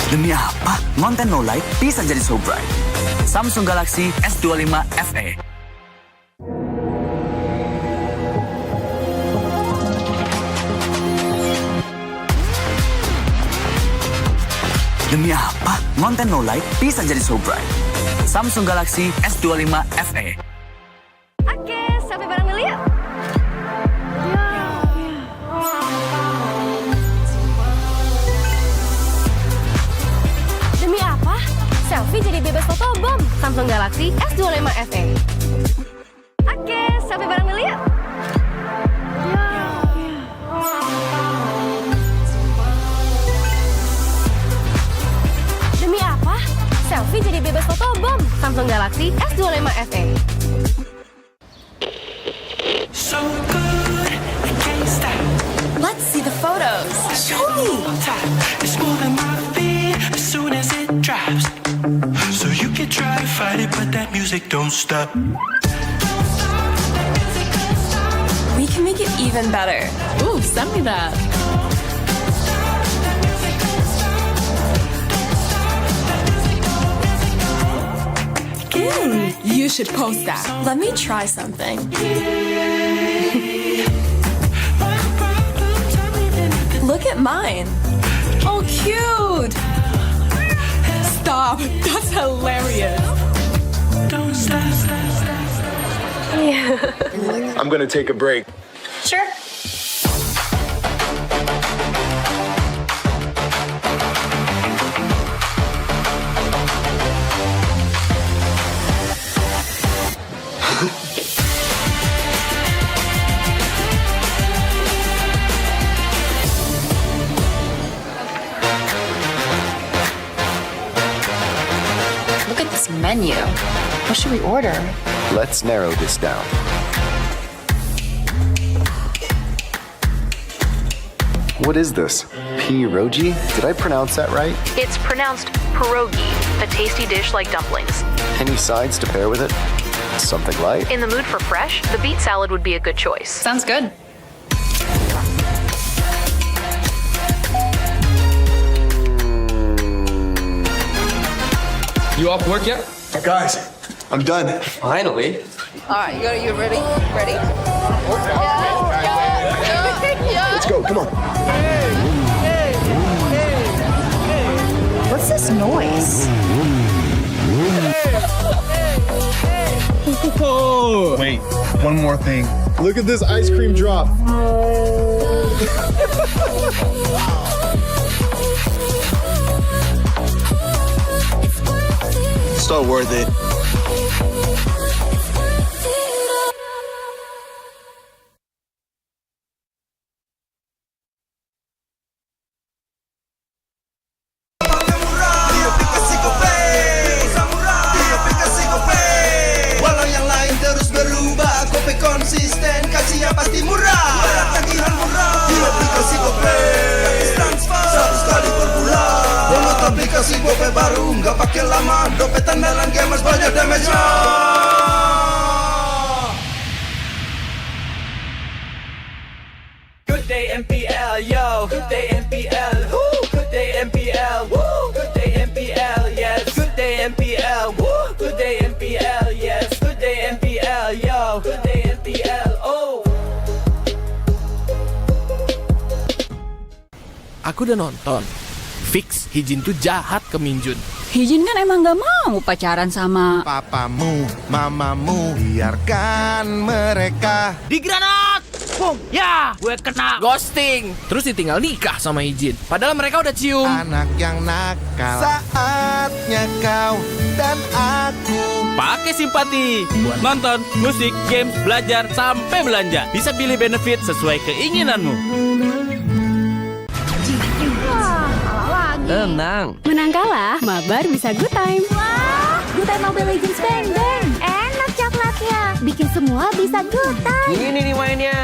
Demi apa? Konten no light bisa jadi so bright. Samsung Galaxy S25 FE. Demi apa? Konten no light bisa jadi so bright. Samsung Galaxy S25 FE. Oke, sampai bareng dulu yuk. Demi apa? Selfie jadi bebas fotobom. Samsung Galaxy S25 FE. Oke, sampai bareng dulu yuk. Demi apa? Selfie jadi bebas fotobom. Samsung Galaxy S25 FE. So good, I can't stop. Let's see the photos. Show me. It's moving my feet as soon as it drops. So you can try to fight it, but that music don't stop. We can make it even better. Ooh, send me that. You should post that. Let me try something. Look at mine. Oh, cute. Stop. That's hilarious. Don't stop. I'm gonna take a break. Sure. Look at this menu. What should we order? Let's narrow this down. What is this? Pierogi? Did I pronounce that right? It's pronounced pierogi, a tasty dish like dumplings. Any sides to pair with it? Something light? In the mood for fresh, the beet salad would be a good choice. Sounds good. You off work yet? Guys, I'm done. Finally. All right, you ready? Ready? Let's go, come on. What's this noise? Wait, one more thing. Look at this ice cream drop. So worth it. Walau yang lain terus berubah, kopi konsisten, kasihnya pasti murah. Tagihan murah, di aplikasi GoPay. Transfer 100 kali per bulan. Download aplikasi GoPay baru, nggak pakai lama. Dompet andalan gamers banyak damage-nya. Good day MPL, yo. Good day MPL, woo. Good day MPL, woo. Good day MPL, yes. Good day MPL, woo. Good day MPL, yes. Good day MPL, yo. Good day MPL, oh. Aku udah nonton. Fix, Hijin tuh jahat ke Minjun. Hijin kan emang gak mau pacaran sama Papamu, mamamu, biarkan mereka. Di granat! Boom! Ya, gue kena ghosting. Terus ditinggal nikah sama Hijin. Padahal mereka udah cium. Anak yang nakal. Saatnya kau dan aku. Pakai simpati buat nonton, musik, games, belajar, sampai belanja. Bisa pilih benefit sesuai keinginanmu. Tenang. Menang kalah, mabar bisa good time. Wah, good time Mobile Legends Bang Bang. Enak coklatnya, bikin semua bisa good time. Ini nih mainnya.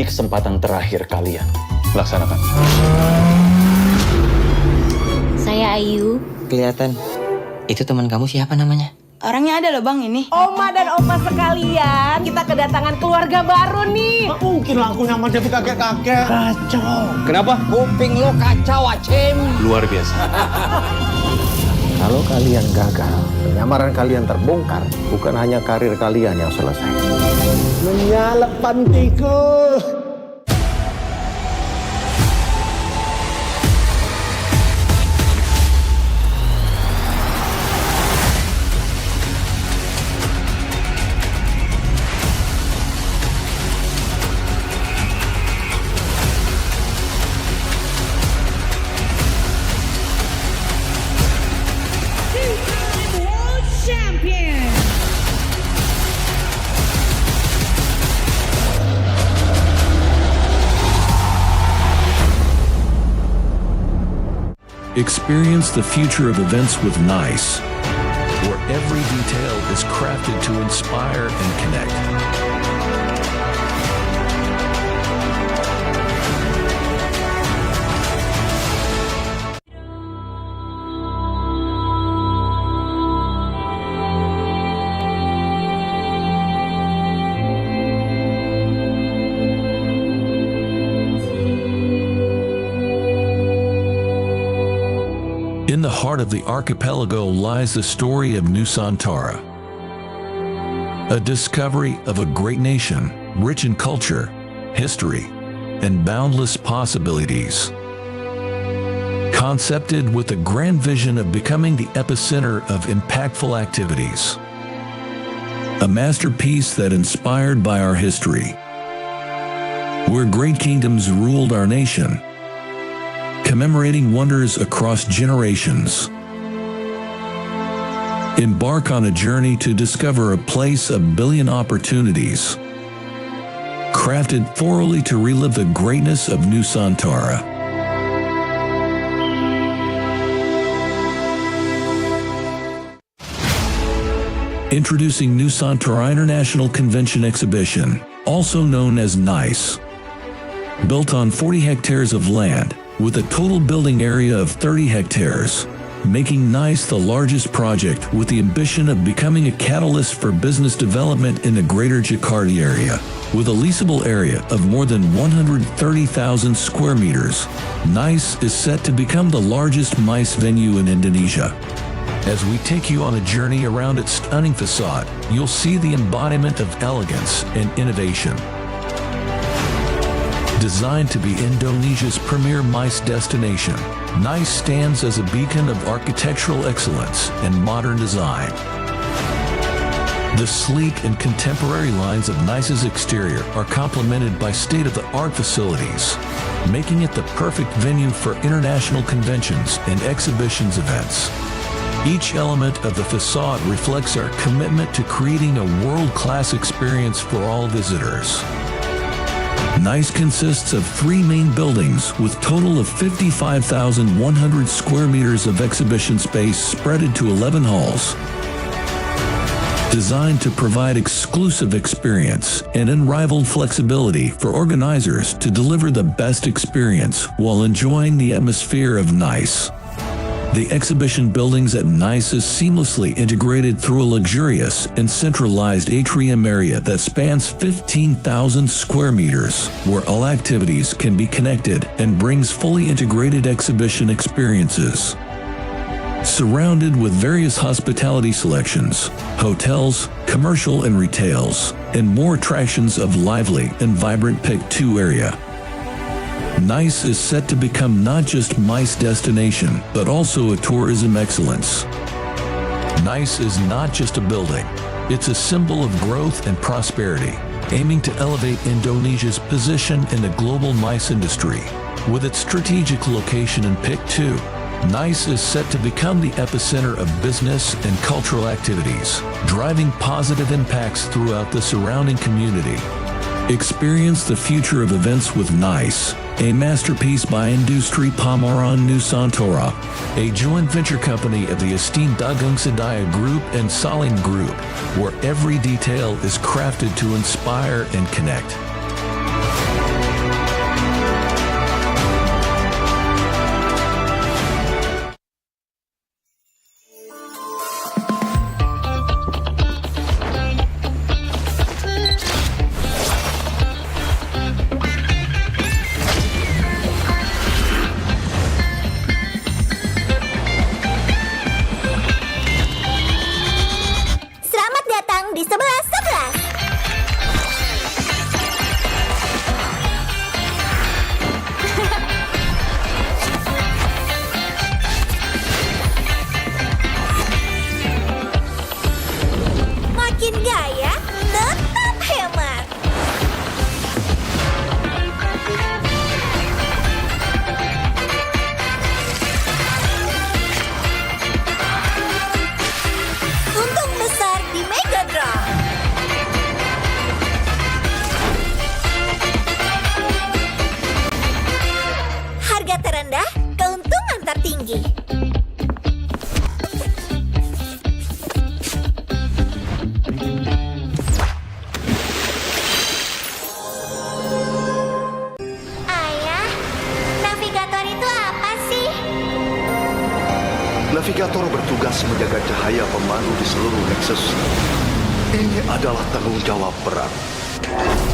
Ini kesempatan terakhir kalian. Laksanakan. Saya Ayu. Kelihatan. Itu teman kamu siapa namanya? Orangnya ada loh bang ini. Oma dan opa sekalian, kita kedatangan keluarga baru nih. Nggak mungkin lah aku nyaman jadi kakek-kakek. Kacau. Kenapa? Kuping lo kacau, Acem. Luar biasa. Kalau kalian gagal, penyamaran kalian terbongkar, bukan hanya karir kalian yang selesai. Menyalep pantiku. Experience the future of events with NICE, where every detail is crafted to inspire and connect. In the heart of the archipelago lies the story of Nusantara, a discovery of a great nation, rich in culture, history, and boundless possibilities. Concepted with a grand vision of becoming the epicenter of impactful activities. A masterpiece that inspired by our history, where great kingdoms ruled our nation, commemorating wonders across generations. Embark on a journey to discover a place of billion opportunities, crafted thoroughly to relive the greatness of Nusantara. Introducing Nusantara International Convention Exhibition, also known as NICE. Built on 40 hectares of land, with a total building area of 30 hectares, making NICE the largest project with the ambition of becoming a catalyst for business development in the greater Jakarta area. With a leasable area of more than 130,000 square meters, NICE is set to become the largest MICE venue in Indonesia. As we take you on a journey around its stunning facade, you'll see the embodiment of elegance and innovation. Designed to be Indonesia's premier MICE destination, NICE stands as a beacon of architectural excellence and modern design. The sleek and contemporary lines of NICE's exterior are complemented by state-of-the-art facilities, making it the perfect venue for international conventions and exhibitions events. Each element of the facade reflects our commitment to creating a world-class experience for all visitors. NICE consists of 3 main buildings with total of 55,100 square meters of exhibition space spread into 11 halls. Designed to provide exclusive experience and unrivaled flexibility for organizers to deliver the best experience while enjoying the atmosphere of NICE. The exhibition buildings at NICE is seamlessly integrated through a luxurious and centralized atrium area that spans 15,000 square meters, where all activities can be connected and brings fully integrated exhibition experiences. Surrounded with various hospitality selections, hotels, commercial and retails, and more attractions of lively and vibrant Pick 2 area. NICE is set to become not just MICE destination, but also a tourism excellence. NICE is not just a building, it's a symbol of growth and prosperity, aiming to elevate Indonesia's position in the global MICE industry. With its strategic location in Pick 2, NICE is set to become the epicenter of business and cultural activities, driving positive impacts throughout the surrounding community. Experience the future of events with NICE, a masterpiece by Industri Pameran Nusantara, a joint venture company of the esteemed Dagung Sedaya Group and Salim Group, where every detail is crafted to inspire and connect. Navigator bertugas menjaga cahaya pemandu di seluruh Nexus. Ini adalah tanggung jawab berat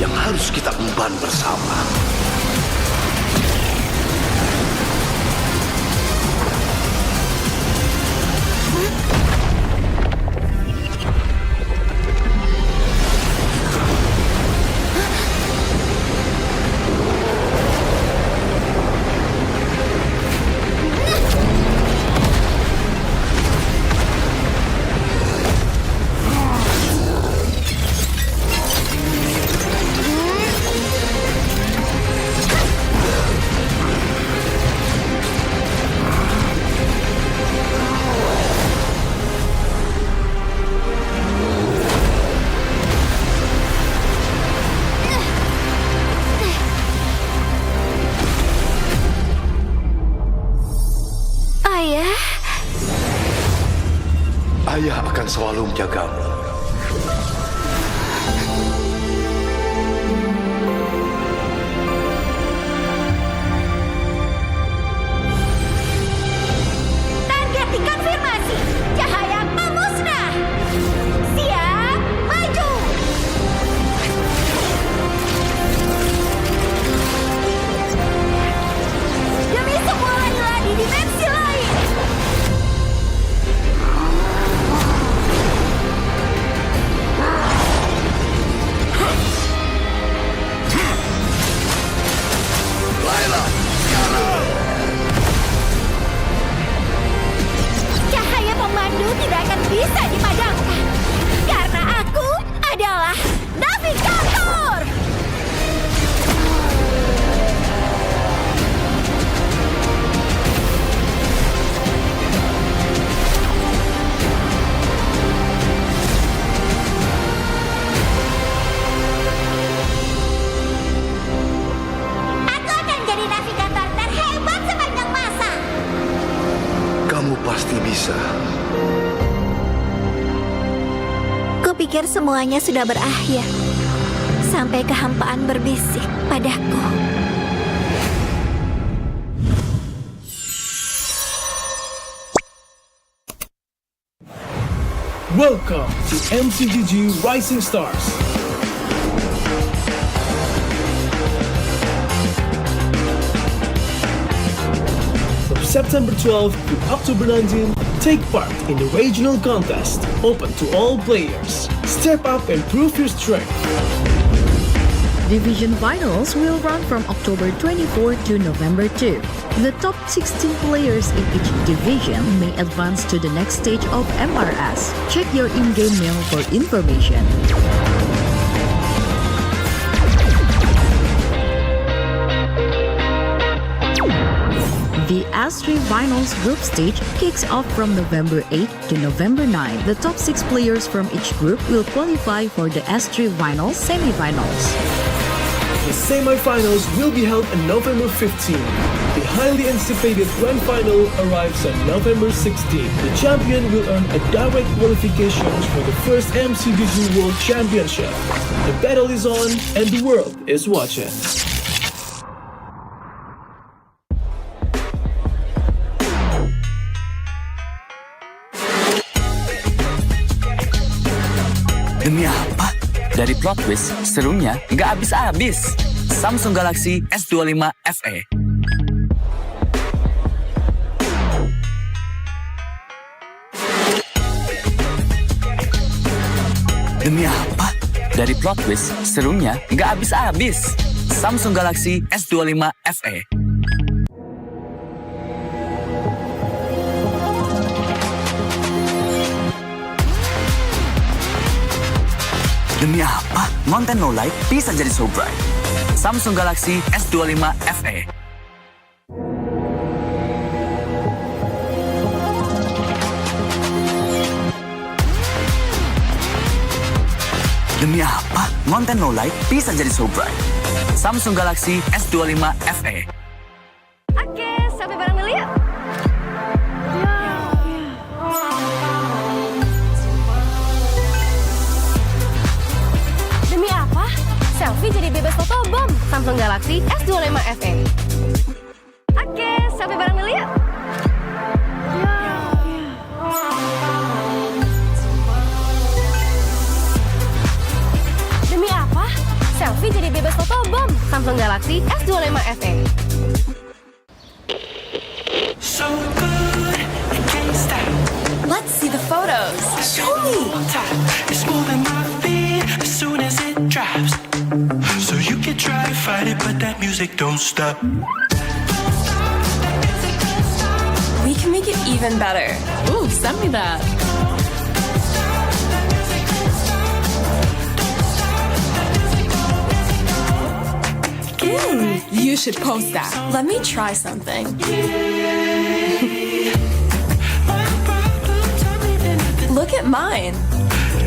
yang harus kita emban bersama. Ayah akan selalu menjagamu. Target dikonfirmasi. Cahaya memusnah. Siap, maju. Demi semua lagi di dimensi lain. Cahaya pemandu tidak akan bisa dipadamkan karena aku adalah navigator. Aku akan jadi navigator terhebat sepanjang masa. Kamu pasti bisa. Kupikir semuanya sudah berakhir. Sampai kehampaan berbisik padaku. Welcome to MCGG Rising Stars. From September 12 to October 19, take part in the regional contest, open to all players. Step up and prove your strength. Division finals will run from October 24 to November 2. The top 16 players in each division may advance to the next stage of MRS. Check your in-game mail for information. The S3 Finals group stage kicks off from November 8 to November 9. The top 6 players from each group will qualify for the S3 Finals semifinals. The semifinals will be held on November 15. The highly anticipated grand final arrives on November 16. The champion will earn a direct qualification for the first MCGG World Championship. The battle is on and the world is watching. Demi apa? Dari plot twist, serunya nggak habis-habis. Samsung Galaxy S25 FE. Demi apa? Dari plot twist, serunya nggak habis-habis. Samsung Galaxy S25 FE. Demi apa? Konten no light bisa jadi so bright. Samsung Galaxy S25 FE. Demi apa? Konten no light bisa jadi so bright. Samsung Galaxy S25 FE. Oke, sampai bareng dulu yuk. Demi apa? Selfie jadi bebas fotobom. Samsung Galaxy S25 FE. Oke, sampai bareng dulu yuk. music don't stop. We can make it even better. Ooh, send me that. You should post that. Let me try something. Look at mine.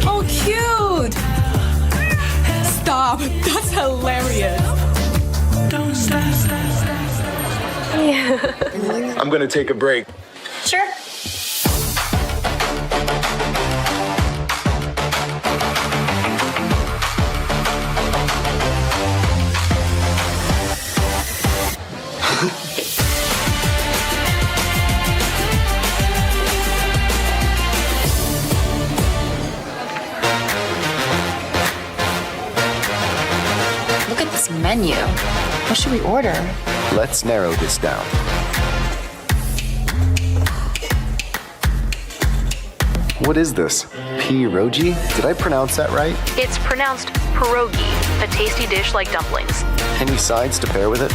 Oh, cute. Stop. That's hilarious. I'm gonna take a break. Sure. Look at this menu. What should we order? Let's narrow this down. What is this? Pierogi? Did I pronounce that right? It's pronounced pierogi, a tasty dish like dumplings. Any sides to pair with it?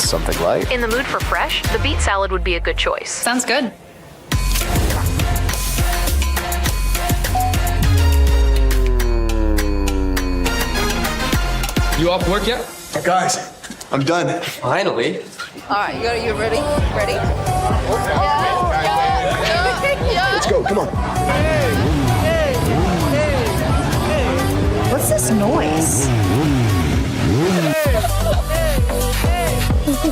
Something light? In the mood for fresh, the beet salad would be a good choice. Sounds good. You off work yet? Guys, I'm done. Finally. All right, you ready? Ready? Let's go, come on. What's this noise?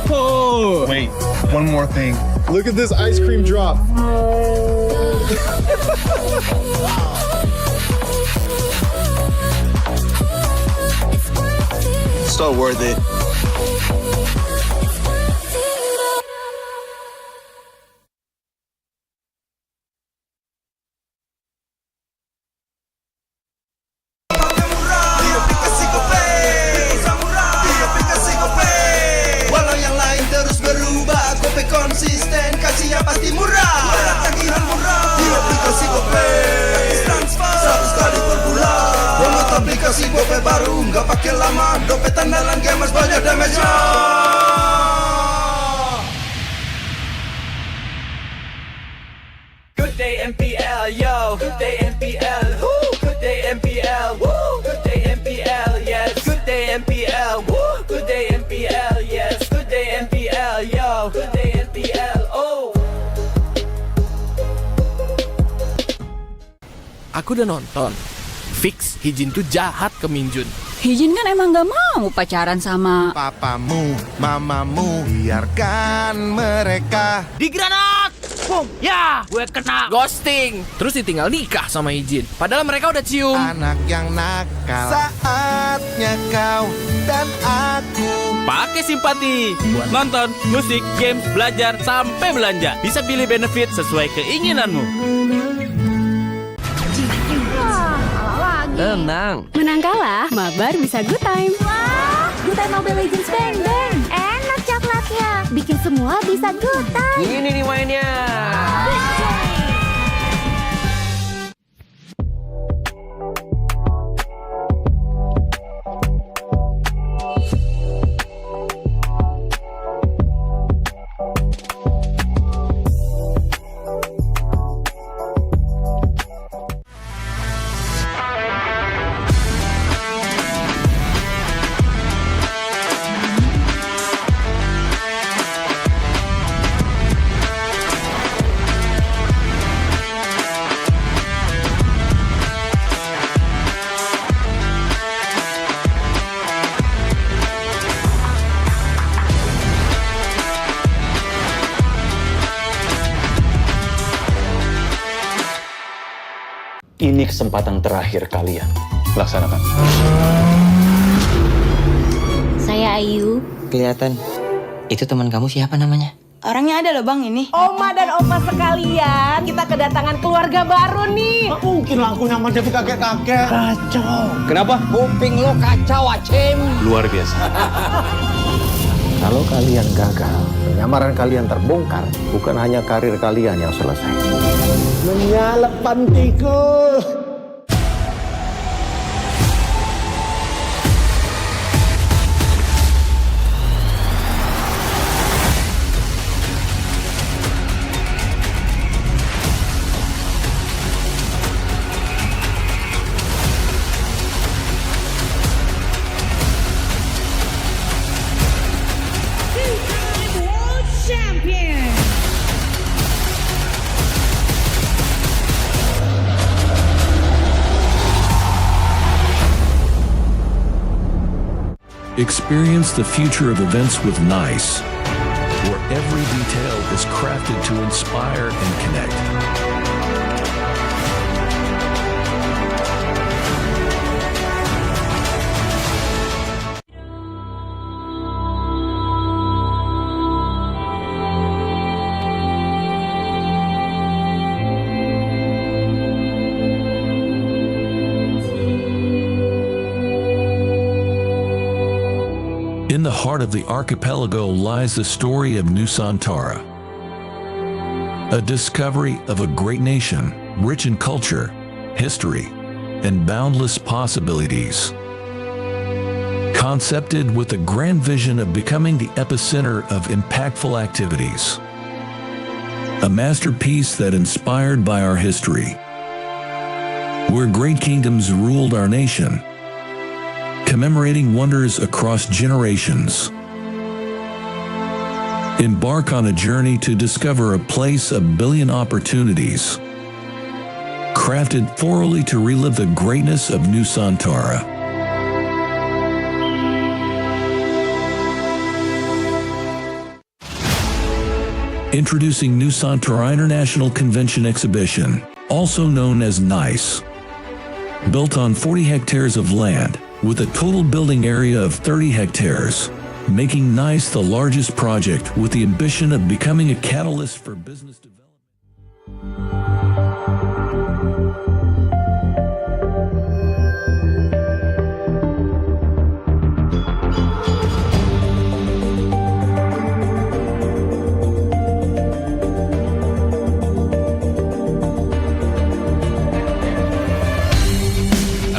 Oh, wait, one more thing. Look at this ice cream drop. So worth it. Walau yang lain terus berubah, Gope konsisten, kasih yang pasti murah. Tagihan murah di aplikasi Gope, transfer 100 kali per bulan. Download aplikasi Gope baru, nggak pakai lama. Dompet andalan gamers banyak damage-nya. Good day MPL, yo. Good day MPL, woo. Good day MPL, woo. Good day MPL, yes. Good day MPL, woo. Good day MPL, yes. Good day MPL, yo. Good day MPL, oh. Aku udah nonton. Fix, Hijin tuh jahat ke Minjun. Hijin kan emang gak mau pacaran sama Papamu, mamamu, biarkan mereka. Di granat! Boom! Ya, gue kena ghosting. Terus ditinggal nikah sama Hijin. Padahal mereka udah cium. Anak yang nakal, saatnya kau dan aku Pakai simpati buat nonton, musik, games, belajar, sampai belanja. Bisa pilih benefit sesuai keinginanmu. Tenang. Menang kalah, mabar bisa good time. Wah, good time Mobile Legends bang bang. Enak coklatnya, bikin semua bisa good time. Ini nih mainnya. Ini kesempatan terakhir kalian. Laksanakan. Saya Ayu. Kelihatan. Itu teman kamu siapa namanya? Orangnya ada loh bang ini. Oma dan opa sekalian, kita kedatangan keluarga baru nih. Mungkin lah aku nama jadi kakek-kakek. Kacau. Kenapa? Kuping lo kacau, Acim. Luar biasa. Kalau kalian gagal, penyamaran kalian terbongkar, bukan hanya karir kalian yang selesai. Menyala pantiku. Experience the future of events with NICE, where every detail is crafted to inspire and connect. In the heart of the archipelago lies the story of Nusantara, a discovery of a great nation, rich in culture, history, and boundless possibilities. Concepted with the grand vision of becoming the epicenter of impactful activities. A masterpiece that inspired by our history, where great kingdoms ruled our nation, commemorating wonders across generations. Embark on a journey to discover a place of billion opportunities, crafted thoroughly to relive the greatness of Nusantara. Introducing Nusantara International Convention Exhibition, also known as NICE. Built on 40 hectares of land, with a total building area of 30 hectares, making NICE the largest project with the ambition of becoming a catalyst for business development.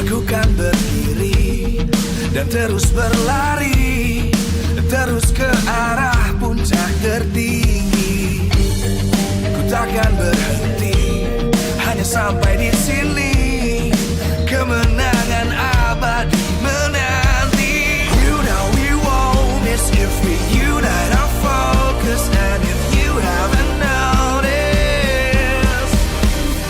Aku kan berdiri dan terus berlari, terus ke arah puncak tertinggi. Ku takkan berhenti, hanya sampai di sini. Kemenangan abadi menanti. You know we won't miss if we unite our focus. And if you haven't noticed,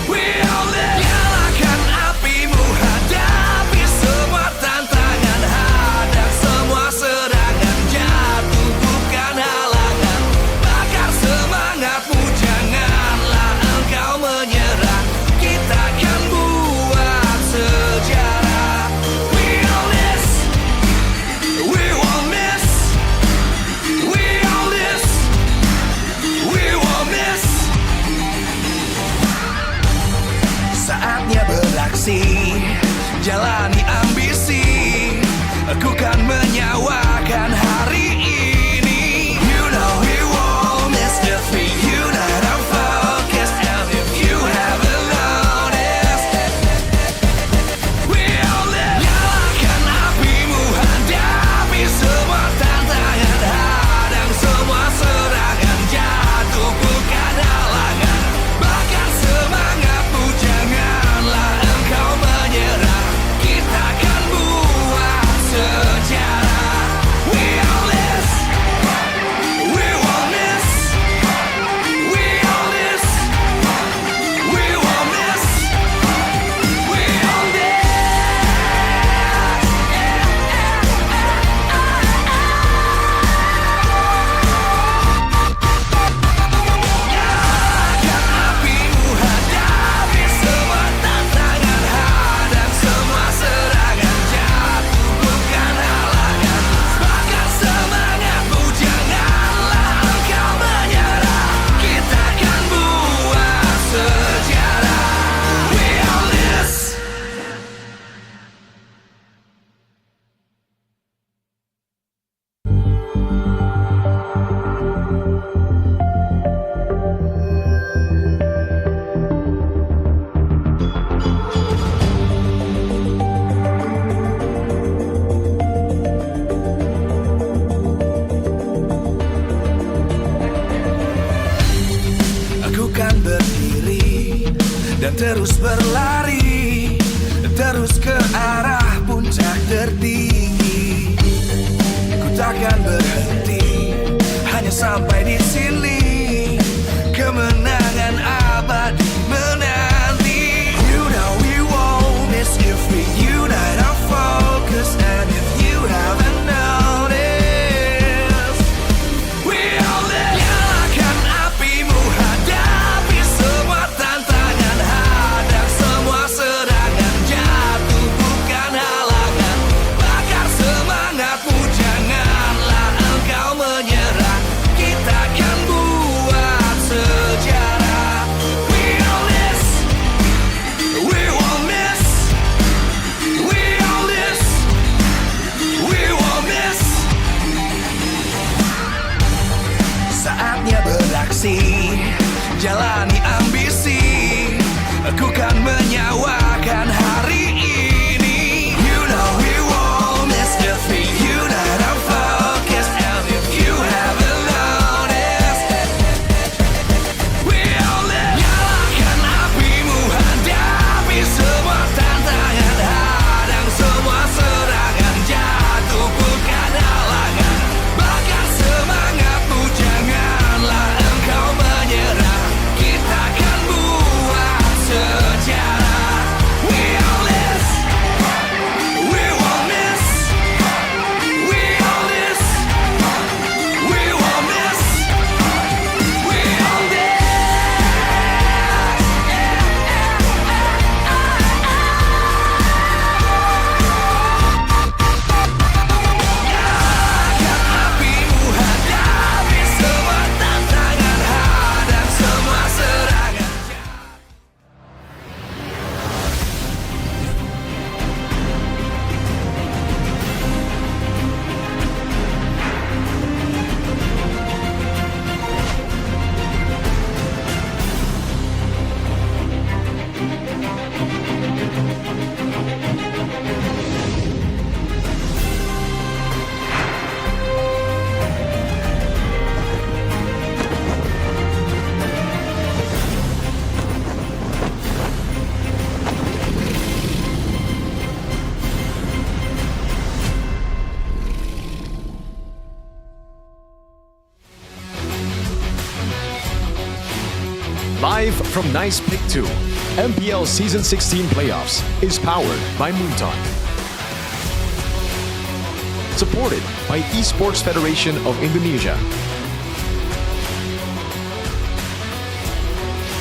we'll nyalakan apimu, hadapi semua tantangan, hadang semua serangan, jatuh bukan halangan. Bakar semangatmu, janganlah engkau menyerah. Kita akan buat sejarah. We all this, we won't miss. We all this, we won't miss. Saatnya beraksi, jalani ambisi. Aku kan menyawakan hari ini. You know we won't miss if we unite our focus. And if you haven't noticed, we'll nyalakan apimu, hadapi semua tantangan, hadang semua serangan, jatuh bukan halangan. Bakar semangatmu, janganlah engkau menyerah. Kita akan buat sejarah. We all this, we won't miss. We all this, we won't miss. We all this. Nyalakan apimu, hadapi semua tantangan, hadang semua serangan, jatuh bukan halangan. Bakar semangatmu, janganlah engkau menyerah. Kita akan buat sejarah. We all this. Aku kan berdiri dan terus berlari, terus ke arah puncak tertinggi. Ku takkan berhenti, hanya sampai di sini. Kemenangan abadi menanti. You know we won't miss if we unite our focus. And if you haven't known, beraksi, jalani ambisi, aku kan menyawakan hari ini. You know we won't miss the thing, you know I'm focused, and if you haven't noticed, we all live. Nyalakan apimu, hadapi semua tantangan, hadang semua serangan, jatuh bukan halangan, bakar semangatmu, janganlah engkau menyerah, kita akan buat sejarah. We all this, we won't miss, we all this, we won't miss, we all this. Nyalakan apimu, hadapi semua tantangan, hadang semua serangan. Live from Nice Pick 2, MPL Season 16 Playoffs is powered by Moonton. Supported by Esports Federation of Indonesia.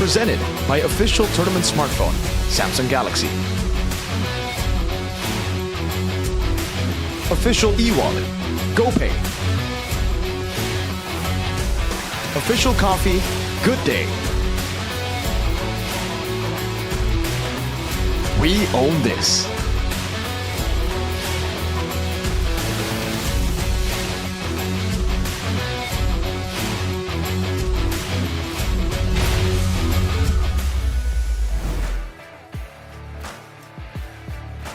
Presented by official tournament smartphone, Samsung Galaxy. Official e-wallet, GoPay. Official coffee, Good Day. We own this.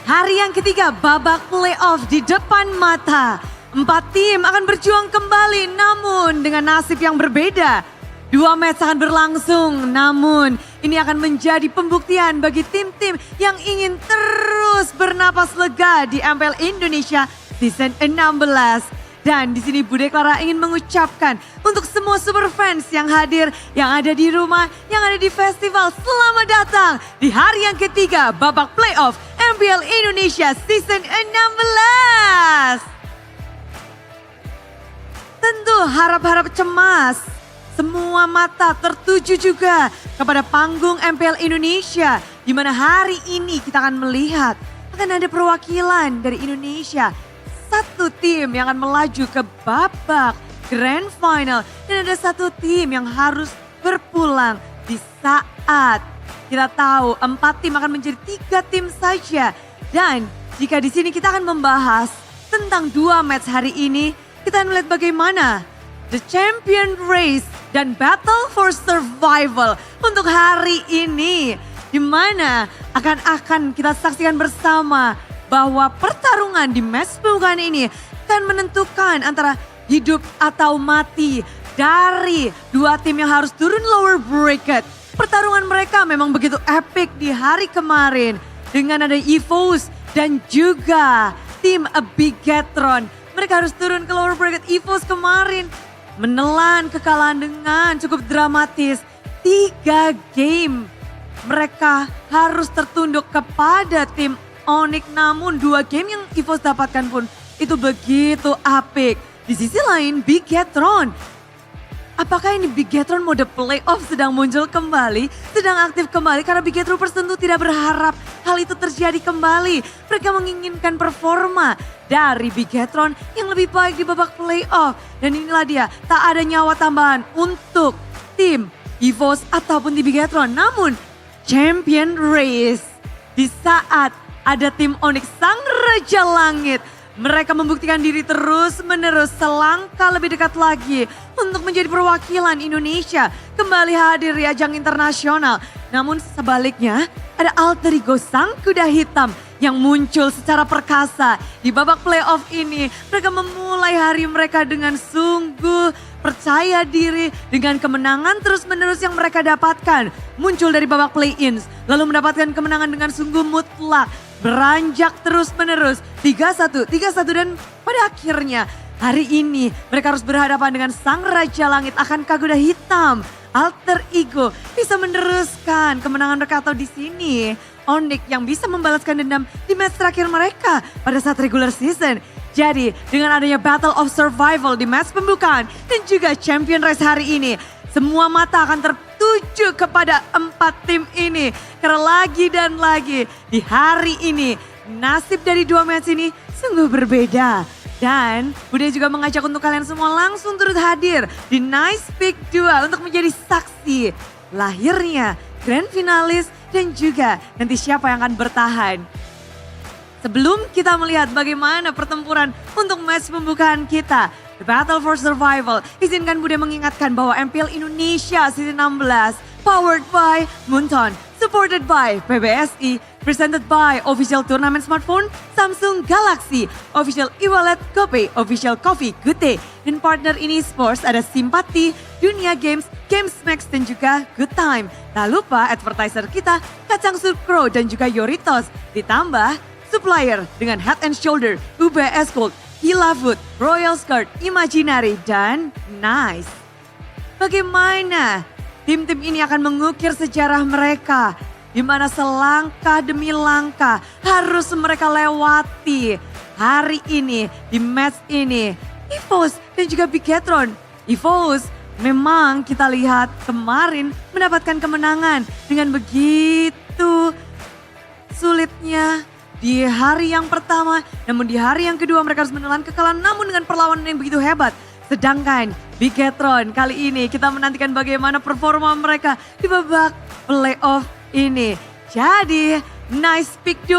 Hari yang ketiga babak playoff di depan mata. 4 tim akan berjuang kembali namun dengan nasib yang berbeda. 2 match akan berlangsung namun ini akan menjadi pembuktian bagi tim-tim yang ingin terus bernapas lega di MPL Indonesia Season 16. Dan di sini Bude Clara ingin mengucapkan untuk semua super fans yang hadir, yang ada di rumah, yang ada di festival, selamat datang di hari yang ketiga babak playoff MPL Indonesia Season 16. Tentu harap-harap cemas. Semua mata tertuju juga kepada panggung MPL Indonesia, di mana hari ini kita akan melihat akan ada perwakilan dari Indonesia. 1 tim yang akan melaju ke babak Grand Final dan ada 1 tim yang harus berpulang di saat kita tahu 4 tim akan menjadi 3 tim saja. Dan jika di sini kita akan membahas tentang 2 match hari ini, kita akan melihat bagaimana The Champion Race dan Battle for Survival untuk hari ini. Di mana akan kita saksikan bersama bahwa pertarungan di match pembukaan ini akan menentukan antara hidup atau mati dari 2 tim yang harus turun lower bracket. Pertarungan mereka memang begitu epic di hari kemarin dengan ada EVOS dan juga tim Bigetron. Mereka harus turun ke lower bracket. EVOS kemarin menelan kekalahan dengan cukup dramatis. 3 game mereka harus tertunduk kepada tim Onyx. Namun 2 game yang EVOS dapatkan pun itu begitu apik. Di sisi lain Bigetron. Apakah ini Bigetron mode playoff sedang muncul kembali, sedang aktif kembali karena Bigetron tentu tidak berharap hal itu terjadi kembali. Mereka menginginkan performa dari Bigetron yang lebih baik di babak playoff. Dan inilah dia, tak ada nyawa tambahan untuk tim EVOS ataupun di Bigetron. Namun Champion Race di saat ada tim Onyx Sang Raja Langit. Mereka membuktikan diri terus menerus selangkah lebih dekat lagi untuk menjadi perwakilan Indonesia kembali hadir di ajang internasional. Namun sebaliknya ada alter ego sang kuda hitam yang muncul secara perkasa. Di babak playoff ini mereka memulai hari mereka dengan sungguh percaya diri dengan kemenangan terus-menerus yang mereka dapatkan. Muncul dari babak play-ins lalu mendapatkan kemenangan dengan sungguh mutlak. Beranjak terus-menerus 3-1 dan pada akhirnya hari ini mereka harus berhadapan dengan sang Raja Langit akankah kuda hitam. Alter ego bisa meneruskan kemenangan mereka atau di sini Onyx yang bisa membalaskan dendam di match terakhir mereka pada saat regular season. Jadi dengan adanya Battle of Survival di match pembukaan dan juga Champion Race hari ini, semua mata akan tertuju kepada 4 tim ini. Karena lagi dan lagi di hari ini nasib dari 2 match ini sungguh berbeda. Dan Bude juga mengajak untuk kalian semua langsung turut hadir di Nice Pick 2 untuk menjadi saksi lahirnya grand finalis dan juga nanti siapa yang akan bertahan. Sebelum kita melihat bagaimana pertempuran untuk match pembukaan kita, The Battle for Survival, izinkan Bude mengingatkan bahwa MPL Indonesia Season 16 powered by Munton, supported by PBSI, presented by official turnamen smartphone Samsung Galaxy, official e-wallet GoPay, official coffee Good Day, dan partner ini sports ada Simpati, Dunia Games, Games Max dan juga Good Time. Tak lupa advertiser kita Kacang Sukro dan juga Yoritos, ditambah supplier dengan Head and Shoulder, UBS Gold, Hila Food, Royal Skirt, Imaginary, dan Nice. Bagaimana tim-tim ini akan mengukir sejarah mereka, di mana selangkah demi langkah harus mereka lewati hari ini di match ini. EVOS dan juga Bigetron. EVOS memang kita lihat kemarin mendapatkan kemenangan dengan begitu sulitnya di hari yang pertama, namun di hari yang kedua mereka harus menelan kekalahan namun dengan perlawanan yang begitu hebat. Sedangkan Bigetron kali ini kita menantikan bagaimana performa mereka di babak playoff ini. Jadi Nice Pick 2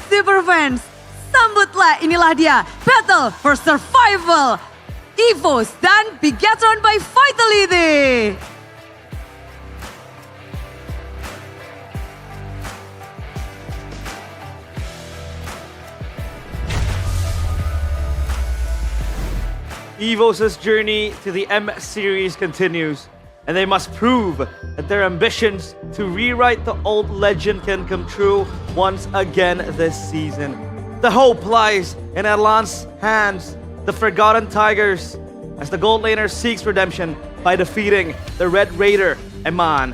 Super Fans, sambutlah inilah dia Battle for Survival EVOS dan Bigetron by Vitality. EVOS' journey to the M Series continues, and they must prove that their ambitions to rewrite the old legend can come true once again this season. The hope lies in Erlan's hands, the Forgotten Tigers, as the gold laner seeks redemption by defeating the Red Raider, Eman.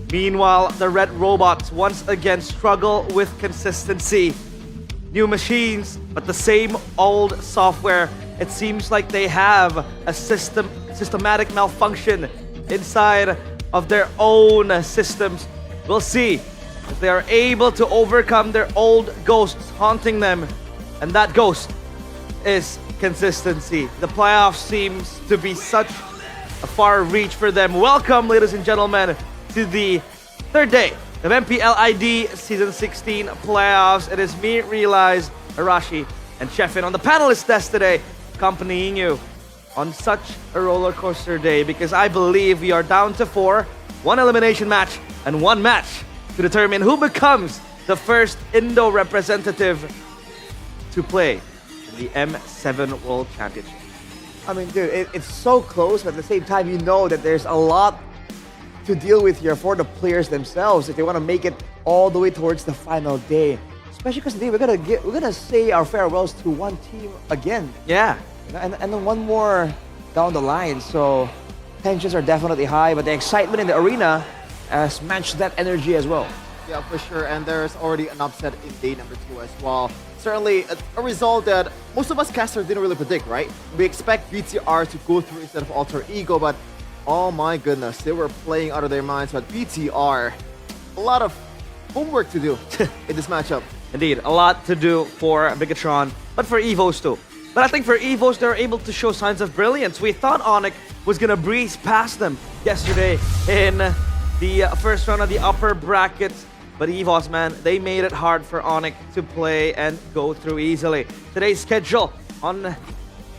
Meanwhile, the Red Robots once again struggle with consistency. New machines, but the same old software. It seems like they have a systematic malfunction inside of their own systems. We'll see if they are able to overcome their old ghosts haunting them. And that ghost is consistency. The playoffs seems to be such a far reach for them. Welcome, ladies and gentlemen, to the third day of MPL ID Season 16 playoffs. It is me, Realize, Arashi, and Chefin on the panelist desk today, accompanying you on such a roller coaster day because I believe we are down to 4, 1 elimination match, and 1 match to determine who becomes the first Indo representative to play in the M7 World Championship. I mean, dude, it's so close, but at the same time, you know that there's a lot to deal with here for the players themselves if they want to make it all the way towards the final day. Especially because today we're gonna say our farewells to one team again. Yeah. And then one more down the line. So tensions are definitely high, but the excitement in the arena has matched that energy as well. Yeah, for sure. And there's already an upset in day number 2 as well. Certainly a result that most of us casters didn't really predict, right? We expect BTR to go through instead of Alter Ego, but oh my goodness, they were playing out of their minds. But BTR, a lot of homework to do in this matchup. Indeed, a lot to do for Bigetron, but for EVOS too. But I think for EVOS, they're able to show signs of brilliance. We thought Onyx was gonna breeze past them yesterday in the first round of the upper brackets. But EVOS, man, they made it hard for Onyx to play and go through easily. Today's schedule on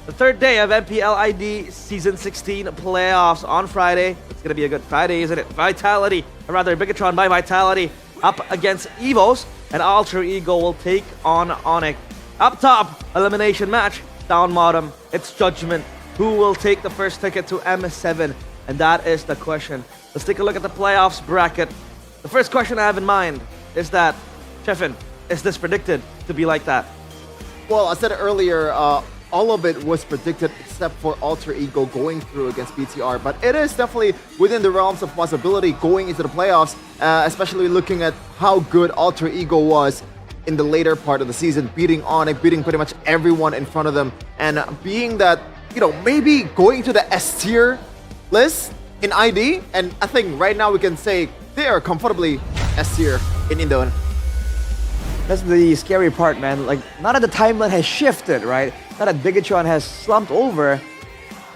The third day of MPL ID Season 16 playoffs on Friday. It's going to be a good Friday, isn't it? Vitality, or rather Bigatron by Vitality, up against Evos, and Alter Ego will take on Onyx. Up top, elimination match. Down bottom, it's Judgment. Who will take the first ticket to M7? And that is the question. Let's take a look at the playoffs bracket. The first question I have in mind is that, Chefin, is this predicted to be like that? Well, I said it earlier, all of it was predicted except for Alter Ego going through against BTR, but it is definitely within the realms of possibility going into the playoffs, especially looking at how good Alter Ego was in the later part of the season, beating Onyx, beating pretty much everyone in front of them, and being that, you know, maybe going to the S tier list in ID, and I think right now we can say they are comfortably S tier in Indo. That's the scary part, man. Like, now that the timeline has shifted, right? Now that Bigatron has slumped over,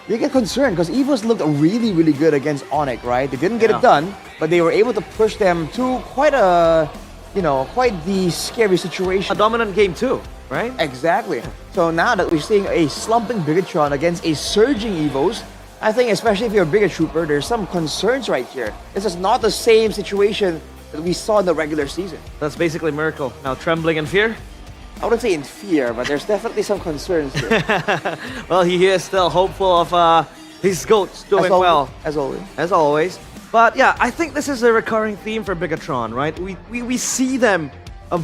you get concerned because Evos looked really, really good against Onyx, right? They didn't get it done, but they were able to push them to quite a, you know, quite the scary situation. A dominant game too, right? Exactly. So now that we're seeing a slumping Bigatron against a surging Evos, I think especially if you're a bigger trooper, there's some concerns right here. This is not the same situation that we saw in the regular season. That's basically Miracle. Now trembling in fear? I wouldn't say in fear, but there's definitely some concerns here. Well, he is still hopeful of his goats doing well. As always. As always. But yeah, I think this is a recurring theme for Bigatron, right? We see them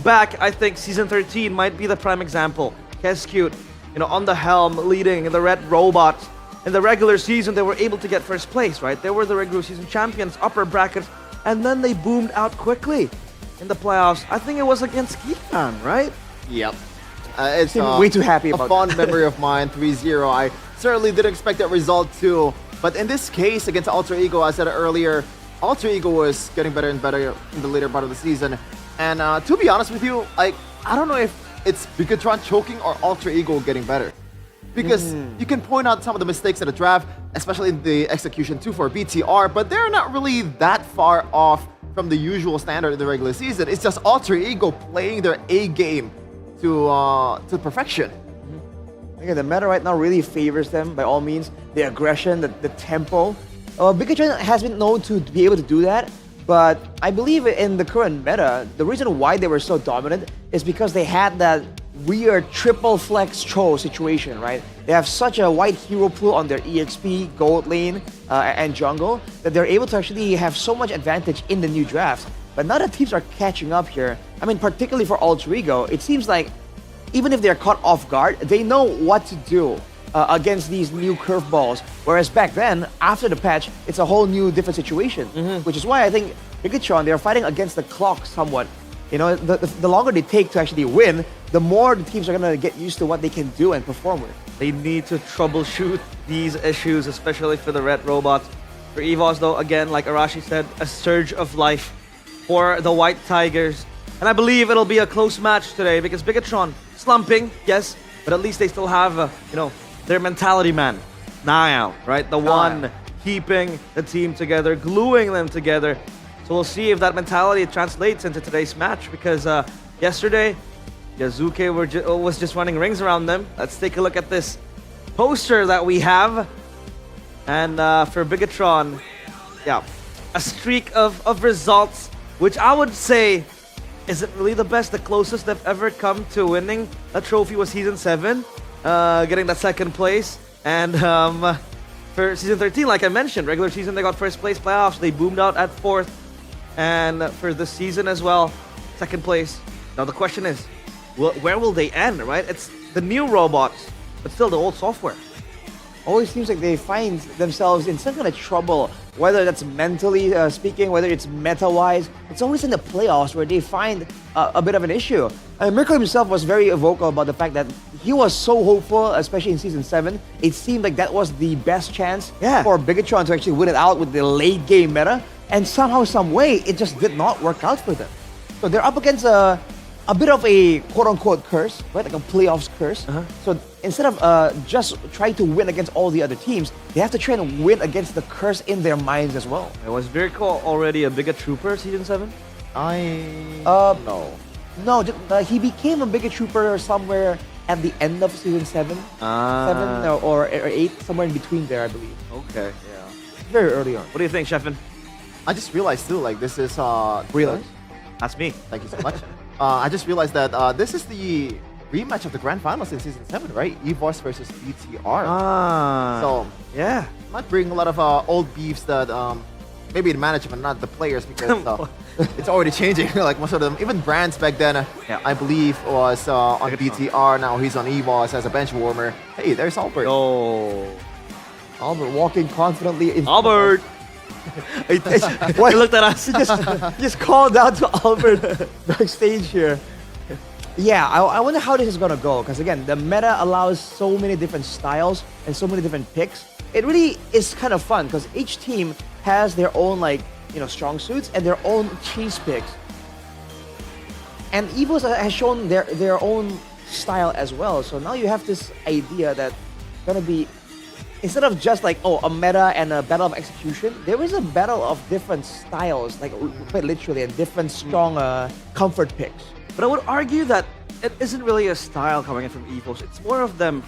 back. I think Season 13 might be the prime example. Keskute, you know, on the helm, leading the Red Robots. In the regular season, they were able to get first place, right? They were the regular season champions, upper brackets, and then they boomed out quickly in the playoffs. I think it was against Geekman, right? Yep. It's way too happy about a fond memory of mine, 3-0. I certainly didn't expect that result too. But in this case, against Alter Ego, I said it earlier, Alter Ego was getting better and better in the later part of the season. And to be honest with you, like, I don't know if it's Bigatron choking or Alter Ego getting better. Because you can point out some of the mistakes in the draft, especially the execution too for BTR, but they're not really that far off from the usual standard in the regular season. It's just Alter Ego playing their A game to perfection. Again, the meta right now really favors them by all means. The aggression, the tempo. Bigatron has been known to be able to do that, but I believe in the current meta, the reason why they were so dominant is because they had that weird triple flex troll situation, right? They have such a wide hero pool on their EXP, gold lane, and jungle that they're able to actually have so much advantage in the new drafts. But now that teams are catching up here, I mean, particularly for Alter Ego, it seems like even if they're caught off guard, they know what to do against these new curveballs. Whereas back then, after the patch, it's a whole new different situation, which is why I think Bigatron, they're fighting against the clock somewhat. You know, the longer they take to actually win, the more the teams are going to get used to what they can do and perform with. They need to troubleshoot these issues, especially for the Red Robots. For Evos, though, again, like Arashi said, a surge of life for the White Tigers. And I believe it'll be a close match today because Bigatron slumping, yes, but at least they still have, you know, their mentality man, Niall, right? The one keeping the team together, gluing them together. So we'll see if that mentality translates into today's match because yesterday, Yazuke was just running rings around them. Let's take a look at this poster that we have. And for Bigatron, yeah, a streak of results, which I would say isn't really the best. The closest they've ever come to winning a trophy was Season 7, getting that second place. And for Season 13, like I mentioned, regular season they got first place, playoffs, they boomed out at 4th. And for this season as well, second place. Now the question is, where will they end, right? It's the new robots, but still the old software. Always seems like they find themselves in some kind of trouble, whether that's mentally speaking, whether it's meta-wise. It's always in the playoffs where they find a bit of an issue. Mirko himself was very vocal about the fact that he was so hopeful, especially in Season 7. It seemed like that was the best chance for Bigatron to actually win it out with the late game meta. And somehow, some way, it just did not work out for them. So they're up against a bit of a quote-unquote curse, right? Like a playoffs curse. So instead of just trying to win against all the other teams, they have to try and win against the curse in their minds as well. Was Virko already a bigger trooper Season 7? No. No, he became a bigger trooper somewhere at the end of season 7. 7 or 8, somewhere in between there, I believe. Okay, yeah. Very early on. What do you think, Sheffin? I just realized too, like this is Realize? That's me. Thank you so much. I just realized that this is the rematch of the grand finals in season 7, right? EVOS versus BTR. So yeah, might bring a lot of old beefs that maybe the management, not the players, because it's already changing. Like most of them, even Brands back then, I believe was on BTR. Now he's on EVOS as a bench warmer. Hey, there's Albert. Oh, Albert walking confidently. Albert. He looked at us. He just called out to Albert backstage here. Yeah, I wonder how this is gonna go, because again, the meta allows so many different styles and so many different picks. It really is kind of fun because each team has their own strong suits and their own cheese picks. And EVOS has shown their own style as well. So now you have this idea that gonna be, instead of just like a meta and a battle of execution, there is a battle of different styles, like quite literally, and different strong comfort picks. But I would argue that it isn't really a style coming in from EVOS. It's more of them,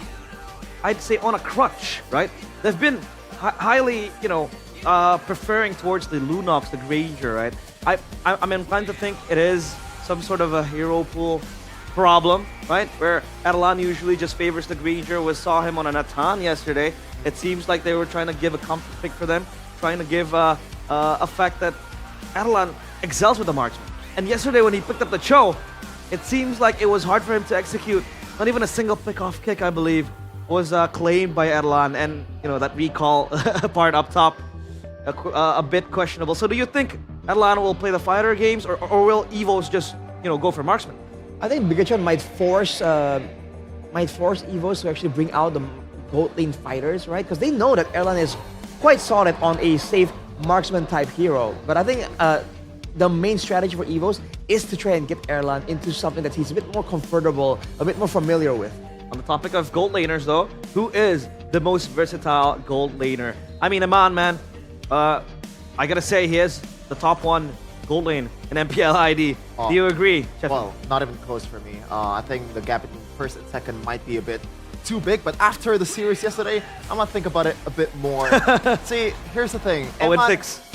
I'd say, on a crutch, right? They've been highly, preferring towards the Lunox, the Granger, right? I'm inclined to think it is some sort of a hero pool problem, right? Where Adelan usually just favors the Granger. We saw him on a Natan yesterday. It seems like they were trying to give a comfort pick for them, trying to give a fact that Adelan excels with the marksman. And yesterday when he picked up the Cho, it seems like it was hard for him to execute. Not even a single pick-off kick, I believe, was claimed by Adelan, and that recall part up top, a bit questionable. So do you think Adelan will play the fighter games, or will EVOS just go for marksman? I think Bigachon might force EVOS to actually bring out the gold lane fighters, right? Because they know that Adelan is quite solid on a safe marksman type hero. But I think the main strategy for EVOS is to try and get Adelan into something that he's a bit more comfortable, a bit more familiar with. On the topic of gold laners though, who is the most versatile gold laner? I mean, Aman, man, I gotta say he is the top one gold lane in MPL ID. Do you agree, Chef? Well, not even close for me. I think the gap between first and second might be a bit too big, but after the series yesterday, I'm gonna think about it a bit more. See, here's the thing.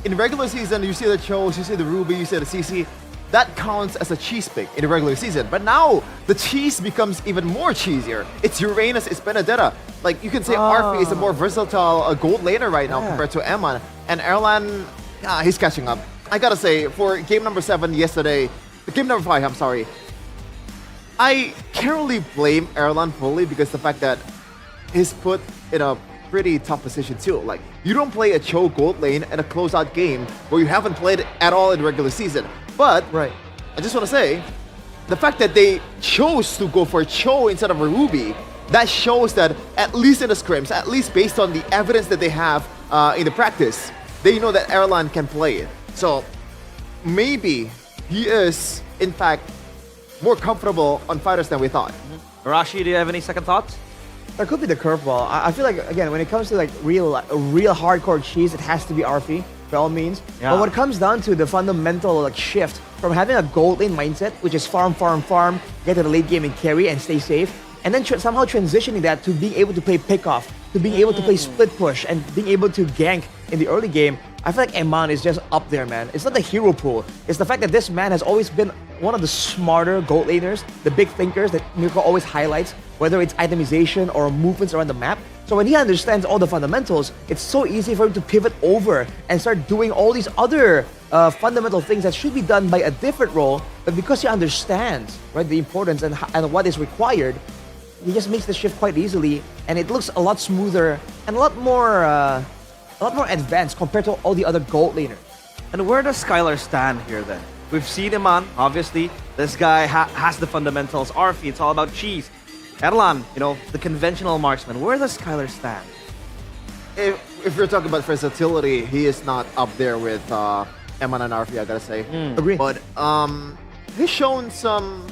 In regular season, you see the Chos, you see the Ruby, you see the CC. That counts as a cheese pick in the regular season. But now, the cheese becomes even more cheesier. It's Uranus, it's Benedetta. Like, you can say Arfi is a more versatile gold laner right now compared to Eman. And Erlan, he's catching up. I gotta say, for game number 7 yesterday, game number 5, I'm sorry, I can't really blame Erlan fully because the fact that he's put in a pretty tough position too. Like, you don't play a Cho gold lane in a closeout game where you haven't played at all in the regular season. But I just want to say, the fact that they chose to go for Cho instead of a Ruby, that shows that at least in the scrims, at least based on the evidence that they have in the practice, they know that Erlan can play it. So maybe he is, in fact, more comfortable on fighters than we thought. Rashi, do you have any second thoughts? That could be the curveball. I feel like, again, when it comes to like real hardcore cheese, it has to be Arfi, by all means. Yeah. But when it comes down to the fundamental shift from having a gold lane mindset, which is farm, get to the late game and carry and stay safe, and then somehow transitioning that to being able to play pickoff, to being able to play split push, and being able to gank in the early game, I feel like Eman is just up there, man. It's not the hero pool. It's the fact that this man has always been one of the smarter gold laners, the big thinkers that Mirko always highlights, whether it's itemization or movements around the map. So when he understands all the fundamentals, it's so easy for him to pivot over and start doing all these other fundamental things that should be done by a different role, but because he understands, right, the importance and what is required, he just makes the shift quite easily, and it looks a lot smoother and a lot more advanced compared to all the other gold laners. And where does Skylar stand here then? We've seen him on, obviously. This guy has the fundamentals. Arfi, it's all about cheese. Erlan, the conventional marksman. Where does Skylar stand? If you're talking about versatility, he is not up there with Eman and Arfi, I gotta say. Agree. But he's shown some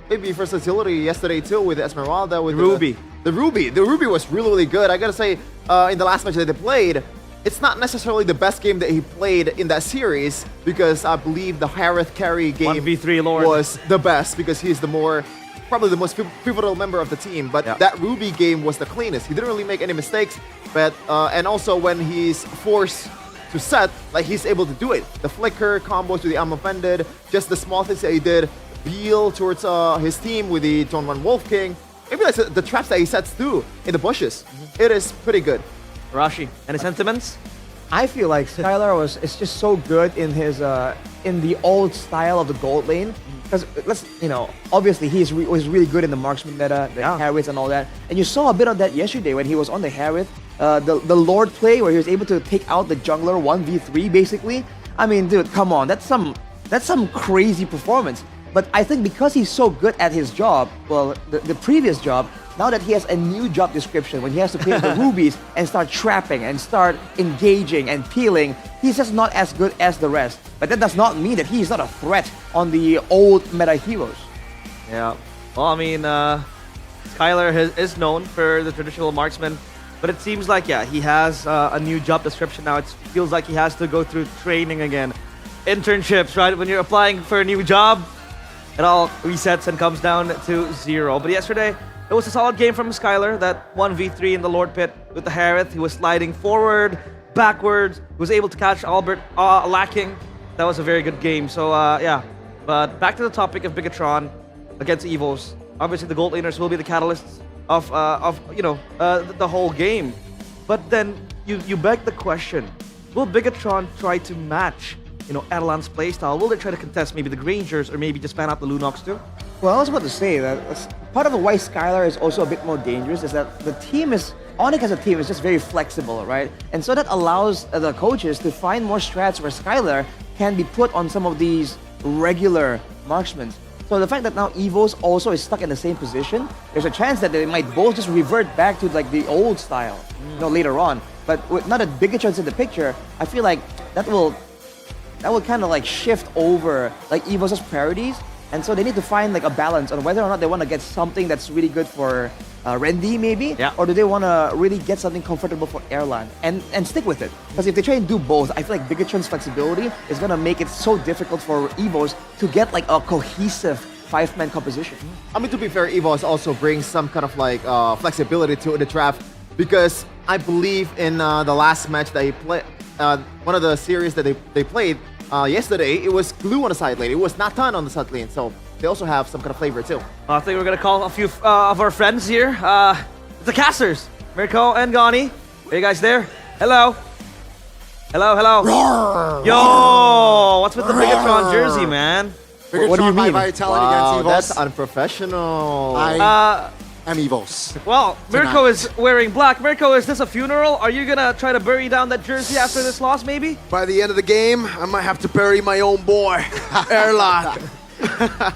maybe versatility yesterday too with Esmeralda, with Ruby. The Ruby was really, really good. I gotta say, in the last match that they played, it's not necessarily the best game that he played in that series because I believe the Harith carry game 1v3 Lord was the best because he's the more probably the most pivotal member of the team. But that Ruby game was the cleanest. He didn't really make any mistakes. But and also when he's forced to set, like he's able to do it. The flicker combos with the I'm offended, just the small things that he did. Peel towards his team with the Zone 1 Wolf King. Maybe that's the traps that he sets too in the bushes. It is pretty good. Rashi, any sentiments? I feel like Skylar is just so good in his in the old style of the gold lane. Because obviously was really good in the marksman meta, the Harith and all that. And you saw a bit of that yesterday when he was on the Harith, the Lord play where he was able to take out the jungler 1v3 basically. I mean, dude, come on, that's some crazy performance. But I think because he's so good at his job, well, the previous job, now that he has a new job description, when he has to play with the rubies and start trapping and start engaging and peeling, he's just not as good as the rest. But that does not mean that he's not a threat on the old meta heroes. Yeah. Well, I mean, Skylar is known for the traditional marksman, but it seems like, he has a new job description now. It feels like he has to go through training again. Internships, right? When you're applying for a new job, it all resets and comes down to 0. But yesterday, it was a solid game from Skylar. That 1v3 in the Lord Pit with the Harith. He was sliding forward, backwards. He was able to catch Albert lacking. That was a very good game. So, But back to the topic of Bigatron against Evos. Obviously, the gold laners will be the catalysts of the whole game. But then you beg the question: will Bigatron try to match Erlan's playstyle? Will they try to contest maybe the Grangers or maybe just ban out the Lunox too? Well, I was about to say that part of the why Skylar is also a bit more dangerous is that the team Onyx as a team is just very flexible, right? And so that allows the coaches to find more strats where Skylar can be put on some of these regular marksmen. So the fact that now Evos also is stuck in the same position, there's a chance that they might both just revert back to like the old style, later on. But with not a Bigatron's in the picture, I feel like that will kind of like shift over like Evos' priorities, and so they need to find like a balance on whether or not they want to get something that's really good for Rendy maybe, or do they want to really get something comfortable for Erlan and stick with it. Because if they try and do both, I feel like Bigatron's flexibility is going to make it so difficult for Evos to get like a cohesive 5-man composition. I mean, to be fair, Evos also brings some kind of like flexibility to the draft, because I believe in the last match that he played, one of the series that they played yesterday, it was Glue on the side lane. It was Nathan on the side lane. So they also have some kind of flavor too. I think we're going to call a few of our friends here. The casters, Mirko and Gani. Are you guys there? Hello. Hello. Roar. Yo, what's with the Bigatron jersey, man? What do you mean? Vitality Wow, against Evos. that's unprofessional. I'm Evos. Well, Mirko is wearing black. Mirko, is this a funeral? Are you gonna try to bury down that jersey after this loss, maybe? By the end of the game, I might have to bury my own boy, Erlan.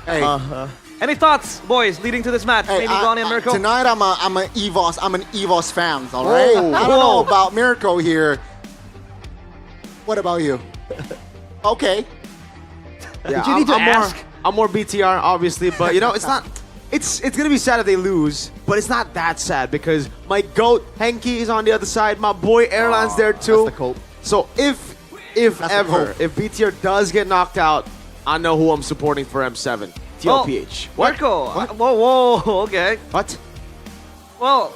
Hey. Any thoughts, boys, leading to this match? Maybe Gani and Mirko? Tonight, I'm an Evos fan. All right. Oh. I don't know about Mirko here. What about you? Okay. Yeah, you need to ask? I'm more BTR, obviously, but it's not. It's gonna be sad if they lose, but it's not that sad because my GOAT Henki is on the other side. My boy Erlan's there too. That's the cope. So if BTR does get knocked out, I know who I'm supporting for M7. TLPH. What? Mirko, whoa, okay. What? Well,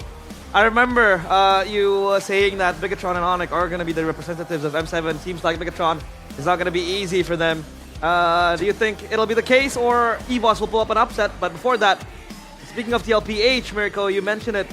I remember you saying that Bigatron and Onyx are gonna be the representatives of M7. Seems like Bigatron is not gonna be easy for them. Do you think it'll be the case, or Evos will pull up an upset? But before that, speaking of TLPH, Mirko, you mentioned it,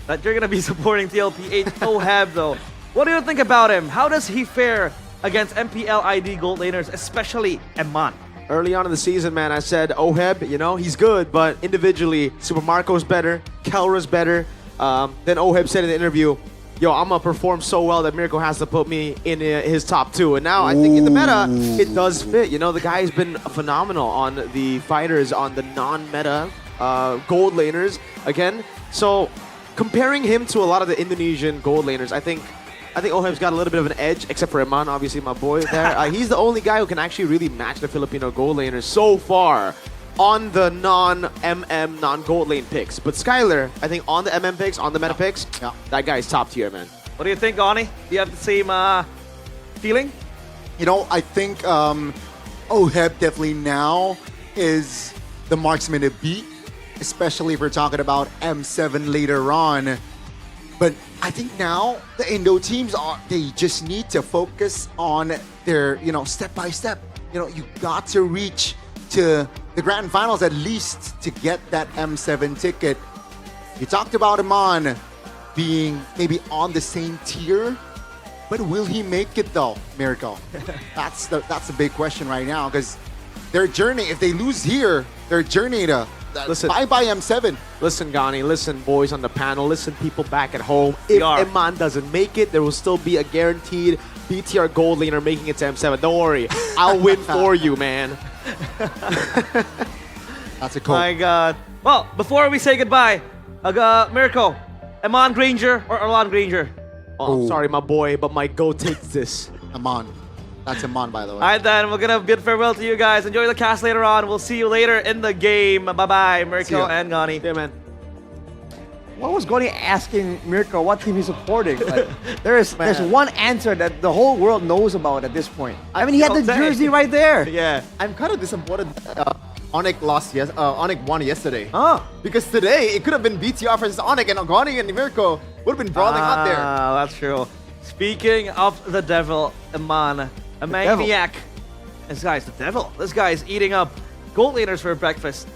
that you're going to be supporting TLPH. Oheb, though. What do you think about him? How does he fare against MPL ID gold laners, especially Eman? Early on in the season, man, I said Oheb, he's good, but individually, Super Marco's better, Kelra's better. Then Oheb said in the interview, yo, I'm going to perform so well that Mirko has to put me in his top 2. And now I think in the meta, it does fit. The guy's been phenomenal on the fighters, on the non-meta gold laners again. So comparing him to a lot of the Indonesian gold laners, I think Oheb's got a little bit of an edge, except for Eman, obviously my boy there. He's the only guy who can actually really match the Filipino gold laners so far on the non-MM, non-gold lane picks. But Skylar, I think on the MM picks, on the meta picks, that guy's top tier, man. What do you think, Gani? Do you have the same feeling? I think Oheb definitely now is the marksman to beat. especially if we're talking about M7 later on. But I think now the Indo teams they just need to focus on their, step by step. You got to reach to the grand finals at least to get that M7 ticket. You talked about Iman being maybe on the same tier, but will he make it though, Miracle? That's the big question right now, because their journey, if they lose here, their journey to bye-bye M7. Listen, Gani, listen, boys on the panel, listen, people back at home. If Iman doesn't make it, there will still be a guaranteed BTR gold laner making it to M7. Don't worry, I'll win for you, man. That's a cool. My God. Well, before we say goodbye, Miracle, Iman Granger or Erlan Granger? Oh, I'm sorry, my boy, but my GOAT takes this. Iman. That's Iman, by the way. All right, then. We're going to bid farewell to you guys. Enjoy the cast later on. We'll see you later in the game. Bye-bye, Miracle and Gani. Yeah, man. What was Goni asking Miracle what team he's supporting? Like, there's one answer that the whole world knows about at this point. I mean, he had the jersey right there. Yeah. I'm kind of disappointed Onyx Onyx won yesterday. Oh. Because today, it could have been BTR versus Onyx, and Goni and Miracle would have been brawling out there. Ah, that's true. Speaking of the devil, Iman, a maniac. This guy's the devil. This guy's eating up gold laners for breakfast.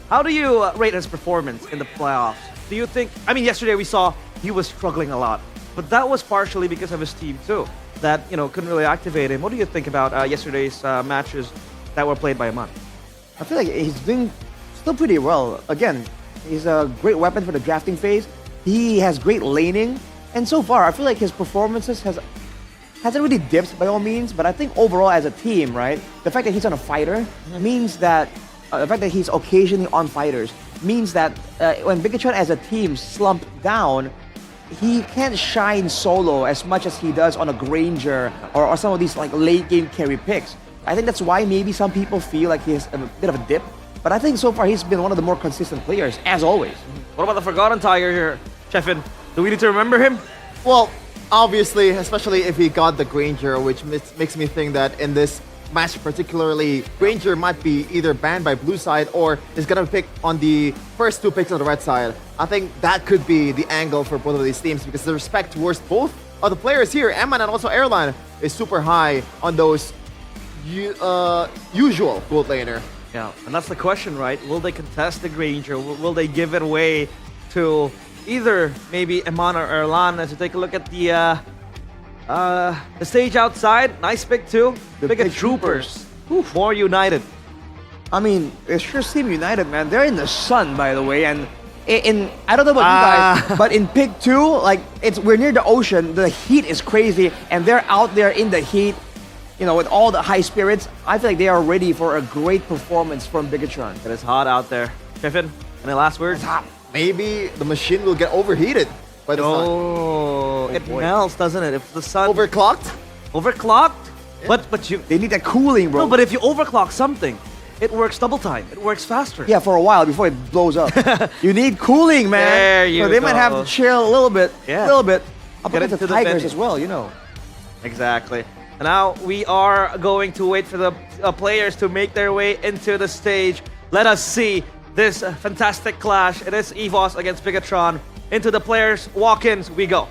How do you rate his performance in the playoffs? Do you think, yesterday we saw he was struggling a lot, but that was partially because of his team too, that, couldn't really activate him. What do you think about yesterday's matches that were played by Iman? I feel like he's doing still pretty well. Again, he's a great weapon for the drafting phase. He has great laning, and so far, I feel like his performances hasn't really dipped by all means, but I think overall as a team, right, the fact that he's on a fighter means that, the fact that he's occasionally on fighters means that when Bigatron as a team slump down, he can't shine solo as much as he does on a Granger or some of these like late game carry picks. I think that's why maybe some people feel like he has a bit of a dip, but I think so far he's been one of the more consistent players, as always. What about the Forgotten Tiger here, Chefin? Do we need to remember him? Well, obviously, especially if he got the Granger, which makes me think that in this match particularly, Granger might be either banned by blue side or is gonna pick on the first two picks on the red side. I think that could be the angle for both of these teams, because the respect towards both of the players here, Eman and also Airline, is super high on those usual gold laner. Yeah, and that's the question, right? Will they contest the Granger? Will they give it away to either maybe Iman or Erlan? As you take a look at the stage outside, nice pick too. The big troopers. More united. I mean, it sure seems united, man. They're in the sun, by the way, and I don't know about you guys, but in pick 2, like we're near the ocean. The heat is crazy, and they're out there in the heat. With all the high spirits, I feel like they are ready for a great performance from Bigatron. It is hot out there. Chefin, any last words? It's hot. Maybe the machine will get overheated by the sun. Oh, it melts, doesn't it? If the sun overclocked. Yeah. But they need that cooling, bro. No, but if you overclock something, it works double time. It works faster. Yeah, for a while before it blows up. You need cooling, man. There you so they go. might have to chill a little bit. Yeah. A little bit. Up Get against the into the Tigers venue. as well, Exactly. And now we are going to wait for the players to make their way into the stage. Let us see this fantastic clash. It is EVOS against Bigatron. Into the players' walk-ins we go.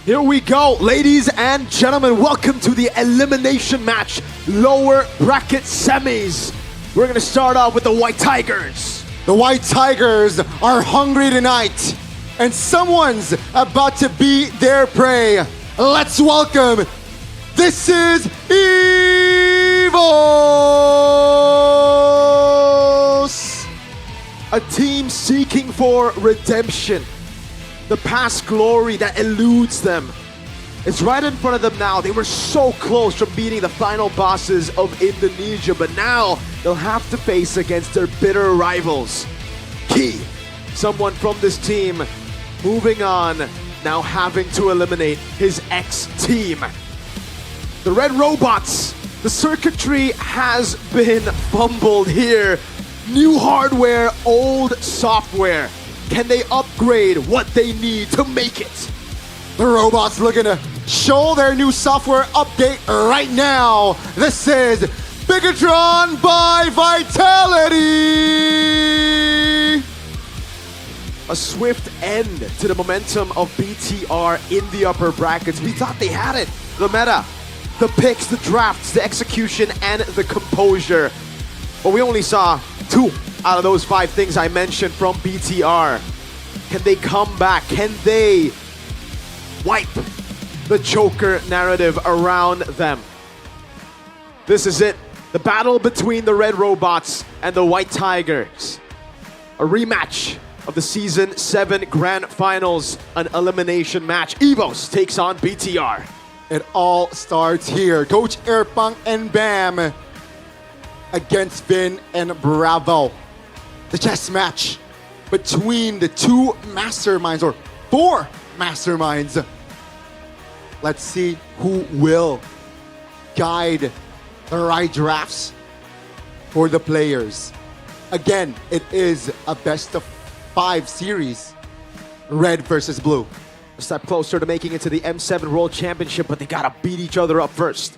Here we go, ladies and gentlemen. Welcome to the elimination match, lower bracket semis. We're gonna start off with the White Tigers. The White Tigers are hungry tonight, and someone's about to be their prey. Let's welcome, this is EVOS! A team seeking for redemption. The past glory that eludes them. It's right in front of them now. They were so close from beating the final bosses of Indonesia, but now they'll have to face against their bitter rivals. Key, someone from this team, moving on, now having to eliminate his ex-team. The Red Robots, the circuitry has been fumbled here. New hardware, old software. Can they upgrade what they need to make it? The robots looking to show their new software update right now. This is Bigatron by Vitality. A swift end to the momentum of BTR in the upper brackets. We thought they had it. The meta, the picks, the drafts, the execution, and the composure. But we only saw 2 out of those 5 things I mentioned from BTR. Can they come back? Can they wipe the Joker narrative around them? This is it. The battle between the Red Robots and the White Tigers. A rematch of the Season 7 Grand Finals, an elimination match. EVOS takes on BTR. It all starts here. Coach Airpunk and Bam against Vin and Bravo. The chess match between the 2 masterminds, or 4 masterminds. Let's see who will guide the right drafts for the players. Again, it is a best of 5 series. Red versus blue. A step closer to making it to the M7 World Championship, but they gotta beat each other up first.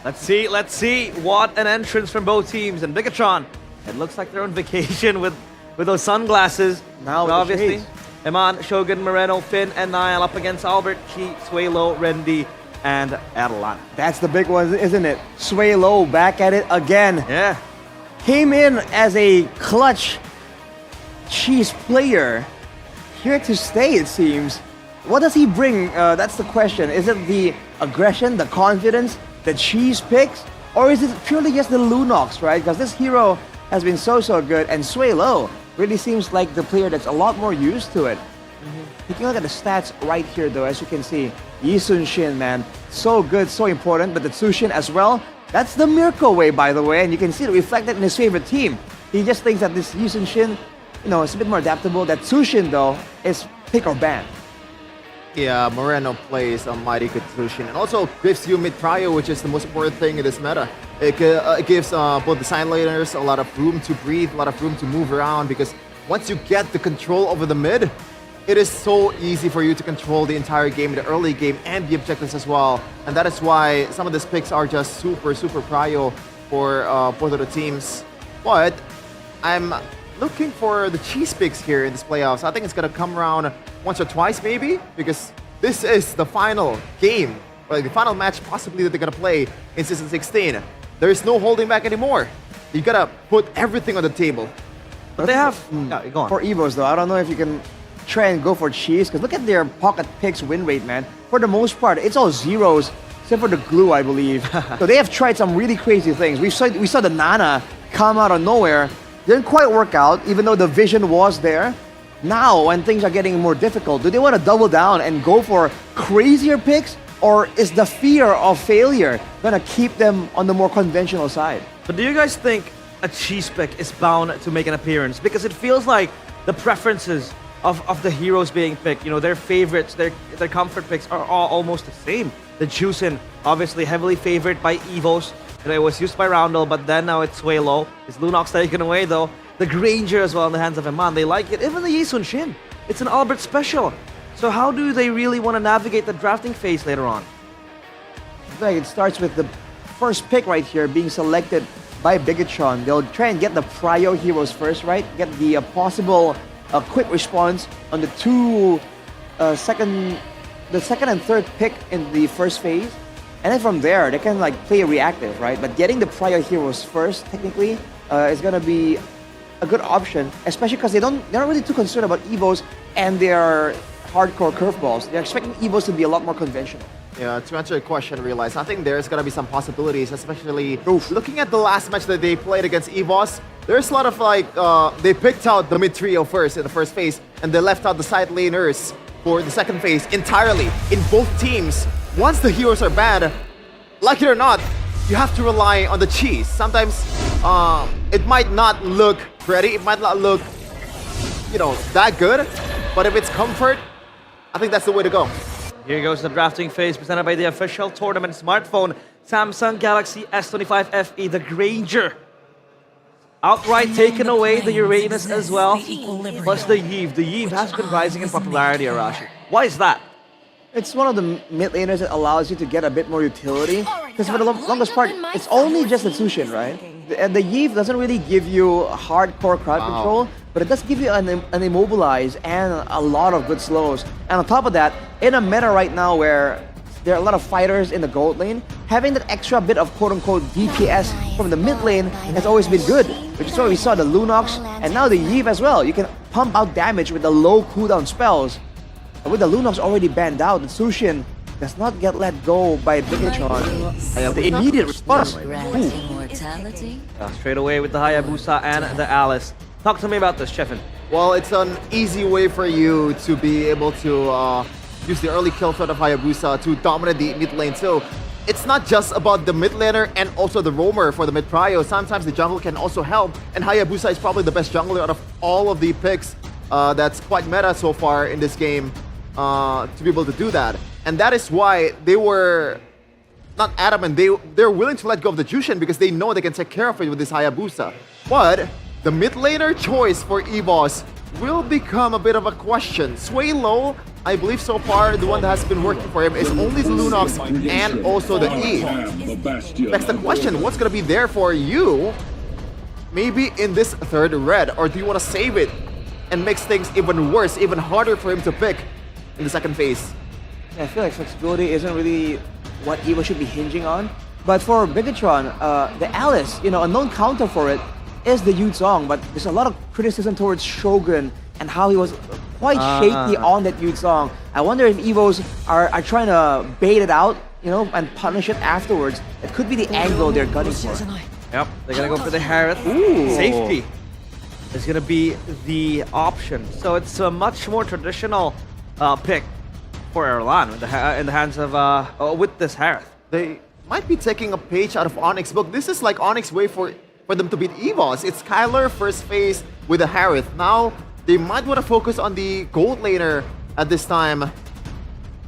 Let's see what an entrance from both teams. And Bigatron, it looks like they're on vacation with those sunglasses. Now obviously, Eman, Shogun, Moreno, Finn, and Niall up against Albert, Chi, Suelo, Rendy, and Erlan. That's the big one, isn't it? Suelo back at it again. Yeah. Came in as a clutch cheese player. Here to stay, it seems. What does he bring? That's the question. Is it the aggression, the confidence, the cheese picks? Or is it purely just the Lunox, right? Because this hero has been so good, and Suelo really seems like the player that's a lot more used to it. Taking a look at the stats right here, though, as you can see, Yi Sun-shin, man, so good, so important, but the Tsushin as well, that's the Mirko way, by the way, and you can see it reflected in his favorite team. He just thinks that this Yi Sun-shin, you know, it's a bit more adaptable. That Tsushin, though, is pick or ban. Yeah, Moreno plays a mighty good Tsushin, and also gives you mid-prio, which is the most important thing in this meta. It gives both the side laners a lot of room to breathe, a lot of room to move around, because once you get the control over the mid, it is so easy for you to control the entire game, the early game, and the objectives as well. And that is why some of these picks are just super prio for both of the teams. But I'm looking for the cheese picks here in this playoffs. I think it's gonna come around once or twice maybe, because this is the final game, or like the final match possibly that they're gonna play in Season 16. There is no holding back anymore. You gotta put everything on the table. But they have... Yeah, go on. For EVOs, though, I don't know if you can try and go for cheese, because look at their pocket picks win rate, man. For the most part, it's all zeros, except for the glue, I believe. So they have tried some really crazy things. We saw the Nana come out of nowhere. Didn't quite work out, even though the vision was there. Now, when things are getting more difficult, do they want to double down and go for crazier picks? Or is the fear of failure gonna keep them on the more conventional side? But do you guys think a cheese pick is bound to make an appearance? Because it feels like the preferences of the heroes being picked, you know, their favorites, their comfort picks are all almost the same. The Juicin, obviously heavily favored by EVOS. You know, it was used by Roundel, but then now it's Suelo. Is Lunox taken away though? The Granger as well in the hands of Eman, they like it. Even the Yi Sun-shin, it's an Albert special. So how do they really want to navigate the drafting phase later on? I think it starts with the first pick right here being selected by Bigatron. They'll try and get the prio heroes first, right? Get the possible quick response on the second and third pick in the first phase. And then from there, they can like play reactive, right? But getting the prio heroes first, technically, is gonna be a good option, especially because they're not really too concerned about EVOs and their hardcore curveballs. They're expecting EVOs to be a lot more conventional. Yeah, to answer your question, realize I think there's gonna be some possibilities, especially looking at the last match that they played against EVOS. There's a lot of like they picked out the mid trio first in the first phase, and they left out the side laners for the second phase entirely in both teams. Once the heroes are bad, like it or not, you have to rely on the cheese. Sometimes it might not look pretty, it might not look, you know, that good, but if it's comfort, I think that's the way to go. Here goes the drafting phase presented by the official tournament smartphone, Samsung Galaxy S25 FE, the Granger. outright taken away the Uranus as well, plus the Eve. The Eve has been rising in popularity, Arashi. Why is that? It's one of the mid laners that allows you to get a bit more utility. Because for the longest part, it's only just the Tushin, right? And the Eve doesn't really give you hardcore crowd control, but it does give you an immobilize and a lot of good slows. And on top of that, in a meta right now where there are a lot of fighters in the gold lane, having that extra bit of quote-unquote DPS from the mid lane has always been good. Which is why we saw the Lunox and now the Eve as well. You can pump out damage with the low cooldown spells. And with the Lunox already banned out, the Sushin does not get let go by Bigatron. The immediate response. Straight away with the Hayabusa and the Alice. Talk to me about this, Chefin. Well, it's an easy way for you to be able to use the early kill threat of Hayabusa to dominate the mid lane. So it's not just about the mid laner and also the roamer for the mid prio. Sometimes the jungle can also help, and Hayabusa is probably the best jungler out of all of the picks. That's quite meta so far in this game to be able to do that. And that is why they were not adamant. They're willing to let go of the Jushin because they know they can take care of it with this Hayabusa. But the mid laner choice for EVOS will become a bit of a question. Sway Low, I believe so far, the one that has been working for him is only the Lunox and also the Eve. That's the question, what's going to be there for you? Maybe in this third red, or do you want to save it and makes things even worse, even harder for him to pick in the second phase? Yeah, I feel like flexibility isn't really what EVO should be hinging on. But for Bigatron, the Alice, a known counter for it is the Yuzong, but there's a lot of criticism towards Shogun and how he was quite shaky on that Yuzong. I wonder if EVOs are trying to bait it out, and punish it afterwards. It could be the angle they're gunning for. Yep, they're gonna go for the Harith. Safety is gonna be the option. So it's a much more traditional pick for Erlan in the hands of with this Harith. They might be taking a page out of Onyx book. This is like Onyx way for them to beat EVOS. It's Kyler first phase with the Harith. Now they might want to focus on the gold laner at this time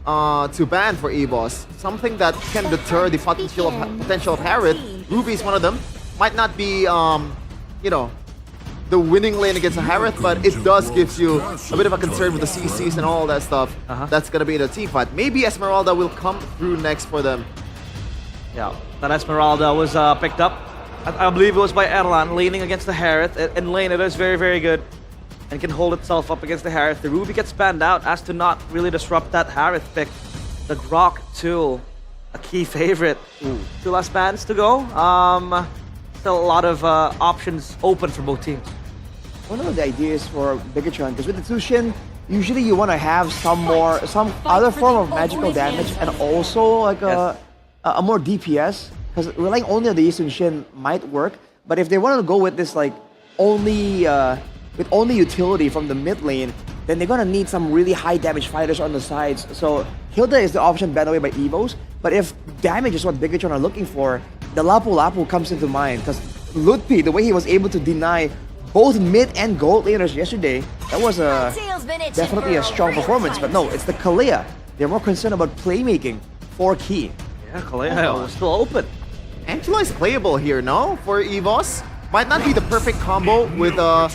to ban for EVOS. Something that can deter the potential of Harith. Ruby is one of them. Might not be the winning lane against a Harith, but it does give you a bit of a concern with the CCs and all that stuff. That's gonna be in the team fight. Maybe Esmeralda will come through next for them. Yeah, that Esmeralda was picked up. I believe it was by Erlan, leaning against the Harith. In lane, it is very, very good and can hold itself up against the Harith. The Ruby gets banned out as to not really disrupt that Harith pick. The Grok too, a key favorite. 2 last bans to go. Still a lot of options open for both teams. One of the ideas for Bigatron, because with the Tushin, usually you want to have some other form of magical damage and also like a more DPS. Because relying only on the Yisun Shin might work, but if they want to go with this like only utility from the mid lane, then they're gonna need some really high damage fighters on the sides. So Hilda is the option banned away by EVOs, but if damage is what Bigatron are looking for, the Lapu Lapu comes into mind. Because Lutpi, the way he was able to deny both mid and gold laners yesterday, that was definitely a strong performance. But no, it's the Kalea. They're more concerned about playmaking for key. Yeah, Kalea was still open. Angela is playable here, no? For EVOS. Might not be the perfect combo with the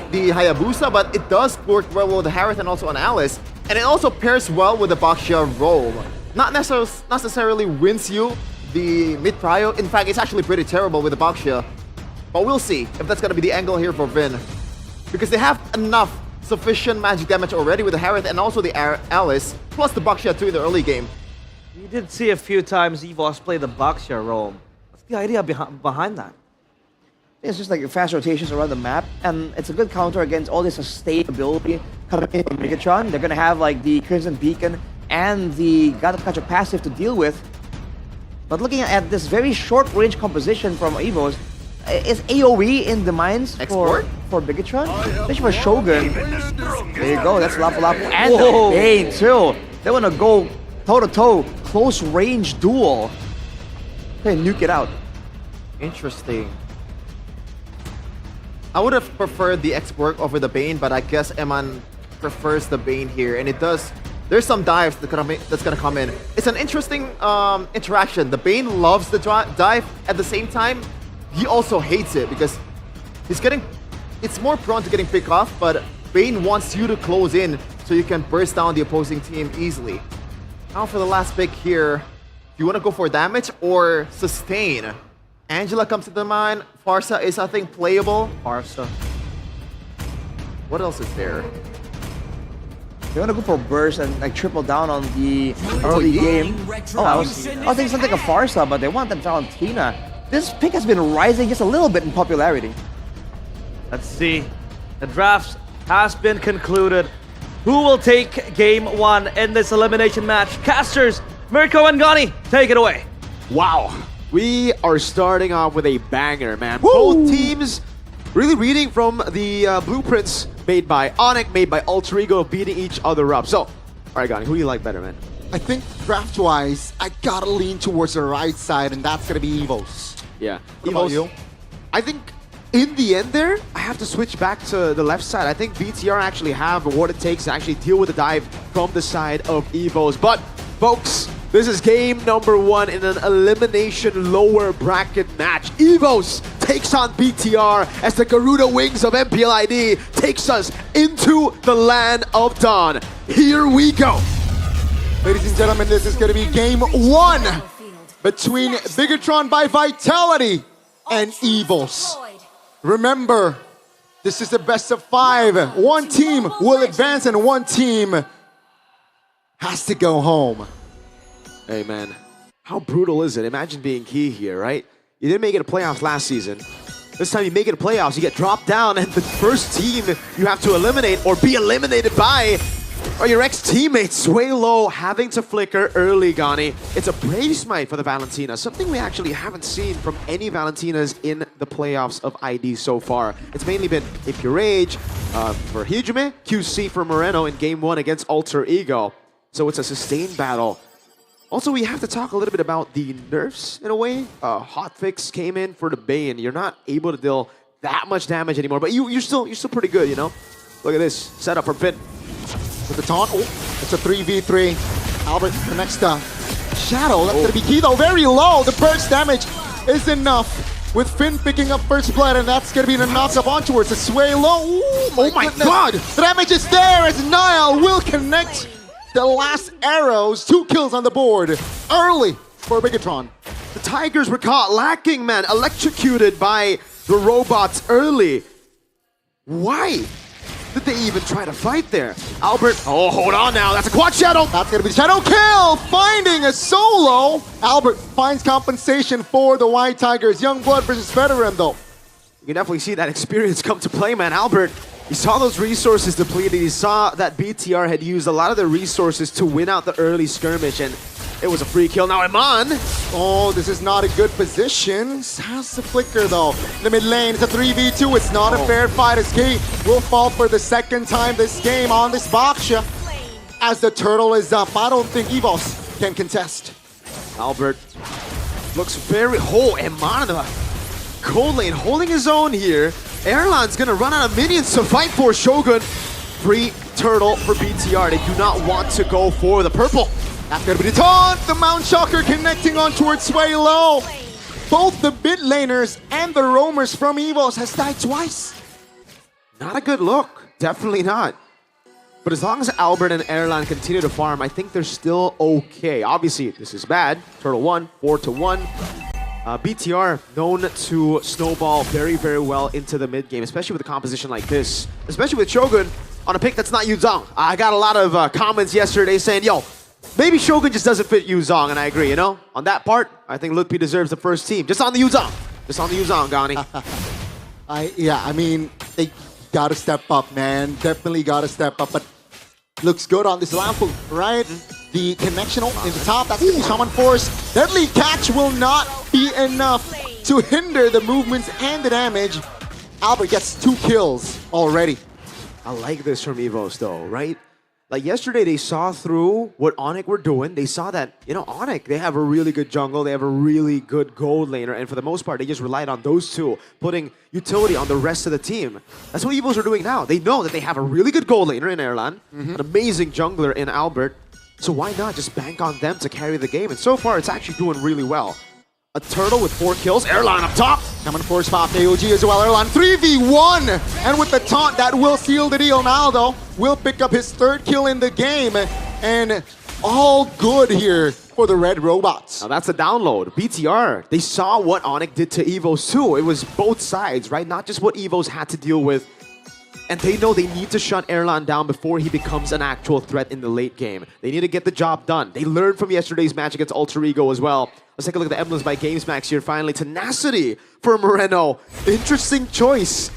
Hayabusa, but it does work well with the Harith and also on Alice. And it also pairs well with the Baxia role. Not necessarily wins you the mid prio. In fact, it's actually pretty terrible with the Baxia. But we'll see if that's gonna be the angle here for Vin. Because they have enough sufficient magic damage already with the Harith and also the Alice, plus the Baxia too in the early game. You did see a few times EVOS play the Baxia role. What's the idea behind that? It's just like fast rotations around the map, and it's a good counter against all this sustainability coming in from Bigatron. They're gonna have like the Crimson Beacon and the Gatakacha passive to deal with. But looking at this very short-range composition from EVOS, is AoE in the minds for Bigatron? Especially for Shogun. There you go, that's Lapu Lapu and the Bane too. They wanna go toe-to-toe, close-range duel. Okay, nuke it out. Interesting. I would have preferred the X-Work over the Bane, but I guess Eman prefers the Bane here, and it does. There's some dives that's gonna come in. It's an interesting interaction. The Bane loves the dive. At the same time, he also hates it because it's more prone to getting picked off, but Bane wants you to close in so you can burst down the opposing team easily. Now for the last pick here, do you want to go for damage or sustain? Angela comes to the mind. Farsa is, I think, playable. Farsa. What else is there? They want to go for burst and like triple down on the early game. Oh, I was thinking something like a Farsa, but they want the Valentina. This pick has been rising just a little bit in popularity. Let's see. The draft has been concluded. Who will take game 1 in this elimination match? Casters, Mirko and Gani, take it away. Wow. We are starting off with a banger, man. Both teams really reading from the blueprints made by Onyx, made by Alter Ego, beating each other up. So, all right, Gani, who do you like better, man? I think draft-wise, I gotta lean towards the right side, and that's gonna be Evos. Yeah. What about you? I think in the end there, I have to switch back to the left side. I think BTR actually have what it takes to actually deal with the dive from the side of Evos. But, folks, this is game number 1 in an elimination lower bracket match. Evos takes on BTR as the Garuda Wings of MPL ID takes us into the land of Dawn. Here we go. Ladies and gentlemen, this is gonna be game 1 between Bigatron by Vitality and Evos. Remember, this is the best of 5. One team will advance and one team has to go home. Hey, man. How brutal is it? Imagine being Key here, right? You didn't make it to playoffs last season. This time you make it to playoffs, you get dropped down, and the first team you have to eliminate or be eliminated by are your ex-teammates. Sway low, having to flicker early, Gani. It's a brave smite for the Valentina, something we actually haven't seen from any Valentinas in the playoffs of ID so far. It's mainly been If You Rage for Hijume, QC for Moreno in game 1 against Alter Ego. So it's a sustained battle. Also, we have to talk a little bit about the nerfs in a way. Hotfix came in for the Bane. You're not able to deal that much damage anymore, but you're still pretty good, you know? Look at this setup from Finn. With the taunt, it's a 3v3. Albert connects to Shadow. That's gonna be key though, very low. The burst damage is enough. With Finn picking up first blood, and that's gonna be the knock-up onwards. A Sway low. Oh my god! The damage is there as Niall will connect the last arrows. 2 kills on the board early for Bigatron. The Tigers were caught lacking, man. Electrocuted by the robots early. Why did they even try to fight there? Albert, oh, hold on now. That's a quad shadow. That's gonna be the shadow kill. Finding a solo. Albert finds compensation for the White Tigers. Young blood versus veteran though. You can definitely see that experience come to play, man. Albert, he saw those resources depleted. He saw that BTR had used a lot of the resources to win out the early skirmish, and it was a free kill. Now Iman. Oh, this is not a good position. Has the flicker though. In the mid lane, it's a 3v2. It's not a fair fight as Key will fall for the second time this game on this Baksha. As the turtle is up, I don't think Evos can contest. Albert looks very whole. Iman in the cold lane holding his own here. Erlan's gonna run out of minions to fight for Shogun. Free turtle for BTR. They do not want to go for the purple. That's gonna be the taunt. The Mount Shocker connecting on towards Sway low. Both the mid laners and the roamers from Evos has died twice. Not a good look. Definitely not. But as long as Albert and Erlan continue to farm, I think they're still okay. Obviously, this is bad. Turtle 1, 4-1. BTR known to snowball very, very well into the mid game, especially with a composition like this. Especially with Shogun on a pick that's not Yuzong. I got a lot of comments yesterday saying, yo, maybe Shogun just doesn't fit Yuzong, and I agree, you know? On that part, I think Lutpi deserves the first team. Just on the Yuzong. Just on the Yuzong, Gani. I mean, they gotta step up, man. Definitely gotta step up, but looks good on this Lampu, right? The connection in the top, that's gonna be Shaman Force. Deadly Catch will not be enough to hinder the movements and the damage. Albert gets 2 kills already. I like this from Evos though, right? Like yesterday, they saw through what Onyx were doing. They saw that, you know, Onyx, they have a really good jungle. They have a really good gold laner. And for the most part, they just relied on those two, putting utility on the rest of the team. That's what Evos are doing now. They know that they have a really good gold laner in Erlan, an amazing jungler in Albert. So why not just bank on them to carry the game? And so far, it's actually doing really well. A turtle with 4 kills. Airline up top. Coming for spot AOG as well. Erlan 3v1. And with the taunt, that will seal the deal. Now, though, will pick up his 3rd kill in the game. And all good here for the Red Robots. Now that's a download. BTR, they saw what Onyx did to Evos too. It was both sides, right? Not just what Evos had to deal with. And they know they need to shut Erlan down before he becomes an actual threat in the late game. They need to get the job done. They learned from yesterday's match against Alter Ego as well. Let's take a look at the emblems by GamesMax here. Finally, Tenacity for Moreno. Interesting choice.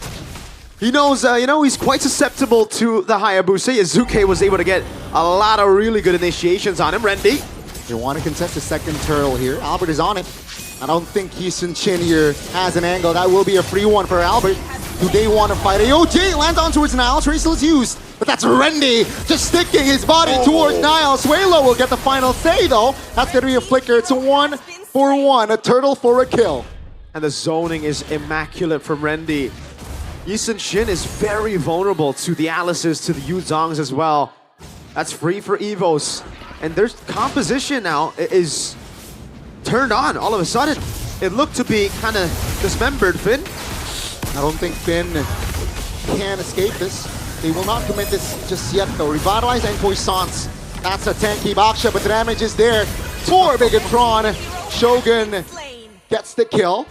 He knows, he's quite susceptible to the Hayabusa. Yazuke was able to get a lot of really good initiations on him. Rendy. They want to contest the 2nd turtle here. Albert is on it. I don't think Houston Chin here has an angle. That will be a free one for Albert. Do they want to fight? AOJ lands on towards Niall. Tracer is used. But that's Rendy just sticking his body towards Niall. Suelo will get the final say, though. That's going to be a flicker. It's a 1-for-1. A turtle for a kill. And the zoning is immaculate from Rendy. Yisun Shin is very vulnerable to the Alices, to the Yu Zongs as well. That's free for Evos. And their composition now is turned on all of a sudden. It looked to be kind of dismembered, Finn. I don't think Finn can escape this. They will not commit this just yet, though. Revitalize and Puissance. That's a tanky Baksha, but the damage is there for Bigatron. Shogun gets the kill.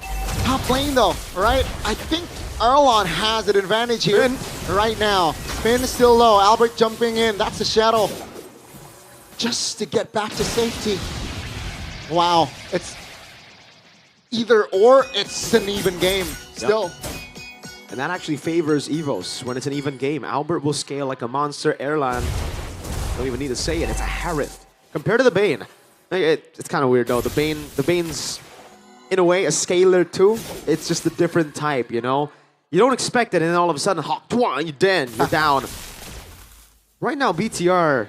Top lane, though, right? I think Erlan has an advantage here right now. Finn is still low. Albert jumping in. That's a shadow. Just to get back to safety. Wow. It's either or. It's an even game still. Yep. And that actually favors Evos when it's an even game. Albert will scale like a monster. Erlan, don't even need to say it. It's a Harith. Compared to the Bane, it's kind of weird though. The Bane's in a way a scaler too. It's just a different type, you know. You don't expect it, and then all of a sudden, hop, you're dead. You're down. Right now, BTR,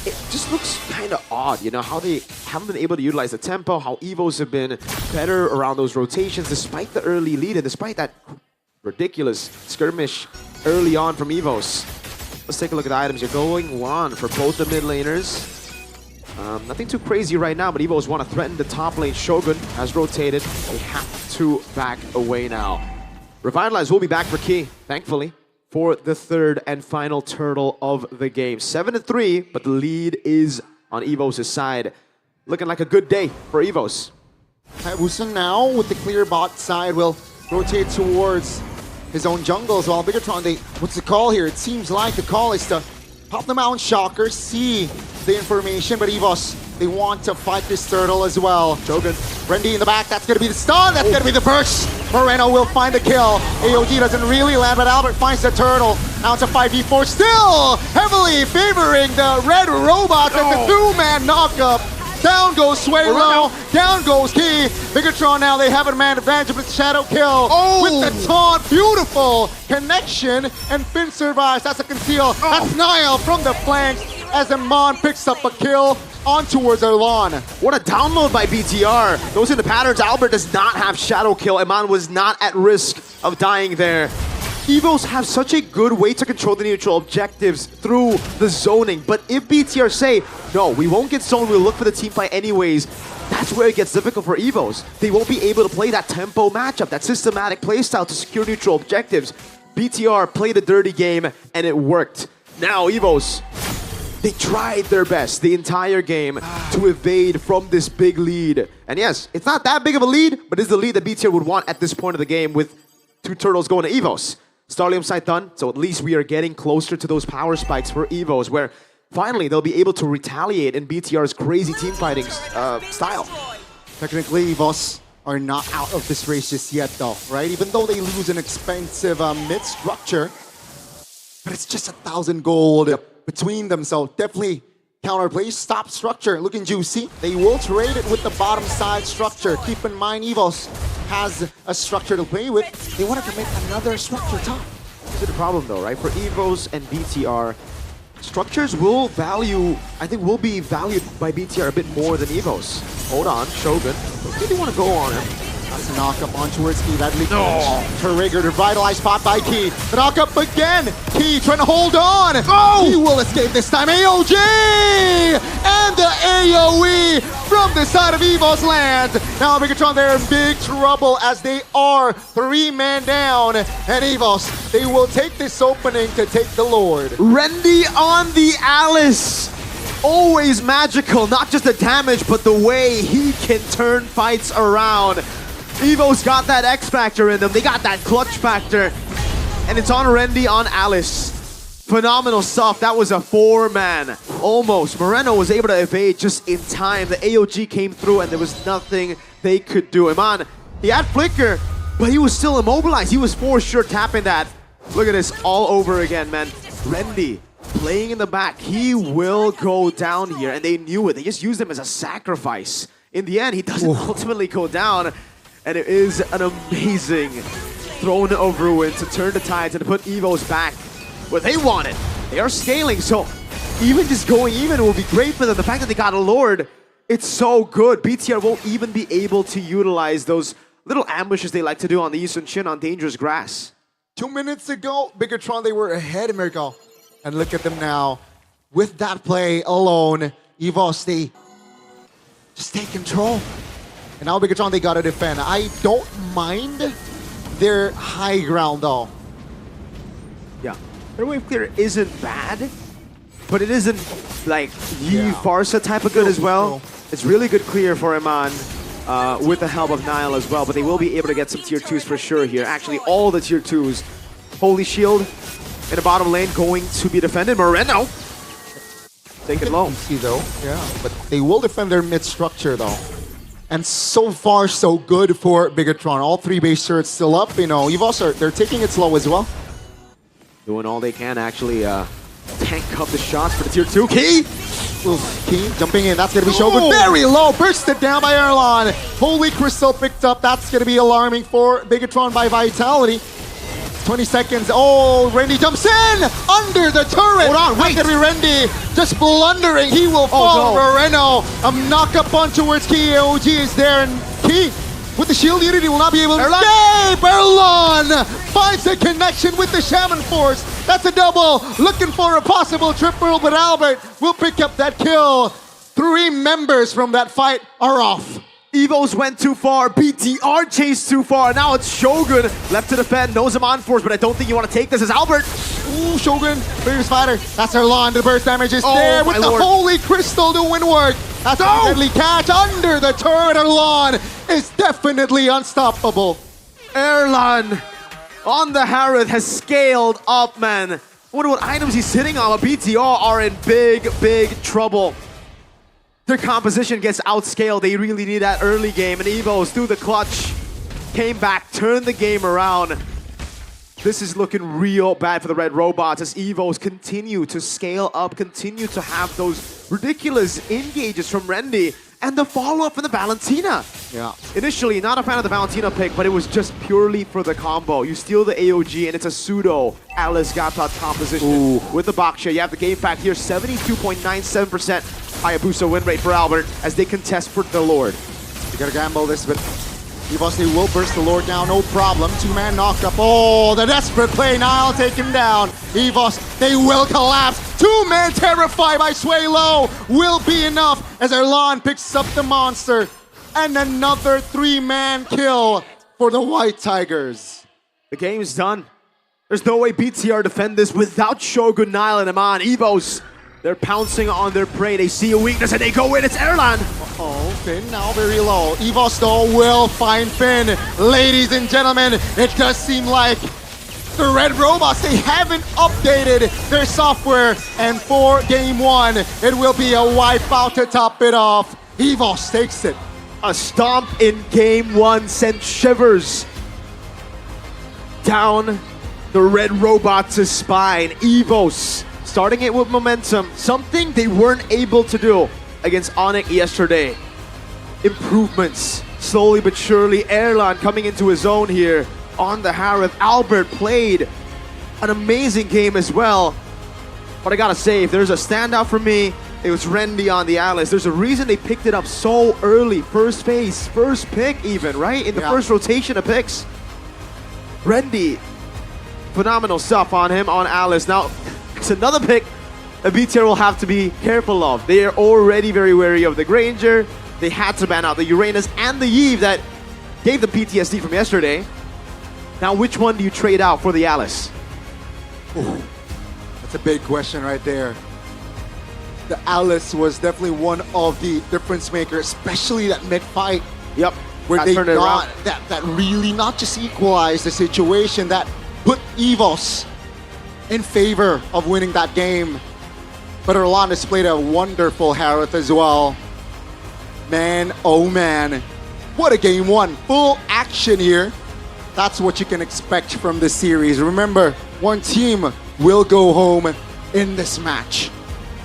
it just looks kind of odd, you know, how they haven't been able to utilize the tempo, how Evos have been better around those rotations despite the early lead and despite that ridiculous skirmish early on from Evos. Let's take a look at the items. You're going on for both the mid laners. Nothing too crazy right now, but Evos want to threaten the top lane. Shogun has rotated. They have to back away now. Revitalize will be back for Key, thankfully, for the 3rd and final turtle of the game. 7-3, but the lead is on Evos' side. Looking like a good day for Evos. Hayabusa now with the clear bot side will rotate towards his own jungles while Bigatron, what's the call here? It seems like the call is to pop them out Shocker, see the information, but Evos, they want to fight this turtle as well. Shogun, Rendy in the back, that's gonna be the stun, that's gonna be the burst. Moreno will find the kill. AOG doesn't really land, but Albert finds the turtle. Now it's a 5v4, still heavily favoring the Red Robots at the 2-man knockup. Down goes Suelo, down goes Key. Bigatron now, they have a man advantage with Shadow kill. With the taunt, beautiful connection, and Finn survives. That's a conceal. That's Niall from the flanks as Amon picks up a kill on towards Erlan. What a download by BTR. Those are the patterns. Albert does not have Shadow kill. Amon was not at risk of dying there. Evos have such a good way to control the neutral objectives through the zoning, but if BTR say, no, we won't get zoned, we'll look for the team fight anyways, that's where it gets difficult for Evos. They won't be able to play that tempo matchup, that systematic playstyle to secure neutral objectives. BTR played a dirty game, and it worked. Now Evos, they tried their best the entire game to evade from this big lead. And yes, it's not that big of a lead, but it's the lead that BTR would want at this point of the game with 2 turtles going to Evos. Starlium sight done, so at least we are getting closer to those power spikes for Evos, where finally they'll be able to retaliate in BTR's crazy teamfighting style. Technically, Evos are not out of this race just yet, though, right? Even though they lose an expensive mid structure, but it's just 1,000 gold between them, so definitely counterplay. Stop structure, looking juicy. They will trade it with the bottom side structure. Keep in mind, Evos has a structure to play with. They wanted to make another structure top. This is the problem though, right? For Evos and BTR, structures will be valued by BTR a bit more than Evos. Hold on, Shogun. Did you want to go on him? That's a knock-up on towards Key. That leaks Trigger, revitalized spot by Key. The knock-up again. Key trying to hold on. He will escape this time. AOG! And the AoE from the side of Evo's land. Now Megatron, they're in big trouble as they are 3-man down. And Evos, they will take this opening to take the Lord. Rendy on the Alice. Always magical, not just the damage, but the way he can turn fights around. Evo's got that X factor in them. They got that clutch factor. And it's on Rendy on Alice. Phenomenal stuff. That was a 4-man. Almost. Moreno was able to evade just in time. The AOG came through and there was nothing they could do. Iman, he had Flicker, but he was still immobilized. He was for sure tapping that. Look at this all over again, man. Rendy playing in the back. He will go down here, and they knew it. They just used him as a sacrifice. In the end, he doesn't ultimately go down, and it is an amazing throne of ruin to turn the tides and to put Evo's back where they want it. They are scaling, so even just going even will be great for them. The fact that they got a Lord, it's so good. BTR won't even be able to utilize those little ambushes they like to do on the Eastern Chin on dangerous grass. 2 minutes ago, Bigatron, they were ahead, Miracle. And look at them now. With that play alone, Evos, they just take control. And now Bigatron, they gotta defend. I don't mind their high ground though. Yeah. Their wave clear isn't bad, but it isn't like Yi Farsa type of good as well. It's really good clear for Iman with the help of Nile as well, but they will be able to get some tier 2s for sure here. Actually, all the tier 2s. Holy Shield in the bottom lane going to be defended. Moreno. Take it low. See though, yeah, but they will defend their mid structure though. And so far, so good for Bigatron. All 3 base turrets still up. You know, Evos they're taking it slow as well. Doing all they can actually tank up the shots for the tier 2. Key! Key jumping in. That's going to be Shogun. Very low. Bursted down by Erlon. Holy Crystal picked up. That's going to be alarming for Bigatron by Vitality. 20 seconds. Oh, Rendy jumps in under the turret. Hold on, wait. That's going to be Rendy just blundering. He will fall. Moreno. A knock-up punch towards Key. AOG is there. And Key with the shield unity will not be able to escape. Erlon finds a connection with the Shaman Force. That's a double. Looking for a possible triple, but Albert will pick up that kill. 3 members from that fight are off. Evos went too far, BTR chased too far, now it's Shogun left to defend, knows him on force, but I don't think you want to take this as Albert. Ooh, Shogun, previous fighter. That's Erlon, the burst damage is there with the Holy Crystal doing work. That's a deadly catch under the turret. Erlon is definitely unstoppable. Erlon on the Harith has scaled up, man. I wonder what items he's sitting on, but BTR are in big, big trouble. Their composition gets outscaled. They really need that early game, and Evos through the clutch came back, turned the game around. This is looking real bad for the Red Robots as Evos continue to scale up, continue to have those ridiculous engages from Rendy, and the follow-up from the Valentina. Yeah. Initially, not a fan of the Valentina pick, but it was just purely for the combo. You steal the AOG, and it's a pseudo Alice Gata composition with the Baksha. You have the game fact here, 72.97% Hayabusa win rate for Albert as they contest for the Lord. You gotta gamble this, but Evos, they will burst the Lord down, no problem. 2-man knocked up. Oh, the desperate play. Nile take him down. Evos, they will collapse. 2-man terrified by Sway Low will be enough as Erlon picks up the monster. And another 3-man kill for the White Tigers. The game's done. There's no way BTR defend this without Shogun, Nile, and Iman. Evos, they're pouncing on their prey. They see a weakness and they go in. It's Erlon. Oh, Finn now very low. Evos though will find Finn. Ladies and gentlemen, it does seem like the Red Robots, they haven't updated their software. And for game 1, it will be a wipeout to top it off. Evos takes it. A stomp in game 1 sent shivers down the Red Robots' spine. Evos starting it with momentum, something they weren't able to do against Onyx yesterday. Improvements, slowly but surely. Erlon coming into his own here on the Harith. Albert played an amazing game as well. But I gotta say, if there's a standout for me, it was Rendy on the Alice. There's a reason they picked it up so early. First phase, first pick even, right? In the first rotation of picks. Rendy, phenomenal stuff on him, on Alice. Now, it's another pick that BTR will have to be careful of. They are already very wary of the Granger. They had to ban out the Uranus and the Eve that gave them PTSD from yesterday. Now, which one do you trade out for the Alice? Ooh, that's a big question right there. The Alice was definitely one of the difference makers, especially that mid-fight. Yep. Where they got that really not just equalized the situation, that put EVOS in favor of winning that game. But Erlan displayed a wonderful Harith as well. Man, oh man. What a game one. Full action here. That's what you can expect from this series. Remember, one team will go home in this match.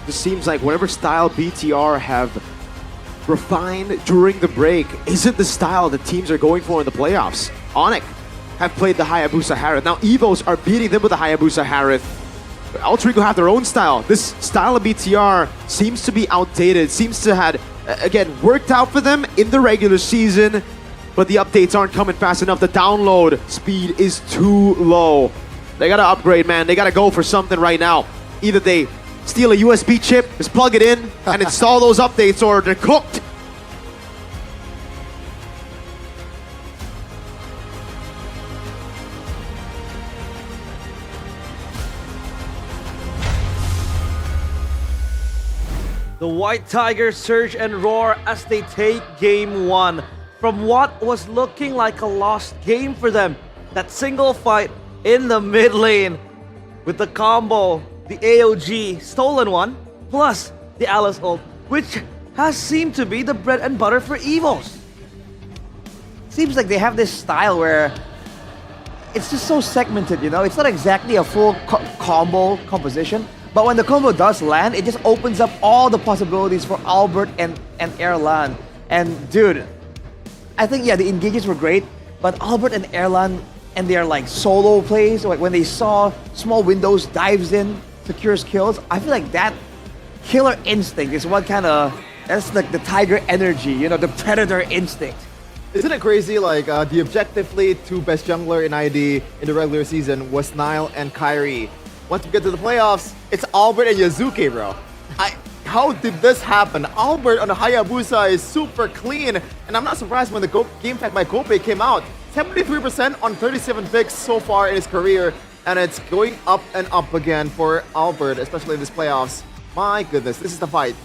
This seems like whatever style BTR have refined during the break isn't the style that teams are going for in the playoffs. Onyx have played the Hayabusa Harith. Now EVOs are beating them with the Hayabusa Harith. Alter Ego have their own style. This style of BTR seems to be outdated, seems to have, again, worked out for them in the regular season, but the updates aren't coming fast enough. The download speed is too low. They gotta upgrade, man. They gotta go for something right now. Either they steal a USB chip, just plug it in, and install those updates, or they're cooked. The White Tigers surge and roar as they take game one. From what was looking like a lost game for them, that single fight in the mid lane with the combo, the AOG stolen one, plus the Alice ult, which has seemed to be the bread and butter for EVOs. Seems like they have this style where it's just so segmented, you know? It's not exactly a full combo composition, but when the combo does land, it just opens up all the possibilities for Albert and Erlan. And dude, I think, yeah, the engages were great, but Albert and Erlan and their like solo plays, like when they saw small windows, dives in, secures kills, I feel like that killer instinct is what kind of, that's like the tiger energy, you know, the predator instinct. Isn't it crazy, like, the objectively two best jungler in ID in the regular season was Nile and Kyrie. Once we get to the playoffs, it's Albert and Yazuki, bro. How did this happen? Albert on the Hayabusa is super clean, and I'm not surprised when the game fact by Kope came out. 73% on 37 picks so far in his career, and it's going up and up again for Albert, especially in this playoffs. My goodness, this is the fight.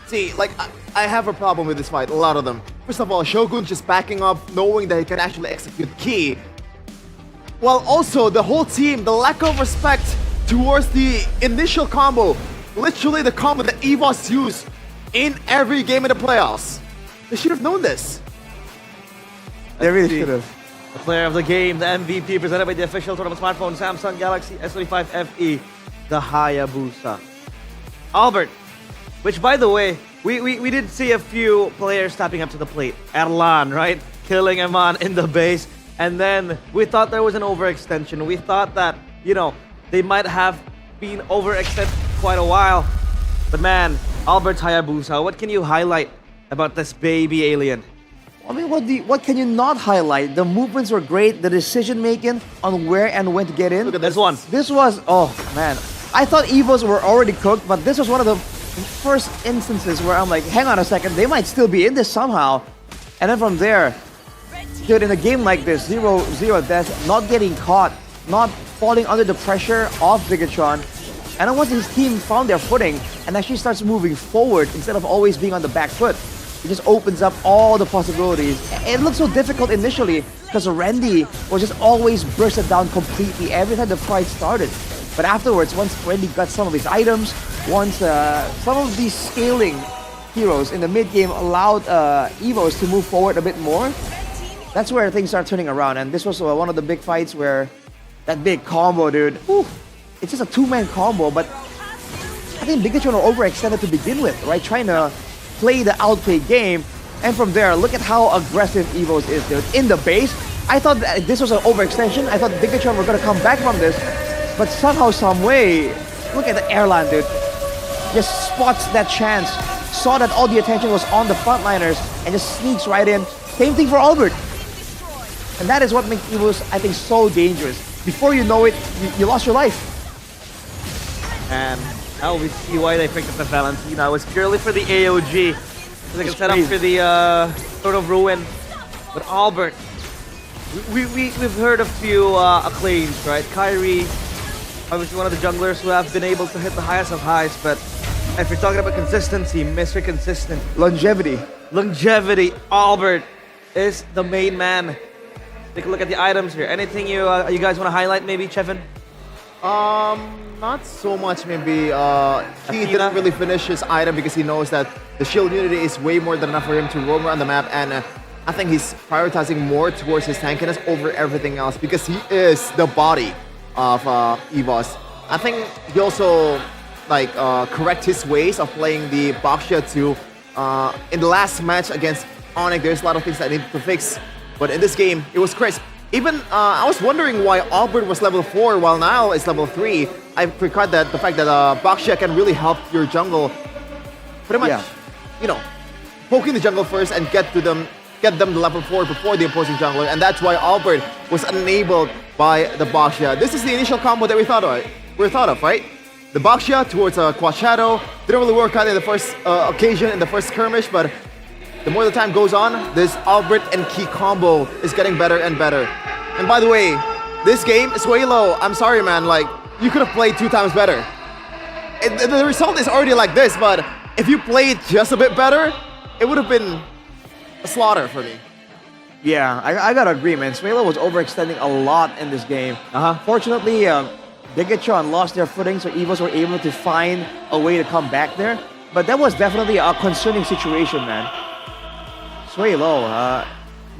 See, like, I have a problem with this fight, a lot of them. First of all, Shogun just backing up, knowing that he can actually execute key. While also, the whole team, the lack of respect towards the initial combo. Literally the combo that EVOS use in every game in the playoffs. They should have known this. They really should have. The player of the game, the MVP, presented by the official tournament smartphone, Samsung Galaxy S25 FE, the Hayabusa. Albert, which by the way, we did see a few players stepping up to the plate. Erlan, right? Killing Eman in the base. And then we thought there was an overextension. We thought that, you know, they might have been overextended quite a while. But man, Albert Hayabusa, what can you highlight about this baby alien? I mean, what can you not highlight? The movements were great, the decision making on where and when to get in. Look at this one. This was, oh man. I thought EVOs were already cooked, but this was one of the first instances where I'm like, hang on a second, they might still be in this somehow. And then from there, dude, in a game like this, 0-0 deaths, not getting caught, not falling under the pressure of Bigatron. And then once his team found their footing and actually starts moving forward instead of always being on the back foot, it just opens up all the possibilities. It looked so difficult initially because Randy was just always bursted down completely every time the fight started. But afterwards, once Randy got some of his items, once some of these scaling heroes in the mid game allowed EVOs to move forward a bit more, that's where things start turning around. And this was one of the big fights where that big combo, dude. Whew, it's just a two-man combo, but I think Bigatron were overextended to begin with, right? Trying to play the outplay game. And from there, look at how aggressive EVOs is, dude. In the base, I thought that this was an overextension. I thought Bigatron were going to come back from this. But somehow, some way, look at the Erlan, dude. Just spots that chance. Saw that all the attention was on the frontliners and just sneaks right in. Same thing for Albert. And that is what makes EVOs, I think, so dangerous. Before you know it, you lost your life. And now we see why they picked up the Valentina. It was purely for the AOG. They can set up for the sort of ruin. But Albert, we've heard a few acclaims, right? Kyrie, obviously one of the junglers who have been able to hit the highest of highs, but if you're talking about consistency, Mr. Consistent. Longevity. Longevity, Albert is the main man. Take a look at the items here. Anything you guys want to highlight maybe, Chevin? Not so much maybe. He didn't really finish his item because he knows that the shield unity is way more than enough for him to roam around the map, and I think he's prioritizing more towards his tankiness over everything else because he is the body of EVOS. I think he also correct his ways of playing the Baxia too. In the last match against Onyx, there's a lot of things that need to fix, but in this game, it was crisp. Even I was wondering why Albert was level 4 while Niall is level 3. I forgot that the fact that Baxia can really help your jungle pretty much, poking the jungle first and get them to level 4 before the opposing jungler, and that's why Albert was enabled by the Baxia. This is the initial combo that we thought of, right? The Baxia towards Quad Shadow didn't really work out in the first occasion, in the first skirmish, but the more the time goes on, this Albert and Key combo is getting better and better. And by the way, this game, Suelo, I'm sorry man, you could have played 2 times better. The result is already like this, but if you played just a bit better, it would have been a slaughter for me. Yeah, I gotta agree, man. Suelo was overextending a lot in this game. Fortunately, Bigatron lost their footing, so EVOS were able to find a way to come back there. But that was definitely a concerning situation, man. Suelo,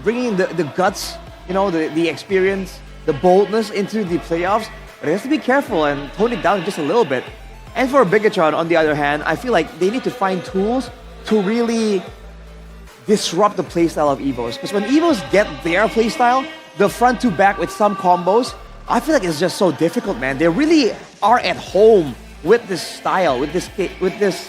bringing the guts, the experience, the boldness into the playoffs, but he has to be careful and tone it down just a little bit. And for Bigatron, on the other hand, I feel like they need to find tools to really disrupt the playstyle of EVOS. Because when EVOS get their playstyle, the front to back with some combos, I feel like it's just so difficult, man. They really are at home with this style, with this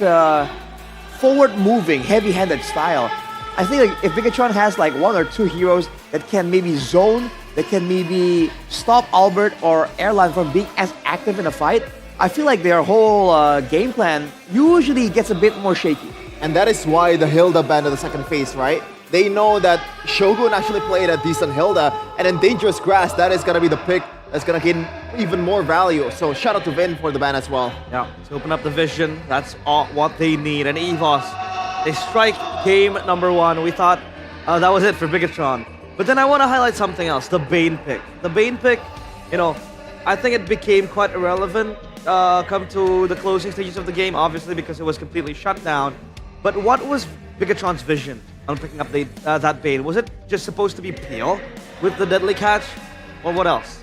forward-moving, heavy-handed style. I think if Bigatron has 1 or 2 heroes that can maybe zone, that can maybe stop Albert or Airline from being as active in a fight, I feel like their whole game plan usually gets a bit more shaky. And that is why the Hilda banned in the second phase, right? They know that Shogun actually played a decent Hilda, and in Dangerous Grass, that is going to be the pick that's going to gain even more value. So shout out to Vin for the ban as well. Yeah, to open up the vision, that's all what they need. And EVOS, they strike game number 1. We thought that was it for Bigatron. But then I want to highlight something else, the Bane pick. The Bane pick, I think it became quite irrelevant come to the closing stages of the game, obviously because it was completely shut down. But what was Bigatron's vision on picking up that Bane? Was it just supposed to be Peel with the deadly catch, or what else?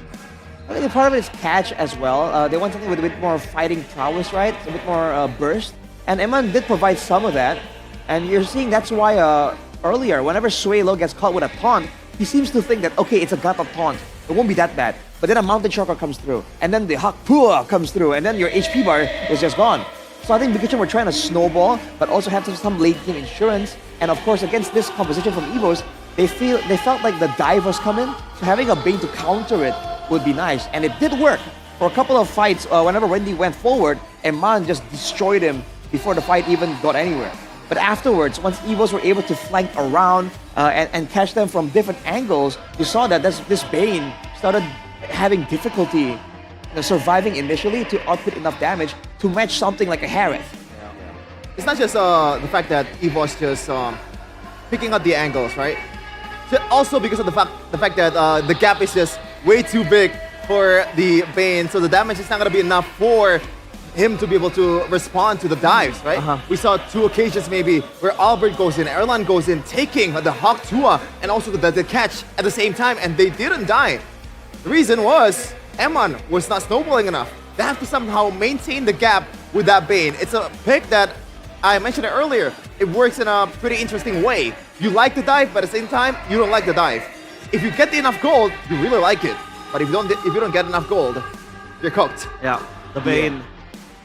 I think part of it is catch as well. They want something with a bit more fighting prowess, right? A bit more burst. And Eman did provide some of that. And you're seeing that's why earlier, whenever Suelo gets caught with a taunt, he seems to think that, okay, it's a Gata taunt. It won't be that bad. But then a Mountain Chakra comes through. And then the Hak Pua comes through. And then your HP bar is just gone. So I think Bigatron were trying to snowball, but also have some late game insurance. And of course, against this composition from EVOS, they felt like the dive was coming. So having a Bane to counter it would be nice. And it did work. For a couple of fights, whenever Wendy went forward, Eman just destroyed him before the fight even got anywhere. But afterwards, once EVOS were able to flank around and catch them from different angles, you saw that this Bane started having difficulty surviving initially to output enough damage to match something like a Harith. It's not just the fact that EVOS just picking out the angles, right? Also because of the fact that the gap is just way too big for the Bane, so the damage is not going to be enough for him to be able to respond to the dives, right? We saw 2 occasions maybe where Albert goes in, Erlan goes in, taking the Hawk Tua and also the catch at the same time, and they didn't die. The reason was Eman was not snowballing enough. They have to somehow maintain the gap with that Bane. It's a pick that I mentioned it earlier. It works in a pretty interesting way. You like the dive, but at the same time, you don't like the dive. If you get enough gold, you really like it. But if you don't get enough gold, you're cooked. Yeah, the Bane,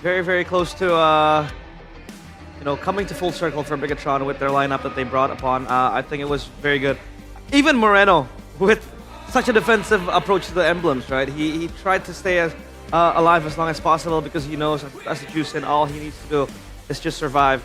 very, very close to coming to full circle for Bigatron with their lineup that they brought upon. I think it was very good. Even Moreno with such a defensive approach to the emblems, right? He tried to stay alive as long as possible because he knows as a juice in all he needs to do is just survive.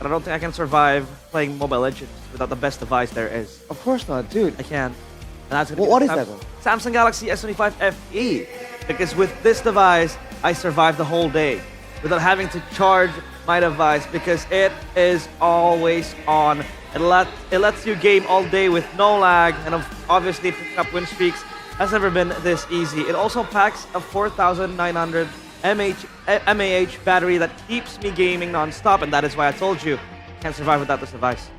but I don't think I can survive playing Mobile Legends without the best device there is. Of course not, dude. I can't. And that's gonna Well, be what the is that one? Samsung Galaxy S25 FE. Because with this device, I survive the whole day without having to charge my device because it is always on. It lets you game all day with no lag, and obviously picking up win streaks has never been this easy. It also packs a 4,900 mAh battery that keeps me gaming non-stop, and that is why I told you, can't survive without this device.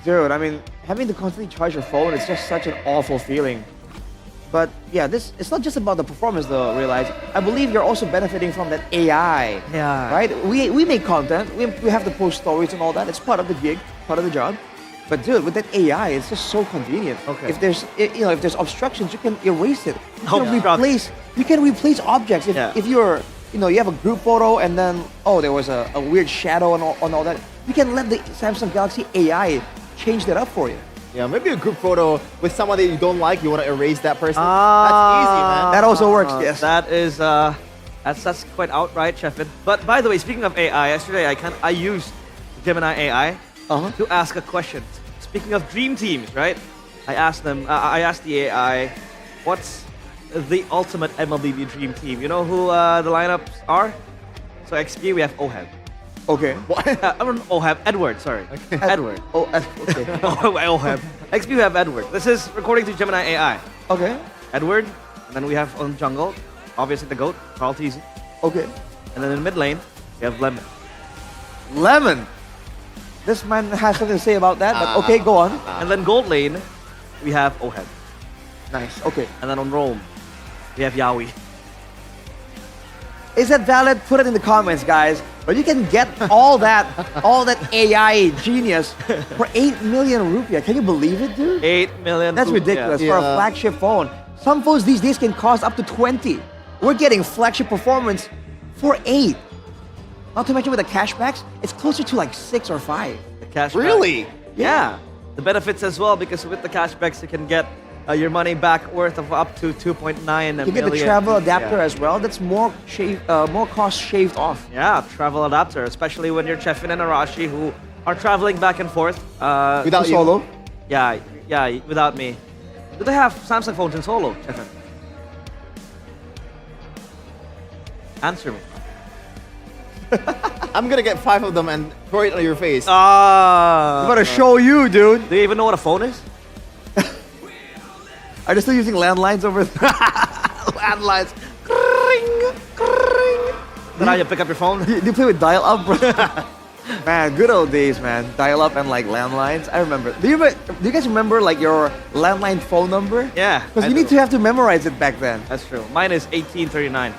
Dude, I mean, having to constantly charge your phone is just such an awful feeling. But yeah, it's not just about the performance though, realize. I believe you're also benefiting from that AI. Yeah. Right? We make content, we have to post stories and all that. It's part of the gig, part of the job. But dude, with that AI, it's just so convenient. Okay. If there's obstructions, you can erase it. You can Yeah. replace objects. If you're, you have a group photo and then, there was a weird shadow and all that, you can let the Samsung Galaxy AI change that up for you. Yeah, maybe a group photo with someone that you don't like, you want to erase that person. That's easy, man. That also works, yes. That is, that's quite outright, Chefin. But by the way, speaking of AI, yesterday I used Gemini AI to ask a question. Speaking of dream teams, right? I asked the AI, what's the ultimate MLBB dream team? You know who the lineups are? So XP, we have Oheb. Okay. Oheb, Edward, sorry. Okay. Edward. Okay. Oheb. XP, we have Edward. This is according to Gemini AI. Okay. Edward, and then we have on jungle, obviously the GOAT, Carl Teasy. Okay. And then in mid lane, we have Lemon. Lemon! This man has something to say about that, but okay, go on. And then gold lane, we have Oheb. Nice, okay. And then on roam, we have Yaoi. Is that valid? Put it in the comments, guys. But you can get all that AI genius for 8 million rupiah. Can you believe it, dude? 8 million. That's ridiculous for a flagship phone. Some phones these days can cost up to 20. We're getting flagship performance for 8. Not to mention with the cashbacks, it's closer to like 6 or 5. The cashback. Really? Yeah. The benefits as well, because with the cashbacks, you can get your money back worth of up to 2.9 million. You get the travel adapter as well. That's more cost shaved off. Yeah, travel adapter, especially when you're Chefin and Arashi who are traveling back and forth. Without you. Solo? Yeah, without me. Do they have Samsung phones in solo, Chefin? Answer me. I'm gonna get 5 of them and throw it on your face. I'm gonna show you, dude. Do you even know what a phone is? Are they still using landlines over there? Landlines. Then you pick up your phone? Do you play with dial-up, bro? Man, good old days, man. Dial-up and like landlines. I remember. Do you guys remember like your landline phone number? Yeah. Because you need to have to memorize it back then. That's true. Mine is 1839.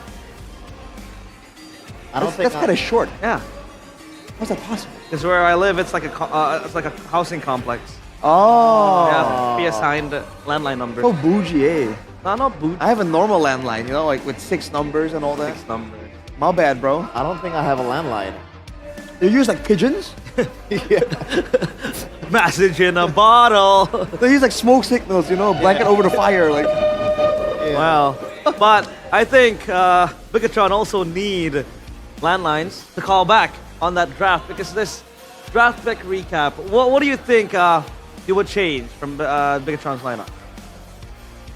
That's kind of short. Yeah. How's that possible? Because where I live, it's like a housing complex. Oh. Yeah, pre-assigned landline number. So bougie, eh? No, not bougie. I have a normal landline, like with 6 numbers and all that. 6 numbers. My bad, bro. I don't think I have a landline. You use like pigeons? Message in a bottle. They use like smoke signals, blanket over the fire, like. Well, but I think Bigatron also need landlines to call back on that draft, because this draft pick recap, what do you think you would change from Bigatron's lineup?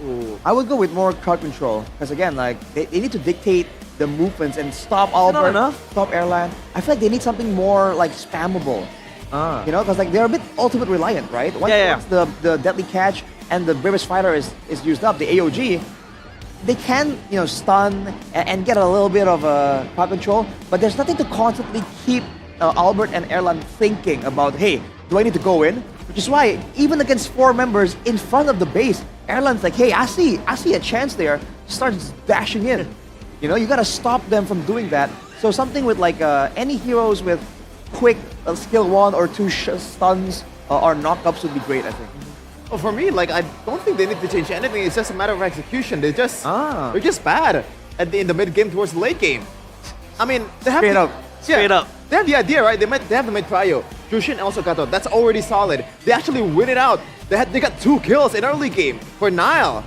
Ooh. I would go with more crowd control, because again, like they need to dictate the movements and stop Albert, stop Airline. I feel like they need something more like spammable. Because like they're a bit ultimate reliant, right? Once the deadly catch and the bravest fighter is used up, the AOG, they can stun and get a little bit of crowd control, but there's nothing to constantly keep Albert and Erlan thinking about, hey, do I need to go in? Which is why even against 4 members in front of the base, Erlan's like, hey, I see a chance there, starts dashing in. You gotta stop them from doing that. So something with like any heroes with quick skill 1 or 2 stuns or knockups would be great, I think. Well, for me, like I don't think they need to change anything. It's just a matter of execution. They're just bad in the mid game towards the late game. I mean, they have Straight up. They have the idea, right? They have the mid trio. Jushin and also Kato. That's already solid. They actually win it out. They got 2 kills in early game for Nile,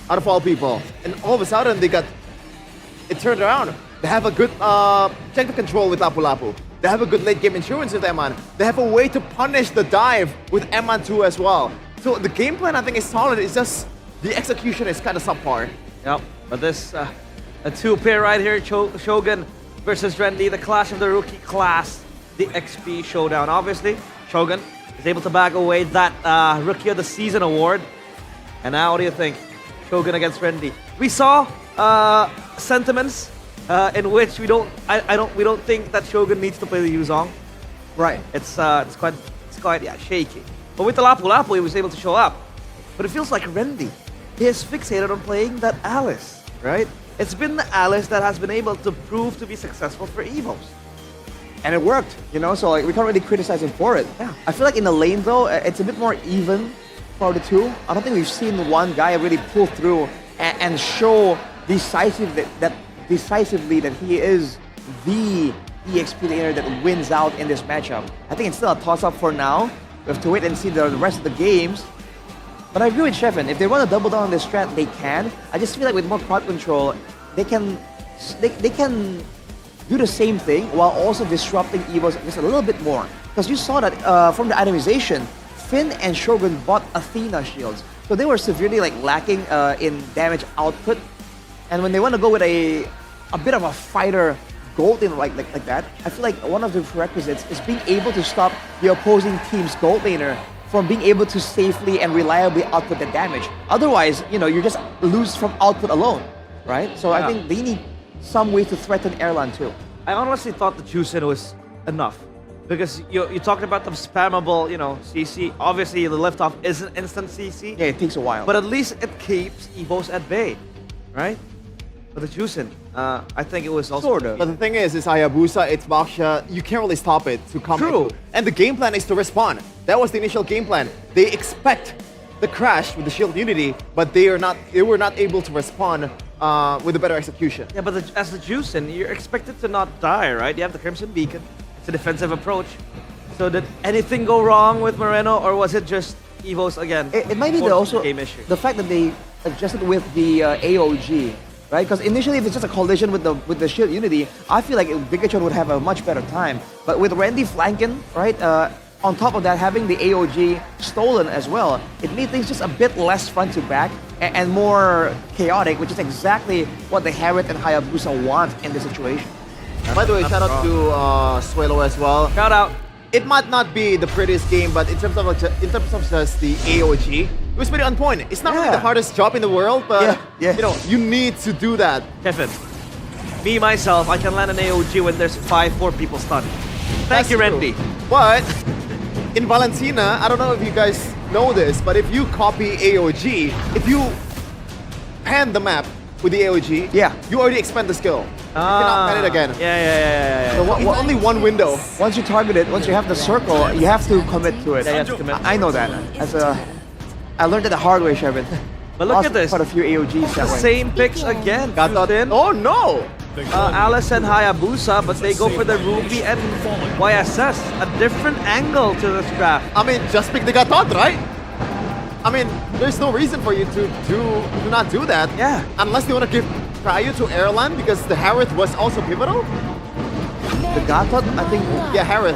out of all people. And all of a sudden, it turned around. They have a good check the control with Lapu Lapu. They have a good late game insurance with Eman. They have a way to punish the dive with Eman too as well. So the game plan I think is solid. It's just the execution is kind of subpar. Yep, but this a two pair right here, Shogun versus Renly, the clash of the rookie class, the XP showdown. Obviously, Shogun is able to bag away that Rookie of the Season award. And now, what do you think? Shogun against Renly. We saw sentiments in which we don't think that Shogun needs to play the Yuzong. Right. It's quite shaky. But with the Lapu-Lapu, he was able to show up. But it feels like Renly, he is fixated on playing that Alice, right? It's been the Alice that has been able to prove to be successful for Evos. And it worked, you know, so like we can't really criticize him for it. Yeah. I feel like in the lane though, it's a bit more even for the two. I don't think we've seen one guy really pull through and show decisively that he is the EXP laner that wins out in this matchup. I think it's still a toss-up for now. We have to wait and see the rest of the games. But I agree with Shevin, if they want to double down on this strat, they can. I just feel like with more crowd control, they can do the same thing while also disrupting Evos just a little bit more. Because you saw that from the itemization, Finn and Shogun bought Athena shields. So they were severely like lacking in damage output. And when they want to go with a bit of a fighter gold in like that, I feel like one of the prerequisites is being able to stop the opposing team's gold laner from being able to safely and reliably output the damage. Otherwise, you know, you just lose from output alone, right? So I think they need some way to threaten Erlan too. I honestly thought the Juicin was enough. Because you talked about the spammable, you know, CC. Obviously, the liftoff isn't instant CC. Yeah, it takes a while. But at least it keeps Evos at bay, right? But the Juicin, I think it was also... Sort of. But the thing is Hayabusa, it's Baksha, you can't really stop it to come True. And the game plan is to respond. That was the initial game plan. They expect the crash with the Shield Unity, but they were not able to respond with a better execution. Yeah, but as the Juicin, you're expected to not die, right? You have the Crimson Beacon. It's a defensive approach. So did anything go wrong with Moreno, or was it just Evos again? It might be the fact that they adjusted with the AOG. Right, because initially if it's just a collision with the Shield Unity, I feel like Vigachon would have a much better time. But with Renly flanking, right, on top of that having the AOG stolen as well, it made things just a bit less front to back and more chaotic, which is exactly what the Harriet and Hayabusa want in this situation. By the way, shout out to Suelo as well. Shout out. It might not be the prettiest game, but in terms of just the AOG, it was pretty on point. It's not really the hardest job in the world, but you know, you need to do that. Kevin, me myself, I can land an AOG when there's 4 people stunned. Thank you, Renly. But in Valentina, I don't know if you guys know this, but if you copy AOG, if you pan the map with the AOG, you already expend the skill. You cannot pan it again. Yeah. So only one window. Once you target it, once you have the circle, you have to commit to it. Yeah, you have to commit. I know that. I learned it the hard way, Shevin. But look at this. Quite a few AOGs that way. Same picks again. Oh no! Alice and Hayabusa, but they go for the Ruby and YSS. A different angle to this draft. I mean, just pick the Gatot, right? I mean, there's no reason for you to not do that. Yeah. Unless they want to give Cryo to Erlan because the Harith was also pivotal. The Gatot, I think. Yeah, Harith.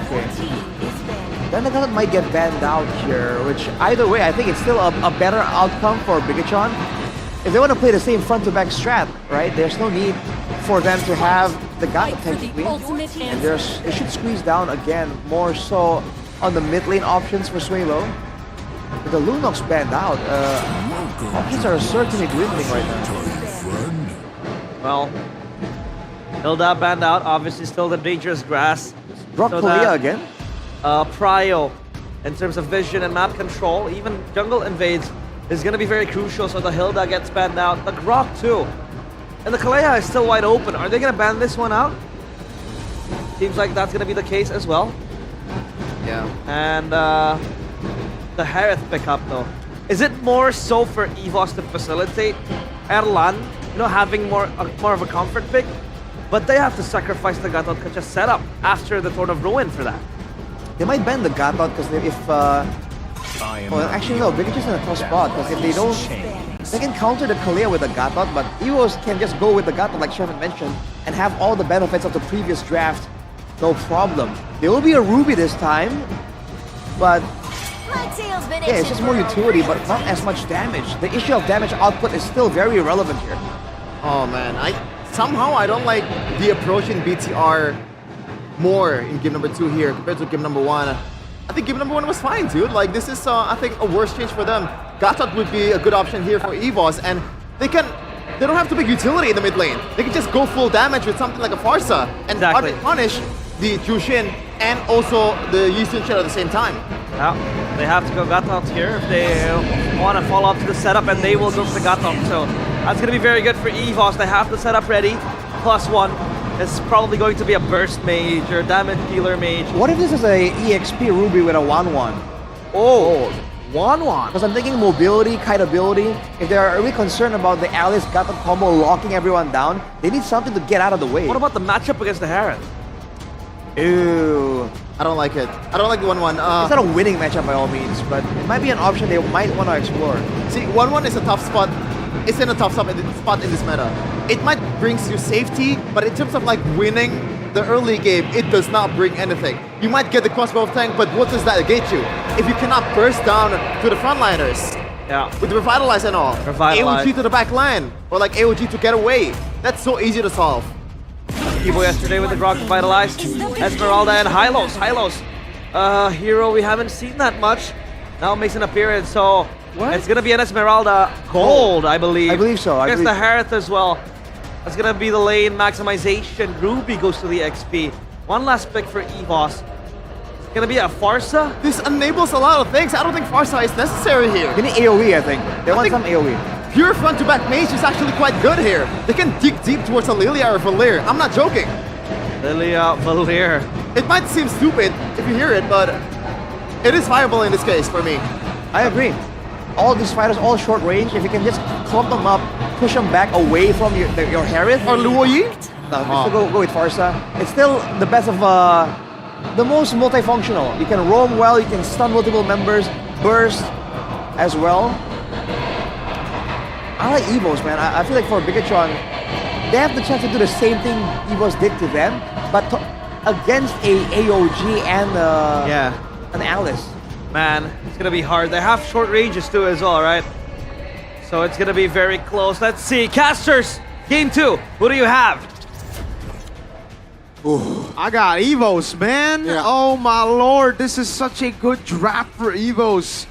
Then the Gatot might get banned out here, which either way, I think it's still a better outcome for Vigachon. If they want to play the same front-to-back strat, right, there's no need for them to have the Gatot technically. And they should squeeze down again, more so on the mid lane options for Suelo. With the Lunox banned out, options are certainly dwindling right now. Well, Hilda banned out, obviously still the dangerous grass. Brock Kalia again? Prio, in terms of vision and map control, even jungle invades is going to be very crucial, so the Hilda gets banned out. The Grok too. And the Kalia is still wide open. Are they going to ban this one out? Seems like that's going to be the case as well. Yeah. And the Harith pickup though. Is it more so for Evos to facilitate Erlan, you know, having more of a comfort pick? But they have to sacrifice the Gatot Kacha setup after the Thorn of Ruin for that. They might ban the Gatot because if well, actually no, Vigachon's in a tough spot because if they don't, they can counter the Kalia with the Gatot, but Evos can just go with the Gatot like Shevin mentioned and have all the benefits of the previous draft no problem. There will be a Ruby this time, but yeah, it's just more utility, but not as much damage. The issue of damage output is still very relevant here. Oh man, somehow I don't like the approach in BTR more in game number 2 here compared to game number 1. I think game number 1 was fine, dude. Like, this is, I think, a worse change for them. Gatot would be a good option here for EVOS, and they don't have to make utility in the mid lane. They can just go full damage with something like a Farsa and punish the Jushin and also the Yi Sun-Shen at the same time. Yeah, they have to go Gatot here if they want to follow up to the setup, and they will go for the Gatot. So that's going to be very good for EVOS. They have the setup ready. +1. It's probably going to be a burst mage or damage dealer mage. What if this is a EXP Ruby with a 1-1? Oh, 1-1. Because I'm thinking mobility, kite ability. If they are really concerned about the Alice Gatot combo locking everyone down, they need something to get out of the way. What about the matchup against the Heron? Ew. I don't like it. I don't like the 1-1. It's not a winning matchup by all means, but it might be an option they might want to explore. See, 1-1 is a tough spot. It's in a tough spot in this meta. It might bring you safety, but in terms of like winning the early game, it does not bring anything. You might get the crossbow tank, but what does that get you? If you cannot burst down to the frontliners, with the Revitalize and all, Revitalize. AOG to the back line, or like AOG to get away, that's so easy to solve. Evo yesterday with the Grog Revitalized, Esmeralda and Hylos. Hero we haven't seen that much, now makes an appearance, so it's gonna be an Esmeralda gold, I believe. I believe so. Against the Harith as well. That's gonna be the lane maximization. Ruby goes to the XP. One last pick for EVOS. It's gonna be a Farsa. This enables a lot of things. I don't think Farsa is necessary here. They need AoE, I think. They want some AoE. Pure front-to-back mage is actually quite good here. They can dig deep towards a Lilia or Valir. I'm not joking. Lilia, Valir. It might seem stupid if you hear it, but it is viable in this case for me. I agree. All these fighters, all short range, if you can just clump them up, push them back away from your Harith. Or Luo Yi? No, still go with Farsa. It's still the best of, the most multifunctional. You can roam well, you can stun multiple members, burst as well. I like EVOS, man. I feel like for Bigatron, they have the chance to do the same thing EVOS did to them, but against a AOG and an Alice. Man, it's gonna be hard. They have short ranges too as well, right? So it's gonna be very close. Let's see. Casters, game 2. Who do you have? Ooh. I got EVOS, man. Yeah. Oh my lord, this is such a good draft for EVOS.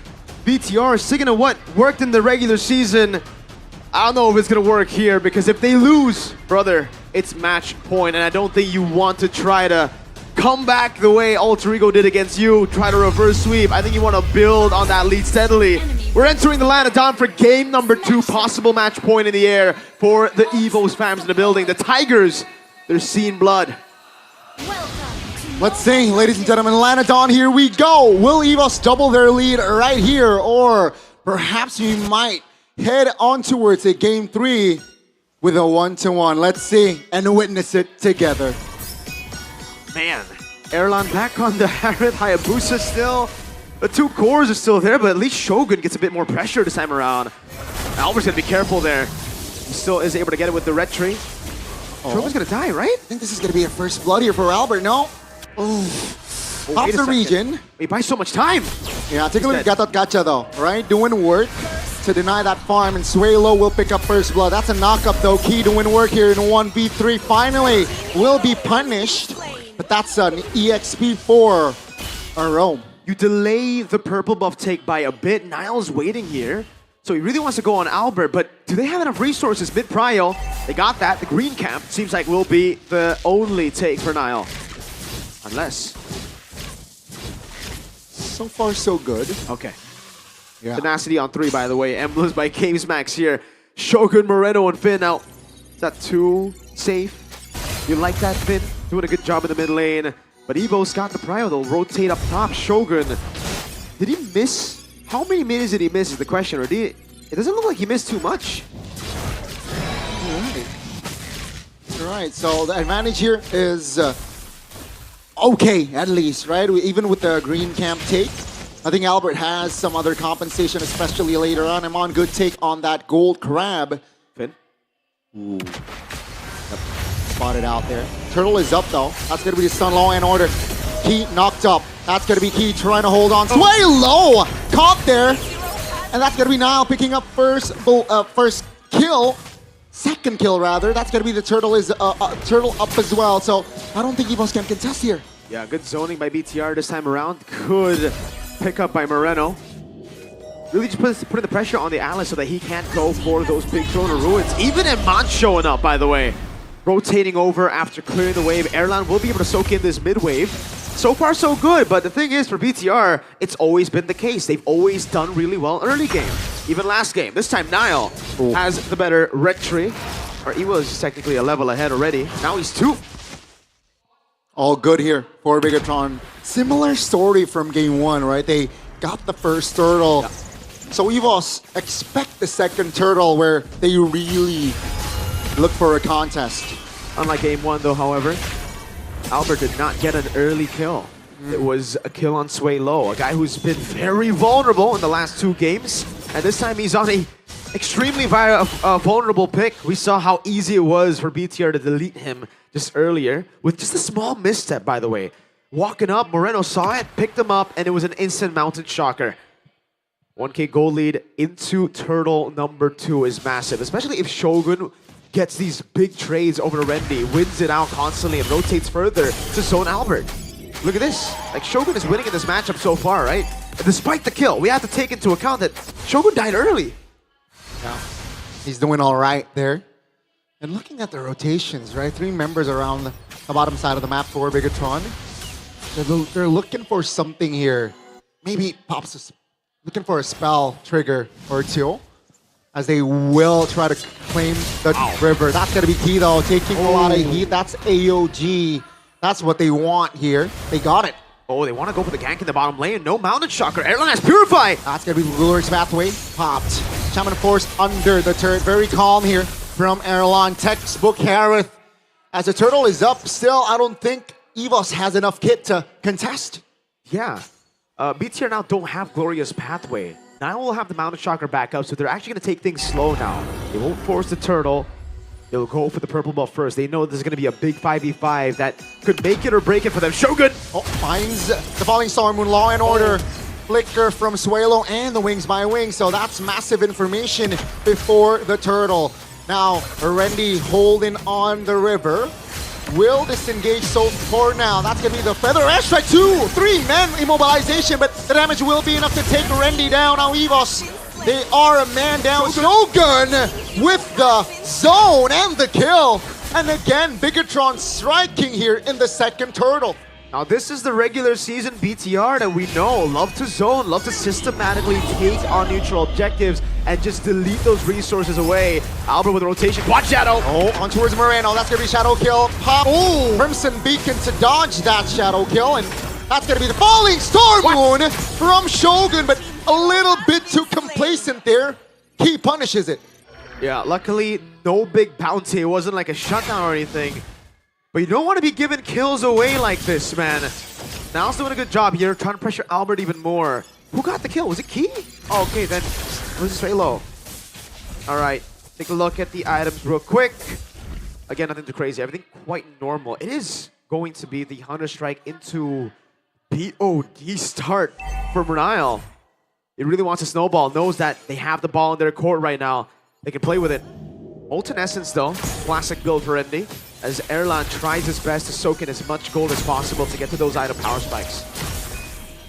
BTR sticking to what worked in the regular season. I don't know if it's gonna work here, because if they lose, brother, it's match point, and I don't think you want to try to come back the way Alter Ego did against you, try to reverse sweep. I think you want to build on that lead steadily. We're entering the line of dawn for game number 2, possible match point in the air for the EVOS fams in the building. The Tigers, they're seeing blood. Let's see, ladies and gentlemen, Lanadon, here we go. Will EVOS double their lead right here, or perhaps we might head on towards a game 3 with a 1-1. Let's see and witness it together. Man, Erlan back on the Harith, Hayabusa still. The 2 cores are still there, but at least Shogun gets a bit more pressure this time around. Albert's gonna be careful there. He still is able to get it with the red tree. Shogun's gonna die, right? I think this is gonna be a first blood here for Albert, no? Off the region. He buys so much time. Yeah, take a look at Gatot Gacha though, right? Doing work to deny that farm, and Suelo will pick up first blood. That's a knockup though. Key doing work here in 1v3. Finally will be punished, but that's an EXP for a Rome. You delay the purple buff take by a bit. Niall's waiting here, so he really wants to go on Albert, but do they have enough resources mid-prio? They got that. The green camp seems like will be the only take for Niall. Unless. So far, so good. Okay. Yeah. Tenacity on 3, by the way. Emblems by Games Max here. Shogun, Moreno, and Finn. Now, is that too safe? You like that, Finn? Doing a good job in the mid lane. But Evo's got the prio. They'll rotate up top. Shogun. Did he miss? How many minutes did he miss is the question. Or did it doesn't look like he missed too much. All right. So the advantage here is okay, at least, right? Even with the green camp take, I think Albert has some other compensation, especially later on. I'm on good take on that gold crab. Finn? Ooh. spotted out there. Turtle is up though. That's gonna be the stun Law and Order. Key knocked up. That's gonna be Key trying to hold on. Sway low! Caught there. And that's gonna be Niall picking up first kill. Second kill rather. That's gonna be the Turtle up as well. So I don't think EVOS can contest here. Yeah, good zoning by BTR this time around. Good pick up by Moreno. Really just putting the pressure on the ally so that he can't go for those big Throne of Ruins. Even Iman showing up, by the way. Rotating over after clearing the wave. Erlan will be able to soak in this mid wave. So far, so good. But the thing is, for BTR, it's always been the case. They've always done really well early game. Even last game. This time, Niall has the better Rectory. Or he was technically a level ahead already. Now he's 2. All good here for Bigatron. Similar story from game 1, right? They got the first turtle. Yeah. So EVOS expect the second turtle where they really look for a contest. Unlike game 1 though, however, Albert did not get an early kill. It was a kill on Sway Low, a guy who's been very vulnerable in the last 2 games. And this time he's on a extremely vulnerable pick. We saw how easy it was for BTR to delete him just earlier with just a small misstep, by the way. Walking up, Moreno saw it, picked him up, and it was an instant mountain shocker. 1k gold lead into Turtle number 2 is massive, especially if Shogun gets these big trades over to Rendy, wins it out constantly and rotates further to zone Albert. Look at this. Like, Shogun is winning in this matchup so far, right? And despite the kill, we have to take into account that Shogun died early. Yeah, he's doing all right there. And looking at the rotations, right? 3 members around the bottom side of the map for Bigatron. They're looking for something here. Maybe Pops looking for a spell trigger or 2, as they will try to claim the river. That's gonna be key though, taking a lot of heat. That's AOG. That's what they want here. They got it. Oh, they want to go for the gank in the bottom lane. No mountain shocker. Erlan has Purify. That's gonna be Lurk's pathway. Popped. Shaman Force under the turret. Very calm here from Erlan. Textbook Harith. As the turtle is up, still I don't think EVOS has enough kit to contest. Yeah. BTR now don't have Glorious Pathway. Now we'll have the Mountain Shocker back up, so they're actually going to take things slow now. They won't force the turtle. They'll go for the purple buff first. They know this is going to be a big 5v5 that could make it or break it for them. Shogun! Oh, finds the Falling Star Moon. Law and Order. Flicker from Swalo and the Wings by Wings. So that's massive information before the turtle. Now, Rendy holding on the river. Will disengage so far now. That's going to be the Feather Airstrike. 2, 3 men immobilization, but the damage will be enough to take Rendy down. Now EVOS, they are a man down. Shogun with the zone and the kill. And again, Bigatron striking here in the second turtle. Now this is the regular season BTR that we know. Love to zone, love to systematically take on neutral objectives and just delete those resources away. Albert with a rotation. Watch Shadow! Oh, on towards Moreno. That's going to be Shadow kill. Pop. Oh. Crimson Beacon to dodge that Shadow kill. And that's going to be the Falling Star Moon from Shogun, but a little bit too complacent there. He punishes it. Yeah, luckily no big bounty. It wasn't like a shutdown or anything. But you don't want to be giving kills away like this, man. Niall's doing a good job here, trying to pressure Albert even more. Who got the kill? Was it Key? Oh, okay, then it was Velo. All right, take a look at the items real quick. Again, nothing too crazy. Everything quite normal. It is going to be the Hunter Strike into BOD start for Niall. He really wants a snowball, knows that they have the ball in their court right now. They can play with it. Molten Essence, though, classic build for Rendy, as Erlan tries his best to soak in as much gold as possible to get to those item power spikes.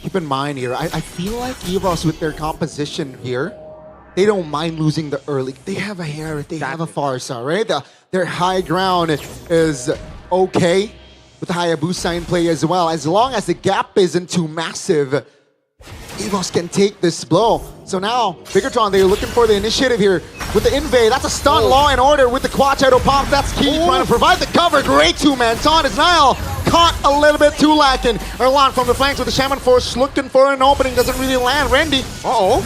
Keep in mind here, I feel like EVOS with their composition here, they don't mind losing the early. They have a Harith, they have a Farsa, right? Their high ground is okay with the Hayabusa in play as well. As long as the gap isn't too massive, EVOS can take this blow. So now, Bigatron, they're looking for the initiative here with the invade. That's a stun. Law and Order with the Quad Shadow pop. That's Key trying to provide the cover. Great two-man taunt as Niall caught a little bit too lacking. Erlan from the flanks with the Shaman Force looking for an opening. Doesn't really land. Rendy,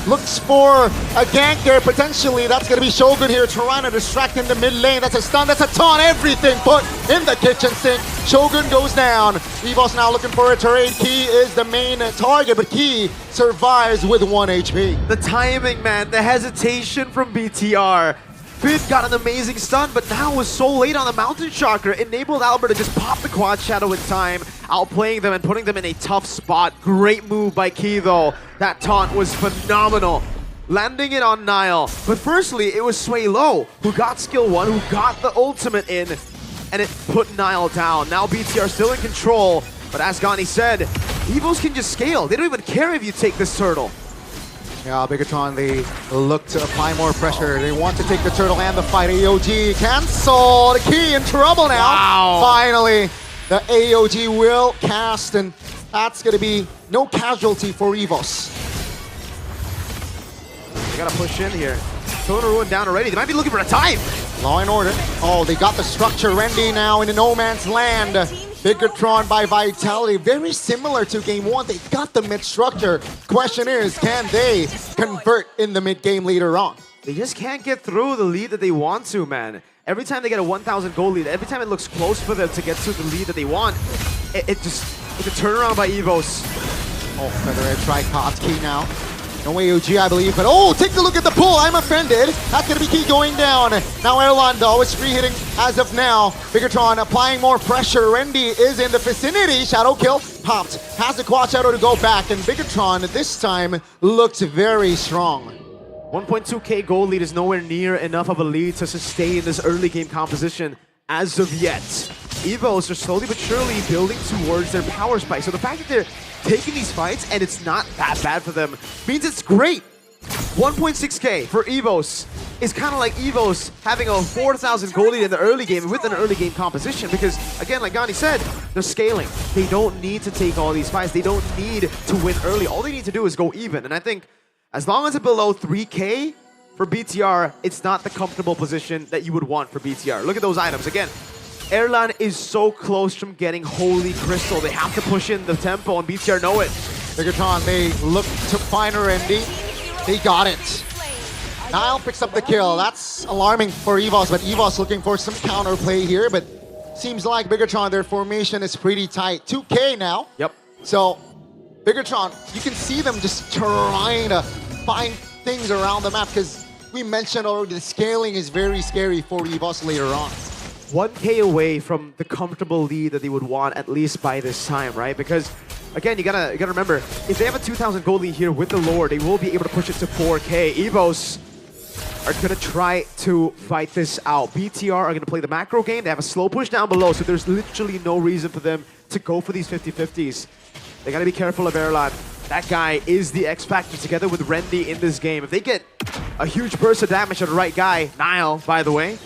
looks for a gank there potentially. That's going to be Shogun here trying to distract in the mid lane. That's a stun. That's a taunt. Everything put in the kitchen sink. Shogun goes down. EVOS now looking for a trade. Key is the main target, but Key survives with 1 HP. The timing, man, the hesitation from BTR. Finn got an amazing stun, but now was so late on the Mountain Chakra, enabled Albert to just pop the Quad Shadow in time, outplaying them and putting them in a tough spot. Great move by Key though. That taunt was phenomenal. Landing it on Niall. But firstly, it was Sway Low who got skill 1, who got the ultimate in, and it put Niall down. Now BTR still in control, but as Gani said, Evos can just scale. They don't even care if you take this turtle. Yeah, Bigatron, they look to apply more pressure. They want to take the turtle and the fight. AOG cancel. The Key in trouble now. Wow. Finally, the AOG will cast, and that's going to be no casualty for Evos. They gotta push in here. Total Ruin down already. They might be looking for a time. Law and Order. Oh, they got the structure. Rendy now in the no man's land. Bigatron by Vitality. Very similar to game 1. They got the mid structure. Question is, can they convert in the mid game later on? They just can't get through the lead that they want to, man. Every time they get a 1,000 goal lead, every time it looks close for them to get to the lead that they want, it's a turnaround by Evos. Oh, Feather Edge try caught Key now. No AOG, I believe, but oh, take a look at the pull. I'm offended. That's going to be Key going down. Now Erlan, though, is free hitting as of now. Bigatron applying more pressure. Rendy is in the vicinity. Shadow kill popped. Has the Quad Shadow to go back, and Bigatron this time looks very strong. 1.2k goal lead is nowhere near enough of a lead to sustain this early game composition as of yet. Evos are slowly but surely building towards their power spike. So the fact that they're taking these fights and it's not that bad for them means it's great. 1.6k for Evos is kind of like Evos having a 4,000 goal lead in the early game with an early game composition, because again, like Gani said, they're scaling. They don't need to take all these fights. They don't need to win early. All they need to do is go even. And I think as long as it's below 3k for BTR, it's not the comfortable position that you would want for BTR. Look at those items. Again, Erlan is so close from getting Holy Crystal. They have to push in the tempo, and BTR know it. Bigatron, they look to find Rendy. They got it. Niall picks up the kill. That's alarming for Evos, but Evos looking for some counterplay here, but seems like Bigatron, their formation is pretty tight. 2k now. Yep. So, Bigatron, you can see them just trying to find things around the map, because we mentioned already the scaling is very scary for Evos later on. 1k away from the comfortable lead that they would want, at least by this time, right? Because again, you gotta remember, if they have a 2,000 goal lead here with the lore, they will be able to push it to 4k. Evos are gonna try to fight this out. BTR are gonna play the macro game. They have a slow push down below, so there's literally no reason for them to go for these 50-50s. They gotta be careful of Erlan. That guy is the X factor together with Rendy in this game. If they get a huge burst of damage to the right guy, Niall, by the way,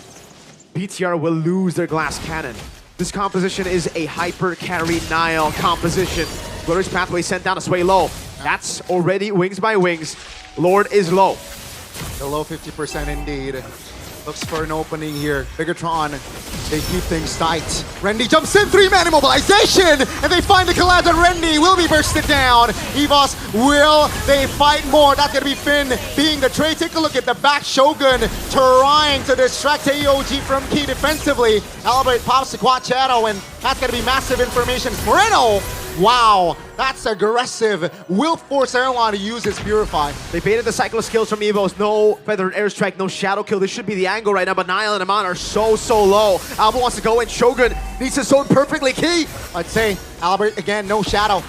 BTR will lose their glass cannon. This composition is a hyper carry Niall composition. Glorious Pathway sent down to Sway Low. That's already wings by wings. Lord is low. The low 50% indeed. Looks for an opening here. Bigatron, they keep things tight. Rendy jumps in, 3-man immobilization, and they find the collab, and Rendy will be bursted down. Evos, will they fight more? That's gonna be Finn being the trade. Take a look at the back Shogun trying to distract AOG from Key defensively. Albert pops the Quad Shadow, and that's gonna be massive information. Moreno, wow, that's aggressive. Will force Erlan to use his Purify. They baited the cycle of skills from Evos. No Feathered Airstrike, no Shadow Kill. This should be the angle right now, but Niall and Aman are so low. Albert wants to go in. Shogun needs to zone perfectly. Key. I'd say Albert, again, no Shadow.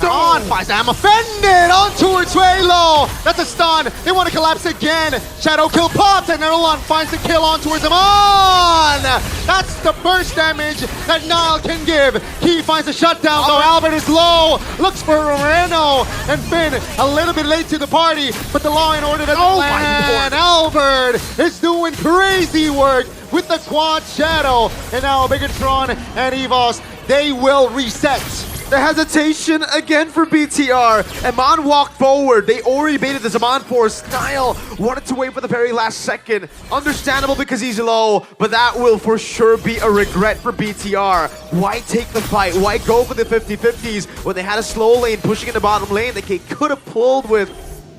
On, I'm offended on towards Sway Low. That's a stun. They want to collapse again. Shadow kill pops, and Erlan finds the kill on towards him. On! That's the burst damage that Niall can give. Key finds a shutdown, though. Albert is low. Looks for Moreno, and Finn a little bit late to the party, but the Law and Order doesn't land. Albert is doing crazy work with the Quad Shadow, and now Bigatron and Evos, they will reset. The hesitation again for BTR. Aman walked forward. They already baited the Zaman force. Niall wanted to wait for the very last second. Understandable because he's low, but that will for sure be a regret for BTR. Why take the fight? Why go for the 50-50s when they had a slow lane pushing in the bottom lane that they could have pulled with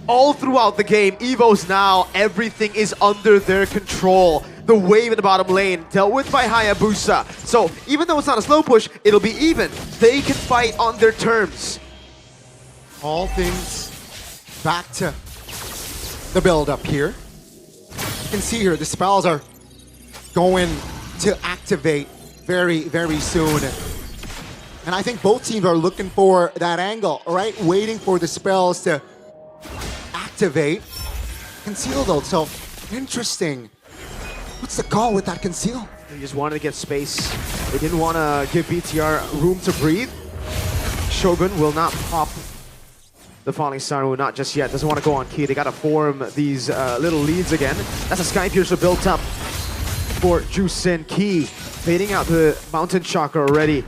all throughout the game? Evos now, everything is under their control. The wave in the bottom lane dealt with by Hayabusa. So even though it's not a slow push, it'll be even. They can fight on their terms. All things back to the build-up here. can see here, the spells are going to activate very, very soon. And I think both teams are looking for that angle, right? Waiting for the spells to activate. Conceal though, so interesting. What's the call with that conceal? They just wanted to get space. They didn't want to give BTR room to breathe. Shogun will not pop the Falling Star, not just yet. Doesn't want to go on key. They got to form these little leads again. That's a Sky Piercer built up for Jusin. Key fading out the Mountain Chakra already.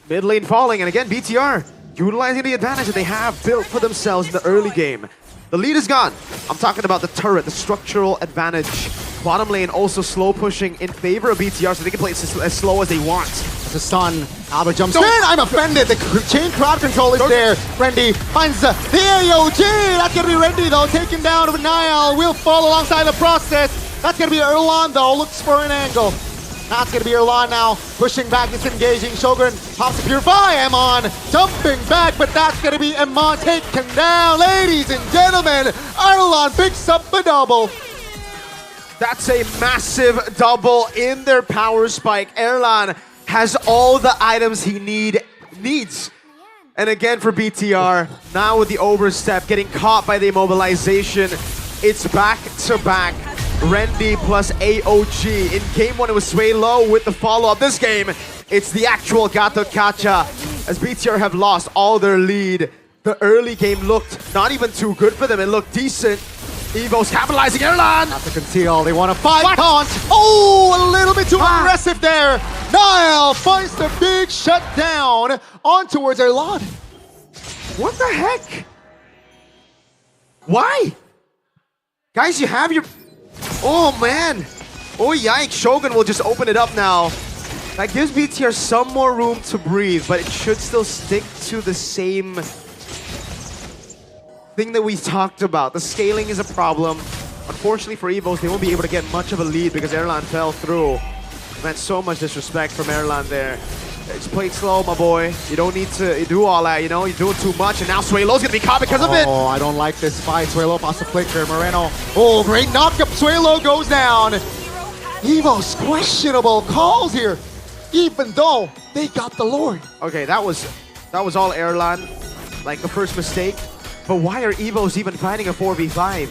Mid lane falling, and again, BTR utilizing the advantage that they have built for themselves in the early game. The lead is gone. I'm talking about the turret, the structural advantage. Bottom lane also slow pushing in favor of BTR so they can play it as slow as they want. The stun, Albert jumps in, I'm offended. The chain crowd control is there. Rendy finds the AOG. That's gonna be Rendy though, taken down with Niall. Will fall alongside the process. That's gonna be Erlan though, looks for an angle. That's gonna be Erlan now, pushing back, disengaging. Shogun pops to Purify. Amon jumping back, but that's gonna be Amon taken down. Ladies and gentlemen, Erlan picks up a double. That's a massive double in their power spike. Erlan has all the items he needs. And again for BTR, now with the overstep, getting caught by the immobilization, it's back to back. Rendy plus AOG. In game one, it was Sway Low with the follow-up. This game, it's the actual Gato Kacha. As BTR have lost all their lead, the early game looked not even too good for them. It looked decent. Evo's capitalizing. Erlan! Not to conceal, they want a 5 taunt. Oh, a little bit too aggressive there. Niall finds the big shutdown on towards Erlan. What the heck? Why? Guys, you have your... Oh, man. Oh, yikes. Shogun will just open it up now. That gives BTR some more room to breathe, but it should still stick to the same thing that we talked about. The scaling is a problem. Unfortunately for Evos, they won't be able to get much of a lead because Erlan fell through. Man, so much disrespect from Erlan there. Just play it slow, my boy. You don't need to do all that, you know? You're doing too much, and now Suelo's gonna be caught because of it. Oh, I don't like this fight. Suelo pops the flicker. Moreno. Oh, great knockup. Suelo goes down. Evos, questionable calls here, even though they got the Lord. Okay, that was all Erlan, like the first mistake. But why are Evos even fighting a 4v5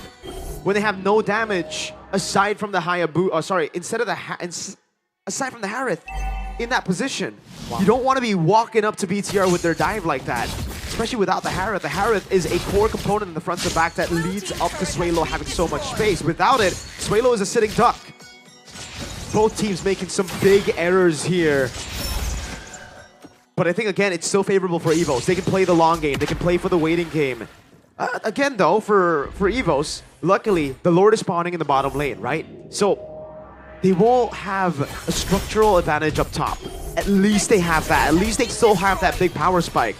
when they have no damage aside from the Hayabusa? Aside from the Harith in that position. Wow. You don't want to be walking up to BTR with their dive like that, especially without the Harith. The Harith is a core component in the front to back that leads up to Suelo having so much space. Without it, Suelo is a sitting duck. Both teams making some big errors here. But I think, again, it's still favorable for Evos. They can play the long game. They can play for the waiting game. Again, though, for Evos, luckily, the Lord is spawning in the bottom lane, right? So they won't have a structural advantage up top. At least they have that. At least they still have that big power spike.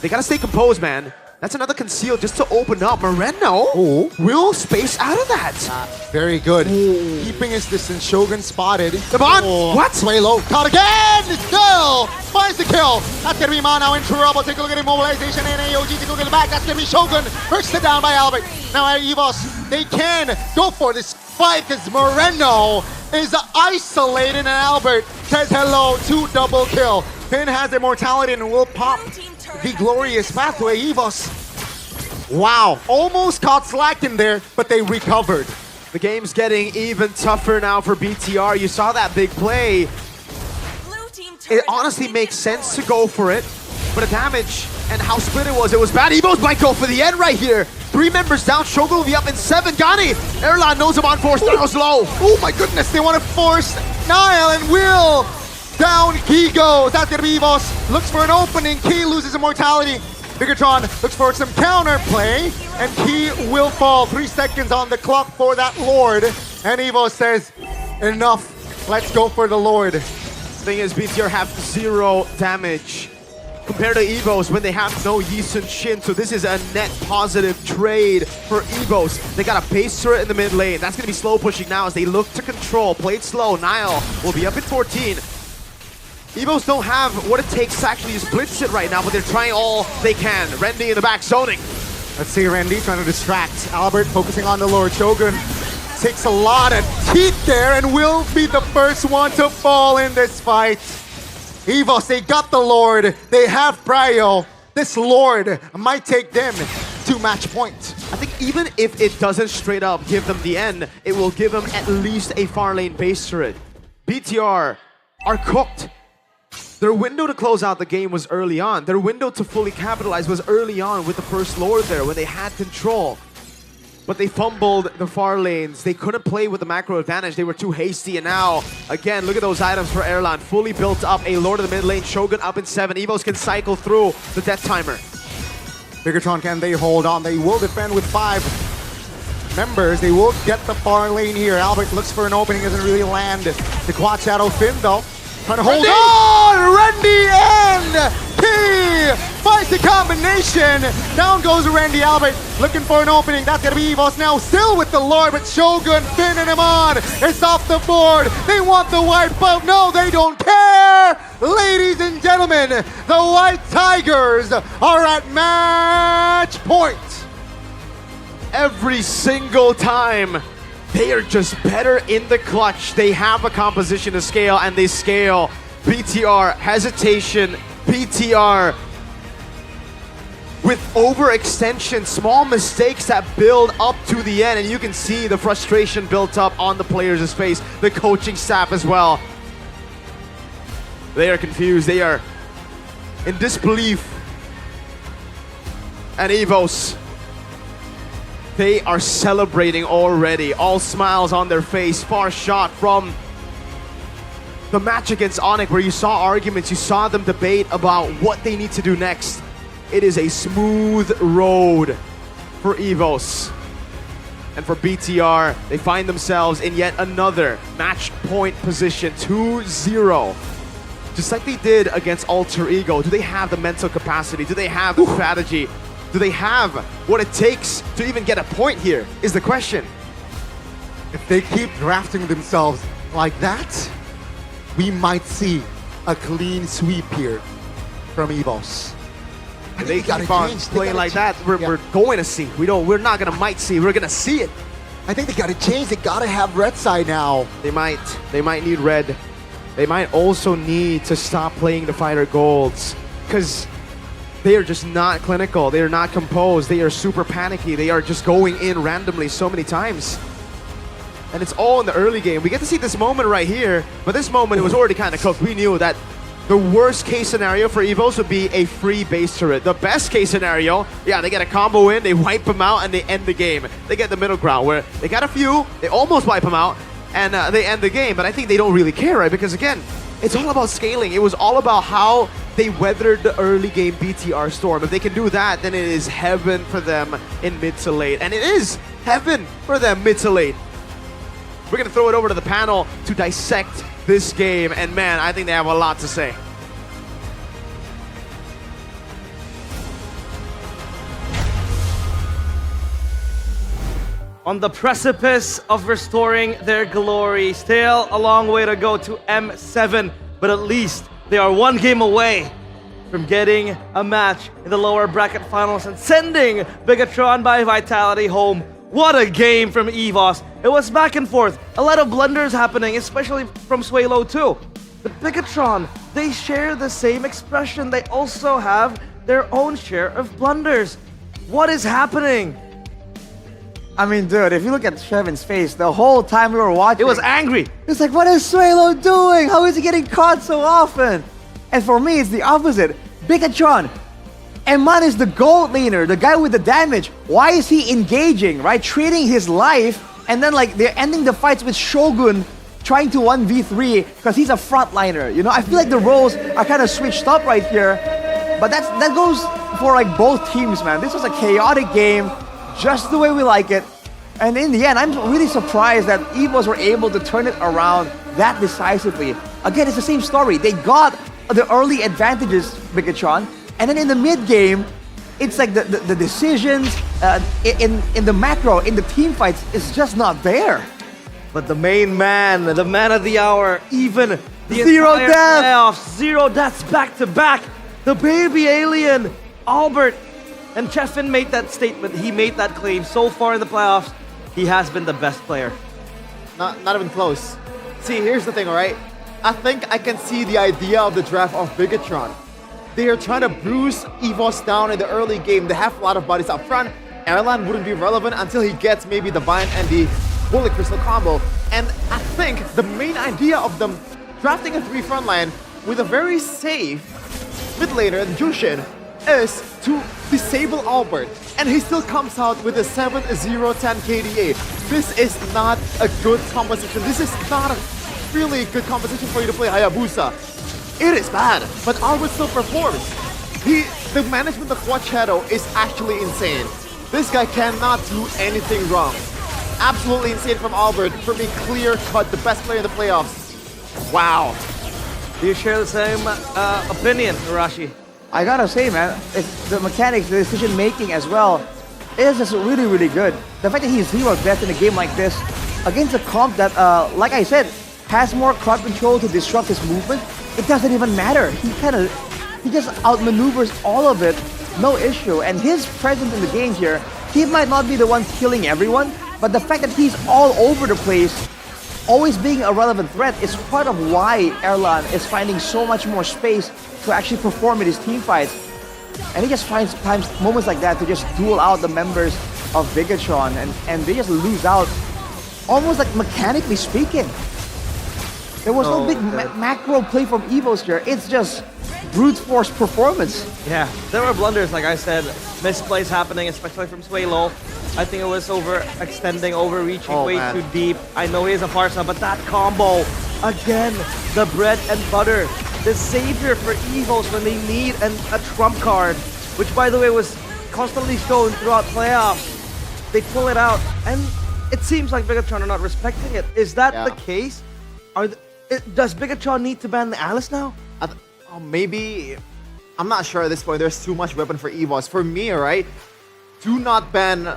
They gotta stay composed, man. That's another conceal just to open up. Moreno will space out of that. Very good. Keeping his distance. Shogun spotted. Come on. What? Suelo caught again. Still finds the kill. That's gonna be Ma now in trouble. Take a look at immobilization and AOG. Take a look at the back. That's gonna be Shogun. First it down by Albert. Now Evos, they can go for this fight because Moreno is isolated and Albert says hello to double kill. Pin has immortality and will pop the glorious pathway. Evos, wow, almost caught slack in there, but they recovered. The game's getting even tougher now for BTR. You saw that big play. It honestly makes sense to go for it, but the damage and how split it was bad. Evos might go for the end right here. 3 members down, Shogun will be up in 7. Gani, Erlan knows him on force, Niall's low. Oh my goodness, they want to force Niall and Will. Down he goes. That's gonna be Evos. Looks for an opening. Key loses immortality. Bigatron looks for some counterplay, and Key will fall. 3 seconds on the clock for that Lord. And Evos says, enough. Let's go for the Lord. Thing is, BTR have 0 damage compared to Evos when they have no Yisun Shin. So this is a net positive trade for Evos. They got a base turret in the mid lane. That's gonna be slow pushing now as they look to control. Played slow. Niall will be up in 14. Evos don't have what it takes to actually just blitz it right now, but they're trying all they can. Rendy in the back zoning. Let's see Rendy trying to distract Albert, focusing on the Lord. Shogun takes a lot of teeth there and will be the first one to fall in this fight. EVOS, they got the Lord. They have Prio. This Lord might take them to match point. I think even if it doesn't straight up give them the end, it will give them at least a far lane base turret. BTR are cooked. Their window to close out the game was early on. Their window to fully capitalize was early on with the first Lord there when they had control. But they fumbled the far lanes. They couldn't play with the macro advantage. They were too hasty. And now, again, look at those items for Erlan. Fully built up. A Lord of the mid lane. Shogun up in 7. EVOS can cycle through the death timer. Bigatron, can they hold on? They will defend with 5 members. They will get the far lane here. Albert looks for an opening. Doesn't really land. The Quad Shadow Finn, though. Trying to hold on! Randy and P fights the combination. Down goes Randy Albert, looking for an opening. That's gonna be EVOS now, still with the Lord, but Shogun pinning him on. It's off the board. They want the wipe out. No, they don't care. Ladies and gentlemen, the White Tigers are at match point. Every single time. They are just better in the clutch. They have a composition to scale, and they scale. BTR, hesitation. BTR with overextension, small mistakes that build up to the end, and you can see the frustration built up on the players' face, the coaching staff as well. They are confused. They are in disbelief. And EVOS, they are celebrating already. All smiles on their face. Far shot from the match against Onyx, where you saw arguments, you saw them debate about what they need to do next. It is a smooth road for EVOS. And for BTR, they find themselves in yet another match point position, 2-0. Just like they did against Alter Ego. Do they have the mental capacity? Do they have the strategy? Do they have what it takes to even get a point here, is the question. If they keep drafting themselves like that, we might see a clean sweep here from EVOS. They keep on playing like that, we're going to see. We're not going to might see, we're going to see it. I think they got to change. They got to have red side now. They might need red. They might also need to stop playing the fighter golds, because they are just not clinical. They are not composed. They are super panicky. They are just going in randomly so many times. And it's all in the early game. We get to see this moment right here, but this moment, it was already kind of cooked. We knew that the worst case scenario for EVOS would be a free base turret. The best case scenario, yeah, they get a combo in, they wipe them out, and they end the game. They get the middle ground where they got a few, they almost wipe them out, and they end the game. But I think they don't really care, right? Because again, it's all about scaling. It was all about how they weathered the early game BTR storm. If they can do that, then it is heaven for them in mid to late. And it is heaven for them mid to late. We're going to throw it over to the panel to dissect this game. And man, I think they have a lot to say. On the precipice of restoring their glory, still a long way to go to M7, but at least they are one game away from getting a match in the lower bracket finals and sending Bigatron by Vitality home. What a game from EVOS. It was back and forth. A lot of blunders happening, especially from Swalo too. But Bigatron, they share the same expression. They also have their own share of blunders. What is happening? I mean, dude, if you look at Shevin's face, the whole time we were watching, it was angry. It's like, what is Swalo doing? How is he getting caught so often? And for me, it's the opposite. Bigatron, Eman is the gold laner, the guy with the damage. Why is he engaging, right? Trading his life, and then like they're ending the fights with Shogun trying to 1v3 because he's a frontliner. You know, I feel like the roles are kind of switched up right here. But that goes for like both teams, man. This was a chaotic game, just the way we like it. And in the end, I'm really surprised that EVOS were able to turn it around that decisively. Again, it's the same story. They got the early advantages, Bigatron, and then in the mid game, it's like the decisions in the macro, in the team fights, is just not there. But the main man, the man of the hour, even the Zero entire death. playoffs, 0 deaths back to back. The baby alien, Albert. And Chefin made that statement. He made that claim. So far in the playoffs, he has been the best player. Not even close. See, here's the thing, alright? I think I can see the idea of the draft of Bigatron. They are trying to bruise EVOS down in the early game. They have a lot of bodies up front. Erlan wouldn't be relevant until he gets maybe the Bind and the Bullet Crystal combo. And I think the main idea of them drafting a 3 frontline with a very safe mid laner, Jushin, is to disable Albert. And he still comes out with a 7-0-10 KDA. This is not a good composition. This is not a really good composition for you to play Hayabusa. It is bad, but Albert still performs. The management of Watch Shadow is actually insane. This guy cannot do anything wrong. Absolutely insane from Albert. For me, clear-cut, the best player in the playoffs. Wow. Do you share the same opinion, Arashi? I gotta say, man, it's the mechanics, the decision making as well, is just really, really good. The fact that he's hero best in a game like this against a comp that, like I said, has more crowd control to disrupt his movement, it doesn't even matter. He just outmaneuvers all of it, no issue. And his presence in the game here, he might not be the one killing everyone, but the fact that he's all over the place, always being a relevant threat, is part of why Erlan is finding so much more space to actually perform in his team fights. And he just finds moments like that to just duel out the members of Bigatron, and they just lose out, almost like mechanically speaking. There was no big macro play from EVOS here. It's just brute force performance. Yeah, there were blunders, like I said, misplays happening, especially from Suelo. I think it was overextending, overreaching way too deep. I know he's a Farsa, but that combo, again, the bread and butter, the savior for EVOS when they need a trump card, which by the way was constantly shown throughout playoffs. They pull it out, and it seems like Bigatron are not respecting it. Is that the case? Does Bigatron need to ban the Alice now? Maybe. I'm not sure at this point. There's too much weapon for EVOS. For me, alright, do not ban,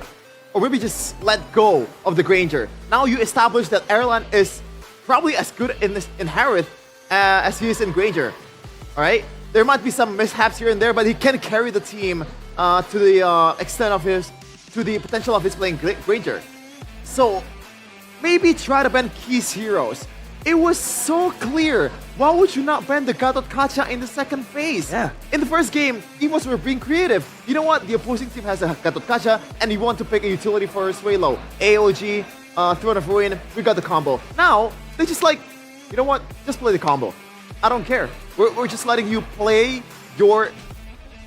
or maybe just let go of the Granger. Now you establish that Erlan is probably as good in Harith as he is in Granger. Alright? There might be some mishaps here and there, but he can carry the team to the extent of to the potential of his playing Granger. So, maybe try to ban Key's heroes. It was so clear. Why would you not ban the Gatot Kacha in the second phase? Yeah. In the first game, EVOS were being creative. You know what? The opposing team has a Gatot Kacha, and you want to pick a utility for Suelo. AOG, Throne of Ruin, we got the combo. Now, they just like, you know what? Just play the combo. I don't care. We're just letting you play your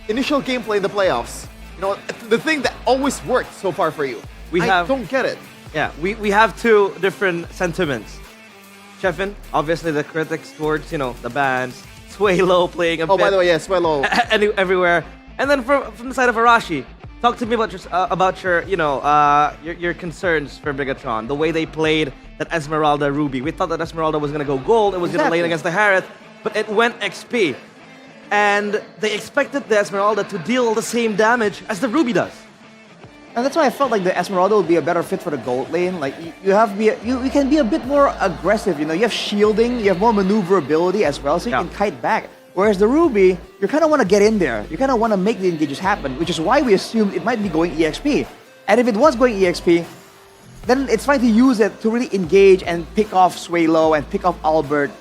initial gameplay in the playoffs. You know, the thing that always worked so far for you. I don't get it. Yeah, we have two different sentiments. Chefin, obviously the critics towards, the bans, Suelo playing a bit. Oh, by the way, yeah, Suelo. everywhere. And then from the side of Arashi, talk to me about your concerns for Bigatron, the way they played that Esmeralda Ruby. We thought that Esmeralda was going to go gold, it was going to lane against the Harith, but it went XP. And they expected the Esmeralda to deal the same damage as the Ruby does. And that's why I felt like the Esmeralda would be a better fit for the gold lane. Like you can be a bit more aggressive. You have shielding, you have more maneuverability as well, so you can kite back. Whereas the Ruby, you kind of want to get in there. You kind of want to make the engages happen, which is why we assumed it might be going EXP. And if it was going EXP, then it's fine to use it to really engage and pick off Suelo and pick off Albert.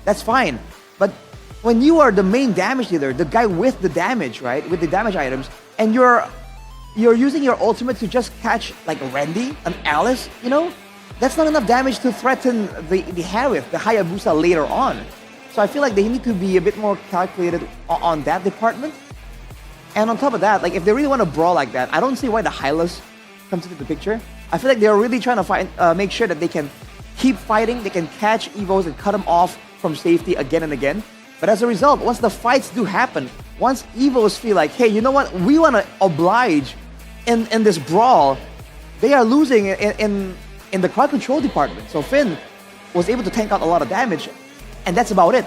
That's fine. But when you are the main damage dealer, the guy with the damage, right, with the damage items, and you're using your ultimate to just catch like a Randy, an Alice, that's not enough damage to threaten the Harith, the Hayabusa later on. So I feel like they need to be a bit more calculated on that department. And on top of that, like if they really want to brawl like that, I don't see why the Hylas comes into the picture. I feel like they're really trying to make sure that they can keep fighting, they can catch EVOs and cut them off from safety again and again. But as a result, once the fights do happen, once EVOs feel like, hey, you know what, we want to oblige in this brawl, they are losing in the crowd control department. So Finn was able to tank out a lot of damage, and that's about it.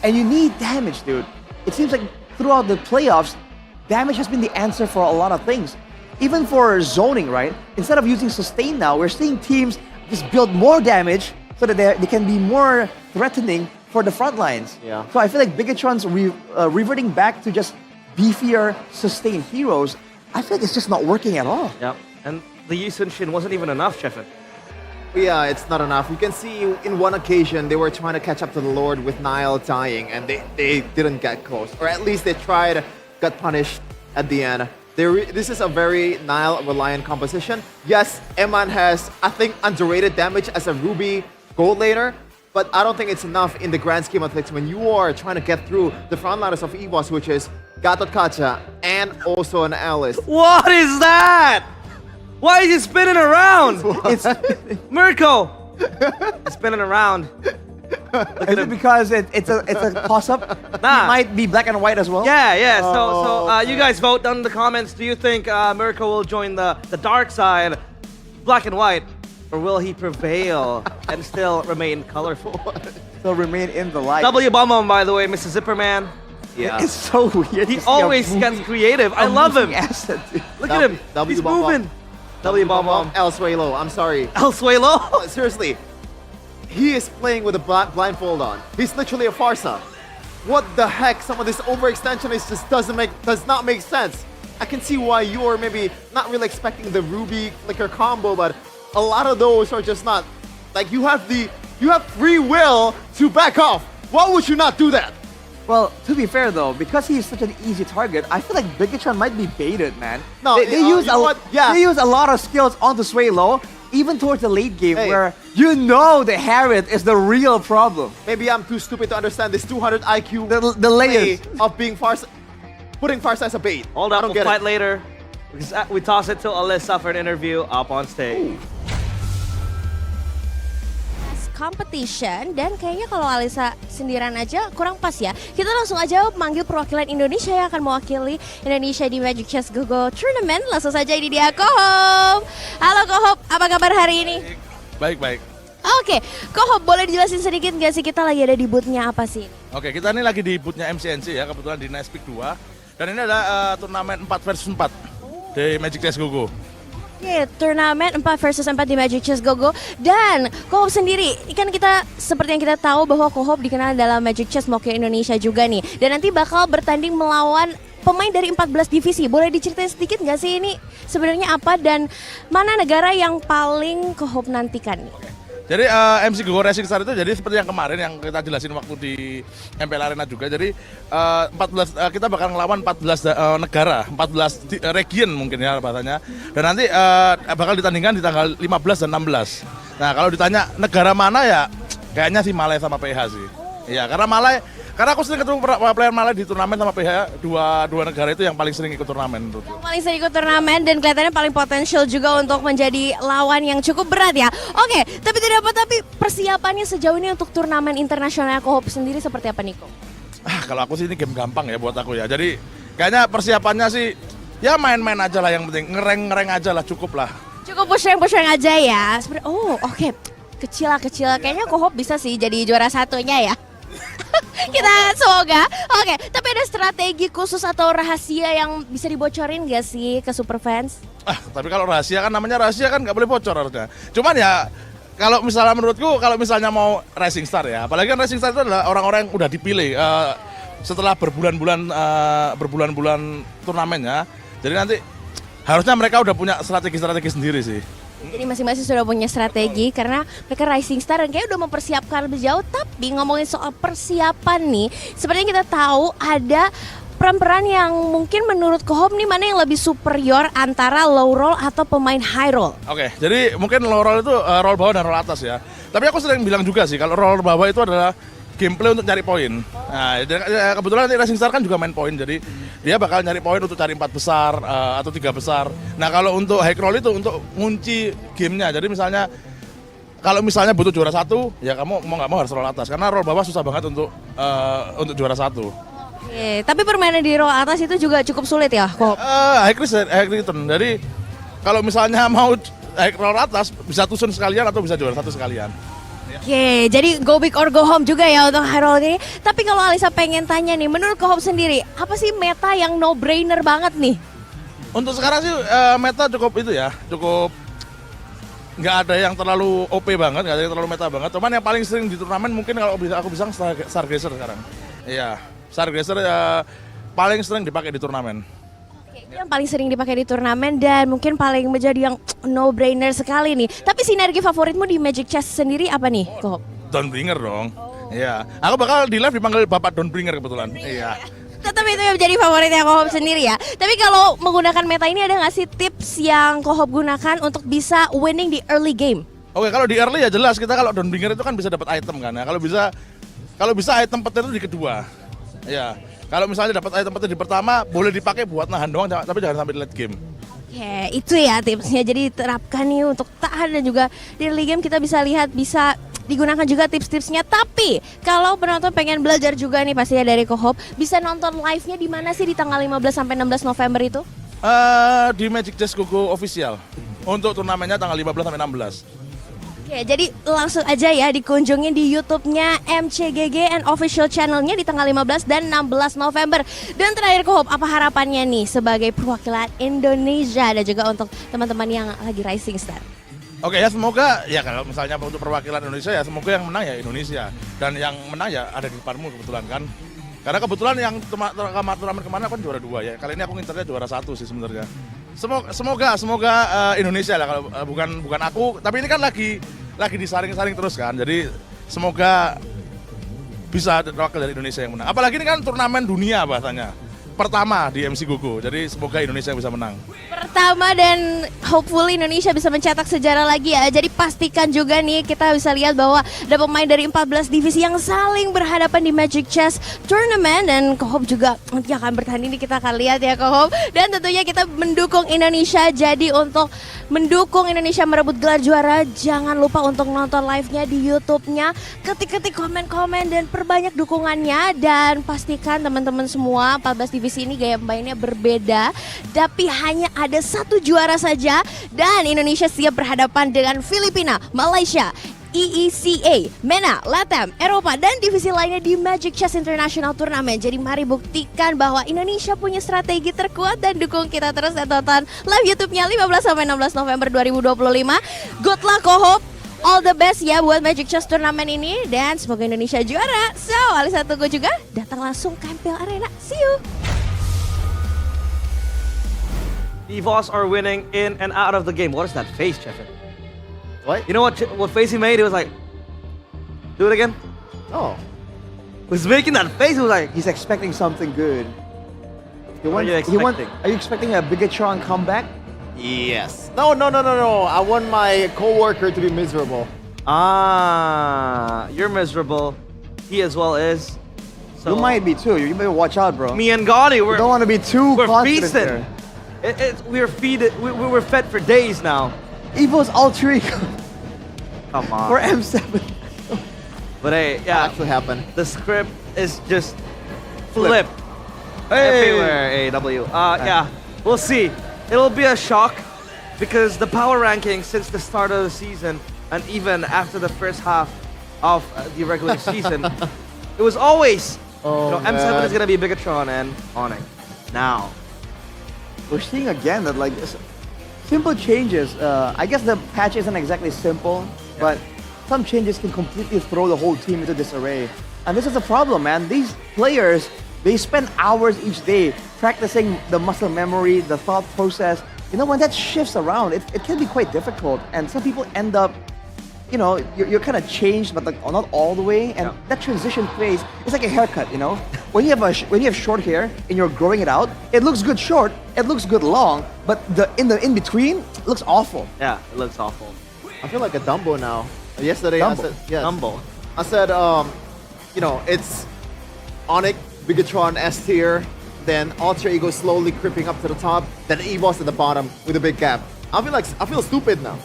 And you need damage, dude. It seems like throughout the playoffs, damage has been the answer for a lot of things. Even for zoning, right? Instead of using sustain now, we're seeing teams just build more damage so that they can be more threatening for the front lines. Yeah. So I feel like Bigatron's reverting back to just beefier, sustained heroes. I feel like it's just not working at all. Yeah, and the Yi Sun Shin wasn't even enough, Chefin. Yeah, it's not enough. You can see in one occasion they were trying to catch up to the Lord with Nile dying, and they didn't get close, or at least they tried, got punished at the end. This is a very Nile-reliant composition. Yes, Eman has, I think, underrated damage as a Ruby gold laner, but I don't think it's enough in the grand scheme of things when you are trying to get through the frontliners of EVOS, which is Gatot Kaca and also an Alice. What is that? Why is he spinning around? It's Mirko! He's spinning around. Is it because it's a toss-up? Nah. It might be black and white as well? Yeah. So you guys vote down in the comments. Do you think Mirko will join the dark side, black and white, or will he prevail and still remain colorful? Still remain in the light. W Bomb, by the way, Mr. Zipperman. Yeah. It's so weird. He always gets creative. I love him. Asset, Look at him. He's moving. W Bomb. El Suelo, I'm sorry. El Suelo? Seriously. He is playing with a blindfold on. He's literally a Farsa. What the heck? Some of this overextension does not make sense. I can see why you're maybe not really expecting the Ruby Flicker combo, but a lot of those are just not like you have free will to back off. Why would you not do that? Well, to be fair though, because he's such an easy target, I feel like Bigatron might be baited, man. No, they use they use a lot of skills onto Suelo, even towards the late game, where you know the Harriet is the real problem. Maybe I'm too stupid to understand this 200 IQ the layers of being Farsa, putting Farsa as a bait. Hold up, we'll fight later. We toss it to Alyssa for an interview up on stage. Competition, dan kayaknya kalau Alisa sendirian aja kurang pas ya. Kita langsung aja manggil perwakilan Indonesia yang akan mewakili Indonesia di Magic Chess Go Tournament. Langsung saja ini dia Kohop. Halo Kohop, apa kabar hari ini? Baik. Oke, Kohop boleh dijelasin sedikit nggak sih kita lagi ada di booth-nya apa sih? Oke, kita ini lagi di booth-nya MCNC ya, kebetulan di Nice Peak 2. Dan ini ada turnamen 4 versus 4 di Magic Chess Go. Oke, turnamen 4 versus 4 di Magic Chess Go. Dan Kohop sendiri, kan kita seperti yang kita tahu bahwa Kohop dikenal dalam Magic Chess mewakili Indonesia juga nih. Dan nanti bakal bertanding melawan pemain dari 14 divisi. Boleh diceritain sedikit nggak sih ini sebenarnya apa dan mana negara yang paling Kohop nantikan nih? Jadi MC Go Racing Star itu jadi seperti yang kemarin yang kita jelasin waktu di MPL Arena juga. Jadi 14 kita bakal ngelawan 14 negara, 14 region mungkin ya bahasanya. Dan nanti bakal ditandingkan di tanggal 15 dan 16. Nah, kalau ditanya negara mana ya kayaknya sih Malai sama PH sih. Iya, karena aku sering ketemu player Malai di turnamen sama PH, dua negara itu yang paling sering ikut turnamen menurutku. Yang paling sering ikut turnamen dan kelihatannya paling potensial juga untuk menjadi lawan yang cukup berat ya. Oke, tapi persiapannya sejauh ini untuk turnamen internasional Kohop sendiri seperti apa Niko? Kalau aku sih ini game gampang ya buat aku ya. Jadi kayaknya persiapannya sih ya main-main aja lah yang penting, ngereng aja lah cukup lah. Cukup push-rank aja ya. Oke. Kecil kayaknya Kohop bisa sih jadi juara satunya ya. Kita semoga. Oke, tapi ada strategi khusus atau rahasia yang bisa dibocorin gak sih ke super fans? Tapi kalau rahasia kan namanya rahasia kan nggak boleh bocor harusnya. Cuman ya kalau misalnya menurutku kalau misalnya mau Racing Star ya, apalagi kan Racing Star itu adalah orang-orang yang udah dipilih setelah berbulan-bulan turnamennya. Jadi nanti harusnya mereka udah punya strategi sendiri sih. Jadi masing-masing sudah punya strategi karena mereka Rising Star dan kayak udah mempersiapkan lebih jauh. Tapi ngomongin soal persiapan nih, seperti yang kita tahu ada peran-peran yang mungkin menurut Kohop nih mana yang lebih superior antara low roll atau pemain high roll? Oke, jadi mungkin low roll itu roll bawah dan roll atas ya. Tapi aku sering bilang juga sih kalau roll bawah itu adalah gameplay untuk cari poin. Nah, kebetulan nanti Racing Star kan juga main poin, jadi dia bakal nyari poin untuk cari 4 besar atau 3 besar. Nah, kalau untuk high roll itu untuk ngunci gamenya. Jadi misalnya kalau misalnya butuh juara 1, ya kamu mau nggak mau harus roll atas karena roll bawah susah banget untuk juara 1. Oke, tapi permainan di roll atas itu juga cukup sulit ya, Kohop? High return. Jadi kalau misalnya mau high roll atas bisa tusun sekalian atau bisa juara 1 sekalian. Oke, jadi go big or go home juga ya untuk high roll ini. Tapi kalau Alisa pengen tanya nih, menurut Kohop sendiri, apa sih meta yang no brainer banget nih? Untuk sekarang sih meta cukup nggak ada yang terlalu OP banget, nggak ada yang terlalu meta banget. Cuman yang paling sering di turnamen mungkin kalau aku bisa Stargazer sekarang. Iya, Stargazer paling sering dipakai di turnamen. Yang paling sering dipakai di turnamen dan mungkin paling menjadi yang no-brainer sekali nih. Tapi sinergi favoritmu di Magic Chess sendiri apa nih, Kohop? Dawnbringer dong. Iya. Aku bakal di live dipanggil Bapak Dawnbringer kebetulan. Iya. Tetap itu yang menjadi favoritnya Kohop sendiri ya. Tapi kalau menggunakan meta ini ada nggak sih tips yang Kohop gunakan untuk bisa winning di early game? Oke, kalau di early ya jelas kita kalau Dawnbringer itu kan bisa dapat item kan. Nah, kalau bisa item petir itu di kedua. Ya. Kalau misalnya dapat item petir di pertama boleh dipakai buat nahan doang tapi jangan sampai di late game. Oke, itu ya tipsnya. Jadi terapkan nih untuk tahan dan juga di early game kita bisa lihat bisa digunakan juga tips-tipsnya. Tapi kalau penonton pengen belajar juga nih pastinya dari Kohop, bisa nonton live-nya di mana sih di tanggal 15 sampai 16 November itu? Di Magic Chess Gogo official. Untuk turnamennya tanggal 15 sampai 16. Oke, jadi langsung aja ya dikunjungi di YouTube-nya MCGG and official channel-nya di tanggal 15 dan 16 November. Dan terakhir Kohop, apa harapannya nih sebagai perwakilan Indonesia dan juga untuk teman-teman yang lagi rising star? Oke ya, semoga ya kalau misalnya untuk perwakilan Indonesia ya semoga yang menang ya Indonesia. Dan yang menang ya ada di depanmu kebetulan kan. Karena kebetulan yang turnamen kemana kan juara 2 ya. Kali ini aku ngincernya juara 1 sih sebenarnya. Semoga Indonesia lah kalau bukan aku, tapi ini kan lagi disaring-saring terus kan. Jadi semoga bisa wakil dari Indonesia yang menang. Apalagi ini kan turnamen dunia bahasanya. Pertama di MC Gogo. Jadi semoga Indonesia bisa menang. Pertama dan hopefully Indonesia bisa mencetak sejarah lagi ya. Jadi pastikan juga nih kita bisa lihat bahwa ada pemain dari 14 divisi yang saling berhadapan di Magic Chess Tournament. Dan Kohop juga nanti akan bertanding, kita akan lihat ya Kohop. Dan tentunya kita mendukung Indonesia. Jadi untuk mendukung Indonesia merebut gelar juara, jangan lupa untuk nonton live-nya di YouTube-nya. Ketik-ketik komen-komen dan perbanyak dukungannya. Dan pastikan teman-teman semua 14 divisi ini gaya mainnya berbeda. Tapi hanya ada satu juara saja. Dan Indonesia siap berhadapan dengan Filipina, Malaysia, EECA, MENA, LATAM, Eropa, dan divisi lainnya di Magic Chess International Tournament. Jadi mari buktikan bahwa Indonesia punya strategi terkuat dan dukung kita terus dan tonton live YouTube-nya 15-16 November 2025. Good luck Kohop, all the best ya buat Magic Chess Tournament ini dan semoga Indonesia juara. So, Alisa tunggu juga datang langsung ke MPL Arena. See you! EVOS are winning in and out of the game. What is that face, Chefin? What? You know what face he made? He was like, do it again. Oh. He was making that face. He was like, He's expecting something good. what are you expecting? Are you expecting a Bigatron comeback? Yes. No. I want my coworker to be miserable. Ah, you're miserable. He as well is. So You might be too. You better watch out, bro. me and Gotti, You don't want to be too we're confident feasting. there. We're fed for days now. Evo's alter ego Come on. for M7. But hey, yeah, Actually happened. the script is just flipped everywhere. AW. Yeah, we'll see. It'll be a shock because the power ranking since the start of the season and even after the first half of the regular season, it was always M7 man. is gonna be Bigatron and Onyx. Now, We're seeing again that like simple changes. I guess the patch isn't exactly simple, but some changes can completely throw the whole team into disarray. And this is the problem, man. These players, they spend hours each day practicing the muscle memory, the thought process. You know, when that shifts around, it can be quite difficult. And some people end up, you know, you're kind of changed, but like not all the way. And that transition phase is like a haircut, you know? When you have short hair and you're growing it out, it looks good short, it looks good long, but the in between it looks awful. yeah, it looks awful. I feel like a Dumbo now. Yesterday Dumbo. I said, yes. Dumbo. I said, you know, it's Onyx, Bigatron, S tier, then Alter Ego slowly creeping up to the top, then EVOS at the bottom with a big gap. I feel stupid now.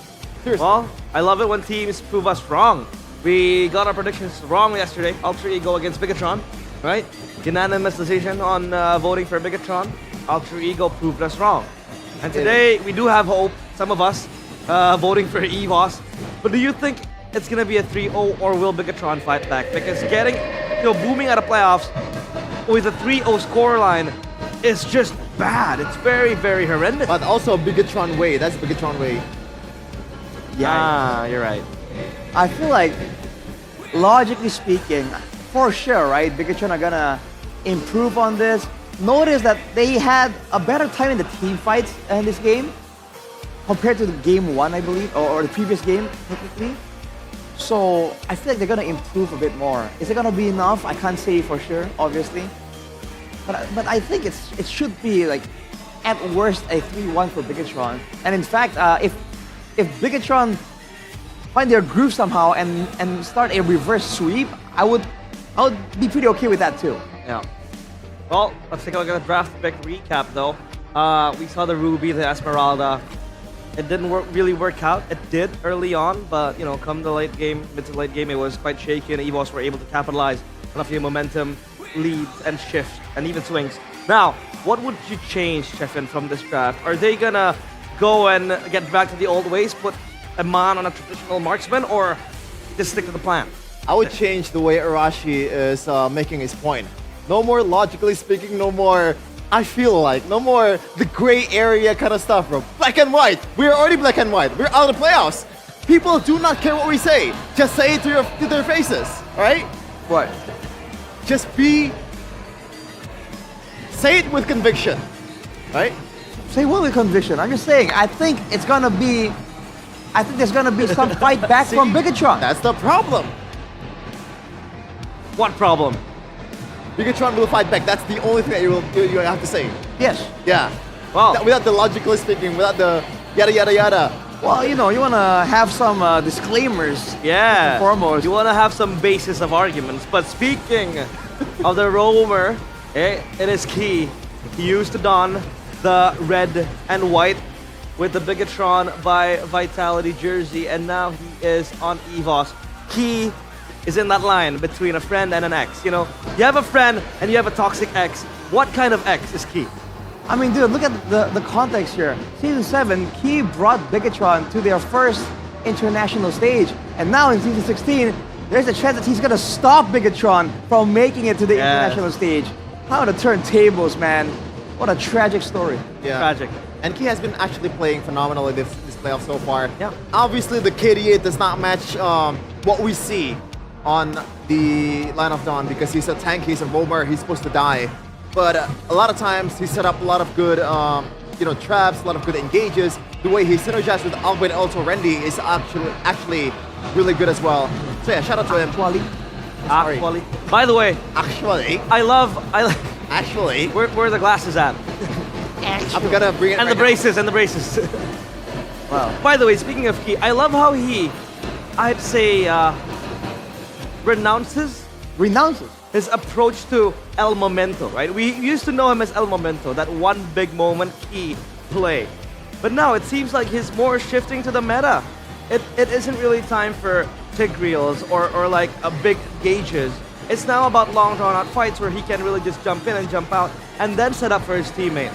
Seriously. Well, I love it when teams prove us wrong. We got our predictions wrong yesterday. Alter Ego against Bigatron, right? Unanimous decision on voting for Bigatron. Alter Ego proved us wrong. And today, we do have hope, some of us, voting for EVOS. But do you think it's going to be a 3-0 or will Bigatron fight back? Because getting, booming out of playoffs with a 3-0 scoreline is just bad. It's very, very horrendous. But also Bigatron way. That's Bigatron way. Yeah, you're right. I feel like, logically speaking, for sure, right? Bigatron are gonna improve on this. noticed that they had a better time in the team fights in this game compared to the game 1, I believe, or the previous game, technically. So I feel like they're gonna improve a bit more. Is it gonna be enough? I can't say for sure, obviously. But I think it should be like at worst a 3-1 for Bigatron. And in fact, if Bigatron find their groove somehow and start a reverse sweep, I would be pretty okay with that too. Yeah. Well, let's take a look at the draft pick recap though. We saw the Ruby, the Esmeralda. It didn't really work out. It did early on, but come the late game, mid to late game, it was quite shaky, and EVOS were able to capitalize on a few momentum, leads, and shifts, and even swings. Now, what would you change, Chefin, from this draft? Are they gonna go and get back to the old ways, put a man on a traditional marksman, or just stick to the plan? I would change the way Arashi is making his point. No more logically speaking, no more I feel like, no more the gray area kind of stuff, bro. Black and white. We're already black and white. We're out of the playoffs. People do not care what we say. Just say it to their faces, all right? What? Just say it with conviction, right? Say what with conviction? I'm just saying, I think there's gonna be some fight back from Bigatron. That's the problem. What problem? Bigatron will fight back. That's the only thing that you have to say. Yes. Yeah. Wow. Without the logically speaking, without the yada yada yada. Well, you wanna have some disclaimers. Yeah. Foremost. You wanna have some basis of arguments. But speaking of the roamer, it is Key. He used to don the red and white with the Bigatron by Vitality jersey, and now he is on EVOS. Key is in that line between a friend and an ex. You have a friend and you have a toxic ex. What kind of ex is Key? I mean, dude, look at the context here. Season 7, Key brought Bigatron to their first international stage. And now in Season 16, there's a chance that he's gonna stop Bigatron from making it to the international stage. How to turn tables, man. What a tragic story. Yeah. Tragic. And Key has been actually playing phenomenally this playoff so far. Yeah. Obviously, the KDA does not match what we see on the Line of Dawn because he's a tank, he's a roamer, he's supposed to die. But a lot of times he set up a lot of good, traps, a lot of good engages. The way he synergized with Alba and also Randy is actually really good as well. So yeah, shout out to him. Actually. By the way, Actually. Where are the glasses at? I'm gonna bring it. And right the braces. Wow. By the way, speaking of Key, I love how I'd say, renounces his approach to El Momento, right? We used to know him as El Momento, that one big moment Key play. But now it seems like he's more shifting to the meta. It isn't really time for Tigreals or like a big gauges. It's now about long drawn out fights where he can really just jump in and jump out and then set up for his teammate.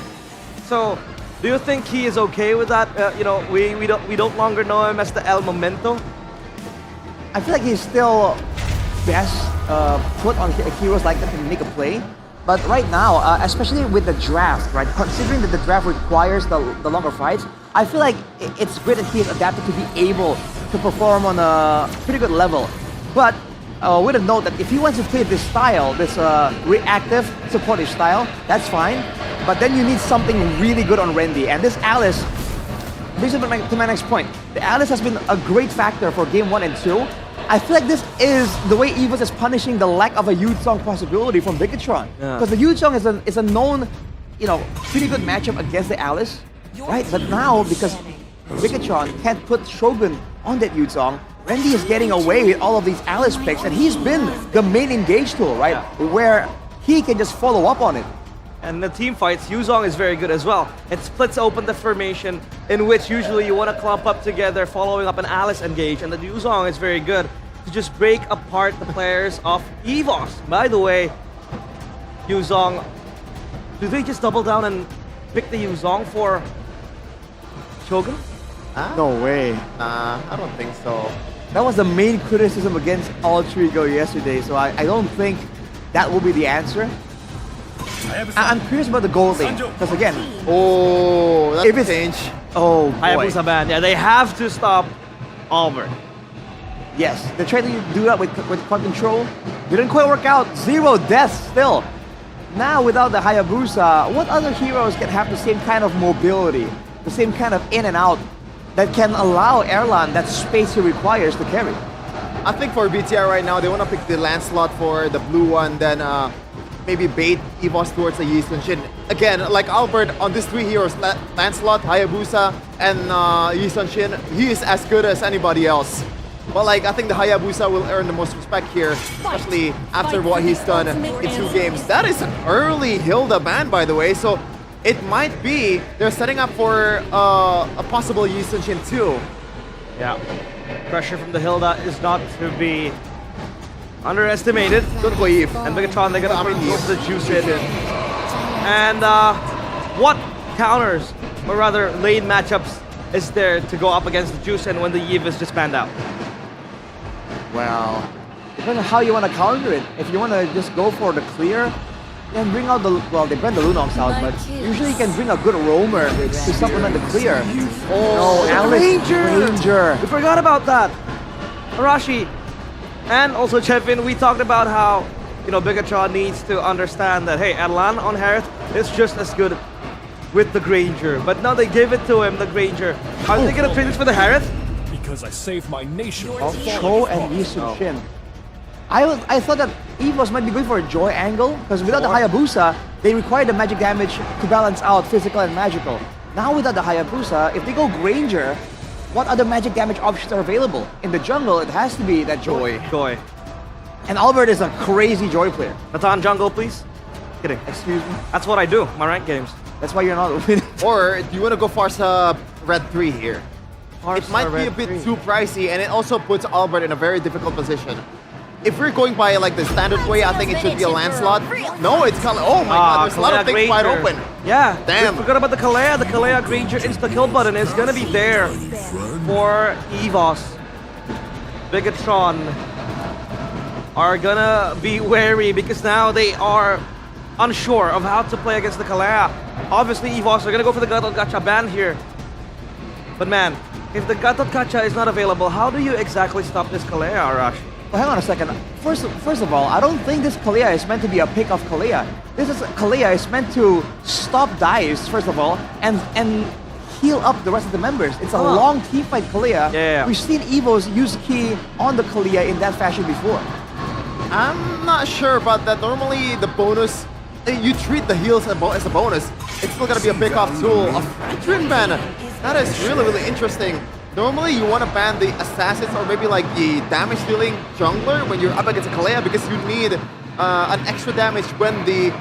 So, do you think he is okay with that? We don't longer know him as the El Momento. I feel like he's still best put on heroes like that to make a play. But right now, especially with the draft, right? Considering that the draft requires the longer fights, I feel like it's great that he is adapted to be able to perform on a pretty good level. But with a note that if he wants to play this style, this reactive, supportive style, that's fine. But then you need something really good on Randy. And this Alice, brings me to my next point. The Alice has been a great factor for Game 1 and 2. I feel like this is the way EVOS is punishing the lack of a Yuuzong possibility from Bigatron. Because the Yuuzong is a known, pretty good matchup against the Alice, right? But now, because Bigatron can't put Shogun on that Yuuzong, Randy is getting away with all of these Alice picks, and he's been the main engage tool, right? Where he can just follow up on it. And the team fights, Yuuzong is very good as well. It splits open the formation in which usually you want to clump up together following up an Alice engage, and the Yuuzong is very good to just break apart the players of EVOS. By the way, Yuuzong, do they just double down and pick the Yuuzong for Shogun? No way. Nah, I don't think so. That was the main criticism against Altrigo yesterday, so I don't think that will be the answer. I'm curious about the gold lane, because again, that's a change. Oh boy. Hayabusa ban. Yeah, they have to stop Albert. Yes, they tried to do that with Quad Control. Didn't quite work out. 0 deaths still. Now without the Hayabusa, what other heroes can have the same kind of mobility, the same kind of in and out that can allow Erlan that space he requires to carry? I think for BTR right now, they want to pick the Lancelot for the blue one, then maybe bait EVOS towards the Yi Sun-shin. Again, like Albert, on these three heroes, Lancelot, Hayabusa, and Yi Sun-shin, he is as good as anybody else. But like, I think the Hayabusa will earn the most respect here, especially after what he's done in 2 games. That is an early Hilda ban, by the way, so it might be they're setting up for a possible Yi Sun-shin too. Yeah. Pressure from the Hilda is not to be underestimated. Don't go Eve. And Megatron, they're gonna go for the juice in. And what counters, or rather lane matchups, is there to go up against the juice and when the Eve is just banned out? Well, depends on how you want to counter it. If you want to just go for the clear, then bring out the, well, they bring the Lunox out, but usually you can bring a good roamer to supplement the clear. Oh, no, Ranger! We forgot about that. Arashi and also Chevin, we talked about how, you know, Bigatron needs to understand that, hey, Erlan on Harith is just as good with the Granger. But now they give it to him, the Granger. Are they going to trade this for the Harith? Because I saved my nation. Cho and Yi Sun-shin. I thought that EVOS might be going for a Joy angle, because without the Hayabusa, they require the magic damage to balance out physical and magical. Now without the Hayabusa, if they go Granger, what other magic damage options are available? In the jungle, it has to be that Joy. Joy. And Albert is a crazy Joy player. Natan jungle, please. Kidding. Excuse me? That's what I do, my ranked games. That's why you're not winning. Or do you want to go Farsa Red 3 here? It might be a bit too pricey, and it also puts Albert in a very difficult position. If we're going by like the standard way, I think it should be a Lancelot. No, it's kind of, oh my god, there's a lot of things wide open. Yeah, damn. We forgot about the Kalea. The Kalea Granger insta-kill button is gonna be there for EVOS. Bigatron are gonna be wary because now they are unsure of how to play against the Kalea. Obviously, EVOS are gonna go for the Gatot Gacha ban here. But man, if the Gatot Gacha is not available, how do you exactly stop this Kalea, Arash? Well, hang on a second. First of all, I don't think this Kalea is meant to be a pick of Kalea. This is Kalea is meant to stop dives, first of all, and heal up the rest of the members. It's a long team fight Kalea. Yeah. We've seen Evos use Ki on the Kalea in that fashion before. I'm not sure about that. Normally, the bonus, you treat the heals as a bonus. It's still gonna be a pick-off tool. A Fredrin ban. That is really, really interesting. Normally, you want to ban the assassins or maybe like the damage-dealing jungler when you're up against a Kalea because you need an extra damage when the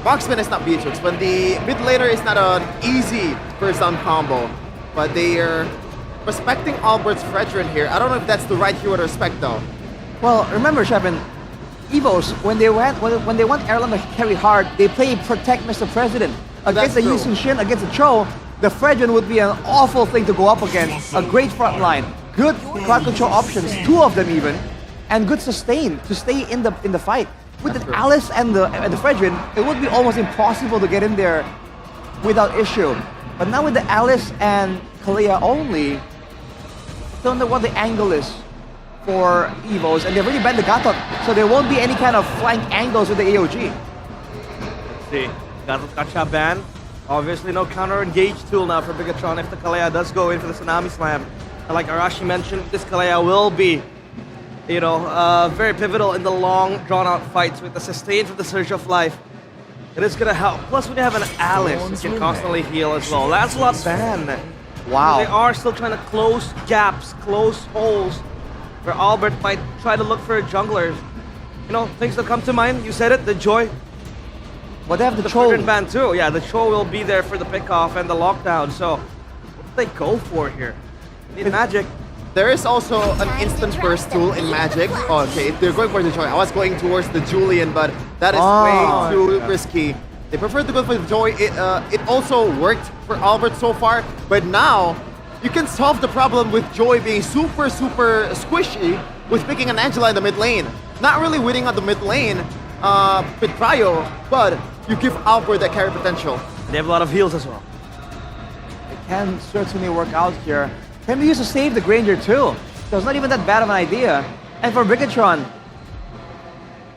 marksman is not Beatrix, when the mid laner is not an easy first-down combo. But they are respecting Albert's Fredrin here. I don't know if that's the right hero to respect though. Well, remember, Shevin, Evos, when they want Erlan to carry hard, they play Protect Mr. President. Against the Yi Sun-shin, against the Cho, the Fredrin would be an awful thing to go up against. A great front line, good crowd control options, 2 of them even, and good sustain to stay in the fight. With the Alice and the Fredrin, it would be almost impossible to get in there without issue. But now with the Alice and Kalea only, I don't know what the angle is for Evos, and they've already banned the Gatot, so there won't be any kind of flank angles with the AOG. Let's see, Gatot Gacha ban. Obviously no counter-engage tool now for Bigatron if the Kalea does go in for the Tsunami Slam. And like Arashi mentioned, this Kalea will be, you know, very pivotal in the long, drawn-out fights with the sustain from the Surge of Life. It is gonna help. Plus, when you have an Alice, you can constantly heal as well. Lancelot ban. Wow. They are still trying to close gaps, close holes, where Albert might try to look for junglers. You know, things that come to mind, you said it, the Joy. But they have the Cho ban too. Yeah, the Cho will be there for the pickoff and the lockdown. So, what do they go for here? They need magic. There is also an instant burst tool in Magic. Oh, okay, if they're going for the Joy, I was going towards the Julian, but that is way too risky. They prefer to go for the Joy. It also worked for Albert so far, but now you can solve the problem with Joy being super, super squishy with picking an Angela in the mid lane. Not really winning on the mid lane with Prio, but you give Albert that carry potential. They have a lot of heals as well. It can certainly work out here. Can be used to save the Granger too. So it's not even that bad of an idea. And for Bigatron,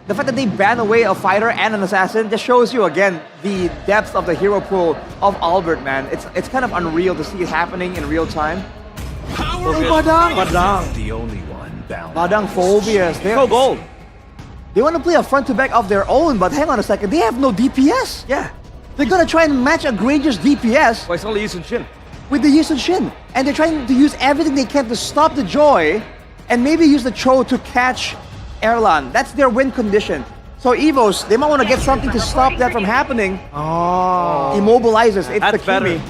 the fact that they ban away a fighter and an assassin just shows you again the depth of the hero pool of Albert, man. It's kind of unreal to see it happening in real time. Badang. The only one bound. Badang phobias. They're gold. They want to play a front to back of their own, but hang on a second, they have no DPS. Yeah. They're gonna try and match a Granger's DPS. Well, it's only Yusun Shin. With the Yusun Shin. And they're trying to use everything they can to stop the Joy and maybe use the Cho to catch Erlan. That's their win condition. So Evos, they might want to get something to stop that from happening. Oh. Immobilizes. It's That's the better. Kimi.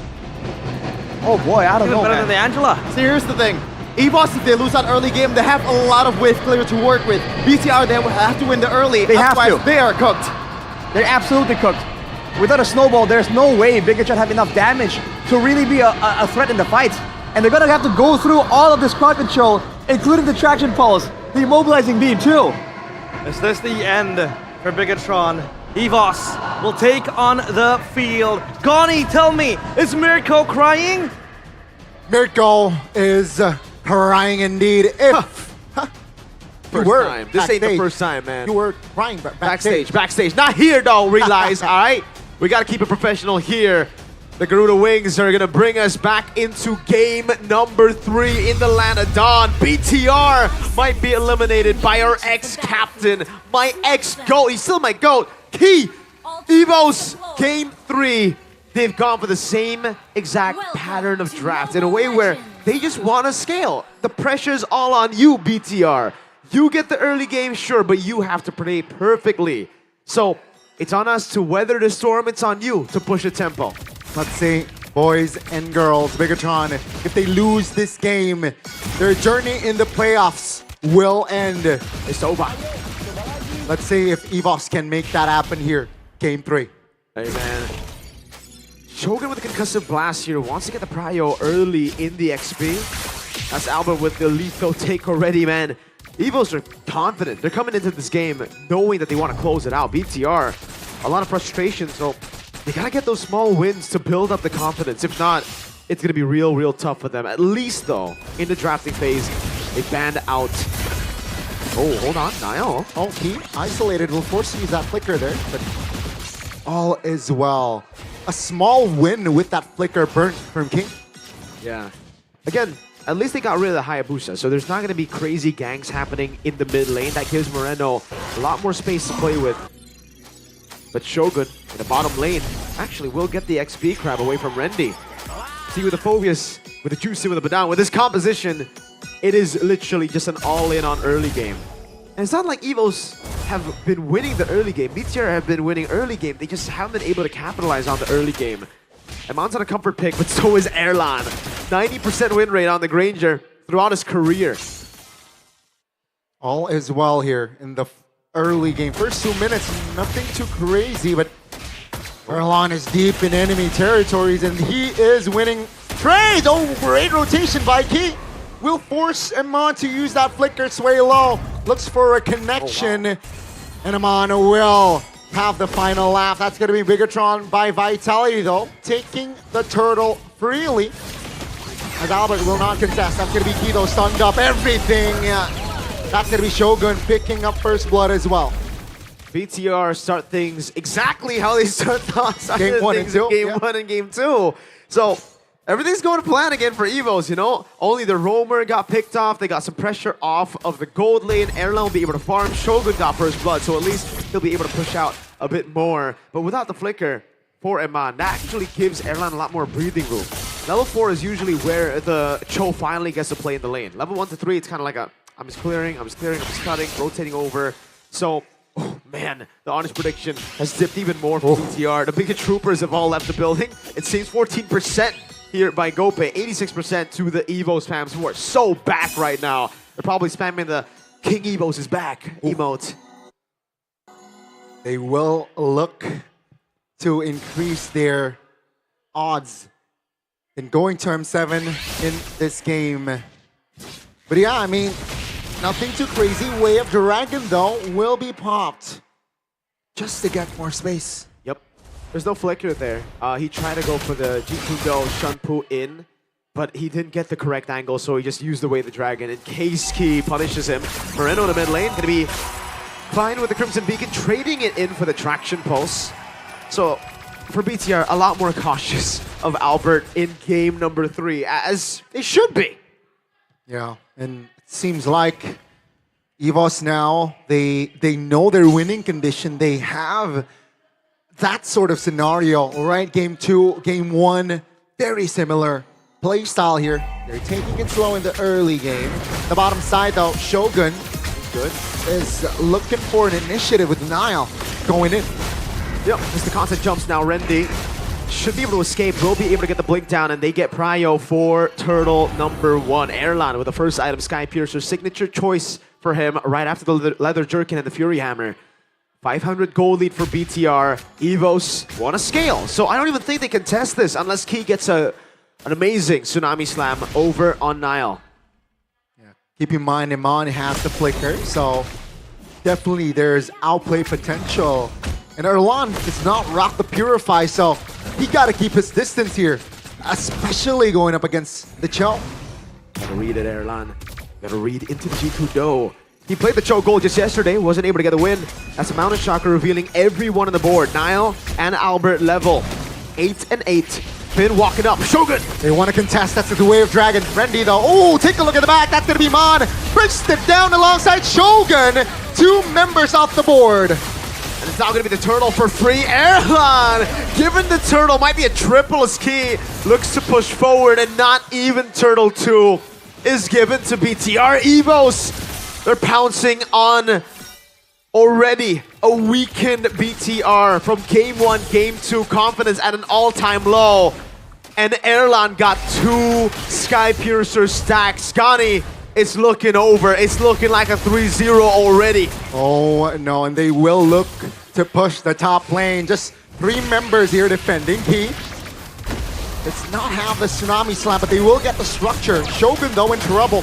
Oh boy, I don't know, Better man. than the Angela. So here's the thing. EVOS, if they lose that early game, they have a lot of wave clear to work with. BTR, they will have to win the early. They have Otherwise, to. They are cooked. They're absolutely cooked. Without a snowball, there's no way Bigatron have enough damage to really be a threat in the fight. And they're gonna have to go through all of this crowd control, including the traction pulse, the immobilizing beam too. Is this the end for Bigatron? EVOS will take on the field. Goni, tell me, is Mirko crying? Mirko is crying indeed. If First time. This ain't the first time, man. You were crying backstage. Backstage. Not here, though, realize, all right? We got to keep it professional here. The Garuda Wings are going to bring us back into game number 3 in the land of Dawn. BTR might be eliminated by our ex-captain, my ex-GOAT. He's still my GOAT. Key. Evos, game 3. They've gone for the same exact pattern of draft in a way where they just want to scale. The pressure's all on you, BTR. You get the early game, sure, but you have to play perfectly. So it's on us to weather the storm. It's on you to push the tempo. Let's see, boys and girls, Bigatron, if they lose this game, their journey in the playoffs will end. It's over. Let's see if EVOS can make that happen here. Game 3. Hey, man. Shogun with the concussive blast here wants to get the prio early in the XP. That's Albert with the lethal take already, man. Evos are confident. They're coming into this game knowing that they want to close it out. BTR, a lot of frustration, so they gotta get those small wins to build up the confidence. If not, it's gonna be real tough for them. At least, though, in the drafting phase, they banned out. Oh, hold on, Niall. Oh, he isolated. Will force to use that flicker there, but all is well. A small win with that flicker burnt from King. Yeah. Again, at least they got rid of the Hayabusa, so there's not going to be crazy ganks happening in the mid lane. That gives Moreno a lot more space to play with. But Shogun in the bottom lane actually will get the XP crab away from Rendi. See, with the Phobius, with the Juicy, with the Badang, with this composition, it is literally just an all-in on early game. And it's not like Evos have been winning the early game. BTR have been winning early game. They just haven't been able to capitalize on the early game. Amon's on a comfort pick, but so is Erlan. 90% win rate on the Granger throughout his career. All is well here in the early game. First 2 minutes, nothing too crazy, but Erlan is deep in enemy territories and he is winning trades. Oh, great rotation by Key. Will force Amon to use that flicker sway low. Looks for a connection. Oh, wow. And Amon will have the final laugh. That's going to be Bigatron by Vitality, though, taking the turtle freely. As Albert will not contest. That's going to be Kido stunned up. Everything. That's going to be Shogun picking up first blood as well. BTR start things exactly how they start game 1 and 2. Game 1 and game 2. So everything's going to plan again for Evos, you know? Only the Roamer got picked off. They got some pressure off of the gold lane. Erlan will be able to farm. Shogun got first blood, so at least he'll be able to push out a bit more. But without the flicker for Eman, that actually gives Erlan a lot more breathing room. Level 4 is usually where the Cho finally gets to play in the lane. Level 1 to 3, it's kind of like a, I'm just clearing, I'm just cutting, rotating over. So, oh man, the honest prediction has dipped even more for BTR. The bigger troopers have all left the building. It seems 14% here by Gope, 86% to the Evos fans who are so back right now. They're probably spamming the King Evos is back emote. They will look to increase their odds in going term 7 in this game. But yeah, I mean, nothing too crazy. Way of Dragon, though, will be popped just to get more space. Yep. There's no flicker there. He tried to go for the Jikundo Shunpu in, but he didn't get the correct angle, so he just used away the dragon. And Case Key punishes him. Moreno in the mid lane, gonna be fine with the Crimson Beacon, trading it in for the Traction Pulse. So for BTR, a lot more cautious of Albert in game number 3, as they should be. Yeah, and it seems like EVOS now, they know their winning condition. They have that sort of scenario, right? Game 2, game 1, very similar play style here. They're taking it slow in the early game. The bottom side though, Shogun, good, is looking for an initiative with Nile going in. Yep, as the constant jumps now, Rendi should be able to escape, will be able to get the blink down, and they get prio for turtle number 1. Airlan with the first item, Sky Piercer, signature choice for him right after the Leather Jerkin and the Fury Hammer. 500 gold lead for BTR. EVOS want to scale, so I don't even think they can test this unless Key gets an amazing Tsunami Slam over on Nile. Yeah. Keep in mind, Iman has the flicker, so definitely there's outplay potential. And Erlan does not rock the Purify, so he got to keep his distance here, especially going up against the Cho. Gotta read it, Erlan. Gotta read into the G2 Do. He played the Cho Gold just yesterday, wasn't able to get the win. That's a Mountain Shocker revealing everyone on the board. Nile and Albert level 8 and 8. Finn walking up, Shogun! They want to contest, that's the way of Dragon. Rendi though, oh, take a look at the back, that's gonna be Mon. Brings it down alongside Shogun. 2 members off the board. And it's now going to be the turtle for free. Erlan, given the turtle, might be a triple as Key looks to push forward, and not even turtle 2 is given to BTR. EVOS, they're pouncing on already a weakened BTR from game 1, game 2, confidence at an all-time low. And Erlan got 2 Sky Piercer stacks. Scani, it's looking over. It's looking like a 3-0 already. Oh no, and they will look to push the top lane. Just 3 members here defending. Key does not have the Tsunami Slam, but they will get the structure. Shogun though in trouble.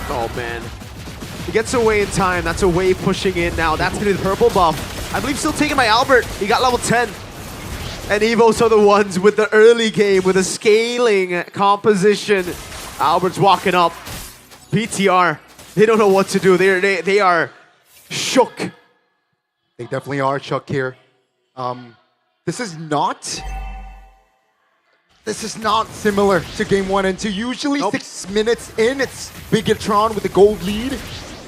Oh man. He gets away in time. That's a wave pushing in now. That's going to be the purple buff. I believe still taken by Albert. He got level 10. And EVOS are the ones with the early game with a scaling composition. Albert's walking up. BTR, they don't know what to do. They are shook. They definitely are shook here. This is not similar to game 1 and 2. Usually 6 minutes in, it's Bigatron with the gold lead.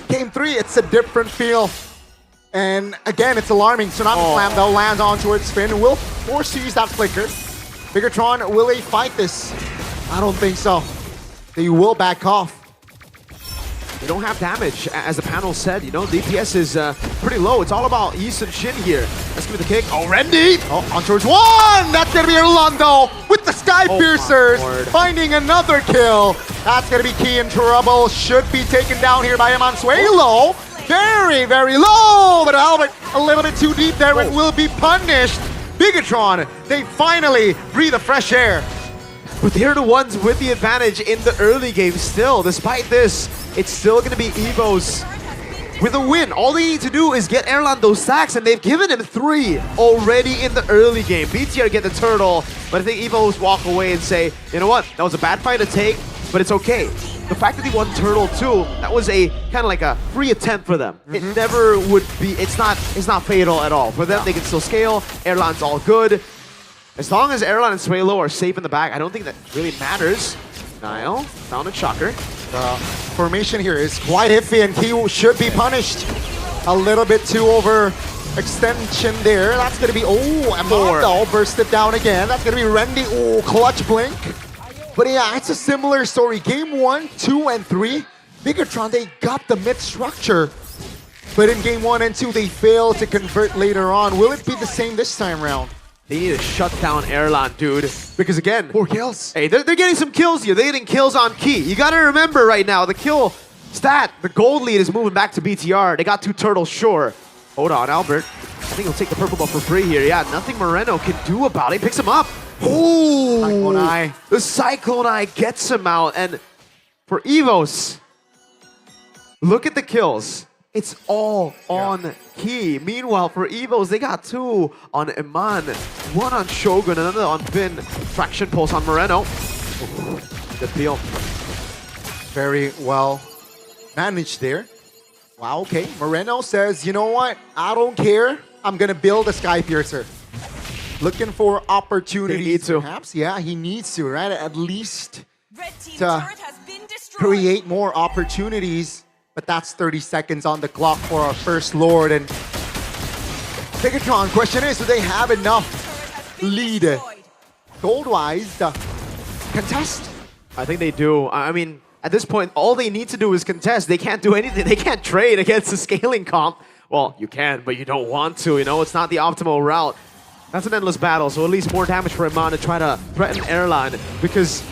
Game 3, it's a different feel. And again, it's alarming. Tsunami Slam though lands on towards Finn and will force to use that flicker. Bigatron, will they fight this? I don't think so. They will back off. They don't have damage, as the panel said. You know, DPS is pretty low. It's all about East and Shin here. Let's give it the kick. Oh, Rendi! Oh, on towards 1! That's gonna be Orlando with the Sky Piercers, finding another kill. That's gonna be Key in trouble. Should be taken down here by Emansuelo. Very, very low, but Albert a little bit too deep there and will be punished. Bigatron, they finally breathe a fresh air. But they're the ones with the advantage in the early game still. Despite this, it's still going to be EVOS with a win. All they need to do is get Erlan those stacks, and they've given him 3 already in the early game. BTR get the turtle, but I think EVOS walk away and say, you know what, that was a bad fight to take, but it's okay. The fact that they won turtle 2, that was a kind of like a free attempt for them. It never would be, it's not fatal at all. For them, they can still scale. Erlan's all good. As long as Erlan and Suelo are safe in the back, I don't think that really matters. Nile, found a shocker. The formation here is quite iffy, and Key should be punished. A little bit too over extension there. That's going to be, Amando bursted down again. That's going to be Rendi. Oh, clutch blink. But yeah, it's a similar story. Game 1, 2, and 3, Bigatron, they got the mid structure. But in game 1 and 2, they failed to convert later on. Will it be the same this time around? They need to shut down Erlan, dude. Because again, 4 kills. Hey, they're getting some kills here. They're getting kills on Key. You gotta remember right now, the kill stat, the gold lead is moving back to BTR. They got 2 turtles, sure. Hold on, Albert. I think he'll take the purple buff for free here. Yeah, nothing Moreno can do about it. He picks him up. Ooh! Cyclone Eye. The Cyclone Eye gets him out. And for EVOS, look at the kills. It's all on Key. Meanwhile, for EVOS, they got 2 on Iman, 1 on Shogun, another on Finn. Fraction pulse on Moreno. Good peel. Very well managed there. Wow, okay. Moreno says, you know what? I don't care. I'm going to build a Sky Piercer. Looking for opportunities. He needs to. Perhaps, yeah, he needs to, right? At least to create more opportunities. But that's 30 seconds on the clock for our first Lord. And Bigatron, question is, do they have enough lead gold-wise to contest? I think they do. I mean, at this point, all they need to do is contest. They can't do anything. They can't trade against the scaling comp. Well, you can, but you don't want to. You know, it's not the optimal route. That's an endless battle, so at least more damage for Iman to try to threaten Airline, because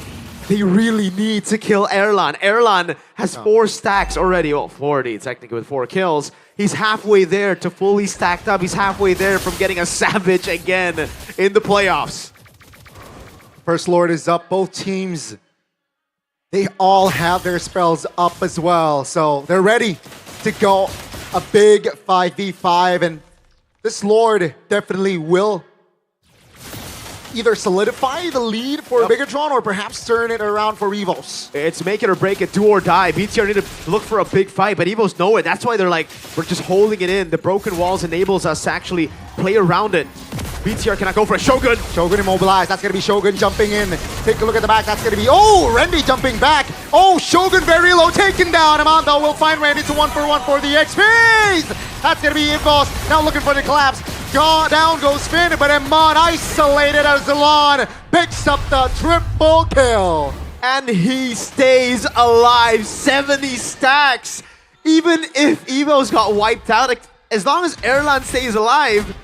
they really need to kill Airline. Airline has 4 stacks already. Well, 40 technically with 4 kills. He's halfway there to fully stacked up. He's halfway there from getting a Savage again in the playoffs. First Lord is up. Both teams, they all have their spells up as well. So they're ready to go a big 5v5. And this Lord definitely will either solidify the lead for Bigatron or perhaps turn it around for Evos. It's make it or break it, do or die. BTR need to look for a big fight, but Evos know it. That's why they're like, we're just holding it in. The broken walls enables us to actually play around it. BTR cannot go for a Shogun. Shogun immobilized. That's going to be Shogun jumping in. Take a look at the back. That's going to be, oh, Randy jumping back. Oh, Shogun very low, taken down. Amanda will find Randy to 1-for-1 for the XPs. That's going to be Evos. Now looking for the collapse. Down goes Finn, but Iman isolated as Zalon picks up the triple kill. And he stays alive, 70 stacks. Even if Evos got wiped out, as long as Airline stays alive,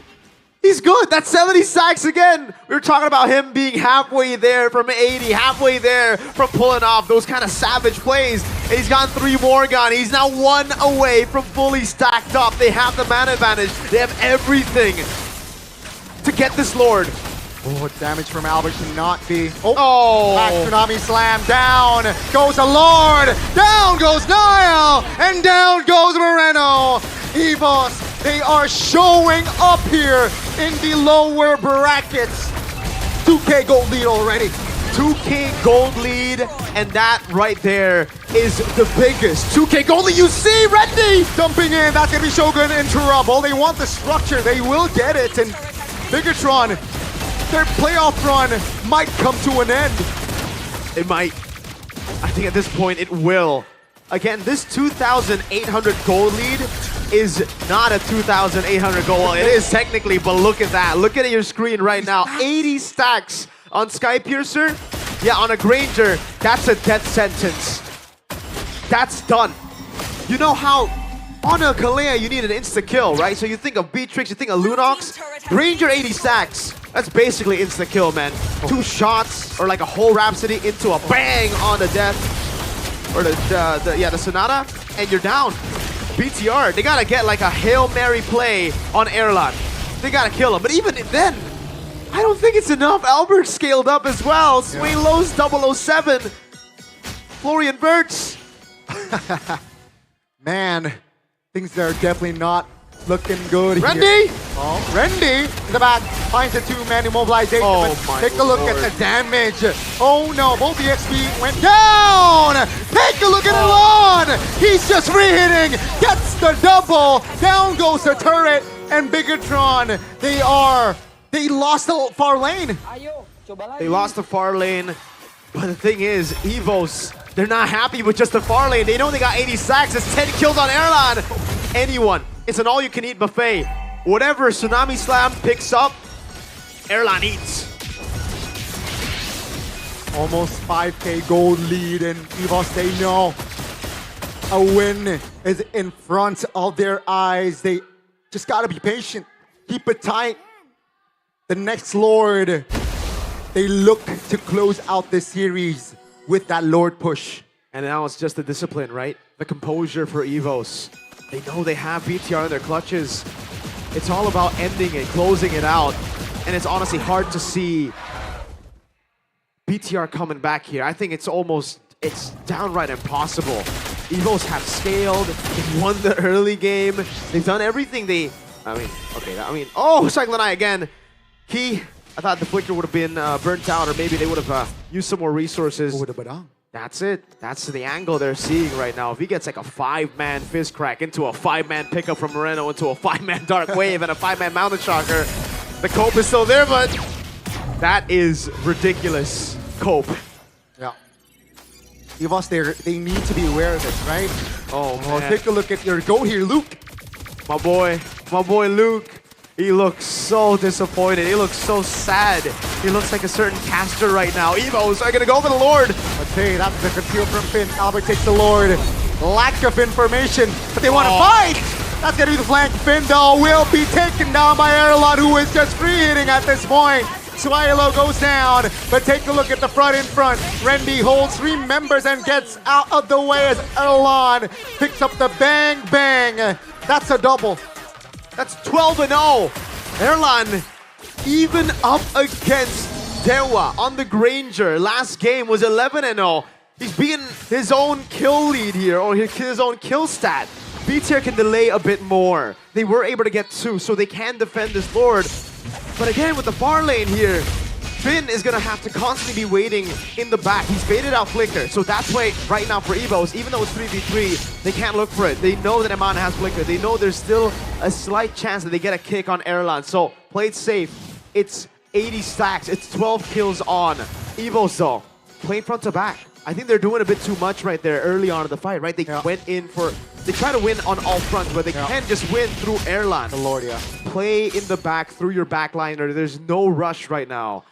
he's good. That's 70 stacks again. We were talking about him being halfway there from 80, halfway there from pulling off those kind of savage plays. And he's gotten 3 more gone. He's now 1 away from fully stacked up. They have the man advantage. They have everything to get this Lord. Oh, damage from Albert cannot be. Oh, back Tsunami Slam. Down goes a Lord. Down goes Niall. And down goes Moreno. Evos, they are showing up here in the lower brackets. 2K gold lead already. 2K gold lead, and that right there is the biggest 2K gold lead. You see Randy dumping in. That's going to be Shogun in trouble. They want the structure. They will get it. And Bigatron, their playoff run might come to an end. It might. I think at this point it will. Again, this 2,800 gold lead is not a 2,800 gold. Well, it is technically, but look at that. Look at your screen right now. 80 stacks on Sky Piercer. Yeah, on a Granger, that's a death sentence. That's done. You know how on a Kalea you need an insta-kill, right? So you think of Beatrix, you think of Lunox. Granger 80 stacks. That's basically insta-kill, man. 2 shots, or like a whole Rhapsody into a bang on the death. Or the Sonata, and you're down. BTR, they gotta get like a Hail Mary play on Airlock. They gotta kill him, but even then, I don't think it's enough. Albert scaled up as well. Sway Lowe's 007. Florian Burtz. Man, things are definitely not looking good Randy! Here. Oh, Randy in the back finds a 2-man immobilization. Oh, take a look at the damage. Oh no, both the XP went down. Take a look at Elon. He's just re-hitting. Gets the double. Down goes the turret. And Bigatron, they lost the far lane. They lost the far lane. But the thing is, Evos, they're not happy with just the far lane. They know they got 80 sacks. It's 10 kills on Airline. Anyone. It's an all-you-can-eat buffet. Whatever Tsunami Slam picks up, Airline eats. Almost 5K gold lead, and Evos, they know a win is in front of their eyes. They just gotta be patient. Keep it tight. The next Lord, they look to close out this series with that Lord push. And now it's just the discipline, right? The composure for Evos. They know they have BTR in their clutches. It's all about ending it, closing it out. And it's honestly hard to see BTR coming back here. I think it's downright impossible. Evos have scaled, they've won the early game, they've done everything oh, Cyclone again. Key, I thought the Flicker would have been burnt out, or maybe they would have used some more resources. That's it. That's the angle they're seeing right now. If he gets like a 5-man fist crack into a 5-man pickup from Moreno into a 5-man dark wave and a 5-man mountain shocker, the cope is still there, but that is ridiculous cope. Yeah. EVOS, they need to be aware of this, right? Oh, man. Take a look at your goat here, Luke. My boy Luke. He looks so disappointed. He looks so sad. He looks like a certain caster right now. Evos are gonna go for the Lord. But hey, that's the conceal from Finn. Albert takes the Lord. Lack of information, but they want to fight. That's gonna be the flank. Finn though will be taken down by Erlon, who is just free hitting at this point. Swilo goes down, but take a look at the front in front. Rendy holds 3 members and gets out of the way as Erlon picks up the bang bang. That's a double. That's 12-0. Erlan even up against Dewa on the Granger. Last game was 11-0. He's beaten his own kill lead here, or his own kill stat. B-tier can delay a bit more. They were able to get 2, so they can defend this Lord. But again, with the far lane here, Finn is going to have to constantly be waiting in the back. He's baited out Flicker, so that's why right now for Evos, even though it's 3v3, they can't look for it. They know that Eman has Flicker. They know there's still a slight chance that they get a kick on Erlan. So play it safe. It's 80 stacks. It's 12 kills on. Evos though, play front to back. I think they're doing a bit too much right there early on in the fight, right? They went in for... They try to win on all fronts, but they can just win through Erlan. The Lord, yeah. Play in the back through your backliner. There's no rush right now.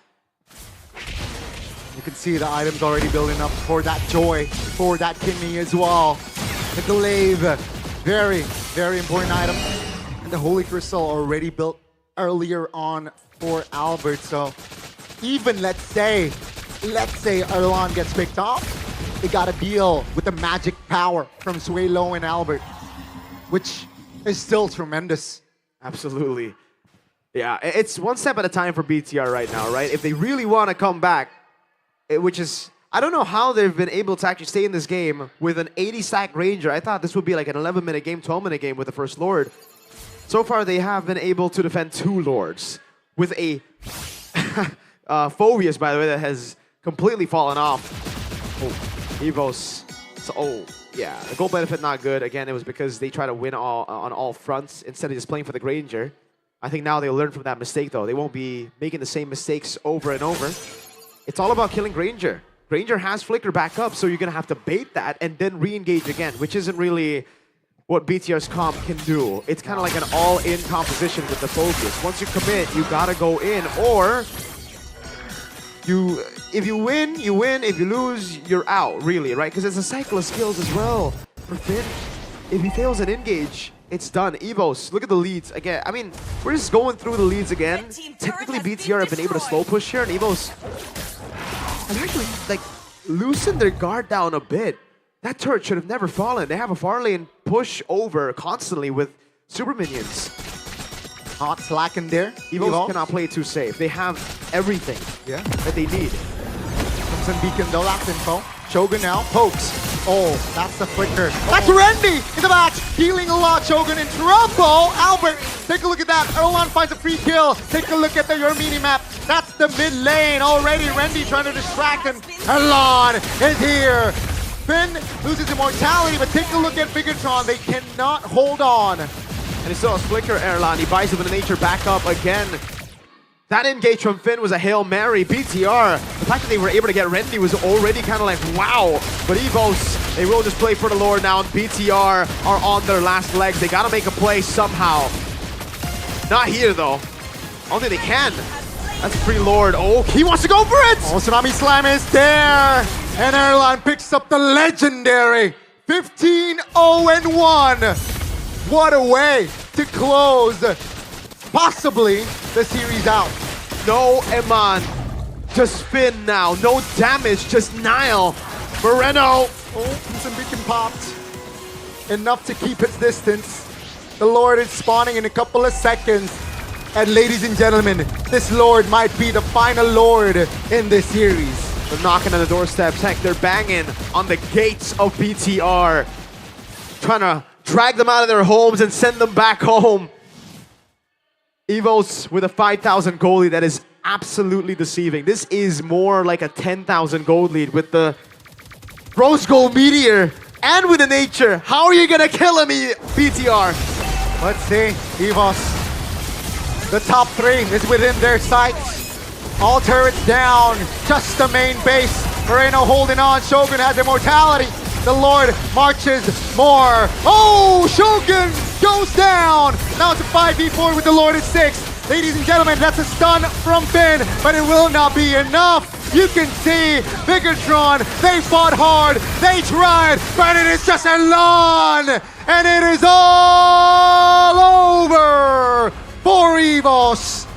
You can see the items already building up for that joy, for that kidney as well. The glaive, very, very important item. And the Holy Crystal already built earlier on for Albert. So even let's say Erlan gets picked off, they gotta deal with the magic power from Suelo and Albert, which is still tremendous. Absolutely. Yeah, it's one step at a time for BTR right now, right? If they really want to come back, which is, I don't know how they've been able to actually stay in this game with an 80-stack Ranger. I thought this would be like an 11-minute game, 12-minute game with the first Lord. So far, they have been able to defend 2 Lords with a Phobius, by the way, that has completely fallen off. Oh, Evos. So, oh, yeah, the goal benefit not good. Again, it was because they try to win on all fronts instead of just playing for the Granger. I think now they'll learn from that mistake, though. They won't be making the same mistakes over and over. It's all about killing Granger. Granger has Flicker back up, so you're going to have to bait that and then re-engage again, which isn't really what BTR's comp can do. It's kind of like an all-in composition with the focus. Once you commit, you got to go in, or if you win, you win. If you lose, you're out, really, right? Because it's a cycle of skills as well for Finn. If he fails an engage, it's done. Evos, look at the leads again. I mean, we're just going through the leads again. Technically, BTR have been able to slow push here, and Evos have actually like loosened their guard down a bit. That turret should have never fallen. They have a far lane push over constantly with super minions. Not slacking there. Evos cannot play it too safe. They have everything that they need. Crimson Beacon, though, that's info. Shogun now pokes. Oh, that's the flicker. That's Rendy in the back, healing a lot. Shogun in trouble. Albert, take a look at that. Erlan finds a free kill. Take a look at your mini-map. That's the mid lane already. Rendy trying to distract him. Erlan is here. Finn loses immortality, but take a look at Bigatron. They cannot hold on. And he still has Flicker, Erlan. He buys him with a nature back up again. That engage from Finn was a Hail Mary. BTR, the fact that they were able to get Rendy was already kind of like, wow. But Evos, they will just play for the Lord now, and BTR are on their last legs. They gotta make a play somehow. Not here, though. I don't think they can. That's free Lord. Oh, he wants to go for it! Oh, Tsunami Slam is there! And Erlan picks up the legendary 15-0-1. What a way to close possibly the series out. No Eman, just Finn now. No damage, just Nile. Moreno. Oh, some beacon popped. Enough to keep its distance. The Lord is spawning in a couple of seconds. And ladies and gentlemen, this Lord might be the final Lord in this series. They're knocking on the doorsteps. Heck, they're banging on the gates of BTR. Trying to drag them out of their homes and send them back home. Evos with a 5,000 gold lead that is absolutely deceiving. This is more like a 10,000 gold lead with the Rose Gold Meteor, and with the nature. How are you gonna kill him, BTR? Let's see, EVOS. The top 3 is within their sights. All turrets down, just the main base. Moreno holding on, Shogun has immortality. The Lord marches more. Oh, Shogun goes down. Now it's a 5v4 with the Lord at 6. Ladies and gentlemen, that's a stun from Finn, but it will not be enough. You can see Bigatron, they fought hard, they tried, but it is just a lawn. And it is all over for EVOS.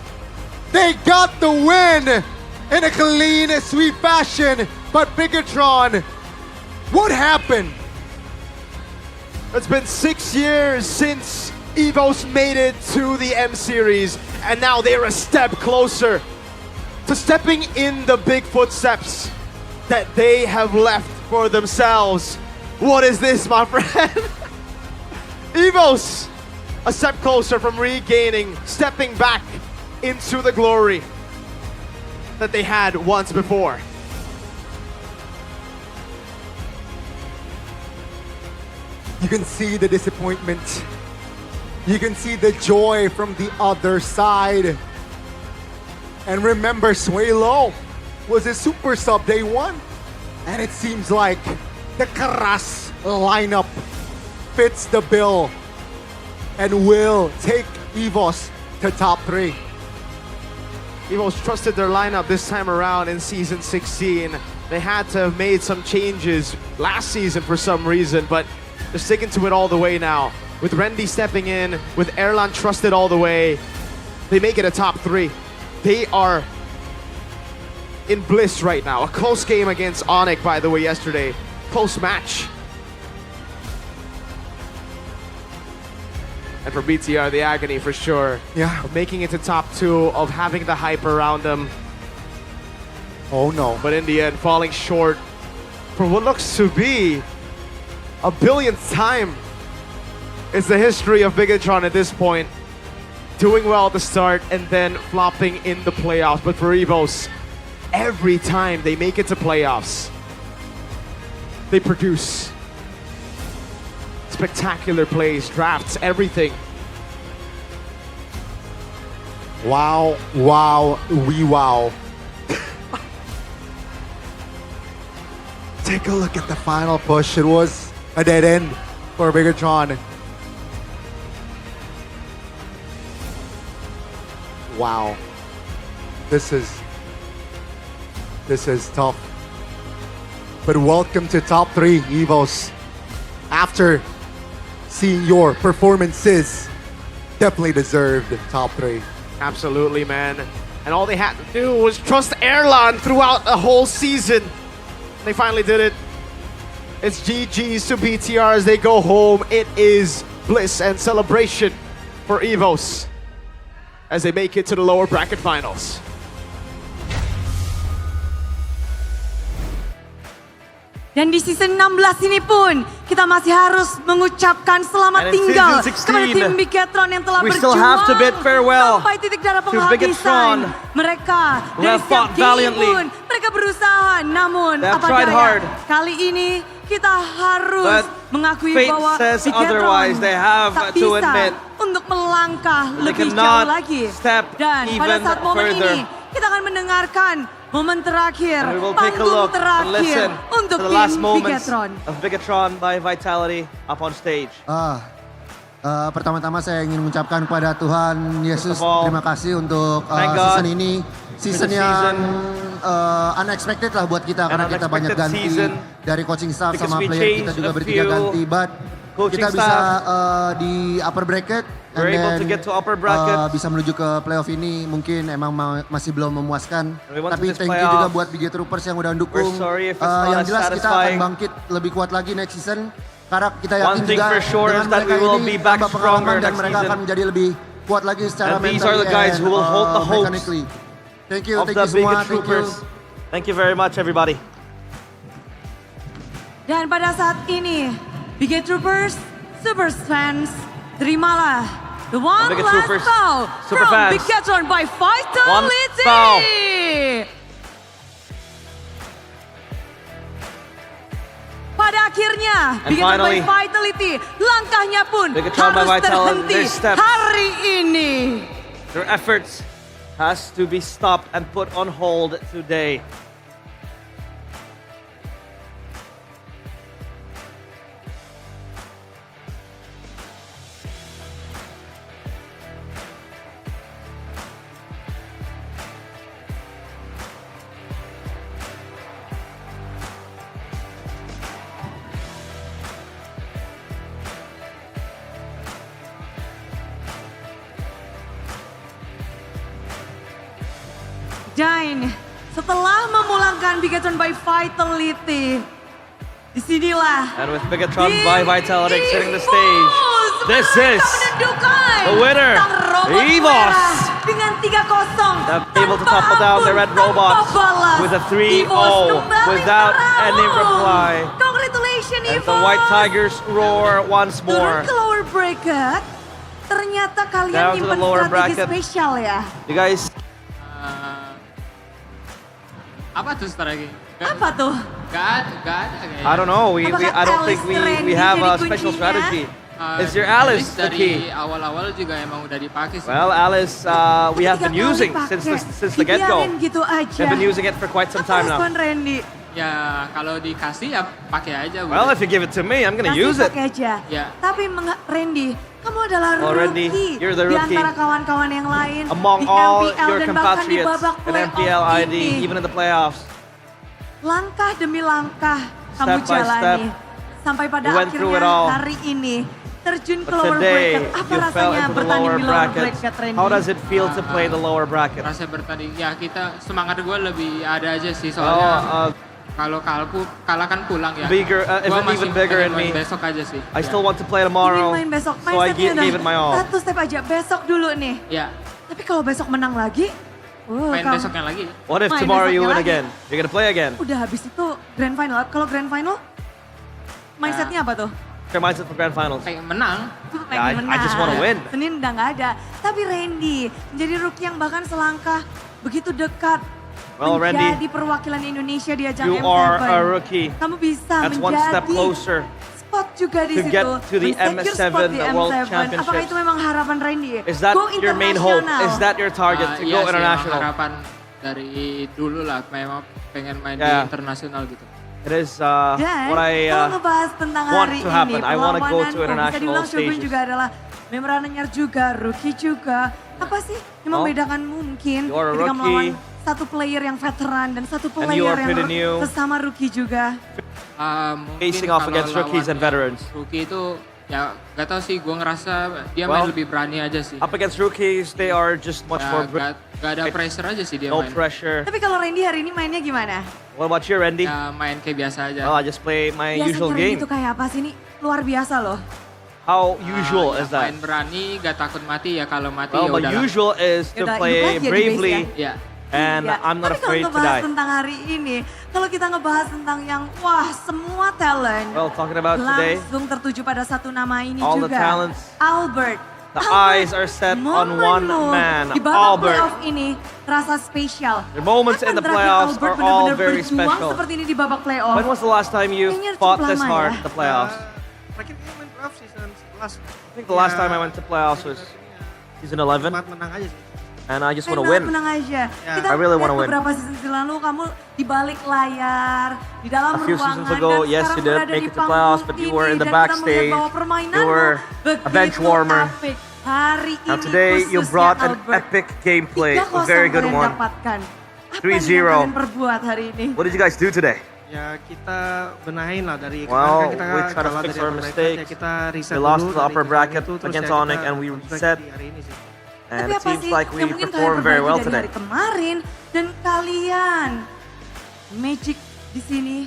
They got the win in a clean sweep fashion, but Bigatron, what happened? It's been 6 years since EVOS made it to the M Series, and now they're a step closer to stepping in the big footsteps that they have left for themselves. What is this, my friend? EVOS, a step closer from regaining, stepping back into the glory that they had once before. You can see the disappointment. You can see the joy from the other side. And remember, Suelo was a super sub day 1. And it seems like the Karas lineup fits the bill and will take EVOS to top 3. EVOS trusted their lineup this time around in Season 16. They had to have made some changes last season for some reason, but they're sticking to it all the way now. With Rendy stepping in, with Erlan trusted all the way, they make it a top 3. They are in bliss right now. A close game against Onyx, by the way, yesterday. Close match. And for BTR, the agony for sure. Yeah. Of making it to top 2, of having the hype around them. Oh no. But in the end, falling short for what looks to be a billionth time. It's the history of Bigatron at this point. Doing well at the start and then flopping in the playoffs. But for EVOS, every time they make it to playoffs, they produce spectacular plays, drafts, everything. Wow, wow, we wow. Take a look at the final push. It was a dead end for Bigatron. Wow. This is tough. But welcome to top 3, EVOS. After seeing your performances, definitely deserved top 3. Absolutely, man. And all they had to do was trust Erlan throughout the whole season. They finally did it. It's GG's to BTR as they go home. It is bliss and celebration for EVOS as they make it to the lower bracket finals. Dan di season 16 ini pun kita masih harus mengucapkan selamat tinggal kepada tim Bigatron yang telah berjuang sampai titik darah penghabisan. Mereka dari setiap game pun mereka berusaha, namun apa daya kali ini kita harus mengakui bahwa Bigatron tak bisa untuk melangkah lebih jauh lagi. Dan pada saat momen ini kita akan mendengarkan momen terakhir, panggung terakhir untuk tim Bigatron. Of Bigatron by Vitality up on stage. Pertama-tama saya ingin mengucapkan kepada Tuhan Yesus terima kasih untuk season ini. Season yang unexpected lah buat kita karena kita banyak ganti dari coaching staff sama player kita juga bertiga ganti. But kita bisa di upper bracket. We're able to get to upper bracket. Bisa menuju ke playoff ini mungkin emang masih belum memuaskan. Tapi thank you juga buat BG Troopers yang udah dukung. Yang jelas kita akan bangkit lebih kuat lagi next season. Karena kita yakin juga dengan mereka ini tambah pengalaman dan mereka akan menjadi lebih kuat lagi secara mental and mechanically. Thank you semua. Thank you. Thank you very much everybody. Dan pada saat ini, BG Troopers, Super Fans, terimalah the one last foul from Bigatron by Vitality. 1 foul. pada akhirnya, And Bigetron by finally, Vitality, langkahnya pun Bigetron by harus Vitality, terhenti their steps. hari ini. Their efforts has to be stopped and put on hold today. Dan setelah memulangkan Bigetron by Vitality, disinilah And with Bigetron by Vitality exiting the stage, this is the winner, EVOS. Dengan 3-0. They're able to topple down the red robots with a 3-0 without any reply. Congratulations, And EVOS. the White Tigers roar once more. Turun ke lower bracket. Ternyata kalian Down to the nyimpen lower strategi bracket. spesial ya. You guys, Apa tuh strategi? Apa tuh? Gak ada kayaknya. I don't know. I don't think we have a special strategy. Is your Alice the key? Dari awal-awal juga emang udah dipakai sih. Well, Alice, we have been using since the get-go. Dibiarin gitu aja. We've been using it for quite some time now. Respon Randy. Ya kalau dikasih ya pakai aja. Well, if you give it to me, I'm gonna use it. Pakai aja. Ya. Tapi Randy, kamu adalah Oh, Randy, rookie you're the di rookie. antara kawan-kawan yang lain Among di all MPL your dan bahkan di compatriots babak in playoff MPL ID, ini. even in the playoffs. Langkah demi langkah kamu Step by jalani step, sampai pada you went through it akhirnya all. hari ini terjun ke But lower today, bracket. Apa you fell rasanya into the bertanding lower di lower bracket. bracket, Randy? How does it feel to play the lower bracket? Rasa bertanding ya kita semangat gue lebih ada aja sih soalnya. Kalau kalah kan pulang ya. Bigger, Gua even masih bigger pengen in me. main besok aja sih. I still want to play tomorrow, Ingin main besok, so I gave it my all. satu step aja, besok dulu nih. Ya. Tapi kalau besok menang lagi, Main besoknya lagi. What if Main tomorrow you win besoknya again? You're gonna play again? udah habis itu grand final. Kalau grand final, mindsetnya apa tuh? Your mindset for grand finals? Pengen menang. Pengen I just want to win. Senin udah nggak ada. Tapi Randy menjadi rookie yang bahkan selangkah begitu dekat Well, menjadi Randy, perwakilan Indonesia di ajang you M7. are a rookie. Kamu bisa That's one step menjadi closer spot juga di to situ. get to the Men-secure spot M7 di World M7. Apakah Championships. itu memang harapan Randy? Is that Go your main hope? internasional. Is that your target to Iya go sih, international? emang harapan dari dulu lah, memang pengen main di Yeah. internasional gitu. It is Dan what I kalau ngebahas tentang want hari to happen. ini, I want to go perlawanan to bisa international dibilang Shogun stages. juga adalah memberananya juga, rookie juga. Apa sih yang Oh. membedakan mungkin You are a ketika rookie. melawan satu player yang veteran dan satu And you player are pretty new. yang sesama rookie juga? Mungkin Facing off kalau against rookies and lawan veterans. Rookie itu ya gak tau sih, gue ngerasa dia Well, main lebih berani aja sih. Up against rookies, they are just much Ya, more. gak ada pressure aja sih dia No main. pressure. Tapi kalau Randy hari ini mainnya gimana? What about you, Randy? Ya main kayak biasa aja. Well, I just play my Biasanya usual Randy game. itu kayak apa sih? Ini luar biasa loh. How usual is that? Main berani, gak takut mati ya, kalau mati Well, ya my udah. usual is to Yaudah, play hidup lagi ya di bravely, base ya. and Iya. I'm not Tapi afraid kalau to ngebahas die. tentang hari ini, kalau kita ngebahas tentang yang wah semua talent, Well, talking about today, langsung tertuju pada satu nama ini all juga. the talents, Albert. the eyes are set on one man, Di babak Albert. playoff ini terasa spesial. The moments in the Kapan terakhir playoffs Albert are all benar-benar very berjuang special. seperti ini di babak playoff? When was the last time you Kayaknya fought cukup this lama hard ya. at the playoffs? Terakhir kita main playoff season 11. I think the last time I went to playoffs was season 11, Menang aja sih. and I just want to win. Menang aja. Kita I really lihat wanna win. beberapa season lalu kamu di balik layar, di dalam A few ruangan, seasons ago, dan yes, sekarang you did berada make di it to playoffs, but you were in the panggung ini, dan kita backstage. melihat bahwa You permainanmu were a bench begitu warmer. apik. Hari Now ini today you khususnya brought an Albert, epic gameplay, a 3-0 very good kalian one. dapatkan. Apa 3-0. yang kalian perbuat hari ini? What did you guys do today? Ya kita benahin lah dari Well, kemarin kan kita we try to kalah fix dari our upper bracket, mistakes. ya kita reset We lost dulu to the dari upper kemarin bracket itu, terus against ya Onyx kita and we comeback reset. di hari ini sih. And Tapi it apa seems sih like yang we mungkin kalian performed very well perbaiki dari today. hari kemarin dan kalian Magic di sini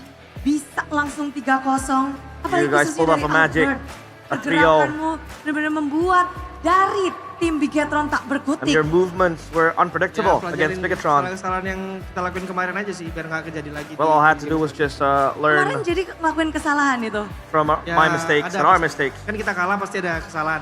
bisa langsung 3-0. Apalagi You guys khususnya pulled off dari a Magic, Albert. a 3-0. Pergerakanmu benar-benar membuat dari tim Bigetron tak And berkutik. your movements were unpredictable against Bigetron. Kesalahan yang kita lakuin kemarin aja sih biar nggak kejadi lagi. Well, all I had to do was just Kemarin learn jadi ngelakuin kesalahan itu. from Ya, my mistakes ada and our pasti. mistakes. Kan kita kalah pasti ada kesalahan.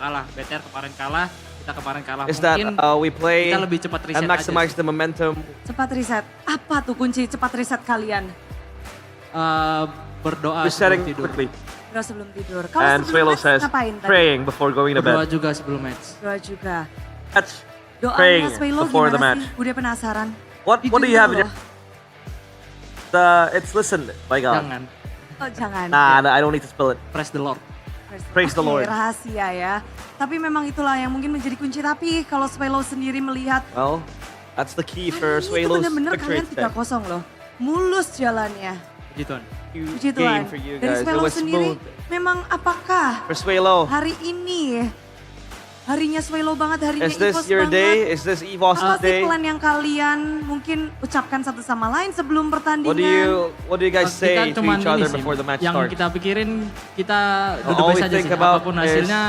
kalah. BTR kemarin kalah, kita kemarin kalah. is that Mungkin we play kita lebih cepat reset and maximize the momentum. Cepat reset. Apa tuh kunci cepat reset kalian? Berdoa Resetting sebelum tidur. quickly. Berdoa sebelum tidur. Kalau And sebelum Swelo match says ngapain tadi? praying before going to Berdoa bed. juga sebelum match. Doa juga. That's Doanya praying Swelo before the gimana match. sih? Udah penasaran. What do you have in your... It's listen, my God. Jangan. Oh jangan. Nah, I don't need to spill it. Praise the Lord. Praise the Oke, Lord. rahasia ya. Tapi memang itulah yang mungkin menjadi kunci. Tapi kalau Swelo sendiri melihat Well, that's the key ini for tuh Swelo's bener-bener victory kalian today. 3-0 loh. Mulus jalannya. Puji Tuhan. Puji Game Tuhan. for you Dari guys. It Swelo was sendiri, smooth memang apakah for Swelo. hari ini harinya Swelo banget, harinya Is this Evos your banget? day? Is this Evos' Apa sih day? plan yang kalian mungkin ucapkan satu sama lain sebelum pertandingan? What do you guys say Kita to cuman each other ini sih, before the match yang starts? kita pikirin kita All duduk we base aja think sih. about Apapun is hasilnya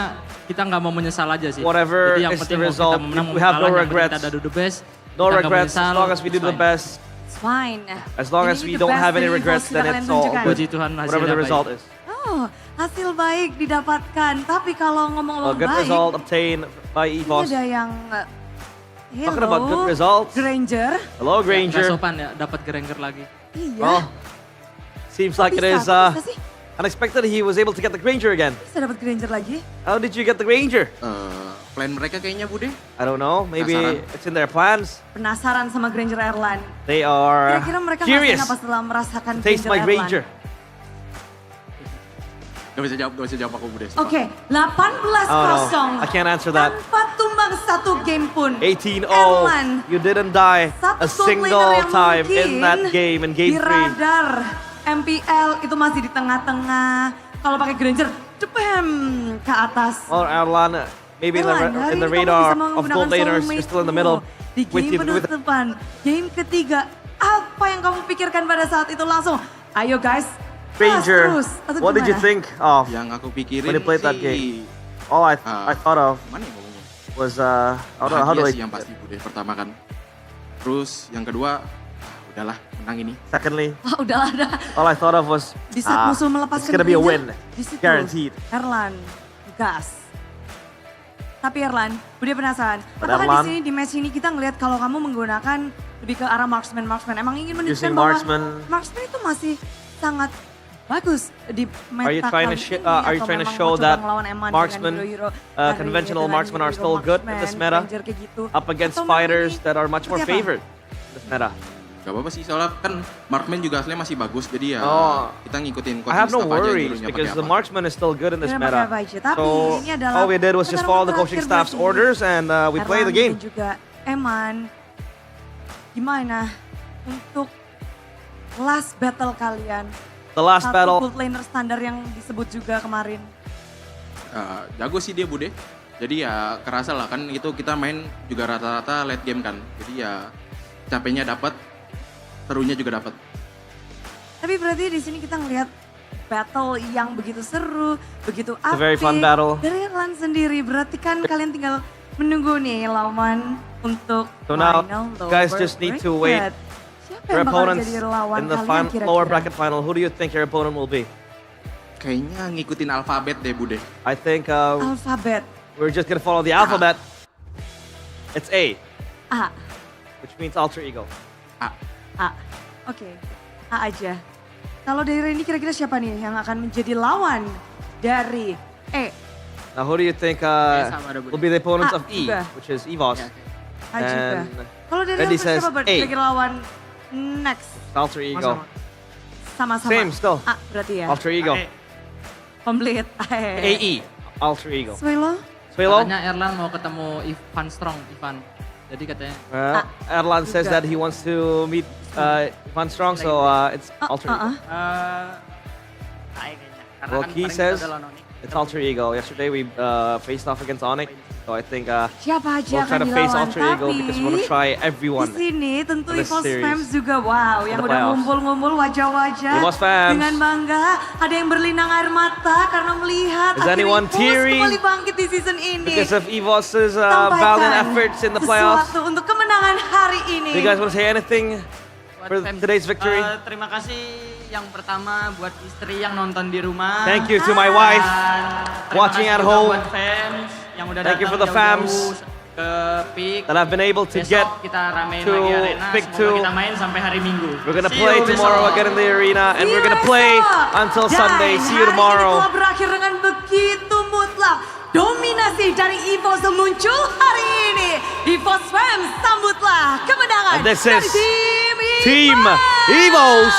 kita nggak mau menyesal aja sih. whatever Jadi yang is the penting mau result, kita menang we have no yang penting regrets. Kita udah duduk base. No kita nggak regrets as menyesal, long as we do it's the fine. best. It's fine. As long as Ini we the don't best have any dari regrets, Evos then sudah it's kalian all tunjukkan. good. Puji Tuhan, Whatever hasilnya the baik. result is. Oh, hasil baik didapatkan. Tapi kalau A ngomong-ngomong good baik, result obtained by ini Evos. ada yang Talking about good results. Granger. Hello, Gak Granger. sopan ya, dapat Granger lagi. Iya. Well, seems like it is Bisa sih? unexpected he was able to get the Granger again. Bisa dapat Granger lagi? How did you get the Granger? Plan mereka kayaknya Bude. I don't know. Maybe Penasaran. it's in their plans. Penasaran sama Granger Airline. They are Kira-kira mereka curious ngerasain apa setelah merasakan to taste Granger my Airline? Granger. Gak bisa jawab aku Bude. Oke, 18-0. I can't answer that. Tanpa tumbang satu game pun. 18-0. Airline. You didn't die Satu a gold single laner yang time in mungkin that game, in game di 3. radar MPL itu masih di tengah-tengah. Kalau pakai Granger, cepem ke atas. Well, Erlan, maybe Erlan, hari in the ini kamu radar bisa of menggunakan gold laners, soulmate you're still in the middle. Di game penutupan, game ketiga, apa yang kamu pikirkan pada saat itu langsung? Ayo guys, Granger, terus. Atau what did you gimana? think of Yang aku pikirin when you played that game? All I thought of Mana ya ngomongnya? was how do I sih yang pasti Bude pertama kan. Terus yang kedua, udahlah menang ini. secondly, Wah, udahlah dah. all I thought of was Di saat musuh melepaskan it's gonna be a Granger, win, di situ, guaranteed. Erlan, gas. Tapi Erlan, udah penasaran. But Apakah di Erlan- sini di match ini kita ngelihat kalau kamu menggunakan lebih ke arah marksman, emang ingin menunjukkan Using bahwa marksman. marksman itu masih sangat bagus di meta Are you trying to kali ini, are you atau trying to memang show mencoba that ngelawan Eman dengan marksman, hero-hero dari- conventional dengan marksmen are hero still good in this marksman, meta ranger kayak gitu. up against Atau memang fighters ini that are much more seperti apa? favored in this meta? Gak apa-apa sih, soalnya kan Markman juga aslinya masih bagus, jadi ya Oh. kita ngikutin I have no staff aja yang worries nyuruhnya because pakai the apa. marksman is still good in this Kira meta. pakai apa aja, tapi So ini adalah all we did was just follow the pertarungan coaching terakhir staff's berarti. orders and we play the Erlan game. dan juga Eman, gimana untuk last battle kalian? The last Satu battle. gold laner standar yang disebut juga kemarin. Jago sih dia Bude. Jadi ya kerasa lah kan itu kita main juga rata-rata late game kan. Jadi ya capeknya dapat, serunya juga dapat. Tapi berarti di sini kita ngelihat battle yang begitu seru, begitu a very apik. fun battle. Dari Erlan sendiri, berarti kan kalian tinggal menunggu nih lawan untuk So now, final Lower guys just need to wait. Bracket. Siapa Your yang bakal opponents jadi lawan in the kalian kira-kira? lower bracket final, who do you think your opponent will be? Kayaknya ngikutin alfabet deh Bude. I think Alfabet. we're just gonna follow the alphabet. It's A, A. which means alter ego. A. Oke. A aja. Kalau dari Randy kira-kira siapa nih yang akan menjadi lawan dari E? Now, who do you think will be the opponents A of E, juga. which is EVOS? A juga. And Kalau dari Randy Randy says siapa A, kira-kira lawan next? alter ego. Sama-sama. Same still. A berarti ya? Alter ego. Complete. AE, alter ego. Swelo? Swelo? Katanya Erlan mau ketemu Ivan Strong, Jadi katanya. Well, Erlan says that he wants to meet Ivan Strong, so it's alter ego. Well, he says it's alter ego. Yesterday we faced off against Onyx, so I think Siapa aja we'll try akan to face dilawan, alter ego because we want to try everyone. Di sini tentu in this EVOS series. fans juga wow, yang the udah playoffs. ngumpul-ngumpul wajah-wajah EVOS fans. dengan bangga. Ada yang berlinang air mata karena melihat Is anyone EVOS teary kembali bangkit di season ini. Because of EVOS's Sampaikan valiant efforts in the playoffs. sesuatu untuk kemenangan hari ini. Do you guys want to say anything for today's victory? Terima kasih yang pertama buat istri yang nonton di rumah. Thank you to my wife Dan terima watching kasih at juga home. buat fans yang udah Thank you for the datang fams jauh-jauh ke Pick. that I've been able to Besok get kita ramein to lagi arena. Pick Semoga 2. kita main sampai hari Minggu. We're gonna See play you tomorrow besok. again in the arena, and See we're you gonna play besok. until Dan Sunday. See you hari ini tomorrow. telah berakhir dengan begitu mutlak. Dominasi dari EVOS muncul hari ini. EVOS fans, sambutlah kemenangan And this dari is Team Team EVOS.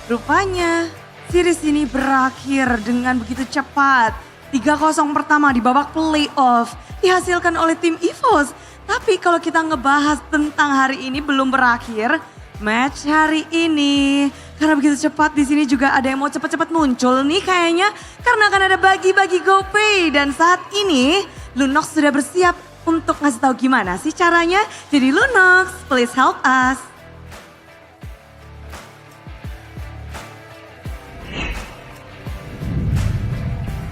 Rupanya series ini berakhir dengan begitu cepat. 3-0 pertama di babak playoff dihasilkan oleh tim EVOS. Tapi kalau kita ngebahas tentang hari ini belum berakhir, match hari ini. Karena begitu cepat di sini juga ada yang mau cepat-cepat muncul nih kayaknya. Karena akan ada bagi-bagi GoPay. Dan saat ini Lunox sudah bersiap untuk ngasih tahu gimana sih caranya. Jadi Lunox, please help us.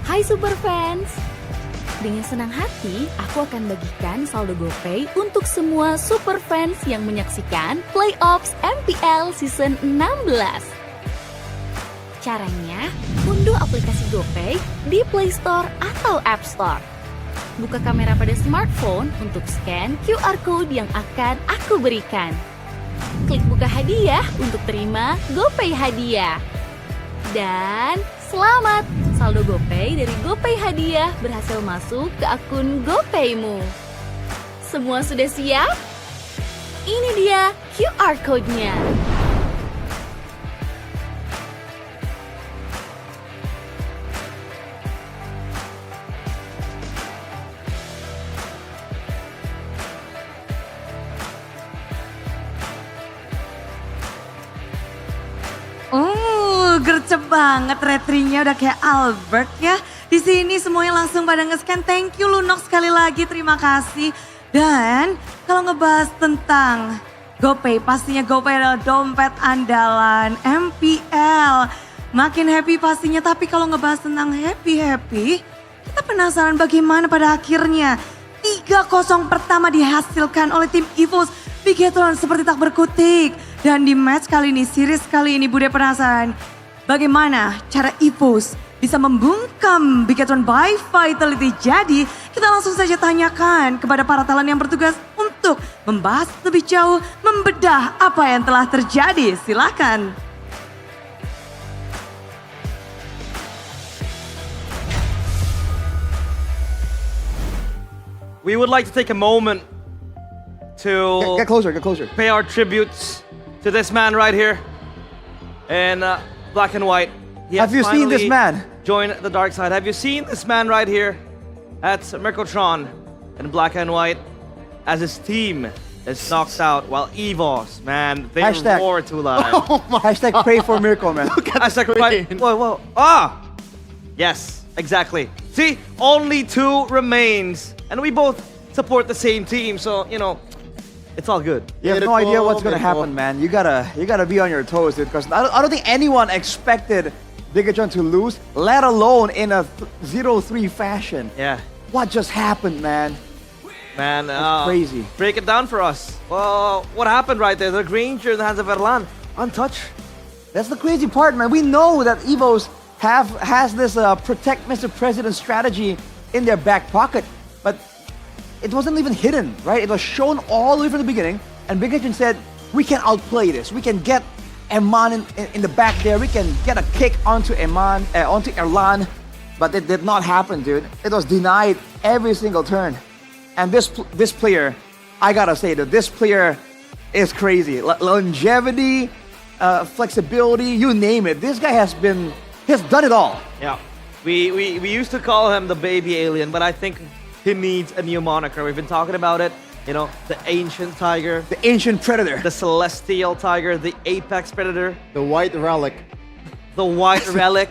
Hai Super Fans, dengan senang hati aku akan bagikan saldo GoPay untuk semua Super Fans yang menyaksikan Playoffs MPL Season 16. Caranya, unduh aplikasi GoPay di Play Store atau App Store. Buka kamera pada smartphone untuk scan QR Code yang akan aku berikan. Klik buka hadiah untuk terima GoPay hadiah. Dan selamat! Saldo GoPay dari GoPay hadiah berhasil masuk ke akun GoPaymu. Semua sudah siap? Ini dia QR Code-nya. Gercep banget retrinya udah kayak Albert ya. Di sini semuanya langsung pada nge-scan. Thank you Lunox sekali lagi, terima kasih. Dan kalau ngebahas tentang GoPay, pastinya GoPay adalah dompet andalan MPL. Makin happy pastinya, tapi kalau ngebahas tentang happy-happy, kita penasaran bagaimana pada akhirnya 3-0 pertama dihasilkan oleh tim EVOS. Bigetron seperti tak berkutik. Dan di match kali ini, series kali ini Bude penasaran bagaimana cara EVOS bisa membungkam Bigetron by Vitality. Jadi kita langsung saja tanyakan kepada para talent yang bertugas untuk membahas lebih jauh, membedah apa yang telah terjadi. Silakan. We would like to take a moment to get closer, pay our tributes to this man right here in black and white. He Have has you seen this finally man? Joined the dark side. Have you seen this man right here at Mercotron in black and white as his team is knocked out while EVOS, man, they Hashtag. roar too loud. Hashtag pray for Mirko, man. Hashtag pray. Whoa. Ah! Yes, exactly. See, only 2 remains. And we both support the same team, so, you know, it's all good. You have no idea what's gonna happen, man. You gotta be on your toes, dude. Because I don't think anyone expected Bigetron to lose, let alone in a 0-3 fashion. Yeah. What just happened, man? Man, That's crazy. Break it down for us. Well, what happened right there? The Granger in the hands of Erlan, untouched. That's the crazy part, man. We know that EVOS has this protect Mr. President strategy in their back pocket, but it wasn't even hidden, right? It was shown all the way from the beginning, and Bigetron said, we can outplay this. We can get Eman in the back there. We can get a kick onto onto Erlan, but it did not happen, dude. It was denied every single turn. And this player, I gotta say, dude, this player is crazy. Longevity, flexibility, you name it. This guy has done it all. Yeah. We used to call him the baby alien, but I think he needs a new moniker. We've been talking about it. You know, the ancient tiger. The ancient predator. The celestial tiger. The apex predator. The white relic. the white relic.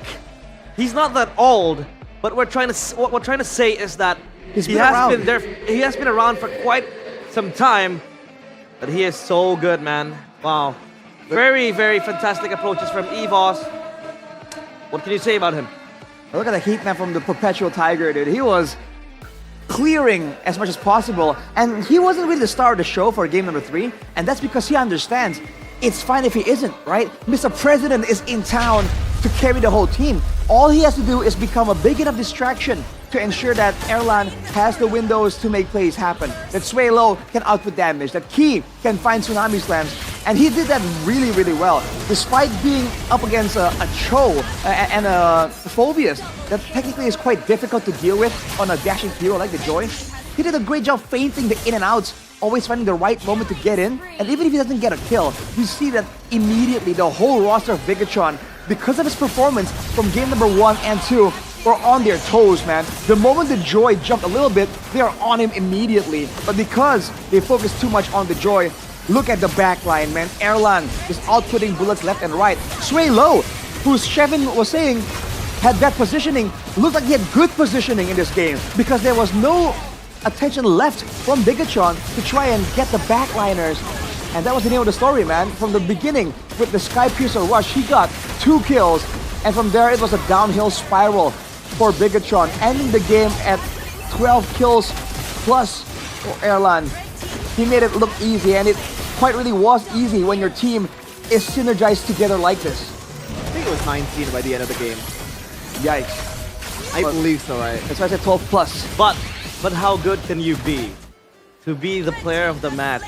He's not that old, but what we're trying to say is that he has been around for quite some time, but he is so good, man. Wow. Very, very fantastic approaches from EVOS. What can you say about him? Look at the heat map from the Perpetual Tiger, dude. He was clearing as much as possible, and he wasn't really the star of the show for game number 3, and that's because he understands it's fine if he isn't, right? Mr. President is in town to carry the whole team. All he has to do is become a big enough distraction to ensure that Erlan has the windows to make plays happen, that Sway Low can output damage, that Key can find Tsunami Slams, and he did that really, really well. Despite being up against a Cho and a Phobius that technically is quite difficult to deal with on a dashing hero like the Joy, he did a great job feinting the in and outs, always finding the right moment to get in, and even if he doesn't get a kill, you see that immediately the whole roster of Bigatron, because of his performance from game number 1 and 2, were on their toes, man. The moment the Joy jumped a little bit, they are on him immediately. But because they focused too much on the Joy, look at the backline, man. Erlan is outputting bullets left and right. Sway Low, who Shevin was saying had bad positioning, looked like he had good positioning in this game because there was no attention left from Bigatron to try and get the backliners. And that was the name of the story, man. From the beginning, with the Sky Piercer rush, he got 2 kills. And from there, it was a downhill spiral for Bigatron, ending the game at 12 kills plus for Erlan. He made it look easy, and it quite really was easy when your team is synergized together like this. I think it was 19 by the end of the game. Yikes. I believe so, right? That's why I said 12 plus. But how good can you be to be the player of the match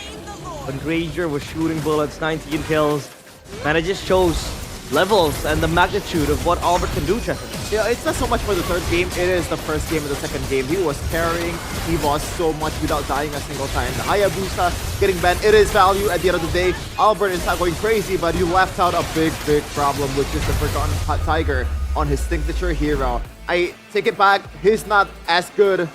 when Granger was shooting bullets, 19 kills, and it just shows levels and the magnitude of what Albert can do, Chester. Yeah, it's not so much for the third game, it is the first game and the second game. He was carrying EVOS so much without dying a single time. The Hayabusa getting banned, it is value at the end of the day. Albert is not going crazy, but you left out a big problem, which is the Forgotten Tiger on his signature hero. I take it back, he's not as good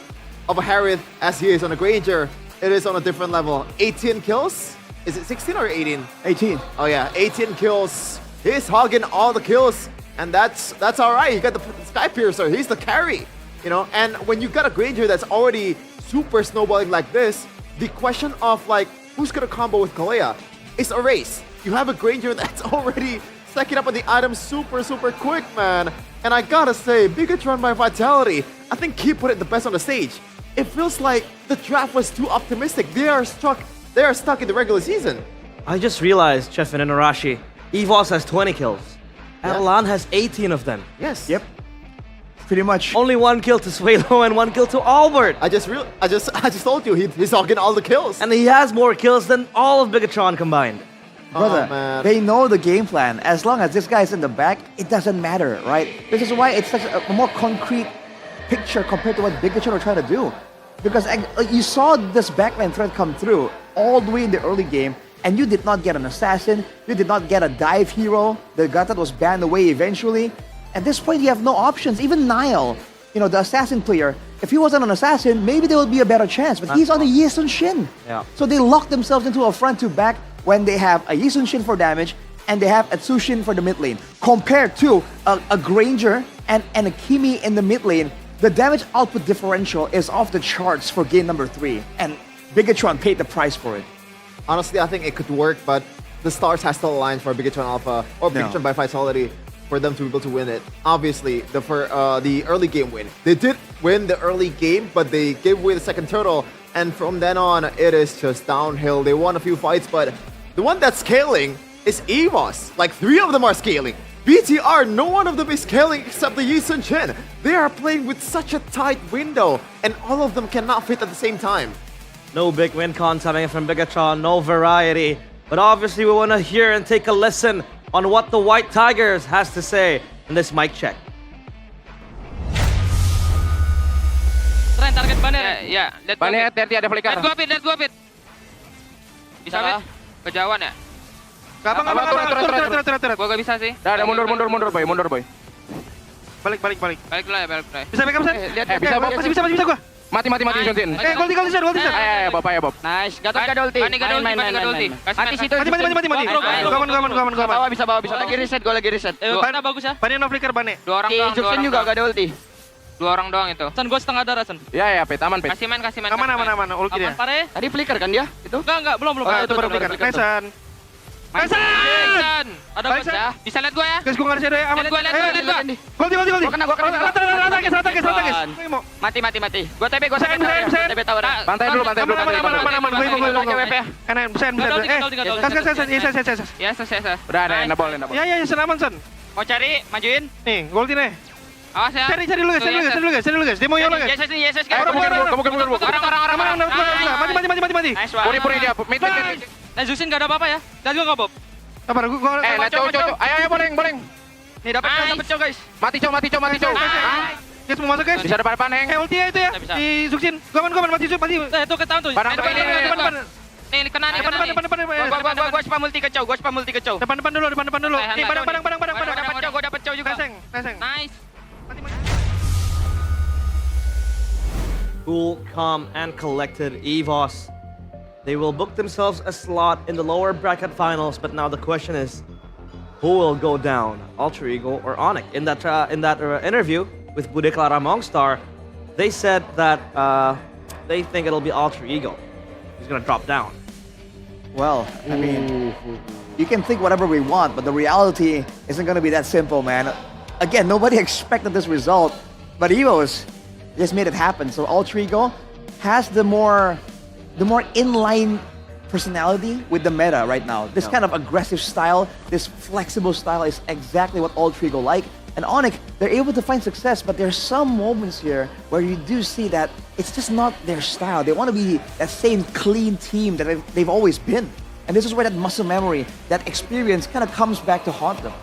of a Harith as he is on a Granger. It is on a different level. 18 kills? Is it 16 or 18? 18. Oh yeah, 18 kills. He's hogging all the kills, and that's all right. You got the Sky Piercer. He's the carry, you know. And when you got a Granger that's already super snowballing like this, the question of like who's gonna combo with Kalea is a race. You have a Granger that's already stacking up on the items super quick, man. And I gotta say, Bigatron by Vitality, I think he put it the best on the stage. It feels like the draft was too optimistic. They are stuck in the regular season. I just realized, Chefin and Arashi, EVOS has 20 kills. Erlan has 18 of them. Yes. Yep. Pretty much. Only 1 kill to Swalo and 1 kill to Albert. I just told you he's hogging all the kills. And he has more kills than all of Bigatron combined. Brother, they know the game plan. As long as this guy's in the back, it doesn't matter, right? This is why it's such a more concrete picture compared to what Bigatron are trying to do. Because you saw this backline threat come through all the way in the early game, and you did not get an assassin, you did not get a dive hero, the Gatot was banned away eventually. At this point, you have no options. Even Nile, you know, the assassin player, if he wasn't an assassin, maybe there would be a better chance, but he's on the Yisun Shin. Yeah. So they lock themselves into a front to back when they have a Yisun Shin for damage and they have a Tsushin for the mid lane. Compared to a Granger and a Kimi in the mid lane, the damage output differential is off the charts for game number 3, and Bigatron paid the price for it. Honestly, I think it could work, but the stars has to align for Bigatron Alpha or Bigatron by Vitality for them to be able to win it. Obviously, the early game win. They did win the early game, but they gave away the second turtle, and from then on, it is just downhill. They won a few fights, but the one that's scaling is EVOS. Like 3 of them are scaling. BTR, no one of them is scaling except the Yisun Chen. They are playing with such a tight window, and all of them cannot fit at the same time. No big win cons coming from Bigatron, no variety. But obviously we want to hear and take a listen on what the White Tigers has to say in this mic check. Tren target banner. Ya, banner hati-hati ada flicker. Let's go pit. Bisa pit? Kejauhan ya? Turun. Gua gak bisa sih. Udah mundur boy. Balik dulu ya. Bisa backup, San? Bisa gua. Mati Sunsin. Gold Sen. Ayo Bob. Nice. Gatot ulti. Main. Mati situ. Mati. Gaman. Bisa bawa. Gua lagi reset. Bane bagus ya. Bane no flicker Bane. 2 orang doang. Juksin juga gak ada ulti. 2 orang doang itu. Sen gua setengah darah Sen. Ya, Pet, aman, Pet. Kasih main. Aman ulti dia. Tadi flicker kan dia? Itu? Enggak, belum. Itu baru flicker. Sen. Ada bos ya. Bisa lihat gua ya. Guys, gua enggak ada aman. Lihat gua. Gold. Gua kena. Rata guys. Mati. Gua TB tower. Pantai dulu. Aman. Gua. Kanan, Sen. Yes. Udah ada enable. Ya, Sen aman Sen. Mau cari, majuin. Nih, gold ini. Awas ya. Cari dulu guys. Demo yola guys. Yes. Orang. Mati. Nice one. Puri dia. Mid. Nah, Zusin enggak ada apa-apa ya. Dan gua enggak Bob. Sabar, gua. Cok. Ayo, boleng. Nih, dapat cok guys. Mati, Cok. Guys, mau masuk guys. Bisa depan paneng. Ulti ya itu ya. Di Zusin. Goman mati. Itu ke tahun tuh. Padang depan. Nih, kena nih. Depan. Gua spam multi ke cow. Depan dulu. Nih, padang. Gua dapat cow juga. Neseng. Nice. Cool, calm, and collected EVOS. They will book themselves a slot in the lower bracket finals, but now the question is, who will go down, Alter Ego or Onyx? In that interview with Bude Clara Mongstar, they said that they think it'll be Alter Ego. He's gonna drop down. Well, I mean, you can think whatever we want, but the reality isn't gonna be that simple, man. Again, nobody expected this result, but EVOS just made it happen. So Alter Ego has the more inline personality with the meta right now. This kind of aggressive style, this flexible style is exactly what Alter Ego like. And Onyx, they're able to find success, but there's some moments here where you do see that it's just not their style. They want to be that same clean team that they've always been. And this is where that muscle memory, that experience kind of comes back to haunt them.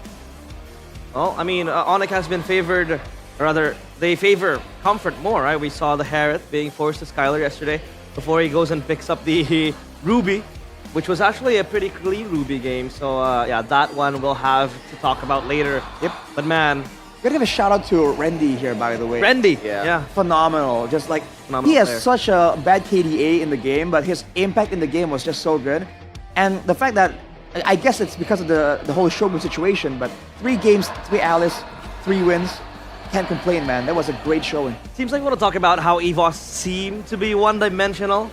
Well, I mean, Onyx has been favored, or rather, they favor comfort more, right? We saw the Harith being forced to Skylar yesterday before he goes and picks up the Ruby, which was actually a pretty clean Ruby game. So yeah, that one we'll have to talk about later. Yep. But man, gotta give a shout out to Randy here, by the way. Randy, yeah. Phenomenal. Just like, phenomenal he has player. such a bad KDA in the game, but his impact in the game was just so good. And the fact that, I guess it's because of the whole Shogun situation, but 3 games, 3 Alice, 3 wins. Can't complain, man. That was a great showing. Seems like we want to talk about how EVOS seem to be one-dimensional,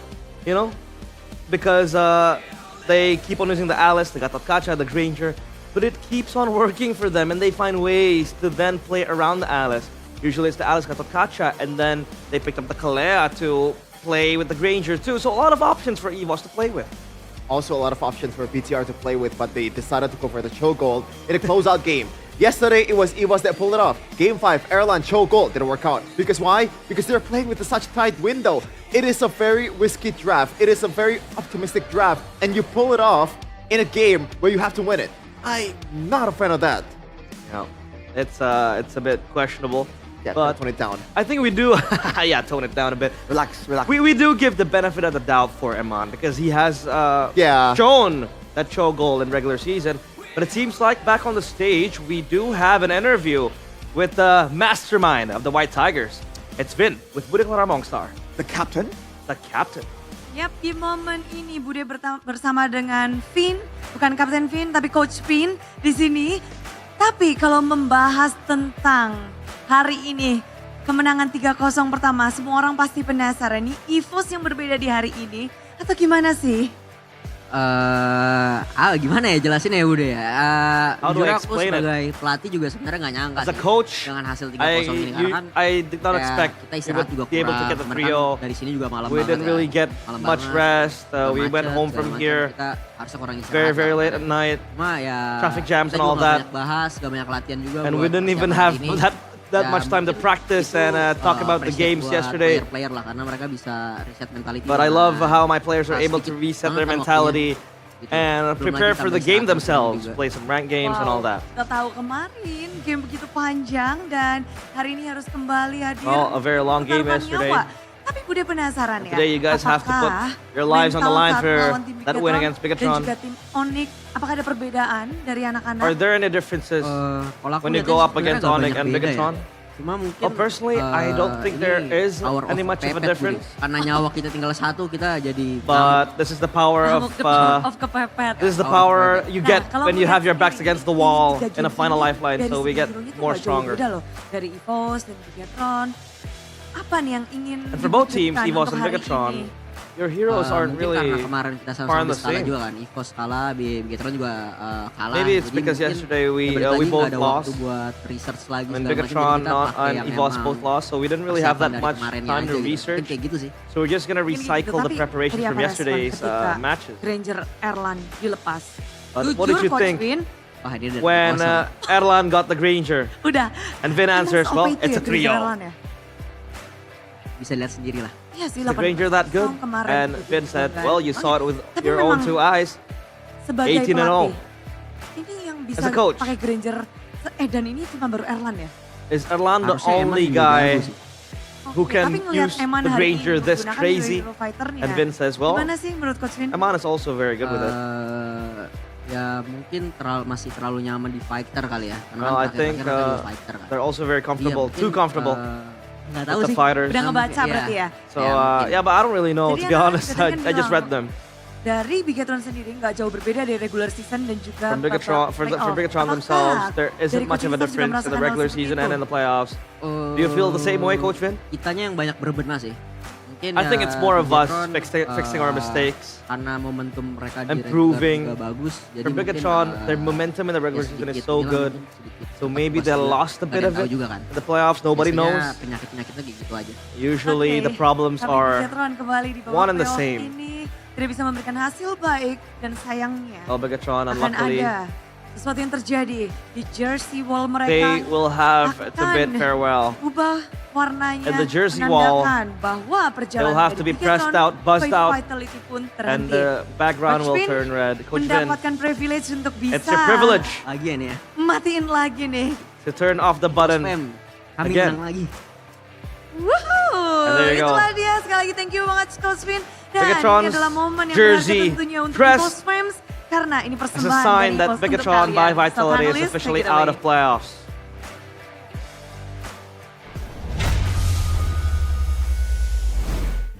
you know? Because they keep on using the Alice, the Gatotkacha, the Granger, but it keeps on working for them and they find ways to then play around the Alice. Usually it's the Alice Gatotkacha and then they picked up the Kalea to play with the Granger too. So a lot of options for EVOS to play with. Also a lot of options for BTR to play with, but they decided to go for the Cho Gold in a closeout game. Yesterday, it was EVOS that pulled it off. Game 5, Airline Cho Gold didn't work out. Because why? Because they're playing with such tight window. It is a very risky draft. It is a very optimistic draft. And you pull it off in a game where you have to win it. I'm not a fan of that. No, it's a bit questionable. Yeah, but tone it down. I think we do, yeah, tone it down a bit. Relax. We do give the benefit of the doubt for Eman because he has yeah, shown that Cho Gold in regular season. But it seems like back on the stage, we do have an interview with the mastermind of the White Tigers. It's Vin with Bude Clara Mongstar. The captain? The captain. Yap, di momen ini Bude bersama dengan Vin, bukan Kapten Vin, tapi Coach Vin di sini. Tapi kalau membahas tentang hari ini, kemenangan 3-0 pertama, semua orang pasti penasaran nih EVOS yang berbeda di hari ini atau gimana sih? Gimana ya jelasin ya Bude ya. How do I Jujur aku explain sebagai pelatih juga sebenarnya nggak nyangka As a sih coach, dengan hasil 3-0 ini karena kan I did not expect kita istirahat juga be able to kurang. get the Kemarin 3-0. kan dari sini juga malam We banget didn't really get malam much banget, rest. We went macet, home segala from macam. here Kita harusnya kurang istirahat. very, very late at night. Cuma ya Traffic jams kita and all juga nggak that. banyak bahas, gak banyak latihan juga. And buat we didn't even persiapan have ini. that much time to practice and talk about the games yesterday. Player lah karena mereka bisa reset mentality. But I love how my players are able to reset their mentality and prepare for the game themselves, play some ranked games and all that. Kita tahu kemarin game begitu panjang dan hari ini harus kembali hadir. Well, a very long game Taruhan yesterday. nyawa. Tapi Bude penasaran ya. Today you guys have to put your lives on the mental line saat for melawan tim that win against dan Bigatron. juga tim Onyx, apakah ada perbedaan dari anak-anak? Are there any differences Kalau aku when you lihatnya go up sebenarnya against nggak Onyx banyak and beda ya. Bigatron? Cuma mungkin personally, I don't think there is any much of a difference. Karena nyawa kita tinggal satu, kita jadi. But this is the power of kepepet. this is the power you get when you have your backs against the wall in a final lifeline, so we get more stronger. Beda loh dari EVOS dan Bigatron. Apa nih yang ingin And for both teams, ditunjukkan EVOS untuk and hari Bigatron, ini? your heroes aren't Mungkin really karena kemarin kita far on sama-sama the kalah same. juga kan, EVOS kalah, Bigatron juga kalah. Maybe it's Jadi because mungkin yesterday we ya balik lagi both nggak ada lost. waktu buat research lagi And segala macam, Bigatron jadi kita pakai and yang EVOS emang both lost, so we didn't really have that persiapan dari much kemarinnya time to aja gitu. research. Mungkin kayak gitu sih. So we're just gonna recycle the Tapi preparations tadi from apa yesterday's respon ketika matches. Granger Erlan dilepas. What did you Coach think Vin, Wah, dia udah when kosong. Erlan got the Granger? udah. And Vin answers, well, OP it's a ya, Granger 3-0. Erlan ya? Bisa lihat sendiri lah. Iya sih, Is the Granger that good? kemarin And gitu Vin said, kan. well, you saw it with Tapi your own memang 2 eyes. sebagai 18-0. pelatih, ini yang bisa As a coach. pakai Granger Edan ini cuma baru Erlan ya? Is Erlan the Harusnya only Eman juga guy jago sih. who Tapi can ngelihat use Eman the hari Granger ini this menggunakan crazy? hero fighter-nya. And Vin says, well, Gimana sih menurut Coach Vin? Eman is also very good with it. Ya mungkin masih terlalu nyaman di fighter kali ya. Karena Well, I kan think terakhir-terakhir kan juga fighter kan. they're also very comfortable, Iya, too mungkin, comfortable nggak tahu with the sih. fighters. Udah ngebaca Iya. berarti ya? So yeah, but I don't really know, Jadi to be anak honest. katanya kan I just read bilang, them. Dari Bigatron sendiri nggak jauh berbeda dari regular season dan juga From Bigatron, for Bigatron themselves, there isn't much of a difference in the regular season and in the playoffs. Do you feel the same way, Coach Vin? Kitanya yang banyak berbenah sih. Mungkin I think ya it's more of us Bigatron, fixing our mistakes, karena momentum mereka di improving. regular juga bagus. Jadi For mungkin, Bigatron, their momentum in the regular season is so good. So maybe they lost a bit of it juga kan. in the playoffs. Nobody knows. Penyakit-penyakitnya kayak gitu aja. Usually the problems Tapi are Bigatron kembali di bawah one and the playoff same. ini tidak bisa memberikan hasil baik dan sayangnya Well, Bigatron, akan unluckily, ada sesuatu yang terjadi di jersey wall mereka. they will have to bid akan farewell. Ubah warnanya And the jersey wall, menandakan bahwa perjalanan they'll have to dari be pressed Bigatron out, buzzed ke out, Vitality pun and terhenti. the background Coach will Vin turn red. Coach Vin, mendapatkan privilege untuk bisa it's your privilege Lagian ya. matiin lagi nih. to turn off the button Kami again. menang lagi. Woohoo! And there you go. Itulah dia, sekali lagi thank you banget Coach Vin. Dan Bigatron's ini adalah momen yang jersey berharga tentunya untuk press Eagles fans karena ini As a persembahan sign dari that Eagles untuk Bigatron kalian. by So, Vitality is panelists, officially take it out away. of playoffs.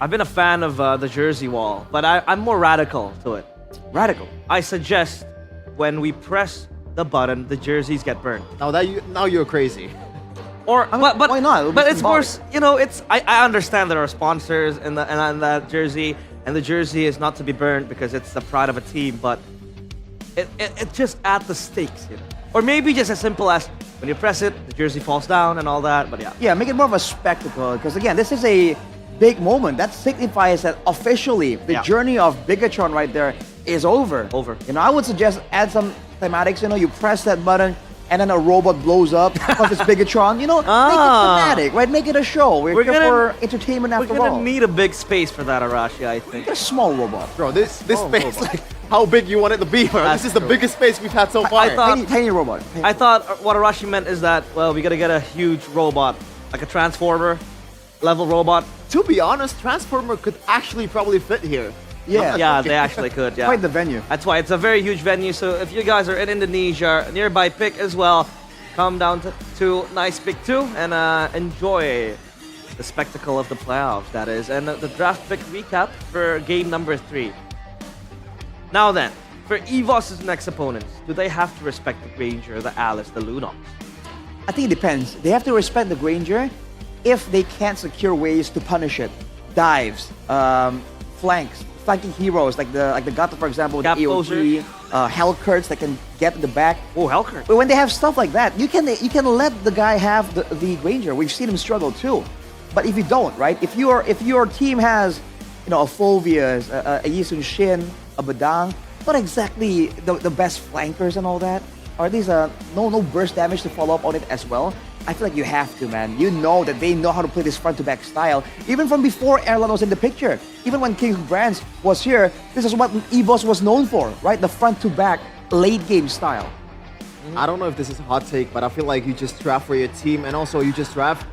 I've been a fan of the jersey wall, but I'm more radical to it. Radical. I suggest when we press the button, the jerseys get burned. Now you're crazy. Or but why not? It'll be But it's more, symbolic. you know, it's I understand there are sponsors in that jersey, and the jersey is not to be burned because it's the pride of a team, but it just adds the stakes, you know. Or maybe just as simple as when you press it, the jersey falls down and all that. But yeah. Yeah, make it more of a spectacle because again, this is a big moment that signifies that officially the journey of Bigatron right there is over. You know, I would suggest add some thematics. You know, you press that button and then a robot blows up because it's Bigatron. You know, make it thematic, right? Make it a show. We're here for entertainment after We're gonna all. need a big space for that, Arashi, I think. A small robot, bro. This space, like how big you want it to be, bro. This is the biggest space we've had so far. I thought tiny robot. I thought what Arashi meant is that, well, we gotta get a huge robot, like a transformer level robot. To be honest, Transformer could actually probably fit here. Yeah, they actually could. Yeah, Quite the venue. That's why it's a very huge venue. So if you guys are in Indonesia, nearby pick as well, come down to nice pick 2 and enjoy the spectacle of the playoffs. That is, and the draft pick recap for game number 3. Now then, for EVOS's next opponents, do they have to respect the Granger, the Alice, the Lunox? I think it depends. They have to respect the Granger if they can't secure ways to punish it. Dives, flanking heroes like the Gata, for example, with Gap the AOT, Hellcurts that can get to the back. Oh, Hellcurt. But when they have stuff like that, you can let the guy have the Granger. We've seen him struggle too. But if you don't, right? If your team has, you know, a Fulvius, a Yisun Shin, a Badang, not exactly the best flankers and all that, or at least no burst damage to follow up on it as well. I feel like you have to, man. You know that they know how to play this front-to-back style. Even from before Erlan was in the picture. Even when King of Brands was here, this is what EVOS was known for, right? The front-to-back late-game style. I don't know if this is a hot take, but I feel like you just draft for your team, and also you just draft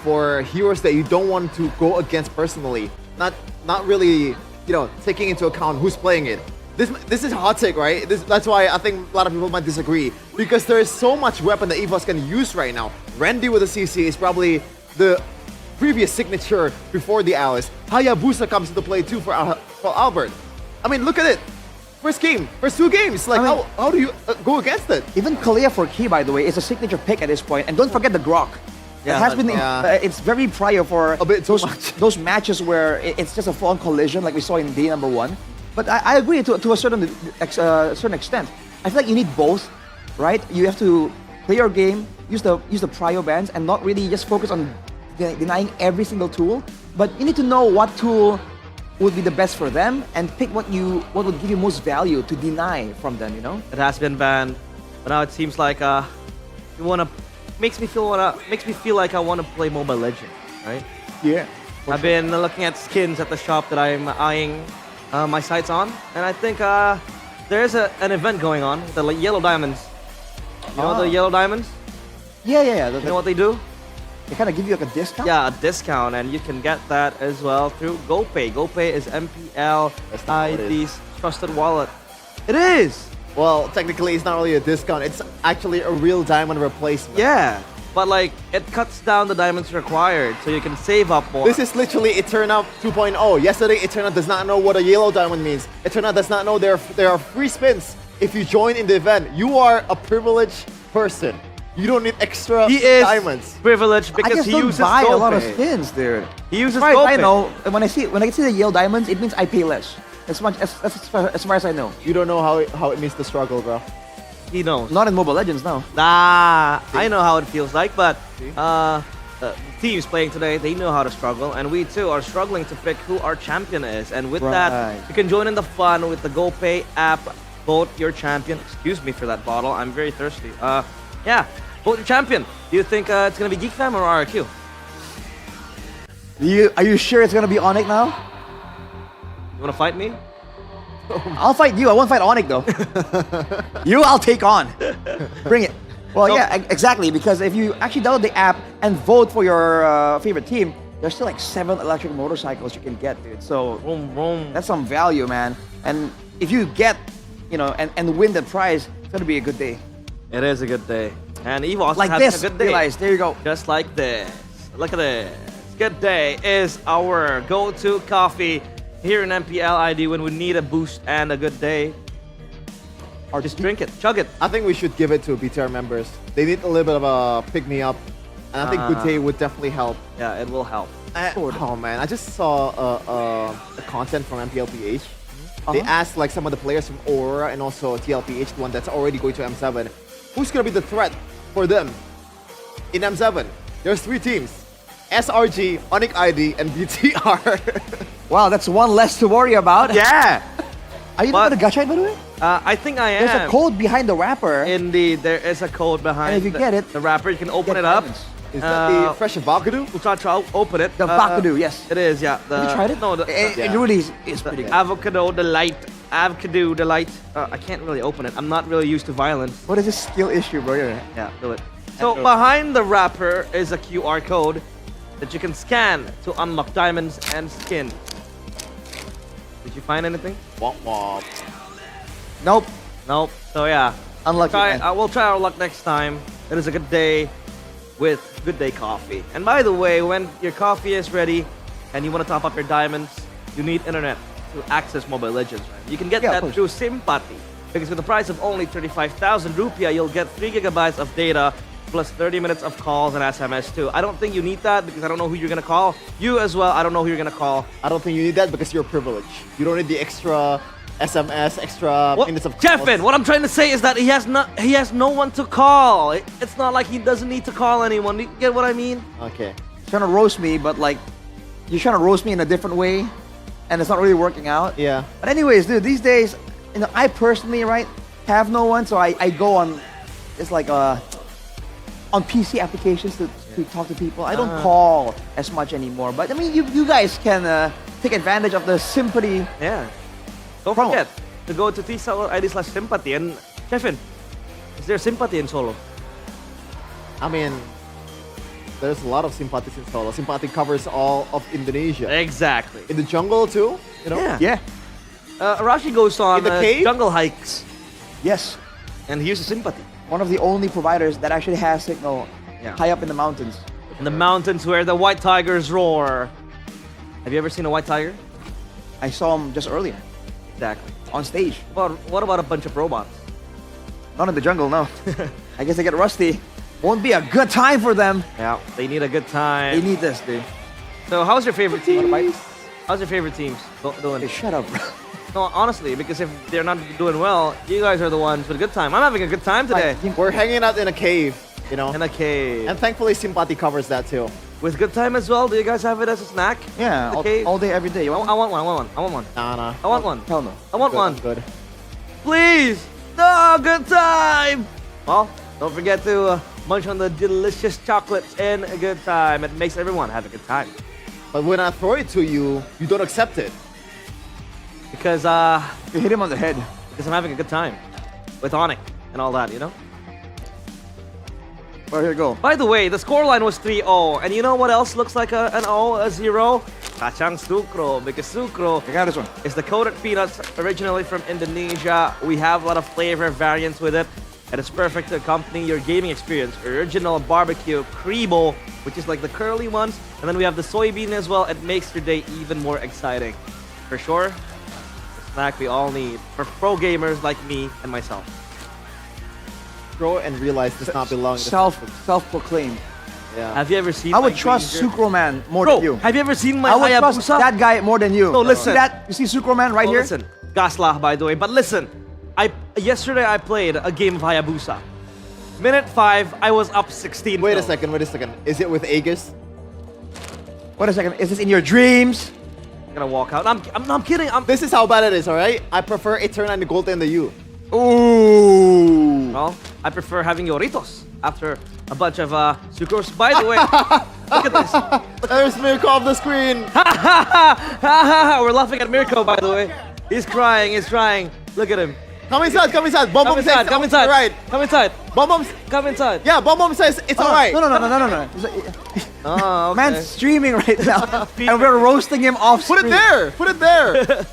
for heroes that you don't want to go against personally. Not really, you know, taking into account who's playing it. this is a hot take, right? That's why I think a lot of people might disagree because there is so much weapon that EVOS can use right now. Randy with the CC is probably the previous signature before the Alice. Hayabusa comes into play too for Albert. I mean, look at it. First game, first 2 games. Like, how do you go against it? Even Kalia for Key, by the way, is a signature pick at this point. And don't forget the Grok. Yeah, it has been. It's very prior for a bit those matches where it's just a full-on collision, like we saw in day number 1. But I agree to a certain extent. I feel like you need both, right? You have to play your game, use the prio bands, and not really just focus on denying every single tool. But you need to know what tool would be the best for them and pick what would give you most value to deny from them. You know. It has been banned, but now it seems like makes me feel like I want to play Mobile Legends, right? Yeah. I've been looking at skins at the shop that I'm eyeing my sights on, and I think there's an event going on, the Yellow Diamonds. You know the Yellow Diamonds? Yeah. You know what they do? They kind of give you like a discount? Yeah, a discount, and you can get that as well through GoPay. GoPay is MPL ID's trusted wallet. It is! Well, technically it's not really a discount, it's actually a real diamond replacement. Yeah, but like, it cuts down the diamonds required, so you can save up more. This is literally Eterna 2.0. Yesterday, Eterna does not know what a yellow diamond means. Eterna does not know there are free spins if you join in the event. You are a privileged person. You don't need extra diamonds. Privileged because he uses buy a lot of spins, dude. He uses GoPay. I GoPay. know. When I see the yellow diamonds, it means I pay less. As far as I know. You don't know how it means to struggle, bro. He knows. Not in Mobile Legends, no. Nah, I know how it feels like, but the teams playing today, they know how to struggle, and we too are struggling to pick who our champion is. And with that, you can join in the fun with the GoPay app. Vote your champion. Excuse me for that bottle. I'm very thirsty. Yeah, vote your champion. Do you think it's gonna be Geek Fam or RRQ? Are you sure it's gonna be Onyx now? You wanna fight me? I'll fight you. I won't fight Onyx though. You, I'll take on. Bring it. Well, yeah, exactly. Because if you actually download the app and vote for your favorite team, there's still like 7 electric motorcycles you can get, dude. So that's some value, man. And if you get, and win the prize, it's gonna be a good day. It is a good day. And EVOS like has this, a good day. Realize, there you go. Just like this. Look at this. Good day is our go-to coffee here in MPL ID when we need a boost and a good day. Or just drink it, chug it. I think we should give it to BTR members. They need a little bit of a pick-me-up. And I think good day would definitely help. Yeah, it will help. Oh man, I just saw a content from MPLPH. They asked like some of the players from Aurora and also TLPH, the one that's already going to M7, who's gonna be the threat for them in M7? There's 3 teams: SRG, Onyx ID, and BTR. Wow, that's one less to worry about. Yeah. Are you not gonna gacha it, by the way? I think I am. There's a code behind the wrapper. Indeed, there is a code behind. And if you get it, the wrapper, you can open it up. Is that the fresh Bakadu? We'll try to open it. The Bakadu, yes. It is, yeah. Have you tried it? No, it really is pretty good. Avocado Delight. Avocado Delight. I can't really open it. I'm not really used to violence. What is this skill issue, bro? Yeah, do it. So behind the wrapper is a QR code that you can scan to unlock diamonds and skin. Did you find anything? Womp womp. Nope. Nope. So yeah. Unlucky. We'll try our luck next time. It is a good day with Good Day Coffee. And by the way, when your coffee is ready and you want to top up your diamonds, you need internet to access Mobile Legends, right? You can get that through Simpati. Because with the price of only 35,000 rupiah, you'll get 3 gigabytes of data plus 30 minutes of calls and SMS too. I don't think you need that because I don't know who you're gonna call. You as well, I don't know who you're gonna call. I don't think you need that because you're privileged. You don't need the extra SMS, extra minutes of calls. Jeffin, what I'm trying to say is that he has no one to call. It's not like he doesn't need to call anyone. You get what I mean? Okay. You're trying to roast me, but like, you're trying to roast me in a different way, and it's not really working out. Yeah. But anyways, dude, these days, I personally, right, have no one, so I go on, it's like on PC applications to talk to people. I don't call as much anymore. But I mean, you guys can take advantage of the sympathy. Yeah. Don't forget to go to tsolo.id/sympathy. And Kevin, is there sympathy in solo? I mean, there's a lot of sympathies in solo. Sympathy covers all of Indonesia. Exactly. In the jungle too, you know? Yeah. Arashi goes on In the cave? jungle hikes. Yes. And he uses sympathy. One of the only providers that actually has signal high up in the mountains. In the mountains where the white tigers roar. Have you ever seen a white tiger? I saw him just earlier. Exactly. On stage. What about a bunch of robots? Not in the jungle, no. I guess they get rusty. Won't be a good time for them. Yeah, they need a good time. They need this, dude. So how's your favorite team? How's your favorite teams doing? Hey, shut up, bro. No, honestly, because if they're not doing well, you guys are the ones with a good time. I'm having a good time today. We're hanging out in a cave, you know. In a cave. And thankfully, Simpati covers that too. With good time as well. Do you guys have it as a snack? Yeah, all day, every day. You want I want one. I want one. I want one. Nah. I want one. Hell no. I want one. Good. Please. No, good time. Well, don't forget to munch on the delicious chocolates in a good time. It makes everyone have a good time. But when I throw it to you, you don't accept it. Because you hit him on the head. Because I'm having a good time with Onyx and all that, you know. Well, here you go. By the way, the scoreline was 3-0, and you know what else looks like an O, a 0? Kacang sucro, because sucro I got this one. is the coated peanuts originally from Indonesia. We have a lot of flavor variants with it, and it's perfect to accompany your gaming experience. Original barbecue kribo, which is like the curly ones, and then we have the soybean as well. It makes your day even more exciting. For sure, the snack we all need for pro gamers like me and myself. Grow and realize does not belong to Self-proclaimed. Yeah. Have you ever seen I would my trust green Sucro Man more Bro, than you. have you ever seen my I would trust Hayabusa? that guy more than you. No, listen. See that? You see Sucro Man right here? Listen, Gaslah, by the way. But listen, yesterday I played a game of Hayabusa. Minute 5, I was up 16. Wait a second. Is it with Aegis? Wait a second. Is this in your dreams? I'm gonna walk out. I'm kidding. This is how bad it is, alright? I prefer Eterna and the Gold and the U. Ooh. Well, I prefer having Yoritos after a bunch of sucros. By the way, look at this. There's Mirko off the screen. We're laughing at Mirko, by the way. He's crying. Look at him. Come inside. Bomb says Come inside. Right. Come inside. Bomb. Come inside. Yeah, Bomb says it's alright. No. Oh, okay. Man's streaming right now, and we're roasting him off Put screen. it there.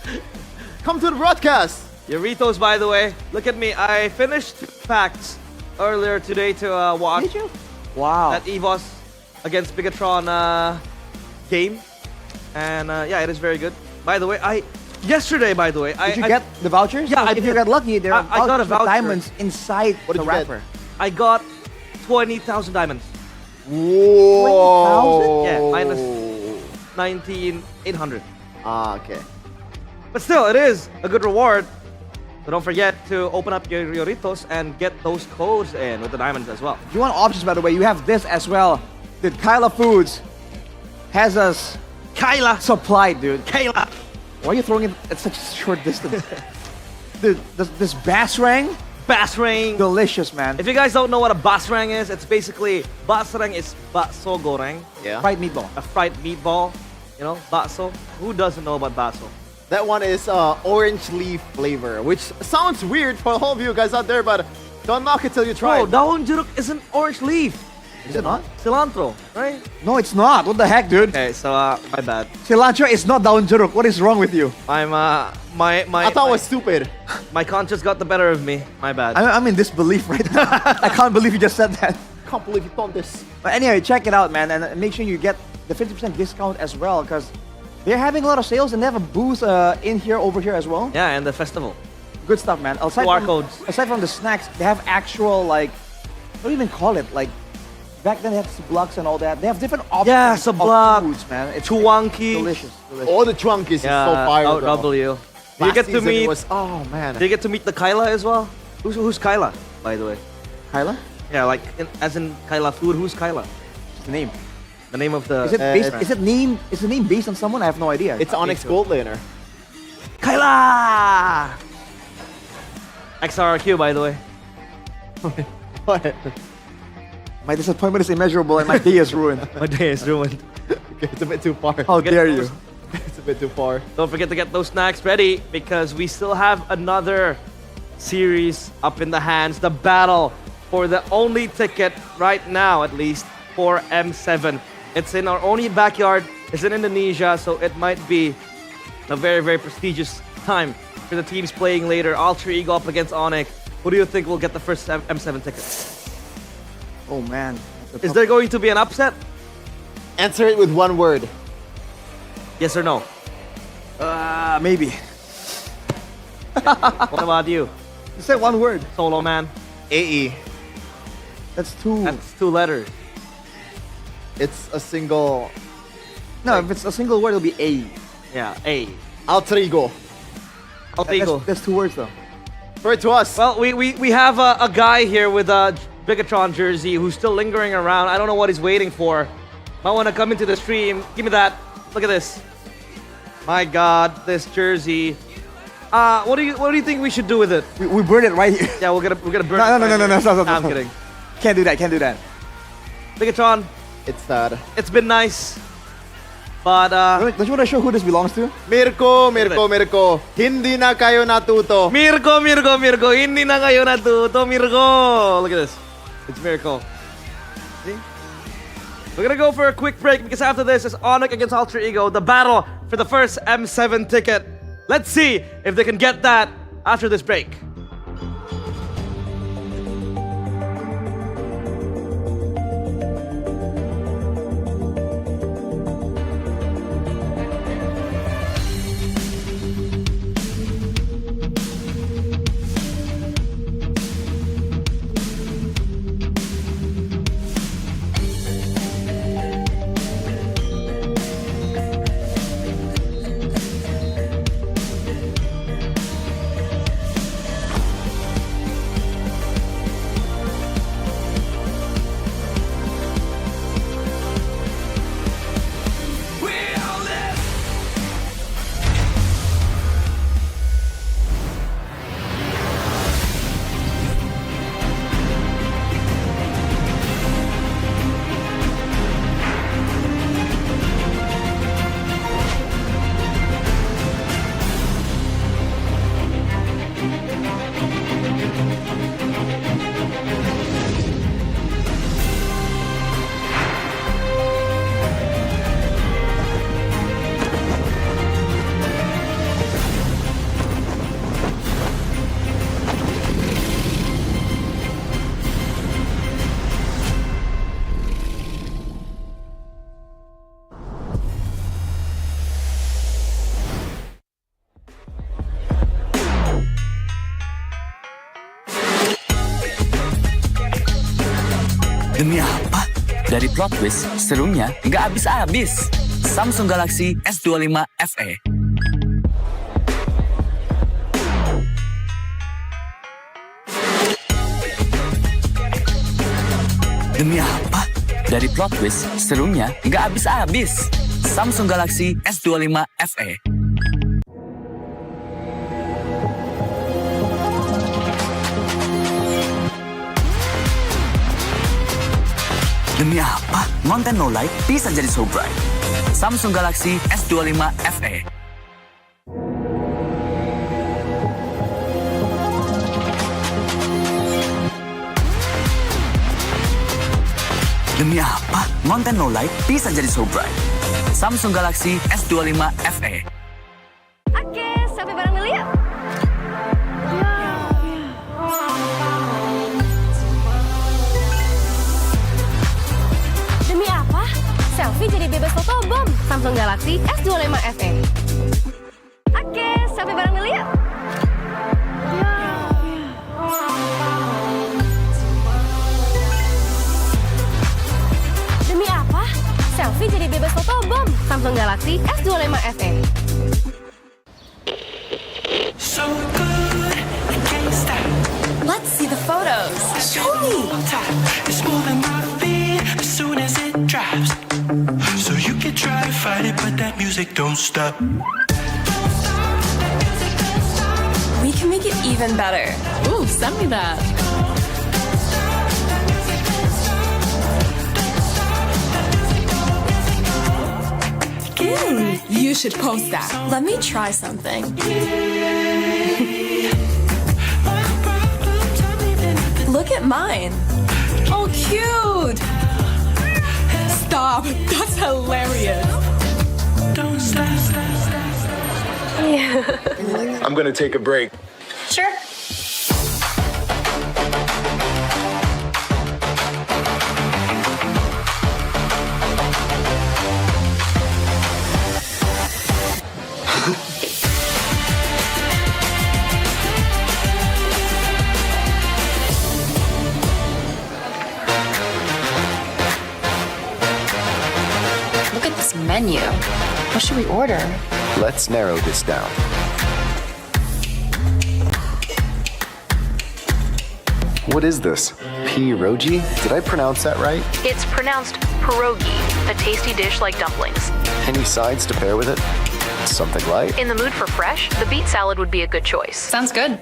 Come to the broadcast. Yoritos, by the way. Look at me. I finished packs earlier today to watch. Did you? Wow. That EVOS against Bigatron game. And yeah, it is very good. By the way, yesterday, Did you get the vouchers? Yeah, if you got lucky, there are I got a voucher. diamonds inside the wrapper. I got 20,000 diamonds. Whoa. Yeah, minus 19,800. Ah, okay. But still, it is a good reward. So don't forget to open up your Yoritos and get those codes in with the diamonds as well. If you want options, by the way, you have this as well. Dude, Kyla Foods has us supplied, dude. Kyla! Why are you throwing it at such a short distance? Dude, this basrang? Basrang! Delicious, man. If you guys don't know what a basrang is, it's basically, basrang is bakso goreng. Yeah. Fried meatball. A fried meatball. You know, bakso. Who doesn't know about bakso? That one is orange leaf flavor, which sounds weird for all of you guys out there, but don't knock it till you try Bro, it. daon jeruk isn't orange leaf. Is it not? Cilantro, right? No, it's not. What the heck, dude? Okay, so my bad. Cilantro is not daun jeruk. What is wrong with you? I'm I thought it was stupid. My conscience got the better of me. My bad. I'm in disbelief right now. I can't believe you just said that. Can't believe you done this. But anyway, check it out, man, and make sure you get the 50% discount as well, because they're having a lot of sales and they have a booth in here, over here as well. Yeah, and the festival. Good stuff, man. QR codes. Aside from the snacks, they have actual, like, what do you even call it? Like, back then they had blocks and all that. They have different options Yeah, of foods, man. It's Chuanki. delicious. All the Chuankies is so fire. though. W. Do you Last get to season it meet? oh man. Do you get to meet the Kyla as well? Who's Kyla, by the way? Kyla? Yeah, like as in Kyla food. Who's Kyla? What's the name? The name of the. Is it based? Is the name based on someone? I have no idea. It's Onyx Gold Laner. Kyla! XRQ, by the way. What? My disappointment is immeasurable and my day is ruined. My day is ruined. Okay, it's a bit too far. How dare you? It's a bit too far. Don't forget to get those snacks ready because we still have another series up in the hands. The battle for the only ticket right now, at least, for M7. It's in our only backyard. It's in Indonesia, so it might be a very, very prestigious time for the teams playing later. Alter Ego up against Onyx. Who do you think will get the first M7 ticket? Oh man. Is there going to be an upset? Answer it with one word. Yes or no? Maybe. What about you? You said one word. Solo man. AE. That's two. That's 2 letters. It's a single. No, if it's a single word, it'll be A. Yeah, A. Alter Ego. Alter Ego. That's 2 words though. Throw it to us. Well, we have a guy here with a Bigatron jersey who's still lingering around. I don't know what he's waiting for. Might want to come into the stream. Give me that. Look at this. My God, this jersey. What do you think we should do with it? We burn it right here. Yeah, we're gonna burn No, it. stop. I'm kidding. Can't do that. Bigatron, It's sad. it's been nice. But Don't you want to show who this belongs to? Mirko. Hindi na kayo natuto. Mirko, hindi na kayo natuto, Mirko. Look at this. It's Mirko. See? We're gonna go for a quick break because after this is Onyx against Alter Ego, the battle for the first M7 ticket. Let's see if they can get that after this break. Demi apa? Dari plot twist, serunya nggak habis-habis. Samsung Galaxy S25 FE. Demi apa? Dari plot twist, serunya nggak habis-habis. Samsung Galaxy S25 FE. Demi apa? Konten no light bisa jadi so bright. Samsung Galaxy S25 FE. Demi apa? Konten no light bisa jadi so bright. Samsung Galaxy S25 FE. Oke, sampai bareng dulu yuk. Demi apa? Selfie jadi bebas fotobom. Samsung Galaxy S25 FE. Oke, sampai bareng dulu yuk. Demi apa? Selfie jadi bebas fotobom. Samsung Galaxy S25 FE. So good, I can't stop. Let's see the photos. Show me. It's more than my feet as soon as it drops. So you can try to fight it, but that music don't stop. We can make it even better. Ooh, send me that. You should post that. Let me try something. Look at mine. Oh, cute. Stop. That's hilarious. Don't stop. I'm gonna take a break. Sure. Look at this menu. What should we order? Let's narrow this down. What is this? Pierogi? Did I pronounce that right? It's pronounced pierogi, a tasty dish like dumplings. Any sides to pair with it? Something light? In the mood for fresh, the beet salad would be a good choice. Sounds good.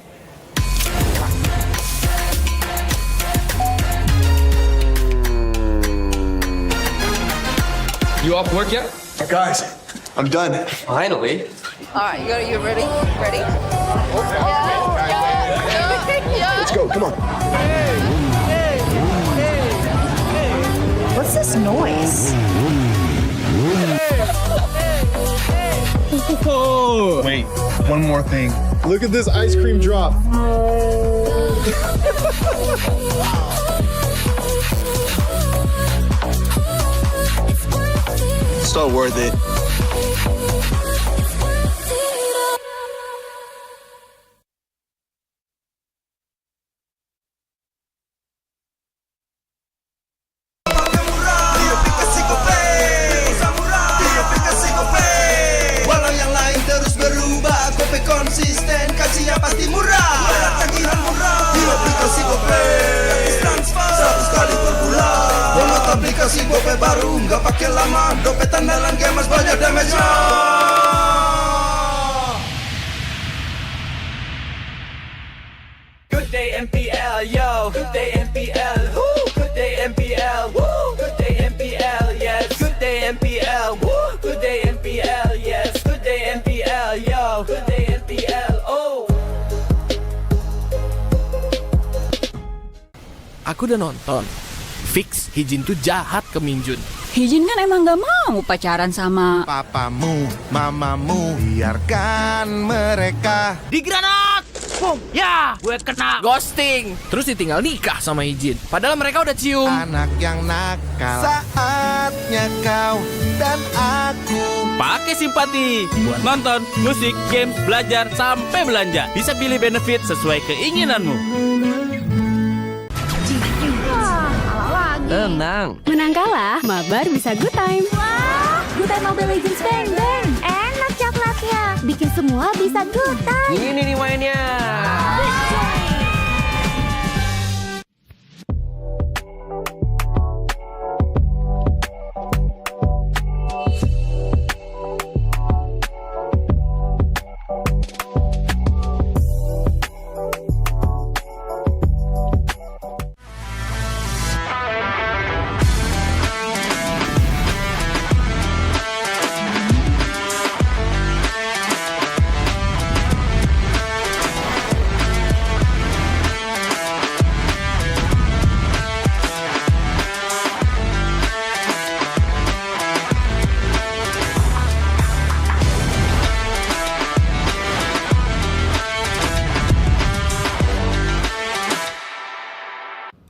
You off work yet? Guys, I'm done. Finally. All right, you ready? Ready? Let's go, come on. What's this noise? Wait, one more thing. Look at this ice cream drop. So worth it. Walau yang lain terus berubah, Gope konsisten, kasihnya pasti murah. Tagihan murah di aplikasi Gope, gratis transfer 100 kali per bulan. Download aplikasi Gope baru, nggak pakai lama. Dompet andalan gamers banyak damage-nya. Good day MPL, yo. Good day MPL, woo. Good day MPL, woo. Good day MPL, yes. Good day MPL, woo. Good day MPL, yes. Good day MPL, yo. Good day MPL, oh. Aku udah nonton. Fix, Hijin tuh jahat ke Minjun. Hijin kan emang gak mau pacaran sama papamu, mamamu, biarkan mereka. Di granat! Boom! Ya, gue kena ghosting. Terus ditinggal nikah sama Hijin. Padahal mereka udah cium. Anak yang nakal. Saatnya kau dan aku pakai simpati buat nonton, musik, games, belajar, sampai belanja. Bisa pilih benefit sesuai keinginanmu. Tenang. Menang kalah, mabar bisa good time. Wah, good time Mobile Legends bang bang. Enak coklatnya. Bikin semua bisa good time. Ini nih mainnya.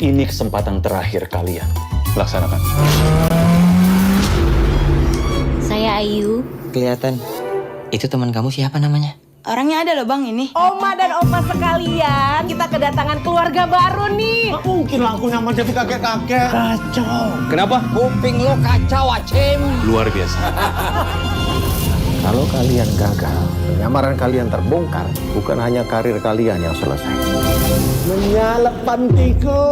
Ini kesempatan terakhir kalian. Laksanakan. Saya Ayu. Kelihatan. Itu teman kamu siapa namanya? Orangnya ada loh bang ini. Oma dan opa sekalian, kita kedatangan keluarga baru nih. Gak mungkin lah aku nyaman jadi kakek-kakek. Kacau. Kenapa? Kuping lo kacau, Acim. Luar biasa. Kalau kalian gagal, penyamaran kalian terbongkar, bukan hanya karir kalian yang selesai. Menyala pantiku.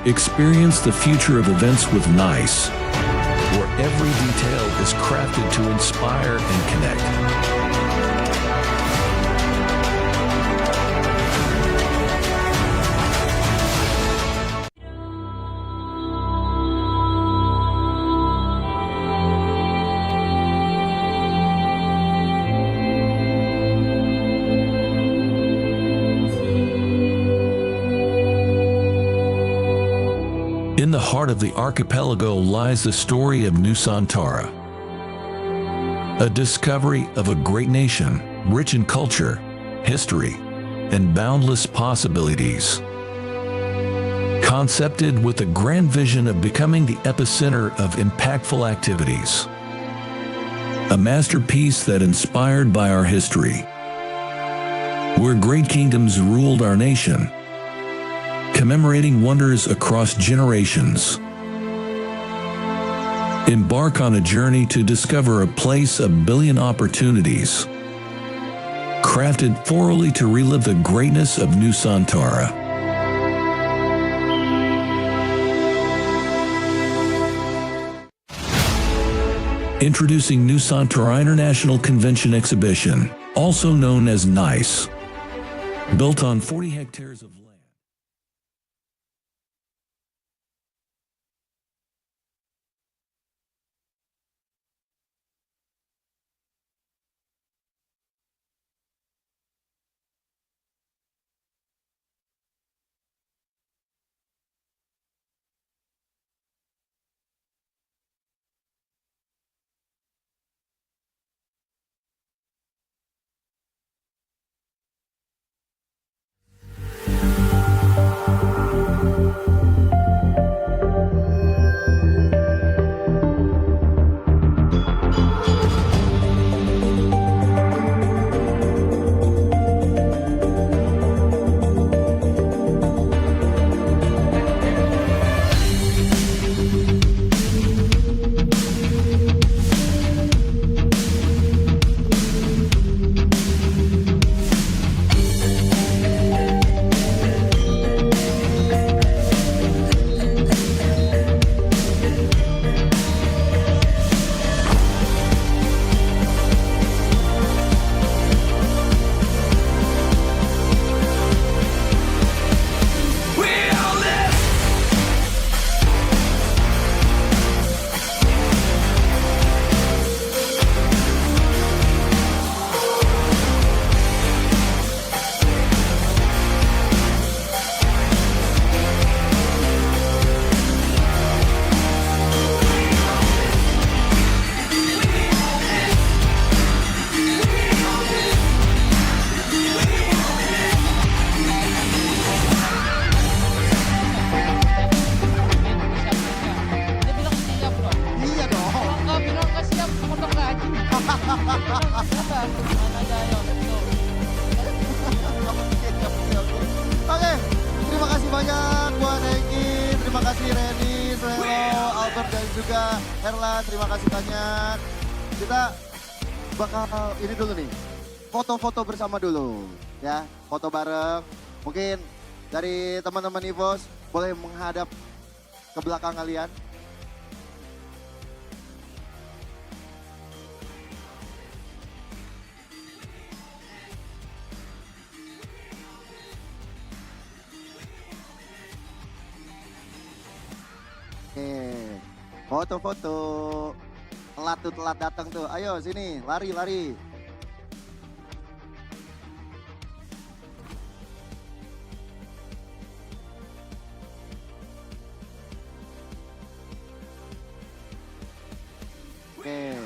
Experience the future of events with NICE, where every detail is crafted to inspire and connect. In the heart of the archipelago lies the story of Nusantara, a discovery of a great nation, rich in culture, history, and boundless possibilities. Concepted with the grand vision of becoming the epicenter of impactful activities. A masterpiece that inspired by our history, where great kingdoms ruled our nation, commemorating wonders across generations. Embark on a journey to discover a place of billion opportunities, crafted thoroughly to relive the greatness of Nusantara. Introducing Nusantara International Convention Exhibition, also known as NICE. Built on 40 hectares of land. Oke, terima kasih banyak buat Eki, terima kasih Reni, Srelo, Albert dan juga Herlan, terima kasih banyak. Kita bakal ini dulu nih, foto-foto bersama dulu ya, foto bareng. Mungkin dari teman-teman EVOS boleh menghadap ke belakang kalian. Foto-foto. Telat datang tuh. Ayo sini, lari. Oke.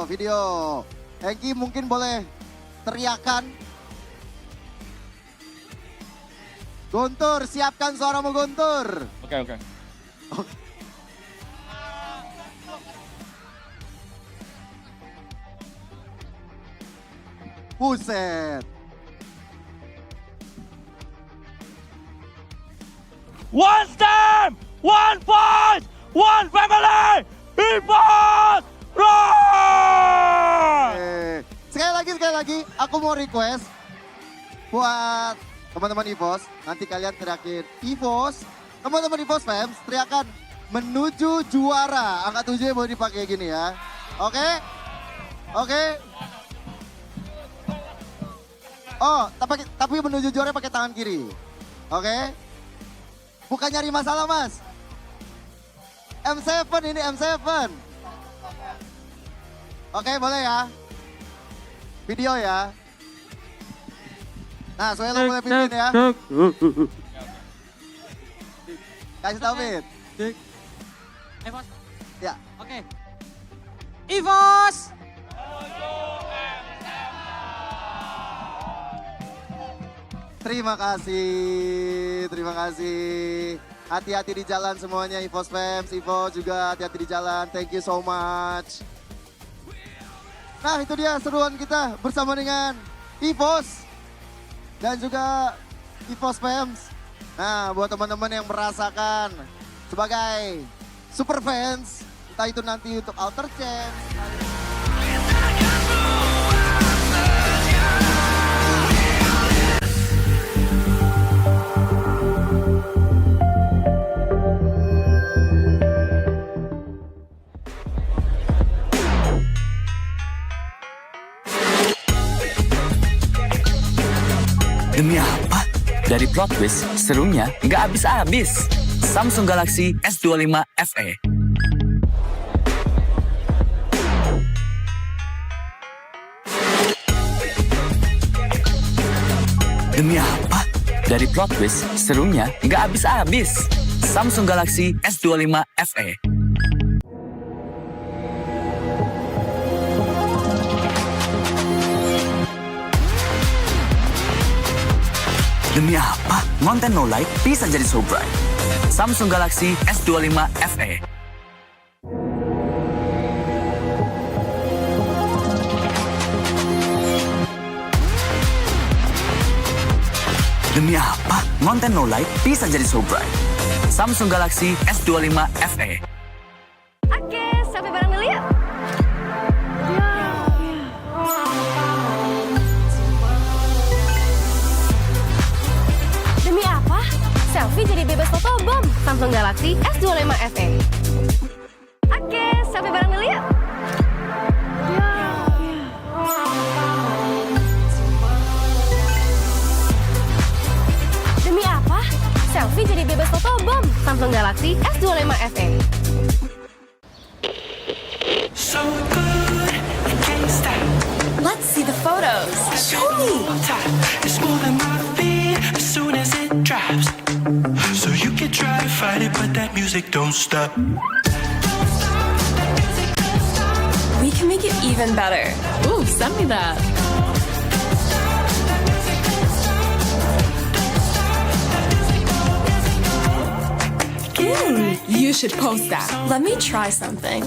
Video. Eki mungkin boleh teriakan. Guntur, siapkan suaramu Guntur. Oke. Buset. One team, one voice, one family. EVOS Run! Sekali lagi, aku mau request buat teman-teman EVOS, nanti kalian teriakin EVOS, teman-teman EVOS fans teriakan menuju juara. Angka 7 boleh dipakai gini ya. Oke? Oke? Oh, tapi menuju juara pakai tangan kiri. Oke? Bukan nyari masalah, Mas. M7 ini, M7. Oke, boleh ya? Video ya. Nah, Suelo boleh pimpin ya. Kasih tau, Fit. EVOS. Ya. Oke. EVOS. Terima kasih. Hati-hati di jalan semuanya, EVOS fans, EVOS juga hati-hati di jalan. Thank you so much. Nah, itu dia seruan kita bersama dengan EVOS dan juga EVOS fans. Nah, buat teman-teman yang merasakan sebagai super fans, entah itu nanti untuk Alter Chance. Demi apa? Dari plot twist, serunya nggak habis-habis. Samsung Galaxy S25 FE. Demi apa? Dari plot twist, serunya nggak habis-habis. Samsung Galaxy S25 FE. Demi apa? Konten no light bisa jadi so bright. Samsung Galaxy S25 FE. Demi apa? Konten no light bisa jadi so bright. Samsung Galaxy S25 FE. Oke, sampai bareng dulu yuk. Demi apa? Selfie jadi bebas fotobom. Samsung Galaxy S25 FE. Oke, sampai bareng dulu yuk. Demi apa? Selfie jadi bebas fotobom. Samsung Galaxy S25 FE. So good, I can't stop. Let's see the photos. Show me. It's more than my feet as soon as it drops. So you can try to fight it, but that music don't stop. We can make it even better. Ooh, send me that. You should post that. Let me try something.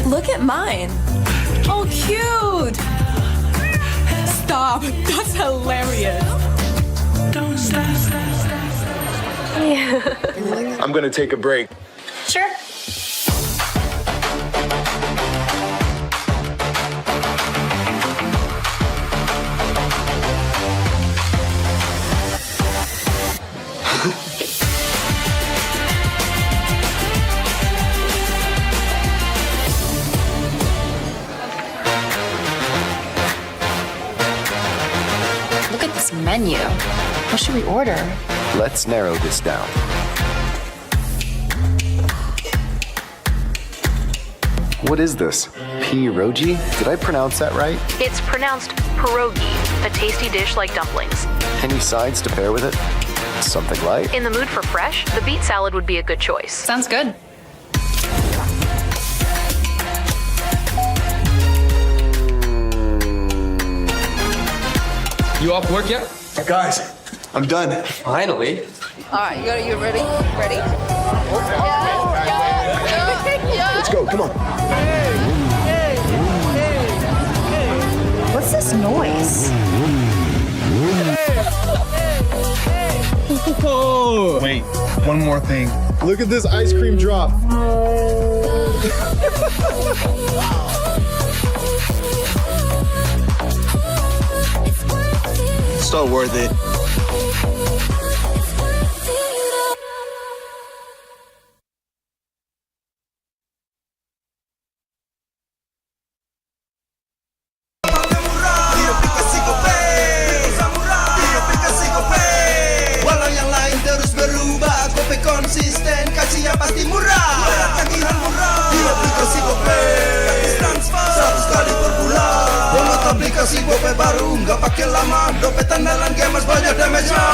Look at mine. Oh, cute. Stop. That's hilarious. Don't stop. I'm gonna take a break. Sure. Look at this menu. What should we order? Let's narrow this down. What is this? Pierogi? Did I pronounce that right? It's pronounced pierogi, a tasty dish like dumplings. Any sides to pair with it? Something light? In the mood for fresh, the beet salad would be a good choice. Sounds good. You off work yet? Guys, I'm done. Finally. All right, you ready? Ready? Let's go, come on. What's this noise? Wait, one more thing. Look at this ice cream drop. So worth it. Walau yang lain terus berubah, GoPay konsisten, kasih yang pasti murah. Bayar tagihan murah di aplikasi GoPay. Transfer 100 kali per bulan. Download aplikasi GoPay baru, nggak pakai lama. Dompet andalan gamers banyak damage-nya.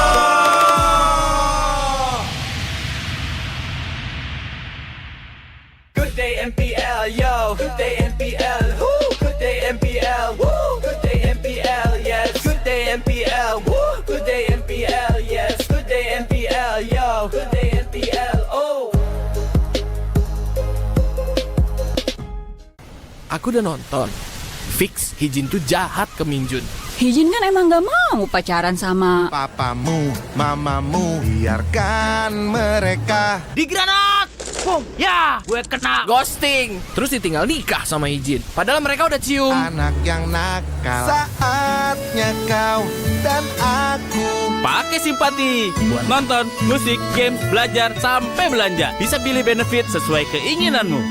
Good day MPL, yo. Good day MPL, woo. Good day MPL, woo. Good day MPL, yes. Good day MPL, woo. Good day MPL, yes. Good day MPL, yo. Good day MPL, oh. Aku udah nonton. Fix, Hijin tuh jahat ke Minjun. Hijin kan emang gak mau pacaran sama Papamu, mamamu, biarkan mereka. Di granat! Boom! Ya, gue kena ghosting. Terus ditinggal nikah sama Hijin. Padahal mereka udah cium. Anak yang nakal, saatnya kau dan aku. Pakai simpati buat nonton, musik, games, belajar, sampai belanja. Bisa pilih benefit sesuai keinginanmu.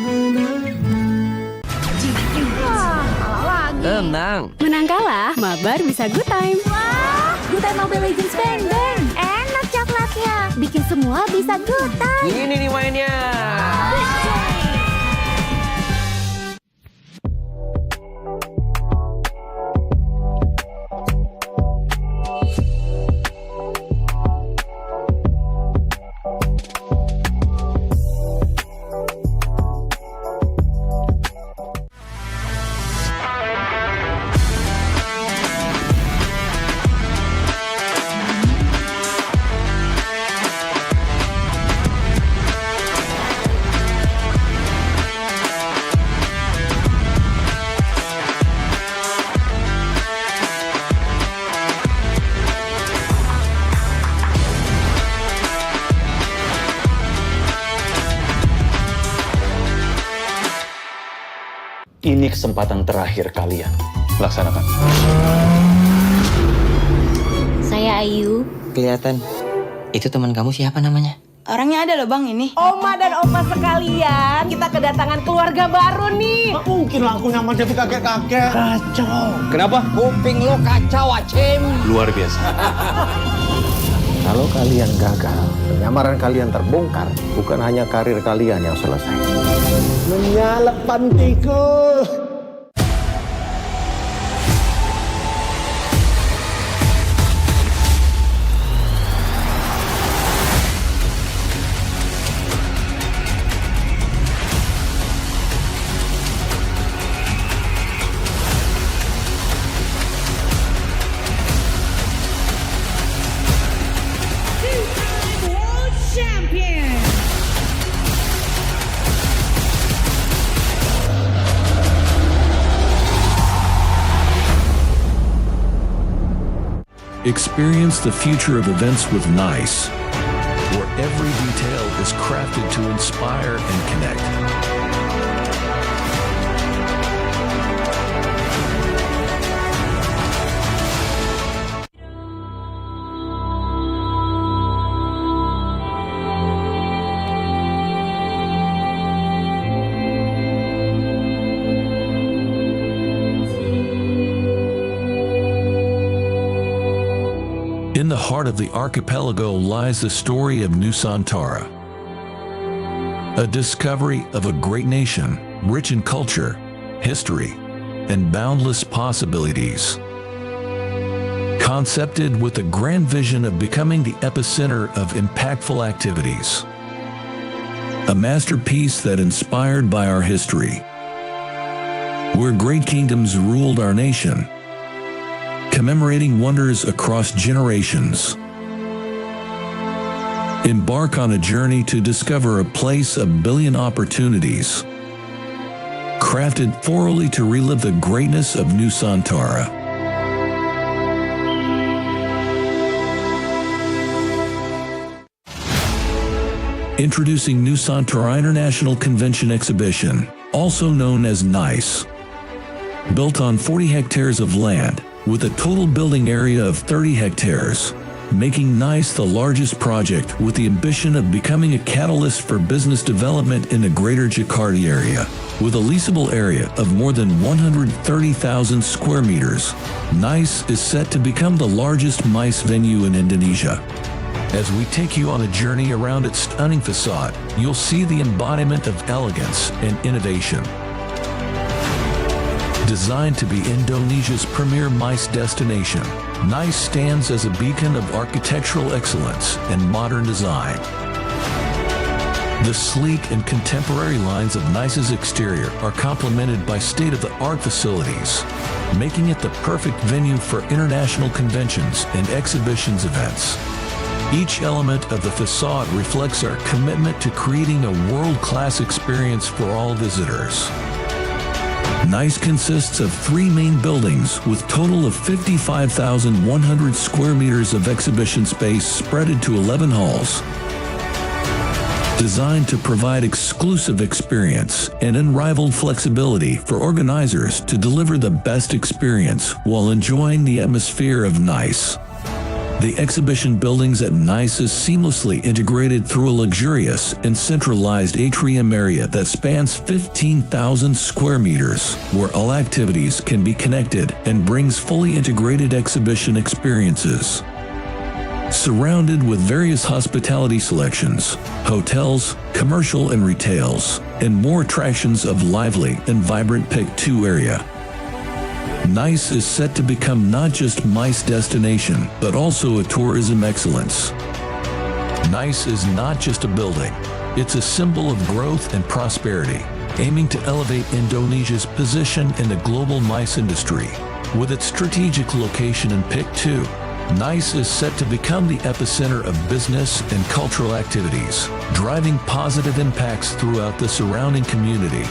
Tenang. Menang kalah, mabar bisa good time. Wah, good time Mobile Legends bang bang. Enak coklatnya, bikin semua bisa good time. Ini nih mainnya. Ini kesempatan terakhir kalian. Laksanakan. Saya Ayu. Kelihatan. Itu teman kamu siapa namanya? Orangnya ada loh bang ini. Oma dan opa sekalian, kita kedatangan keluarga baru nih. Nggak mungkin lah aku nyaman jadi kakek-kakek. Kacau. Kenapa? Kuping lo kacau, Acim. Luar biasa. Kalau kalian gagal, penyamaran kalian terbongkar, bukan hanya karir kalian yang selesai. Menyalep pantiku. Experience the future of events with NICE, where every detail is crafted to inspire and connect. In the heart of the archipelago lies the story of Nusantara, a discovery of a great nation, rich in culture, history, and boundless possibilities. Concepted with a grand vision of becoming the epicenter of impactful activities. A masterpiece that inspired by our history, where great kingdoms ruled our nation, commemorating wonders across generations. Embark on a journey to discover a place of billion opportunities, crafted thoroughly to relive the greatness of Nusantara. Introducing Nusantara International Convention Exhibition, also known as NICE. Built on 40 hectares of land, with a total building area of 30 hectares, making NICE the largest project with the ambition of becoming a catalyst for business development in the greater Jakarta area. With a leasable area of more than 130,000 square meters, NICE is set to become the largest MICE venue in Indonesia. As we take you on a journey around its stunning facade, you'll see the embodiment of elegance and innovation. Designed to be Indonesia's premier MICE destination, NICE stands as a beacon of architectural excellence and modern design. The sleek and contemporary lines of NICE's exterior are complemented by state-of-the-art facilities, making it the perfect venue for international conventions and exhibitions events. Each element of the facade reflects our commitment to creating a world-class experience for all visitors. NICE consists of 3 main buildings with total of 55,100 square meters of exhibition space spread into 11 halls. Designed to provide exclusive experience and unrivaled flexibility for organizers to deliver the best experience while enjoying the atmosphere of NICE. The exhibition buildings at NICE is seamlessly integrated through a luxurious and centralized atrium area that spans 15,000 square meters, where all activities can be connected and brings fully integrated exhibition experiences. Surrounded with various hospitality selections, hotels, commercial and retails, and more attractions of lively and vibrant PIC 2 area. NICE is set to become not just MICE destination, but also a tourism excellence. NICE is not just a building, it's a symbol of growth and prosperity, aiming to elevate Indonesia's position in the global MICE industry. With its strategic location in PIC 2, NICE is set to become the epicenter of business and cultural activities, driving positive impacts throughout the surrounding community.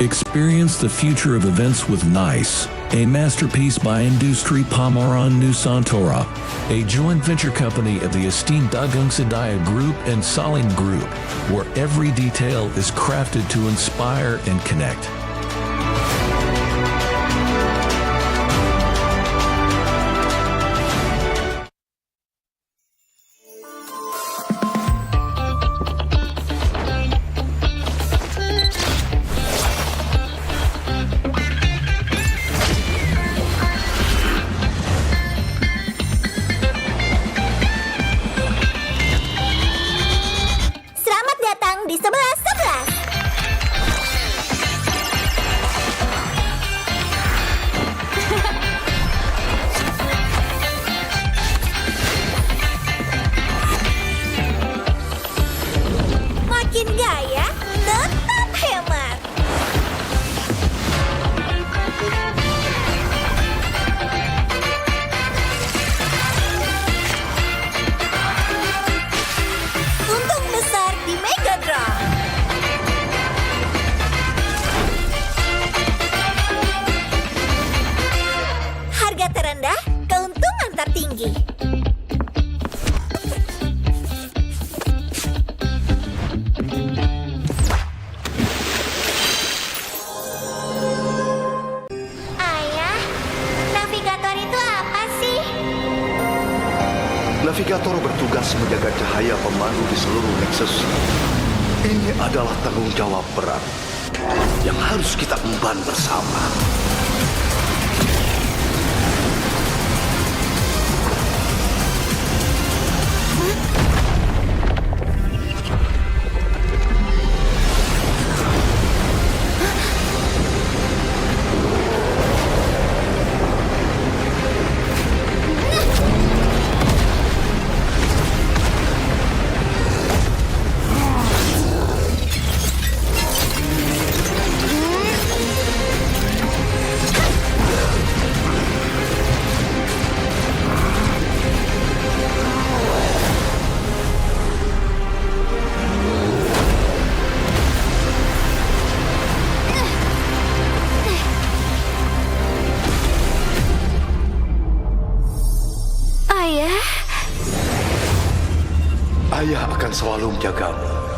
Experience the future of events with NICE, a masterpiece by Industri Pameran Nusantara, a joint venture company of the esteemed Dagung Sedaya Group and Salim Group, where every detail is crafted to inspire and connect. Navigator bertugas menjaga cahaya pemandu di seluruh Nexus. Ini adalah tanggung jawab berat yang harus kita emban bersama. Ayah akan selalu menjagamu.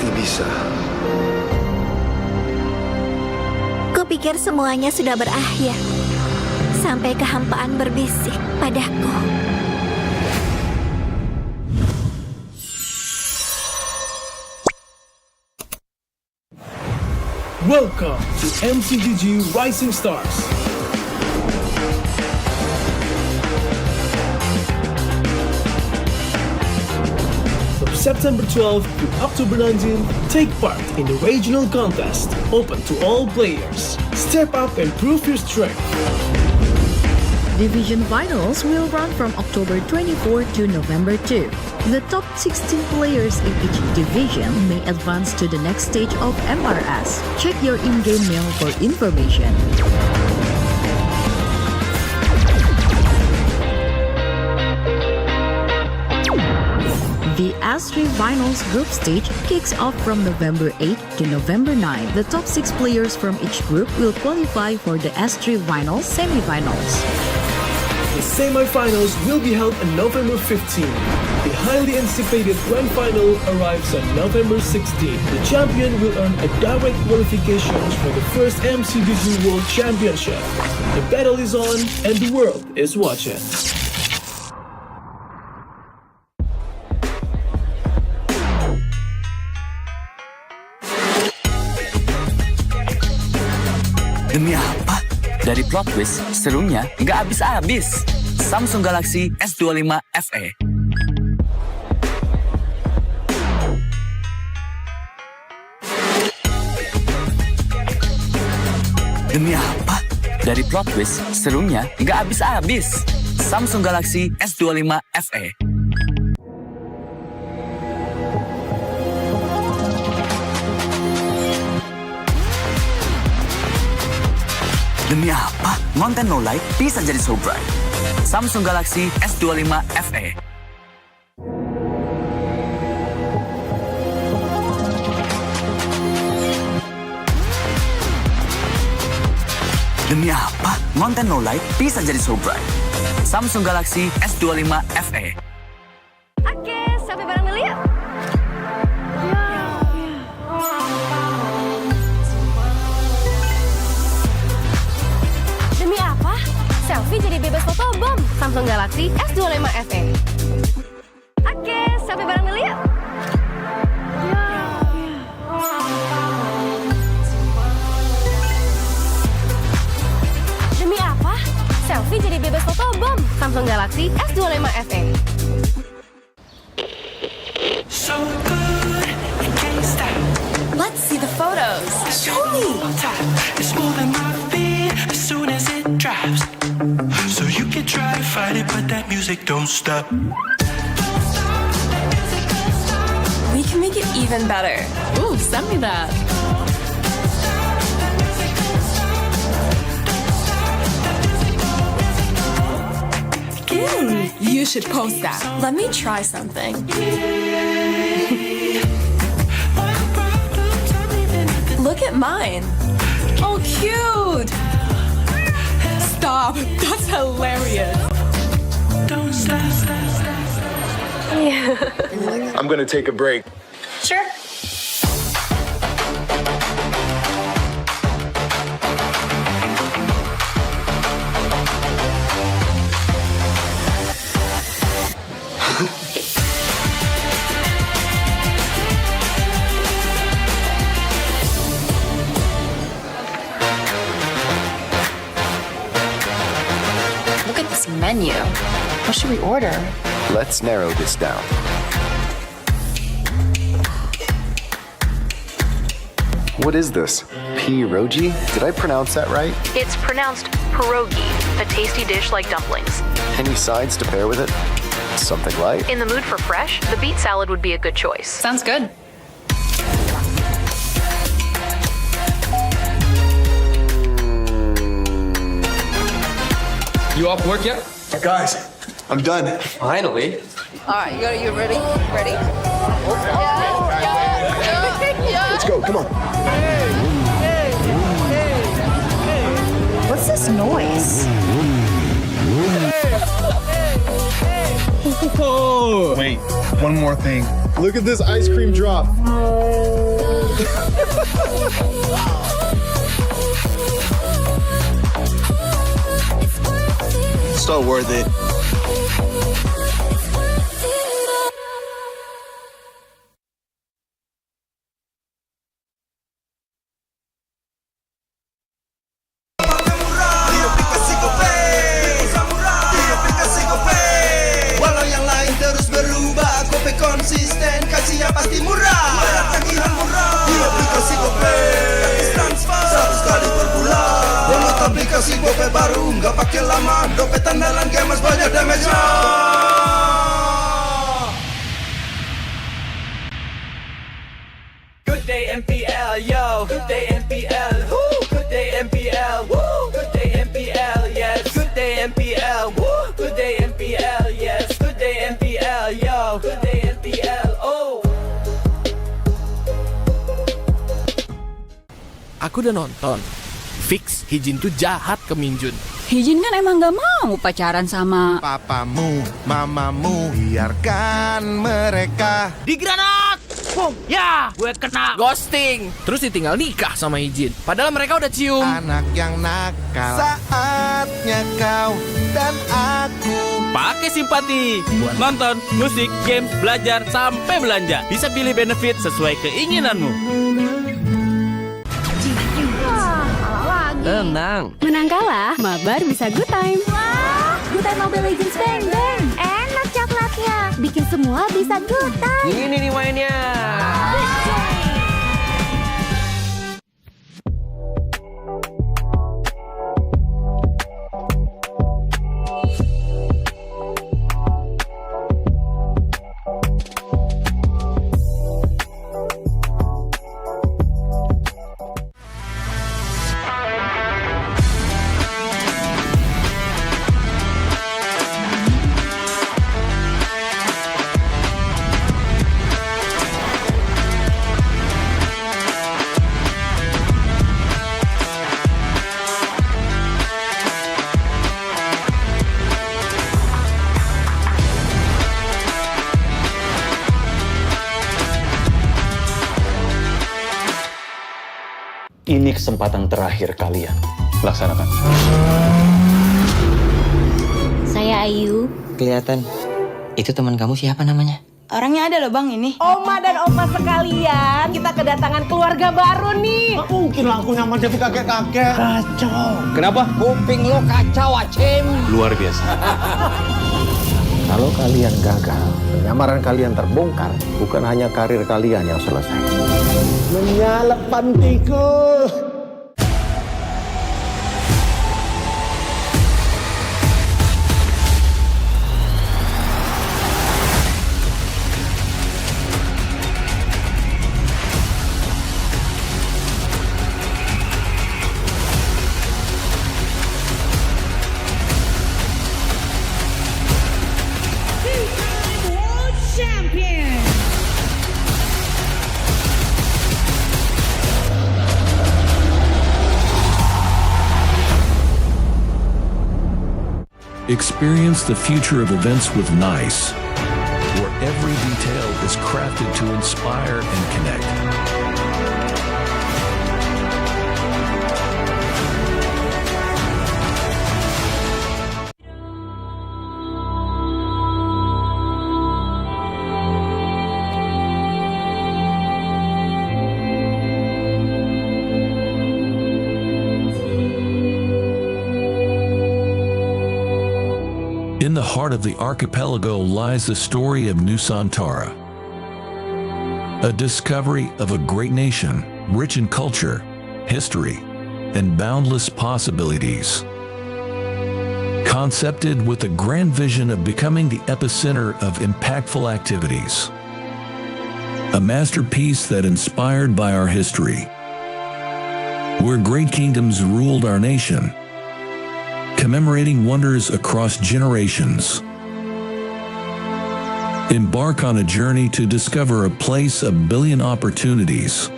pasti bisa. Kupikir semuanya sudah berakhir. Sampai kehampaan berbisik padaku. Welcome to MCGG Rising Stars. From September 12th to October 19th, take part in the regional contest, open to all players. Step up and prove your strength. Division finals will run from October 24 to November 2. The top 16 players in each division may advance to the next stage of MRS. Check your in-game mail for information. The S3 Finals group stage kicks off from November 8 to November 9. The top 6 players from each group will qualify for the S3 Finals semifinals. The semifinals will be held on November 15. The highly anticipated grand final arrives on November 16. The champion will earn a direct qualification for the first MCGG World Championship. The battle is on and the world is watching. Demi apa? Dari plot twist, serunya nggak habis-habis. Samsung Galaxy S25 FE. Demi apa? Dari plot twist, serunya nggak habis-habis. Samsung Galaxy S25 FE. Demi apa? Konten low light bisa jadi so bright. Samsung Galaxy S25 FE. Demi apa? Konten low light bisa jadi so bright. Samsung Galaxy S25 FE. Oke, selfie bareng dulu yuk. Demi apa? Selfie jadi bebas fotobom. Samsung Galaxy S25 FE. Oke, selfie bareng dulu yuk. Demi apa? Selfie jadi bebas fotobom. Samsung Galaxy S25 FE. So good, you can't stop. Let's see the photos. Show me. It's more than my feet as soon as it drops. So you can try to fight it, but that music don't stop. We can make it even better. Ooh, send me that. You should post that. Let me try something. Look at mine. Oh, cute. Stop. That's hilarious. Don't stop. I'm gonna take a break. Sure. Look at this menu. What should we order? Let's narrow this down. What is this? Pierogi? Did I pronounce that right? It's pronounced pierogi, a tasty dish like dumplings. Any sides to pair with it? Something light? In the mood for fresh, the beet salad would be a good choice. Sounds good. You off work yet? Guys, I'm done. Finally. All right, you ready? Ready? Let's go, come on. What's this noise? Wait, one more thing. Look at this ice cream drop. So worth it. Walau yang lain terus berubah, Gope konsisten, kasihnya pasti murah. Bayar tagihan murah di aplikasi Gope, gratis transfer 100 kali per bulan. Download aplikasi Gope baru, nggak pakai lama. Dompet andalan gamers banyak damage-nya. Good day MPL, yo. Good day MPL, woo. Good day MPL, woo. Good day MPL, yes. Good day MPL, woo. Good day MPL, yes. Good day MPL, yo. Good day MPL, oh. Aku udah nonton. Fix, Hijin tuh jahat ke Minjun. Hijin kan emang gak mau pacaran sama Papamu, mamamu, biarkan mereka. Di granat! Boom! Ya! Gue kena ghosting. Terus ditinggal nikah sama Hijin. Padahal mereka udah cium. Anak yang nakal. Saatnya kau dan aku. Pakai simpati buat nonton, musik, games, belajar, sampai belanja. Bisa pilih benefit sesuai keinginanmu. Tenang. Menang kalah, mabar bisa good time. Wah, good time Mobile Legends Bang Bang. Enak coklatnya, bikin semua bisa good time. Ini nih mainnya. Ini kesempatan terakhir kalian. Laksanakan. Saya Ayu. Kelihatan. Itu teman kamu siapa namanya? Orangnya ada loh bang ini. Oma dan opa sekalian, kita kedatangan keluarga baru nih. Gak mungkin lah aku nyaman jadi kakek-kakek. Kacau. Kenapa? Kuping lo kacau, Acim. Luar biasa. Kalau kalian gagal, penyamaran kalian terbongkar, bukan hanya karir kalian yang selesai. Menyalap pantiku. Experience the future of events with NICE, where every detail is crafted to inspire and connect. In the heart of the archipelago lies the story of Nusantara, a discovery of a great nation, rich in culture, history, and boundless possibilities. Concepted with the grand vision of becoming the epicenter of impactful activities. A masterpiece that inspired by our history, where great kingdoms ruled our nation, commemorating wonders across generations. Embark on a journey to discover a place of billion opportunities,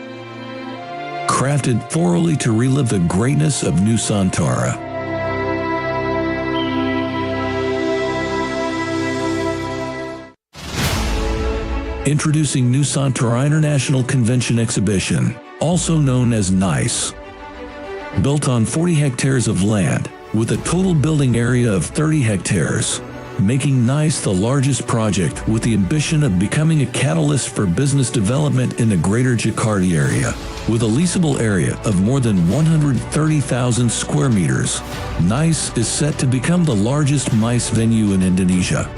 crafted thoroughly to relive the greatness of Nusantara. Introducing Nusantara International Convention Exhibition, also known as NICE. Built on 40 hectares of land, with a total building area of 30 hectares, making NICE the largest project with the ambition of becoming a catalyst for business development in the greater Jakarta area. With a leasable area of more than 130,000 square meters, NICE is set to become the largest MICE venue in Indonesia.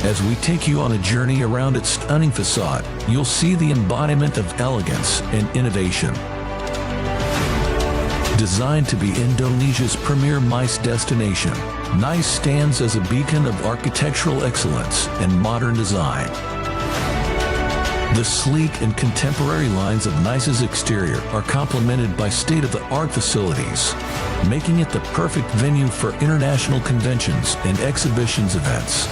As we take you on a journey around its stunning facade, you'll see the embodiment of elegance and innovation. Designed to be Indonesia's premier MICE destination, NICE stands as a beacon of architectural excellence and modern design. The sleek and contemporary lines of NICE's exterior are complemented by state-of-the-art facilities, making it the perfect venue for international conventions and exhibitions events.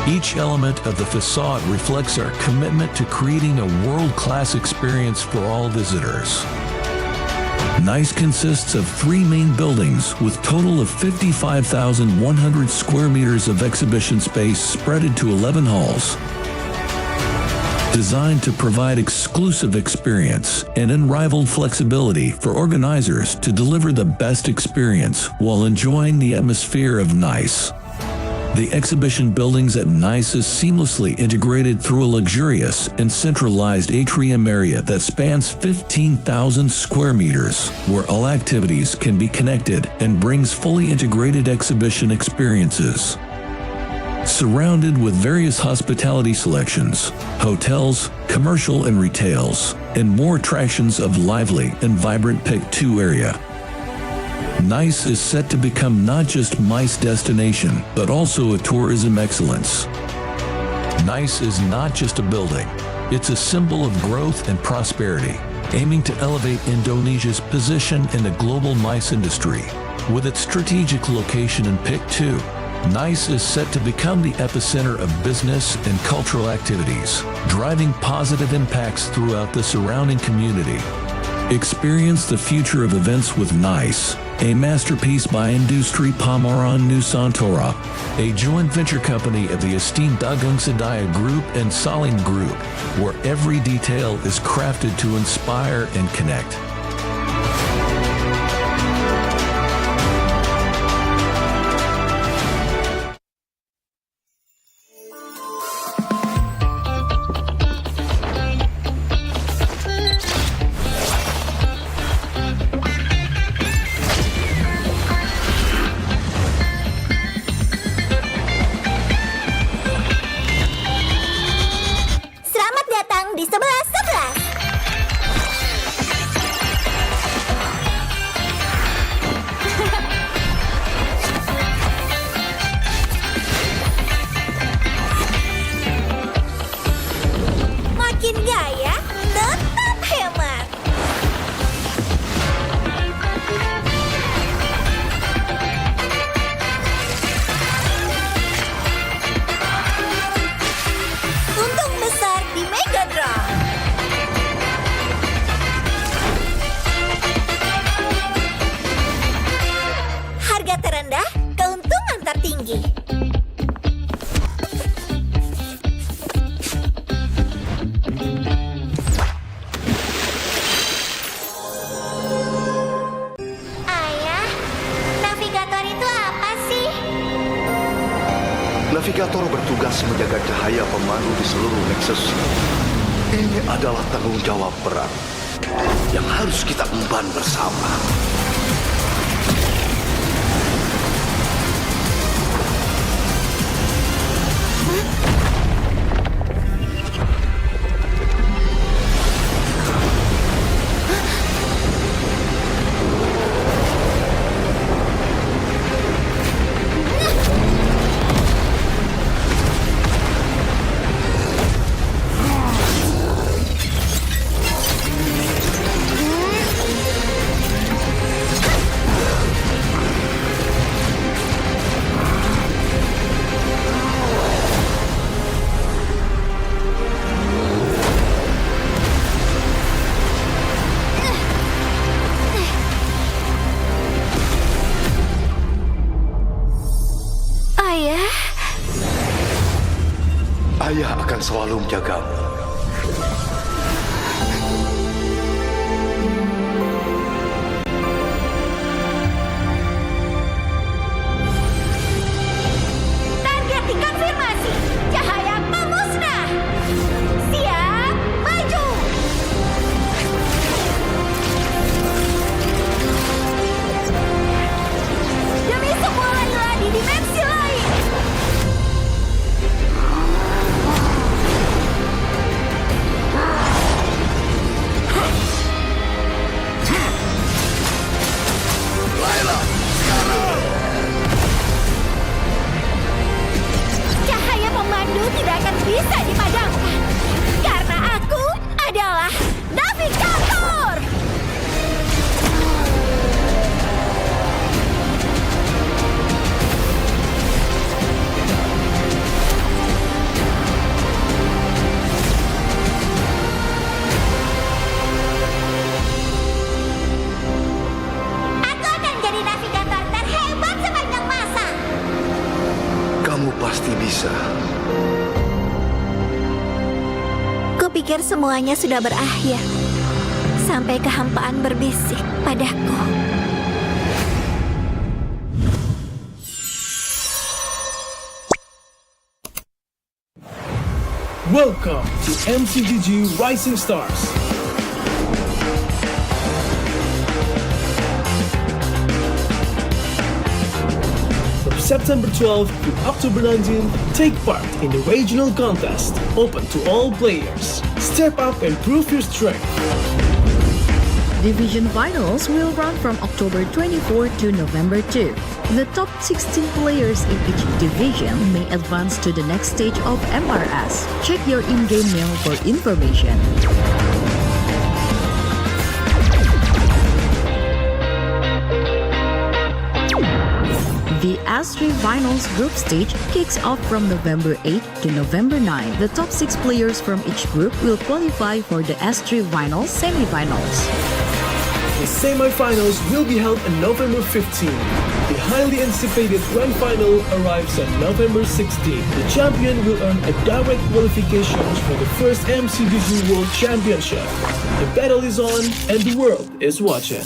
Each element of the facade reflects our commitment to creating a world-class experience for all visitors. NICE consists of 3 main buildings with total of 55,100 square meters of exhibition space spread into 11 halls. Designed to provide exclusive experience and unrivaled flexibility for organizers to deliver the best experience while enjoying the atmosphere of NICE. The exhibition buildings at NICE is seamlessly integrated through a luxurious and centralized atrium area that spans 15,000 square meters, where all activities can be connected and brings fully integrated exhibition experiences. Surrounded with various hospitality selections, hotels, commercial and retails, and more attractions of lively and vibrant Pick 2 area. NICE is set to become not just MICE destination, but also a tourism excellence. NICE is not just a building, it's a symbol of growth and prosperity, aiming to elevate Indonesia's position in the global MICE industry. With its strategic location in Pick 2, NICE is set to become the epicenter of business and cultural activities, driving positive impacts throughout the surrounding community. Experience the future of events with NICE, a masterpiece by Industri Pameran Nusantara, a joint venture company of the esteemed Dagung Sedaya Group and Salim Group, where every detail is crafted to inspire and connect. Selamat datang di 11-11. Makin gaya, tetap hemat. Untung besar di Mega Draw. Harga terendah, keuntungan tertinggi. Ayah, navigator itu apa sih? Navigator bertugas menjaga cahaya pemandu di seluruh Nexus. Ini adalah tanggung jawab berat yang harus kita emban bersama. Ayah, Ayah akan selalu menjagamu. pikir semuanya sudah berakhir. Sampai kehampaan berbisik padaku. Welcome to MCGG Rising Stars. From September 12th to October 19th, take part in the regional contest, open to all players. Step up and prove your strength. Division finals will run from October 24 to November 2. The top 16 players in each division may advance to the next stage of MRS. Check your in-game mail for information. The S3 Finals group stage kicks off from November 8 to November 9. The top 6 players from each group will qualify for the S3 Finals semifinals. The semifinals will be held on November 15. The highly anticipated grand final arrives on November 16. The champion will earn a direct qualification for the first MCGG World Championship. The battle is on and the world is watching.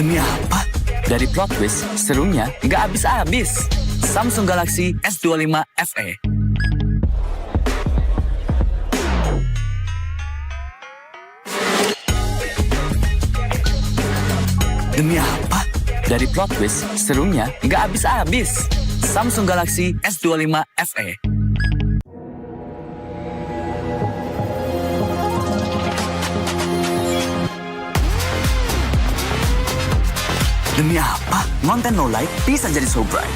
Demi apa? Dari plot twist, serunya nggak habis-habis. Samsung Galaxy S25 FE. Demi apa? Dari plot twist, serunya nggak habis-habis. Samsung Galaxy S25 FE. Demi apa? Konten no light bisa jadi so bright.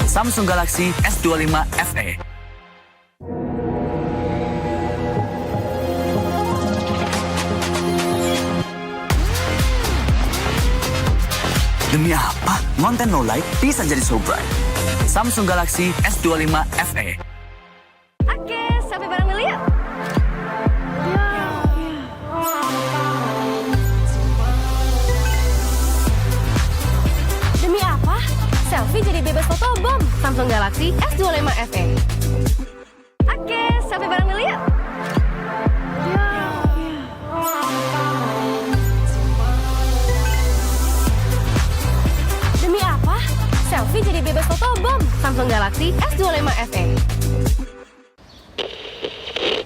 Samsung Galaxy S25 FE. Demi apa? Konten no light bisa jadi so bright. Samsung Galaxy S25 FE. Oke, sampai bareng dulu ya. Demi apa? Selfie jadi bebas fotobom. Samsung Galaxy S25 FE. Oke, sampai bareng dulu ya. Demi apa? Selfie jadi bebas fotobom. Samsung Galaxy S25 FE.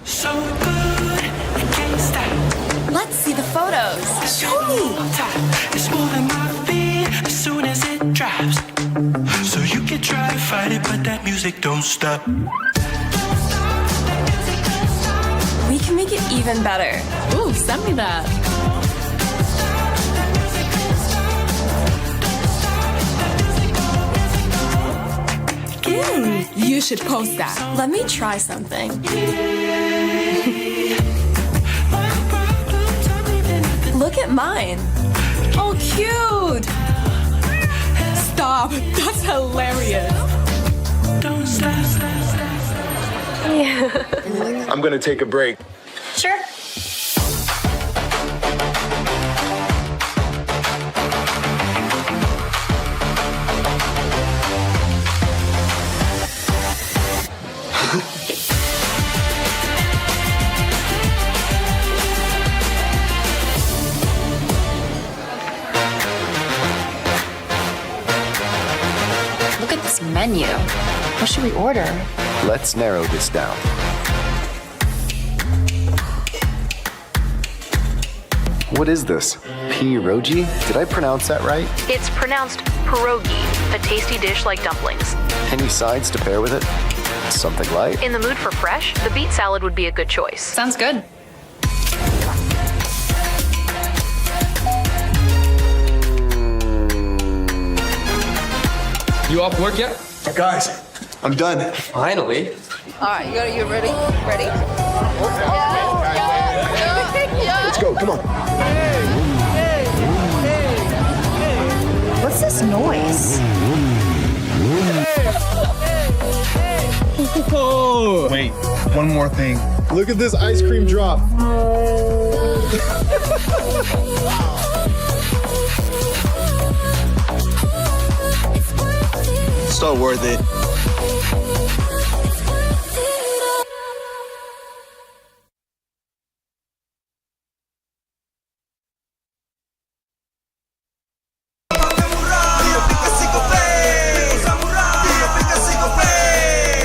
So good, I can't stop. Let's see the photos. Show me. It's moving my feet as soon as it drops. So you can try to fight it, but that music don't stop. We can make it even better. Ooh, send me that. You should post that. Let me try something. Look at mine. Oh, cute. Stop. That's hilarious. Don't stop. I'm gonna take a break. Sure. Look at this menu. What should we order? Let's narrow this down. What is this? Pierogi? Did I pronounce that right? It's pronounced pierogi, a tasty dish like dumplings. Any sides to pair with it? Something light? In the mood for fresh, the beet salad would be a good choice. Sounds good. You off work yet? Guys, I'm done. Finally. All right, you ready? Ready? Let's go, come on. What's this noise? Oh! Wait, one more thing. Look at this ice cream drop. so worth it.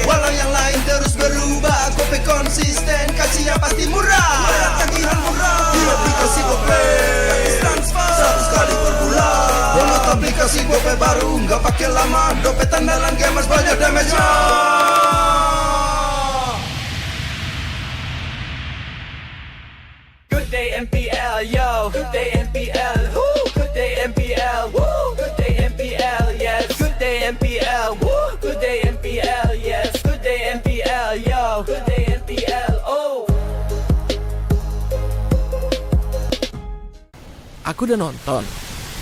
Walau yang lain terus berubah, kopi konsisten, kasih yang pasti murah. Tagihan murah, di aplikasi GoPay. Transfer 100 kali per bulan. Download aplikasi GoPay baru, nggak pakai lama. Dompet andalan gamers banyak damage-nya. Good day MPL, yo. Good day MPL, woo. Good day MPL, woo. Good day MPL, yes. Good day MPL, woo. Good day MPL, yes. Good day MPL, yo. Good day MPL, oh. Aku udah nonton.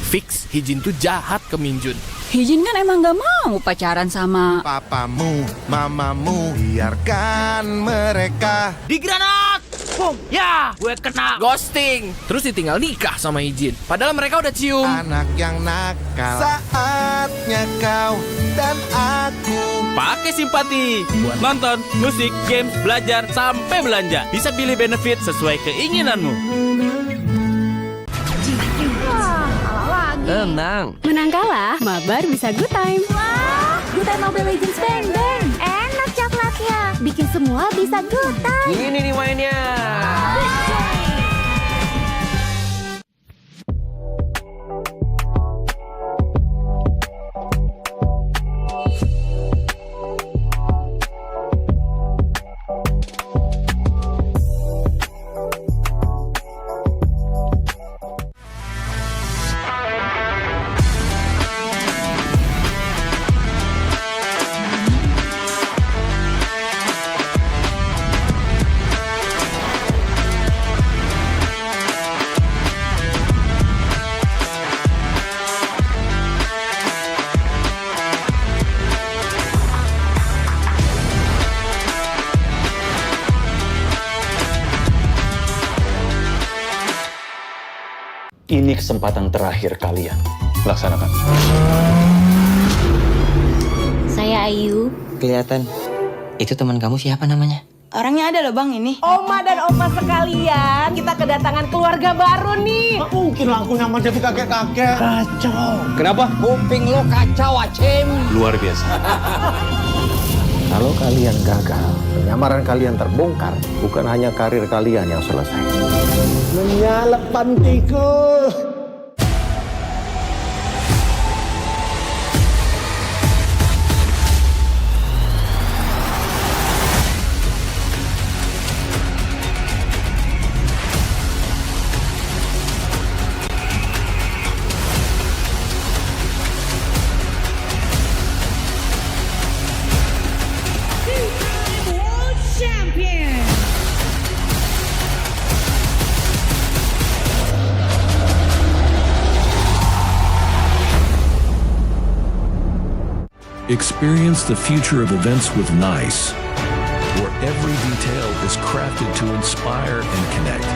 Fix, Hijin tuh jahat ke Minjun. Hijin kan emang gak mau pacaran sama Papamu, mamamu, biarkan mereka. Di granat! Boom! Ya, gue kena ghosting. Terus ditinggal nikah sama Hijin. Padahal mereka udah cium. Anak yang nakal, saatnya kau dan aku. Pakai simpati buat nonton, musik, games, belajar, sampai belanja. Bisa pilih benefit sesuai keinginanmu. Tenang. Menang kalah, mabar bisa good time. Wah, good time Mobile Legends bang bang. Enak coklatnya, bikin semua bisa good time. Ini nih mainnya. Ini kesempatan terakhir kalian. Laksanakan. Saya Ayu. Kelihatan. Itu teman kamu siapa namanya? Orangnya ada loh bang ini. Oma dan opa sekalian, kita kedatangan keluarga baru nih. Nggak mungkin lah aku nyaman jadi kakek-kakek. Kacau. Kenapa? Kuping lo kacau, Acim. Luar biasa. Kalau kalian gagal, penyamaran kalian terbongkar, bukan hanya karir kalian yang selesai. Menyalep pantiku. Experience the future of events with NICE, where every detail is crafted to inspire and connect.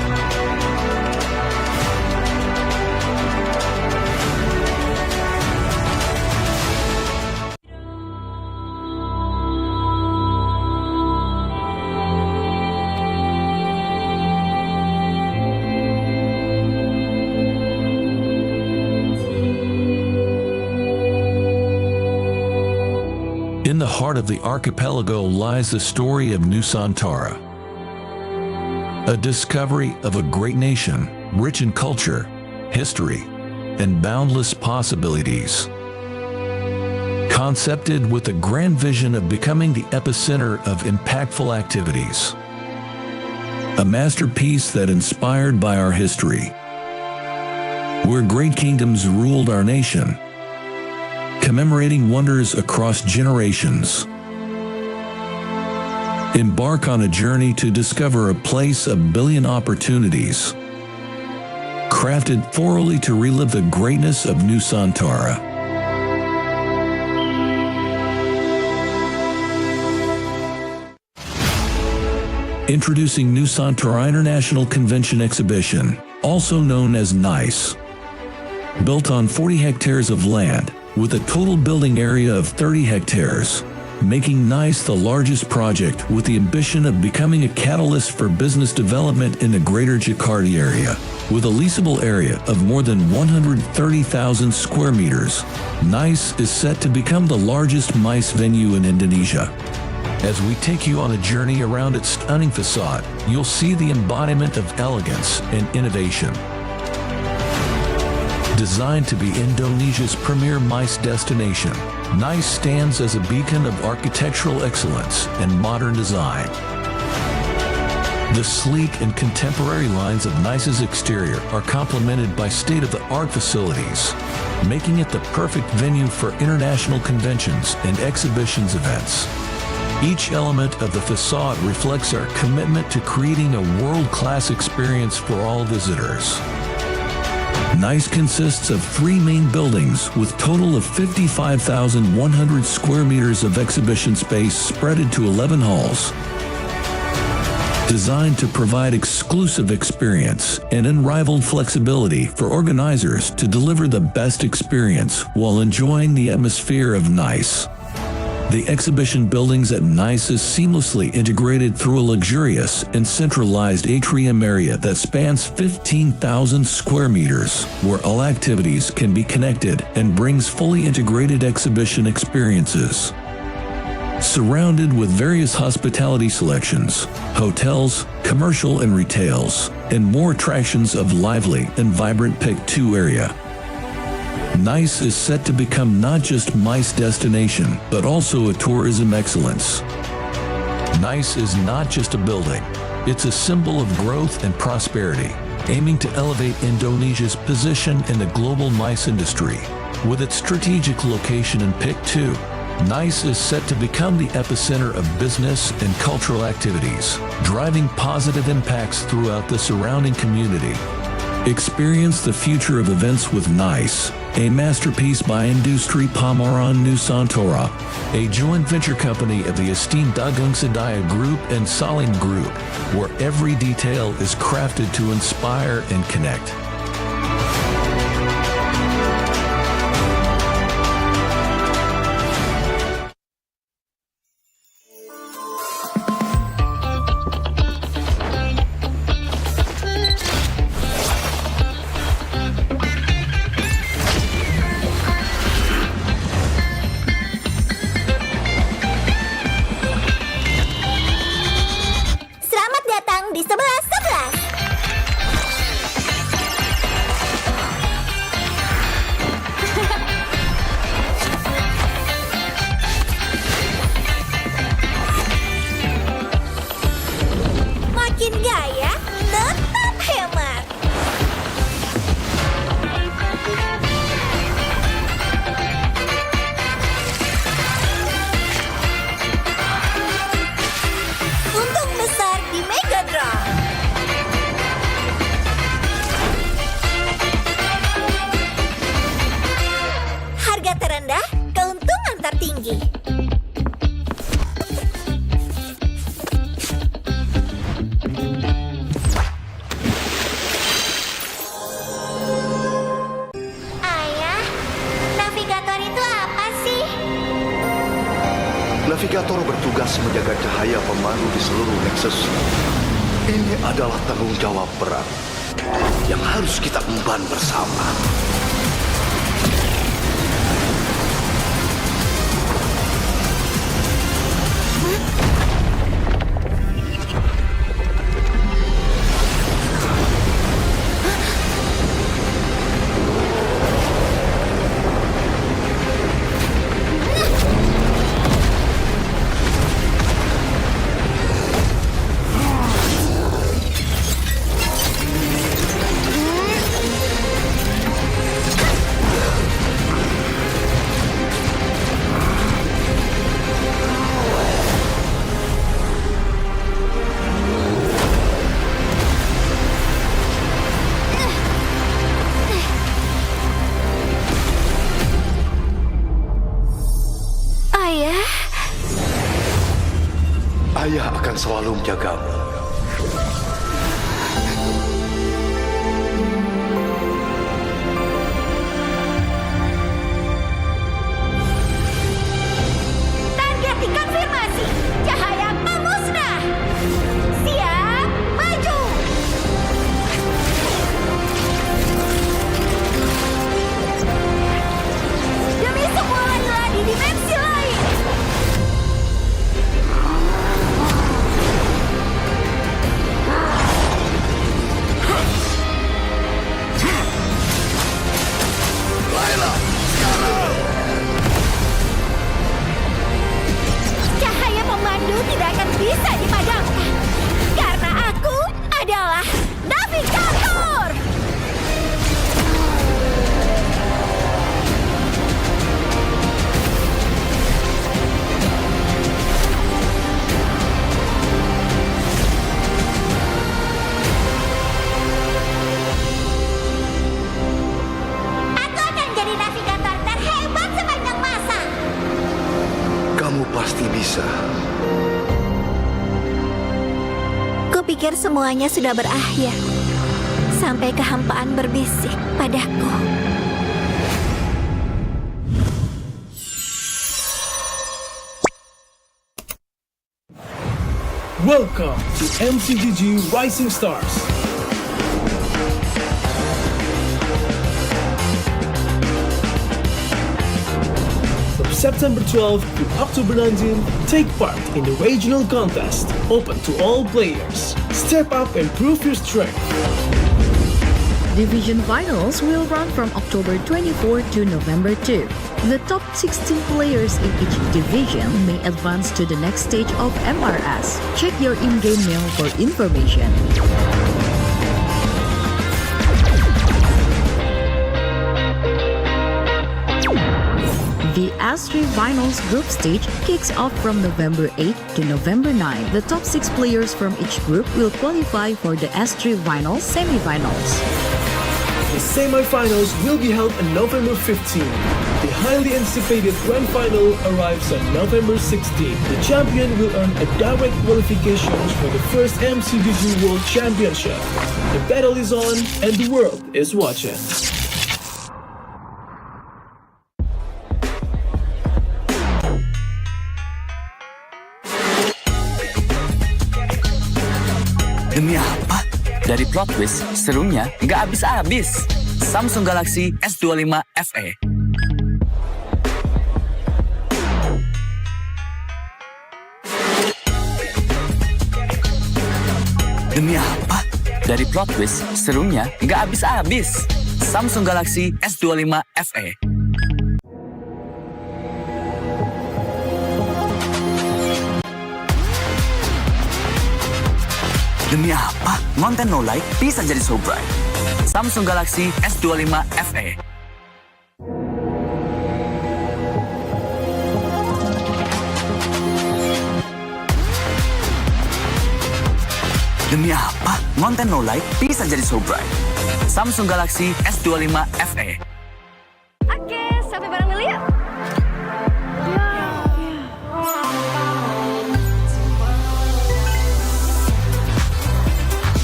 In the heart of the archipelago lies the story of Nusantara, a discovery of a great nation, rich in culture, history, and boundless possibilities. Concepted with the grand vision of becoming the epicenter of impactful activities. A masterpiece that inspired by our history, where great kingdoms ruled our nation, commemorating wonders across generations. Embark on a journey to discover a place of billion opportunities, crafted thoroughly to relive the greatness of Nusantara. Introducing Nusantara International Convention Exhibition, also known as NICE. Built on 40 hectares of land, with a total building area of 30 hectares, making NICE the largest project with the ambition of becoming a catalyst for business development in the greater Jakarta area. With a leasable area of more than 130,000 square meters, NICE is set to become the largest MICE venue in Indonesia. As we take you on a journey around its stunning facade, you'll see the embodiment of elegance and innovation. Designed to be Indonesia's premier MICE destination, NICE stands as a beacon of architectural excellence and modern design. The sleek and contemporary lines of NICE's exterior are complemented by state-of-the-art facilities, making it the perfect venue for international conventions and exhibitions events. Each element of the facade reflects our commitment to creating a world-class experience for all visitors. NICE consists of 3 main buildings with total of 55,100 square meters of exhibition space spread into 11 halls. Designed to provide exclusive experience and unrivaled flexibility for organizers to deliver the best experience while enjoying the atmosphere of NICE. The exhibition buildings at NICE is seamlessly integrated through a luxurious and centralized atrium area that spans 15,000 square meters, where all activities can be connected and brings fully integrated exhibition experiences. Surrounded with various hospitality selections, hotels, commercial and retails, and more attractions of lively and vibrant Pick 2 area. NICE is set to become not just MICE destination, but also a tourism excellence. NICE is not just a building, it's a symbol of growth and prosperity, aiming to elevate Indonesia's position in the global MICE industry. With its strategic location in Pick 2, NICE is set to become the epicenter of business and cultural activities, driving positive impacts throughout the surrounding community. Experience the future of events with NICE, a masterpiece by Industri Pameran Nusantara, a joint venture company of the esteemed Dagung Sedaya Group and Salim Group, where every detail is crafted to inspire and connect. Navigator bertugas menjaga cahaya pemandu di seluruh Nexus. Ini adalah tanggung jawab berat yang harus kita emban bersama. Ayah akan selalu menjagamu. pasti bisa. Kupikir semuanya sudah berakhir. Sampai kehampaan berbisik padaku. Welcome to MCGG Rising Stars. From September 12th to October 19th, take part in the regional contest, open to all players. Step up and prove your strength. Division finals will run from October 24 to November 2. The top 16 players in each division may advance to the next stage of MRS. Check your in-game mail for information. The S3 Finals group stage kicks off from November 8 to November 9. The top 6 players from each group will qualify for the S3 Finals semifinals. The semifinals will be held on November 15. The highly anticipated grand final arrives on November 16. The champion will earn a direct qualification for the first MCGG World Championship. The battle is on and the world is watching. Demi apa? Dari plot twist, serunya nggak habis-habis. Samsung Galaxy S25 FE. Demi apa? Dari plot twist, serunya nggak habis-habis. Samsung Galaxy S25 FE. Demi apa? Konten no like bisa jadi so bright. Samsung Galaxy S25 FE. Demi apa? Konten no like bisa jadi so bright. Samsung Galaxy S25 FE. Oke, sampai bareng dulu ya.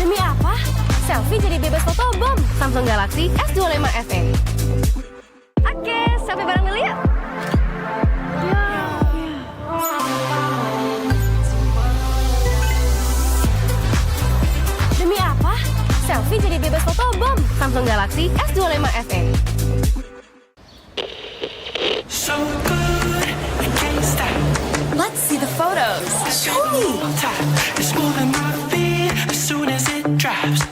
Demi apa? Selfie jadi bebas fotobom. Samsung Galaxy S25 FE. Oke, sampai bareng dulu ya. Demi apa? Selfie jadi bebas fotobom. Samsung Galaxy S25 FE. So good, I can't stop. Let's see the photos. Show me. It's more than my feet as soon as it drops.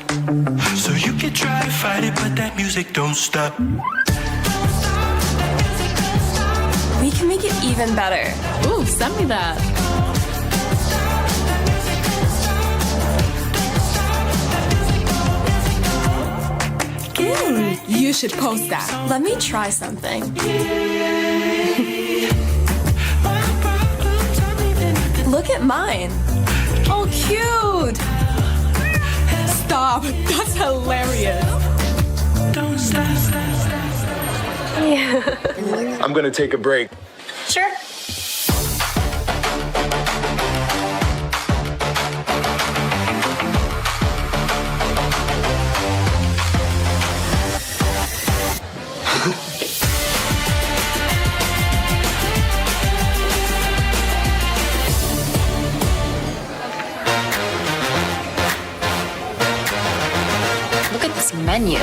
So you can try to fight it, but that music don't stop. We can make it even better. Ooh, send me that. You should post that. Let me try something. Look at mine. Oh, cute. Stop. That's hilarious. Don't stop. I'm gonna take a break. Sure. Look at this menu.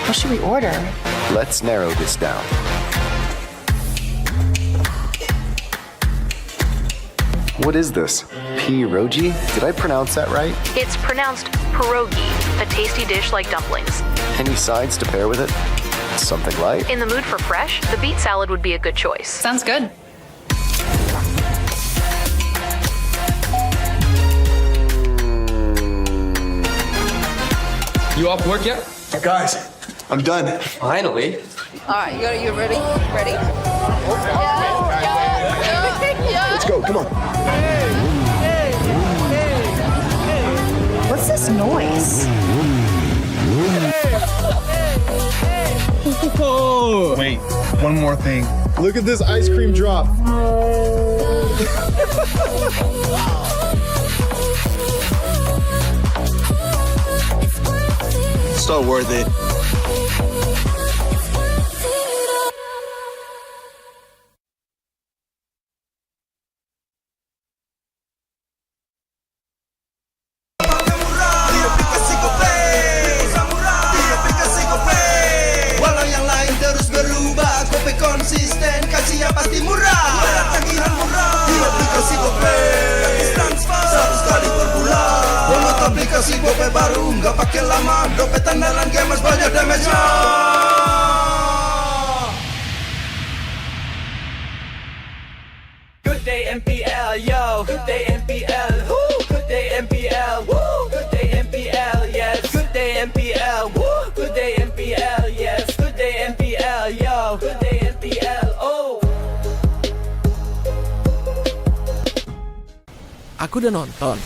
What should we order? Let's narrow this down. What is this? Pierogi? Did I pronounce that right? It's pronounced pierogi, a tasty dish like dumplings. Any sides to pair with it? Something light? In the mood for fresh, the beet salad would be a good choice. Sounds good. You off work yet? Guys, I'm done. Finally. All right, you ready? Ready? Let's go, come on. What's this noise? Oh, wait, one more thing. Look at this ice cream drop. So worth it. Walau yang lain terus berubah, kopi konsisten, kasihnya pasti murah. Tagihan murah di aplikasi GoPay. Transfer 100 kali per bulan. Download aplikasi GoPay baru, nggak pakai lama. Dompet andalan gamers banyak damage-nya. Good day MPL, yo. Good day MPL, woo. Good day MPL, woo. Good day MPL, yes. Good day MPL, woo. Good day MPL, yes. Good day MPL, yo. Good day MPL, oh. Aku udah nonton.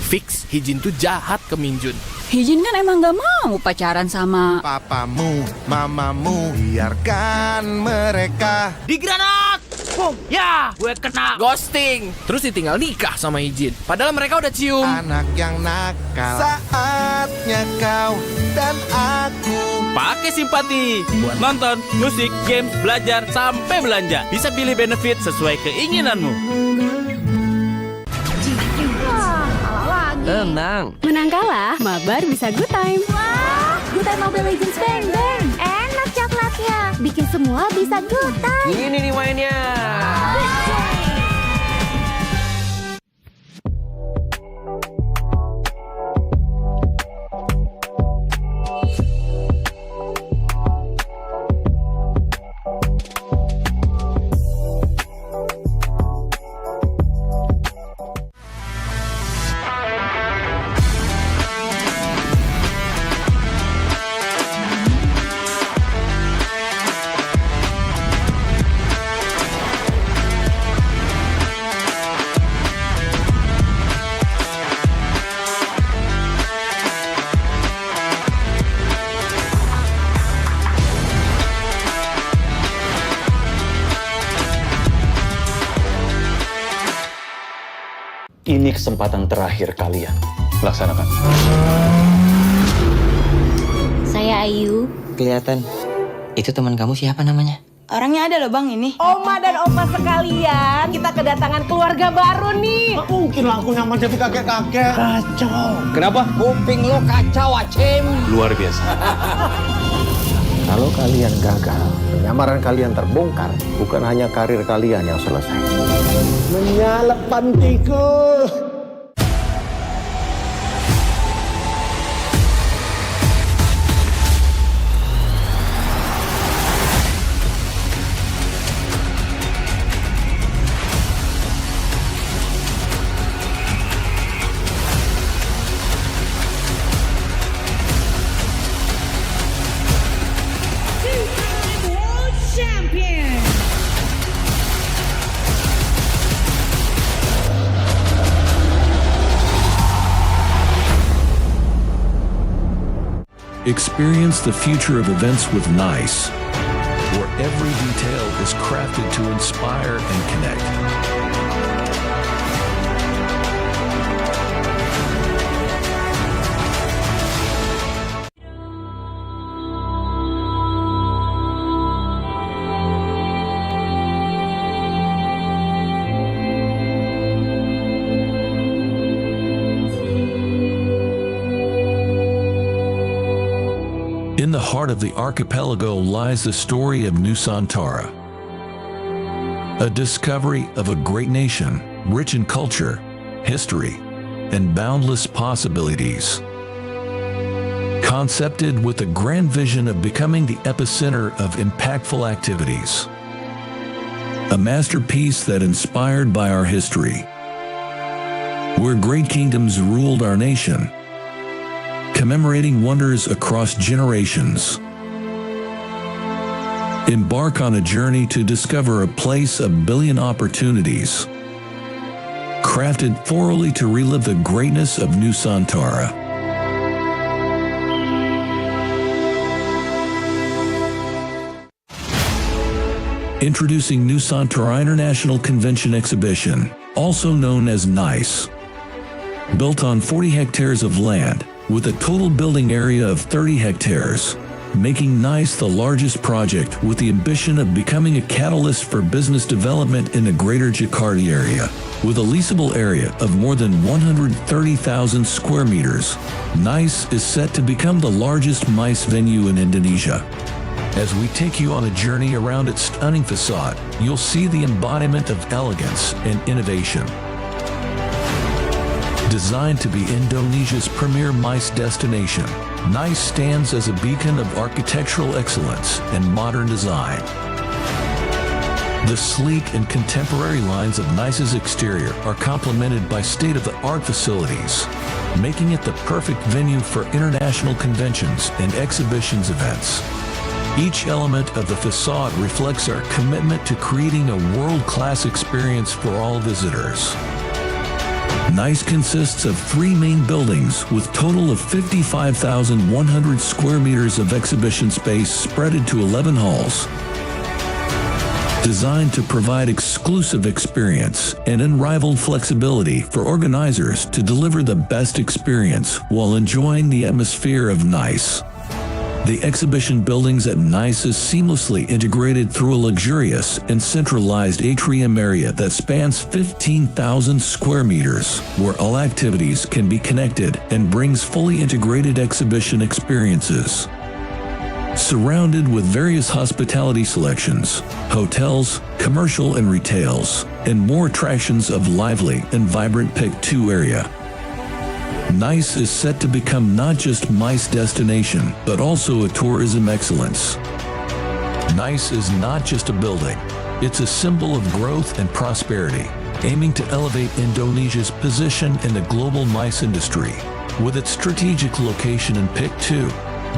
Fix, Hijin tuh jahat ke Minjun. Hijin kan emang gak mau pacaran sama Papamu, mamamu, biarkan mereka. Di granat! Boom! Ya, gue kena ghosting. Terus ditinggal nikah sama Hijin. Padahal mereka udah cium. Anak yang nakal. Saatnya kau dan aku. Pakai simpati buat nonton, musik, games, belajar, sampai belanja. Bisa pilih benefit sesuai keinginanmu. Tenang. Menang kalah, mabar bisa good time. Wah, good time Mobile Legends Bang Bang. Enak coklatnya. Bikin semua bisa good time. Ini nih mainnya. Ini kesempatan terakhir kalian. Laksanakan. Saya Ayu. Kelihatan. Itu teman kamu siapa namanya? Orangnya ada loh bang ini. Oma dan opa sekalian, kita kedatangan keluarga baru nih. Nggak mungkin lah aku nyaman jadi kakek-kakek. Kacau. Kenapa? Kuping lo kacau, Acim. Luar biasa. Kalau kalian gagal, penyamaran kalian terbongkar, bukan hanya karir kalian yang selesai. Menyalak pantiku. Experience the future of events with NICE, where every detail is crafted to inspire and connect. In the heart of the archipelago lies the story of Nusantara, a discovery of a great nation, rich in culture, history, and boundless possibilities. Concepted with the grand vision of becoming the epicenter of impactful activities. A masterpiece that inspired by our history, where great kingdoms ruled our nation, commemorating wonders across generations. Embark on a journey to discover a place of billion opportunities, crafted thoroughly to relive the greatness of Nusantara. Introducing Nusantara International Convention Exhibition, also known as NICE. Built on 40 hectares of land, with a total building area of 30 hectares, making NICE the largest project with the ambition of becoming a catalyst for business development in the greater Jakarta area. With a leasable area of more than 130,000 square meters, NICE is set to become the largest MICE venue in Indonesia. As we take you on a journey around its stunning facade, you'll see the embodiment of elegance and innovation. Designed to be Indonesia's premier MICE destination, NICE stands as a beacon of architectural excellence and modern design. The sleek and contemporary lines of NICE's exterior are complemented by state-of-the-art facilities, making it the perfect venue for international conventions and exhibitions events. Each element of the facade reflects our commitment to creating a world-class experience for all visitors. NICE consists of 3 main buildings with total of 55,100 square meters of exhibition space spread into 11 halls. Designed to provide exclusive experience and unrivaled flexibility for organizers to deliver the best experience while enjoying the atmosphere of NICE. The exhibition buildings at NICE is seamlessly integrated through a luxurious and centralized atrium area that spans 15,000 square meters, where all activities can be connected and brings fully integrated exhibition experiences. Surrounded with various hospitality selections, hotels, commercial and retails, and more attractions of lively and vibrant Pick 2 area. NICE is set to become not just MICE destination, but also a tourism excellence. NICE is not just a building, it's a symbol of growth and prosperity, aiming to elevate Indonesia's position in the global MICE industry. With its strategic location in Pick 2,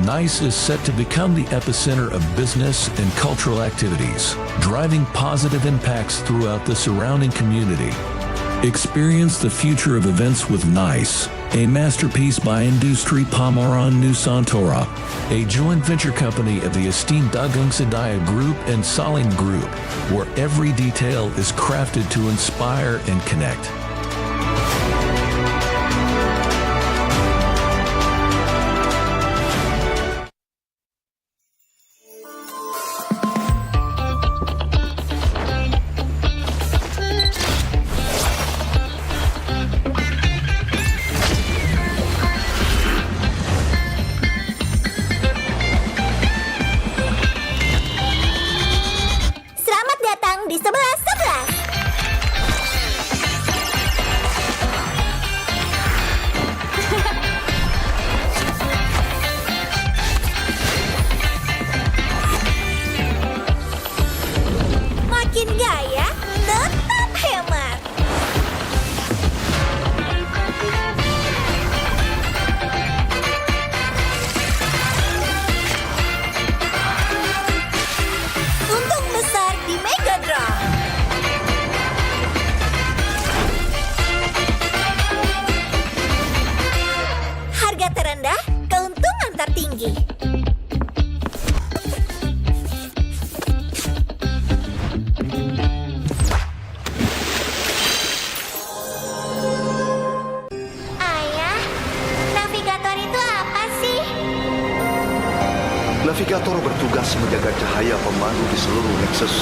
NICE is set to become the epicenter of business and cultural activities, driving positive impacts throughout the surrounding community. Experience the future of events with NICE, a masterpiece by Industri Pameran Nusantara, a joint venture company of the esteemed Dagang Sedaya Group and Salim Group, where every detail is crafted to inspire and connect. Di 11-11. Makin gaya, tetap hemat. Untung besar di Mega Draw. Harga terendah, keuntungan tertinggi. Ayah, navigator itu apa sih? Navigator bertugas menjaga cahaya pemandu di seluruh Nexus.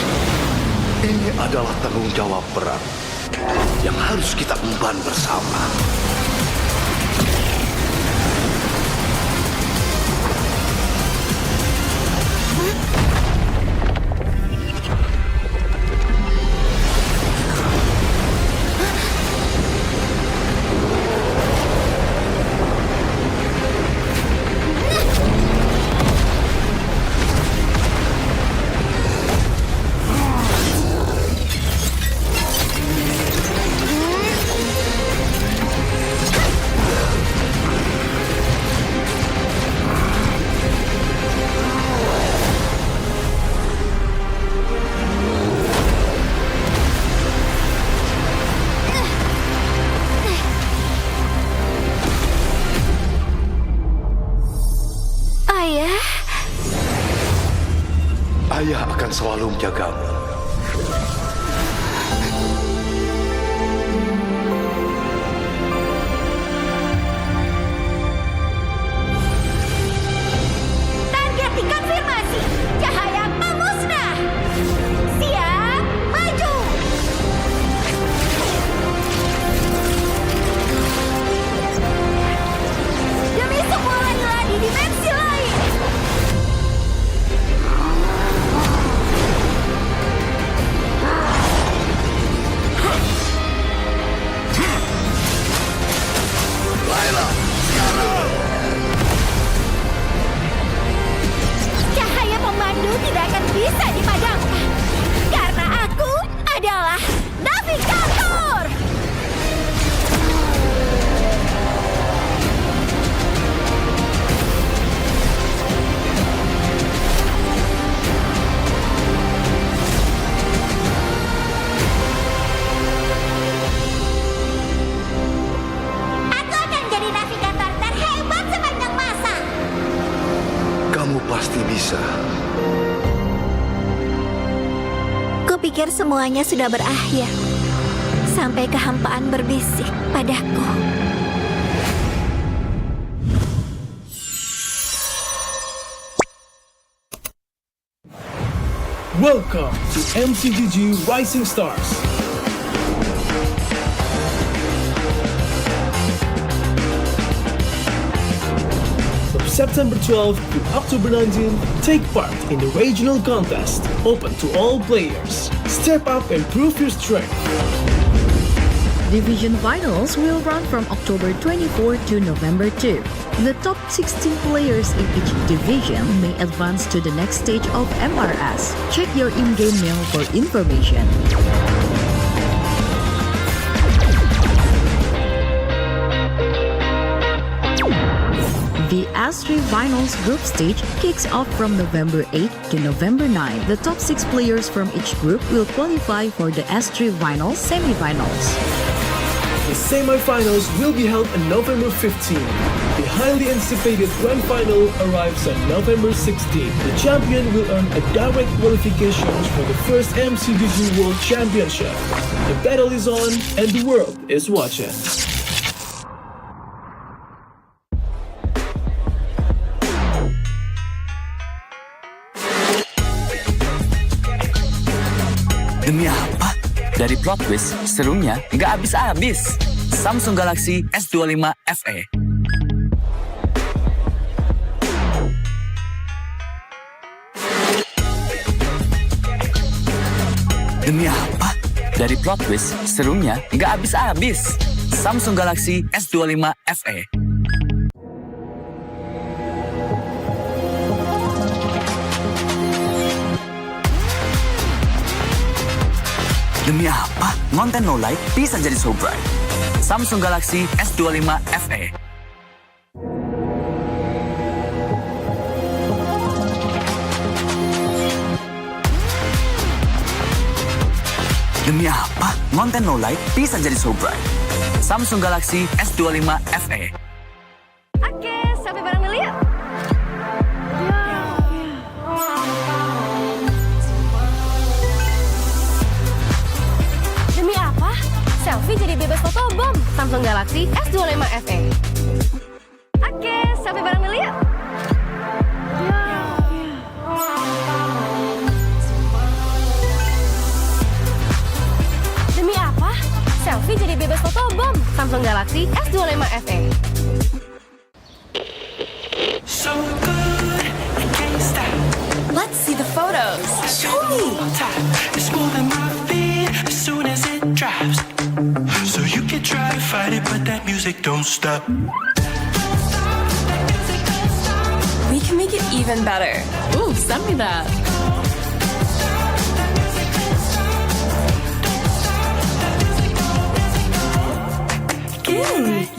Ini adalah tanggung jawab berat yang harus kita emban bersama. Ayah akan selalu menjagamu. pikir semuanya sudah berakhir, sampai kehampaan berbisik padaku. Welcome to MCGG Rising Stars. From September 12th to October 19th, take part in the regional contest, open to all players. Step up and prove your strength. Division finals will run from October 24 to November 2. The top 16 players in each division may advance to the next stage of MRS. Check your in-game mail for information. The S3 Finals group stage kicks off from November 8 to November 9. The top 6 players from each group will qualify for the S3 Finals semifinals. The semifinals will be held on November 15. The highly anticipated grand final arrives on November 16. The champion will earn a direct qualification for the first MCGG World Championship. The battle is on and the world is watching. Demi apa? Dari plot twist, serunya nggak habis-habis. Samsung Galaxy S25 FE. Demi apa? Dari plot twist, serunya nggak habis-habis. Samsung Galaxy S25 FE. Demi apa? Konten no light bisa jadi so bright. Samsung Galaxy S25 FE. Demi apa? Konten no light bisa jadi so bright. Samsung Galaxy S25 FE. Oke, selfie bareng dulu yuk. Demi apa? Selfie jadi bebas fotobom. Samsung Galaxy S25 FE. Oke, selfie bareng dulu yuk. Demi apa? Selfie jadi bebas fotobom. Samsung Galaxy S25 FE. So good, I can't stop. Let's see the photos. Show me. It's moving my feet as soon as it drops. So you can try to fight it, but that music don't stop. We can make it even better. Ooh, send me that.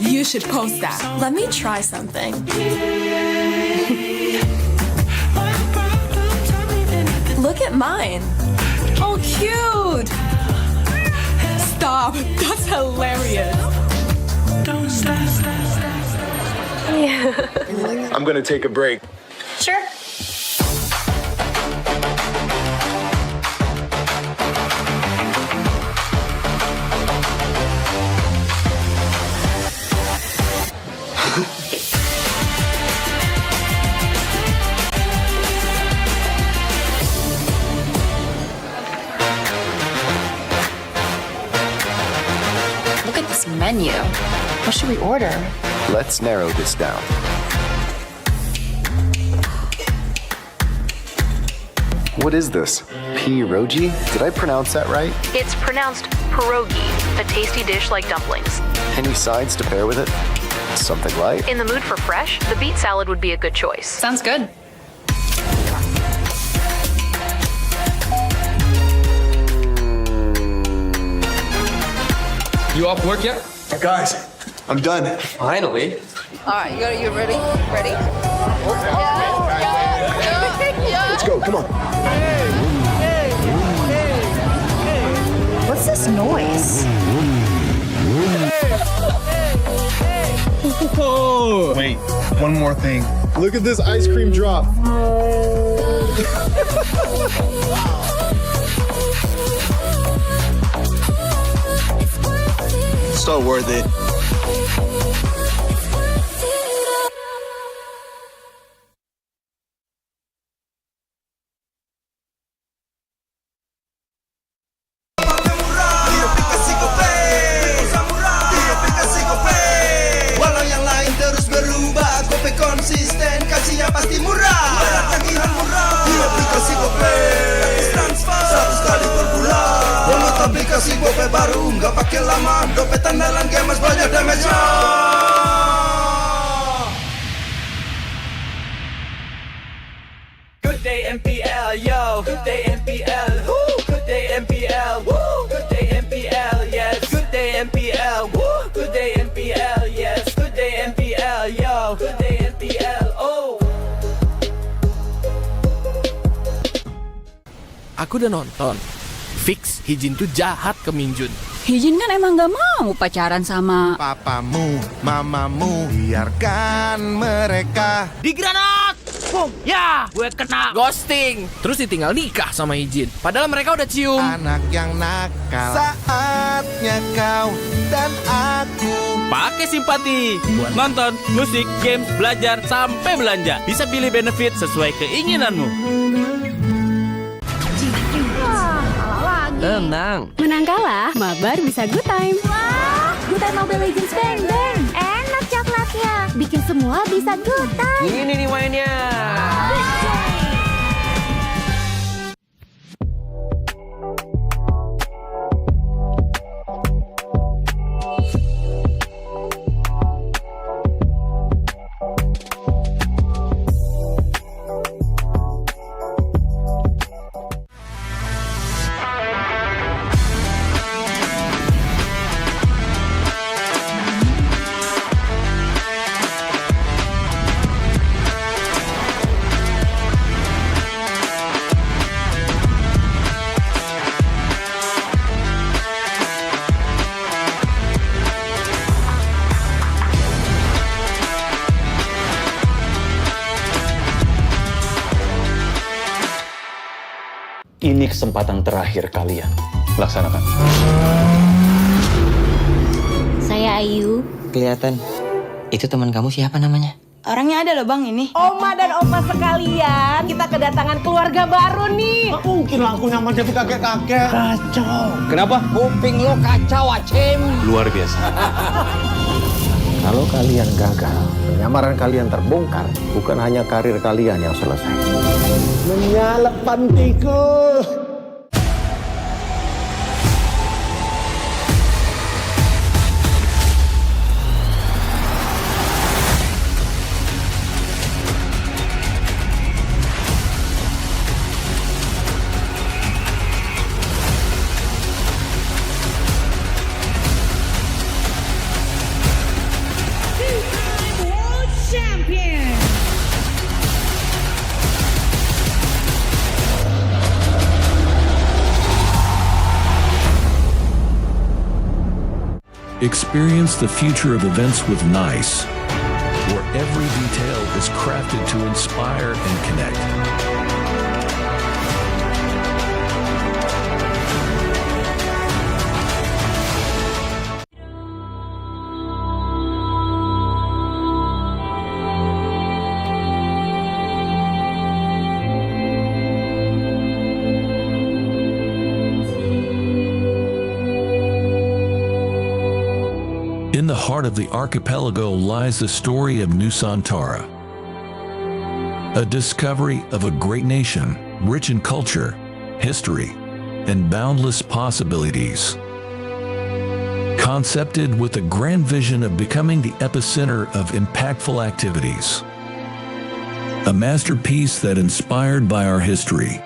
You should post that. Let me try something. Look at mine. Oh, cute. Stop. That's hilarious. Don't stop. I'm gonna take a break. Sure. Look at this menu. What should we order? Let's narrow this down. What is this? Pierogi? Did I pronounce that right? It's pronounced pierogi, a tasty dish like dumplings. Any sides to pair with it? Something light? In the mood for fresh, the beet salad would be a good choice. Sounds good. You off work yet? Guys, I'm done. Finally. All right, you ready? Ready? Let's go, come on. What's this noise? Oh! Wait, one more thing. Look at this ice cream drop. so worth it. Walau yang lain terus berubah, gope konsisten, kasihnya pasti murah. Bayar tagihan murah di aplikasi gope, gratis transfer 100 kali per bulan. Download aplikasi gope baru, nggak pakai lama. Dompet andalan gamers banyak damage-nya. Good day MPL, yo. Good day MPL, woo. Good day MPL, woo. Good day MPL, yes. Good day MPL, woo. Good day MPL, yes. Good day MPL, yo. Good day MPL, oh. Aku udah nonton. Fix, Hijin tuh jahat ke Minjun. Hijin kan emang gak mau pacaran sama Papamu, mamamu, biarkan mereka. Di granat! Boom! Ya! Gue kena ghosting. Terus ditinggal nikah sama Hijin. Padahal mereka udah cium. Anak yang nakal, saatnya kau dan aku Pakai simpati buat nonton, musik, games, belajar, sampai belanja. Bisa pilih benefit sesuai keinginanmu. Tenang. Menang kalah, mabar bisa good time. Wah, good time Mobile Legends bang bang. Enak coklatnya, bikin semua bisa good time. Ini nih mainnya. Ini kesempatan terakhir kalian. Laksanakan. Saya Ayu. Kelihatan. Itu teman kamu siapa namanya? Orangnya ada loh bang ini. Oma dan opa sekalian, kita kedatangan keluarga baru nih. Mungkin lah aku nyaman jadi kakek-kakek. Kacau. Kenapa? Kuping lo kacau, Acim. Luar biasa. Kalau kalian gagal, penyamaran kalian terbongkar, bukan hanya karir kalian yang selesai. Menyala pantiku. Experience the future of events with NICE, where every detail is crafted to inspire and connect. In the heart of the archipelago lies the story of Nusantara, a discovery of a great nation, rich in culture, history, and boundless possibilities. Concepted with a grand vision of becoming the epicenter of impactful activities. A masterpiece that inspired by our history,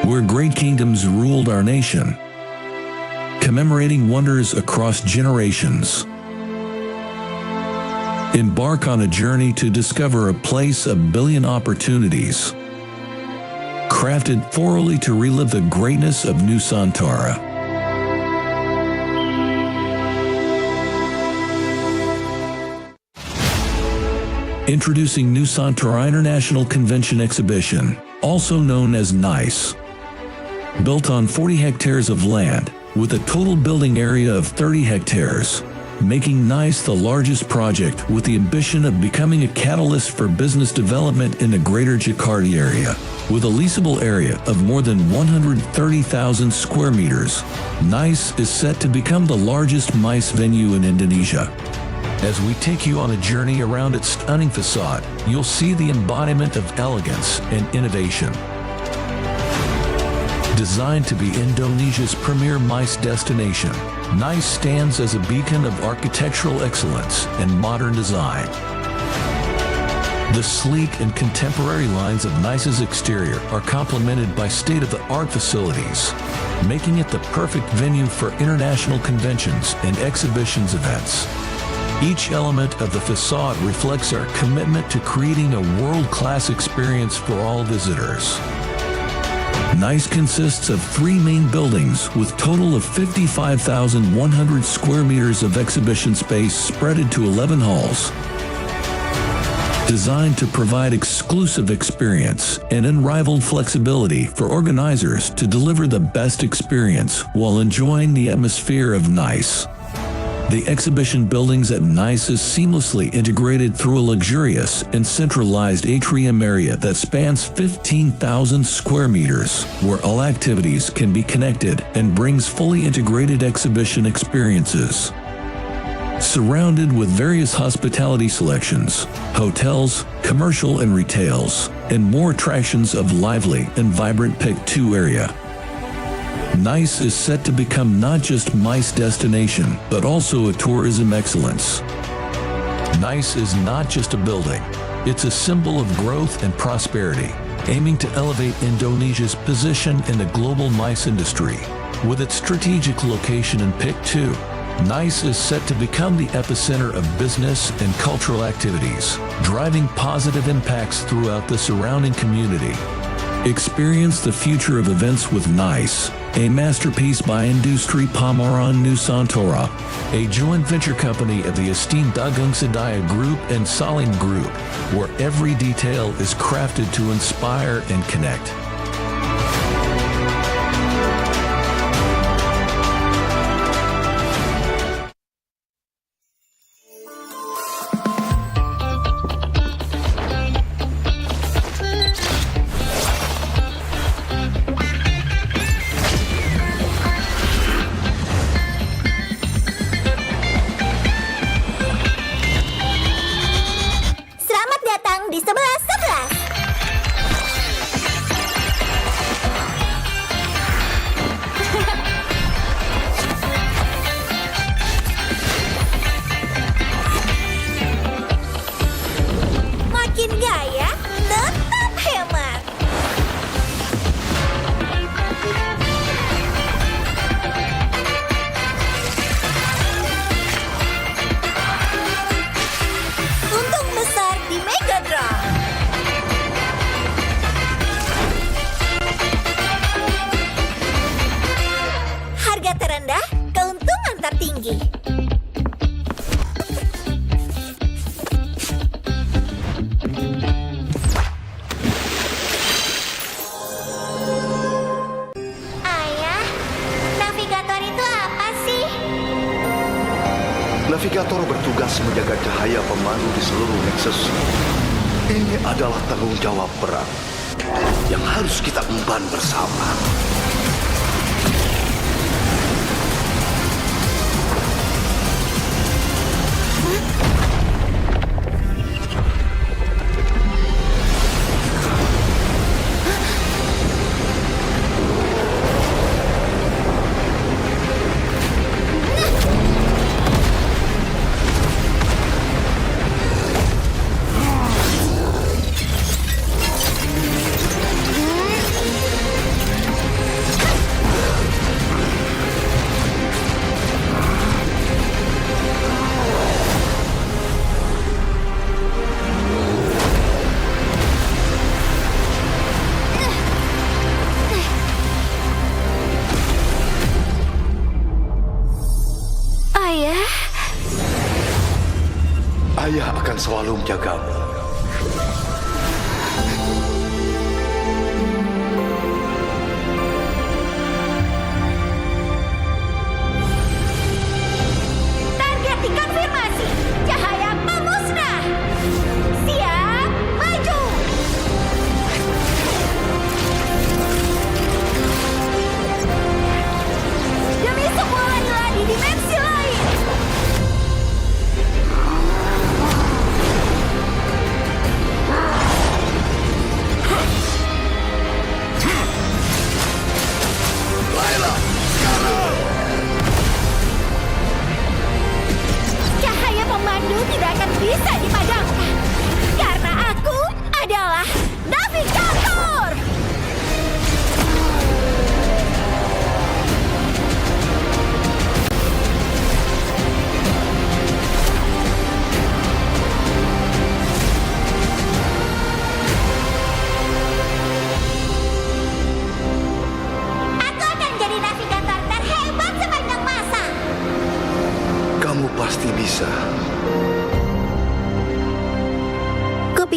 where great kingdoms ruled our nation, commemorating wonders across generations. Embark on a journey to discover a place of billion opportunities, crafted thoroughly to relive the greatness of Nusantara. Introducing Nusantara International Convention Exhibition, also known as NICE. Built on 40 hectares of land, with a total building area of 30 hectares, making NICE the largest project with the ambition of becoming a catalyst for business development in the Greater Jakarta area. With a leasable area of more than 130,000 square meters, NICE is set to become the largest MICE venue in Indonesia. As we take you on a journey around its stunning facade, you'll see the embodiment of elegance and innovation. Designed to be Indonesia's premier MICE destination, NICE stands as a beacon of architectural excellence and modern design. The sleek and contemporary lines of NICE's exterior are complemented by state-of-the-art facilities, making it the perfect venue for international conventions and exhibitions events. Each element of the facade reflects our commitment to creating a world-class experience for all visitors. NICE consists of 3 main buildings with total of 55,100 square meters of exhibition space spread into 11 halls. Designed to provide exclusive experience and unrivaled flexibility for organizers to deliver the best experience while enjoying the atmosphere of NICE. The exhibition buildings at NICE is seamlessly integrated through a luxurious and centralized atrium area that spans 15,000 square meters, where all activities can be connected and brings fully integrated exhibition experiences. Surrounded with various hospitality selections, hotels, commercial and retails, and more attractions of lively and vibrant PIC 2 area. NICE is set to become not just MICE destination, but also a tourism excellence. NICE is not just a building, it's a symbol of growth and prosperity, aiming to elevate Indonesia's position in the global MICE industry. With its strategic location in PIC 2, NICE is set to become the epicenter of business and cultural activities, driving positive impacts throughout the surrounding community. Experience the future of events with NICE, a masterpiece by Industri Pameran Nusantara, a joint venture company of the esteemed Dagang Sedaya Group and Salim Group, where every detail is crafted to inspire and connect. Navigator bertugas menjaga cahaya pemandu di seluruh Nexus. Ini adalah tanggung jawab berat yang harus kita emban bersama. Ayah akan selalu menjagamu.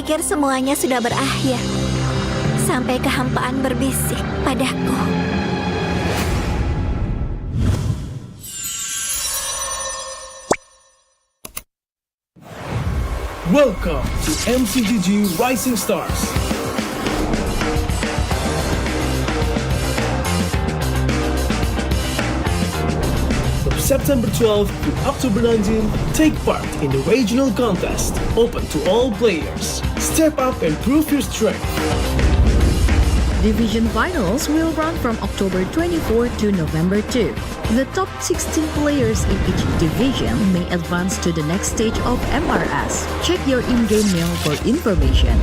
pikir semuanya sudah berakhir. Sampai kehampaan berbisik padaku. Welcome to MCGG Rising Stars. From September 12th to October 19th, take part in the regional contest, open to all players. Step up and prove your strength. Division finals will run from October 24 to November 2. The top 16 players in each division may advance to the next stage of MRS. Check your in-game mail for information.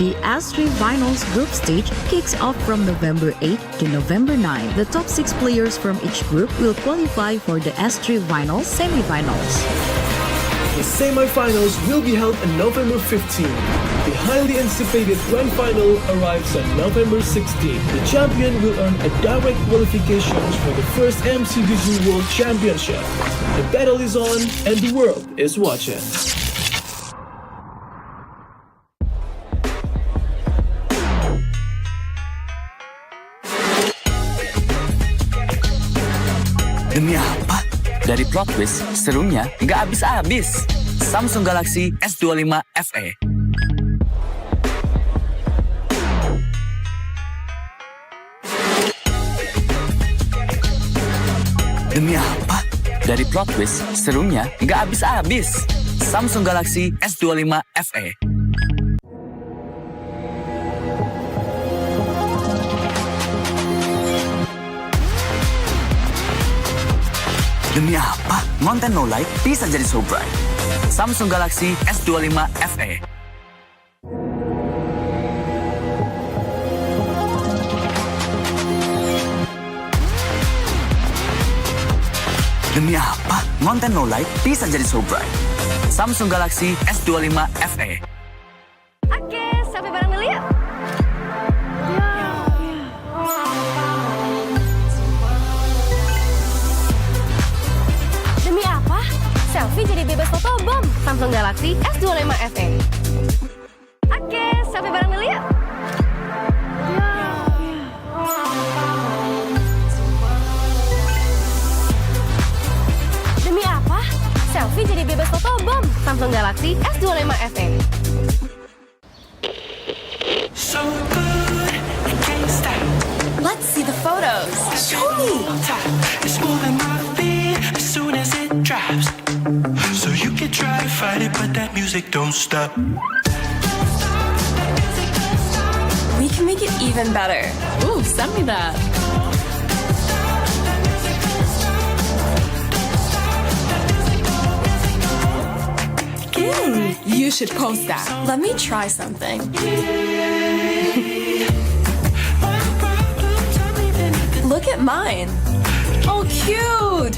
The S3 Finals group stage kicks off from November 8 to November 9. The top 6 players from each group will qualify for the S3 Finals semifinals. The semifinals will be held on November 15. The highly anticipated grand final arrives on November 16. The champion will earn a direct qualification for the first MCGG World Championship. The battle is on and the world is watching. Demi apa? Dari plot twist, serunya nggak habis-habis. Samsung Galaxy S25 FE. Demi apa? Dari plot twist, serunya nggak habis-habis. Samsung Galaxy S25 FE. Demi apa? Konten no light bisa jadi so bright. Samsung Galaxy S25 FE. Demi apa? Konten no light bisa jadi so bright. Samsung Galaxy S25 FE. Oke, sampai bareng dulu yuk. Demi apa? Selfie jadi bebas fotobom. Samsung Galaxy S25 FE. Oke, sampai bareng dulu yuk. Demi apa? Selfie jadi bebas fotobom. Samsung Galaxy S25 FE. So good, I can't stop. Let's see the photos. Show me. It's moving my feet as soon as it drops. So you can try to fight it, but that music don't stop. We can make it even better. Ooh, send me that. You should post that. Let me try something. Look at mine. Oh, cute.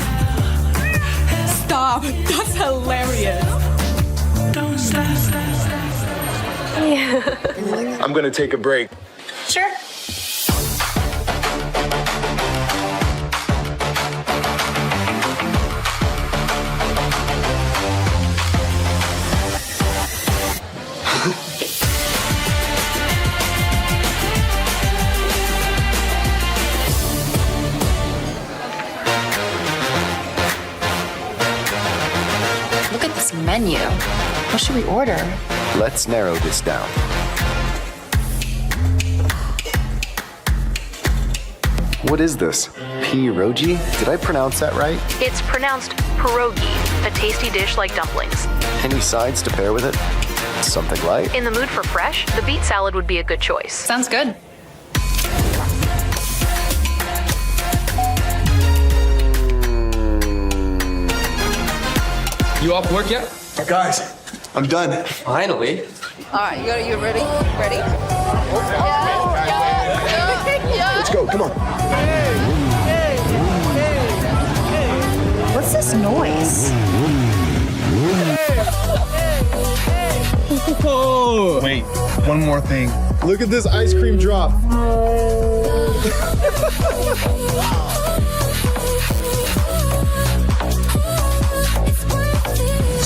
Stop. That's hilarious. I'm gonna take a break. Sure. Look at this menu. What should we order? Let's narrow this down. What is this? Pierogi? Did I pronounce that right? It's pronounced pierogi, a tasty dish like dumplings. Any sides to pair with it? Something light? In the mood for fresh, the beet salad would be a good choice. Sounds good. You off work yet? Guys, I'm done. Finally. All right, you ready? Ready? Let's go, come on. What's this noise? Oh, wait, one more thing. Look at this ice cream drop.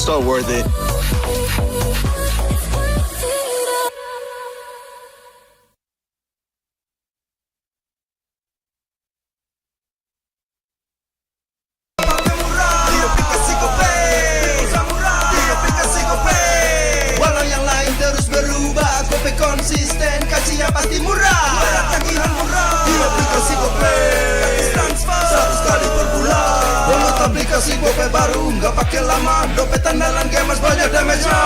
so worth it. Walau yang lain terus berubah, kopi konsisten, kasihnya pasti murah. Tagihan murah di aplikasi GoPay. Transfer 100 kali per bulan. Download aplikasi GoPay baru, nggak pakai lama. Dompet andalan gamers banyak damage-nya.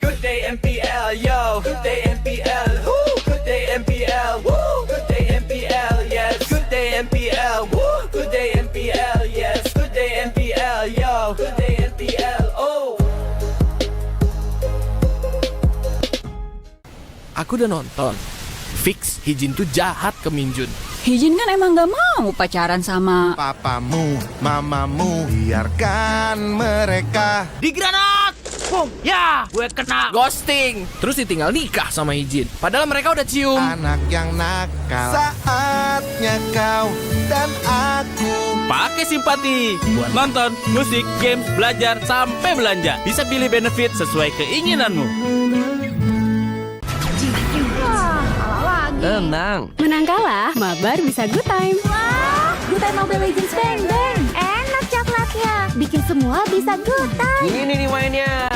Good day MPL, yo. Good day MPL, woo. Good day MPL, woo. Good day MPL, yes. Good day MPL, woo. Good day MPL, yes. Good day MPL, yo. Good day MPL, oh. Aku udah nonton. Fix, Hijin tuh jahat ke Minjun. Hijin kan emang gak mau pacaran sama Papamu, mamamu, biarkan mereka. Di granat! Boom! Ya! Gue kena ghosting. Terus ditinggal nikah sama Hijin. Padahal mereka udah cium. Anak yang nakal. Saatnya kau dan aku Pakai simpati buat nonton, musik, games, belajar, sampai belanja. Bisa pilih benefit sesuai keinginanmu. Tenang. Menang kalah, mabar bisa good time. Wah, good time Mobile Legends bang bang. Enak coklatnya, bikin semua bisa good time. Ini nih mainnya.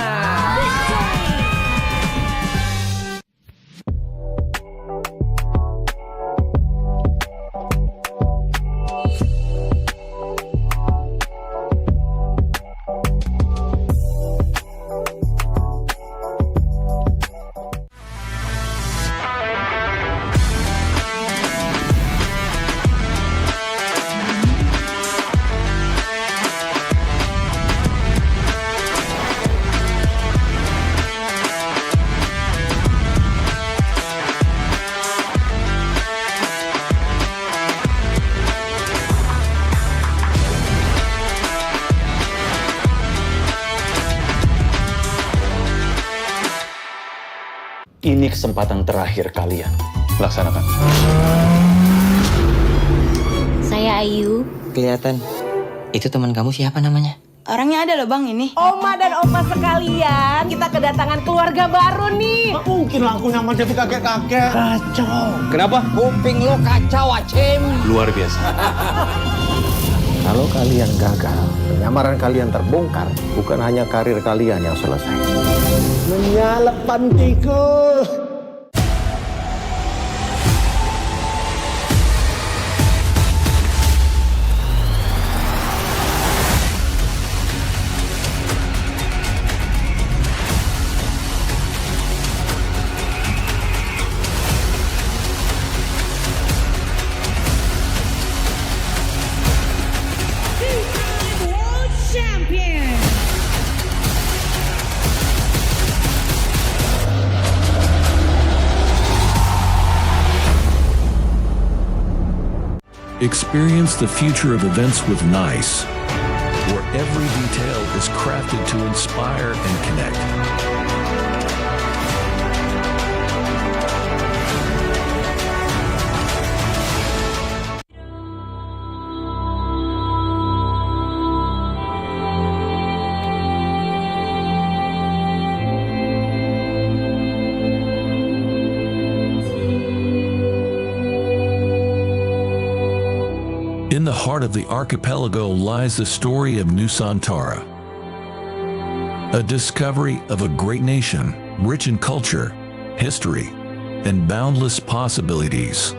Ini kesempatan terakhir kalian. Laksanakan. Saya Ayu. Kelihatan. Itu teman kamu siapa namanya? Orangnya ada loh bang ini. Oma dan opa sekalian, kita kedatangan keluarga baru nih. Nggak mungkin lah aku nyaman jadi kakek-kakek. Kacau. Kenapa? Kuping lo kacau, Acim. Luar biasa. Kalau kalian gagal, penyamaran kalian terbongkar, bukan hanya karir kalian yang selesai. Menyalep pantiku. Experience the future of events with NICE, where every detail is crafted to inspire and connect. In the heart of the archipelago lies the story of Nusantara, a discovery of a great nation, rich in culture, history, and boundless possibilities.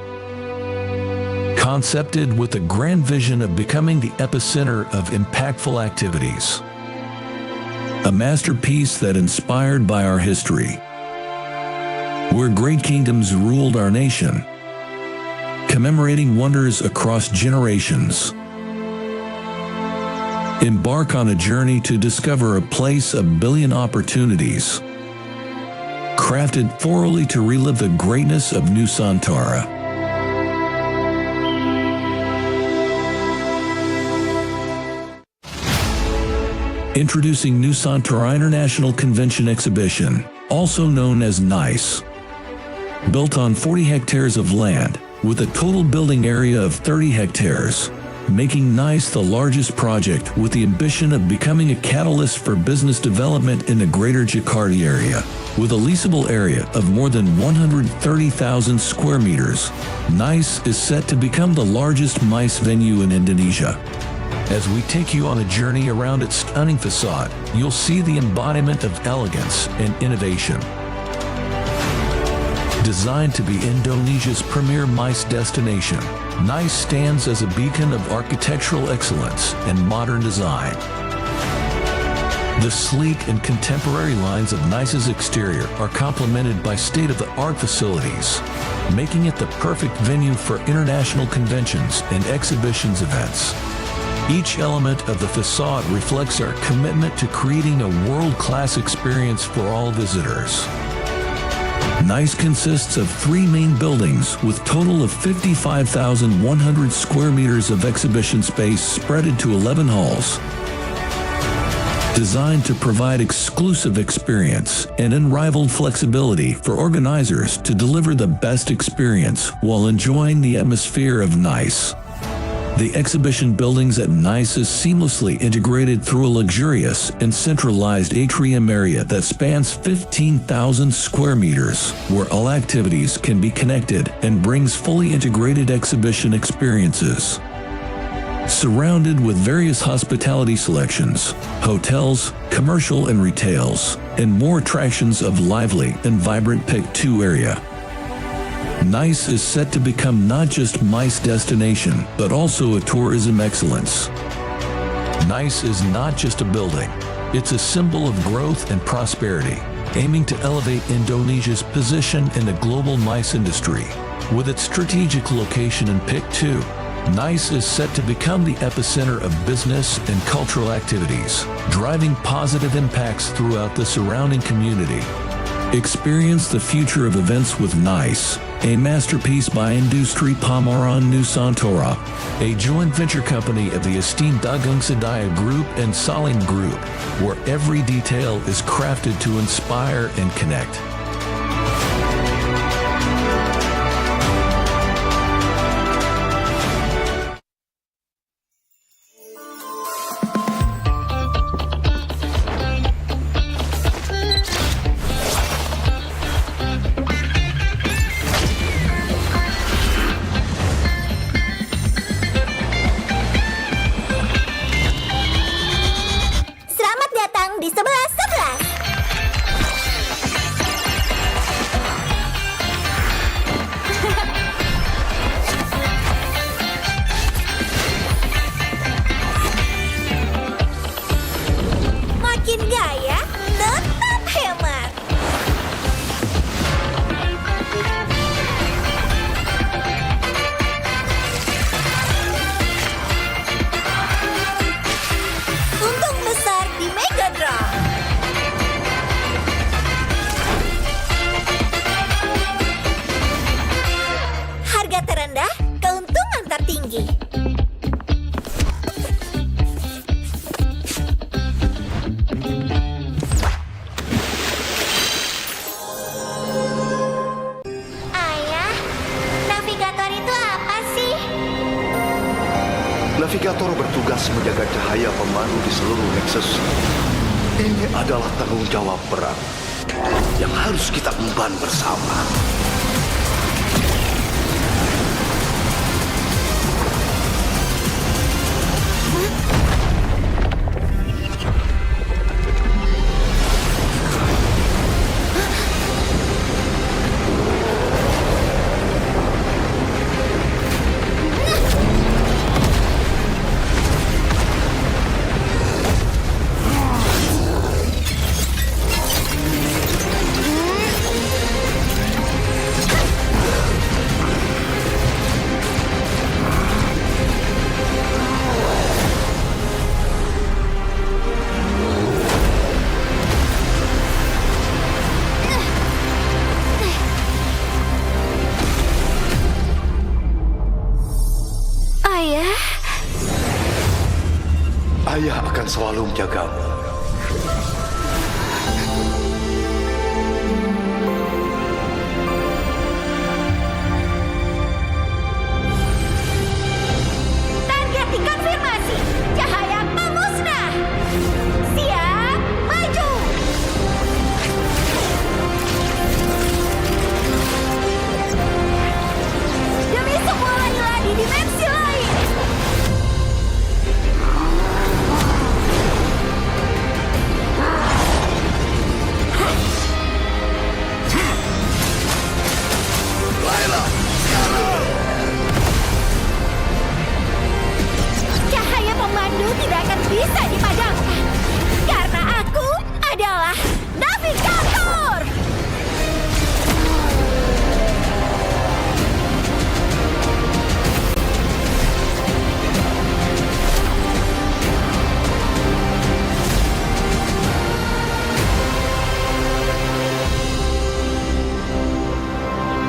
Concepted with the grand vision of becoming the epicenter of impactful activities. A masterpiece that inspired by our history, where great kingdoms ruled our nation, commemorating wonders across generations. Embark on a journey to discover a place of billion opportunities, crafted thoroughly to relive the greatness of Nusantara. Introducing Nusantara International Convention Exhibition, also known as NICE. Built on 40 hectares of land, with a total building area of 30 hectares, making NICE the largest project with the ambition of becoming a catalyst for business development in the greater Jakarta area. With a leasable area of more than 130,000 square meters, NICE is set to become the largest MICE venue in Indonesia. As we take you on a journey around its stunning facade, you'll see the embodiment of elegance and innovation. Designed to be Indonesia's premier MICE destination, NICE stands as a beacon of architectural excellence and modern design. The sleek and contemporary lines of NICE's exterior are complemented by state-of-the-art facilities, making it the perfect venue for international conventions and exhibitions events. Each element of the facade reflects our commitment to creating a world-class experience for all visitors. NICE consists of 3 main buildings with total of 55,100 square meters of exhibition space spread into 11 halls. Designed to provide exclusive experience and unrivaled flexibility for organizers to deliver the best experience while enjoying the atmosphere of NICE. The exhibition buildings at NICE is seamlessly integrated through a luxurious and centralized atrium area that spans 15,000 square meters, where all activities can be connected and brings fully integrated exhibition experiences. Surrounded with various hospitality selections, hotels, commercial and retails, and more attractions of lively and vibrant Pick 2 area. NICE is set to become not just MICE destination, but also a tourism excellence. NICE is not just a building, it's a symbol of growth and prosperity, aiming to elevate Indonesia's position in the global MICE industry. With its strategic location in Pick 2, NICE is set to become the epicenter of business and cultural activities, driving positive impacts throughout the surrounding community. Experience the future of events with NICE, a masterpiece by Industri Pameran Nusantara, a joint venture company of the esteemed Dagang Sedaya Group and Salim Group, where every detail is crafted to inspire and connect. Navigator bertugas menjaga cahaya pemandu di seluruh Nexus. Ini adalah tanggung jawab berat yang harus kita emban bersama. Ayah akan selalu menjagamu. Target bisa dipadamkan. Karena aku adalah navigator.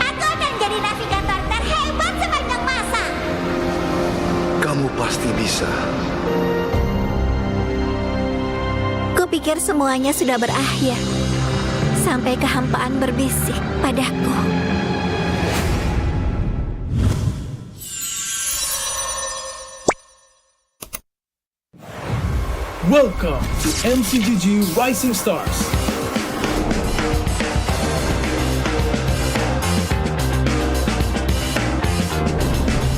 Aku akan jadi navigator terhebat sepanjang masa. Kamu pasti bisa. Kupikir semuanya sudah berakhir. Sampai kehampaan berbisik padaku. Welcome to MCGG Rising Stars.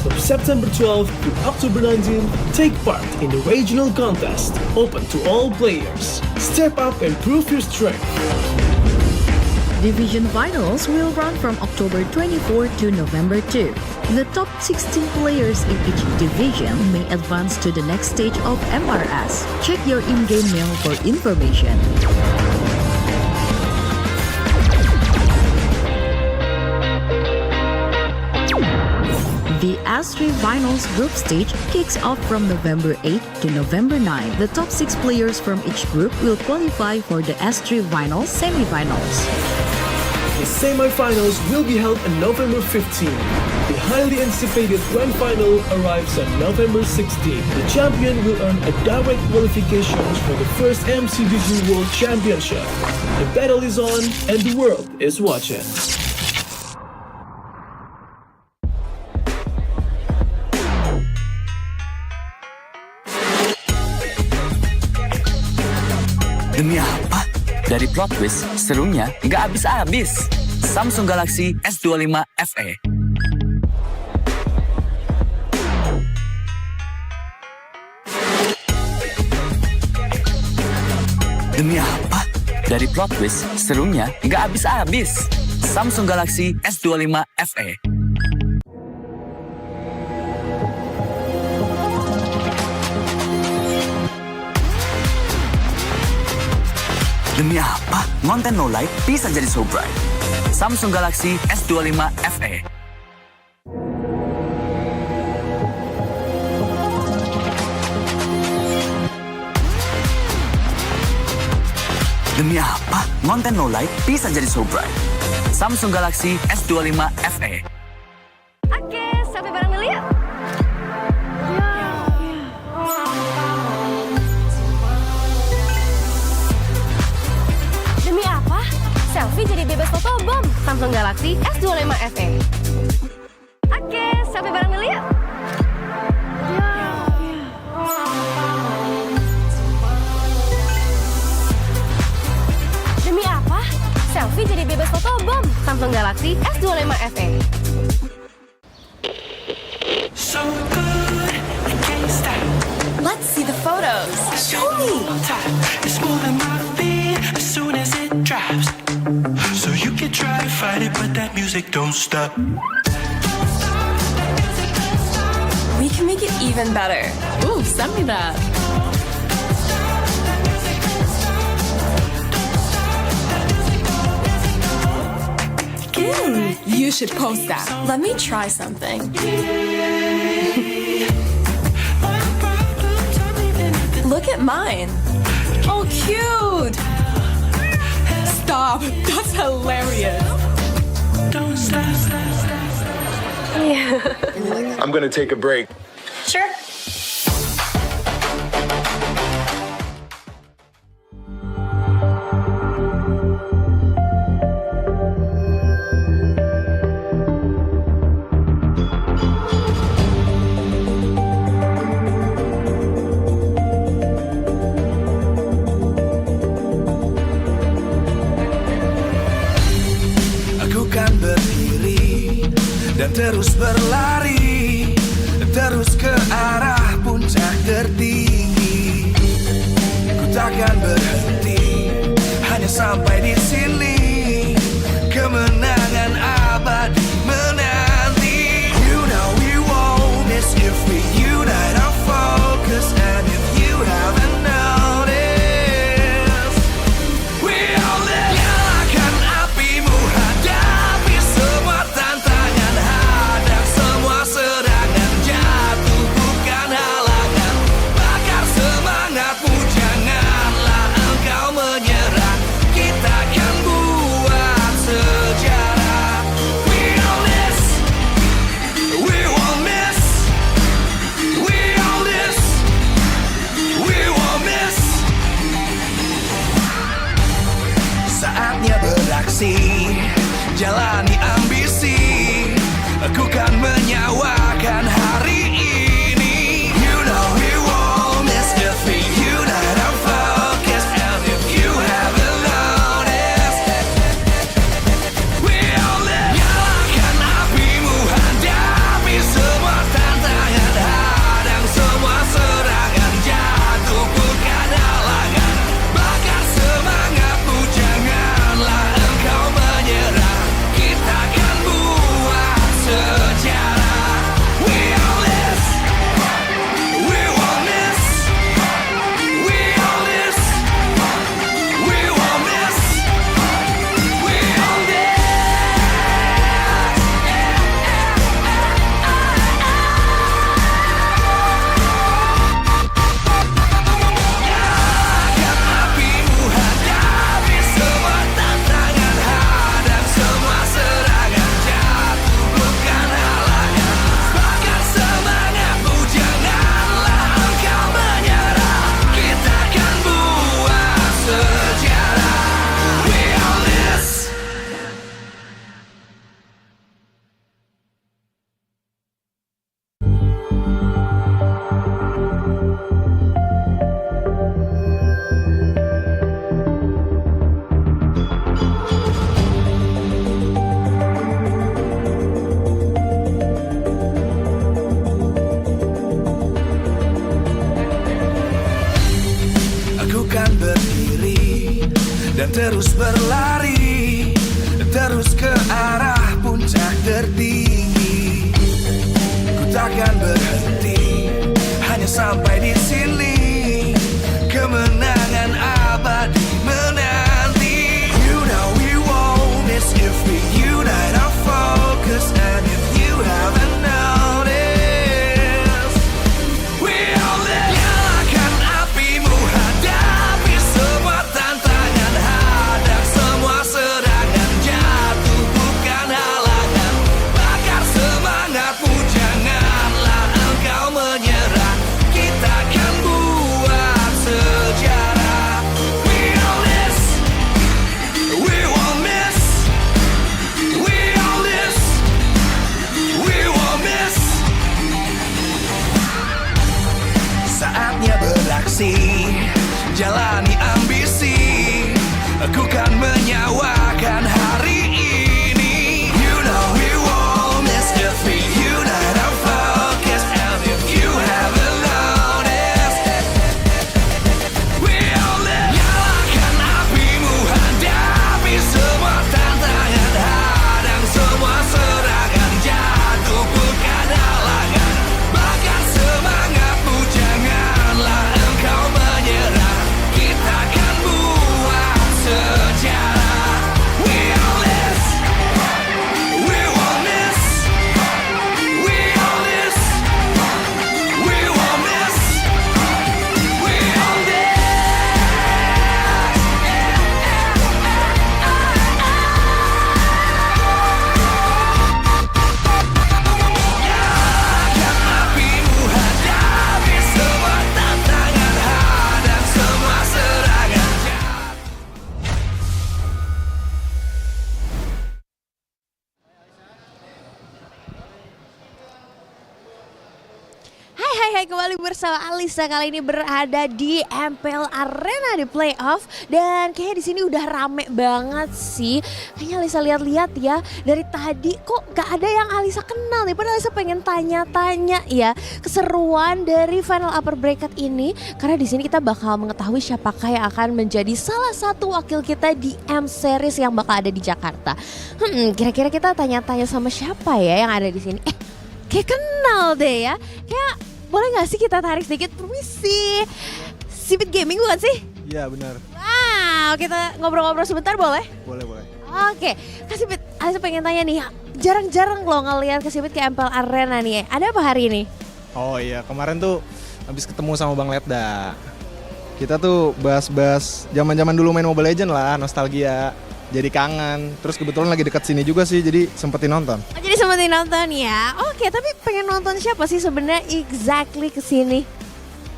From September 12th to October 19th, take part in the regional contest, open to all players. Step up and prove your strength. Division finals will run from October 24 to November 2. The top 16 players in each division may advance to the next stage of MRS. Check your in-game mail for information. The S3 Finals group stage kicks off from November 8 to November 9. The top 6 players from each group will qualify for the S3 Finals semifinals. The semifinals will be held on November 15. The highly anticipated grand final arrives on November 16. The champion will earn a direct qualification for the first MCGG World Championship. The battle is on and the world is watching. Demi apa? Dari plot twist, serunya nggak habis-habis. Samsung Galaxy S25 FE. Demi apa? Dari plot twist, serunya nggak habis-habis. Samsung Galaxy S25 FE. Demi apa? Konten no light bisa jadi so bright. Samsung Galaxy S25 FE. Demi apa? Konten no light bisa jadi so bright. Samsung Galaxy S25 FE. Oke, sampai bareng dulu yuk. Demi apa? Selfie jadi bebas fotobom. Samsung Galaxy S25 FE. Oke, sampai bareng dulu yuk. Demi apa? Selfie jadi bebas fotobom. Samsung Galaxy S25 FE. So good, I can't stop. Let's see the photos. Show me. It's more than my fear as soon as it drops. So you can try to fight it, but that music don't stop. We can make it even better. Ooh, send me that. You should post that. Let me try something. Look at mine. Oh, cute. Stop. That's hilarious. Don't stop. I'm gonna take a break. Sure. Aku kan berdiri dan terus berlari, terus ke arah puncak tertinggi. Ku takkan berhenti, hanya sampai di sini. Kemenangan abadi menanti. You know we won't miss if we unite our focus, and if you haven't dan terus berlari, terus ke arah puncak tertinggi. Ku takkan berhenti, hanya sampai di sini. Kemenangan abadi menanti. You know we won't miss if we unite our focus. And if you haven't noticed, we all live. Nyalakan apimu, hadapi semua tantangan, hadang semua serangan, jatuh bukan halangan. Bakar semangatmu, janganlah engkau menyerah. Kita akan buat sejarah. We all this, we won't miss. We all this, we won't miss. Saatnya beraksi, jalani ambisi. Aku kan menyawakan hari ini. You know we won't miss if we unite our focus. And if you haven't noticed, we all live. Nyalakan apimu, hadapi semua tantangan, hadang semua serangan, jatuh bukan halangan. Bakar semangatmu, janganlah engkau menyerah. Kita akan buat sejarah. We all this, we won't miss. We all this, we won't miss. We all this. Nyalakan apimu, hadapi semua tantangan, hadang semua serangan. Hai, kembali bersama Alisa. Kali ini berada di MPL Arena di playoff. Dan kayaknya di sini udah rame banget sih. Kayaknya Alisa lihat-lihat ya, dari tadi kok gak ada yang Alisa kenal nih. Padahal Alisa pengen tanya-tanya ya keseruan dari final upper bracket ini. Karena di sini kita bakal mengetahui siapakah yang akan menjadi salah satu wakil kita di M Series yang bakal ada di Jakarta. Kira-kira kita tanya-tanya sama siapa ya yang ada di sini? Kayak kenal deh ya. Kayak boleh gak sih kita tarik sedikit? Permisi. Sipit Gaming bukan sih? Iya benar. Wow, kita ngobrol-ngobrol sebentar boleh? Boleh. Oke, Kak Sipit, Alisa pengen tanya nih, jarang-jarang loh ngeliat Kak Sipit ke MPL Arena nih. Ada apa hari ini? Oh iya, kemarin tuh habis ketemu sama Bang Letda. Kita tuh bahas-bahas zaman-zaman dulu main Mobile Legends lah, nostalgia. Jadi kangen. Terus kebetulan lagi dekat sini juga sih, jadi sempetin nonton. Oh, jadi sempetin nonton ya. Oke, tapi pengen nonton siapa sih sebenarnya exactly kesini?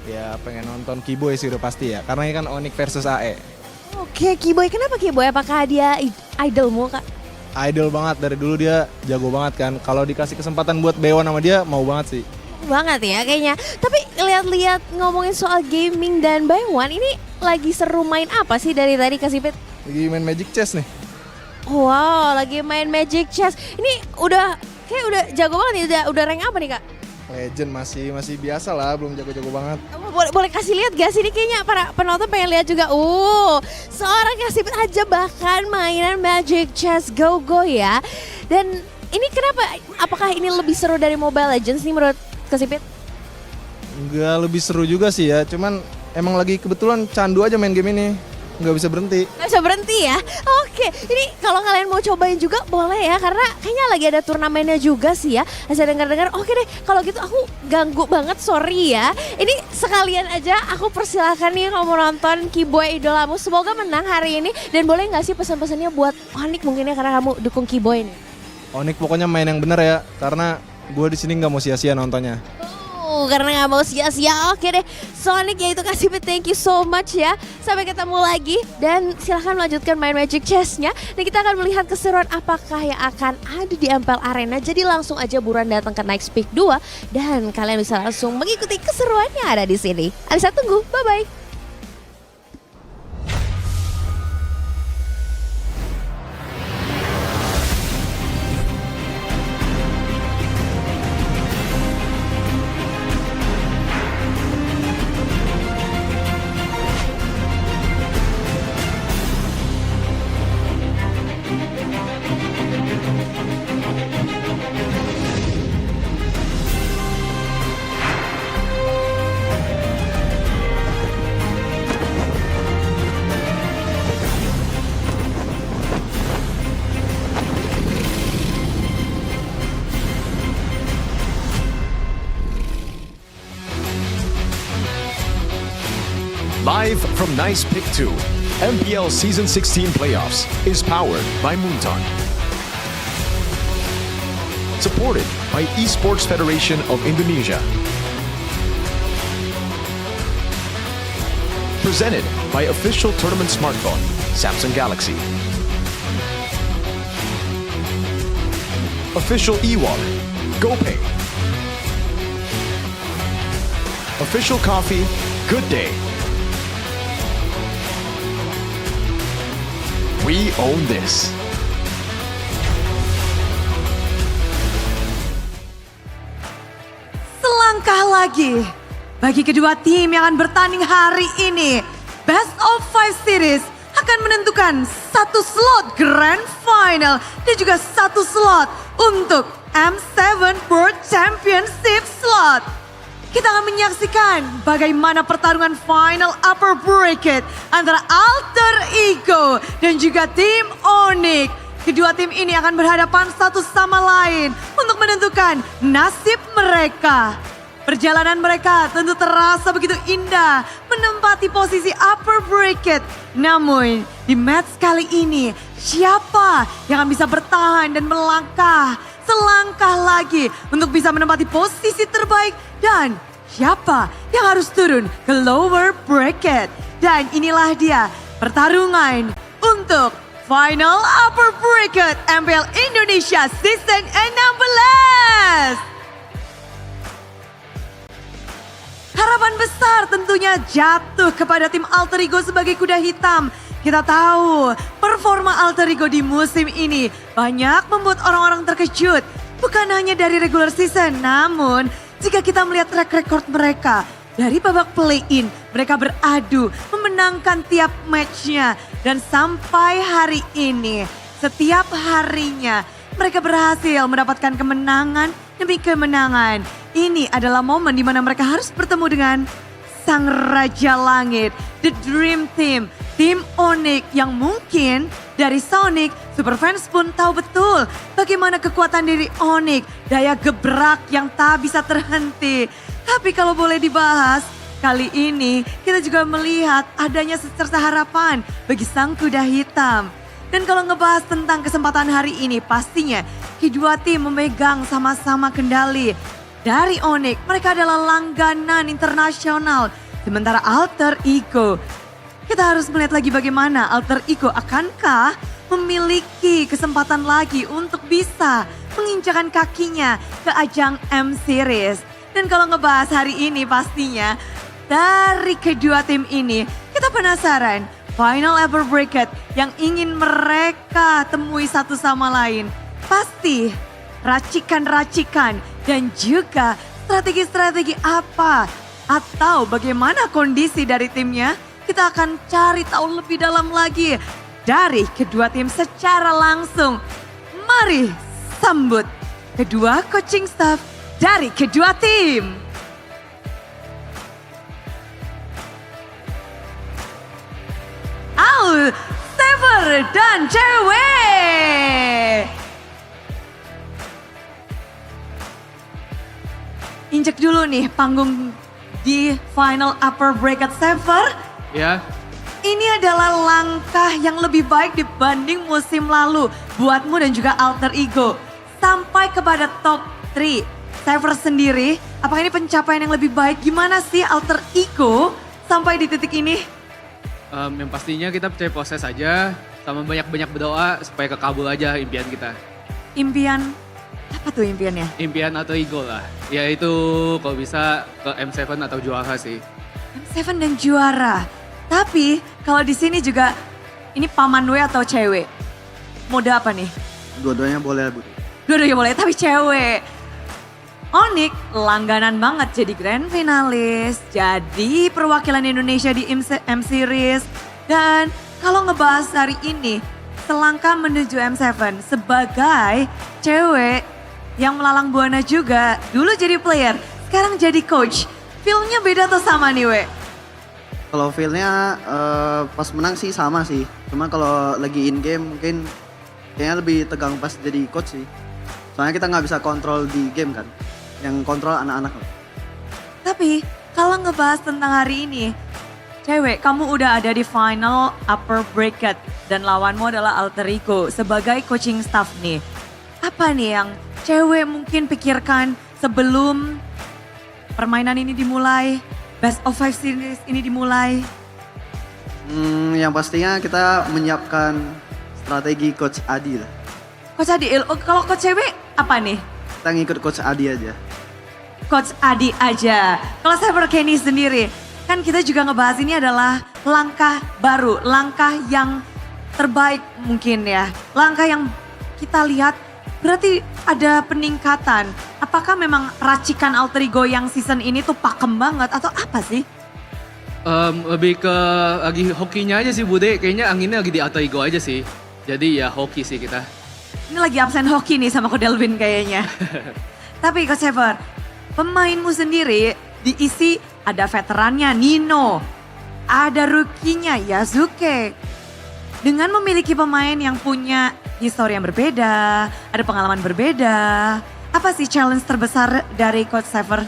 Ya pengen nonton Kiboy sih udah pasti ya, karena ini kan Onyx versus AE. Oke, Kiboy. Kenapa Kiboy? Apakah dia idolmu, Kak? Idol banget, dari dulu dia jago banget kan. Kalau dikasih kesempatan buat B1 sama dia, mau banget sih. Banget ya kayaknya. Tapi lihat-lihat ngomongin soal gaming dan Baywan, ini lagi seru main apa sih dari tadi Kak Sipit? Lagi main Magic Chess nih. Wow, lagi main Magic Chess. Ini kayak udah jago banget nih. Udah rank apa nih, Kak? Legend masih biasa lah, belum jago-jago banget. Boleh kasih lihat gak sih? Ini kayaknya para penonton pengen lihat juga. Seorang Kak Sipit aja bahkan mainan Magic Chess Go ya. Dan ini kenapa? Apakah ini lebih seru dari Mobile Legends nih menurut Kak Sipit? Enggak, lebih seru juga sih ya. Cuman emang lagi kebetulan candu aja main game ini. Nggak bisa berhenti. Nggak bisa berhenti ya? Oke, ini kalau kalian mau cobain juga boleh ya. Karena kayaknya lagi ada turnamennya juga sih ya. Saya dengar-dengar, oke deh kalau gitu aku ganggu banget, sorry ya. Ini sekalian aja aku persilakan nih kalau mau nonton Kiboy idolamu. Semoga menang hari ini. Dan boleh nggak sih pesan-pesannya buat Onyx mungkin ya, karena kamu dukung Kiboy nih. Onyx pokoknya main yang bener ya. Karena gue di sini nggak mau sia-sia nontonnya. Karena nggak mau sia-sia. Oke deh, Sonic yaitu Kak Sipit, thank you so much ya. Sampai ketemu lagi dan silahkan melanjutkan main Magic Chess-nya. Dan kita akan melihat keseruan apakah yang akan ada di MPL Arena. Jadi langsung aja buruan datang ke Next Peak 2 dan kalian bisa langsung mengikuti keseruan yang ada di sini. Alisa tunggu, bye-bye. Live from Nice Pick 2, MPL Season 16 Playoffs is powered by Moonton. Supported by Esports Federation of Indonesia. Presented by official tournament smartphone, Samsung Galaxy. Official e-wallet, GoPay. Official coffee, Good Day. We own this. Selangkah lagi bagi kedua tim yang akan bertanding hari ini. Best of 5 series akan menentukan satu slot Grand Final dan juga satu slot untuk M7 World Championship slot. Kita akan menyaksikan bagaimana pertarungan final upper bracket antara Alter Ego dan juga tim Onyx. Kedua tim ini akan berhadapan satu sama lain untuk menentukan nasib mereka. Perjalanan mereka tentu terasa begitu indah menempati posisi upper bracket. Namun di match kali ini siapa yang akan bisa bertahan dan melangkah selangkah lagi untuk bisa menempati posisi terbaik dan siapa yang harus turun ke lower bracket. Dan inilah dia pertarungan untuk final upper bracket MPL Indonesia Season 16. Harapan besar tentunya jatuh kepada tim Alter Ego sebagai kuda hitam. Kita tahu performa Alter Ego di musim ini banyak membuat orang-orang terkejut. Bukan hanya dari regular season, namun jika kita melihat track record mereka dari babak play-in, mereka beradu memenangkan tiap matchnya. Dan sampai hari ini, setiap harinya mereka berhasil mendapatkan kemenangan demi kemenangan. Ini adalah momen di mana mereka harus bertemu dengan Sang Raja Langit, The Dream Team, tim Onyx yang mungkin dari Sonic, Superfans pun tahu betul bagaimana kekuatan diri Onyx, daya gebrak yang tak bisa terhenti. Tapi kalau boleh dibahas, kali ini kita juga melihat adanya secerca harapan bagi sang kuda hitam. Dan kalau ngebahas tentang kesempatan hari ini, pastinya kedua tim memegang sama-sama kendali. Dari Onyx, mereka adalah langganan internasional. Sementara Alter Ego, kita harus melihat lagi bagaimana Alter Ego akankah memiliki kesempatan lagi untuk bisa menginjakan kakinya ke ajang M-Series. Dan kalau ngebahas hari ini pastinya dari kedua tim ini, kita penasaran final upper bracket yang ingin mereka temui satu sama lain. Pasti racikan-racikan dan juga strategi-strategi apa atau bagaimana kondisi dari timnya. Kita akan cari tahu lebih dalam lagi dari kedua tim secara langsung. Mari sambut kedua coaching staff dari kedua tim. Sever dan cewek. Injek dulu nih panggung di final upper bracket Sever. Ya. Ini adalah langkah yang lebih baik dibanding musim lalu buatmu dan juga Alter Ego. Sampai kepada top 3. Sever sendiri, apakah ini pencapaian yang lebih baik? Gimana sih Alter Ego sampai di titik ini? Yang pastinya kita percaya proses aja sama banyak-banyak berdoa supaya kekabul aja impian kita. Impian, apa tuh impiannya? Impian atau ego lah, yaitu kalau bisa ke M7 atau juara sih. M7 dan juara. Tapi kalau di sini juga ini paman W atau cewek? Mode apa nih? Dua-duanya boleh, Bu. Dua-duanya boleh, tapi cewek. Onyx langganan banget jadi grand finalis, jadi perwakilan Indonesia di M-Series. Dan kalau ngebahas hari ini, selangkah menuju M7 sebagai cewek yang melalang buana juga. Dulu jadi player, sekarang jadi coach. Feel-nya beda atau sama nih, We? Kalau feel-nya pas menang sih sama sih. Cuma kalau lagi in game mungkin kayaknya lebih tegang pas jadi coach sih. Soalnya kita nggak bisa kontrol di game kan. Yang kontrol anak-anak. Tapi kalau ngebahas tentang hari ini, Cewek, kamu udah ada di final upper bracket dan lawanmu adalah Alter Ego sebagai coaching staff nih. Apa nih yang cewek mungkin pikirkan sebelum permainan ini dimulai, best of 5 series ini dimulai? Yang pastinya kita menyiapkan strategi Coach Adi lah. Coach Adi, kalau coach cewek apa nih? Kita ngikut Coach Adi aja. Coach Adi aja. Kalau Cyber Kenny sendiri, kan kita juga ngebahas ini adalah langkah baru, langkah yang terbaik mungkin ya. Langkah yang kita lihat berarti ada peningkatan. Apakah memang racikan Alter Ego yang season ini tuh pakem banget atau apa sih? Lebih ke lagi hokinya aja sih Bude, kayaknya anginnya lagi di Alter Ego aja sih. Jadi ya hoki sih kita. Ini lagi absen hoki nih sama Kodelvin kayaknya. Tapi Coach Cyber, pemainmu sendiri diisi ada veterannya Nino, ada rookie-nya Yasuke. Dengan memiliki pemain yang punya histori yang berbeda, ada pengalaman berbeda, apa sih challenge terbesar dari Coach Cyber?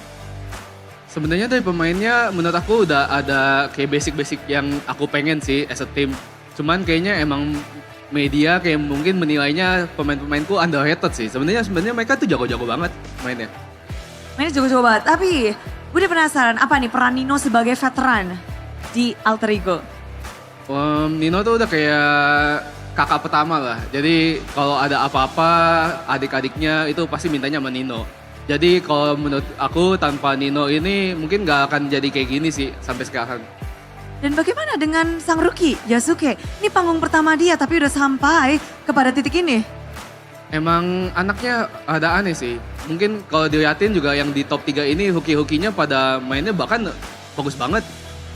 Sebenarnya dari pemainnya menurut aku udah ada kayak basic-basic yang aku pengen sih as a team. Cuman kayaknya emang media kayak mungkin menilainya pemain-pemainku underrated sih. Sebenarnya mereka tuh jago-jago banget mainnya. Mainnya jago-jago banget, tapi gue udah penasaran apa nih peran Nino sebagai veteran di Alter Ego? Nino tuh udah kayak kakak pertama lah. Jadi kalau ada apa-apa adik-adiknya itu pasti mintanya sama Nino. Jadi kalau menurut aku tanpa Nino ini mungkin gak akan jadi kayak gini sih sampai sekarang. Dan bagaimana dengan sang rookie Yasuke? Ini panggung pertama dia tapi udah sampai kepada titik ini. Emang anaknya ada aneh sih. Mungkin kalau dilihatin juga yang di top 3 ini hoki-hokinya pada mainnya bahkan bagus banget.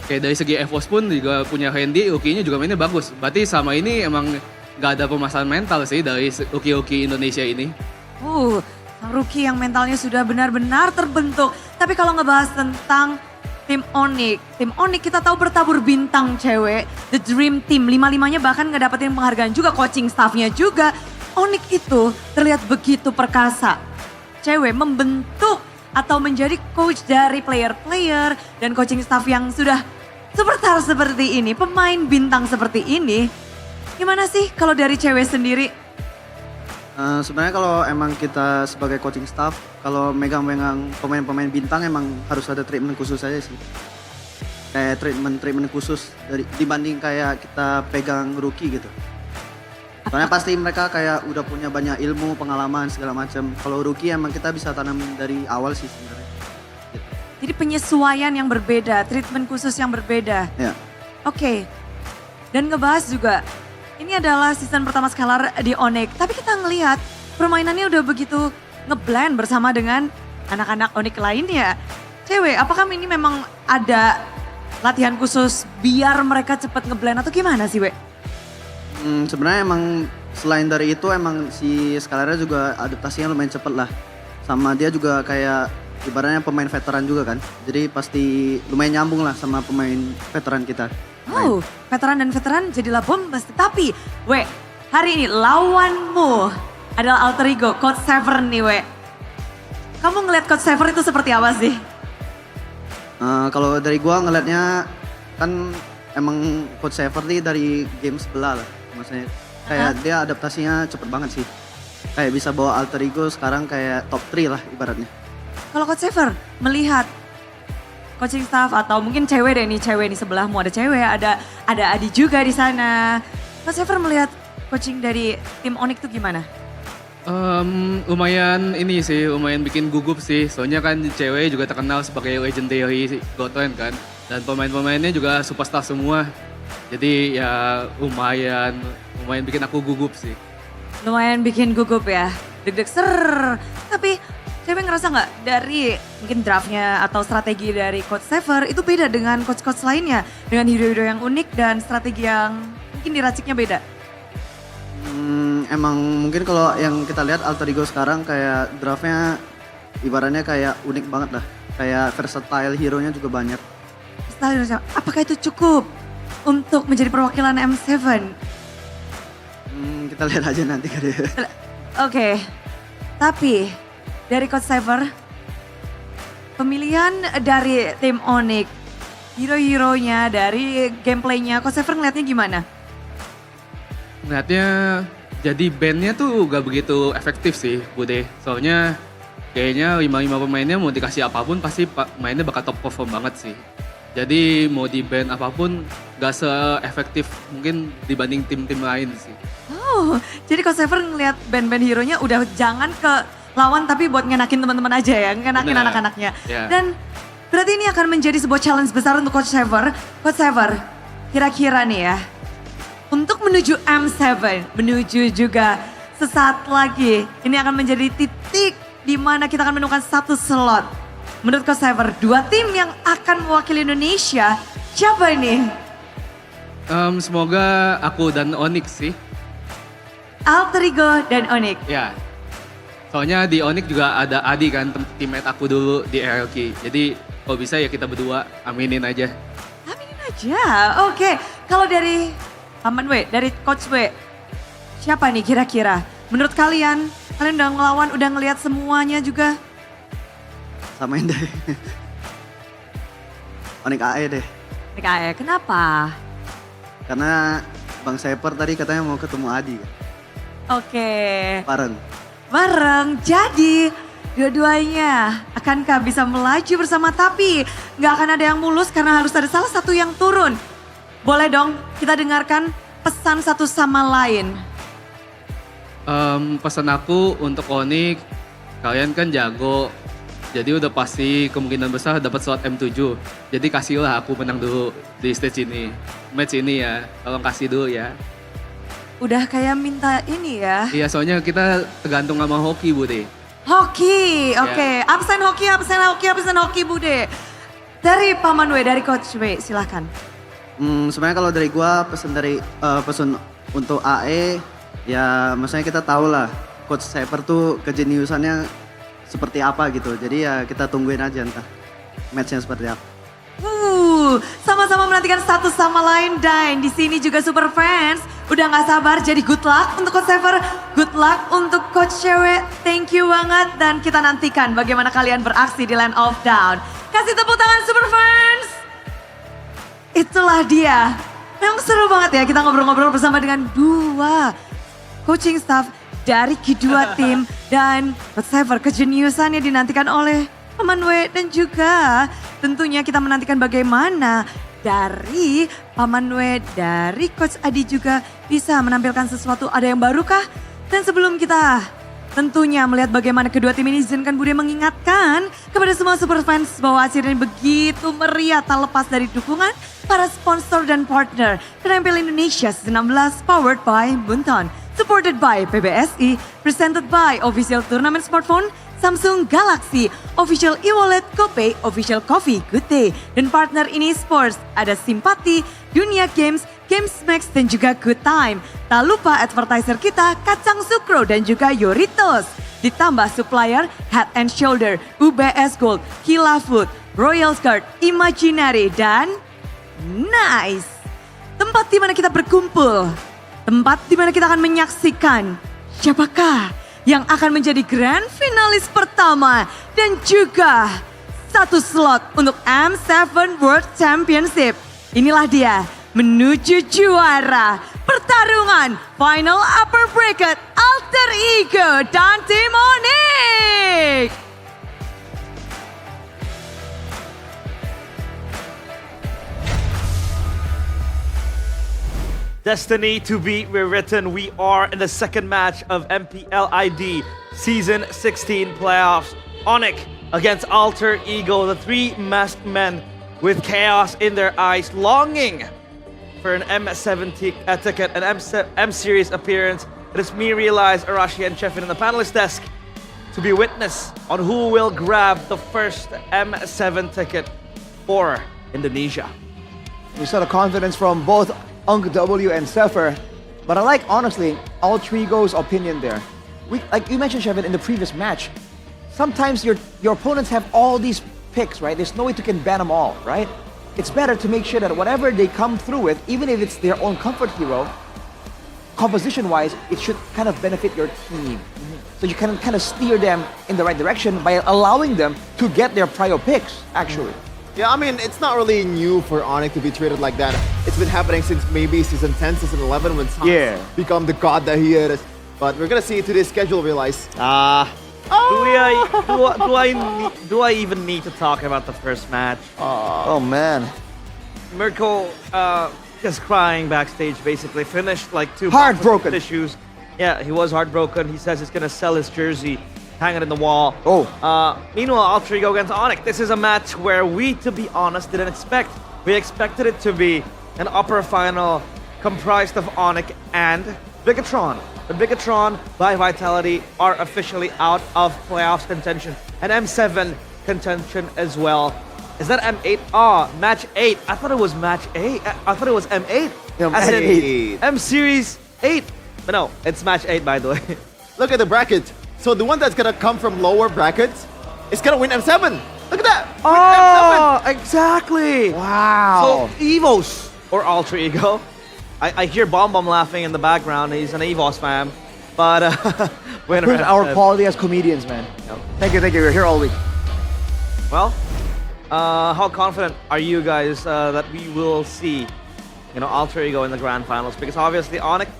Kayak dari segi EVOS pun juga punya Randy, hokinya juga mainnya bagus. Berarti sama ini emang gak ada permasalahan mental sih dari hoki-hoki Indonesia ini. Sang rookie yang mentalnya sudah benar-benar terbentuk. Tapi kalau ngebahas tentang tim Onyx kita tahu bertabur bintang cewek, the dream team, 5-5-nya bahkan ngedapetin penghargaan juga, coaching staffnya juga. Onyx itu terlihat begitu perkasa. Cewek membentuk atau menjadi coach dari player-player dan coaching staff yang sudah superstar seperti ini, pemain bintang seperti ini. Gimana sih kalau dari cewek sendiri? Sebenarnya kalau emang kita sebagai coaching staff, kalau megang-megang pemain-pemain bintang emang harus ada treatment khusus aja sih. Kayak treatment khusus dibanding kayak kita pegang rookie gitu. Soalnya pasti mereka kayak udah punya banyak ilmu, pengalaman segala macam. Kalau rookie emang kita bisa tanam dari awal sih sebenarnya. Gitu. Jadi penyesuaian yang berbeda, treatment khusus yang berbeda. Ya. Oke. Dan ngebahas juga, ini adalah season pertama Scalar di Onyx. Tapi kita ngelihat permainannya udah begitu ngeblend bersama dengan anak-anak Onyx lainnya. Cewek, apakah ini memang ada latihan khusus biar mereka cepat ngeblend atau gimana sih, We? Sebenarnya emang selain dari itu emang si Scalarnya juga adaptasinya lumayan cepet lah. Sama dia juga kayak ibaratnya pemain veteran juga kan. Jadi pasti lumayan nyambung lah sama pemain veteran kita. Oh, veteran dan veteran jadilah bombas. Tapi, We, hari ini lawanmu adalah Alter Ego, Coach Sever nih, We. Kamu ngeliat Coach Sever itu seperti apa sih? Kalau dari gua ngeliatnya kan emang Coach Sever nih dari game sebelah lah. Maksudnya kayak dia adaptasinya cepet banget sih. Kayak bisa bawa Alter Ego sekarang kayak top 3 lah ibaratnya. Kalau Coach Sever melihat coaching staff atau mungkin cewek nih sebelahmu ada cewek, ada Adi juga di sana. Coach Sever melihat coaching dari tim Onyx itu gimana? Lumayan ini sih, lumayan bikin gugup sih. Soalnya kan cewek juga terkenal sebagai legendary Goten kan. Dan pemain-pemainnya juga superstar semua. Jadi ya lumayan bikin aku gugup sih. Lumayan bikin gugup ya, deg-deg ser. Tapi cewek ngerasa nggak dari mungkin draftnya atau strategi dari Coach Sever itu beda dengan coach-coach lainnya? Dengan hero-hero yang unik dan strategi yang mungkin diraciknya beda? Emang mungkin kalau yang kita lihat Alter Ego sekarang kayak draftnya ibaratnya kayak unik banget lah. Kayak versatile hero-nya juga banyak. Apakah itu cukup untuk menjadi perwakilan M7? Kita lihat aja nanti kali ya. Oke, tapi dari Coach Sever, pemilihan dari tim Onyx hero-heronya, dari gameplaynya, Coach Sever ngeliatnya gimana? Ngeliatnya jadi bandnya tuh gak begitu efektif sih Bude. Soalnya kayaknya 5 pemainnya mau dikasih apapun pasti mainnya bakal top perform banget sih. Jadi mau di band apapun gak se-efektif mungkin dibanding tim-tim lain sih. Oh, jadi Coach Sever ngeliat band-band hero-nya udah jangan ke lawan tapi buat ngenakin teman-teman aja ya, ngenakin Bener. anak-anaknya. Ya. Dan berarti ini akan menjadi sebuah challenge besar untuk Coach Sever. Coach Sever, kira-kira nih ya, untuk menuju M7, menuju juga sesaat lagi, ini akan menjadi titik di mana kita akan menemukan satu slot. Menurut Coach Sever, 2 tim yang akan mewakili Indonesia, siapa ini? Semoga aku dan Onyx sih. Alter Ego dan Onyx. Ya. Soalnya di Onyx juga ada Adi kan, teammate aku dulu di RLQ. Jadi kalau bisa ya kita berdua aminin aja. Aja, oke. Kalau dari Paman W, dari Coach W, siapa nih kira-kira? Menurut kalian udah ngelawan, udah ngelihat semuanya juga? Samain deh. Onyx AE deh. Onyx AE, kenapa? Karena Bang Seper tadi katanya mau ketemu Adi kan. Oke. Bareng. Jadi dua-duanya akankah bisa melaju bersama, tapi nggak akan ada yang mulus karena harus ada salah satu yang turun. Boleh dong kita dengarkan pesan satu sama lain. Pesan aku untuk Onyx, kalian kan jago. Jadi udah pasti kemungkinan besar dapat slot M7. Jadi kasihlah aku menang dulu di stage ini. Match ini ya, tolong kasih dulu ya. Udah kayak minta ini ya. Iya soalnya kita tergantung sama hoki Bude. Hoki, oke. Absen hoki Bude. Dari Paman W, dari Coach W, silahkan. Sebenarnya kalau dari gua pesan untuk AE ya maksudnya kita tahu lah Coach Seper tuh kejeniusannya seperti apa gitu. Jadi ya kita tungguin aja entah matchnya seperti apa. Sama-sama menantikan satu sama lain, dan di sini juga super fans udah nggak sabar. Jadi good luck untuk Coach Sever, good luck untuk Coach Cewek. Thank you banget, dan kita nantikan bagaimana kalian beraksi di Land of Down. Kasih tepuk tangan super fans. Itulah dia. Memang seru banget ya kita ngobrol-ngobrol bersama dengan 2 coaching staff dari kedua tim, dan Coach Sever kejeniusannya dinantikan oleh Paman W, dan juga tentunya kita menantikan bagaimana dari Paman W, dari Coach Adi juga bisa menampilkan sesuatu, ada yang baru kah? Dan sebelum kita tentunya melihat bagaimana kedua tim ini, izinkan Bude mengingatkan kepada semua super fans bahwa acara ini begitu meriah tak lepas dari dukungan para sponsor dan partner. MPL Indonesia Season 16 powered by Bunton. Supported by PBSI, presented by Official Tournament Smartphone, Samsung Galaxy, Official e-wallet, GoPay, Official Coffee, Good Day, dan partner ini Sports, ada Simpati, Dunia Games, Games Max, dan juga Good Time. Tak lupa advertiser kita, Kacang Sukro dan juga Yoritos. Ditambah supplier, Head and Shoulder, UBS Gold, Kila Food, Royal Guard, Imaginary, dan Nice. Tempat di mana kita berkumpul. Tempat di mana kita akan menyaksikan siapakah yang akan menjadi grand finalis pertama, dan juga satu slot untuk M7 World Championship. Inilah dia menuju juara pertarungan Final Upper Bracket Alter Ego dan Tim Onyx. Destiny to be rewritten. We are in the second match of MPL ID Season 16 playoffs. Onyx against Alter Ego, the 3 masked men with chaos in their eyes, longing for an M7 ticket, an M-Series appearance. It is me, Realize, Arashi, and Chefin in the panelist desk to be witness on who will grab the first M7 ticket for Indonesia. We saw the confidence from both Unk W and Sefer, but I like, honestly, Alter Ego's opinion there. Like you mentioned, Chevin, in the previous match, sometimes your opponents have all these picks, right? There's no way to can ban them all, right? It's better to make sure that whatever they come through with, even if it's their own comfort hero, composition-wise, it should kind of benefit your team. So you can kind of steer them in the right direction by allowing them to get their prior picks, actually. Yeah, I mean, it's not really new for Onyx to be treated like that. It's been happening since maybe season 10, season 11 when Sans become the god that he is. But we're gonna see today's schedule realize. Do I even need to talk about the first match? Oh man. Mirko just crying backstage, basically finished like 2 Heartbroken issues. Yeah, he was heartbroken. He says he's gonna sell his jersey, hang it in the wall. Meanwhile, Alter Ego against Onyx. This is a match where we, to be honest, didn't expect. We expected it to be an upper final comprised of Onyx and Bigatron. But Bigatron by Vitality are officially out of playoffs contention. And M7 contention as well. Is that M8? Match 8. I thought it was match 8. I thought it was M8. As in M Series 8. But no, it's match 8 by the way. Look at the bracket. So the one that's gonna come from lower brackets is gonna win M7. Look at that. M7. Exactly. Wow. So Evos or Alter Ego. I hear Bomb Bomb laughing in the background. He's an Evos fan. But Where's our quality as comedians, man? Thank you. We're here all week. Well, how confident are you guys that we will see, Alter Ego in the grand finals? Because obviously Onyx,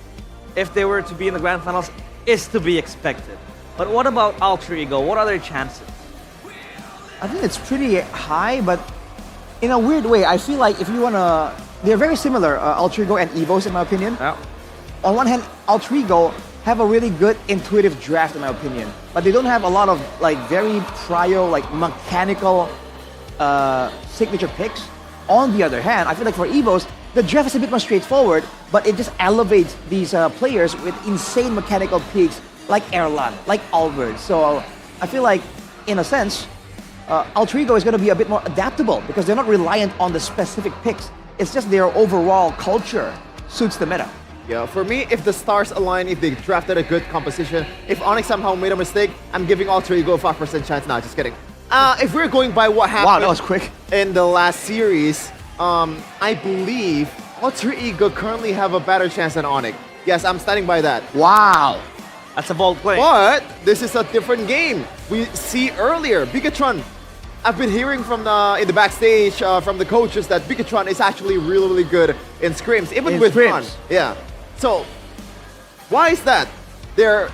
if they were to be in the grand finals, is to be expected. But what about Alter Ego? What are their chances? I think it's pretty high, but in a weird way, I feel like if you wanna, they're very similar, Alter Ego and Evos in my opinion. Yeah. On one hand, Alter Ego have a really good intuitive draft in my opinion, but they don't have a lot of like very prior, like mechanical signature picks. On the other hand, I feel like for Evos, the draft is a bit more straightforward, but it just elevates these players with insane mechanical peaks like Erlan, like Albert. So I feel like, in a sense, Alter Ego is going to be a bit more adaptable because they're not reliant on the specific picks. It's just their overall culture suits the meta. Yeah, for me, if the stars align, if they drafted a good composition, if Onyx somehow made a mistake, I'm giving Alter Ego a 5% chance. Nah, just kidding. If we're going by what happened, wow, that was quick, in the last series, I believe Alter Ego currently have a better chance than Onyx. Yes, I'm standing by that. Wow. That's a bold claim. But this is a different game. We see earlier, Bigatron. I've been hearing from in the backstage from the coaches that Bigatron is actually really, really good in scrims, even with Ron. Yeah. So, why is that? They're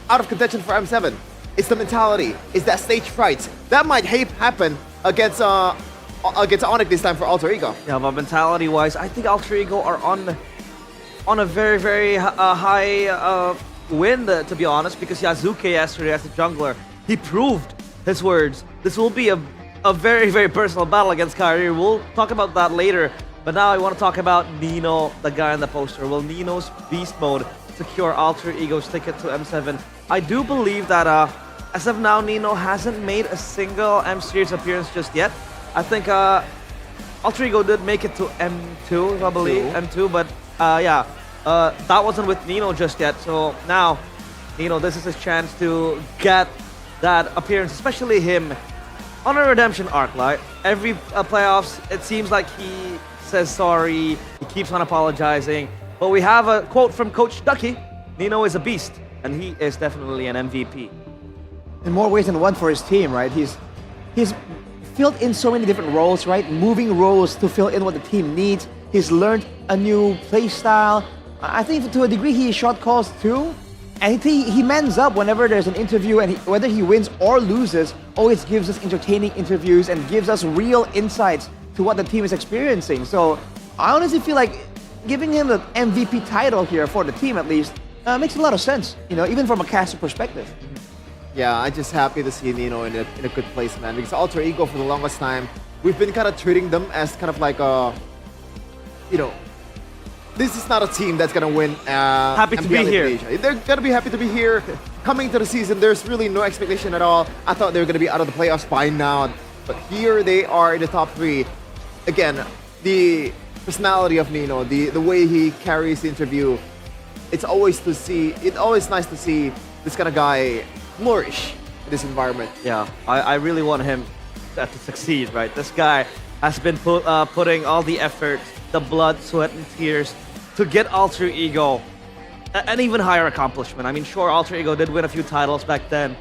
out of contention for M7. It's the mentality. It's that stage fright. That might happen against Onyx this time for Alter Ego. Yeah, but mentality-wise, I think Alter Ego are on a very, very high win, to be honest, because Yazuke yesterday as a jungler, he proved his words. This will be a very, very personal battle against Kyrie. We'll talk about that later. But now I want to talk about Nino, the guy on the poster. Will Nino's Beast Mode secure Alter Ego's ticket to M7? I do believe that as of now, Nino hasn't made a single M-Series appearance just yet. I think Alter Ego did make it to M2, I believe. M2, but that wasn't with Nino just yet. So now, Nino, this is his chance to get that appearance, especially him on a redemption arc. Like every playoffs, it seems like he says sorry, he keeps on apologizing. But we have a quote from Coach Ducky: Nino is a beast, and he is definitely an MVP. In more ways than one for his team, right? He's filled in so many different roles, right? Moving roles to fill in what the team needs. He's learned a new play style. I think to a degree he shot calls too. And he mans up whenever there's an interview, and whether he wins or loses, always gives us entertaining interviews and gives us real insights to what the team is experiencing. So I honestly feel like giving him the MVP title here for the team at least makes a lot of sense, even from a caster perspective. Yeah, I'm just happy to see Nino in a good place, man, because Alter Ego for the longest time, we've been kind of treating them as kind of like this is not a team that's gonna win. Happy to be here. They're gonna be happy to be here. Coming to the season, there's really no expectation at all. I thought they were gonna be out of the playoffs by now, but here they are in the top 3. Again, the personality of Nino, the way he carries the interview, it's always nice to see this kind of guy flourish in this environment. Yeah, I really want him to succeed, right? This guy has been putting all the effort, the blood, sweat, and tears to get Alter Ego an even higher accomplishment. I mean, sure, Alter Ego did win a few titles back then,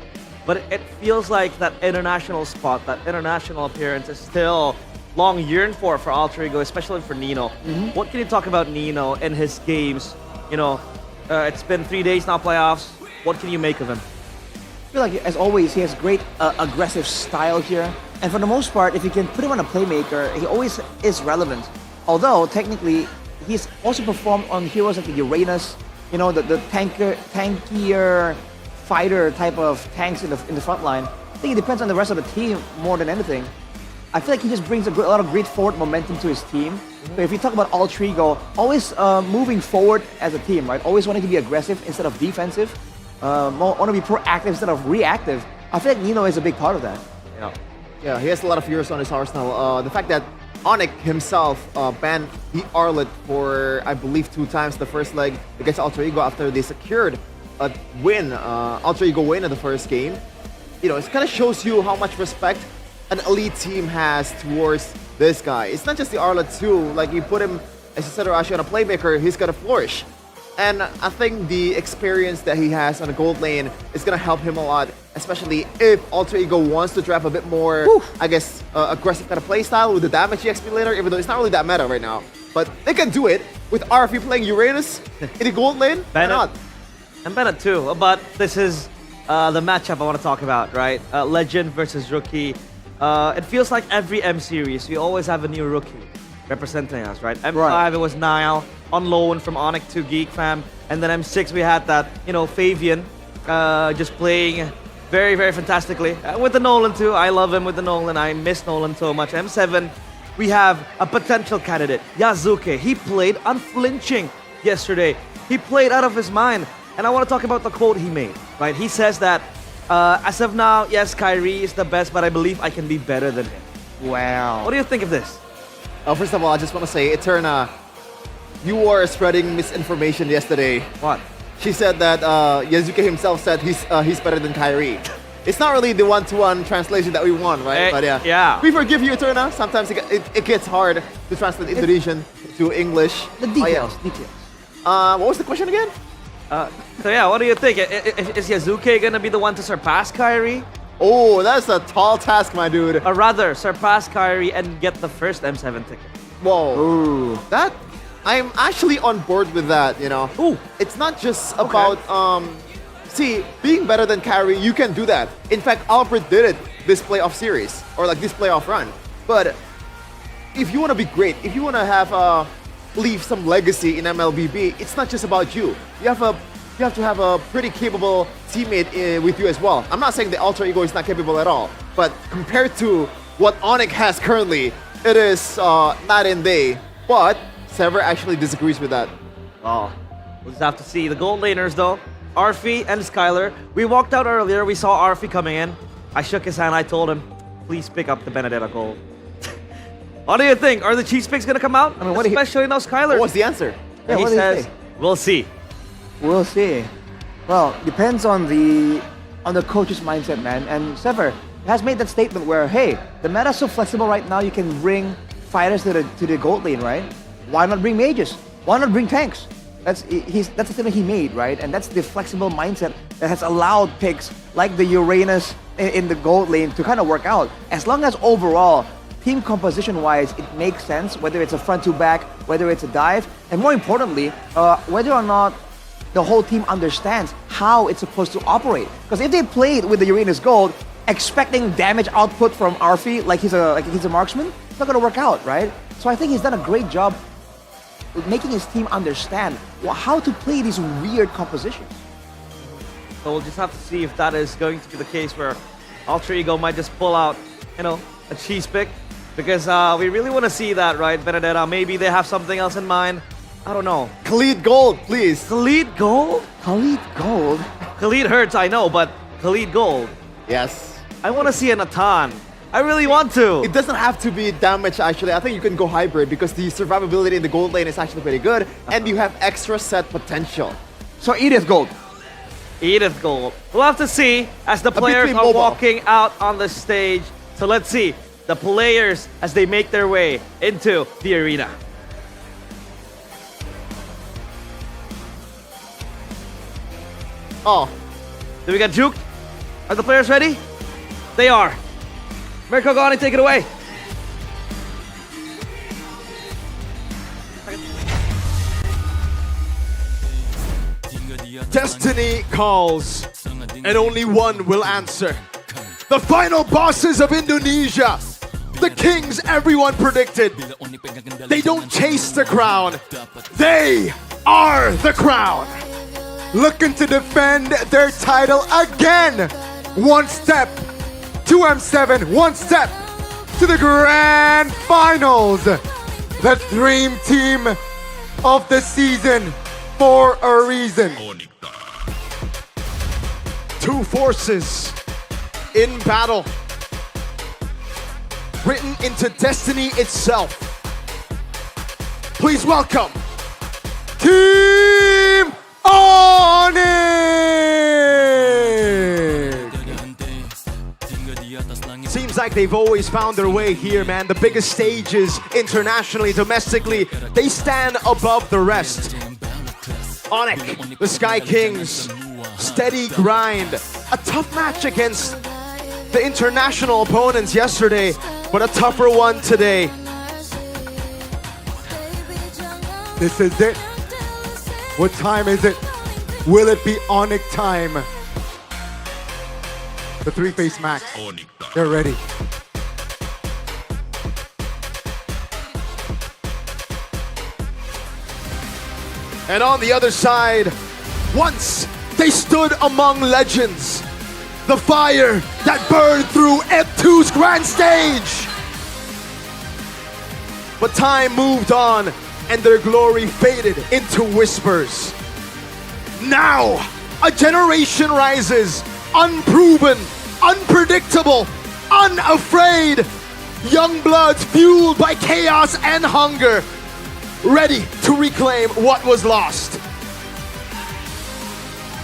but it feels like that international spot, that international appearance is still long yearned for Alter Ego, especially for Nino. What can you talk about Nino and his games? You know, it's been 3 days now, playoffs. What can you make of him? I feel like, as always, he has great aggressive style here. And for the most part, if you can put him on a playmaker, he always is relevant. Although, technically, he's also performed on heroes like the Uranus, you know, the tankier fighter type of tanks in the front line. I think it depends on the rest of the team more than anything. I feel like he just brings a lot of great forward momentum to his team. So if you talk about Alter Ego, always moving forward as a team, right? Always wanting to be aggressive instead of defensive. Want to be proactive instead of reactive. I feel like Nino is a big part of that. Yeah, he has a lot of heroes on his arsenal. The fact that Onyx himself banned the Arlet for, I believe, 2 times the first leg against Alter Ego after they secured a win, Alter Ego win in the first game. You know, it kind of shows you how much respect an elite team has towards this guy. It's not just the Arlet too. Like, you put him as a center Ashi on a playmaker, he's gonna flourish. And I think the experience that he has on the gold lane is gonna help him a lot, especially if Alter Ego wants to draft a bit more, I guess, aggressive kind of playstyle with the damage EXP later, even though it's not really that meta right now. But they can do it with RFE playing Uranus in the gold lane. Why not? And Bennett too, but this is the matchup I want to talk about, right? Legend versus Rookie. It feels like every M series, we always have a new rookie representing us, right? M5, it was Nile, on loan from Onyx to Geek Fam. And then M6, we had that, you know, Fabian, just playing very, very fantastically. With the Nolan too, I love him with the Nolan. I miss Nolan so much. M7, we have a potential candidate, Yazuke. He played unflinching yesterday. He played out of his mind. And I want to talk about the quote he made, right? He says that, as of now, yes, Kyrie is the best, but I believe I can be better than him. Wow. What do you think of this? First of all, I just want to say, Eterna, you were spreading misinformation yesterday. What? She said that Yazuke himself said he's better than Kyrie. It's not really the one-to-one translation that we want, right? But yeah. We forgive you, Eterna. Sometimes it gets hard to translate Indonesian to English. The details, details. What was the question again? So yeah, what do you think? Is Yazuke gonna be the one to surpass Kyrie? Oh, that's a tall task, my dude. Or rather, surpass Kyrie and get the first M7 ticket. Whoa. Ooh. That, I'm actually on board with that, you know. Ooh. It's not just about, see, being better than Kyrie, you can do that. In fact, Albert did it this playoff series, or like this playoff run. But if you want to be great, if you want to have leave some legacy in MLBB, it's not just about you. You have to have a pretty capable teammate with you as well. I'm not saying the Alter Ego is not capable at all, but compared to what Onyx has currently, it is night and day. But Sever actually disagrees with that. Oh, we'll just have to see. The gold laners though, Arfi and Skylar. We walked out earlier, we saw Arfi coming in. I shook his hand, I told him, please pick up the Benedetta gold. What do you think? Are the cheese picks gonna come out? I mean, especially now Skylar. What's the answer? Yeah, he says, we'll see. We'll see. Well, depends on the coach's mindset, man. And Sever has made that statement where, hey, the meta's so flexible right now, you can bring fighters to the gold lane, right? Why not bring mages? Why not bring tanks? That's the statement he made, right? And that's the flexible mindset that has allowed picks like the Uranus in the gold lane to kind of work out. As long as overall, team composition-wise, it makes sense, whether it's a front to back, whether it's a dive, and more importantly, whether or not the whole team understands how it's supposed to operate. Because if they played with the Uranus Gold, expecting damage output from Arfi like he's a marksman, it's not gonna work out, right? So I think he's done a great job making his team understand how to play these weird compositions. So we'll just have to see if that is going to be the case where Alter Ego might just pull out, you know, a cheese pick. Because we really want to see that, right, Benedetta? Maybe they have something else in mind. I don't know. Khalid Gold, please. Khalid Gold? Khalid Gold? Khalid hurts, I know, but Khalid Gold. Yes. I want to see a Natan. I really want to. It doesn't have to be damage, actually. I think you can go hybrid because the survivability in the gold lane is actually pretty good. And you have extra set potential. So Edith Gold. Edith Gold. We'll have to see as the players are walking out on the stage. So let's see the players as they make their way into the arena. Oh. Did we get juked? Are the players ready? They are. Mirko Gani, take it away. Destiny calls, and only one will answer. The final bosses of Indonesia, the kings everyone predicted. They don't chase the crown, they are the crown. Looking to defend their title again. One step to M7, one step to the grand finals. The dream team of the season for a reason. Two forces in battle, written into destiny itself. Please welcome Team Onyx! Seems like they've always found their way here, man. The biggest stages, internationally, domestically, they stand above the rest. Onyx, the Sky Kings, steady grind. A tough match against the international opponents yesterday, but a tougher one today. This is it. What time is it? Will it be Onyx time? The three-face max. They're ready. And on the other side, once they stood among legends. The fire that burned through F2's grand stage. But time moved on and their glory faded into whispers. Now, a generation rises, unproven, unpredictable, unafraid. Young bloods fueled by chaos and hunger, ready to reclaim what was lost.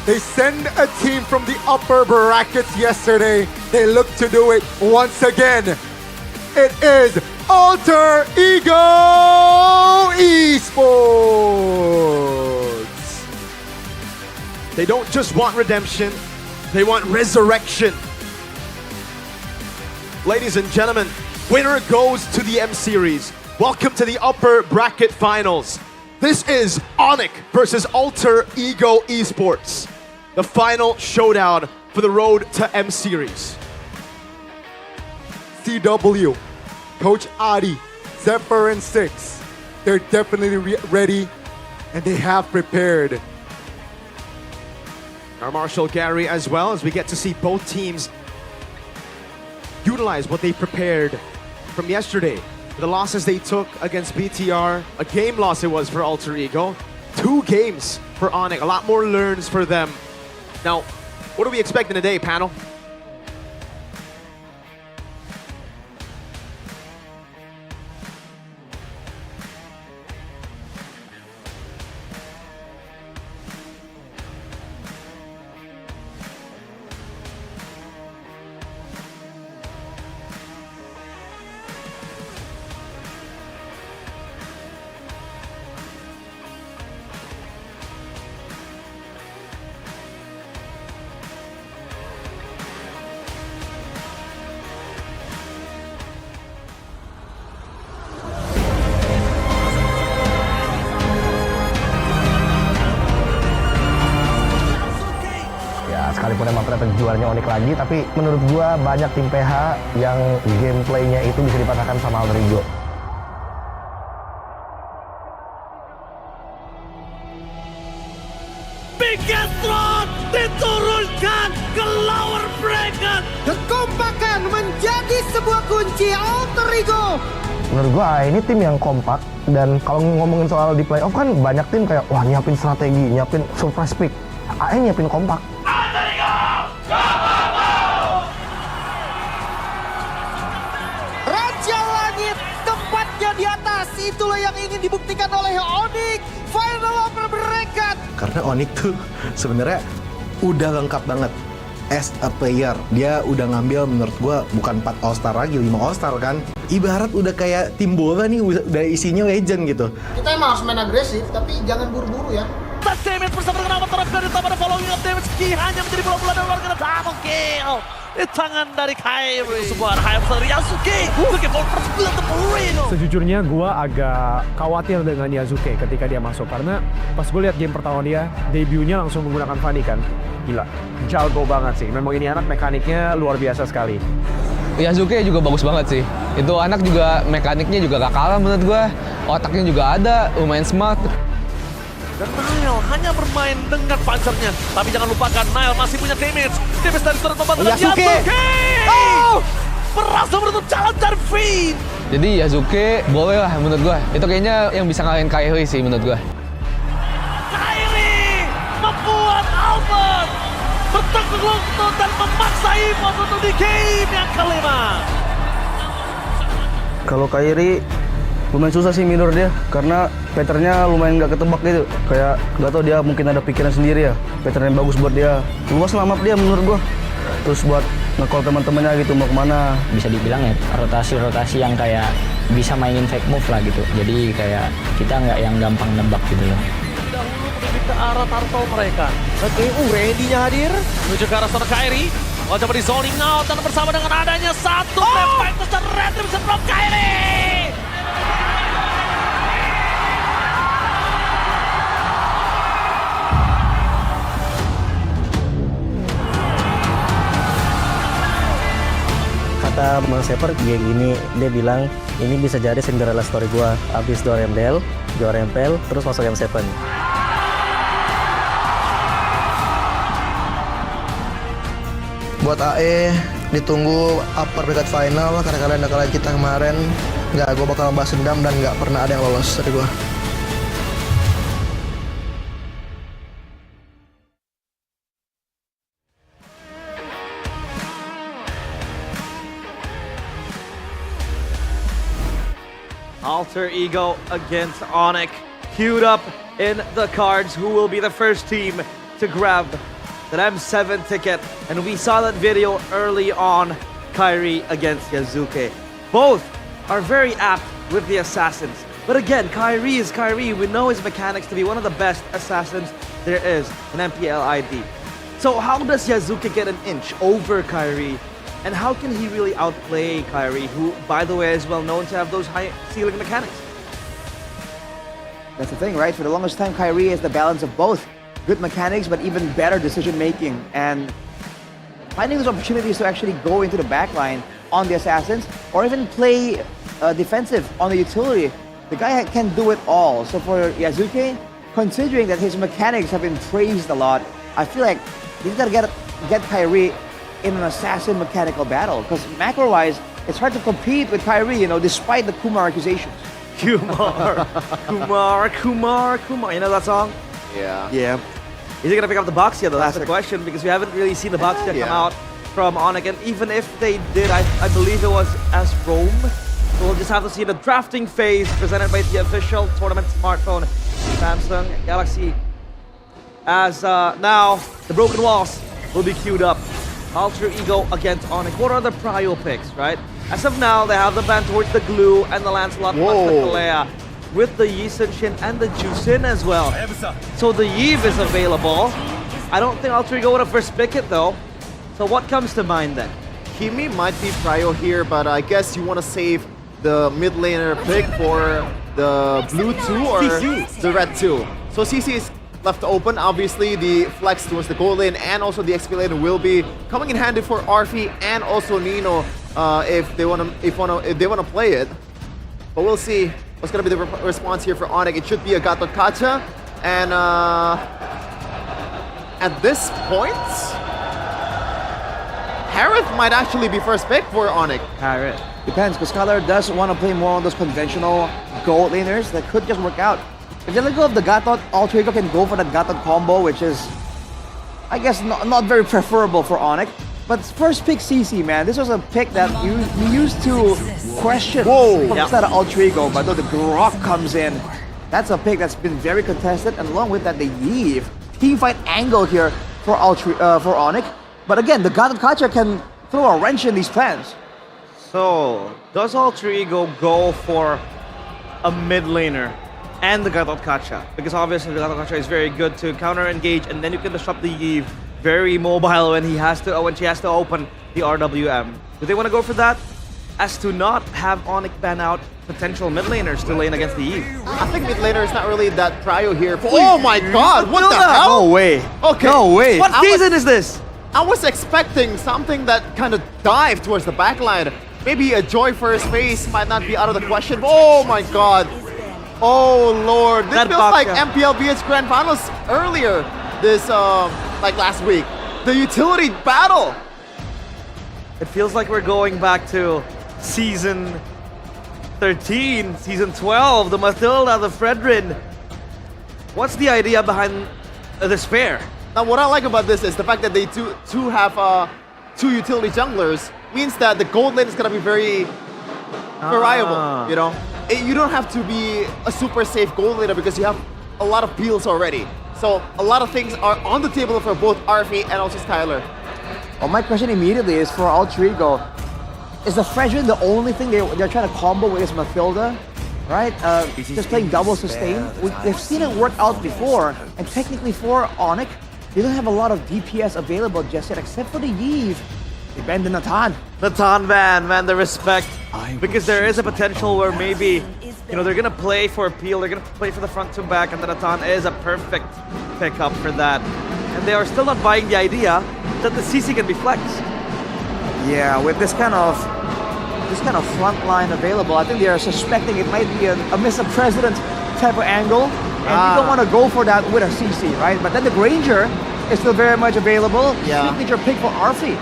They send a team from the upper brackets yesterday. They look to do it once again. It is Alter Ego Esports. They don't just want redemption, they want resurrection. Ladies and gentlemen, winner goes to the M Series. Welcome to the upper bracket finals. This is Onyx versus Alter Ego Esports. The final showdown for the road to M Series. CW, Coach Adi, Zephyr and Six, they're definitely ready and they have prepared. Our Marshal Gary as well, as we get to see both teams utilize what they prepared from yesterday. The losses they took against BTR, a game loss it was for Alter Ego, 2 games for Onyx, a lot more learns for them. Now, what are we expecting today, panel? Sekalipun emang ternyata juaranya Onyx lagi, tapi menurut gua banyak tim PH yang gameplaynya itu bisa dipatahkan sama Alter Ego. Bigetron diturunkan ke lower bracket. Kekompakan menjadi sebuah kunci Alter Ego. Menurut gua ini tim yang kompak, dan kalau ngomongin soal di playoff kan banyak tim kayak wah nyiapin strategi, nyiapin surprise pick. AE nyiapin kompak. Raja Langit tempatnya di atas, itulah yang ingin dibuktikan oleh Onyx. Final upper bracket. Karena Onyx tuh sebenarnya udah lengkap banget as a player. Dia udah ngambil menurut gua bukan 4 All-Star lagi, 5 All-Star kan. Ibarat udah kayak tim bola nih, udah isinya legend gitu. Kita emang harus main agresif, tapi jangan buru-buru ya. Damage bersama dengan amat terapkan ditambah ada following up damage. Ki hanya menjadi bola-bola dan warga double kill. di tangan dari Kairi. Sebuah hype dari Yasuke. Looking for the Moreno. Sejujurnya gue agak khawatir dengan Yasuke ketika dia masuk. Karena pas gue lihat game pertama dia, debutnya langsung menggunakan Fanny kan. Gila, jago banget sih. Memang ini anak mekaniknya luar biasa sekali. Yasuke juga bagus banget sih. Itu anak juga mekaniknya juga gak kalah menurut gue. Otaknya juga ada, lumayan smart. Dan Nile hanya bermain dengan pancernya. Tapi jangan lupakan, Nile masih punya damage. Damage dari turret membantu Yasuke! Oh! Berhasil menutup jalan dari Fiend. Jadi Yasuke boleh lah menurut gue. Itu kayaknya yang bisa ngalahin Kairi sih menurut gue. Kairi membuat Albert bertekuk lutut dan memaksa Ipos untuk di game yang kelima. Kalau Kairi lumayan susah sih minor dia karena patternnya lumayan nggak ketebak gitu. Kayak nggak tau dia mungkin ada pikiran sendiri ya. Pattern yang bagus buat dia. Luas selamat dia menurut gua. Terus buat nge-call teman-temannya gitu mau kemana. Bisa dibilang ya rotasi-rotasi yang kayak bisa mainin fake move lah gitu. Jadi kayak kita nggak yang gampang nebak gitu loh. Dahulu menuju ke arah turtle mereka. Oke, Randy-nya hadir. Menuju ke arah sana Kairi. Coba di zoning out dan bersama dengan adanya satu Prefactors dan Retribution from Kairi. Kata Bang Seper game ini dia bilang ini bisa jadi Cinderella story gua. Abis juara MPL, terus masuk M7. Buat AE, ditunggu upper bracket final karena kalian udah kalahin kita kemarin. Nggak, gue bakal bahas dendam dan nggak pernah ada yang lolos dari gue. Alter Ego against Onyx, queued up in the cards. Who will be the first team to grab that M7 ticket? And we saw that video early on, Kairi against Yasuke. Both are very apt with the assassins. But again, Kairi is Kairi. We know his mechanics to be one of the best assassins there is in MPL ID. So how does Yasuke get an inch over Kairi? And how can he really outplay Kairi, who, by the way, is well known to have those high ceiling mechanics? That's the thing, right? For the longest time, Kairi is the balance of both. Good mechanics, but even better decision making. And finding those opportunities to actually go into the backline on the assassins, or even play defensive on the utility. The guy can do it all. So for Yasuke, considering that his mechanics have been praised a lot, I feel like he's gotta get Kairi in an assassin mechanical battle, because macro-wise, it's hard to compete with Kairi, you know, despite the Kumar accusations. Kumar. You know that song? Yeah. Yeah. Is he gonna pick up the box yet though? That's the question, because we haven't really seen the box yet come out from Onyx, and even if they did, I believe it was as Rome. So we'll just have to see the drafting phase presented by the official tournament smartphone, Samsung Galaxy. As now, the broken walls will be queued up. Alter Ego against Onyx. What are the prio picks, right? As of now, they have the ban towards the Glue and the Lancelot plus the Kalea, with the Yi Shin and the Jusin as well. So the Yves is available. I don't think Alter Ego would have first pick it though. So what comes to mind then? Kimi might be prio here, but I guess you want to save the mid laner pick for the blue 2 or the red 2. So CC is left open. Obviously, the flex towards the goal lane and also the XP lane will be coming in handy for Arfi and also Nino if they want to play it. But we'll see what's going to be the response here for Onyx. It should be a Gatot Kacha, and at this point, Harith might actually be first pick for Onyx. Harith. Depends, because Scholar does want to play more on those conventional gold laners that could just work out. If they let go of the Gatot, Alter Ego can go for that Gatot combo, which is, I guess, not very preferable for Onyx. But first pick CC, man. This was a pick that you used to question instead of Alter Ego, but though the Grok comes in, that's a pick that's been very contested, and along with that, the Yves teamfight angle here for Onyx. But again, the Gatot Kacha can throw a wrench in these plans. So, does Alter Ego go for a mid laner and the Gatot Kacha? Because obviously the Gatot Kacha is very good to counter engage, and then you can disrupt the Yves very mobile when she has to open the RWM. Do they want to go for that? As to not have Onyx ban out potential mid laners to lane against the Eve. I think mid laner is not really that prio here. Oh my god, what the hell? No way. Okay. No way. What season is this? I was expecting something that kind of dived towards the backline. Maybe a Joy first phase might not be out of the question. Oh my god. Oh lord. This feels like MPL BH Grand Finals earlier this like last week. The utility battle. It feels like we're going back to season 13, season 12, the Matilda, the Fredrin. What's the idea behind this pair? Now what I like about this is the fact that they do have two utility junglers means that the gold lane is gonna be very variable, you know? You don't have to be a super safe gold laner because you have a lot of peels already. So a lot of things are on the table for both RFE and also Skylar. Well, my question immediately is for Alter Ego. Is the Fredrin the only thing they're trying to combo with is Mathilda? Right? Just playing double sustain. They've seen it work out before, and technically for Onyx, they don't have a lot of DPS available just yet, except for the Eve. They banned the Natan. Natan man, the respect. Because there is a potential where maybe, you know, they're gonna play for a peel, they're gonna play for the front to back, and the Natan is a perfect pickup for that. And they are still not buying the idea that the CC can be flexed. Yeah, with this kind of front line available, I think they are suspecting it might be a Mr. President type of angle, and you don't want to go for that with a CC, right? But then the Granger is still very much available. Yeah. Signature pick for Arfi.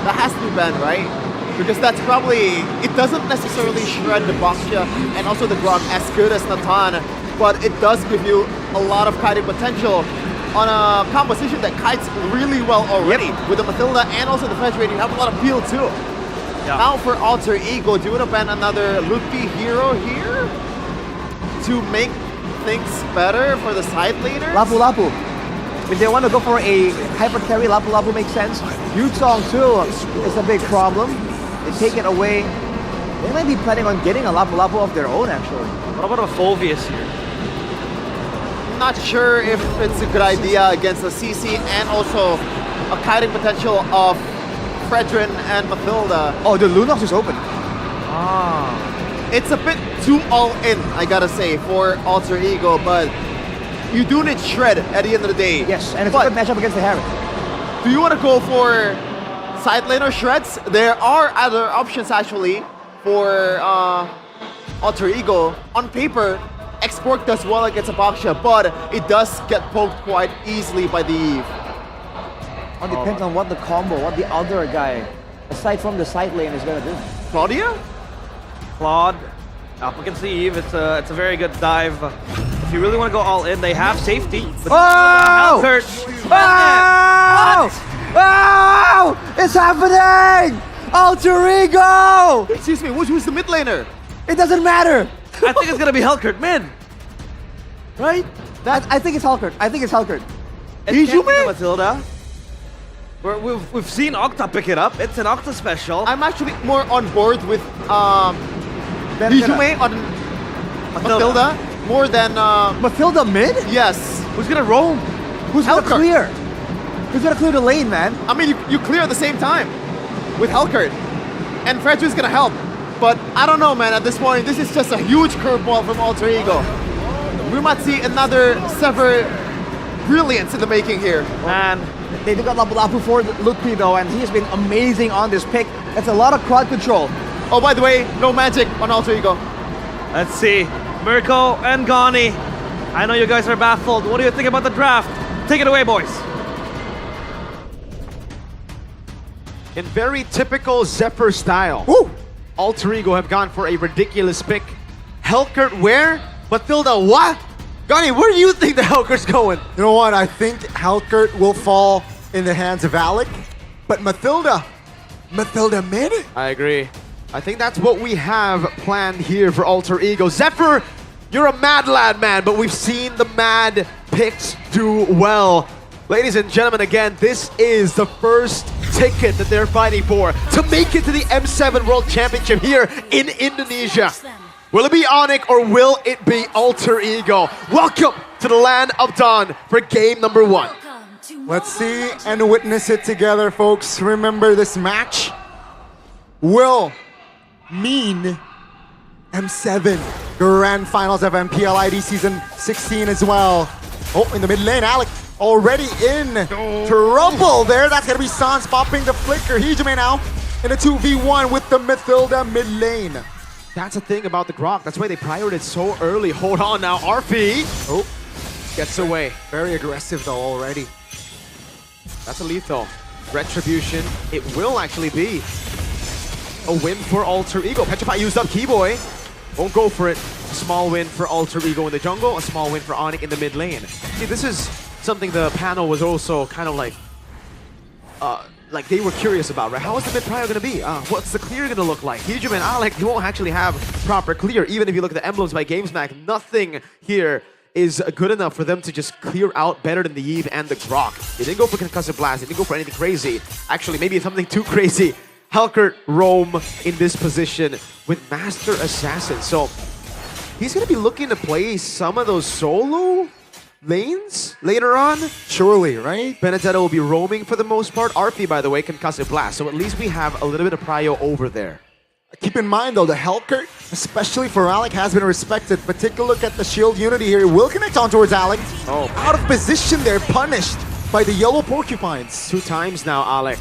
That has to be banned, right? Because that's probably, it doesn't necessarily shred the Boxia and also the Grog as good as Natan, but it does give you a lot of kiting potential on a composition that kites really well already. With the Mathilda and also the Fredrin, you have a lot of peel too. Yeah. Now for Alter Ego, do you want to ban another Ludwig hero here to make things better for the side laners? Lapu Lapu. If they want to go for a hyper carry, Lapu Lapu makes sense. Yutong too is a big problem. They take it away. They might be planning on getting a Lapu Lapu of their own actually. What about a Phoveus here? Not sure if it's a good idea against a CC and also a kiting potential of Fredrin and Mathilda. Oh, the Lunox is open. It's a bit too all-in, I gotta say, for Alter Ego, but you do need Shred at the end of the day. Yes, and it's a good matchup against the Harry. Do you want to go for side laner Shreds? There are other options actually for Alter Ego. On paper, Export does well against Abaxia, but it does get poked quite easily by the Eve. It depends on what the combo, what the other guy, aside from the side lane, is gonna do. Claudia? Claude, up against the Eve, it's a very good dive. If you really want to go all in, they have safety. Oh! Oh! Oh! It's happening! Alter Ego! Excuse me, who's the mid laner? It doesn't matter. I think it's gonna be Hellkurt mid. Right? I think it's Hellkurt. I think it's Hellkurt. Ijume? Matilda. We've seen Octa pick it up. It's an Octa special. I'm actually more on board with Ijume on Matilda more than Matilda mid? Yes. Who's gonna roam? Who's gonna clear? Who's gonna clear the lane, man? I mean, you clear at the same time with Hellkurt, and Fredrin's gonna help. But I don't know, man. At this point, this is just a huge curveball from Alter Ego. We might see another Sever brilliance in the making here. Man, they got Lapu Lapu for Ludwig though, and he's been amazing on this pick. That's a lot of crowd control. Oh, by the way, no magic on Alter Ego. Let's see. Mirko and Gani. I know you guys are baffled. What do you think about the draft? Take it away, boys. In very typical Zephyr style, Alter Ego have gone for a ridiculous pick. Hellkurt where? Mathilda what? Gani, where do you think the Hellkurt's going? You know what? I think Hellkurt will fall in the hands of Alec, but Mathilda mid? I agree. I think that's what we have planned here for Alter Ego. Zephyr, you're a mad lad, man, but we've seen the mad picks do well. Ladies and gentlemen, again, this is the first ticket that they're fighting for to make it to the M7 World Championship here in Indonesia. Will it be Onyx or will it be Alter Ego? Welcome to the land of Dawn for game number 1. Let's see and witness it together, folks. Remember, this match will mean M7 Grand Finals of MPL ID Season 16 as well. Oh, in the mid lane, Alec already in trouble there. That's gonna be Sans popping the flicker. Hijime now in a 2v1 with the Mathilda mid lane. That's the thing about the Grok. That's why they prioritized so early. Hold on now, RP. Oh, gets away. Very aggressive though already. That's a lethal. Retribution. It will actually be a win for Alter Ego. Petrify used up Keyboy. Won't go for it. A small win for Alter Ego in the jungle. A small win for Onyx in the mid lane. See, this is something the panel was also kind of like they were curious about, right? How is the mid prio going to be? What's the clear going to look like? Hijime and Alec, you won't actually have proper clear. Even if you look at the emblems by GamesMack, nothing here is good enough for them to just clear out better than the Eve and the Grok. They didn't go for Concussive Blast. They didn't go for anything crazy. Actually, maybe something too crazy. Halkert roam in this position with Master Assassin. So he's going to be looking to play some of those solo lanes later on. Surely, right? Benedetta will be roaming for the most part. RP, by the way, Concussive Blast. So at least we have a little bit of prio over there. Keep in mind though, the Halkert, especially for Alec, has been respected. But take a look at the shield unity here. It will connect on towards Alec. Oh. Out of position there, punished by the yellow porcupines. 2 times now, Alec.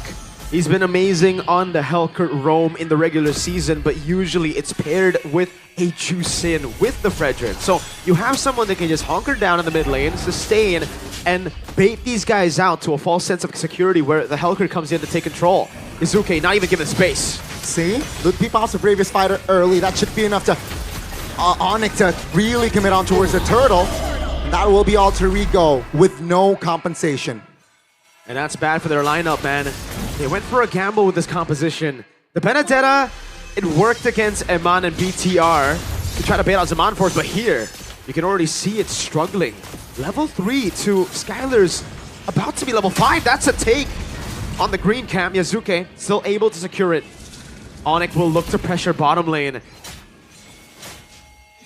He's been amazing on the Halkert roam in the regular season, but usually it's paired with a Jusin with the Fredrin. So you have someone that can just hunker down in the mid lane, sustain, and bait these guys out to a false sense of security where the Halkert comes in to take control. Izuke not even given space. See? Ludpi pops the bravest fighter early. That should be enough to Onyx to really commit on towards the turtle. And that will be Alter Ego with no compensation. And that's bad for their lineup, man. They went for a gamble with this composition. The Benedetta, it worked against Eman and BTR to try to bait out Zaman Force, but here, you can already see it struggling. Level 3 to Skylar's about to be level 5. That's a take on the green camp. Yazuke still able to secure it. Onyx will look to pressure bottom lane.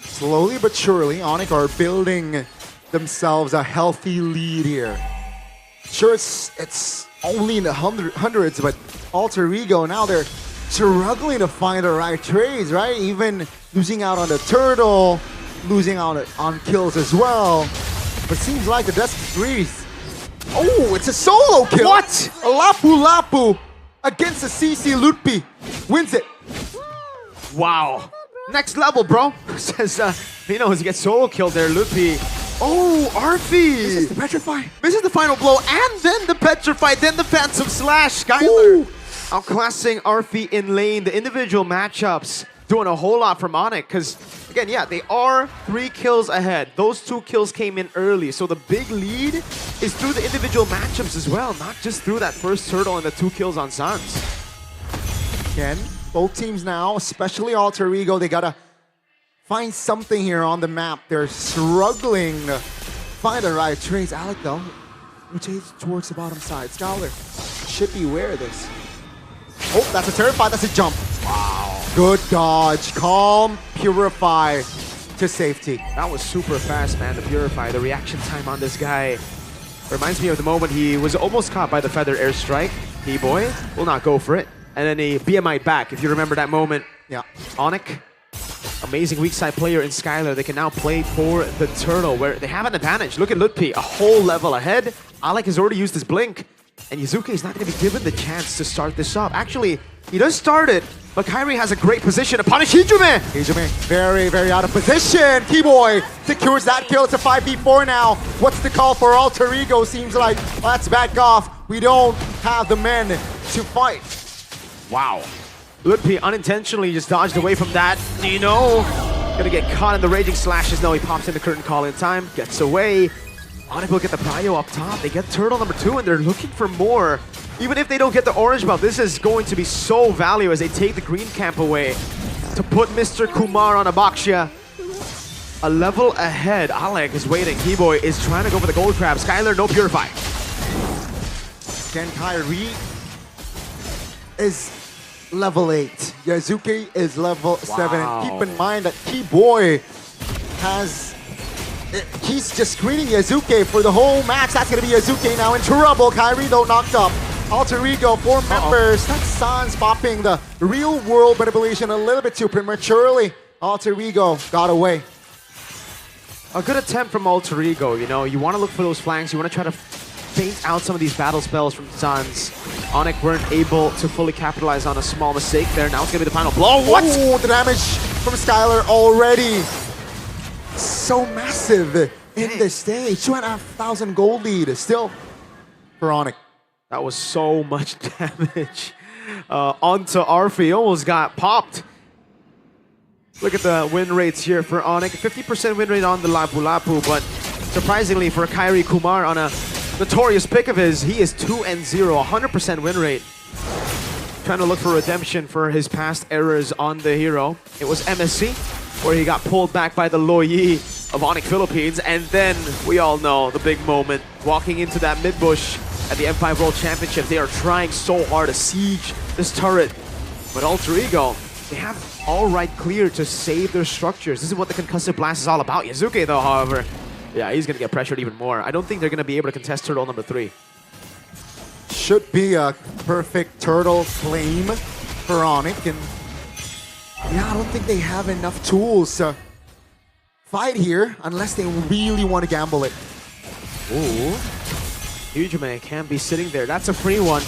Slowly but surely, Onyx are building themselves a healthy lead here. Sure, it's only in the hundreds, but Alter Ego, now they're struggling to find the right trades, right? Even losing out on the turtle, losing out on kills as well. But seems like the Dust 3s. Oh, it's a solo kill! What? Lapu Lapu against the CC Ludpi. Wins it. Wow. Next level, bro. Says, he knows he gets solo killed there, Ludpi. Oh, Arfi! Misses the Petrify. Misses the final blow, and then the Petrify, then the Phantom Slash. Skylar outclassing Arfi in lane. The individual matchups doing a whole lot from Onyx, because, again, yeah, they are 3 kills ahead. Those 2 kills came in early, so the big lead is through the individual matchups as well, not just through that first turtle and the 2 kills on Sans. Again, both teams now, especially Alter Ego, they gotta find something here on the map. They're struggling to find the right trades. Alec, though, rotates towards the bottom side. Scholar should be aware of this. Oh, that's a terrify. That's a jump. Wow. Good dodge. Calm, purify to safety. That was super fast, man, the Purify. The reaction time on this guy reminds me of the moment he was almost caught by the Feather Airstrike. T-Boy will not go for it. And then he BMI back, if you remember that moment. Yeah. Onyx. Amazing weak side player in Skylar. They can now play for the turtle where they have an advantage. Look at Ludpi, a whole level ahead. Alec has already used his blink, and Yuzuki is not going to be given the chance to start this off. Actually, he does start it, but Kairi has a great position to punish Hijime. Hijime, very, very out of position. T-Boy secures that kill. It's a 5v4 now. What's the call for Alter Ego? Seems like, let's back off. We don't have the men to fight. Wow. Ludpi unintentionally just dodged away from that. Nino gonna get caught in the Raging Slashes. No, he pops in the curtain call in time, gets away. Onyx will get the prio up top. They get turtle number 2, and they're looking for more. Even if they don't get the orange buff, this is going to be so valuable as they take the green camp away to put Mr. Kumar on a Bakshia. A level ahead. Alec is waiting. T-Boy is trying to go for the gold crab. Skylar, no Purify. Again, Kairi is level 8. Yazuki is level 7. And keep in mind that T-Boy has He's just screening Yazuke for the whole match. That's going to be Yazuke now in trouble. Kyrie though knocked up. Alter Ego, 4 members. That's Sans popping the real world manipulation a little bit too prematurely. Alter Ego got away. A good attempt from Alter Ego, you know. You want to look for those flanks. You want to try to feint out some of these battle spells from Sans. Onyx weren't able to fully capitalize on a small mistake there. Now it's going to be the final blow. What? Oh, the damage from Skylar already. So massive in this stage. 2,500 gold lead still for Onyx. That was so much damage onto Arfi. Almost got popped. Look at the win rates here for Onyx. 50% win rate on the Lapu Lapu, but surprisingly for Kyrie Kumar on a notorious pick of his, he is 2-0, 100% win rate. Trying to look for redemption for his past errors on the hero. It was MSC, where he got pulled back by the Loyi of Onyx Philippines, and then we all know the big moment, walking into that mid bush at the M5 World Championship. They are trying so hard to siege this turret, but Alter Ego, they have all right clear to save their structures. This is what the concussive blast is all about. Yazuke though, however, yeah, he's gonna get pressured even more. I don't think they're gonna be able to contest turtle number 3. Should be a perfect turtle claim for Onyx, and yeah, I don't think they have enough tools to fight here unless they really want to gamble it. Ooh. Hugeman can be sitting there. That's a free one.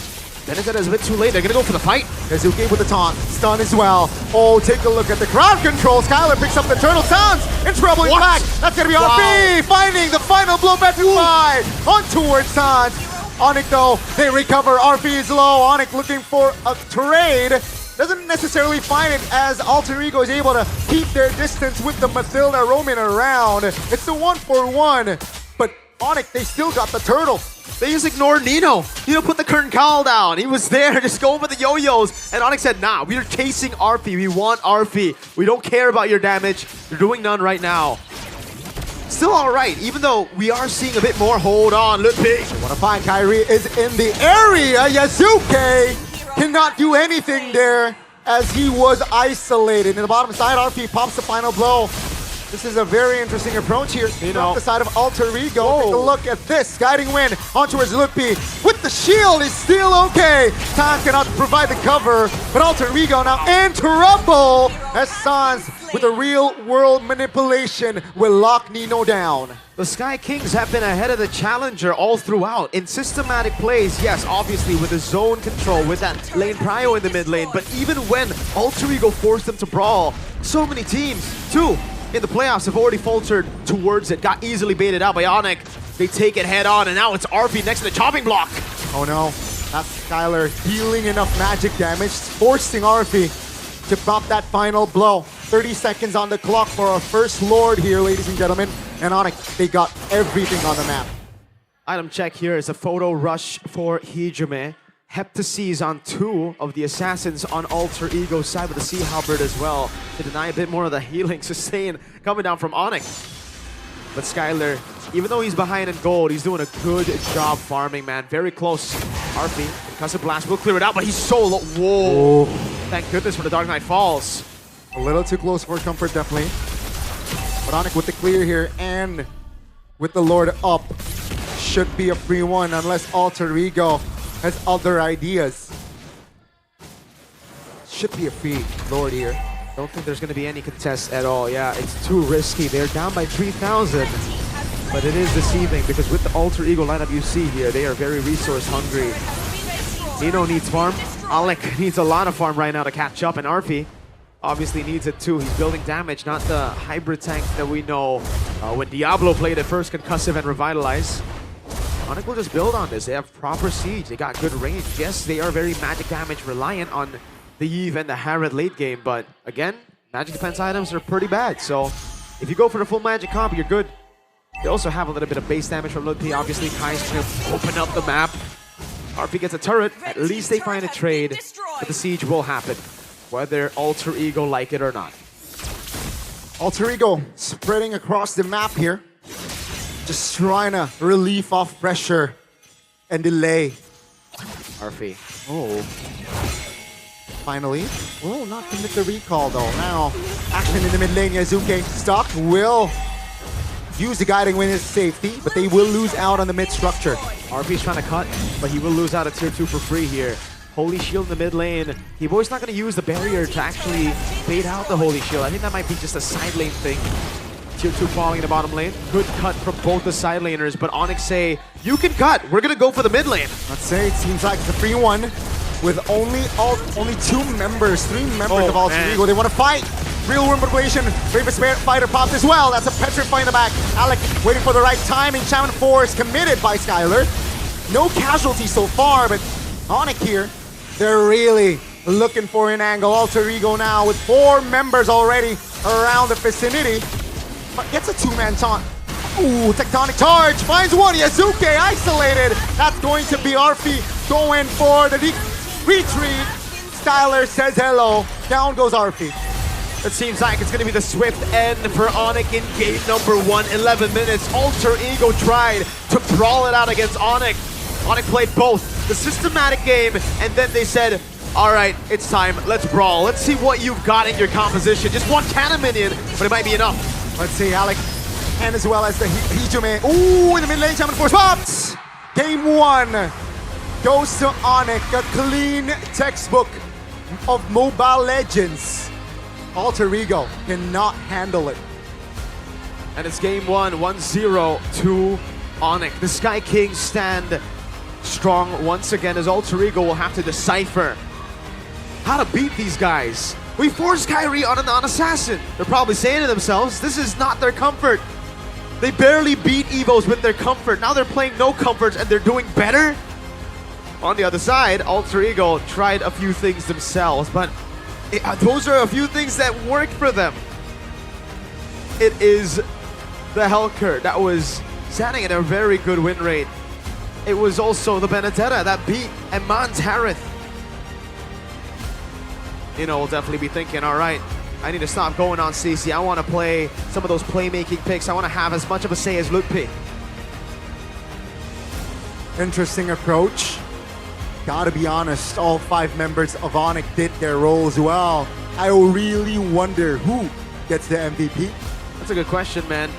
Benedetta is a bit too late. They're going to go for the fight. Yazuke with the taunt. Stun as well. Oh, take a look at the crowd control. Skylar picks up the turtle. Sans in trouble. In fact, that's going to be RP finding the final blow back to 5 on towards Sans. Onyx though, they recover. RP is low. Onyx looking for a trade. Doesn't necessarily find it as Alter Ego is able to keep their distance with the Mathilda roaming around. It's the 1-for-1, but Onyx, they still got the turtle. They just ignored Nino. Nino put the curtain call down. He was there, just going for the yo-yos. And Onyx said, nah, we're chasing Arfi. We want Arfi. We don't care about your damage. You're doing none right now. Still all right, even though we are seeing a bit more. Hold on, Ludwig. What a find. Kyrie is in the area. Yazuke cannot do anything there as he was isolated. In the bottom side, RP pops the final blow. This is a very interesting approach here from the side of Alter Ego. Whoa. Take a look at this. Guiding win on towards Lutpi. With the shield is still okay. Sans cannot provide the cover, but Alter Ego now in trouble as Sans with a real world manipulation will lock Nino down. The Sky Kings have been ahead of the challenger all throughout in systematic plays. Yes, obviously with the zone control, with that lane prio in the mid lane, but even when Alter Ego forced them to brawl, so many teams, too, in the playoffs have already faltered towards it, got easily baited out by Onyx. They take it head on, and now it's RP next to the chopping block. Oh no, that's Skylar dealing enough magic damage, forcing RP to pop that final blow. 30 seconds on the clock for our first Lord here, ladies and gentlemen. And Onyx, they got everything on the map. Item check here is a photo rush for Hijime. Heptaseas on 2 of the assassins on Alter Ego's side with the Sea Halberd as well to deny a bit more of the healing sustain coming down from Onyx. But Skylar, even though he's behind in gold, he's doing a good job farming, man. Very close. RP, Concussive Blast will clear it out, but he's so low. Whoa. Thank goodness for the Dark Knight Falls. A little too close for comfort, definitely. But Onyx with the clear here and with the Lord up. Should be a free one unless Alter Ego has other ideas. Should be a free Lord here. Don't think there's going to be any contest at all. Yeah, it's too risky. They're down by 3,000. But it is deceiving because with the Alter Ego lineup you see here, they are very resource hungry. Nino needs farm. Alec needs a lot of farm right now to catch up. And Arfi obviously needs it too. He's building damage, not the hybrid tank that we know when Diablo played at first, Concussive and Revitalize. Onyx will just build on this. They have proper siege. They got good range. Yes, they are very magic damage reliant on the Eve and the Harrod late game, but again, magic defense items are pretty bad. So if you go for the full magic comp, you're good. They also have a little bit of base damage from Ludpi. Obviously, Kai's going to open up the map. RP gets a turret. At least they find a trade, but the siege will happen, whether Alter Ego like it or not. Alter Ego spreading across the map here. Just trying to relieve off pressure and delay. RP. Oh. Finally. Will not commit the recall though. Now, action in the mid lane. Yazuke stuck. Will use the guiding win as safety, but they will lose out on the mid structure. RP's trying to cut, but he will lose out a tier 2 for free here. Holy Shield in the mid lane. T-Boy's not going to use the barrier to actually bait out the Holy Shield. I think that might be just a side lane thing. Tier 2 falling in the bottom lane. Good cut from both the side laners, but Onyx say, you can cut. We're going to go for the mid lane. Let's say it seems like it's a 3-1 with only 3 members of Alter Ego. They want to fight. Real room population. Bravest fighter popped as well. That's a Petrify in the back. Alec waiting for the right time. Enchantment Force committed by Skylar. No casualties so far, but Onyx here, they're really looking for an angle. Alter Ego now with 4 members already around the vicinity. But gets a 2-man taunt. Ooh, Tectonic Charge finds one. Yazuke isolated. That's going to be Arfi going for the retreat. Skylar says hello. Down goes Arfi. It seems like it's going to be the swift end for Onyx in game number 1. 11 minutes. Alter Ego tried to brawl it out against Onyx. Onyx played both the systematic game, and then they said, all right, it's time. Let's brawl. Let's see what you've got in your composition. Just one cannon minion, but it might be enough. Let's see, Alec, and as well as the Hijume. Ooh, in the mid lane, Shaman Force pops! Game 1 goes to Onyx, a clean textbook of Mobile Legends. Alter Ego cannot handle it. And it's game 1, 1-0 to Onyx. The Sky Kings stand strong once again as Alter Ego will have to decipher how to beat these guys. We forced Kyrie on a non-assassin. They're probably saying to themselves, this is not their comfort. They barely beat Evos with their comfort. Now they're playing no comforts and they're doing better. On the other side, Alter Ego tried a few things themselves, but those are a few things that worked for them. It is the Hellcurt that was standing at a very good win rate. It was also the Benedetta that beat Eman Tarith. You know, we'll definitely be thinking, all right, I need to stop going on CC. I want to play some of those playmaking picks. I want to have as much of a say as Ludpi. Interesting approach. Gotta be honest, all 5 members of Onyx did their roles well. I really wonder who gets the MVP. That's a good question, man.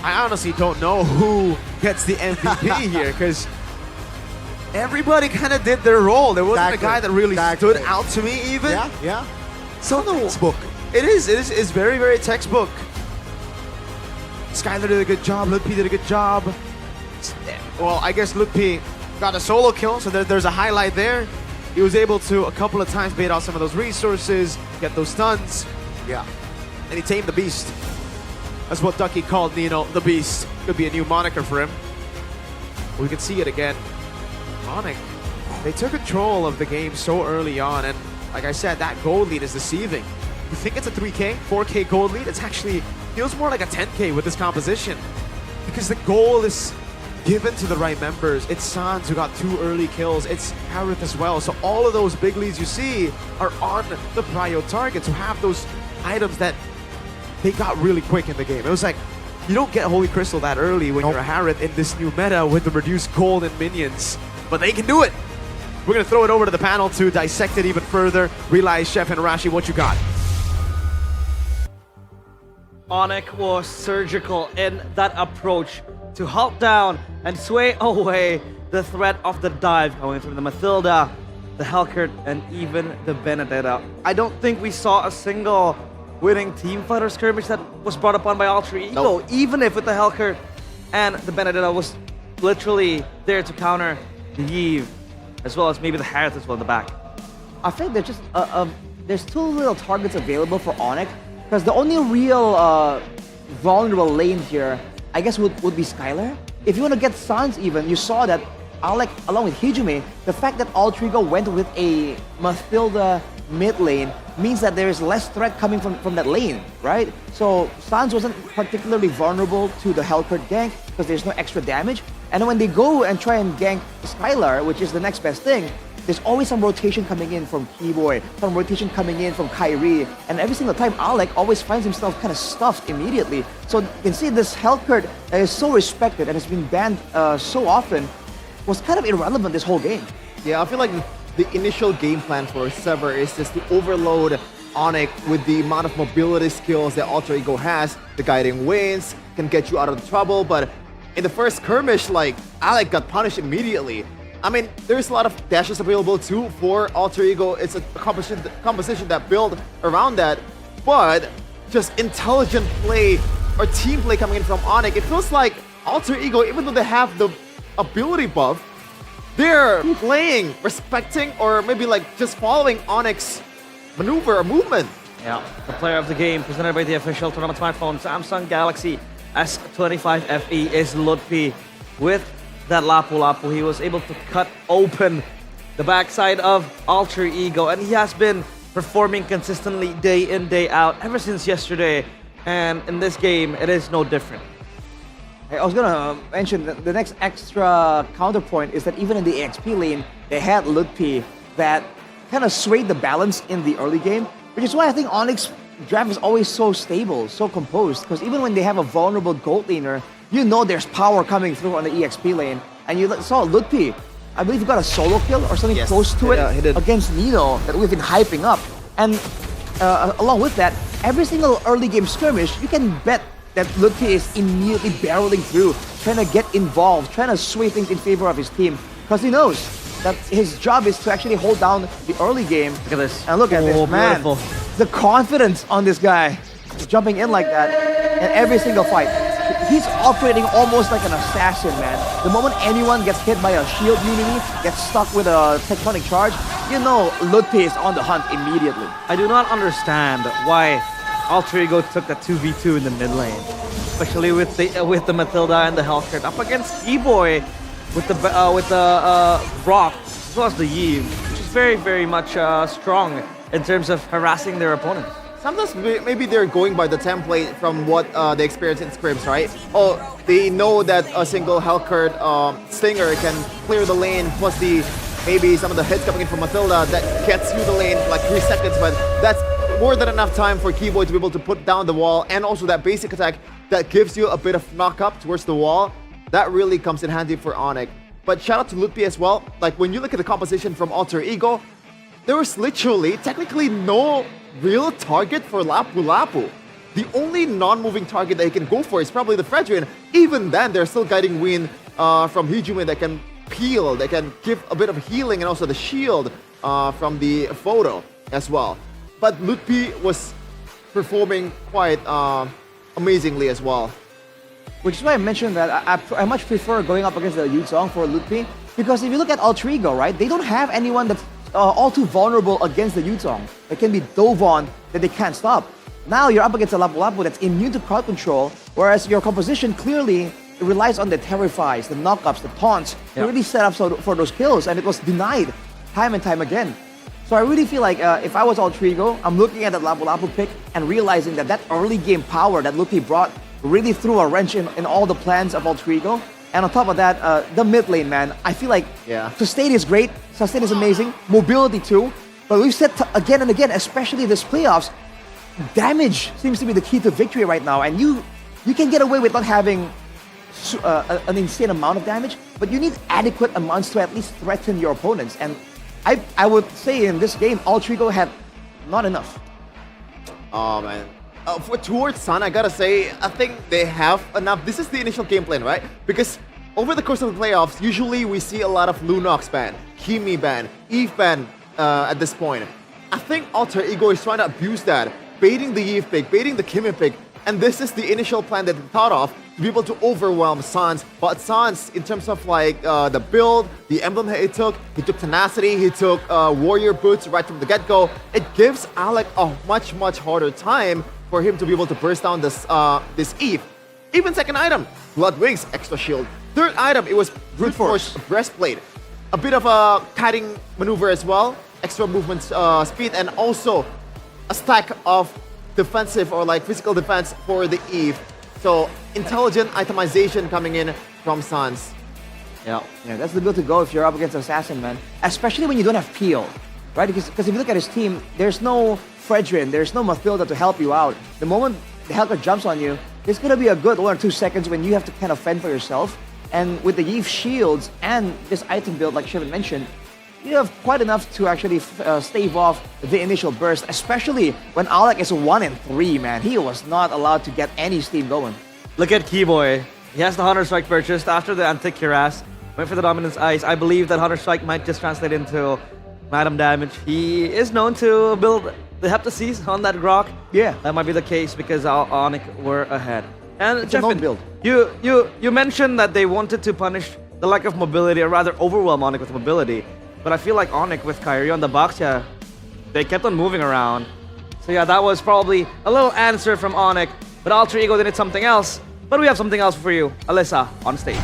I honestly don't know who gets the MVP here, because everybody kind of did their role. There wasn't a guy that really stood out to me even. Yeah. So no, textbook. It is very, very textbook. Skylar did a good job. Ludpi did a good job. Well, I guess Ludpi got a solo kill, so there's a highlight there. He was able to a couple of times bait out some of those resources, get those stuns. Yeah. And he tamed the beast. That's what Ducky called Nino, the beast. Could be a new moniker for him. We can see it again. Onyx, they took control of the game so early on, and like I said, that gold lead is deceiving. You think it's a 3K, 4K gold lead? It's actually feels more like a 10K with this composition, because the goal is given to the right members. It's Sans who got 2 early kills. It's Harith as well. So all of those big leads you see are on the prio targets who have those items that they got really quick in the game. It was like, you don't get Holy Crystal that early when you're a Harith in this new meta with the reduced gold and minions. But they can do it. We're going to throw it over to the panel to dissect it even further. Realize, Chef and Rashi, what you got? Onyx was surgical in that approach to halt down and sway away the threat of the dive going from the Mathilda, the Hellcurt, and even the Benedetta. I don't think we saw a single winning team fighter skirmish that was brought upon by Alter Ego, even if with the Hellcurt and the Benedetta was literally there to counter the Eve, as well as maybe the Harith as well in the back. I think there's just there's too little targets available for Onyx, because the only real vulnerable lane here, I guess, would be Skylar. If you want to get Sans even, you saw that Alec, along with Hijume, the fact that Alter Ego went with a Mathilda mid lane means that there is less threat coming from that lane, right? So Sans wasn't particularly vulnerable to the Hellcurt gank because there's no extra damage. And when they go and try and gank Skylar, which is the next best thing, there's always some rotation coming in from Keyboy, some rotation coming in from Kyrie, and every single time Alec always finds himself kind of stuffed immediately. So you can see this Hellcurt that is so respected and has been banned so often was kind of irrelevant this whole game. Yeah, I feel like the initial game plan for Sever is just to overload Onyx, with the amount of mobility skills that Alter Ego has, the guiding winds can get you out of the trouble, but in the first skirmish, like, Alec got punished immediately. I mean, there's a lot of dashes available too for Alter Ego. It's a composition that built around that, but just intelligent play or team play coming in from Onyx, it feels like Alter Ego, even though they have the ability buff, they're playing, respecting, or maybe like just following Onyx maneuver or movement. Yeah, the player of the game presented by the official tournament smartphone Samsung Galaxy S25 FE is Lutfi. With that Lapu Lapu, he was able to cut open the backside of Alter Ego, and he has been performing consistently day in, day out ever since yesterday. And in this game, it is no different. I was gonna mention that the next extra counterpoint is that even in the EXP lane, they had Lutfi that kind of swayed the balance in the early game, which is why I think Onyx draft is always so stable, so composed, because even when they have a vulnerable gold laner, you know there's power coming through on the EXP lane. And you saw Lutfi, I believe he got a solo kill or something close to it against Nino that we've been hyping up. And along with that, every single early game skirmish, you can bet that Lutfi is immediately barreling through, trying to get involved, trying to sway things in favor of his team, because he knows that his job is to actually hold down the early game. Look at this. And look at this, man. Beautiful. The confidence on this guy, jumping in like that in every single fight. He's operating almost like an assassin, man. The moment anyone gets hit by a shield unity, gets stuck with a tectonic charge, you know Lutfi is on the hunt immediately. I do not understand why Alter Ego took that 2v2 in the mid lane, especially with the Matilda and the Hellcat up against E-Boy with the Brock as well as the Yi, which is very much strong in terms of harassing their opponents. Sometimes maybe they're going by the template from what they experience in scrims, right? Oh, they know that a single Hellcat Stinger can clear the lane, plus maybe some of the hits coming in from Matilda that gets you the lane for like 3 seconds, but that's more than enough time for Keyboy to be able to put down the wall, and also that basic attack that gives you a bit of knock up towards the wall. That really comes in handy for Onyx. But shout out to Lutfi as well. Like when you look at the composition from Alter Ego, there was literally technically no real target for Lapu Lapu. The only non-moving target that he can go for is probably the Fredrin. Even then, they're still guiding Wind from Hijumi that can peel, that can give a bit of healing, and also the shield from the photo as well. But Lutfi was performing quite amazingly as well. Which is why I mentioned that I much prefer going up against the Yuzong for Lutfi, because if you look at Alter Ego, right, they don't have anyone that's all too vulnerable against the Yuzong. It can be Dovon that they can't stop. Now you're up against a Lapu Lapu that's immune to crowd control, whereas your composition clearly relies on the terrifies, the knockups, the taunts to really set up for those kills, and it was denied time and time again. So I really feel like if I was Alter Ego, I'm looking at that Lapu Lapu pick and realizing that early game power that Lutfi brought really threw a wrench in all the plans of Alter Ego. And on top of that, the mid lane, man, I feel like Sustain is great, Sustain is amazing, mobility too, but we've said again and again, especially this playoffs, damage seems to be the key to victory right now, and you can get away with not having an insane amount of damage, but you need adequate amounts to at least threaten your opponents, and I would say in this game, Alter Ego had not enough. Oh man. Towards Sun, I gotta say, I think they have enough. This is the initial game plan, right? Because over the course of the playoffs, usually we see a lot of Lunox ban, Kimi ban, Eve ban at this point. I think Alter Ego is trying to abuse that, baiting the Eve pick, baiting the Kimi pick, and this is the initial plan that they thought of to be able to overwhelm Sans. But Sans, in terms of like the build, the emblem that he took Tenacity, he took Warrior Boots right from the get-go. It gives Alec a much harder time for him to be able to burst down this Eve. Even second item, Blood Wings, extra shield. Third item, it was Brute Force Breastplate. A bit of a kiting maneuver as well, extra movement speed, and also a stack of defensive or like physical defense for the Eve. So intelligent itemization coming in from Sans. Yeah, that's the build to go if you're up against Assassin, man. Especially when you don't have peel, right? Because if you look at his team, there's no Fredrin, there's no Mathilda to help you out. The moment the Hellcat jumps on you, it's gonna be a good 1 or 2 seconds when you have to kind of fend for yourself. And with the Eve shields and this item build, like Shivan mentioned, you have quite enough to actually stave off the initial burst, especially when Alec is 1 and 3, man. He was not allowed to get any steam going. Look at Keyboy. He has the Hunter Strike purchased after the Anti-Cuirass. Went for the Dominance Ice. I believe that Hunter Strike might just translate into Madam Damage. He is known to build the Heptaseas on that Grok. Yeah. That might be the case because Onyx were ahead. And It's a known Jeffin, build. you mentioned that they wanted to punish the lack of mobility, or rather overwhelm Onyx with mobility. But I feel like Onyx with Kyrie on the box, yeah, they kept on moving around. So yeah, that was probably a little answer from Onyx. But Alter Ego, they did something else. But we have something else for you. Alyssa, on stage.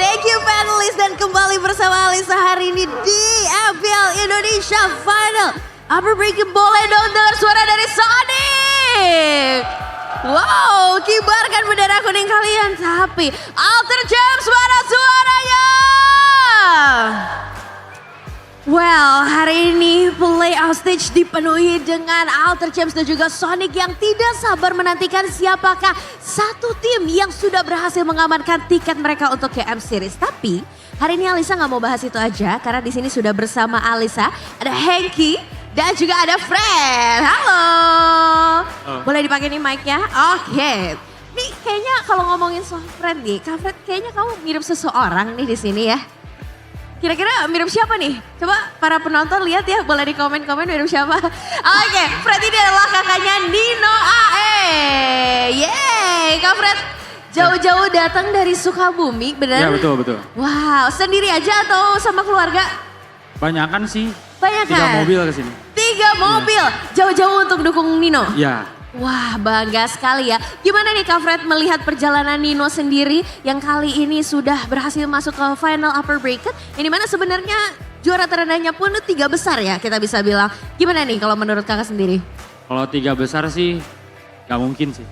Thank you panelists, dan kembali bersama Alisa hari ini di MPL Indonesia Final. Upper Bracket, boleh dong dengar suara dari Sonic. Wow, kibarkan bendera kuning kalian. Tapi Alter James, mana suaranya? Well, hari ini playoff stage dipenuhi dengan Alter Champs dan juga Sonic yang tidak sabar menantikan siapakah satu tim yang sudah berhasil mengamankan tiket mereka untuk ke M Series. Tapi hari ini Alisa nggak mau bahas itu aja karena di sini sudah bersama Alisa ada Henky dan juga ada Fred. Halo. Boleh dipakai nih mic-nya? Oke. Nih kayaknya kalau ngomongin soal Fred nih, Kak Fred kayaknya kamu mirip seseorang nih di sini ya. Kira-kira mirip siapa nih? Coba para penonton lihat ya, boleh di komen-komen mirip siapa. Oke, Fred ini adalah kakaknya Nino AE. Yeay, Kak Fred jauh-jauh datang dari Sukabumi, bener? Ya betul, betul. Wow, sendiri aja atau sama keluarga? Banyakan sih. Banyak 3 mobil ke sini. 3 mobil, jauh-jauh untuk dukung Nino? Ya. Wah, bangga sekali ya. Gimana nih Kak Fred melihat perjalanan Nino sendiri yang kali ini sudah berhasil masuk ke final upper bracket. Yang dimana sebenarnya juara terendahnya pun 3 besar ya kita bisa bilang. Gimana nih kalau menurut kakak sendiri? Kalau 3 besar sih gak mungkin sih.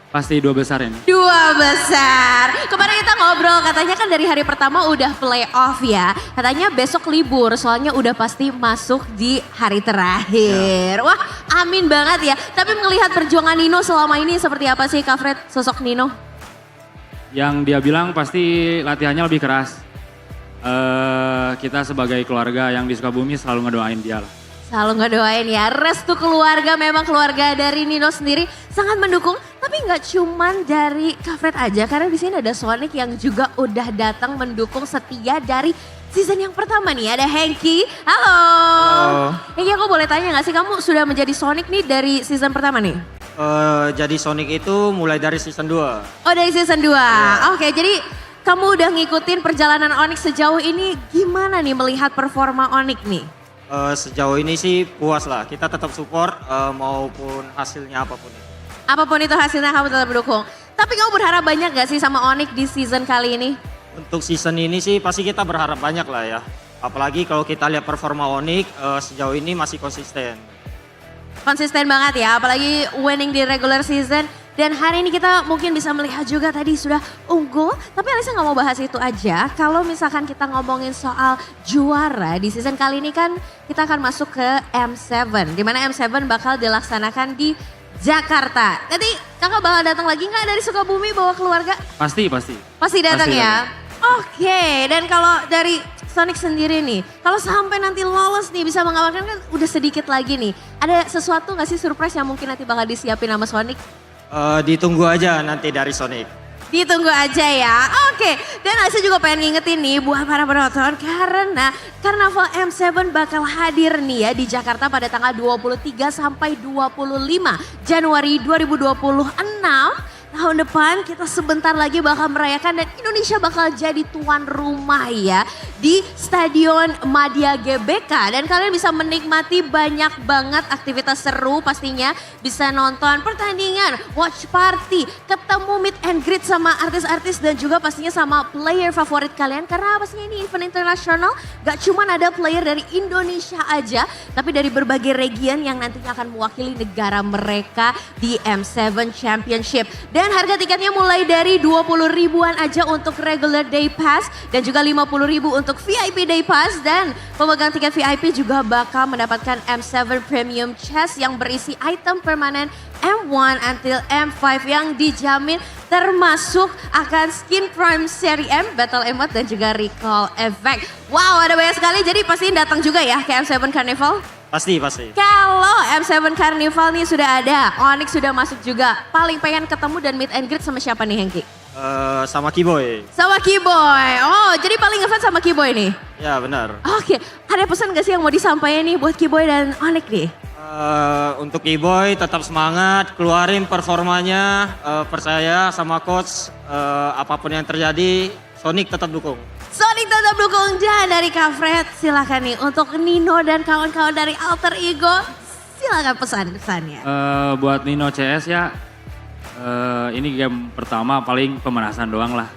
Pasti 2 besar ini. 2 besar. Kemarin kita ngobrol katanya kan dari hari pertama udah playoff ya. Katanya besok libur soalnya udah pasti masuk di hari terakhir. Wah amin banget ya. Tapi melihat perjuangan Nino selama ini seperti apa sih Kak Fred sosok Nino? Yang dia bilang pasti latihannya lebih keras. Kita sebagai keluarga yang di Sukabumi selalu ngedoain dia lah. Selalu ngedoain ya, restu keluarga, memang keluarga dari Nino sendiri sangat mendukung. Tapi nggak cuman dari Kak Fred aja, karena di sini ada Sonic yang juga udah datang mendukung setia dari season yang pertama nih. Ada Henky, halo. Henky, aku boleh tanya nggak sih kamu sudah menjadi Sonic nih dari season pertama nih? Jadi Sonic itu mulai dari season 2. Oh dari season 2, Oke, jadi kamu udah ngikutin perjalanan Onyx sejauh ini, gimana nih melihat performa Onyx nih? Sejauh ini sih puas lah, kita tetap support maupun hasilnya apapun itu. Apapun itu hasilnya kamu tetap mendukung. Tapi kamu berharap banyak gak sih sama Onyx di season kali ini? Untuk season ini sih pasti kita berharap banyak lah ya. Apalagi kalau kita lihat performa Onyx sejauh ini masih konsisten. Konsisten banget ya, apalagi winning di regular season. Dan hari ini kita mungkin bisa melihat juga tadi sudah unggul. Tapi Alisa gak mau bahas itu aja. Kalau misalkan kita ngomongin soal juara di season kali ini kan kita akan masuk ke M7. Dimana M7 bakal dilaksanakan di Jakarta. Nanti kakak bakal datang lagi nggak dari Sukabumi bawa keluarga? Pasti. Pasti datang ya? Oke, dan kalau dari Sonic sendiri nih, kalau sampai nanti lolos nih bisa mengamankan kan udah sedikit lagi nih. Ada sesuatu nggak sih surprise yang mungkin nanti bakal disiapin sama Sonic? Ditunggu aja nanti dari Sonic. Ditunggu aja ya. Oke, dan Alisa juga pengen ngingetin nih buat para penonton karena Karnaval M7 bakal hadir nih ya di Jakarta pada tanggal 23 sampai 25 Januari 2026. Tahun depan kita sebentar lagi bakal merayakan dan Indonesia bakal jadi tuan rumah ya di Stadion Madia GBK. Dan kalian bisa menikmati banyak banget aktivitas seru pastinya. Bisa nonton pertandingan, watch party, ketemu meet and greet sama artis-artis dan juga pastinya sama player favorit kalian. Karena pastinya ini event internasional, gak cuma ada player dari Indonesia aja, tapi dari berbagai region yang nantinya akan mewakili negara mereka di M7 Championship. Dan harga tiketnya mulai dari 20 ribuan aja untuk regular day pass dan juga 50 ribu untuk VIP day pass. Dan pemegang tiket VIP juga bakal mendapatkan M7 Premium Chest yang berisi item permanen M1 until M5 yang dijamin termasuk akan skin Prime Seri M, Battle Emote dan juga Recall Effect. Wow, ada banyak sekali, jadi pasti datang juga ya ke M7 Carnival? Pasti. Kalau M7 Carnival nih sudah ada, Onyx sudah masuk juga. Paling pengen ketemu dan meet and greet sama siapa nih Hengki? Sama Keyboy. Sama Keyboy. Oh, jadi paling ngefans sama Keyboy nih? Ya benar. Oke, ada pesan gak sih yang mau disampaikan nih buat Keyboy dan Onyx nih? Untuk Keyboy tetap semangat, keluarin performanya, percaya sama coach, apapun yang terjadi, Sonic tetap dukung. Sonic tetap dukung. Dan dari Kak Fred, silakan nih untuk Nino dan kawan-kawan dari Alter Ego, silakan pesan-pesannya. Buat Nino CS ya, ini game pertama paling pemanasan doang lah.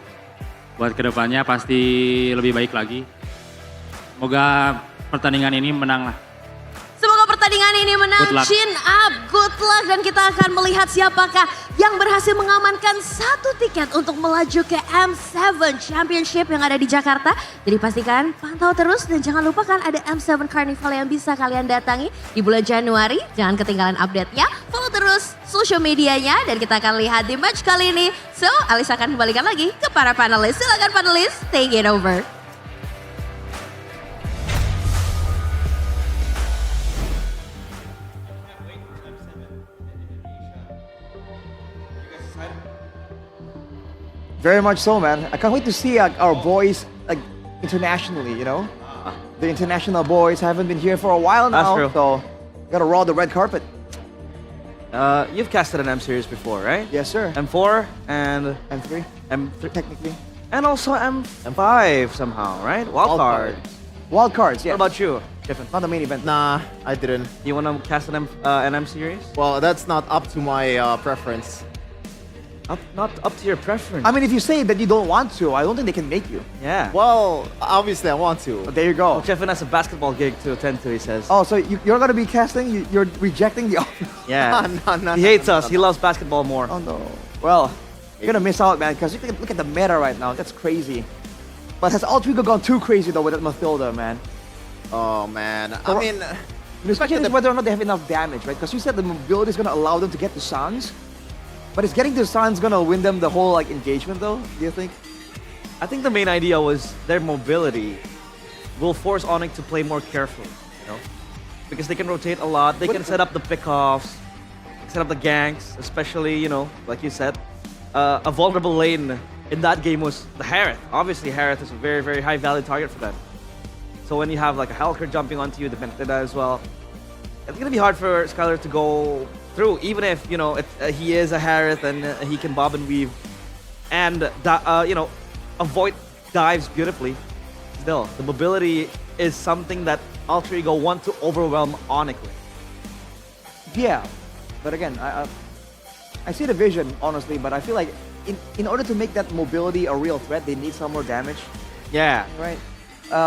Buat kedepannya pasti lebih baik lagi. Semoga pertandingan ini menang lah. Semoga pertandingan ini menang. Good luck. Chin up, good luck. Dan kita akan melihat siapakah yang berhasil mengamankan satu tiket untuk melaju ke M7 Championship yang ada di Jakarta. Jadi pastikan pantau terus dan jangan lupakan ada M7 Carnival yang bisa kalian datangi di bulan Januari. Jangan ketinggalan update-nya. Follow terus social medianya dan kita akan lihat di match kali ini. So, Alisa akan kembalikan lagi ke para panelis. Silakan panelis, take it over. Very much so, man. I can't wait to see our boys internationally, you know? The international boys haven't been here for a while now, That's true. so gotta roll the red carpet. You've casted an M series before, right? Yes, sir. M4 and M3. M3 technically. And also M5 somehow, right? Wildcard. Wild cards, yeah. What about you, Tiffin? Not the main event. Nah, I didn't. You want to cast an M series? Well, that's not up to my preference. Not up to your preference. I mean, if you say that you don't want to, I don't think they can make you. Yeah. Well, obviously I want to. There you go. Well, Tiffin has a basketball gig to attend to, he says. Oh, so you're gonna be casting? You're rejecting the offer? Yeah. No, he hates us. He loves basketball more. Oh no. Well, you're gonna miss out, man, because look at the meta right now. That's crazy. But has Alter Ego gone too crazy though with that Mathilda, man? Oh man. I mean, the question is whether or not they have enough damage, right? Because you said the mobility is gonna allow them to get to Suns. But is getting to Suns gonna win them the whole engagement though, do you think? I think the main idea was their mobility will force Onyx to play more carefully, you know? Because they can rotate a lot, they can set up the pickoffs, set up the ganks, especially, you know, like you said. A vulnerable lane in that game was the Harith. Obviously, Harith is a very, very high value target for them. So when you have like a Helker jumping onto you, the Pentida as well, it's gonna be hard for Skylar to go through, even if, you know, he is a Harith and he can bob and weave and, you know, avoid dives beautifully. Still, the mobility is something that Alter Ego want to overwhelm Onyx with. Yeah, but again, I see the vision, honestly, but I feel like in order to make that mobility a real threat, they need some more damage. Yeah. Right?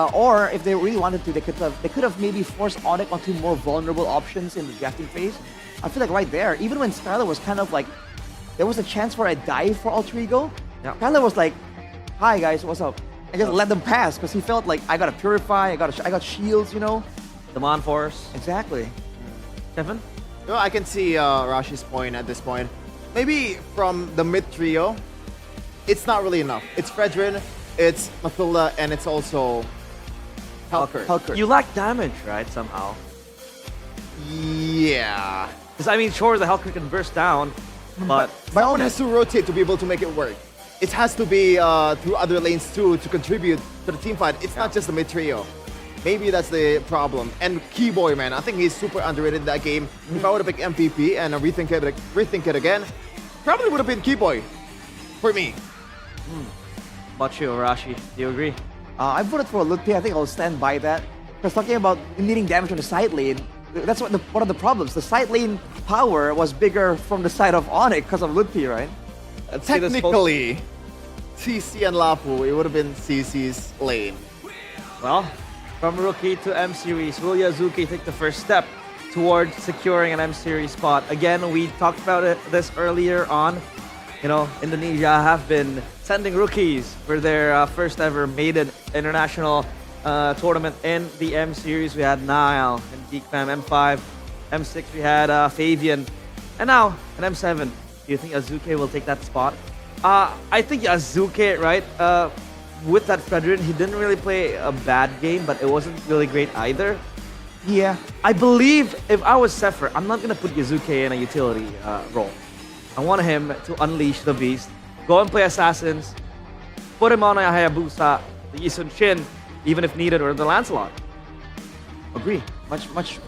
Or if they really wanted to, they could have maybe forced Onyx onto more vulnerable options in the drafting phase. I feel like right there, even when Skylar was kind of like, there was a chance for a dive for Alter Ego. Yeah. Skylar was like, hi guys, what's up? And just let them pass because he felt like, I gotta purify, I got shields, you know? Demand Force. Exactly. Kevin? You know, I can see Rashi's point at this point. Maybe from the mid trio, it's not really enough. It's Fredrin, it's Mathilda, and it's also Helker. You lack damage, right, somehow? Yeah. Because, I mean, sure, the Helker can burst down, but someone has to rotate to be able to make it work. It has to be through other lanes too to contribute to the team fight. It's not just the mid trio. Maybe that's the problem. And Keyboy, man, I think he's super underrated in that game. If I would have picked MVP and rethink it again, probably would have been Keyboy for me. About you, Arashi, do you agree? I voted for Lutpi. I think I'll stand by that. Because talking about needing damage on the side lane, that's one of the problems. The side lane power was bigger from the side of Onyx because of Lutpi, right? Technically, CC and Lapu, it would have been CC's lane. Well, from rookie to M series, will Yazuki take the first step towards securing an M series spot? Again, we talked about this earlier on. you know, Indonesia have been sending rookies for their first ever maiden international tournament in the M series. We had Nile and GeekFam, M5, M6 we had Fabian, and now in M7. Do you think Azuke will take that spot? I think Azuke, right? With that Fredrin, he didn't really play a bad game, but it wasn't really great either. Yeah. I believe if I was Zephyr, I'm not gonna put Yazuke in a utility role. I want him to unleash the beast, go and play Assassins, put him on a Hayabusa, the Yisun Shin, even if needed, or the Lancelot. Agree. Much.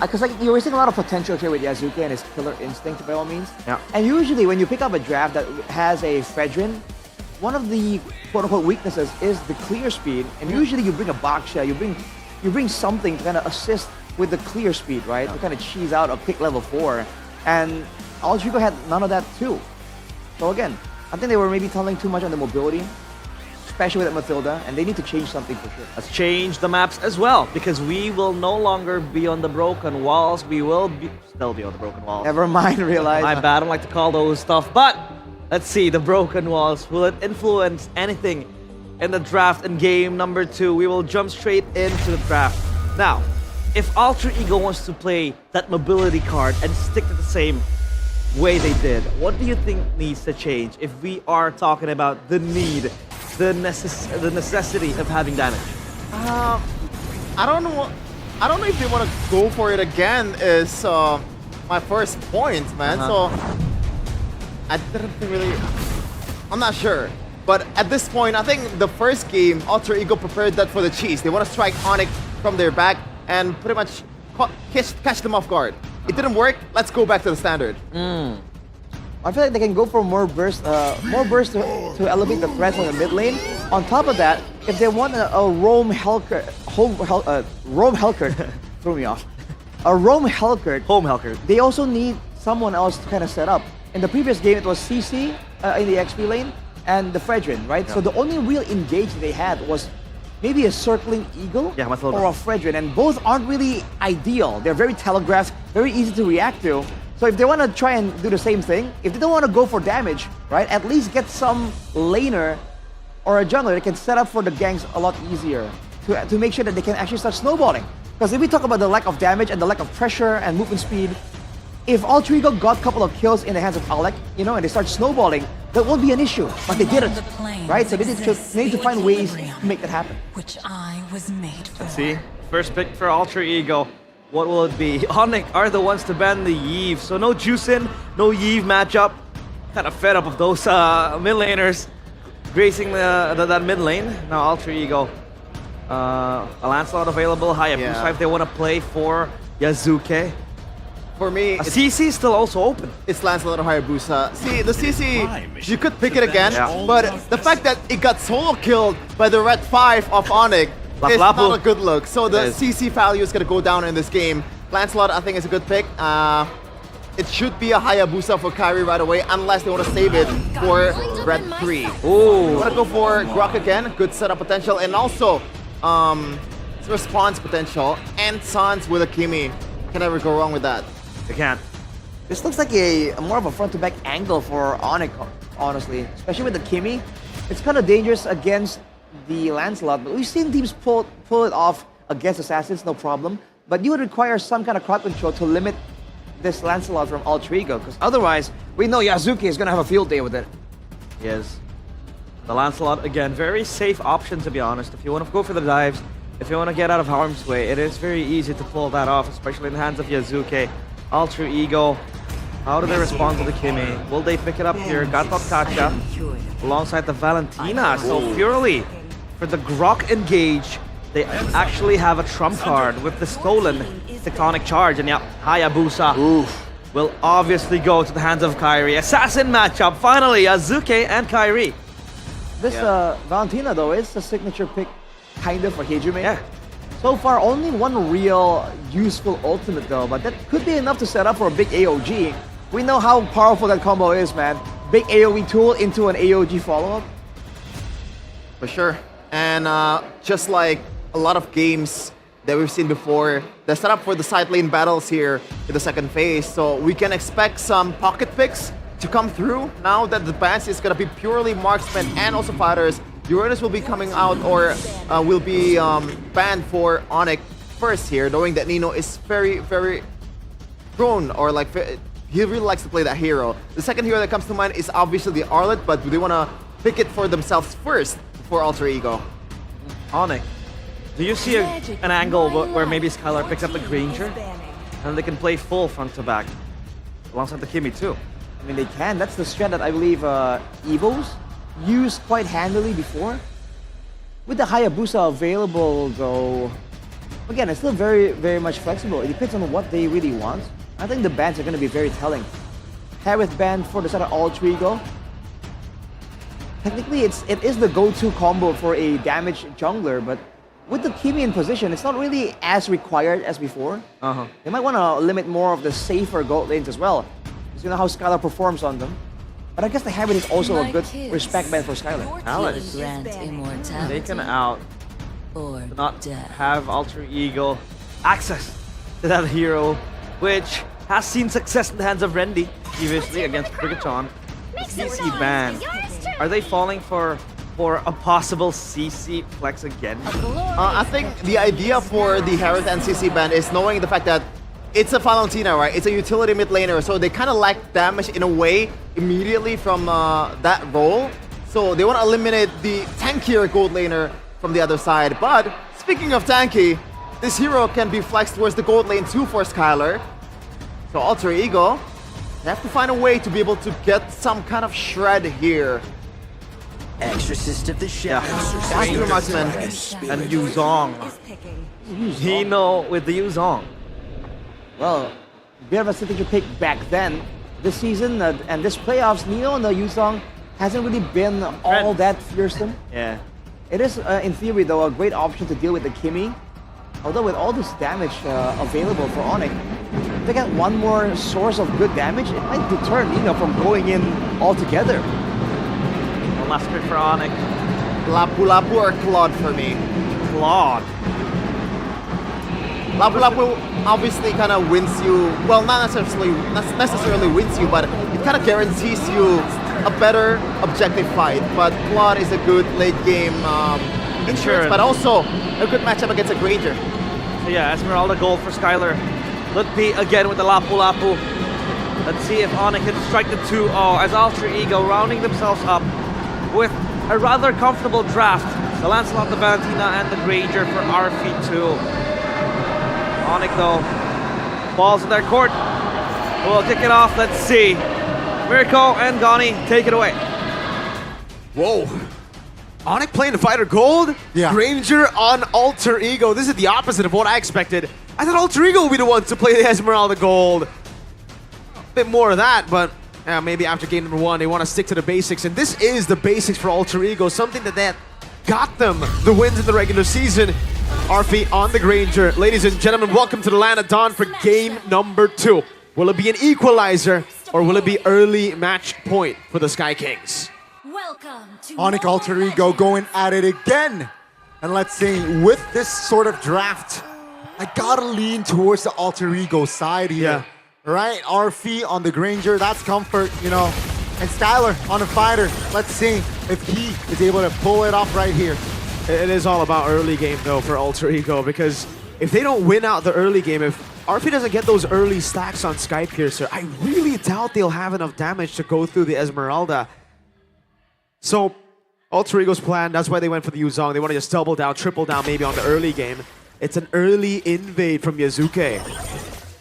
Because like you're wasting a lot of potential here with Yazuke and his killer instinct by all means. Yeah. And usually when you pick up a draft that has a Fredrin, one of the quote-unquote weaknesses is the clear speed. And usually you bring a Baksha, you bring something to kind of assist with the clear speed, right? To kind of cheese out a pick level 4. And Altrigo had none of that too. So again, I think they were maybe tunneling too much on the mobility, especially with Matilda, and they need to change something for sure. Let's change the maps as well, because we will no longer be on the broken walls. We will still be on the broken walls. Never mind, realize. My bad, I don't like to call those stuff, but let's see, the broken walls, will it influence anything in the draft in game number 2? We will jump straight into the draft. Now, if Alter Ego wants to play that mobility card and stick to the same way they did, what do you think needs to change if we are talking about the need, the necessity of having damage? I don't know. I don't know if they want to go for it again. Is my first point, man. So I didn't really. I'm not sure. But at this point, I think the first game, Alter Ego prepared that for the cheese. They want to strike Onyx from their back and pretty much catch them off guard. It didn't work. Let's go back to the standard. I feel like they can go for more burst to elevate the threat from the mid lane. On top of that, if they want a Roam Hellcurt, threw me off. A Roam Hellcurt, they also need someone else to kind of set up. In the previous game, it was CC in the XP lane and the Fredrin, right? Yeah. So the only real engage they had was maybe a circling eagle or a Fredrin, and both aren't really ideal. They're very telegraphed, very easy to react to. So if they want to try and do the same thing, if they don't want to go for damage, right, at least get some laner or a jungler that can set up for the ganks a lot easier to make sure that they can actually start snowballing. Because if we talk about the lack of damage and the lack of pressure and movement speed, if Alter Ego got a couple of kills in the hands of Alec, you know, and they start snowballing, that won't be an issue. But they didn't, right? So they need to find ways to make that happen. Which I was made for. Let's see, first pick for Alter Ego. What will it be? Onyx are the ones to ban the Yve. So no Juicin, no Yve matchup. Kind of fed up of those mid laners gracing that mid lane. Now Alter Ego. A Lancelot available. Hayabusa if they want to play for Yazuke. For me, CC is still also open. It's Lancelot or Hayabusa. See, the CC, you could pick it again, but the fact that it got solo killed by the red 5 of Onyx is not a good look. So the CC value is going to go down in this game. Lancelot, I think, is a good pick. It should be a Hayabusa for Kairi right away, unless they want to save it for red 3. Ooh. You want to go for Grok again, good setup potential, and also response potential, and Sans with a Kimi. Can never go wrong with that. They can't. This looks like a more of a front-to-back angle for Onyx, honestly. Especially with the Kimi. It's kind of dangerous against the Lancelot, but we've seen teams pull it off against Assassins, no problem. But you would require some kind of crowd control to limit this Lancelot from Alter Ego, because otherwise, we know Yazuki is going to have a field day with it. Yes. The Lancelot, again, very safe option, to be honest. If you want to go for the dives, if you want to get out of harm's way, it is very easy to pull that off, especially in the hands of Yazuki. Alter Ego, how do they respond to the Kimi? Will they pick it up here? Gatot Kacha alongside the Valentina. So purely for the Grok engage, they actually have a trump card with the stolen Tectonic Charge. And yeah, Hayabusa will obviously go to the hands of Kairi. Assassin matchup, finally, Azuke and Kairi. This Valentina, though, is a signature pick kind of for Hejime. Yeah. So far, only one real useful ultimate though, but that could be enough to set up for a big AOG. We know how powerful that combo is, man. Big AoE tool into an AOG follow-up. For sure. And just like a lot of games that we've seen before, they're set up for the side lane battles here in the second phase. So we can expect some pocket picks to come through. Now that the bans is gonna be purely marksmen and also fighters, Uranus will be coming out or will be banned for Onyx first here, knowing that Nino is very, very prone or like he really likes to play that hero. The second hero that comes to mind is obviously the Arlet, but do they want to pick it for themselves first before Alter Ego? Onyx, do you see an angle where maybe Skylar picks up the Granger and they can play full front to back alongside the Kimi too? I mean, they can. That's the strat that I believe Evos used quite handily before. With the Hayabusa available, though, again, it's still very, very much flexible. It depends on what they really want. I think the bans are going to be very telling. Harith banned for the side of Alter Ego. Technically, it is the go-to combo for a damaged jungler, but with the Kimi in position, it's not really as required as before. They might want to limit more of the safer gold lanes as well, because you know how Skylar performs on them. But I guess the Habit is also a good respect ban for Skylar. Alex, taken out to not have Alter Ego access to that hero, which has seen success in the hands of Rendy previously against Brigatron. CC ban. Are they falling for a possible CC flex again? I think the idea for the Harith and CC ban is knowing the fact that it's a Valentina, right? It's a utility mid laner, so they kind of lack damage in a way immediately from that role. So they want to eliminate the tankier gold laner from the other side. But speaking of tanky, this hero can be flexed towards the gold lane too for Skylar. So Alter Ego, they have to find a way to be able to get some kind of shred here. Exorcist of the Shadows. Master Marksman and Yuzong. Hino with the Yuzong. Well, bit of a signature pick back then. This season and this playoffs, Neo and the Yuzong hasn't really been all that fearsome. Yeah. It is, in theory, though, a great option to deal with the Kimi. Although with all this damage available for Onyx, if they get one more source of good damage, it might deter Nino from going in altogether. One last pick for Onyx. Lapu Lapu or Claude for me? Claude. Lapu Lapu obviously kind of wins you, well, not necessarily wins you, but it kind of guarantees you a better objective fight. But Claude is a good late game insurance, but also a good matchup against a Granger. So yeah, Esmeralda gold for Skylar. Let be again with the Lapu Lapu. Let's see if Onyx can strike the 2-0 as Alter Ego rounding themselves up with a rather comfortable draft. The Lancelot, the Valentina, and the Granger for RP2. Onyx though, balls in their court. We'll kick it off, let's see. Mirko and Gani, take it away. Whoa. Onyx playing the fighter gold? Yeah. Granger on Alter Ego. This is the opposite of what I expected. I thought Alter Ego would be the one to play the Esmeralda gold. A bit more of that, but maybe after game number 1, they want to stick to the basics. And this is the basics for Alter Ego, something that got them the wins in the regular season. RP on the Granger. Ladies and gentlemen, welcome to the Land of Dawn for game number 2. Will it be an equalizer or will it be early match point for the Sky Kings? Welcome to Onyx Alter Ego going at it again. And let's see, with this sort of draft, I gotta lean towards the Alter Ego side here. Right? RP on the Granger, that's comfort, you know. And Skylar on the fighter. Let's see if he is able to pull it off right here. It is all about early game though for Alter Ego, because if they don't win out the early game, if RP doesn't get those early stacks on Skypiercer, I really doubt they'll have enough damage to go through the Esmeralda. So Alter Ego's plan, that's why they went for the Yuzong. They want to just double down, triple down maybe on the early game. It's an early invade from Yazuke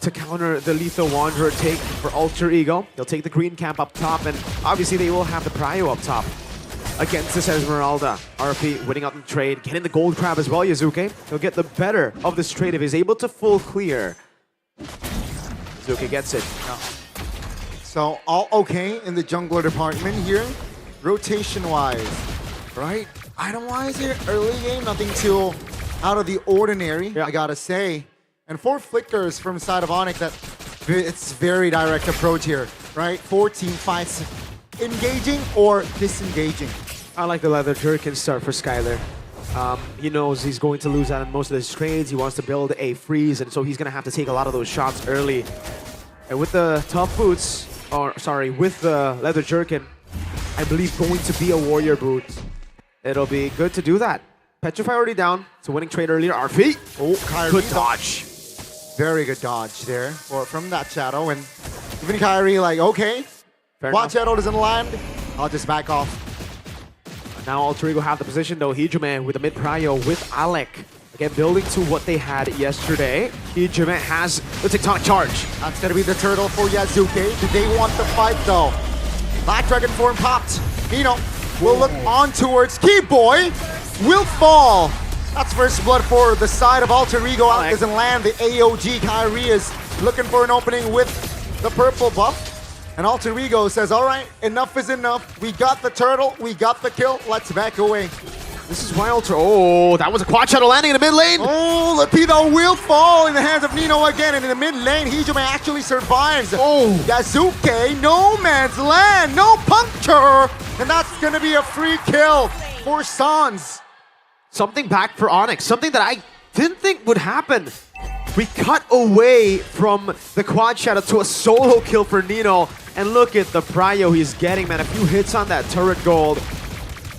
to counter the Lethal Wanderer take for Alter Ego. They'll take the green camp up top, and obviously they will have the Prio up top against this Esmeralda. RP winning out the trade, getting the gold crab as well, Yazuke. He'll get the better of this trade if he's able to full clear. Yazuke gets it. So all okay in the jungler department here, rotation-wise, right? Item-wise here, early game, nothing too out of the ordinary, I gotta say. And 4 flickers from the side of Onyx, that it's very direct approach here, right? 4 team fights, engaging or disengaging. I like the leather jerkin start for Skylar. He knows he's going to lose out on most of his trades. He wants to build a freeze, and so he's going to have to take a lot of those shots early. And with the tough boots, or sorry, with the leather jerkin, I believe going to be a warrior boot. It'll be good to do that. Petrify already down. It's a winning trade earlier. RP. Oh, Kyrie. Good dodge. Very good dodge there from that shadow. And even Kyrie like, okay, watch shadow doesn't land. I'll just back off. Now Alter Ego have the position though. Hijime with the mid prio with Alec. Again, building to what they had yesterday. Hijime has the Tectonic Charge. That's going to be the turtle for Yazuke. Do they want the fight though? Black Dragon form popped. Nino will look on towards Keyboy. Will fall. That's first blood for the side of Alter Ego. Alec doesn't land. The AOG Kyrie is looking for an opening with the purple buff. And Alter Ego says, all right, enough is enough. We got the turtle. We got the kill. Let's back away. This is why Alter... Oh, that was a quad shadow landing in the mid lane. Oh, Lapido will fall in the hands of Nino again. And in the mid lane, Hijime actually survives. Oh. Yazuke, no man's land, no puncture. And that's going to be a free kill for Sans. Something back for Onyx. Something that I didn't think would happen. We cut away from the quad shadow to a solo kill for Nino. And look at the prio he's getting, man. A few hits on that turret gold.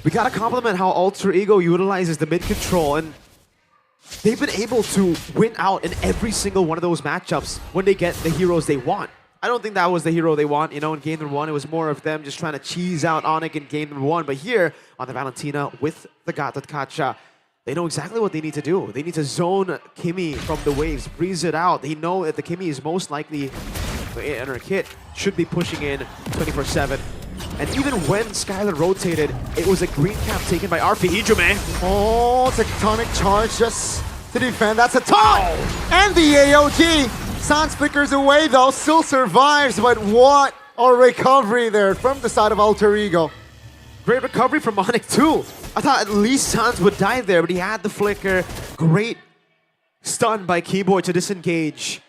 We gotta compliment how Alter Ego utilizes the mid control, and they've been able to win out in every single one of those matchups when they get the heroes they want. I don't think that was the hero they want, you know, in game number one. It was more of them just trying to cheese out Onyx in game number one. But here on the Valentina with the Gatot Kacha, they know exactly what they need to do. They need to zone Kimmy from the waves, breeze it out. They know that the Kimmy is most likely in her kit, should be pushing in 24/7. And even when Skylar rotated, it was a green cap taken by RP Hijime. Oh, Tectonic Charge just to defend. That's a taunt! And the AOG. Sans flickers away though, still survives, but what a recovery there from the side of Alter Ego. Great recovery from Onyx too. I thought at least Sans would die there, but he had the flicker. Great stun by Keyboy to disengage.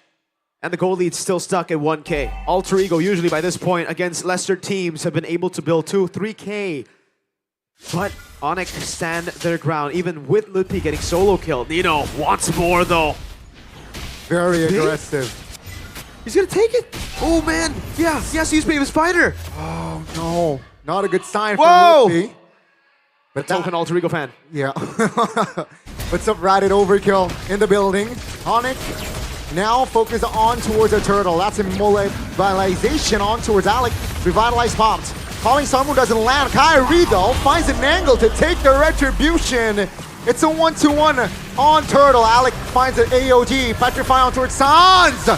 And the goal lead's still stuck at 1K. Alter Ego usually by this point against lesser teams have been able to build 2, 3K. But Onyx stand their ground, even with Ludpi getting solo killed. Nino wants more though. Very aggressive. He's gonna take it. Oh man, yeah, he has to use Brave Spider. Oh no, not a good sign for Whoa! Ludpi. But token Alter Ego fan. Yeah. But some ratted overkill in the building. Onyx now focus on towards the turtle. That's immobilization on towards Alec. Revitalize popped. Falling Sunmoon doesn't land. Kyrie though finds an angle to take the retribution. It's a 1-2-1 on turtle. Alec finds an AOG. Petrify on towards Sans.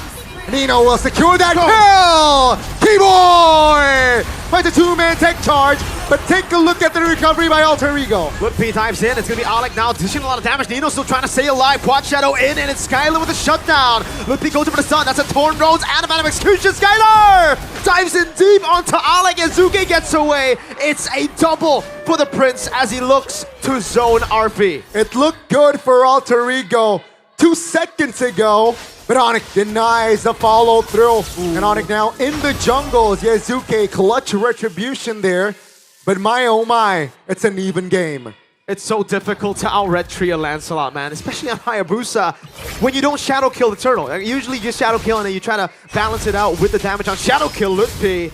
Nino will secure that kill. Keyboy finds a two-man tech charge. But take a look at the recovery by Alter Ego. Ludpi dives in. It's going to be Alec now dishing a lot of damage. Nino still trying to stay alive. Quad Shadow in, and it's Skylar with a shutdown. Ludpi goes over the sun. That's a Torn Rose and a Man of Execution. Skylar dives in deep onto Alec. Yazuke gets away. It's a double for the Prince as he looks to zone RP. It looked good for Alter Ego 2 seconds ago, but Onyx denies the follow through. And Onyx now in the jungles. Yazuke clutch retribution there. But my oh my, it's an even game. It's so difficult to out-red Tria Lancelot, man, especially on Hayabusa when you don't shadow kill the turtle. Usually you just shadow kill and then you try to balance it out with the damage on shadow kill. Ludpi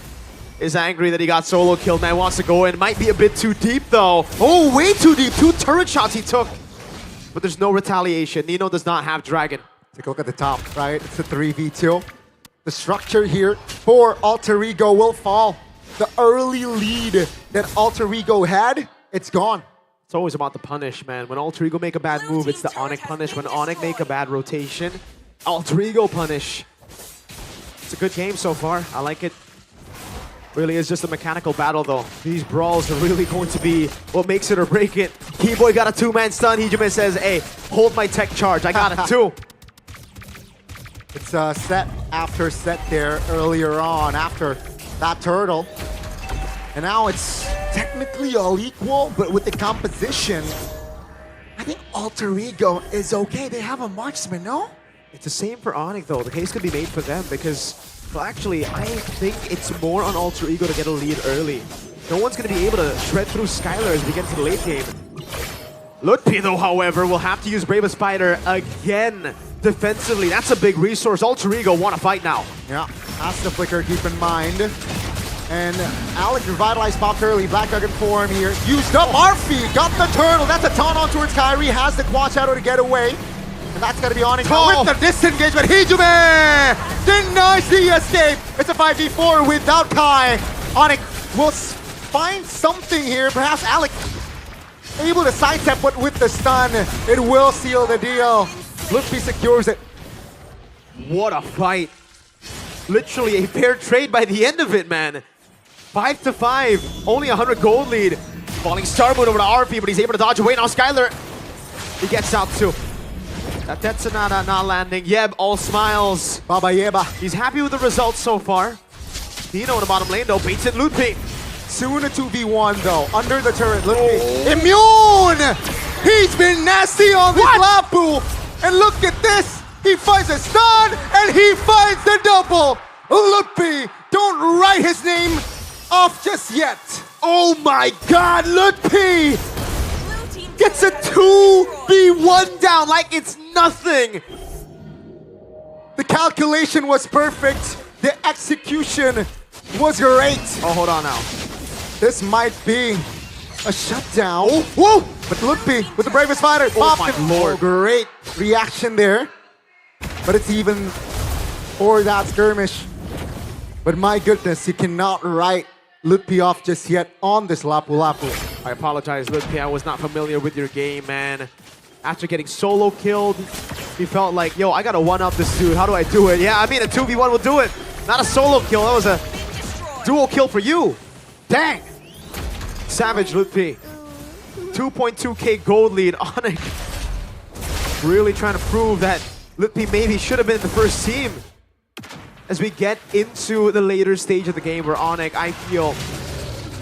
is angry that he got solo killed, man, wants to go in. Might be a bit too deep though. Oh, way too deep. 2 turret shots he took. But there's no retaliation. Nino does not have Dragon. Take a look at the top, right? It's a 3v2. The structure here for Alter Ego will fall. The early lead that Alter Ego had, it's gone. It's always about the punish, man. When Alter Ego make a bad move, it's the Onyx punish. When Onyx make a bad rotation, Alter Ego punish. It's a good game so far. I like it. Really is just a mechanical battle, though. These brawls are really going to be what makes it or break it. Keyboy got a 2-man stun. Hijime says, hey, hold my tech charge. I got it too. It's a set after set there earlier on after that turtle. And now it's technically all equal, but with the composition, I think Alter Ego is okay. They have a marksman, no? It's the same for Onyx, though. The case could be made for them because, well, actually, I think it's more on Alter Ego to get a lead early. No one's going to be able to shred through Skylar as we get into the late game. Ludpi, though, however, will have to use Brave Spider again defensively. That's a big resource. Alter Ego want to fight now. Yeah. That's the flicker, keep in mind. And Alec revitalized popped early. Black Dragon form here. Used up Arfi, got the turtle. That's a taunt on towards Kyrie. Has the quad shadow to get away. And that's gotta be Onyx with the disengagement. Hijume denies the escape. It's a 5v4 without Kai. Onyx will find something here. Perhaps Alec able to sidestep, but with the stun, it will seal the deal. Lutfi secures it. What a fight. Literally a fair trade by the end of it, man. 5-5, only 100 gold lead. Falling Starboot over to RP, but he's able to dodge away. Now Skylar, he gets out too. That Tetsunada not landing. Yeb all smiles. Baba Yeba. He's happy with the results so far. Dino in the bottom lane though, baits in Lutfi. Soon a 2v1 though, under the turret. Lutfi. Immune! He's been nasty on this Lapu. And look at this. He finds a stun and he finds the double. Lutfi, don't write his name off just yet. Oh my god, Lutfi gets a 2v1 down like it's nothing. The calculation was perfect. The execution was great. Oh, hold on now. This might be a shutdown. Oh, whoa! But Lutfi with the bravest fighter. Oh my lord. Great reaction there. But it's even for that skirmish. But my goodness, he cannot write Lutfi off just yet on this Lapu Lapu. I apologize, Lutfi. I was not familiar with your game, man. After getting solo killed, he felt like, yo, I gotta one-up this dude. How do I do it? Yeah, I mean, a 2v1 will do it. Not a solo kill. That was a dual kill for you. Dang. Savage Lutfi. 2.2k gold lead. Onyx really trying to prove that Lutfi maybe should have been in the first team. As we get into the later stage of the game where Onyx, I feel,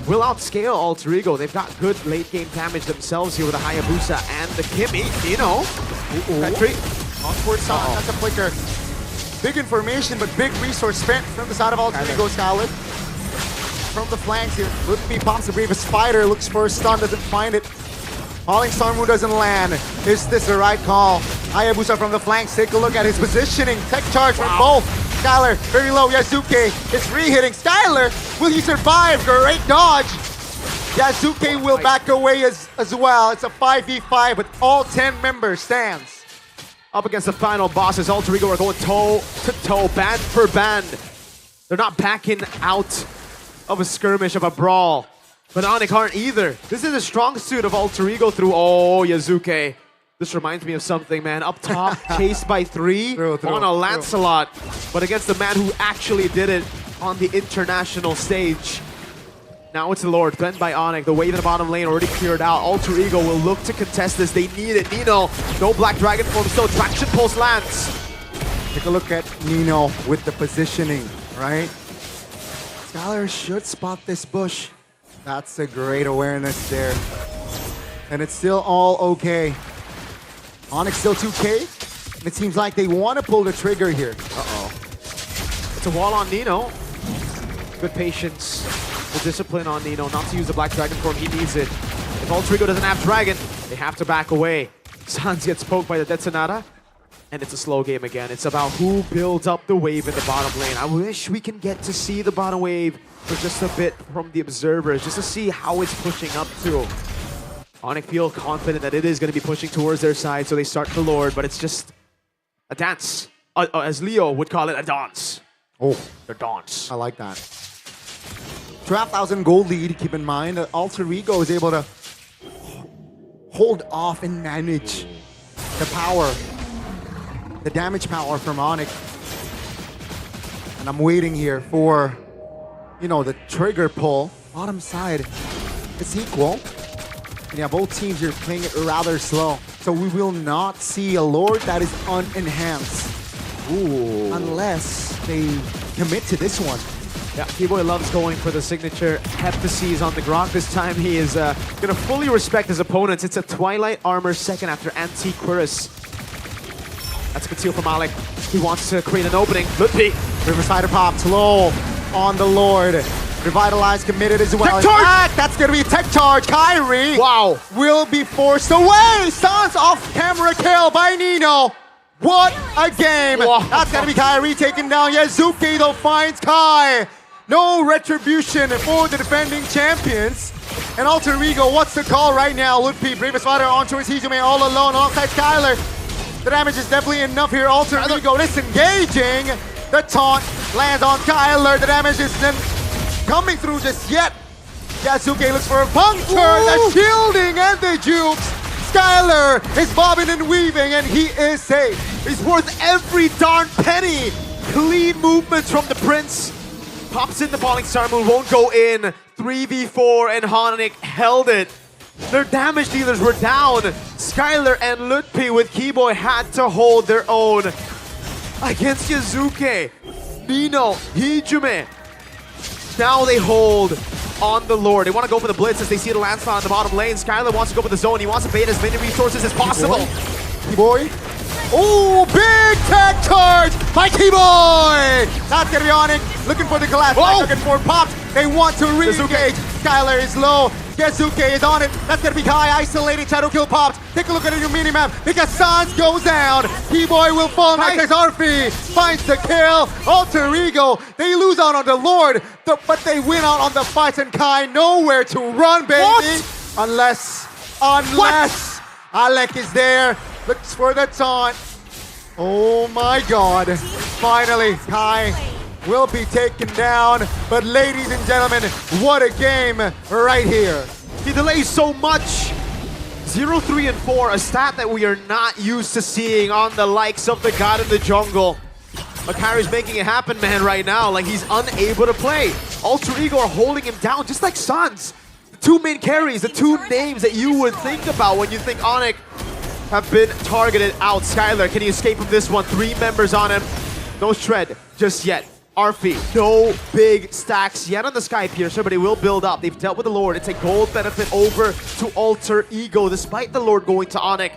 will outscale Alter Ego. They've got good late game damage themselves here with the Hayabusa and the Kimmy. Dino. Petri. On towards Sonic, that's a flicker. Big information, but big resource spent from the side of Alter Ego Scarlet. From the flanks here, Lutfi pops the bravest fighter, looks for a stun, doesn't find it. Falling Storm Moon doesn't land. Is this the right call? Hayabusa from the flanks, take a look at his positioning. Tech charge from both. Skylar, very low, Yasuke is re-hitting. Skylar, will he survive? Great dodge. Yasuke will back away as well. It's a 5v5, but all 10 members stands. Up against the final bosses, Alter Ego are going toe to toe, band for band. They're not backing out of a skirmish, of a brawl. But Onyx aren't either. This is a strong suit of Alter Ego through, oh, Yazuke. This reminds me of something, man. Up top, chased by 3 on a Lancelot. But against the man who actually did it on the international stage. Now it's the Lord, fed by Onyx. The wave in the bottom lane already cleared out. Alter Ego will look to contest this. They need it. Nino, no Black Dragon form, still Traction Pulse lands. Take a look at Nino with the positioning, right? Skylar should spot this bush. That's a great awareness there. And it's still all okay. Onyx still 2k. And it seems like they want to pull the trigger here. Uh-oh. It's a wall on Nino. Good patience. The discipline on Nino not to use the Black Dragon form. He needs it. If Alter Ego doesn't have Dragon, they have to back away. Sans gets poked by the Detsunata. And it's a slow game again. It's about who builds up the wave in the bottom lane. I wish we can get to see the bottom wave for just a bit from the observers, just to see how it's pushing up to. Onyx feel confident that it is going to be pushing towards their side, so they start the Lord, but it's just a dance. As Leo would call it, a dance. Oh, the dance. I like that. 12,000 gold lead, keep in mind. Alter Ego is able to hold off and manage the power, the damage power from Onyx. And I'm waiting here for, you know, the trigger pull. Bottom side, it's equal. And yeah, both teams are playing it rather slow. So we will not see a Lord that is unenhanced. Ooh. Unless they commit to this one. Yeah, T-Boy loves going for the signature Heptases on the Grok. This time he is going to fully respect his opponents. It's a Twilight Armor second after Antiquirus. That's a good steal from Alec. He wants to create an opening. Lutfi. Riverside popped low on the Lord. Revitalized, committed as well. Tech charge! That's going to be a tech charge. Kyrie wow. will be forced away. Sans off camera kill by Nino. What a game! That's gonna be Kyrie taking down Yazuki, though finds Kai. No retribution for the defending champions. And Alter Ego, what's the call right now? Ludpi, bravest fighter on towards Hizume all alone alongside Skylar. The damage is definitely enough here. Alter Ego disengaging. The taunt lands on Skylar. The damage isn't coming through just yet. Yazuki looks for a puncture. The shielding and the jukes. Skylar is bobbing and weaving, and he is safe. He's worth every darn penny. Clean movements from the Prince. Pops in the Falling Star Moon, won't go in. 3v4, and Honic held it. Their damage dealers were down. Skylar and Lutpi with Keyboy had to hold their own against Yazuki, Nino, Hijume. Now they hold on the Lord. They want to go for the blitz as they see the landslide on the bottom lane. Skylar wants to go for the zone. He wants to bait as many resources as possible. Keyboy. Oh, big tech charge by Keyboy! That's gonna be Onyx. Looking for the collapse. Looking for pops. They want to re-engage. Skylar is low. Yazuki is on it. That's gonna be Kai isolating. Shadow kill pops. Take a look at your mini-map because Sans goes down. Keyboy will fall next as Arfi finds the kill. Alter Ego, they lose out on the Lord, but they win out on the fights, and Kai nowhere to run, baby. What? Unless Alec is there. Looks for the taunt. Oh my god. Finally, Kai will be taken down. But ladies and gentlemen, what a game right here. He delays so much. 0, 3, and 4, a stat that we are not used to seeing on the likes of the God in the Jungle. Makari's making it happen, man, right now. Like, he's unable to play. Alter Ego are holding him down, just like Suns. The two main carries, the two names that you would think about when you think Onyx have been targeted out. Skylar, can he escape from this one? 3 members on him. No shred just yet. Arfi, no big stacks yet on the Sky Piercer, but he will build up. They've dealt with the Lord. It's a gold benefit over to Alter Ego, despite the Lord going to Onyx.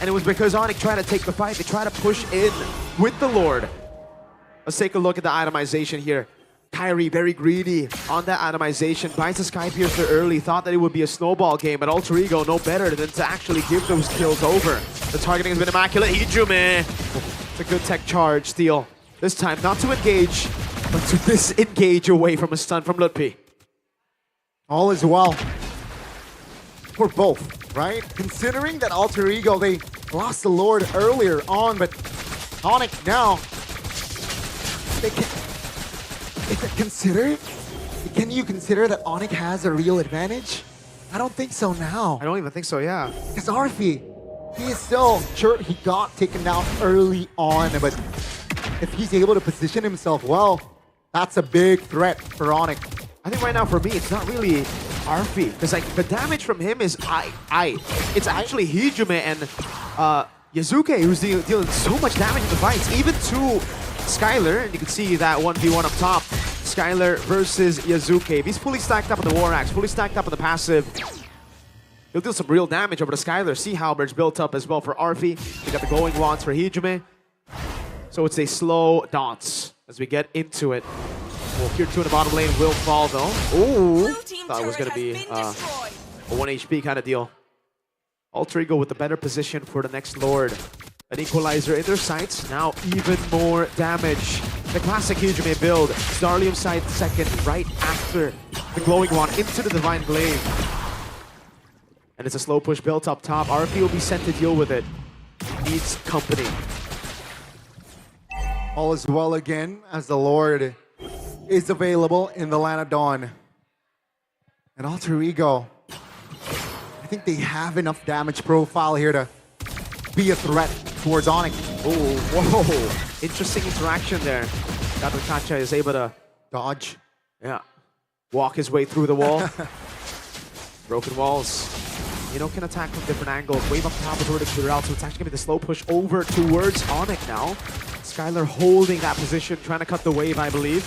And it was because Onyx tried to take the fight. They tried to push in with the Lord. Let's take a look at the itemization here. Kyrie, very greedy on that itemization. Buys the Sky Piercer early, thought that it would be a snowball game, but Alter Ego no better than to actually give those kills over. The targeting has been immaculate. Hijume. It's a good tech charge steal. This time, not to engage, but to disengage away from a stun from Lutpi. All is well for both, right? Considering that Alter Ego, they lost the Lord earlier on, but Onyx now, they can you consider that Onyx has a real advantage? I don't think so now. I don't even think so, yeah. Because Arfi, he is still sure he got taken down early on, but if he's able to position himself well, that's a big threat for Onyx. I think right now for me, it's not really Arfi, because like the damage from him is it's actually Hijume and Yazuki who's dealing so much damage in the fights, even to Skylar, and you can see that 1v1 up top. Skylar versus Yazuki. If he's fully stacked up on the War Axe, fully stacked up on the passive, he'll deal some real damage over to Skylar. Sea Halberds built up as well for Arfi. We got the glowing wands for Hijume. So it's a slow dance as we get into it. Well, Tier 2 in the bottom lane will fall though. Ooh, thought it was going to be a 1 HP kind of deal. Alter Ego with the better position for the next Lord. An equalizer in their sights, now even more damage. The classic Hijume build. Starlium side second right after the glowing wand into the Divine Glaive. And it's a slow push built up top. RP will be sent to deal with it. Needs company. All is well again as the Lord is available in the Land of Dawn. And Alter Ego, I think they have enough damage profile here to be a threat towards Onyx. Oh, whoa. Interesting interaction there. Kacha is able to dodge. Yeah. Walk his way through the wall. Broken walls. You know, can attack from different angles. Wave up top is already cleared out, so it's actually going to be the slow push over towards Onyx now. Skylar holding that position, trying to cut the wave, I believe,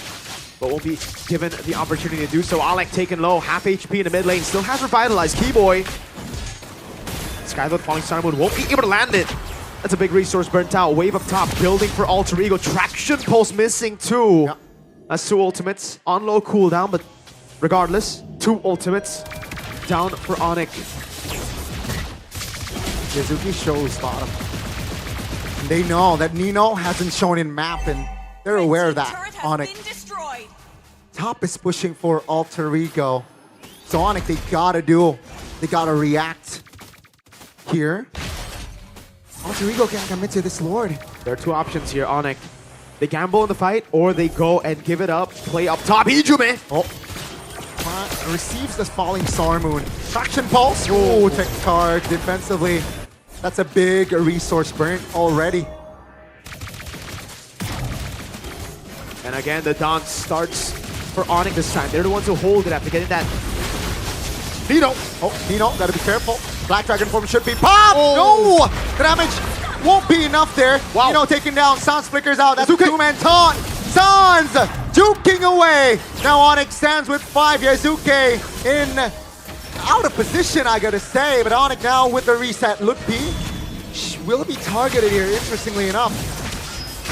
but won't be given the opportunity to do so. Alec taken low, half HP in the mid lane, still has revitalized. Keyboy. Skylar falling Star Moon won't be able to land it. That's a big resource burnt out. Wave up top, building for Alter Ego. Traction pulse missing too. Yep. That's 2 ultimates on low cooldown, but regardless, 2 ultimates down for Onyx. Yazuki shows bottom. They know that Nino hasn't shown in map, and they're aware of that. Onyx. Top is pushing for Alter Ego. So Onyx, they gotta react here. Alter Ego can't commit to this Lord. There are two options here, Onyx. They gamble in the fight, or they go and give it up, play up top. Hijume! Oh. Receives this falling Star Moon. Traction Pulse. Oh, tech charge defensively. That's a big resource burn already. And again, the dance starts for Onyx this time. They're the ones who hold it after getting that. Nino. Oh, Nino, gotta be careful. Black Dragon form should be popped. Oh. No! The damage won't be enough there. Wow. Nino taking down. Sans flickers out. That's a two-man taunt. Sans juking away. Now Onyx stands with 5. Yazuke in out of position, I gotta say. But Onyx now with the reset. Lutpi will be targeted here, interestingly enough.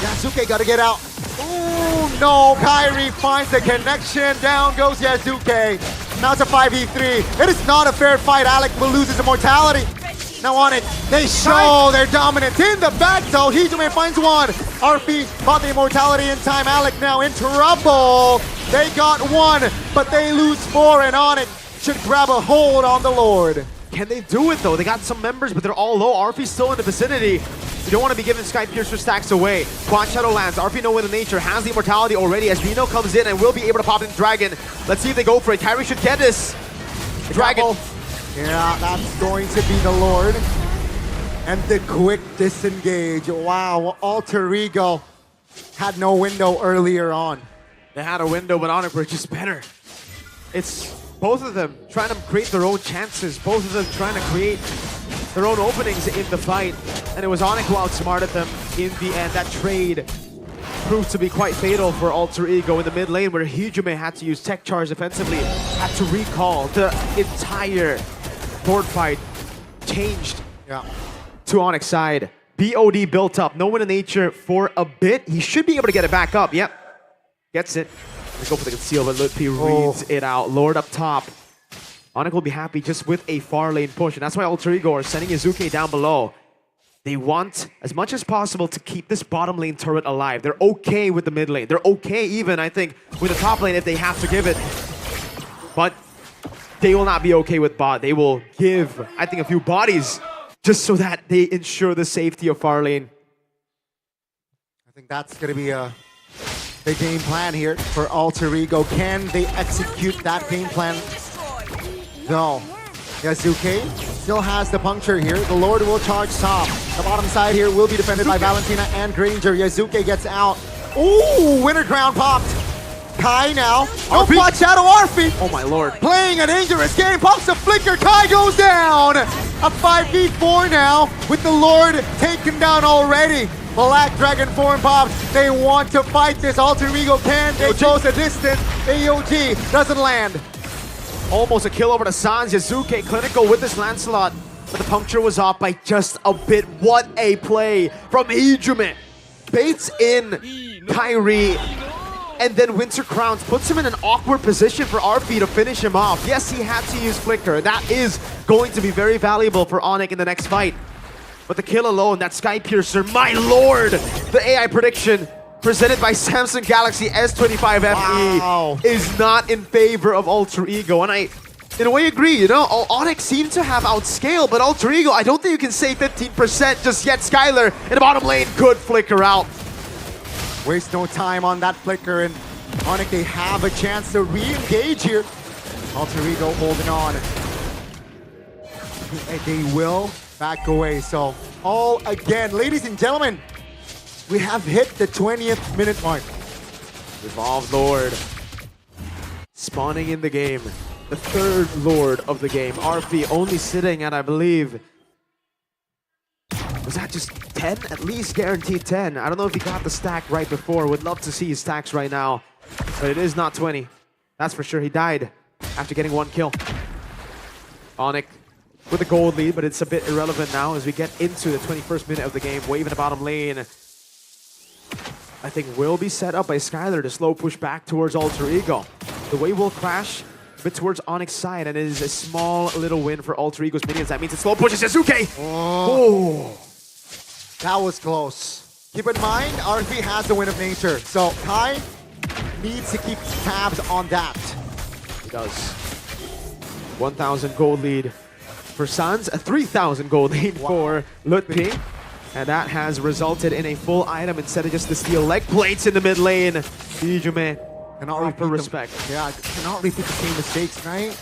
Yazuke gotta get out. Oh no, Kyrie finds the connection. Down goes Yazuke. Now it's a 5v3. It is not a fair fight. Alec will lose his immortality. Now on it, they show their dominance in the battle. Hijume finds one. RP bought the immortality in time. Alec now in trouble. They got 1, but they lose 4, and Onyx should grab a hold on the Lord. Can they do it though? They got some members, but they're all low. RP's still in the vicinity. You don't want to be giving Sky Piercer stacks away. Quad Shadow lands. RP No Win in Nature has the immortality already as Nino comes in and will be able to pop in Dragon. Let's see if they go for it. Kyrie should get this. Dragon. Yeah, that's going to be the Lord. And the quick disengage. Wow, Alter Ego had no window earlier on. They had a window, but Onyx were just better. It's both of them trying to create their own chances. Both of them trying to create their own openings in the fight. And it was Onyx who outsmarted them in the end. That trade proved to be quite fatal for Alter Ego in the mid lane, where Hijume had to use tech charge defensively, had to recall. The entire board fight changed to Onyx side. BOD built up. No Win in Nature for a bit. He should be able to get it back up. Yep. Gets it. Let's go for the conceal, but Lutpi reads it out. Lord up top. Onyx will be happy just with a far lane push, and that's why Alter Ego are sending Yazuke down below. They want, as much as possible, to keep this bottom lane turret alive. They're okay with the mid lane. They're okay even, I think, with the top lane if they have to give it. But they will not be okay with bot. They will give, I think, a few bodies just so that they ensure the safety of far lane. I think that's going to be the game plan here for Alter Ego. Can they execute that game plan? No. Yazuke still has the puncture here. The Lord will charge top. The bottom side here will be defended by Valentina and Granger. Yazuke gets out. Ooh, winter crown popped. Kai now. No Quad Shadow Arfi. Oh my lord. Playing a dangerous game. Pops a flicker. Kai goes down. A 5v4 now with the Lord taken down already. Black Dragon form pops. They want to fight this. Alter Ego can. They close the distance. AOG doesn't land. Almost a kill over to Sans. Yazuke clinical with this Lancelot, but the puncture was off by just a bit. What a play from Hijume. Baits in Kyrie, and then Winter Crowns puts him in an awkward position for RP to finish him off. Yes, he had to use Flicker. That is going to be very valuable for Onyx in the next fight. But the kill alone, that Sky Piercer, my lord! The AI prediction presented by Samsung Galaxy S25 FE is not in favor of Alter Ego. And I, in a way, agree, you know? Onyx seemed to have outscaled, but Alter Ego, I don't think you can say 15% just yet. Skylar in the bottom lane could flicker out. Waste no time on that flicker, and Onyx, they have a chance to re-engage here. Alter Ego holding on. They will back away, so all again. Ladies and gentlemen, we have hit the 20th minute mark. Evolved Lord spawning in the game. The third Lord of the game. RP only sitting at, I believe, was that just 10? At least guaranteed 10. I don't know if he got the stack right before. Would love to see his stacks right now. But it is not 20. That's for sure. He died after getting 1 kill. Onyx with a gold lead, but it's a bit irrelevant now as we get into the 21st minute of the game. Wave in the bottom lane, I think, will be set up by Skylar to slow push back towards Alter Ego. The wave will crash a bit towards Onyx side, and it is a small little win for Alter Ego's minions. That means it slow pushes Yazuke. Oh. That was close. Keep in mind, RP has the win of nature. So Kai needs to keep tabs on that. He does. 1,000 gold lead for Suns, a 3,000 gold lead for Lutping. And that has resulted in a full item instead of just the steel leg plates in the mid lane. Hijume, cannot proper repeat respect. Yeah, cannot repeat the same mistakes, right?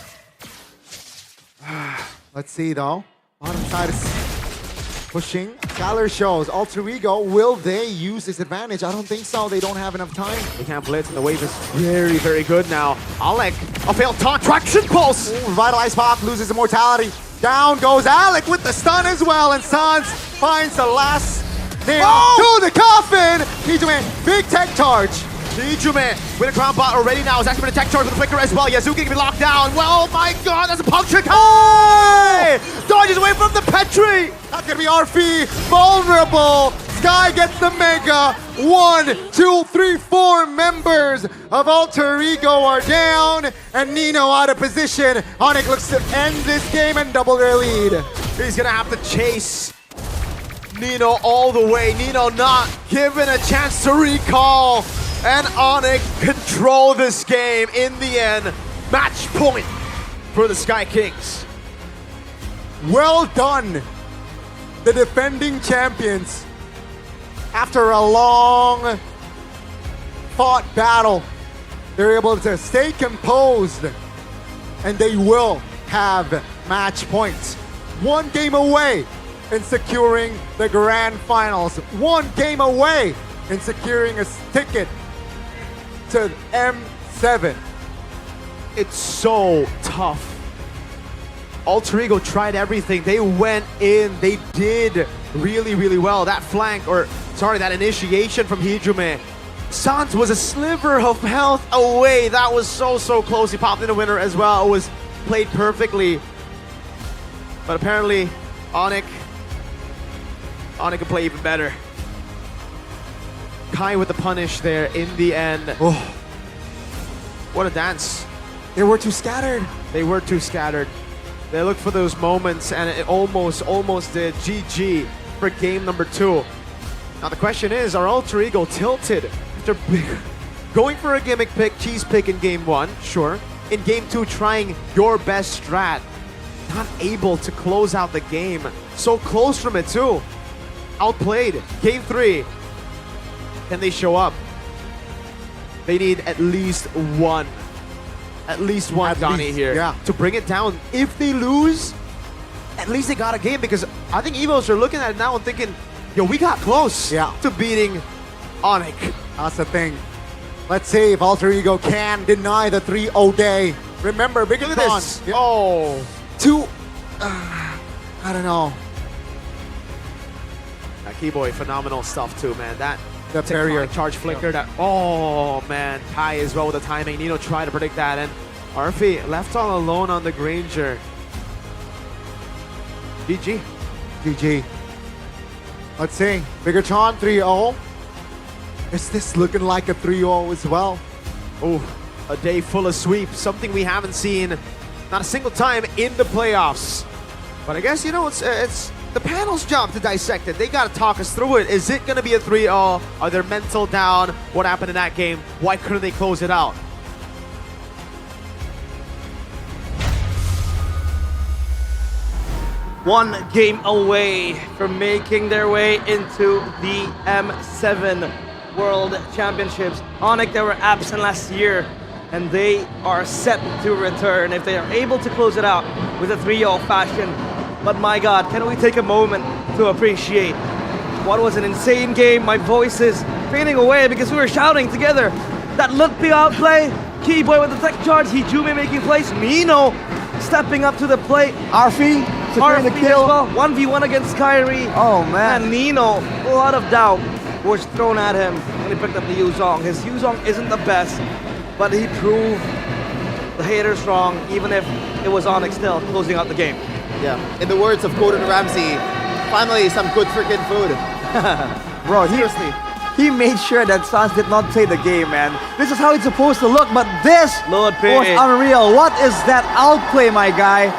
Let's see though. Bottom side is pushing. Skylar shows Alter Ego. Will they use this advantage? I don't think so. They don't have enough time. They can't blitz, and the wave is very, very good now. Alec, a failed taunt, traction pulse! Ooh, Revitalized Pop loses immortality. Down goes Alec with the stun as well, and Sans finds the last nail to the coffin. Hijume, big tech charge. Hijume with a crown bot already now. Is actually been a tech charge with a flicker as well. Yazuki can be locked down. Well, oh my god, that's a puncture. Kai dodges away from the Petri. That's gonna be RP vulnerable. Sky gets the mega. 1, 2, 3, 4 members of Alter Ego are down, and Nino out of position. Onyx looks to end this game and double their lead. He's gonna have to chase Nino all the way. Nino not given a chance to recall. And Onyx control this game in the end. Match point for the Sky Kings. Well done, the defending champions. After a long fought battle, they're able to stay composed, and they will have match points. 1 game away in securing the grand finals. 1 game away in securing a ticket to M7. It's so tough. Alter Ego tried everything. They went in. They did really, really well. That flank, or sorry, that initiation from Hijume. Sans was a sliver of health away. That was so, so close. He popped in a winner as well. It was played perfectly. But apparently, Onyx can play even better. Kai with the punish there in the end. Oh. What a dance. They were too scattered. They were too scattered. They look for those moments, and it almost did. GG for game number 2. Now the question is, are Alter Ego tilted after going for a gimmick pick, cheese pick in game 1? Sure. In game 2, trying your best strat. Not able to close out the game. So close from it too. Outplayed. Game 3. Can they show up? They need at least one. At least one Donnie here to bring it down. If they lose, at least they got a game, because I think Evos are looking at it now and thinking, yo, we got close to beating Onyx. That's the thing. Let's see if Alter Ego can deny the 3-0 day. Remember, big Look at this. Oh. I don't know. That Keyboy, phenomenal stuff too, man. That the barrier charge flicker. That, oh man, Kai as well with the timing. Nino tried to predict that, and Arfi left all alone on the Granger. GG. GG. Let's see. Bigatron 3-0. Is this looking like a 3-0 as well? Oh, a day full of sweeps. Something we haven't seen not a single time in the playoffs. But I guess, you know, it's the panel's job to dissect it. They got to talk us through it. Is it going to be a 3-0? Are they mental down? What happened in that game? Why couldn't they close it out? One game away from making their way into the M7 World Championships. Onyx, they were absent last year, and they are set to return if they are able to close it out with a 3-0 fashion. But my God, can we take a moment to appreciate what was an insane game? My voice is fading away because we were shouting together. That Lutpi outplay, Keyboy with the tech charge, Hijume making plays, Nino stepping up to the plate. Arfi securing the kill. Well, 1v1 against Kyrie. Oh man. And Nino, a lot of doubt was thrown at him when he picked up the Yuzong. His Yuzong isn't the best, but he proved the haters wrong, even if it was Onyx still closing out the game. Yeah, in the words of Gordon Ramsay, finally some good freaking food. Bro, seriously. He made sure that Sans did not play the game, man. This is how it's supposed to look, but this was unreal. What is that outplay, my guy?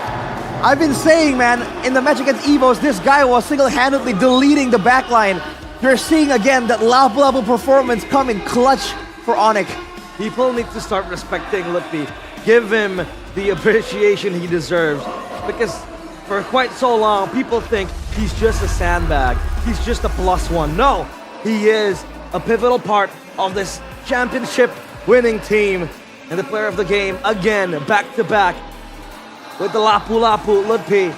I've been saying, man, in the match against Evos, this guy was single-handedly deleting the backline. You're seeing again that lapu-lapu performance come in clutch for Onyx. People need to start respecting Lutfi. Give him the appreciation he deserves. Because for quite so long, people think he's just a sandbag. He's just a +1. No, he is a pivotal part of this championship winning team and the player of the game again, back-to-back with the lapu-lapu Lutfi.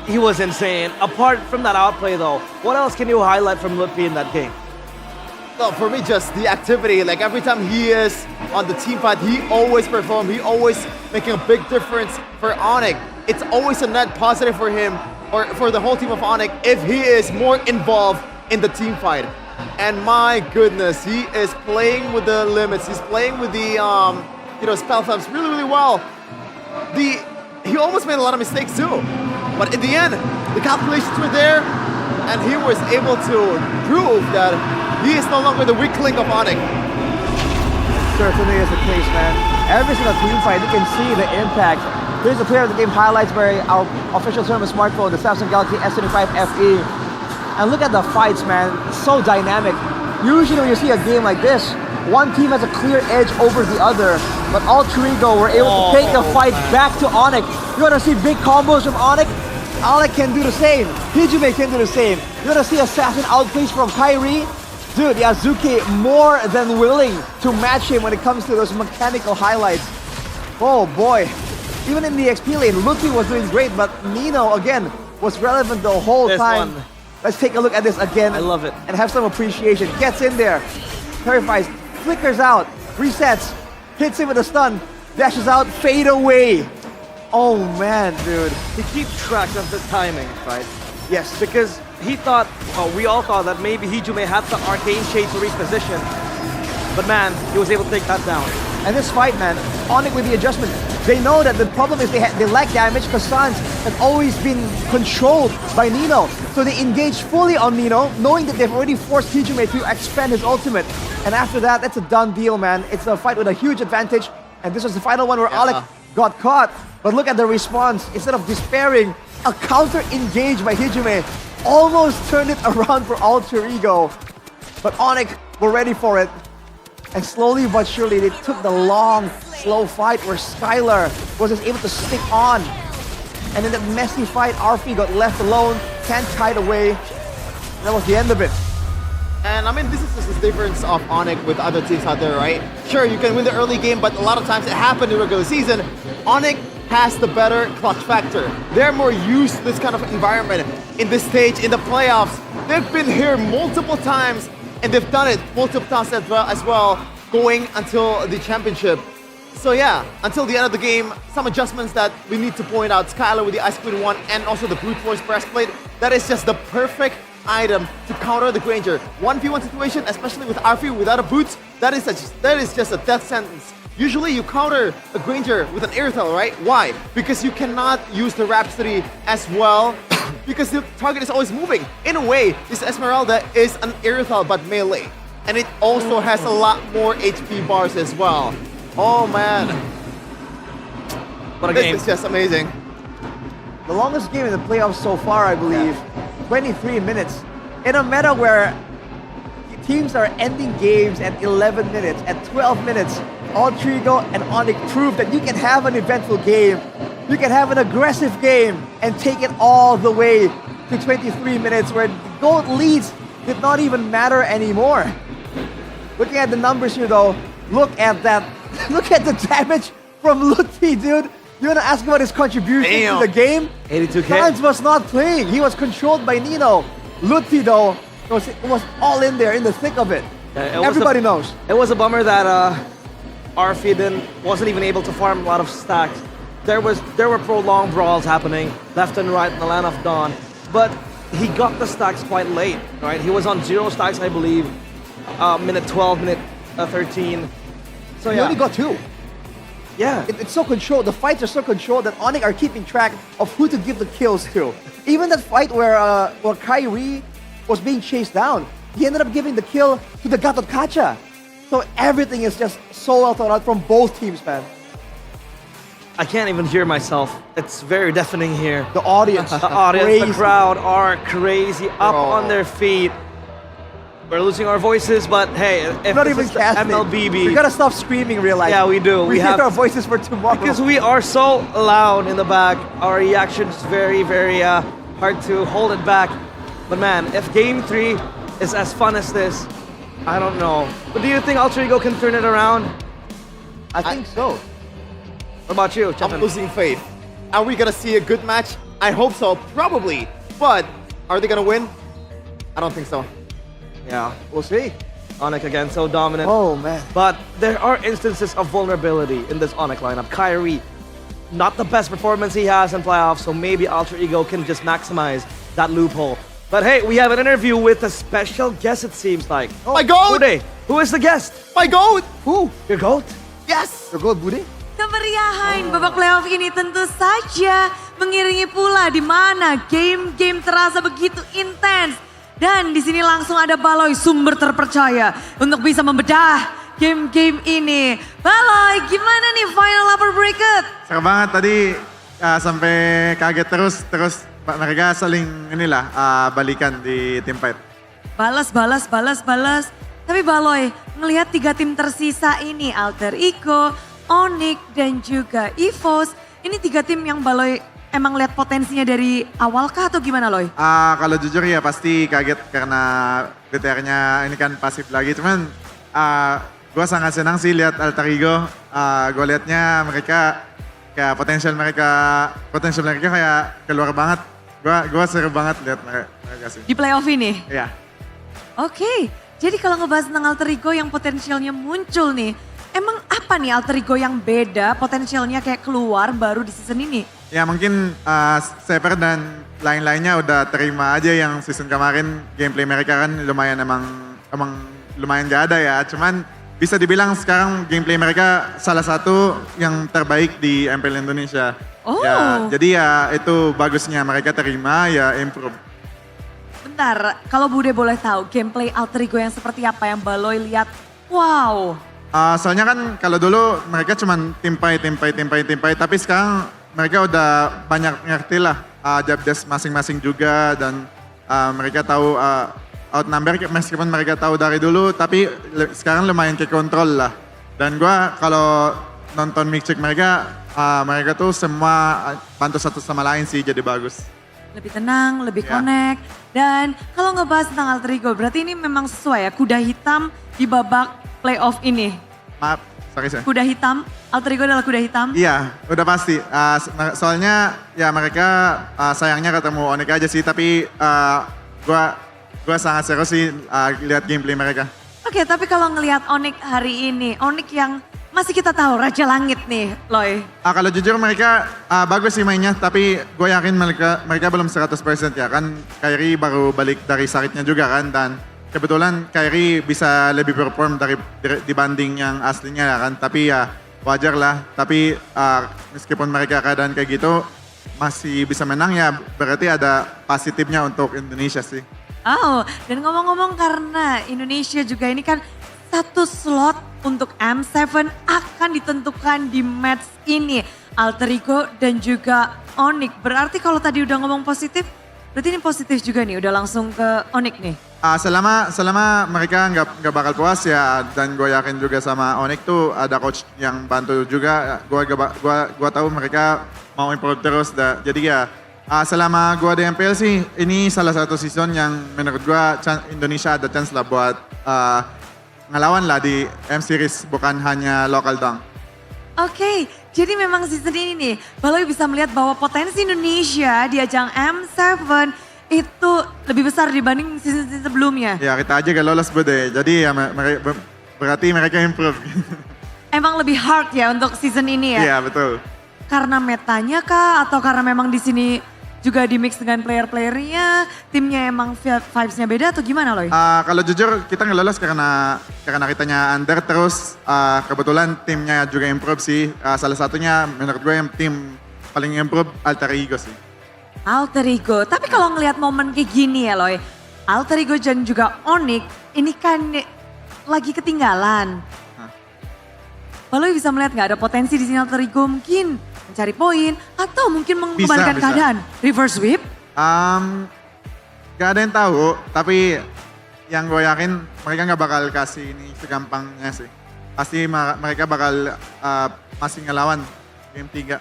He was insane. Apart from that outplay though, what else can you highlight from Lutfi in that game? No, for me, just the activity. Like every time he is on the team fight, he always performs. He always making a big difference for Onyx. It's always a net positive for him or for the whole team of Onyx if he is more involved in the team fight. And my goodness, he is playing with the limits. He's playing with the spell flaps really, really well. He almost made a lot of mistakes too, but in the end, the calculations were there, and he was able to prove that he is no longer the weak link of Onyx. Certainly is the case, man. Every single team fight, you can see the impact. Here's the player of the game highlights by our official tournament smartphone, the Samsung Galaxy S25 FE. And look at the fights, man. It's so dynamic. Usually when you see a game like this, one team has a clear edge over the other, but Alter Ego were able to take the fight back to Onyx. You want to see big combos from Onyx? Onyx can do the same. Hijime can do the same. You want to see assassin outplays from Kairi? Dude, Yazuki more than willing to match him when it comes to those mechanical highlights. Oh boy. Even in the XP lane, Lutfi was doing great, but Nino, again, was relevant the whole time. Let's take a look at this again. I love it. And have some appreciation. Gets in there, terrifies, flickers out, resets, hits him with a stun, dashes out, fade away. Oh man, dude. He keeps track of the timing, right? Yes. Because he thought, we all thought that maybe Hijime had the Arcane Shade to reposition. But man, he was able to take that down. And this fight, man, Onyx with the adjustment, they know that the problem is they lack damage because Sans have always been controlled by Nino. So they engage fully on Nino, knowing that they've already forced Hijime to expand his ultimate. And after that, that's a done deal, man. It's a fight with a huge advantage. And this was the final one where Alex got caught. But look at the response. Instead of despairing, a counter engage by Hijime almost turned it around for Alter Ego. But Onyx were ready for it. And slowly but surely, they took the long, slow fight where Skylar was just able to stick on. And in that messy fight, Arfi got left alone, can't kite away. That was the end of it. And I mean, this is just the difference of Onyx with other teams out there, right? Sure, you can win the early game, but a lot of times it happened in regular season. Onyx has the better clutch factor. They're more used to this kind of environment in this stage, in the playoffs. They've been here multiple times, and they've done it multiple times as well, going until the championship. So yeah, until the end of the game, some adjustments that we need to point out. Skylar with the Ice Queen 1 and also the Brute Force breastplate. That is just the perfect item to counter the Granger. 1v1 situation, especially with Arfi without a boots, that is just a death sentence. Usually you counter a Granger with an Airtel, right? Why? Because you cannot use the Rhapsody as well because the target is always moving. In a way, this Esmeralda is an Airtel but melee. And it also has a lot more HP bars as well. Oh man. What a game. This is just amazing. The longest game in the playoffs so far, I believe. 23 minutes. In a meta where teams are ending games at 11 minutes, at 12 minutes, Alter Ego and Onyx prove that you can have an eventful game, you can have an aggressive game, and take it all the way to 23 minutes where gold leads did not even matter anymore. Looking at the numbers here though, look at that. Look at the damage from Lutfi, dude. You want to ask about his contribution to the game? 82k. Franz was not playing. He was controlled by Nino. Lutfi, though, was all in there, in the thick of it. Everybody knows. It was a bummer that Arfi wasn't even able to farm a lot of stacks. There were prolonged brawls happening left and right in the Land of Dawn, but he got the stacks quite late, right? He was on 0 stacks, I believe, minute 12, minute 13. So he yeah. only got 2. Yeah. It's so controlled. The fights are so controlled that Onyx are keeping track of who to give the kills to. Even that fight where Kairi was being chased down, he ended up giving the kill to the Gatot Kacha. So everything is just so well thought out from both teams, man. I can't even hear myself. It's very deafening here. The audience. The audience, the Crazy. crowd are crazy, up on their feet. We're losing our voices, but hey, if Not this even is the casting. MLBB, We gotta stop screaming, real life. Yeah, we do. We have need our voices for tomorrow. because we are so loud in the back. Our reaction's very, very hard to hold it back. But man, if Game 3 is as fun as this, I don't know. But do you think Alter Ego can turn it around? I think so. What about you, I'm Chapin? losing faith. Are we gonna see a good match? I hope so, probably. But are they gonna win? I don't think so. Yeah, we'll see. Onyx again, so dominant. Oh man. But there are instances of vulnerability in this Onyx lineup. Kyrie, not the best performance he has in playoffs, so maybe Alter Ego can just maximize that loophole. But hey, we have an interview with a special guest, it seems like. Oh, my goat! Bude, who is the guest? My goat! Who? Your goat? Yes! Your goat, Bude? Kemeriahan babak playoff ini tentu saja mengiringi pula di mana game-game terasa begitu intens. Dan di sini langsung ada Baloy, sumber terpercaya untuk bisa membedah game-game ini. Baloy, gimana nih final Lower Bracket? Seru banget tadi sampai kaget terus mereka saling balikan di team fight. Balas. Tapi Baloy, ngelihat 3 tim tersisa ini, Alter Ego, Onyx, dan juga EVOS. Ini 3 tim yang Baloy emang lihat potensinya dari awal kah atau gimana Loy? Kalau jujur ya pasti kaget karena BTR-nya ini kan pasif lagi. Cuman gue sangat senang sih lihat Alter Ego. Gue liatnya mereka kayak potensial mereka kayak keluar banget. Gue seru banget lihat mereka sih. Di playoff ini? Iya. Oke, jadi kalau ngebahas tentang Alter Ego yang potensialnya muncul nih, emang apa nih Alter Ego yang beda potensialnya kayak keluar baru di season ini? Ya mungkin Saber dan lain-lainnya udah terima aja yang season kemarin gameplay mereka kan lumayan emang lumayan gak ada ya. Cuman bisa dibilang sekarang gameplay mereka salah satu yang terbaik di MPL Indonesia. Oh. Ya, jadi ya itu bagusnya mereka terima ya improve. Bentar, kalau Bude boleh tahu gameplay Alter Ego yang seperti apa yang Baloy lihat? Wow. Soalnya kan kalau dulu mereka cuma tim fight, tapi sekarang mereka udah banyak ngerti lah job desk masing-masing juga dan mereka tahu outnumber meskipun mereka tahu dari dulu tapi sekarang lumayan ke kontrol lah. Dan gua kalau nonton mix check mereka tuh semua bantu satu sama lain sih jadi bagus. Lebih tenang, lebih connect. Dan kalau ngebahas tentang Alter Ego berarti ini memang sesuai ya kuda hitam di babak playoff ini. Maaf, sorry saya. Kuda hitam, Alter Ego adalah kuda hitam? Iya, udah pasti. Soalnya ya mereka sayangnya ketemu Onyx aja sih, tapi gua sangat seru sih lihat gameplay mereka. Oke, tapi kalau ngelihat Onyx hari ini, Onyx yang masih kita tahu Raja Langit nih, Loy. Kalau jujur mereka bagus sih mainnya, tapi gue yakin mereka belum 100% ya kan. Kyrie baru balik dari sakitnya juga kan, dan kebetulan Kyrie bisa lebih perform dibanding yang aslinya ya kan. Tapi ya wajar lah, tapi meskipun mereka keadaan kayak gitu masih bisa menang ya berarti ada positifnya untuk Indonesia sih. Oh, dan ngomong-ngomong karena Indonesia juga ini kan satu slot untuk M7 akan ditentukan di match ini. Alter Ego dan juga Onyx. Berarti kalau tadi udah ngomong positif, berarti ini positif juga nih, udah langsung ke Onyx nih. Selama mereka nggak bakal puas ya, dan gue yakin juga sama Onyx tuh ada coach yang bantu juga. Gue tahu mereka mau improve terus. Jadi ya selama gue di MPL sih, ini salah satu season yang menurut gue Indonesia ada chance lah buat ngelawan lah di M-Series, bukan hanya local dong. Oke, jadi memang season ini nih, Baloy bisa melihat bahwa potensi Indonesia di ajang M7 itu lebih besar dibanding season sebelumnya. Ya kita aja gak lolos Bude, jadi ya berarti mereka improve. Emang lebih hard ya untuk season ini ya? Iya betul. Karena metanya kah atau karena memang di sini juga di mix dengan player-playernya, timnya emang vibes-nya beda atau gimana Loy? Kalau jujur kita ngelolos karena kitanya under, terus kebetulan timnya juga improve sih. Salah satunya menurut gue yang tim paling improve Alter Ego sih. Alter Ego, tapi kalau ngelihat momen kayak gini ya Loy, Alter Ego dan juga Onyx ini kan lagi ketinggalan. Baloy bisa melihat nggak ada potensi di sini Alter Ego mungkin mencari poin, atau mungkin Bisa, mengembalikan bisa. keadaan? Reverse sweep? Gak ada yang tahu, tapi yang gue yakin mereka nggak bakal kasih ini segampangnya sih. Pasti mereka bakal masih ngelawan game 3.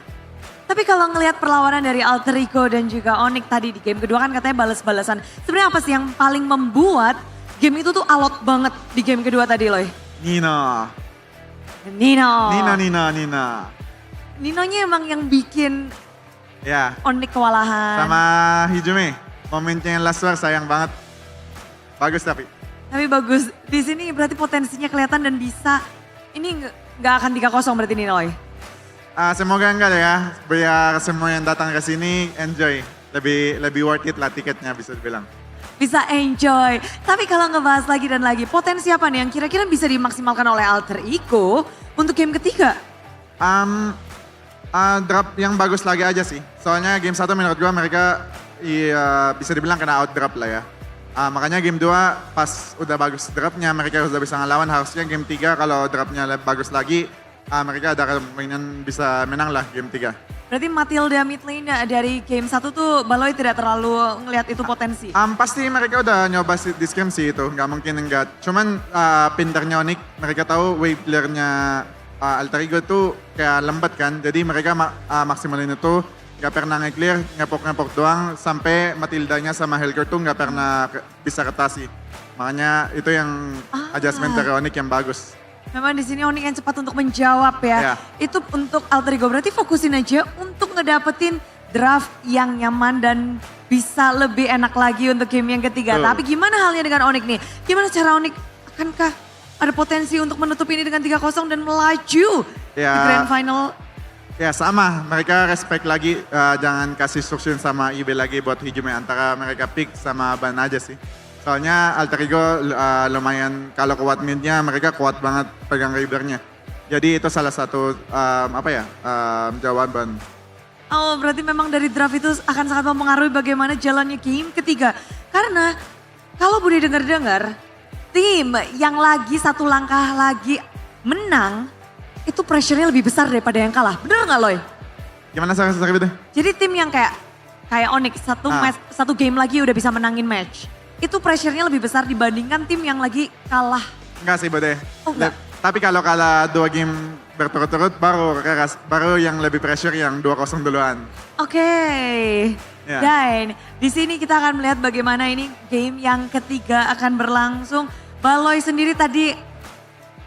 Tapi kalau ngelihat perlawanan dari Alter Ego dan juga Onyx tadi di game kedua kan katanya balas-balasan. Sebenarnya apa sih yang paling membuat game itu tuh alot banget di game kedua tadi Loy? Nino. Ninonya emang yang bikin Ya, Onyx kewalahan. sama Hijume. Momennya yang last war sayang banget. Bagus tapi. Tapi bagus, di sini berarti potensinya kelihatan dan bisa. Ini nggak akan 3-0 berarti nih Loy. Semoga enggak ya, biar semua yang datang ke sini enjoy. Lebih worth it lah tiketnya bisa dibilang. Bisa enjoy. Tapi kalau ngebahas lagi dan lagi, potensi apa nih yang kira-kira bisa dimaksimalkan oleh Alter Ego untuk game ketiga? Drop yang bagus lagi aja sih. Soalnya game 1 menurut gua mereka bisa dibilang kena out drop lah ya. Makanya game 2 pas udah bagus dropnya mereka udah bisa ngelawan. Harusnya game 3 kalau dropnya bagus lagi mereka ada kemungkinan bisa menang lah game 3. Berarti Matilda mid lane dari game 1 tuh Baloy tidak terlalu ngelihat itu potensi? Pasti mereka udah nyoba di scrim sih itu, nggak mungkin enggak. Cuman pinternya Onyx, mereka tahu wave clear-nya Alter Ego tuh kayak lembat kan. Jadi mereka maksimalin itu, nggak pernah nge-clear, ngepok-ngepok doang. Sampai Matildanya sama Helger tuh nggak pernah bisa ketasi. Makanya itu yang adjustment dari Onyx yang bagus. Memang di sini Onyx yang cepat untuk menjawab ya. Yeah. Itu untuk Alter Ego, berarti fokusin aja untuk ngedapetin draft yang nyaman dan bisa lebih enak lagi untuk game yang ketiga. Tapi gimana halnya dengan Onyx nih? Gimana cara Onyx, akankah ada potensi untuk menutup ini dengan 3-0 dan melaju di Grand Final? Ya sama, mereka respect lagi, jangan kasih instruction sama IB lagi buat Hijume. Antara mereka pick sama ban aja sih. Soalnya Alter Ego lumayan, kalau kuat midnya mereka kuat banget pegang rivernya. Jadi itu salah satu jawaban. Oh berarti memang dari draft itu akan sangat mempengaruhi bagaimana jalannya game ketiga. Karena kalau Budi dengar-dengar, tim yang lagi satu langkah lagi menang, itu pressure-nya lebih besar daripada yang kalah. Bener nggak Loy? Gimana saya itu? Jadi tim yang kayak Onyx, satu game lagi udah bisa menangin match. Itu pressure-nya lebih besar dibandingkan tim yang lagi kalah. Enggak sih Bode. Oh, enggak. Tapi kalau kalah 2 game berturut-turut baru yang lebih pressure yang 2-0 duluan. Oke. Ya. Dan di sini kita akan melihat bagaimana ini game yang ketiga akan berlangsung. Baloy sendiri tadi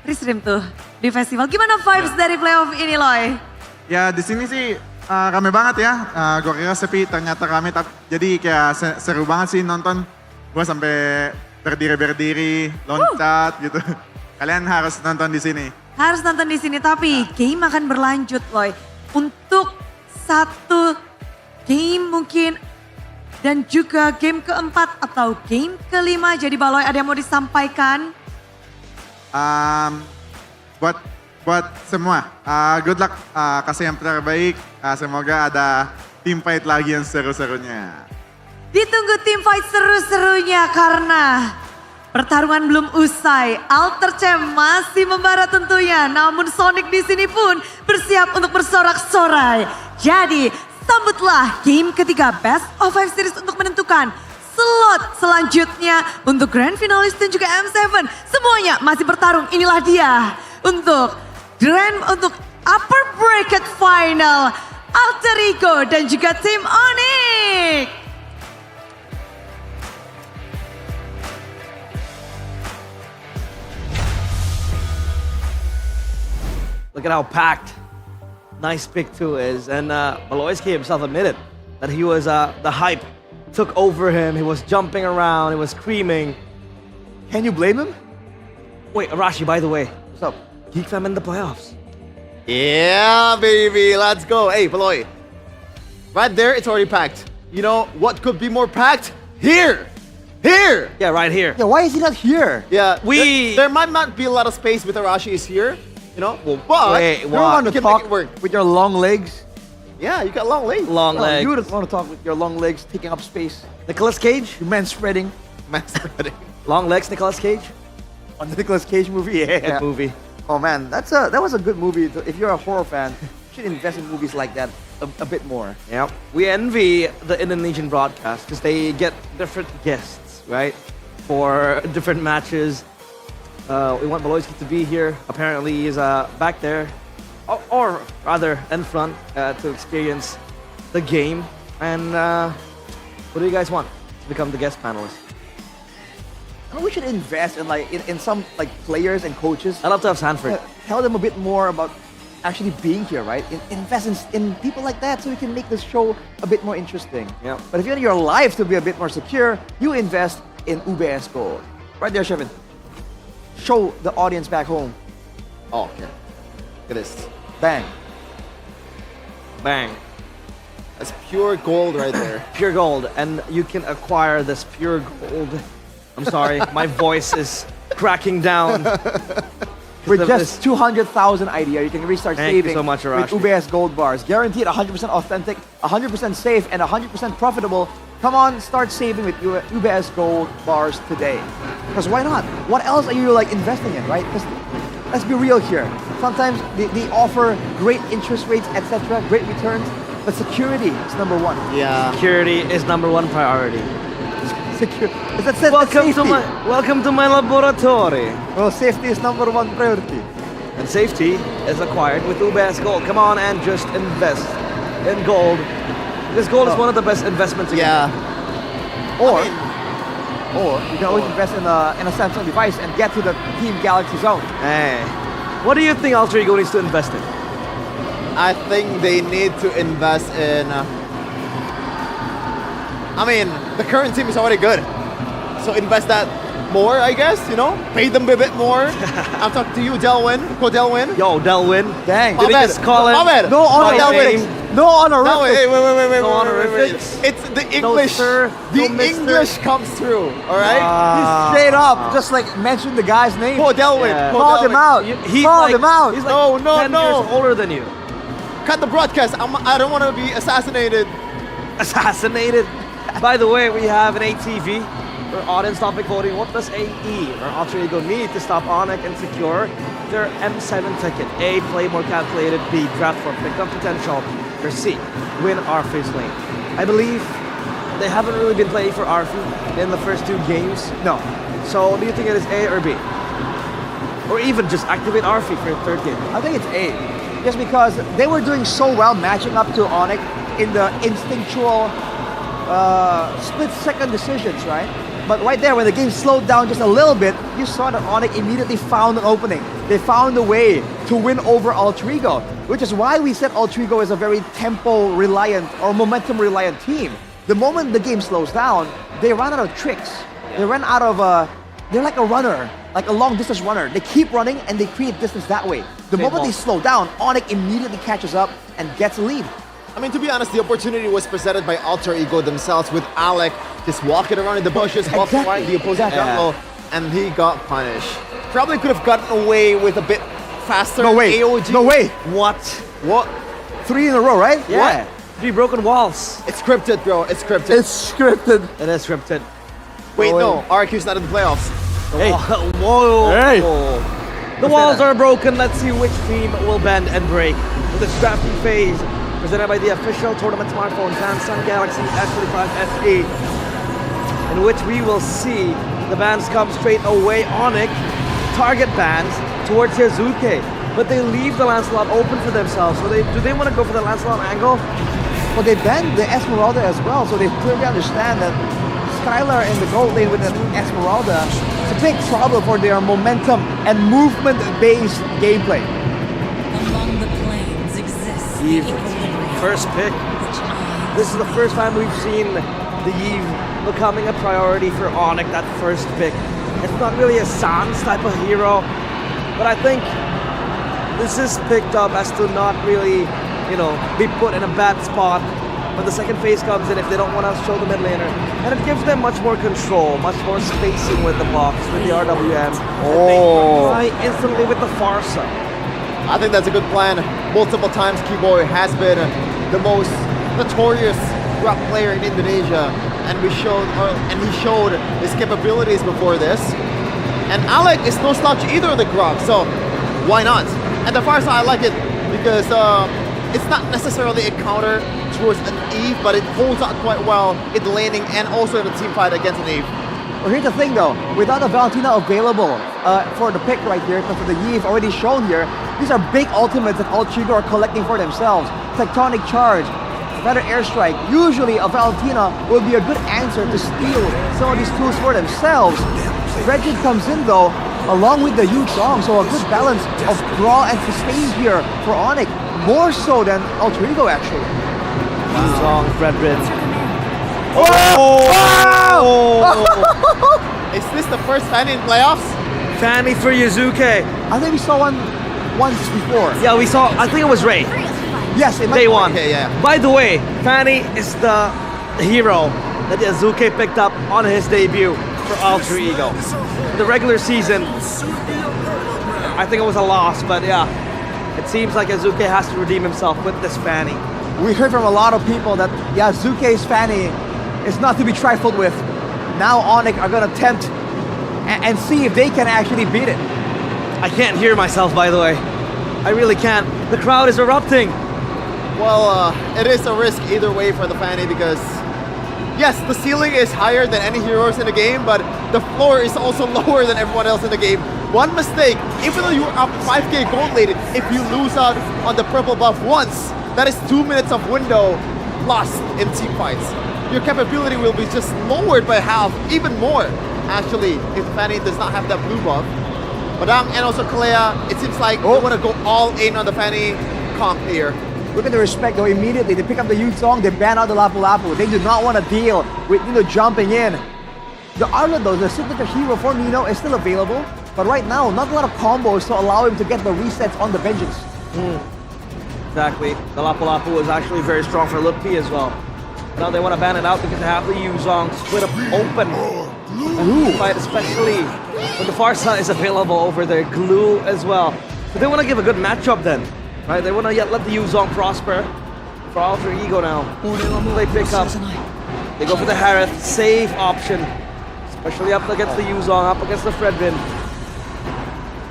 restream tuh di festival. Gimana vibes dari playoff ini Loy? Ya di sini sih rame banget ya. Gue kira sepi, ternyata rame. Jadi kayak seru banget sih nonton. Gue sampai berdiri, loncat gitu. Kalian harus nonton di sini. Harus nonton di sini, tapi game akan berlanjut Loy. Untuk satu game mungkin dan juga game keempat atau game kelima. Jadi Baloy ada yang mau disampaikan? Buat semua, good luck, kasih yang terbaik. Semoga ada team fight lagi yang seru-serunya. Ditunggu tim fight seru-serunya karena pertarungan belum usai. Alter Champ masih membara tentunya, namun Sonic di sini pun bersiap untuk bersorak-sorai. Jadi sambutlah game ketiga Best of 5 Series untuk menentukan slot selanjutnya untuk Grand Finalis dan juga M7. Semuanya masih bertarung, inilah dia untuk Upper Bracket Final. Alter Ego dan juga tim Onyx. Look at how packed Nice Pick 2 is. And Maloyski himself admitted that he was, the hype took over him. He was jumping around, he was screaming. Can you blame him? Wait, Arashi, by the way. What's up? Geek Fam in the playoffs. Yeah, baby, let's go. Hey, Maloy. Right there, it's already packed. You know what could be more packed? Here! Here! Yeah, right here. Yeah, why is he not here? Yeah, there might not be a lot of space with Arashi is here. You know, but Wait, you what? want to Can talk make it work. with your long legs? Yeah, you got long legs. Long legs. You would want to talk with your long legs taking up space. Nicolas Cage? Your man spreading. Man spreading. Long legs, Nicolas Cage? On the Nicolas Cage movie? Yeah. Good movie. Oh man, that was a good movie. If you're a horror fan, should invest in movies like that a bit more. Yeah, we envy the Indonesian broadcast because they get different guests, right? For different matches. We want Baloyski to be here. Apparently, he's back there, or rather in front to experience the game. And what do you guys want to become the guest panelists? We should invest in some like players and coaches. I'd love to have Sanford. Tell them a bit more about actually being here, right? Invest in people like that so you can make this show a bit more interesting. Yeah. But if you want your life to be a bit more secure, you invest in UBS Gold. Right there, Shevin. Show the audience back home. Oh, okay. Look at this. Bang. Bang. That's pure gold right there. Pure gold. And you can acquire this pure gold. I'm sorry, my voice is cracking down. With just 200,000 idea, you can restart Thank you saving so much, with Arashi. UBS Gold Bars. Guaranteed 100% authentic, 100% safe, and 100% profitable. Come on, start saving with UBS Gold Bars today. Because why not? What else are you like investing in, right? Because let's be real here. Sometimes they offer great interest rates, etc., great returns, but security is number one. Yeah. Security is number one priority. Welcome to my laboratory. Well, safety is number one priority. And safety is acquired with UBS Gold. Come on and just invest in gold. This gold is one of the best investments you can make. Or you can always invest in a Samsung device and get to the Team Galaxy Zone. Hey, what do you think Alter Ego needs to invest in? I think they need to invest in... I mean, the current team is already good. So invest that more, I guess, you know? Pay them a bit more. I'm talking to you, Delwyn. Go Delwyn. Yo, Delwyn. Dang. Did he just call him? No honorifics. No honorifics. Hey, wait. No honorifics. It's the English. No, sir. The No, mister. English comes through, all right? He's straight up, just like mention the guy's name. Go Delwyn. Yeah. Call them out. Call them out. He's like 10 years older than you. Cut the broadcast. I don't want to be assassinated. Assassinated? By the way, we have an ATV for audience topic voting. What does AE or Alter Ego need to stop Onyx and secure their M7 ticket? A, play more calculated. B, draft for pickup potential. Or C, win Arfi's lane. I believe they haven't really been playing for Arfi in the first two games. No. So do you think it is A or B? Or even just activate Arfi for your third game? I think it's A. Just because they were doing so well matching up to Onyx in the instinctual split-second decisions, right? But right there, when the game slowed down just a little bit, you saw that Onyx immediately found an opening. They found a way to win over Alter Ego, which is why we said Alter Ego is a very tempo-reliant or momentum-reliant team. The moment the game slows down, they run out of tricks. They run out of they're like a runner, like a long-distance runner. They keep running and they create distance that way. The moment they slow down, Onyx immediately catches up and gets a lead. I mean, to be honest, the opportunity was presented by Alter Ego themselves with Alec just walking around in the bushes, walking around the opposing jungle, and he got punished. Probably could have gotten away with a bit faster AOG. No way. What? 3 in a row, right? Yeah. 3 broken walls. It's scripted, bro. It's scripted. It's scripted. It is scripted. Wait, no. RQ's not in the playoffs. Hey. Whoa. Hey. The walls are broken. Let's see which team will bend and break with this drafting phase presented by the official tournament smartphone Samsung Galaxy S25 SE, in which we will see the bans come straight away. Onyx target bans towards Yazuke, but they leave the Lancelot open for themselves. So do they want to go for the Lancelot angle? Well, they banned the Esmeralda as well, so they clearly understand that Skylar in the gold lane with an Esmeralda is a big trouble for their momentum and movement-based gameplay. Among the planes exists the equilibrium. First pick. This is the first time we've seen the Eve becoming a priority for Onyx, that first pick. It's not really a Sans type of hero, but I think this is picked up as to not really, be put in a bad spot when the second phase comes in if they don't want to show the mid laner. And it gives them much more control, much more spacing with the box, with the RWM. And they try instantly with the Farsa. I think that's a good plan. Multiple times Keyboy has been the most notorious Grok player in Indonesia, and he showed his capabilities before this. And Alec is no slouch either in the Grok, so why not? And the Farsa, I like it because it's not necessarily a counter towards an Eve, but it holds out quite well in the laning and also in the team fight against an Eve. Well, here's the thing though, without a Valentina available for the pick right here, because of the Eve already shown here, these are big ultimates that Ultrigo are collecting for themselves. Tectonic Charge, better airstrike. Usually a Valentina will be a good answer to steal some of these tools for themselves. Regid comes in though, along with the Yu Zhong, so a good balance of brawl and sustain here for Onyx, more so than Ultrigo actually. Yu Zhong, Fredrin. Is this the first Fanny in playoffs? Fanny for Yuzuke. I think we saw one once before. Yeah, we saw, I think it was Ray. Yes, it Day one. Okay, yeah. By the way, Fanny is the hero that Yuzuke picked up on his debut for Alter Ego. The regular season, I think it was a loss, but yeah, it seems like Yuzuke has to redeem himself with this Fanny. We heard from a lot of people that Yuzuke's Fanny is not to be trifled with. Now Onyx are gonna attempt and see if they can actually beat it. I can't hear myself, by the way. I really can't. The crowd is erupting. Well, it is a risk either way for the Fanny because, yes, the ceiling is higher than any heroes in the game, but the floor is also lower than everyone else in the game. One mistake, even though you're up 5k gold lated, if you lose out on the purple buff once, that is 2 minutes of window lost in team fights. Your capability will be just lowered by half, even more, actually, if Fanny does not have that blue buff. Madame and also Kalea, it seems like they want to go all in on the Fanny comp here. Look at the respect though, immediately they pick up the Yu Zhong, they ban out the Lapu Lapu. They do not want to deal with jumping in. The Arla though, the signature hero for Nino is still available, but right now not a lot of combos to allow him to get the resets on the Vengeance. Exactly. The Lapu Lapu is actually very strong for Lutpi as well. Now they want to ban it out because they have the Yu Zhong split up open. And fight, especially when the Farsa is available over there, Glue as well. But they want to give a good matchup then. Right, they want to let the Yu Zhong prosper for Alter Ego now. They pick up. They go for the Harith, safe option. Especially up against the Yu Zhong, up against the Fredrin.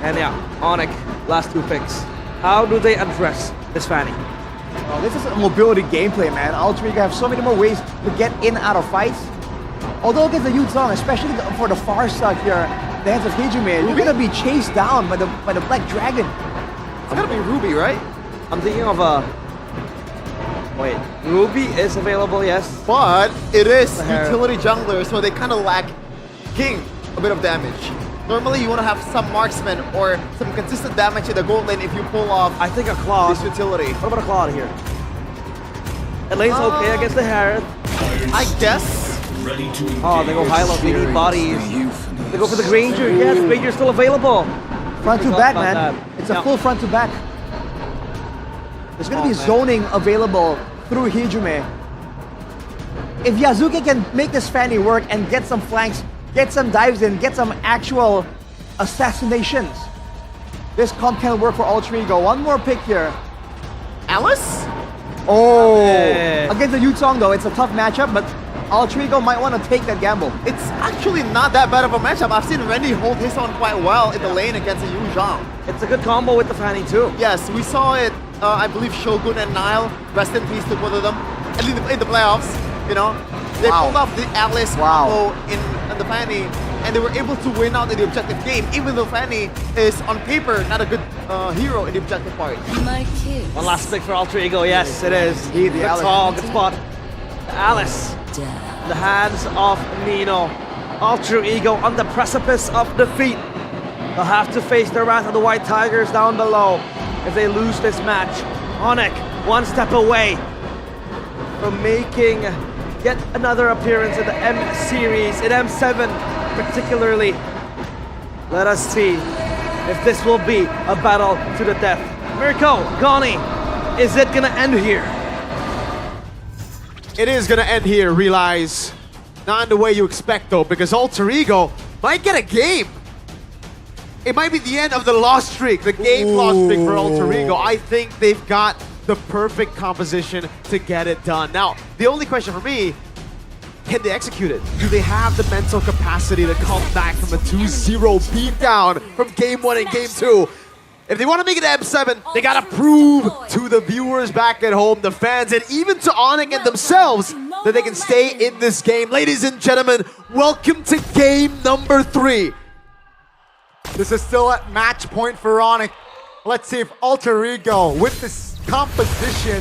And yeah, Onyx, last two picks. How do they address this Fanny? Oh, this is a mobility gameplay, man. Alter Ego have so many more ways to get in out of fights. Although against the Yu Zhong, especially for the far side here, the hands of Hijime, you're gonna be chased down by the Black Dragon. It's gotta be Ruby, right? I'm thinking of wait, Ruby is available, yes. But it is utility jungler, so they kind of lack King a bit of damage. Normally you want to have some marksman or some consistent damage in the gold lane if you pull off I think a Claw. this utility. What about a Claw here? Elaine's okay against the Harith. I guess. Oh, they go high low, they need bodies. They go for the Granger, yes, Granger's still available. Front to back, man. It's a full front to back. There's gonna be zoning available through Hijime. If Yuzuke can make this Fanny work and get some flanks, get some dives in, get some actual assassinations, this comp can work for Alter Ego. One more pick here. Alice? Oh! Against the Yu Zhong though, it's a tough matchup, but Alter Ego might want to take that gamble. It's actually not that bad of a matchup. I've seen Randy hold his own quite well in the lane against the Yu Zhong. It's a good combo with the Fanny too. Yes, we saw it, I believe Shogun and Nile, rest in peace to both of them, at least in the playoffs, you know. They pulled off the Alice combo in the Fanny, and they were able to win out in the objective game, even though Fanny is, on paper, not a good hero in the objective part. One last pick for Alter Ego, yes it is. Good call, good spot. Alice, in the hands of Nino. Alter Ego on the precipice of defeat. They'll have to face the wrath of the White Tigers down below if they lose this match. Onyx, one step away from making yet another appearance in the M Series, in M7 particularly. Let us see if this will be a battle to the death. Mirko, Goni, is it gonna end here? It is gonna end here, realize. Not in the way you expect though, because Alter Ego might get a game. It might be the end of the loss streak, the game loss streak for Alter Ego. I think they've got the perfect composition to get it done. Now, the only question for me, can they execute it? Do they have the mental capacity to come back from a 2-0 beatdown from game 1 and game 2? If they want to make it M7, they gotta prove to the viewers back at home, the fans, and even to Onyx and themselves that they can stay in this game. Ladies and gentlemen, welcome to game number 3. This is still at match point for Onyx. Let's see if Alter Ego, with this composition,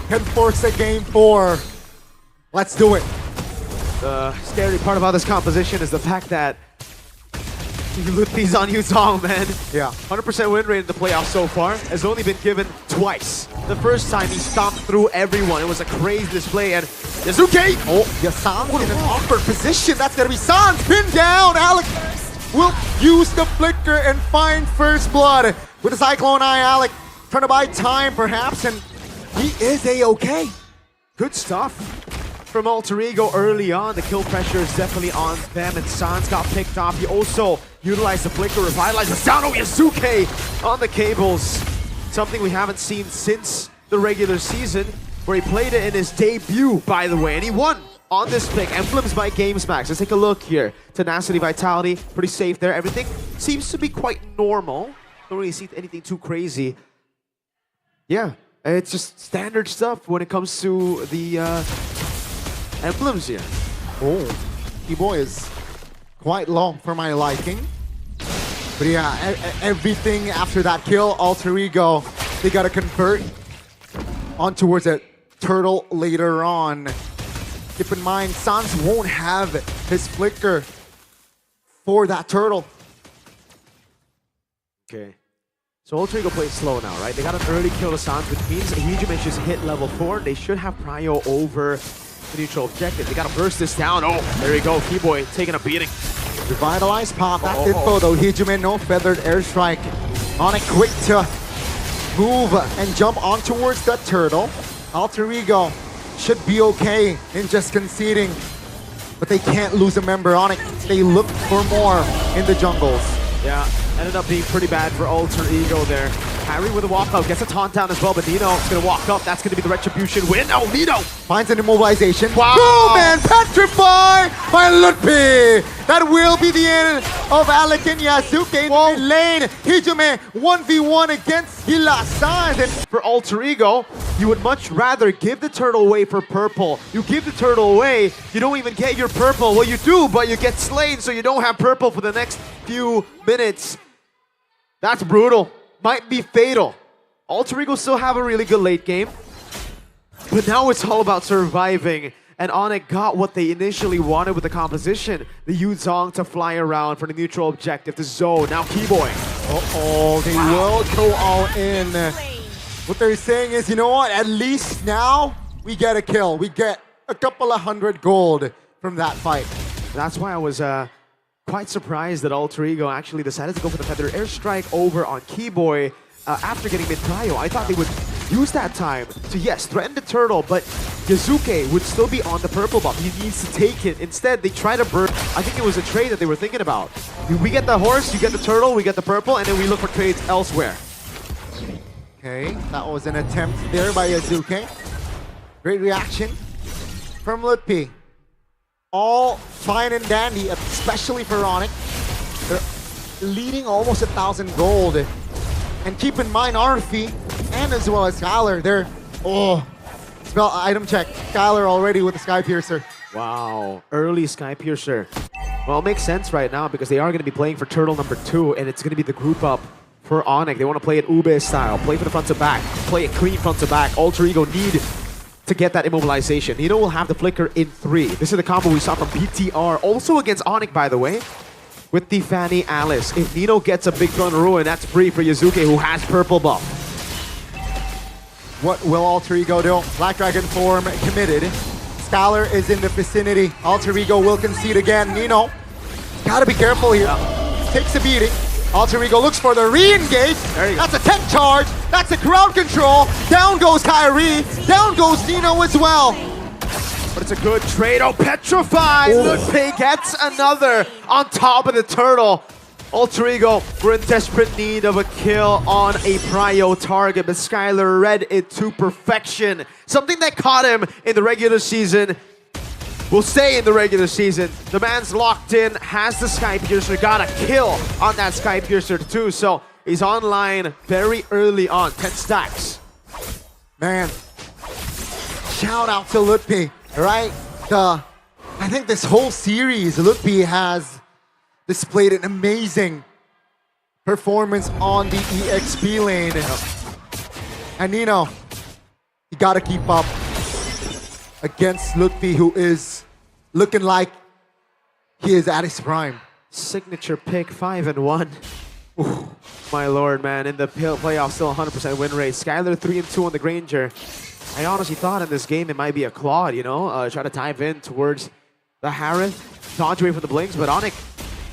can force a game 4. Let's do it. The scary part about this composition is the fact that Lutfi's on Yuzong, man. Yeah. 100% win rate in the playoffs so far. Has only been given twice. The first time he stomped through everyone. It was a crazy display, and Yazuke! Oh, Yasan's in an awkward position. That's gonna be Sans pinned down. Alec will use the flicker and find first blood. With a Cyclone Eye, Alec trying to buy time perhaps, and he is A-okay. Good stuff from Alter Ego early on. The kill pressure is definitely on them, and Sans got picked off. He also utilized the flicker, revitalized the Sano Yazuke on the cables. Something we haven't seen since the regular season, where he played it in his debut, by the way, and he won on this pick. Emblems by GamesMax. Let's take a look here. Tenacity, Vitality, pretty safe there. Everything seems to be quite normal. Don't really see anything too crazy. Yeah, it's just standard stuff when it comes to the emblems here. Oh, T-Boy is quite long for my liking. But yeah, everything after that kill, Alter Ego, they gotta convert on towards a turtle later on. Keep in mind, Sans won't have his flicker for that turtle. Okay. So Alter Ego plays slow now, right? They got an early kill to Sans, which means Hyujimen just hit level 4. They should have prio over the neutral objective. They gotta burst this down. Oh, there you go. Keyboy taking a beating. Revitalize pop. That's info though. Hyujimen, no feathered airstrike. Onyx quick to move and jump on towards that turtle. Alter Ego should be okay in just conceding, but they can't lose a member. Onyx, they look for more in the jungles. Yeah, ended up being pretty bad for Alter Ego there. Harry with a walkout, gets a taunt down as well, but Nino is going to walk up. That's going to be the retribution win. Oh, Nino! Finds an immobilization. Wow! Boom, and petrify by Lutfi! That will be the end of Alec and Yasuke in the lane. Hyujimen 1v1 against Hilasan. And for Alter Ego, you would much rather give the turtle away for purple. You give the turtle away, you don't even get your purple. Well, you do, but you get slain, so you don't have purple for the next few minutes. That's brutal. Might be fatal. Alter Ego still have a really good late game, but now it's all about surviving. And Onyx got what they initially wanted with the composition. The Yuzong to fly around for the neutral objective, the zone. Now Keyboy. Uh-oh, they will go all in. What they're saying is, you know what? At least now we get a kill. We get a couple of 100 gold from that fight. That's why I was quite surprised that Alter Ego actually decided to go for the feather airstrike over on Keyboy after getting mid-prio. I thought they would use that time to, yes, threaten the turtle, but Yazuke would still be on the purple buff. He needs to take it. Instead, they try to burn. I think it was a trade that they were thinking about. We get the horse, you get the turtle, we get the purple, and then we look for trades elsewhere. Okay, that was an attempt there by Yazuke. Great reaction from Lutfi. All fine and dandy, especially for Onyx. They're leading almost 1,000 gold. And keep in mind, Arfi and as well as Skylar, they're, spell item check. Skylar already with the Sky Piercer. Wow, early Sky Piercer. Well, it makes sense right now because they are going to be playing for turtle number 2, and it's going to be the group up for Onyx. They want to play it Ube style, play for the front to back, play it clean front to back. Alter Ego need to get that immobilization. Nino will have the flicker in 3. This is the combo we saw from PTR, also against Onyx, by the way, with the Fanny Alice. If Nino gets a big Throne Ruin, that's free for Yazuke, who has purple buff. What will Alter Ego do? Black Dragon form committed. Skylar is in the vicinity. Alter Ego will concede again. Nino, gotta be careful here. Takes a beating. Alter Ego looks for the re-engage. That's a tech charge. That's a crowd control. Down goes Kyrie. Down goes Nino as well. But it's a good trade. Oh, Petrify! Lutfi gets another on top of the turtle. Alter Ego, we're in desperate need of a kill on a prio target, but Skylar read it to perfection. Something that caught him in the regular season will stay in the regular season. The man's locked in, has the Sky Piercer, got a kill on that Sky Piercer too, so is online very early on, 10 stacks. Man, shout out to Lutpi, right? I think this whole series, Lutpi has displayed an amazing performance on the EXP lane. And you know, you gotta keep up against Lutfi, who is looking like he is at his prime. Signature pick, 5-1. Ooh, my lord, man. In the playoffs, still 100% win rate. Skylar 3-2 on the Granger. I honestly thought in this game it might be a Claude, you know, try to dive in towards the Harith, dodge away from the Blinks, but Onyx,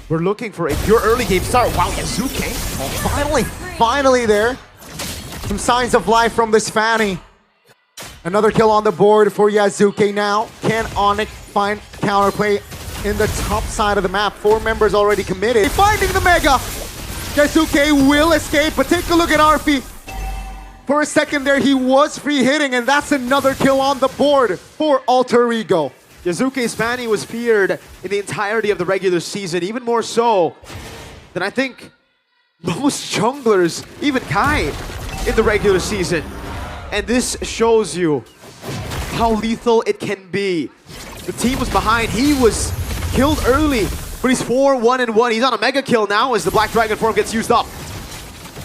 we're looking for a pure early game start. Wow, Yazuke. Finally there. Some signs of life from this Fanny. Another kill on the board for Yazuke now. Can Onyx find counterplay in the top side of the map? 4 members already committed. Finding the Mega. Yazuke will escape, but take a look at Arfi. For a second there, he was free hitting, and that's another kill on the board for Alter Ego. Yazuke's Fanny was feared in the entirety of the regular season, even more so than I think most junglers, even Kai, in the regular season. And this shows you how lethal it can be. The team was behind, he was killed early, but he's 4-1-1. He's on a mega kill now as the Black Dragon form gets used up.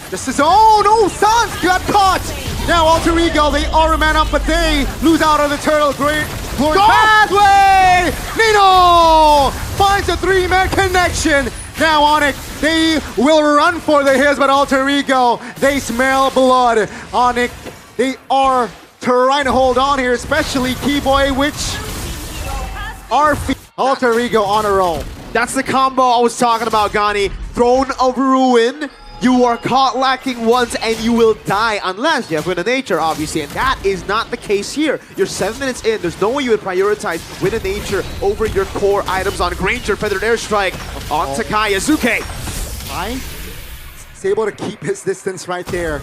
This is, oh no, Sans got caught! Now Alter Ego, they are a man up, but they lose out on the turtle. Great Lord pathway! Nino finds a 3-man connection. Now Onyx, they will run for the hills, but Alter Ego, they smell blood. Onyx, they are trying to hold on here, especially Keyboy, which are Alter Ego on a roll. That's the combo I was talking about, Gani. Throne of Ruin. You are caught lacking once and you will die unless you have Wind of Nature, obviously, and that is not the case here. You're 7 minutes in. There's no way you would prioritize Wind of Nature over your core items on Granger, Feathered Airstrike, on Takai, Yazuke. Fine. He's able to keep his distance right there.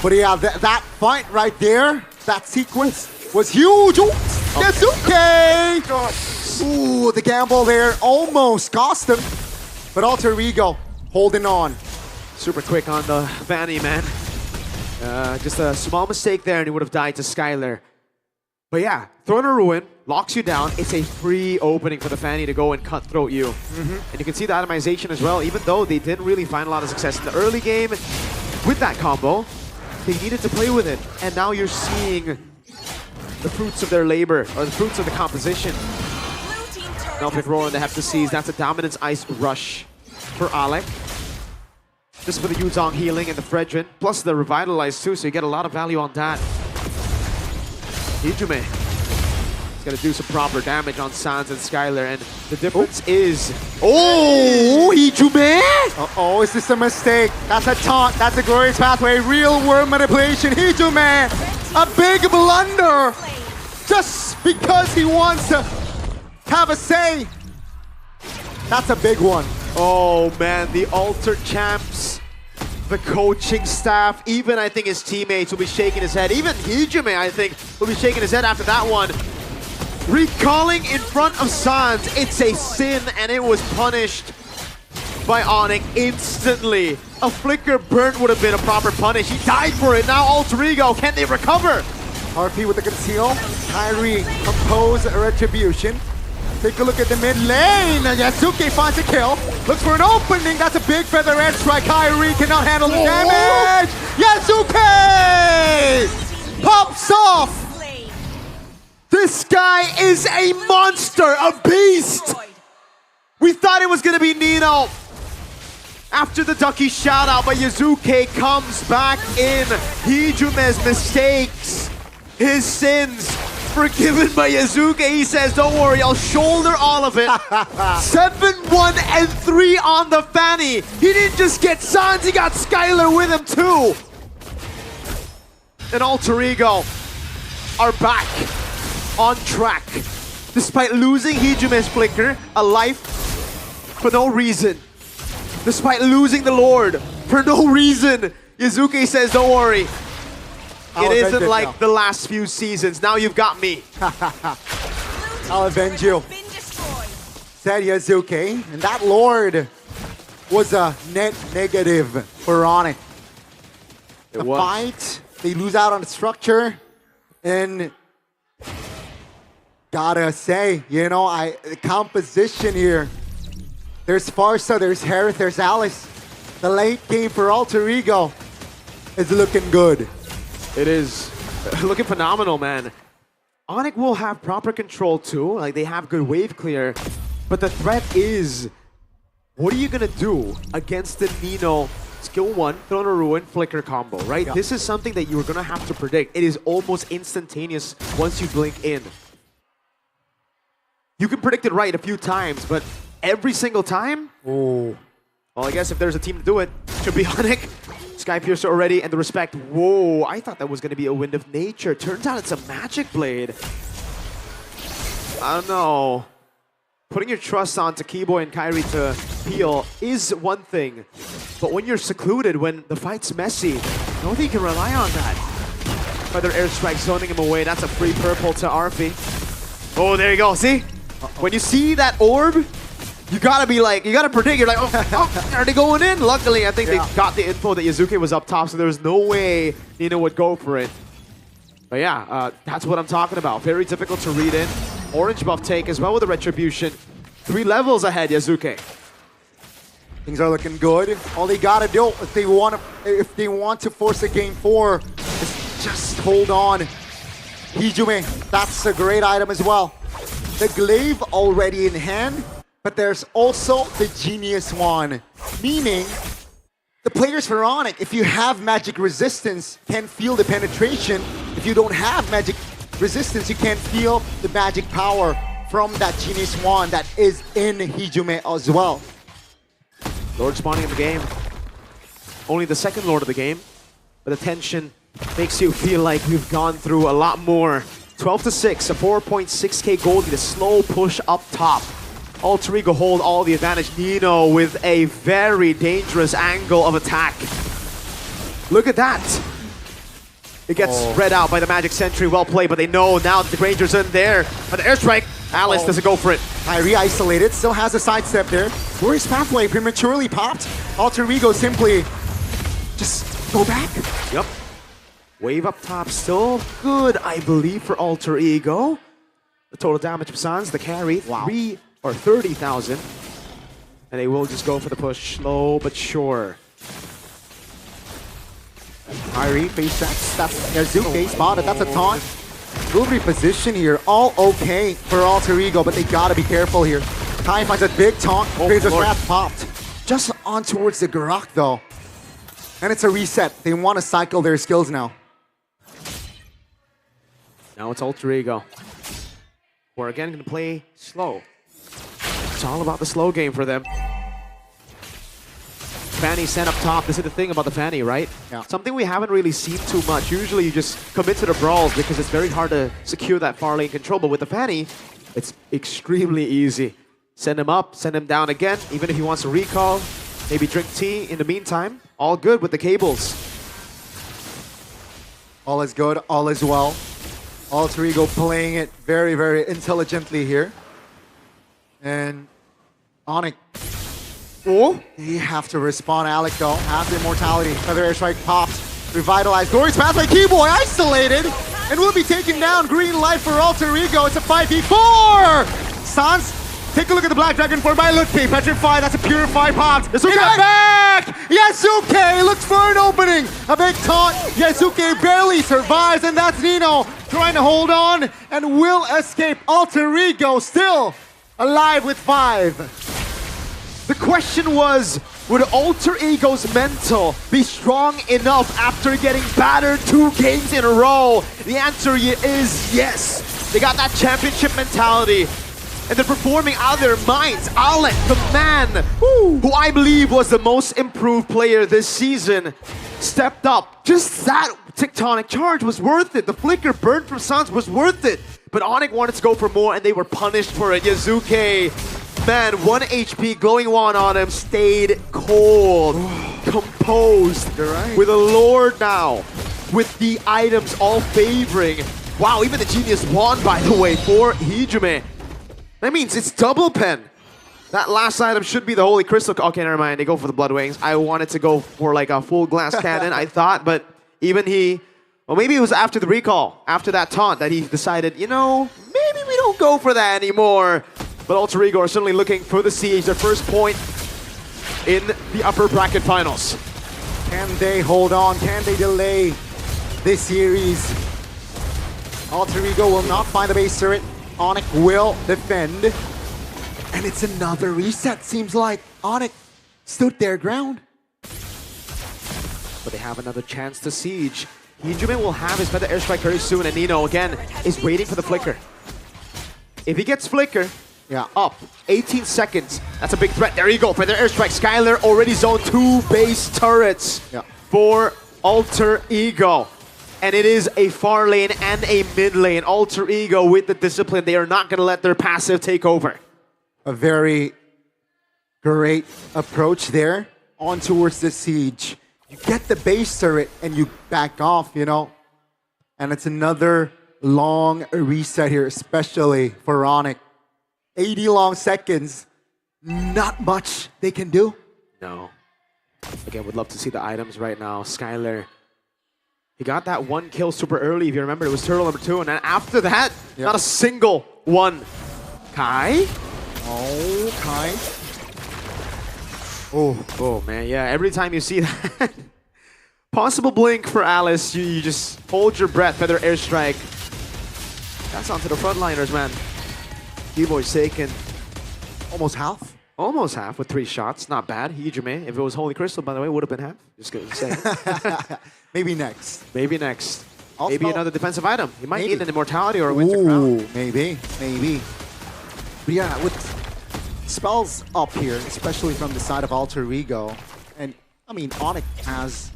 But yeah, that fight right there, that sequence was huge. Ooh, Yazuke! Ooh, the gamble there almost cost him. But Alter Ego holding on. Super quick on the Fanny, man. Just a small mistake there and he would have died to Skylar. But yeah, Throne of Ruin locks you down. It's a free opening for the Fanny to go and cutthroat you. And you can see the atomization as well, even though they didn't really find a lot of success in the early game with that combo. They needed to play with it. And now you're seeing the fruits of their labor, or the fruits of the composition. Melfic Roar and the Hep to Seize. That's a Dominance Ice Rush for Alec. Just for the Yuzong healing and the Fredrin, plus the Revitalize too, so you get a lot of value on that. Hijume is gonna do some proper damage on Sans and Skylar, and the difference is... Oh, Hijume! Uh-oh, is this a mistake? That's a taunt, that's a glorious pathway, real world manipulation. Hijume, a big blunder! Just because he wants to have a say. That's a big one. Oh man, the Alter champs, the coaching staff, even I think his teammates will be shaking his head. Even Hijume, I think, will be shaking his head after that one. Recalling in front of Sans, it's a sin and it was punished by Onyx instantly. A flicker burnt would have been a proper punish. He died for it. Now Alter Ego, can they recover? RP with the conceal. Kyrie compose retribution. Take a look at the mid lane. Yazuke finds a kill. Looks for an opening. That's a big feather edge strike. Kyrie cannot handle the damage. Yazuke pops off. This guy is a monster, a beast. We thought it was going to be Nino after the Ducky shout out, but Yazuke comes back in. Hijume's mistakes, his sins, forgiven by Yazuke. He says, don't worry, I'll shoulder all of it. 7-1-3 on the Fanny. He didn't just get Sans, he got Skylar with him too. And Alter Ego are back on track. Despite losing Hijume's flicker, a life for no reason. Despite losing the Lord for no reason, Yazuke says, don't worry. It isn't like the last few seasons. Now you've got me. I'll avenge you. Said Yazuke. And that Lord was a net negative for Onyx. It The was. fight, they lose out on the structure, and gotta say, you know, the composition here. There's Farsa, there's Harith, there's Alice. The late game for Alter Ego is looking good. It is looking phenomenal, man. Onyx will have proper control too. Like, they have good wave clear. But the threat is, what are you gonna do against the Nino skill 1, Throne of Ruin, Flicker combo, right? Yeah. This is something that you're gonna have to predict. It is almost instantaneous once you blink in. You can predict it right a few times, but every single time? Oh. Well, I guess if there's a team to do it, it should be Onyx. Sky Piercer already, and the respect. Whoa, I thought that was going to be a Wind of Nature. Turns out it's a Magic Blade. I don't know. Putting your trust onto Keyboy and Kyrie to heal is one thing, but when you're secluded, when the fight's messy, I don't think you can rely on that. Feather Airstrike zoning him away. That's a free purple to Arfi. Oh, there you go. See? When you see that orb, you gotta be like, you gotta predict. You're like, oh, are they going in? Luckily, I think they got the info that Yazuke was up top, so there was no way Nino would go for it. But yeah, that's what I'm talking about. Very difficult to read in. Orange buff take as well with the Retribution. 3 levels ahead, Yazuke. Things are looking good. All they gotta do if they want to force a game 4 is just hold on. Hijume, that's a great item as well. The glaive already in hand, but there's also the Genius one, meaning the players for Onyx, if you have magic resistance, can feel the penetration. If you don't have magic resistance, you can't feel the magic power from that Genius Wand that is in Hijume as well. Lord spawning in the game. Only the second Lord of the game, but the tension makes you feel like we've gone through a lot more. 12-6, a 4.6k gold lead, a slow push up top. Alter Ego hold all the advantage. Nino with a very dangerous angle of attack. Look at that. It gets spread out by the Magic Sentry. Well played, but they know now that the Granger's in there. But the airstrike, Alice doesn't go for it. Kyrie isolated, still has a sidestep there. Glorious Pathway prematurely popped. Alter Ego simply just go back. Yep. Wave up top, still good, I believe, for Alter Ego. The total damage of Sans, the carry, 30,000. And they will just go for the push, slow but sure. Kyrie face sets, that's Yazuke spotted, that's a taunt. Good reposition here, all okay for Alter Ego, but they gotta be careful here. Kai finds a big taunt, Razor's Wrath popped. Just on towards the Garak though. And it's a reset, they want to cycle their skills now. Now it's Alter Ego. We're again going to play slow. It's all about the slow game for them. Fanny sent up top. This is the thing about the Fanny, right? Yeah. Something we haven't really seen too much. Usually you just commit to the brawls because it's very hard to secure that far lane control. But with the Fanny, it's extremely easy. Send him up, send him down again. Even if he wants to recall, maybe drink tea in the meantime. All good with the cables. All is good, all is well. Alter Ego playing it very, very intelligently here. And Onyx. Oh, they have to respawn Alec though. Has the immortality. Feather Airstrike pops. Revitalized. Glorious Pathway Keyboy isolated. And will be taken down. Green light for Alter Ego. It's a 5v4. Sans, take a look at the Black Dragon form by Lutfi. Petrify, that's a Purify popped. Yasuke back! Yasuke looks for an opening. A big taunt. Yasuke barely survives, and that's Nino trying to hold on and will escape. Alter Ego still alive with 5. The question was, would Alter Ego's mental be strong enough after getting battered 2 games in a row? The answer is yes. They got that championship mentality. And they're performing out of their minds. Alec, the man, who I believe was the most improved player this season, stepped up. Just that tectonic charge was worth it. The flicker burn from Sans was worth it. But Onyx wanted to go for more and they were punished for it. Yazuke, man, 1 HP, glowing wand on him, stayed cold, composed, with a Lord now, with the items all favoring. Wow, even the Genius Wand, by the way, for Hijume. That means it's double pen. That last item should be the Holy Crystal. Okay, never mind. They go for the Blood Wings. I wanted to go for like a full glass cannon, I thought, but even he... Well, maybe it was after the recall, after that taunt, that he decided, you know, maybe we don't go for that anymore. But Alter Ego are certainly looking for the siege, their first point in the upper bracket finals. Can they hold on? Can they delay this series? Alter Ego will not find the base turret. Onyx will defend. And it's another reset, seems like. Onyx stood their ground. But they have another chance to siege. Hyunjumin will have his Feather Airstrike very soon, and Nino, again, is waiting for the Flicker. If he gets Flicker, up, 18 seconds, that's a big threat. There you go, Feather Airstrike. Skylar already zoned 2 base turrets for Alter Ego. And it is a far lane and a mid lane. Alter Ego with the discipline. They are not going to let their passive take over. A very great approach there on towards the siege. You get the base turret and you back off, you know. And it's another long reset here, especially for Onyx. 80 long seconds, not much they can do. No. Again, would love to see the items right now. Skylar, he got that 1 kill super early, if you remember. It was turtle number 2, and then after that, not a single one. Kai? Oh, Kai. Oh man, yeah, every time you see that possible blink for Alice, you just hold your breath, Feather Airstrike. That's onto the frontliners, man. Keyboard's taken almost half. Almost half with 3 shots, not bad. Hyunjumin, if it was Holy Crystal, by the way, would have been half. Just gonna say. Maybe next. Maybe next. Also, maybe another defensive item. You might need an Immortality or a Winter Crown. Maybe. But yeah, with spells up here, especially from the side of Alter Ego, and I mean, Onyx has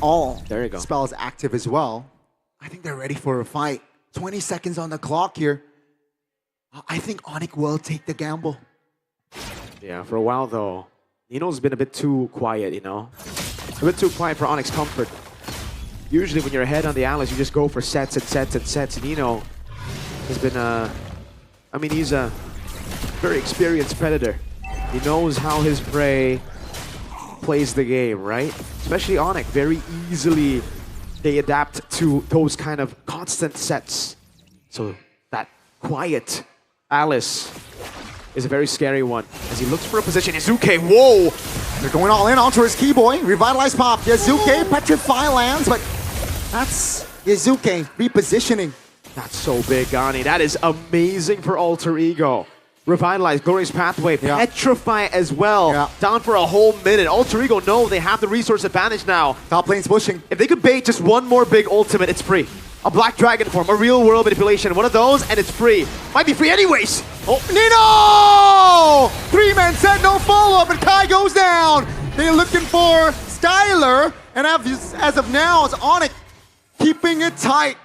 all spells active as well. I think they're ready for a fight. 20 seconds on the clock here. I think Onyx will take the gamble. Yeah, for a while though, Nino's been a bit too quiet, you know? A bit too quiet for Onyx comfort. Usually when you're ahead on the Alice, you just go for sets and sets and sets. Nino has been I mean, he's a very experienced predator. He knows how his prey plays the game, right? Especially Onyx, very easily they adapt to those kind of constant sets. So that quiet Alice is a very scary one. As he looks for a position, Yazuke, whoa! They're going all in onto his Keyboy. Revitalize pop. Yazuke, Petrify lands, but that's Yazuke repositioning. That's so big, Gani. That is amazing for Alter Ego. Revitalize, Glorious Pathway, Petrify as well. Down for a whole minute. Alter Ego know they have the resource advantage now. Top lane's pushing. If they could bait just one more big ultimate, it's free. A Black Dragon form, a real world manipulation. One of those, and it's free. Might be free anyways. Oh, Nino! 3-man set, no follow-up, and Kai goes down. They're looking for Skylar, and as of now, it's Onyx keeping it tight.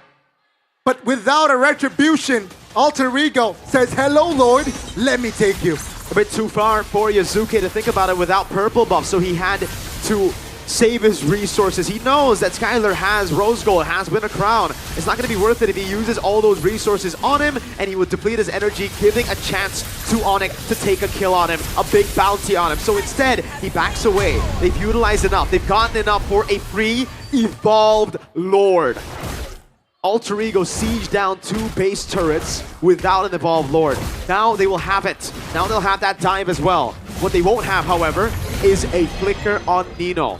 But without a retribution, Alter Ego says, hello, Lord, let me take you. A bit too far for Yazuke to think about it without purple buff, so he had to save his resources. He knows that Skylar has Rose Gold, has Winter Crown. It's not going to be worth it if he uses all those resources on him, and he would deplete his energy, giving a chance to Onyx to take a kill on him, a big bounty on him. So instead, he backs away. They've utilized enough. They've gotten enough for a free Evolved Lord. Alter Ego siege down 2 base turrets without an Evolved Lord. Now they will have it. Now they'll have that dive as well. What they won't have, however, is a flicker on Nino.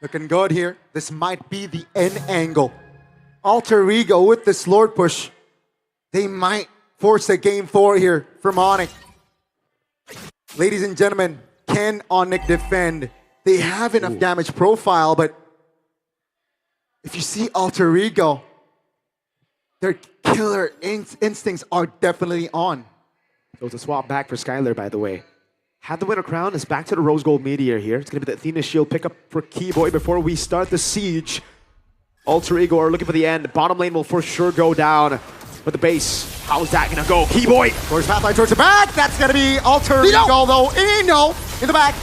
Looking good here. This might be the end angle. Alter Ego with this Lord push. They might force a game 4 here from Onyx. Ladies and gentlemen, can Onyx defend? They have enough damage profile, but if you see Alter Ego, their killer instincts are definitely on. So it's a swap back for Skylar, by the way. Had the Winter Crown, is back to the Rose Gold Meteor here. It's going to be the Athena Shield pickup for Keyboy before we start the siege. Alter Ego are looking for the end. Bottom lane will for sure go down. But the base, how's that going to go? Keyboy! Towards Pathlight, towards the back. That's going to be Alter Ego, though. Eno in the back.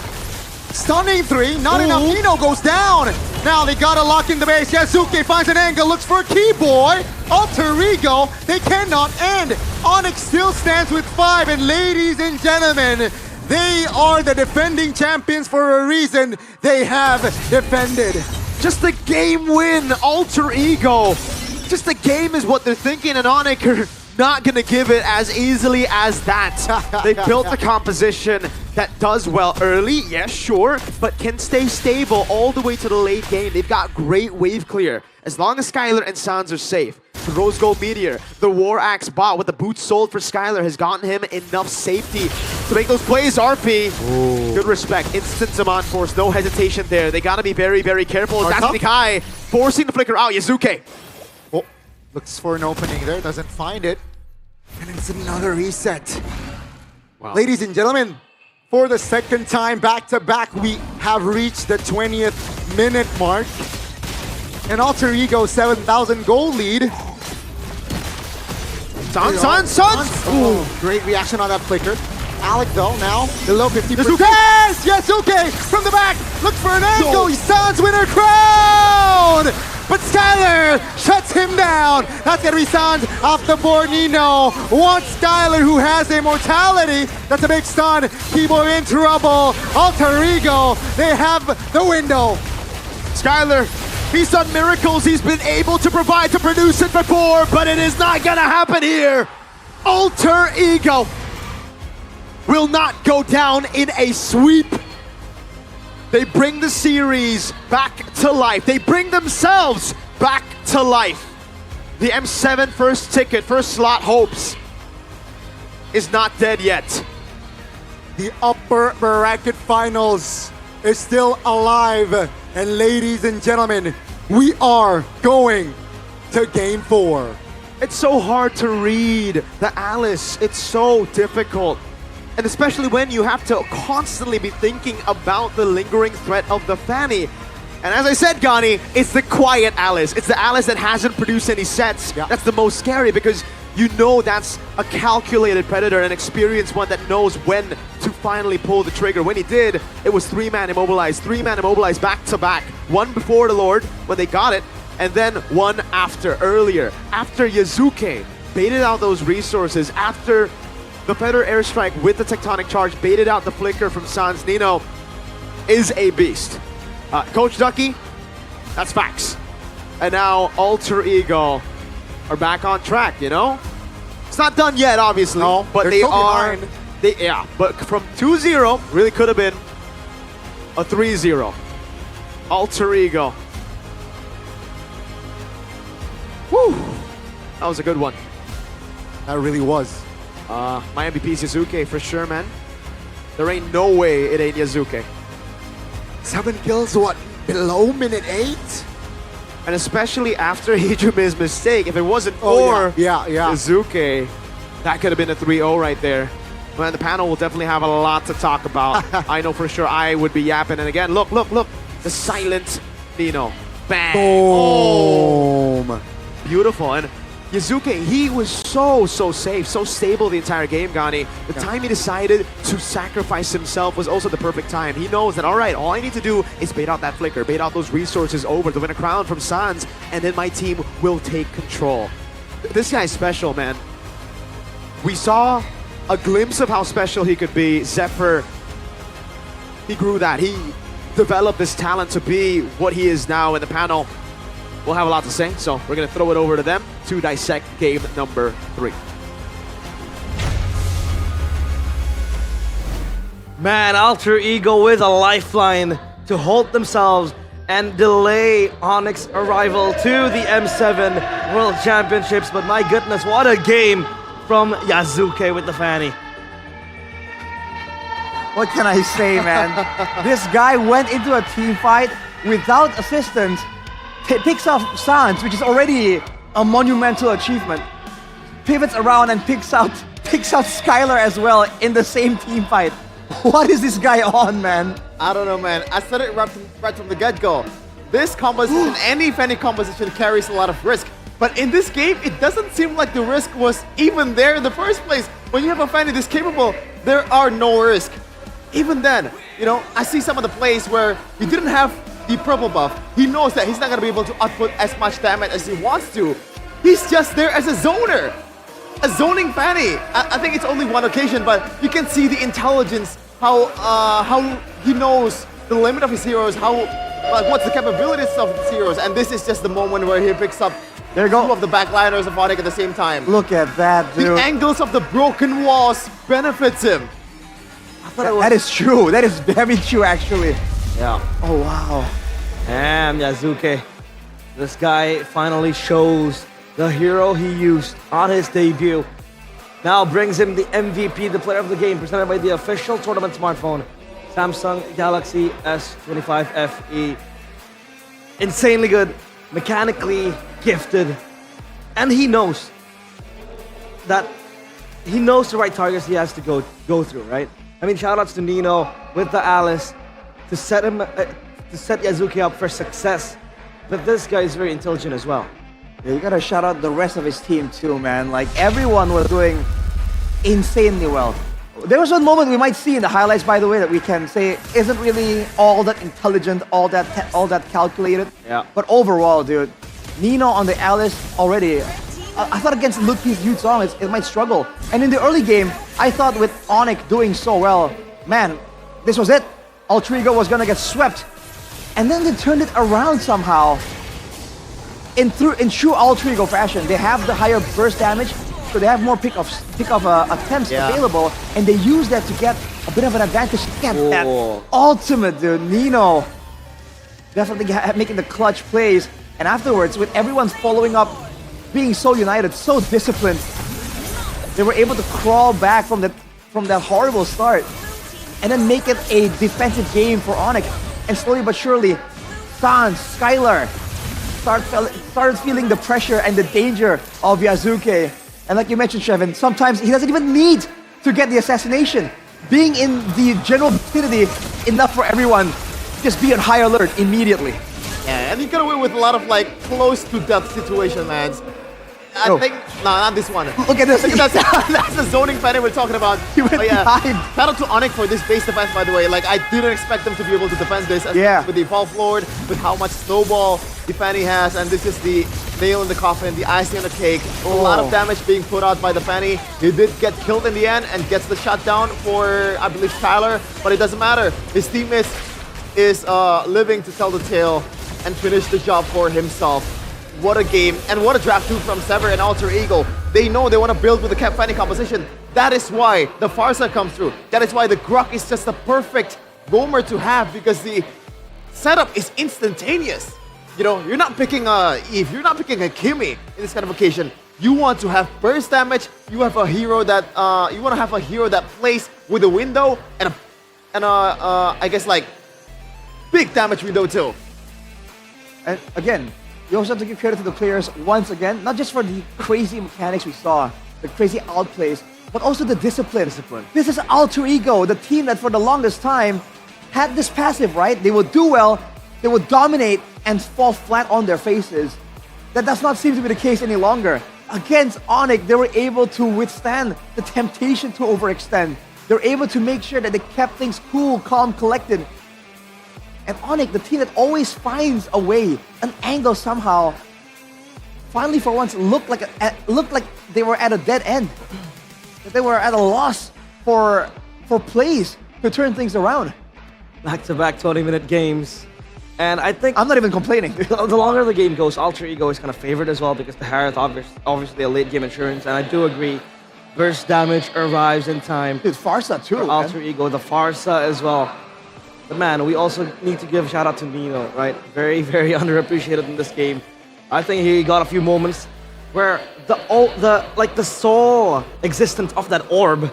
Stunning 3, not enough. Eno goes down. Now they got to lock in the base. Yazuke finds an angle, looks for Keyboy. Alter Ego, they cannot end. Onyx still stands with 5, and ladies and gentlemen, they are the defending champions for a reason. They have defended. Just a game win, Alter Ego. Just a game is what they're thinking, and Onyx are not gonna give it as easily as that. They built a composition that does well early, yes, sure, but can stay stable all the way to the late game. They've got great wave clear. As long as Skylar and Sans are safe, the Rose Gold Meteor, the War Axe bot with the boots sold for Skylar has gotten him enough safety to make those plays. RP, good respect. Instant Zaman Force, no hesitation there. They gotta be very, very careful. That's Nikai forcing the flicker out. Yazuke. Oh, looks for an opening there, doesn't find it. And it's another reset. Wow. Ladies and gentlemen, for the second time back-to-back, we have reached the 20th minute mark. And Alter Ego 7,000 goal lead. Sans! Ooh, great reaction on that flicker. Alec though now below 50%. Yes! Yasuke from the back! Look for an angle! Sans winner crown! But Skylar shuts him down. That's gonna be Sans off the board. Nino wants Skylar, who has immortality. That's a big stun. Keyboard in trouble. Alter Ego, they have the window. Skylar, he's done miracles. He's been able to provide, to produce it before, but it is not gonna happen here. Alter Ego will not go down in a sweep. They bring the series back to life. They bring themselves back to life. The M7 first ticket, first slot hopes is not dead yet. The upper bracket finals is still alive. And ladies and gentlemen, we are going to game 4. It's so hard to read the Alice. It's so difficult. And especially when you have to constantly be thinking about the lingering threat of the Fanny. And as I said, Gani, it's the quiet Alice. It's the Alice that hasn't produced any sets. Yeah. That's the most scary because you know that's a calculated predator, an experienced one that knows when to finally pull the trigger. When he did, it was 3-man immobilized. 3-man immobilized back to back. One before the Lord when they got it, and then one after, earlier. After Yazuke baited out those resources, after the Predator airstrike with the Tectonic Charge baited out the flicker from Sans. Nino is a beast. Coach Ducky, that's facts. And now Alter Ego are back on track, you know? It's not done yet, obviously. No, but they are. Yeah, but from 2-0, really could have been a 3-0. Alter Ego. Woo! That was a good one. That really was. My MVP is Yazuke for sure, man. There ain't no way it ain't Yazuke. 7 kills, what, below minute 8? And especially after Hijume's mistake, if it wasn't for Yazuke, that could have been a 3-0 right there. Man, the panel will definitely have a lot to talk about. I know for sure I would be yapping. And again, look. The silent Nino. Bang. Boom. Oh. Beautiful. And Yazuke, he was so safe, so stable the entire game, Gani. The time he decided to sacrifice himself was also the perfect time. He knows that, all right, all I need to do is bait out that flicker, bait out those resources over to win a crown from Sans, and then my team will take control. This guy's special, man. We saw a glimpse of how special he could be. Zephyr, he grew that. He developed this talent to be what he is now in the panel. We'll have a lot to say, so we're going to throw it over to them to dissect game number 3. Man, Alter Ego with a lifeline to hold themselves and delay Onyx arrival to the M7 World Championships. But my goodness, what a game from Yazuke with the Fanny. What can I say, man? This guy went into a team fight without assistance, picks off Sans, which is already a monumental achievement, pivots around and picks out Skylar as well in the same team fight. What is this guy on, man? I don't know, man. I said it right from the get-go. This composition, any Fanny composition carries a lot of risk. But in this game, it doesn't seem like the risk was even there in the first place. When you have a Fanny this capable, there are no risk. Even then, you know, I see some of the plays where he didn't have the purple buff. He knows that he's not going to be able to output as much damage as he wants to. He's just there as a zoner. A zoning Fanny. I think it's only one occasion, but you can see the intelligence, how he knows the limit of his heroes, what's the capabilities of his heroes, and this is just the moment where he picks up two of the backliners of Onyx at the same time. Look at that, dude. The angles of the broken walls benefits him. That is true. That is very true, actually. Yeah. Oh, wow. Damn, Yazuke. This guy finally shows the hero he used on his debut. Now brings him the MVP, the player of the game, presented by the official tournament smartphone, Samsung Galaxy S25 FE. Insanely good, mechanically gifted, and he knows the right targets he has to go through, right? I mean, shoutouts to Nino with the Alice to set Yazuki up for success. But this guy is very intelligent as well. Yeah, you gotta shout out the rest of his team too, man. Like, everyone was doing insanely well. There was one moment we might see in the highlights, by the way, that we can say isn't really all that intelligent, all that calculated. Yeah. But overall, dude, Nino on the Alice already. I thought against Luki's Yuzong, it might struggle. And in the early game, I thought with Onyx doing so well, man, this was it. Alter Ego was gonna get swept. And then they turned it around somehow. In true Alter Ego fashion, they have the higher burst damage, so they have more pick off attempts available, and they use that to get a bit of an advantage. Get that ultimate, dude. Nino definitely making the clutch plays, and afterwards, with everyone following up, being so united, so disciplined, they were able to crawl back from that horrible start, and then make it a defensive game for Onyx. And slowly but surely, Sans, Skylar started feeling the pressure and the danger of Yazuke. And like you mentioned, Shevin, sometimes he doesn't even need to get the assassination. Being in the general vicinity, enough for everyone to just be on high alert immediately. Yeah, and he got away with a lot of like close to death situation, man. I think, no, not this one. Look at this. That's the zoning pattern we're talking about. He went behind. Shout out to Onyx for this base defense, by the way. Like, I didn't expect them to be able to defend this. With the Evolve Lord, with how much snowball the Fanny has, and this is the nail in the coffin, the icing on the cake. A lot of damage being put out by the Fanny. He did get killed in the end and gets the shutdown for, I believe, Tyler, but it doesn't matter. His teammate is living to tell the tale and finish the job for himself. What a game, and what a draft 2 from Sever and Alter Ego. They know they want to build with the Cap Fanny composition. That is why the Farsa comes through. That is why the Grok is just the perfect roamer to have, because the setup is instantaneous. You know, you're not picking a Eve, you're not picking a Kimmy in this kind of occasion. You want to have burst damage, you have a hero that, you want to have a hero that plays with a window and I guess like, big damage window too. And again, you also have to give credit to the players once again, not just for the crazy mechanics we saw, the crazy outplays, but also the discipline. This is Alter Ego, the team that for the longest time had this passive, right? They would do well, they would dominate and fall flat on their faces. That does not seem to be the case any longer. Against Onyx, they were able to withstand the temptation to overextend. They're able to make sure that they kept things cool, calm, collected. And Onyx, the team that always finds a way, an angle somehow, finally for once looked like they were at a dead end. That they were at a loss for plays to turn things around. Back-to-back 20-minute games. And I think... I'm not even complaining. The longer the game goes, Alter Ego is kind of favored as well, because the Harith obviously a late game insurance, and I do agree. Burst damage arrives in time. Dude, Farsa too, for Alter Ego, the Farsa as well. But man, we also need to give a shout out to Nino, right? Very, very underappreciated in this game. I think he got a few moments where the sole existence of that orb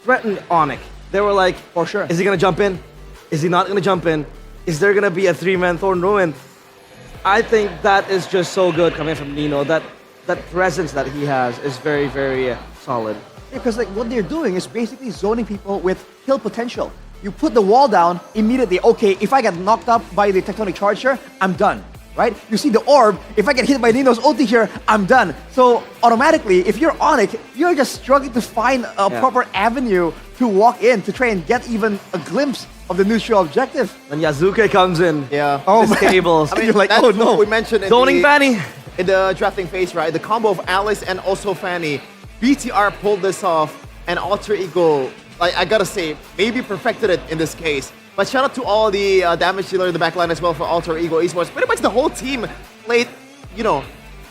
threatened Onyx. They were like, for sure, is he gonna jump in? Is he not gonna jump in? Is there gonna be a 3-man Thorn Ruin? I think that is just so good coming from Nino. That presence that he has is very, very solid. Because like what they're doing is basically zoning people with kill potential. You put the wall down immediately. Okay, if I get knocked up by the Tectonic Charge here, I'm done, right? You see the orb, if I get hit by Nino's ulti here, I'm done. So automatically, if you're Onyx, you're just struggling to find a proper avenue to walk in, to try and get even a glimpse of the neutral objective. When Yazuke comes in, oh, disables. I mean, like, that's what we mentioned in Zoning Fanny. in the drafting phase, right? The combo of Alice and also Fanny. BTR pulled this off, and Alter Ego, like I gotta say, maybe perfected it in this case. But shout out to all the damage dealer in the backline as well for Alter Ego Esports. Pretty much the whole team played, you know,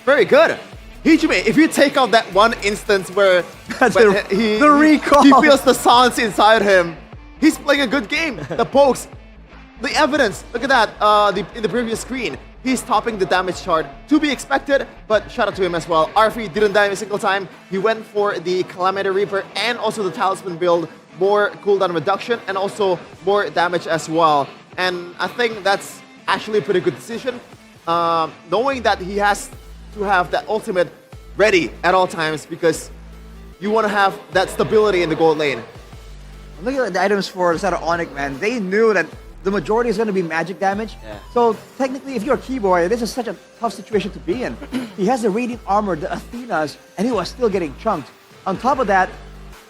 very good. Hijime, if you take out that one instance where the recall. he feels the silence inside him, he's playing a good game. The pokes, the evidence, look at that in the previous screen. He's topping the damage chart. To be expected, but shout out to him as well. Arfi didn't die a single time. He went for the Calamity Reaper and also the Talisman build. More cooldown reduction and also more damage as well. And I think that's actually a pretty good decision. Knowing that he has to have that ultimate ready at all times because you want to have that stability in the gold lane. Look at the items for the side of Onyx, man. They knew that the majority is going to be magic damage. Yeah. So technically, if you're a keyboard, this is such a tough situation to be in. He has the Radiant Armor, the Athenas, and he was still getting chunked. On top of that,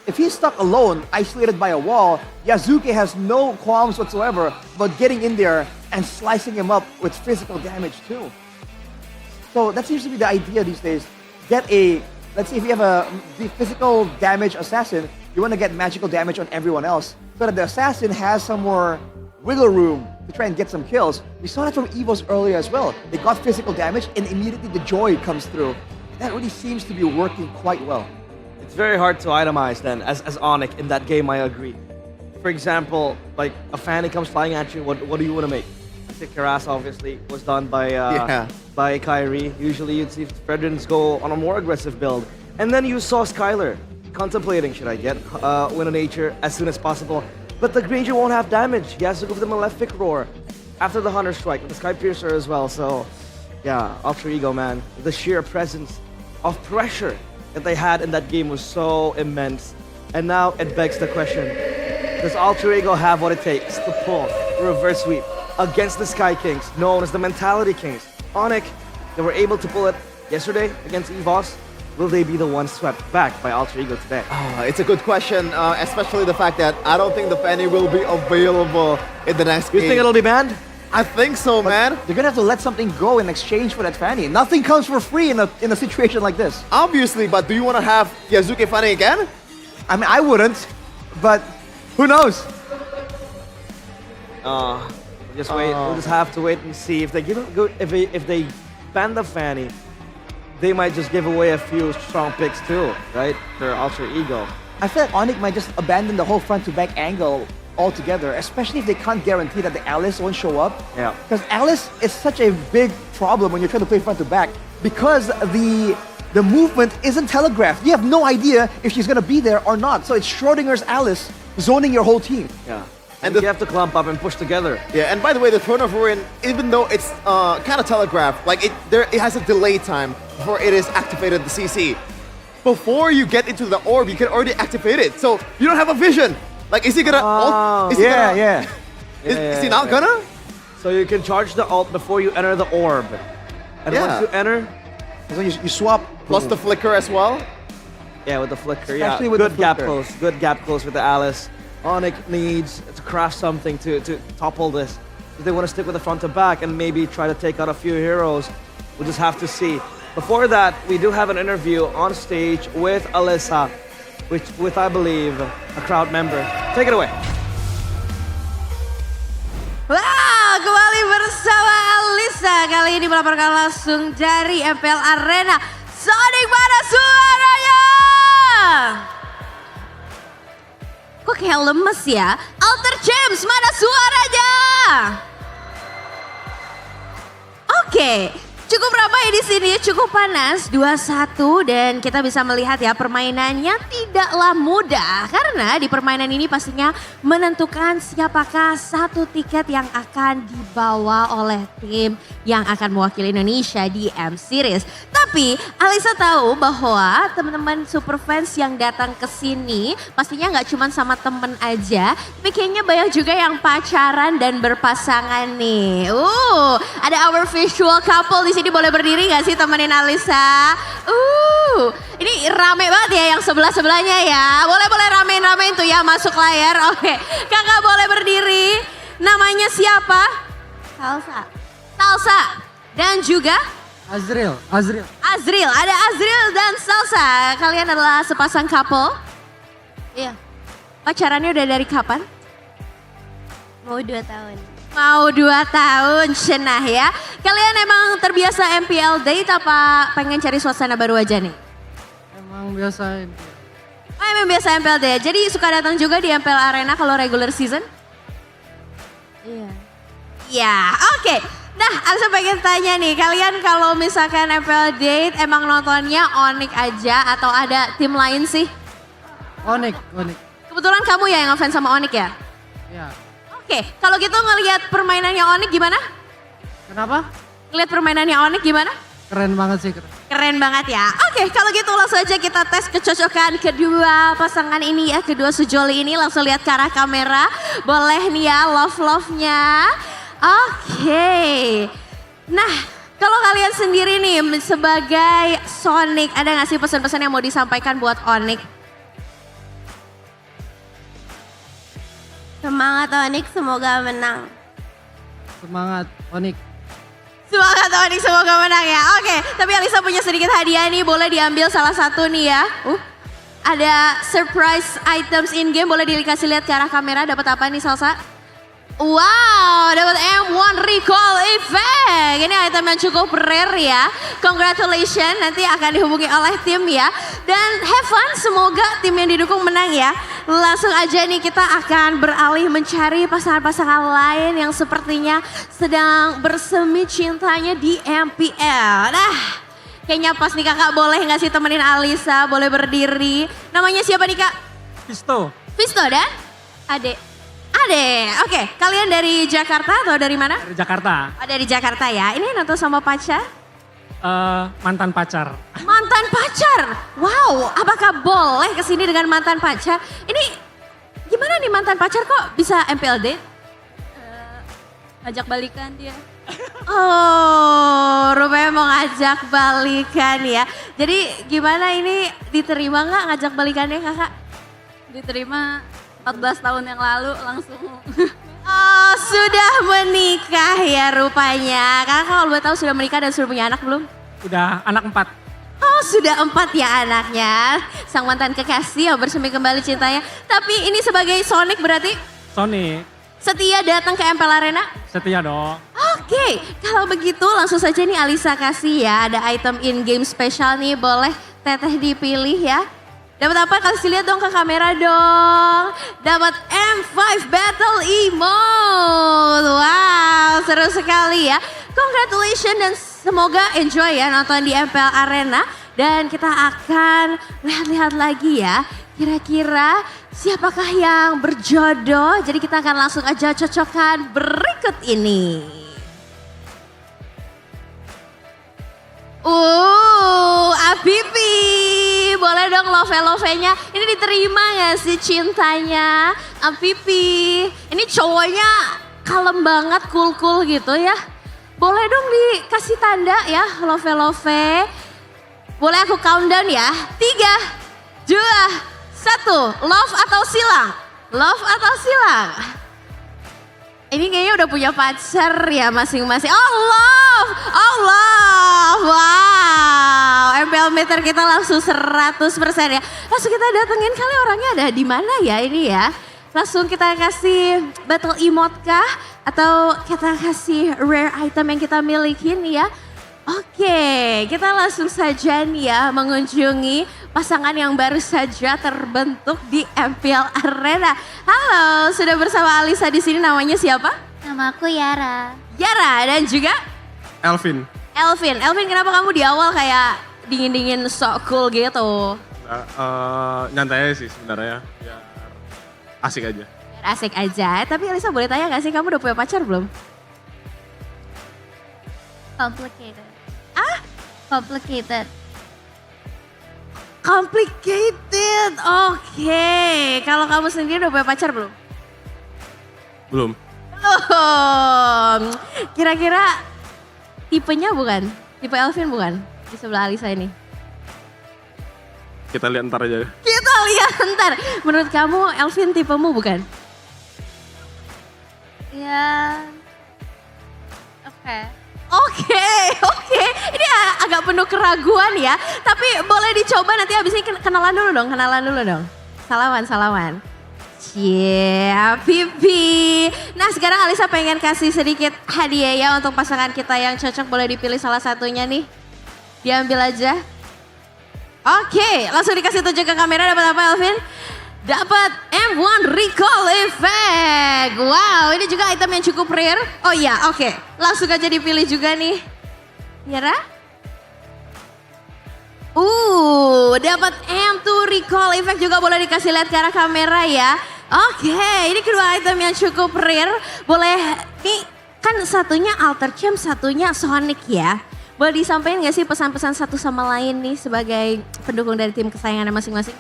if he's stuck alone, isolated by a wall, Yasuke has no qualms whatsoever about getting in there and slicing him up with physical damage too. So that seems to be the idea these days. Get a, let's say if you have a physical damage assassin, you want to get magical damage on everyone else so that the assassin has some more wiggle room to try and get some kills. We saw that from Evos earlier as well. They got physical damage and immediately the joy comes through. That really seems to be working quite well. It's very hard to itemize then, as Onyx in that game, I agree. For example, like a Fanny comes flying at you, what do you want to make? I think Karas obviously was done by Kyrie. Usually you'd see Fredrins go on a more aggressive build. And then you saw Skylar contemplating, should I get Wind of Nature as soon as possible? But the Granger won't have damage. He has to go for the Malefic Roar after the Hunter Strike with the Sky Piercer as well. So yeah, Alter Ego, man. The sheer presence of pressure that they had in that game was so immense. And now it begs the question, does Alter Ego have what it takes to pull the reverse sweep against the Sky Kings, known as the Mentality Kings? Onyx, they were able to pull it yesterday against EVOS. Will they be the ones swept back by Alter Ego today? It's a good question, especially the fact that I don't think the Fanny will be available in the next game. You think it'll be banned? I think so, man. They're gonna have to let something go in exchange for that Fanny. Nothing comes for free in a situation like this. Obviously, but do you want to have Yasuke Fanny again? I mean, I wouldn't, but who knows? Just wait. We'll just have to wait and see if they if they ban the Fanny. They might just give away a few strong picks too, right? For Alter Ego. I feel like Onyx might just abandon the whole front-to-back angle altogether, especially if they can't guarantee that the Alice won't show up. Yeah. Because Alice is such a big problem when you're trying to play front-to-back because the movement isn't telegraphed. You have no idea if she's going to be there or not. So it's Schrodinger's Alice zoning your whole team. Yeah. And you have to clump up and push together. Yeah, and by the way, the Throne of Ruin, even though it's kind of telegraphed, like it has a delay time before it is activated, the CC. Before you get into the orb, you can already activate it. So you don't have a vision. Like, is he gonna ult? Is he not gonna? So you can charge the ult before you enter the orb. And once you enter, so you swap. Plus the flicker as well? Yeah, with the flicker. Especially yeah. with good the gap flicker. close. Good gap close with the Alice. Onyx needs to craft something to topple this. If they want to stick with the front to back and maybe try to take out a few heroes, we'll just have to see. Before that, we do have an interview on stage with Alyssa, with I believe a crowd member. Take it away. Wow, kembali bersama Alyssa. Kali ini melaporkan langsung dari MPL Arena. Sonic, mana suaranya? Kok kayak lemes ya? Alter James, mana suaranya? Oke, cukup ramai di sini, cukup panas 2-1 dan kita bisa melihat ya permainannya tidaklah mudah karena di permainan ini pastinya menentukan siapakah satu tiket yang akan dibawa oleh tim yang akan mewakili Indonesia di M-Series. Tapi Alyssa tahu bahwa teman-teman super fans yang datang ke sini pastinya nggak cuma sama temen aja, tapi kayaknya banyak juga yang pacaran dan berpasangan nih. Ada our visual couple di sini, boleh berdiri nggak sih temenin Alyssa? Ini rame banget ya yang sebelah-sebelahnya ya. Boleh ramein tuh ya masuk layar. Oke, kakak boleh berdiri. Namanya siapa? Salsa. Dan juga Azril. Azril, ada Azril dan Salsa. Kalian adalah sepasang couple. Iya. Pacarannya udah dari kapan? Mau 2 tahun. Mau 2 tahun, cenah ya. Kalian emang terbiasa MPL date apa pengen cari suasana baru aja nih? Emang biasa. Oh emang biasa MPL date. Jadi suka datang juga di MPL Arena kalau regular season? Iya. Ya, oke. Nah, Alisa pengen tanya nih, kalian kalau misalkan MPL date emang nontonnya Onyx aja atau ada tim lain sih? Onyx. Kebetulan kamu ya yang ngefans sama Onyx ya? Iya. Oke, kalau gitu ngelihat permainannya Onyx gimana? Kenapa? Ngelihat permainannya Onyx gimana? Keren banget sih. Keren banget ya. Oke, kalau gitu langsung aja kita tes kecocokan kedua pasangan ini ya, kedua sejoli ini. Langsung lihat ke arah kamera. Boleh nih ya love-love-nya. Oke. Nah, kalau kalian sendiri nih sebagai Sonic, ada nggak sih pesan-pesan yang mau disampaikan buat Onyx? Semangat Onyx, semoga menang. Semangat Onyx. Semangat Onyx, semoga menang ya. Oke, tapi Alisa punya sedikit hadiah nih, boleh diambil salah satu nih ya. Ada surprise items in game, boleh dikasih lihat ke arah kamera. Dapat apa nih Salsa? Wow, dapat M1 Recall Effect. Ini item yang cukup rare ya. Congratulations, nanti akan dihubungi oleh tim ya. Dan have fun, semoga tim yang didukung menang ya. Langsung aja nih kita akan beralih mencari pasangan-pasangan lain yang sepertinya sedang bersemi cintanya di MPL. Nah, kayaknya pas nih kakak, boleh nggak sih temenin Alisa, boleh berdiri. Namanya siapa nih kak? Visto. Visto dan? Ade. Oke, kalian dari Jakarta atau dari mana? Dari Jakarta. Oh, dari Jakarta ya. Ini nonton sama pacar? Mantan pacar. Mantan pacar? Wow, apakah boleh kesini dengan mantan pacar? Ini gimana nih mantan pacar kok bisa MPL date? Ngajak balikan dia. Oh, rupanya mau ngajak balikan ya. Jadi gimana ini, diterima nggak ngajak balikannya kakak? Diterima 14 tahun yang lalu langsung. Oh, sudah menikah ya rupanya. Kakak kalau boleh tahu sudah menikah dan sudah punya anak belum? Udah anak 4. Oh, sudah 4 ya anaknya. Sang mantan kekasih yang bersemi kembali cintanya. Tapi ini sebagai Sonic berarti? Sonic. Setia datang ke MPL Arena? Setia dong. Oke, kalau begitu langsung saja nih Alisa kasih ya. Ada item in-game spesial nih, boleh teteh dipilih ya. Dapat apa? Kasih lihat dong ke kamera dong. Dapat M5 Battle Emote. Wow, seru sekali ya. Congratulations dan semoga enjoy ya nonton di MPL Arena. Dan kita akan lihat-lihat lagi ya. Kira-kira siapakah yang berjodoh. Jadi kita akan langsung aja cocokkan berikut ini. Apipi, boleh dong love-nya. Ini diterima gak sih cintanya? Apipi, ini cowoknya kalem banget, cool-cool gitu ya. Boleh dong dikasih tanda ya, love. Boleh aku countdown ya? 3, 2, 1, love atau silang? Love atau silang? Ini kayaknya udah punya pacar ya masing-masing. Oh love, wow. MPL meter kita langsung 100% ya. Langsung kita datengin, kali orangnya ada di mana ya ini ya. Langsung kita kasih battle emote kah? Atau kita kasih rare item yang kita milikin ya. Oke, kita langsung saja nih ya mengunjungi pasangan yang baru saja terbentuk di MPL Arena. Halo, sudah bersama Alisa di sini, namanya siapa? Nama aku Yara. Yara dan juga Elvin. Elvin, kenapa kamu di awal kayak dingin-dingin sok cool gitu? Nyantai aja sih sebenarnya, biar asik aja. Biar asik aja, tapi Alisa boleh tanya gak sih kamu udah punya pacar belum? Complicated. Complicated, oke. Kalau kamu sendiri udah punya pacar belum? Belum. Belum. Kira-kira tipenya bukan? Tipe Elvin bukan? Di sebelah Alisa ini. Kita lihat ntar aja. Kita lihat ntar. Menurut kamu Elvin tipemu bukan? Ya, oke. Oke. Ini agak penuh keraguan ya. Tapi boleh dicoba nanti abis ini kenalan dulu dong. Salaman. Cia, Pipi. Nah sekarang Alisa pengen kasih sedikit hadiah ya untuk pasangan kita yang cocok. Boleh dipilih salah satunya nih. Diambil aja. Oke, langsung dikasih tunjuk ke kamera. Dapat apa Elvin? Dapat M1 Recall Effect. Wow, ini juga item yang cukup rare. Oh iya, oke. Langsung aja dipilih juga nih. Yara? Dapat M2 Recall Effect juga boleh dikasih lihat ke arah kamera ya. Oke, ini kedua item yang cukup rare. Boleh, nih kan satunya Alter Champ, satunya Sonic ya. Boleh disampaikan gak sih pesan-pesan satu sama lain nih sebagai pendukung dari tim kesayangannya masing-masing?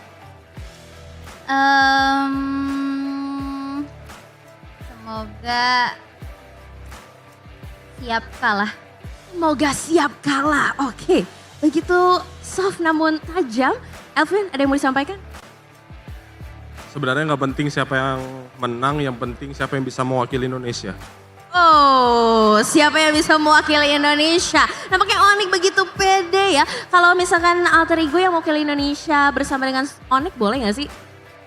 Semoga siap kalah. Oke, begitu soft namun tajam. Elvin, ada yang mau disampaikan? Sebenarnya nggak penting siapa yang menang, yang penting siapa yang bisa mewakili Indonesia. Oh, siapa yang bisa mewakili Indonesia? Nampaknya Onyx begitu pede ya. Kalau misalkan Alter Ego yang mewakili Indonesia bersama dengan Onyx boleh gak sih?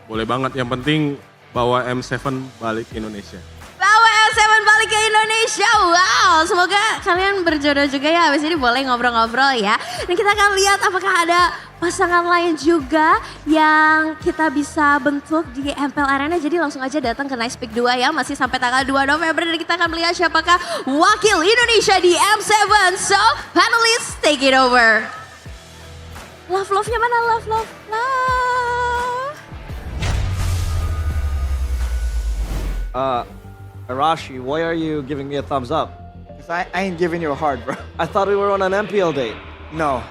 Boleh banget, yang penting bawa M7 balik ke Indonesia. Bawa M7 balik ke Indonesia, wow. Semoga kalian berjodoh juga ya, habis ini boleh ngobrol-ngobrol ya. Dan kita akan lihat apakah ada pasangan lain juga yang kita bisa bentuk di MPL Arena. Jadi langsung aja datang ke Nice Pick 2 ya, masih sampai tanggal 2 November. Dan kita akan melihat siapakah wakil Indonesia di M7. So, panelists take it over. Love-love-nya mana? Love. Arashi, why are you giving me a thumbs up? Because I ain't giving you a heart, bro. I thought we were on an MPL date. No,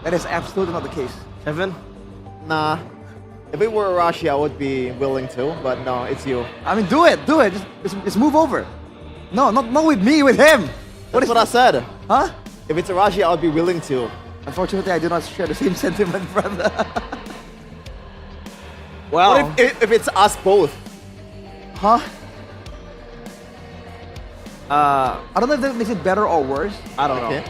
that is absolutely not the case. Kevin? Nah. If it were Arashi, I would be willing to, but no, it's you. I mean, do it. Just move over. No, not with me, with him. That's what I said. Huh? If it's Arashi, I would be willing to. Unfortunately, I do not share the same sentiment, brother. Well, what if it's us both? Huh? I don't know if that makes it better or worse. I don't know.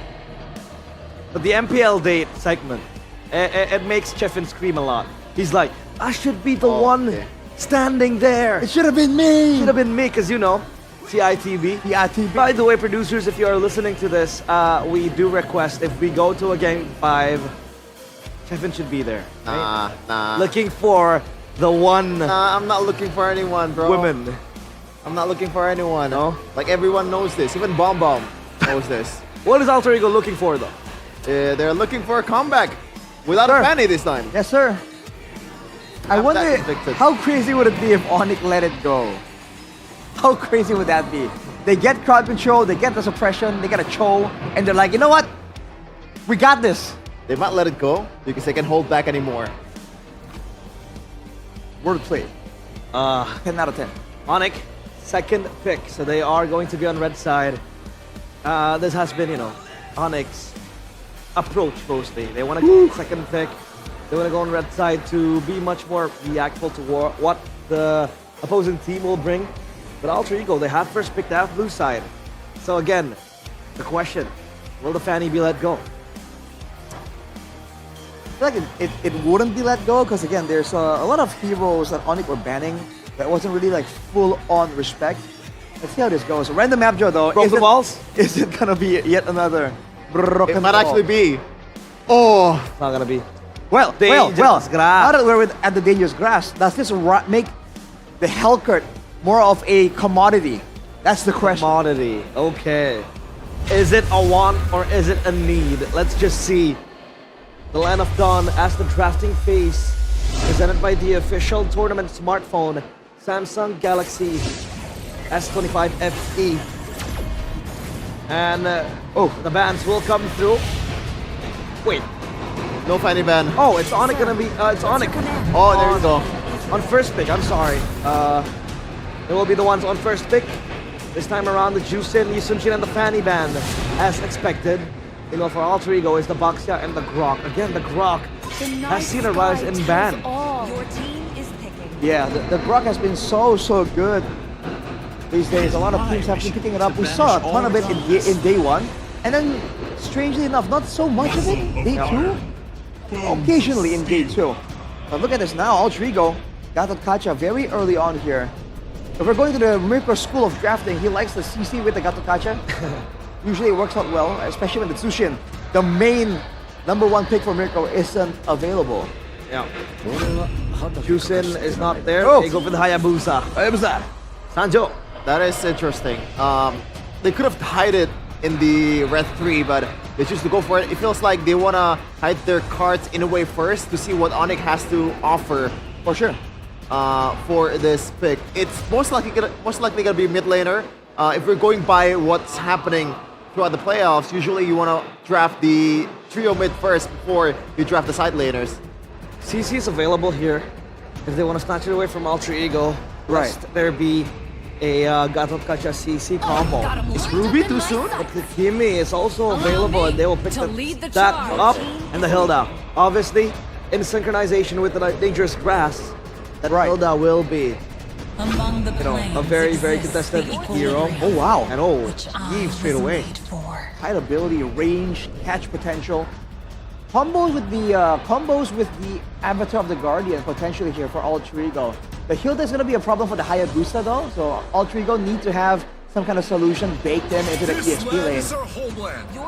But the MPL date segment, it makes Chefin scream a lot. He's like, I should be the one standing there. It should have been me. Should have been me, because you know, CITV. By the way, producers, if you are listening to this, we do request if we go to a game 5, Chefin should be there. Nah. Looking for the one. Nah, I'm not looking for anyone, bro. Women. I'm not looking for anyone. No? Like everyone knows this. Even Bomb Bomb knows this. What is Alter Ego looking for though? They're looking for a comeback. Without a Fanny this time. Yes, sir. I wonder how crazy would it be if Onyx let it go? How crazy would that be? They get crowd control, they get the suppression, they get a chow, and they're like, you know what? We got this. They might let it go because they can hold back anymore. Wordplay. 10 out of 10. Onyx, second pick. So they are going to be on red side. This has been, you know, Onyx approach mostly. They want to go second pick. They want to go on red side to be much more reactful to what the opposing team will bring. But Alter Ego, they have first pick, they have blue side. So again, the question, will the Fanny be let go? I feel like it wouldn't be let go because again, there's a lot of heroes that Onyx were banning that wasn't really like full-on respect. Let's see how this goes. Random map draw though. Broke the walls? Is it gonna be yet another broken It might wall? actually be. Oh, it's not gonna be. Well, Dangerous grass. now that we're at the dangerous grass, does this make the Hellcurt more of a commodity? That's the question. Commodity, okay. Is it a want or is it a need? Let's just see. The Land of Dawn as the drafting phase, presented by the official tournament smartphone, Samsung Galaxy S25 FE. And the bans will come through. Wait, no Fanny ban. Oh, it's Onyx gonna be, it's Onyx. Oh, there you go. On first pick, I'm sorry. It will be the ones on first pick. This time around, the Juicin, Lee Sun-Jin, and the Fanny band, as expected. You know, for Alter Ego is the Baxia and the Grok. Again, the Grok has seen a rise in ban. Your team is picking. Yeah, the Grok has been so good these days. A lot of teams have been picking it up. We saw a ton of it in day one. And then, strangely enough, not so much of it. Day 2, occasionally in Day 2. But look at this now, Alter Ego got the Kacha very early on here. If we're going to the Mirko school of drafting, he likes the CC with the Gato Kacha. Usually it works out well, especially when the Tsushin, the main #1 pick for Mirko, isn't available. Yeah. Jusin is not there. Oh. They go for the Hayabusa. Hayabusa. Sanjo. That is interesting. They could have hide it in the Red 3, but they choose to go for it. It feels like they want to hide their cards in a way first to see what Onyx has to offer. For sure. For this pick. It's most likely gonna be mid laner. If we're going by what's happening throughout the playoffs, usually you want to draft the trio mid first before you draft the side laners. CC is available here. If they want to snatch it away from Alter Ego, Right. lest there be a Gato Kacha CC combo. Is Ruby too soon? But the Kimi is also available and they will pick To lead the that charge. up and the Hilda. Obviously, in synchronization with the dangerous grass, that Hilda will be Among the a very, very contested hero. Oh wow. And Eve straight away. Height ability, range, catch potential. Combos with the Avatar of the Guardian potentially here for Alter Ego. The Hilda is going to be a problem for the Hayabusa though, so Alter Ego need to have some kind of solution baked in into the EXP lane.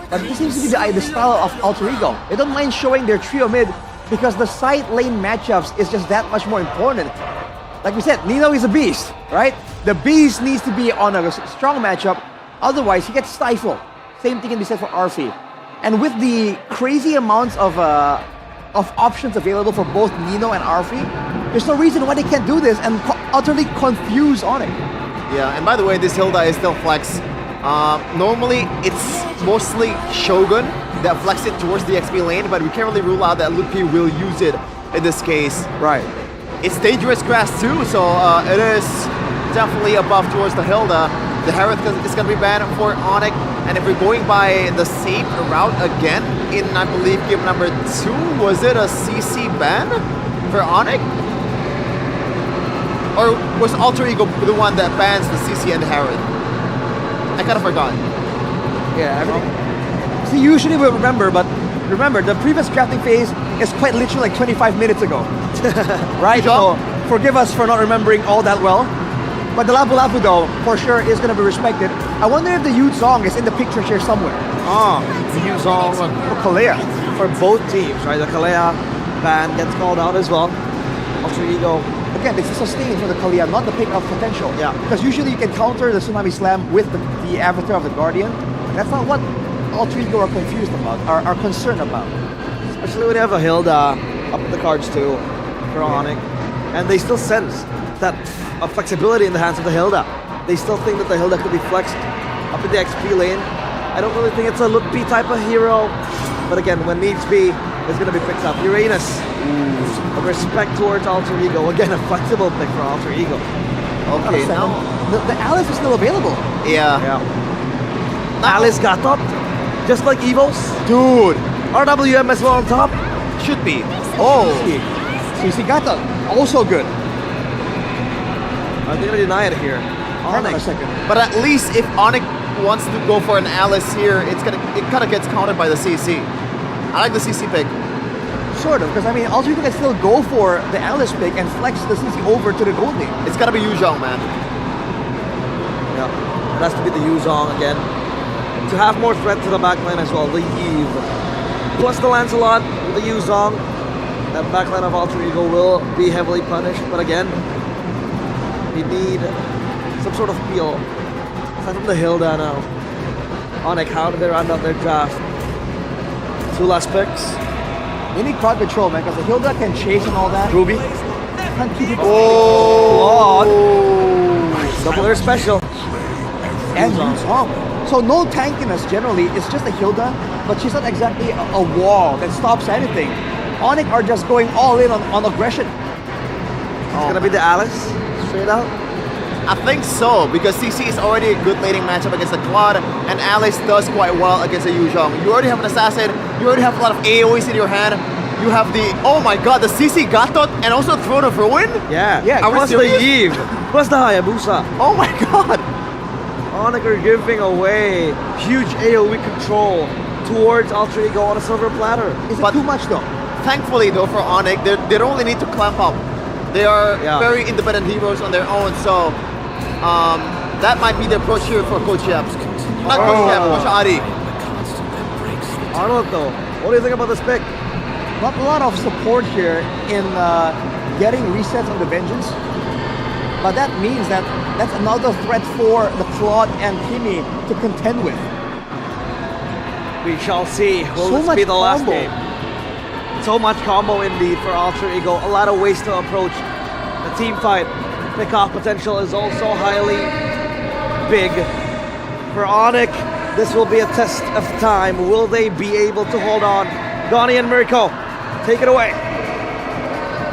But this seems to be the style of Alter Ego. They don't mind showing their trio mid because the side lane matchups is just that much more important. Like we said, Nino is a beast, right? The beast needs to be on a strong matchup, otherwise he gets stifled. Same thing can be said for Arfi. And with the crazy amounts of options available for both Nino and Arfi, there's no reason why they can't do this and utterly confuse Onyx. Yeah, and by the way, this Hilda is still flex. Normally, it's mostly Shogun that flex it towards the XP lane, but we can't really rule out that Lupi will use it in this case. Right. It's dangerous grass too, so it is definitely a buff towards the Hilda. The Harith is going to be banned for Onyx, and if we're going by the same route again, in I believe game number 2, was it a CC ban for Onyx? Or was Alter Ego the one that bans the CC and the Harith? I kind of forgot. Yeah, everything. See, usually we'll remember, but remember, the previous drafting phase is quite literally like 25 minutes ago. Right? So forgive us for not remembering all that well. But the Lapu Lapu though, for sure, is going to be respected. I wonder if the Yu Zong is in the picture here somewhere. The Yu Zong for Kalea. For both teams, right? The Kalea ban gets called out as well. Alter Ego. Again, it's a sustain for the Kalea, not the pick of potential. Yeah. Because usually you can counter the Tsunami Slam with the Avatar of the Guardian. That's not what Alter Ego are confused about, are concerned about. Especially when you have a Hilda up the cards too for Onyx. And they still sense that flexibility in the hands of the Hilda. They still think that the Hilda could be flexed up in the XP lane. I don't really think it's a look B type of hero. But again, when needs be, it's going to be picked up. Uranus. A respect towards Alter Ego. Again, a flexible pick for Alter Ego. Okay, now the Alice is still available. Yeah. Alice got up, just like Evo's. Dude. RWM as well on top. Should be. Oh. CC Gata, also good. I'm gonna deny it here. Hang on a second. But at least if Onyx wants to go for an Alice here, it kind of gets countered by the CC. I like the CC pick. Sort of, because I mean, Alter Ego can still go for the Alice pick and flex the CC over to the gold lane. It's gotta be Yu Zhong, man. Yeah, it has to be the Yu Zong again. To have more threat to the backline as well, the Eve. Plus the Lancelot, the Yu Zong. That backline of Alter Ego will be heavily punished, but again, we need some sort of peel. Aside from the Hilda now. Onyx, how did they round out their draft? 2 last picks. They need crowd control, man, because the Hilda can chase and all that. Ruby. Can't keep it. Oh! Double air special. And Yu Zong. So no tankiness generally, it's just a Hilda, but she's not exactly a wall that stops anything. Onyx are just going all in on aggression. It's gonna be the Alice, straight out. I think so, because CC is already a good laning matchup against the Claude, and Alice does quite well against the Yu Zhong. You already have an assassin, you already have a lot of AoEs in your hand. You have the, oh my god, the CC Gatot and also Throne of Ruin? Yeah, Are we plus the serious? Eve, plus the Hayabusa. Oh my god! Onyx are giving away huge AoE control towards Alter Ego on a silver platter. Is it too much though? Thankfully though for Onyx, they don't really need to clamp up. They are very independent heroes on their own, so that might be the approach here for Coach Yap. Not Coach Yap, Coach Adi. Arnold though, what do you think about this pick? Not a lot of support here in getting resets on the Vengeance. But that means that that's another threat for the Claude and Timmy to contend with. We shall see. Will So this much be the last combo. game? So much combo indeed for Alter Ego. A lot of ways to approach the team fight. Pick-off potential is also highly big. For Onyx, this will be a test of time. Will they be able to hold on? Donnie and Mirko, take it away.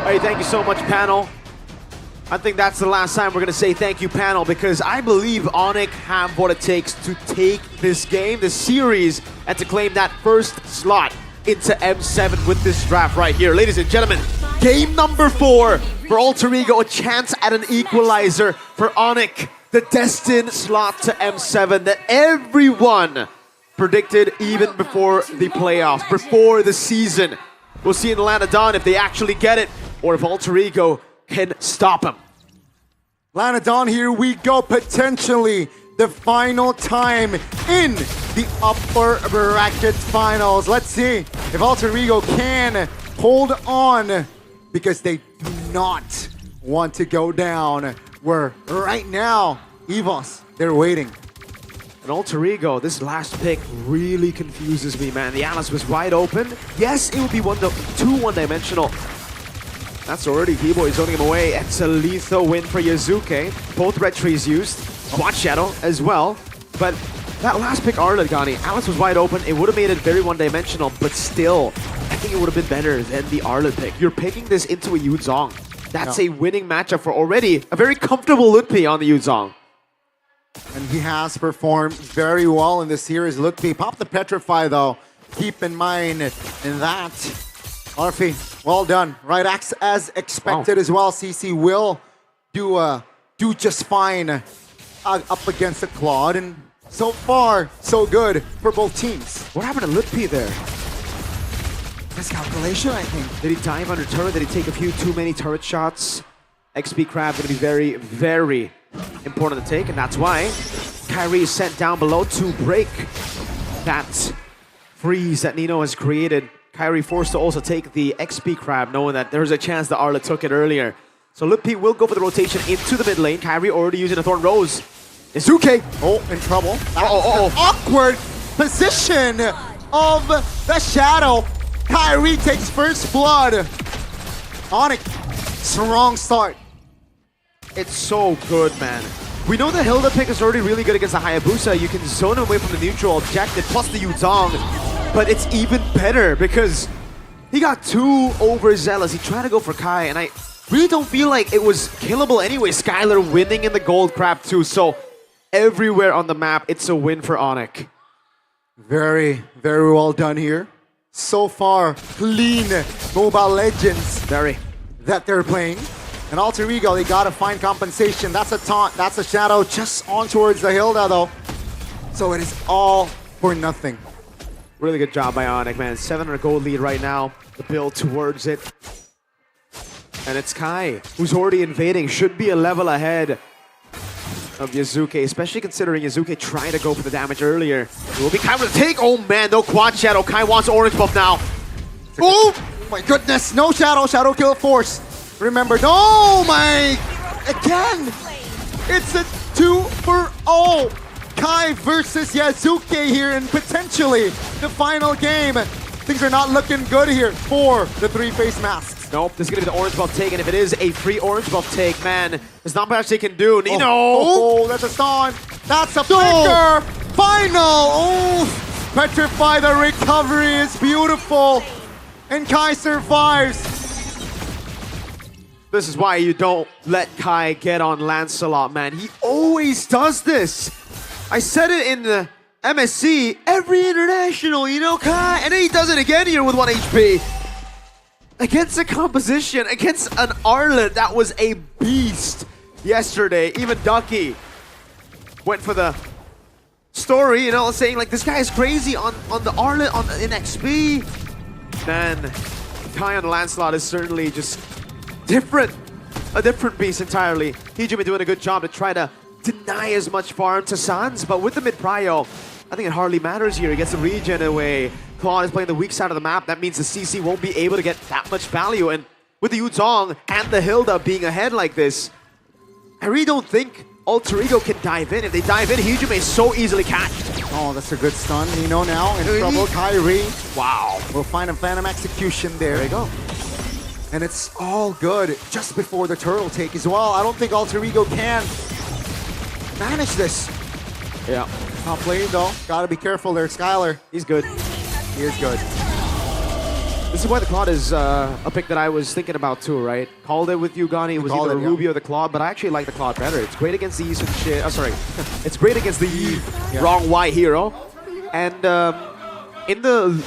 Hey, thank you so much, panel. I think that's the last time we're going to say thank you, panel, because I believe Onyx have what it takes to take this game, this series, and to claim that first slot into M7 with this draft right here. Ladies and gentlemen, game number 4 for Alter Ego, a chance at an equalizer for Onyx, the destined slot to M7 that everyone predicted even before the playoffs, before the season. We'll see in Atlanta Dawn if they actually get it, or if Alter Ego can stop him. Atlanta Dawn, here we go, potentially the final time in the upper bracket finals. Let's see if Alter Ego can hold on, because they do not want to go down, where right now, EVOS, they're waiting. And Alter Ego, this last pick really confuses me, man. The Alice was wide open. Yes, it would be too one-dimensional. That's already B-Boy zoning him away. It's a lethal win for Yazuke. Both red trees used. Watch Shadow as well. But that last pick, Arlet, Gani, Alice was wide open. It would have made it very one-dimensional, but still, I think it would have been better than the Arlet pick. You're picking this into a Yuzong. That's a winning matchup for already a very comfortable Lutpi on the Yuzong. And he has performed very well in this series. Lutpi popped the Petrify though. Keep in mind that. Arfi, well done. Right as expected as well. CC will do just fine up against the Claude. And so far, so good for both teams. What happened to Lutpi there? Miscalculation, I think. Did he dive under turret? Did he take a few too many turret shots? XP Crab going to be very, very important to take, and that's why Kyrie is sent down below to break that freeze that Nino has created. Kyrie forced to also take the XP Crab, knowing that there's a chance that Arla took it earlier. So Lutpi will go for the rotation into the mid lane. Kyrie already using a Thorn Rose. Izuke! Oh, in trouble. Awkward position of the Shadow. Kyrie takes first blood. Onyx, strong start. It's so good, man. We know the Hilda pick is already really good against the Hayabusa. You can zone him away from the neutral objective, plus the Yuzong. But it's even better because he got too overzealous. He tried to go for Kai, and I really don't feel like it was killable anyway. Skylar winning in the gold crab too. So everywhere on the map, it's a win for Onyx. Very, very well done here. So far, clean Mobile Legends that they're playing. And Alter Ego, they gotta find compensation. That's a taunt, that's a Shadow just on towards the Hilda though. So it is all for nothing. Really good job by Onyx, man. 700 gold lead right now. The build towards it. And it's Kai, who's already invading. Should be a level ahead of Yazuke, especially considering Yazuke trying to go for the damage earlier. It will be Kai with the take. Oh man, no quad Shadow. Kai wants orange buff now. Oh my goodness, no Shadow. Shadow kill force. Remember, oh my, again, it's a 2-for-0. Kai versus Yazuke here, and potentially the final game. Things are not looking good here for the three-face masks. Nope, this is going to be the orange buff take, and if it is a free orange buff take, man, there's not much they can do. Nino! Oh, that's a stun. That's a flicker. Final. Oh, Petrify, the recovery is beautiful. And Kai survives. This is why you don't let Kai get on Lancelot, man. He always does this. I said it in the MSC, every international, you know, Kai, and then he does it again here with 1 HP. Against a composition, against an Arlet that was a beast yesterday. Even Ducky went for the story, you know, saying like this guy is crazy on the Arlet in XP. Man, Kai on Lancelot is certainly just different. A different beast entirely. Hijime doing a good job to try to deny as much farm to Sans, but with the mid prio, I think it hardly matters here. He gets the regen away. Claude is playing the weak side of the map. That means the CC won't be able to get that much value. And with the Yuzong and the Hilda being ahead like this, I really don't think Alter Ego can dive in. If they dive in, Hijime is so easily catched. Oh, that's a good stun. Nino now in trouble. Kyrie. Wow. We'll find a Phantom Execution there. There you go. And it's all good just before the turtle take as well. I don't think Alter Ego can manage this. Yeah. Top lane though. Gotta be careful there. Skylar. He's good. He is good. This is why the Claude is a pick that I was thinking about too, right? Called it with Yugani. It was either the Ruby or the Claude, but I actually like the Claude better. It's great against the Eve shit. Oh, sorry. It's great against the wrong white hero. And in the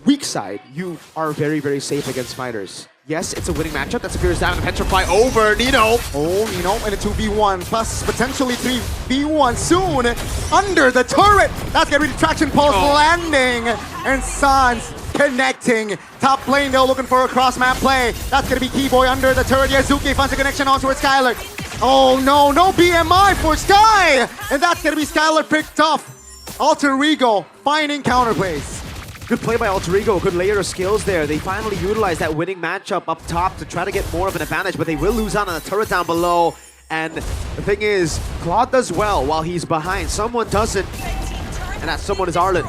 weak side, you are very, very safe against fighters. Yes, it's a winning matchup. That's a fierce down and Petrify over Nino. Oh, Nino and a 2v1 plus potentially 3v1 soon. Under the turret. That's gonna be the traction pulse landing. And Sans connecting. Top lane though, looking for a cross map play. That's gonna be Keyboy under the turret. Yazuki finds a connection on towards Skylar. Oh no, no BMI for Sky! And that's gonna be Skylar picked off. Alter Ego finding counterplays. Good play by Alter Ego, good layer of skills there. They finally utilize that winning matchup up top to try to get more of an advantage, but they will lose out on the turret down below. And the thing is, Claude does well while he's behind. Someone doesn't, and that someone is Arlen.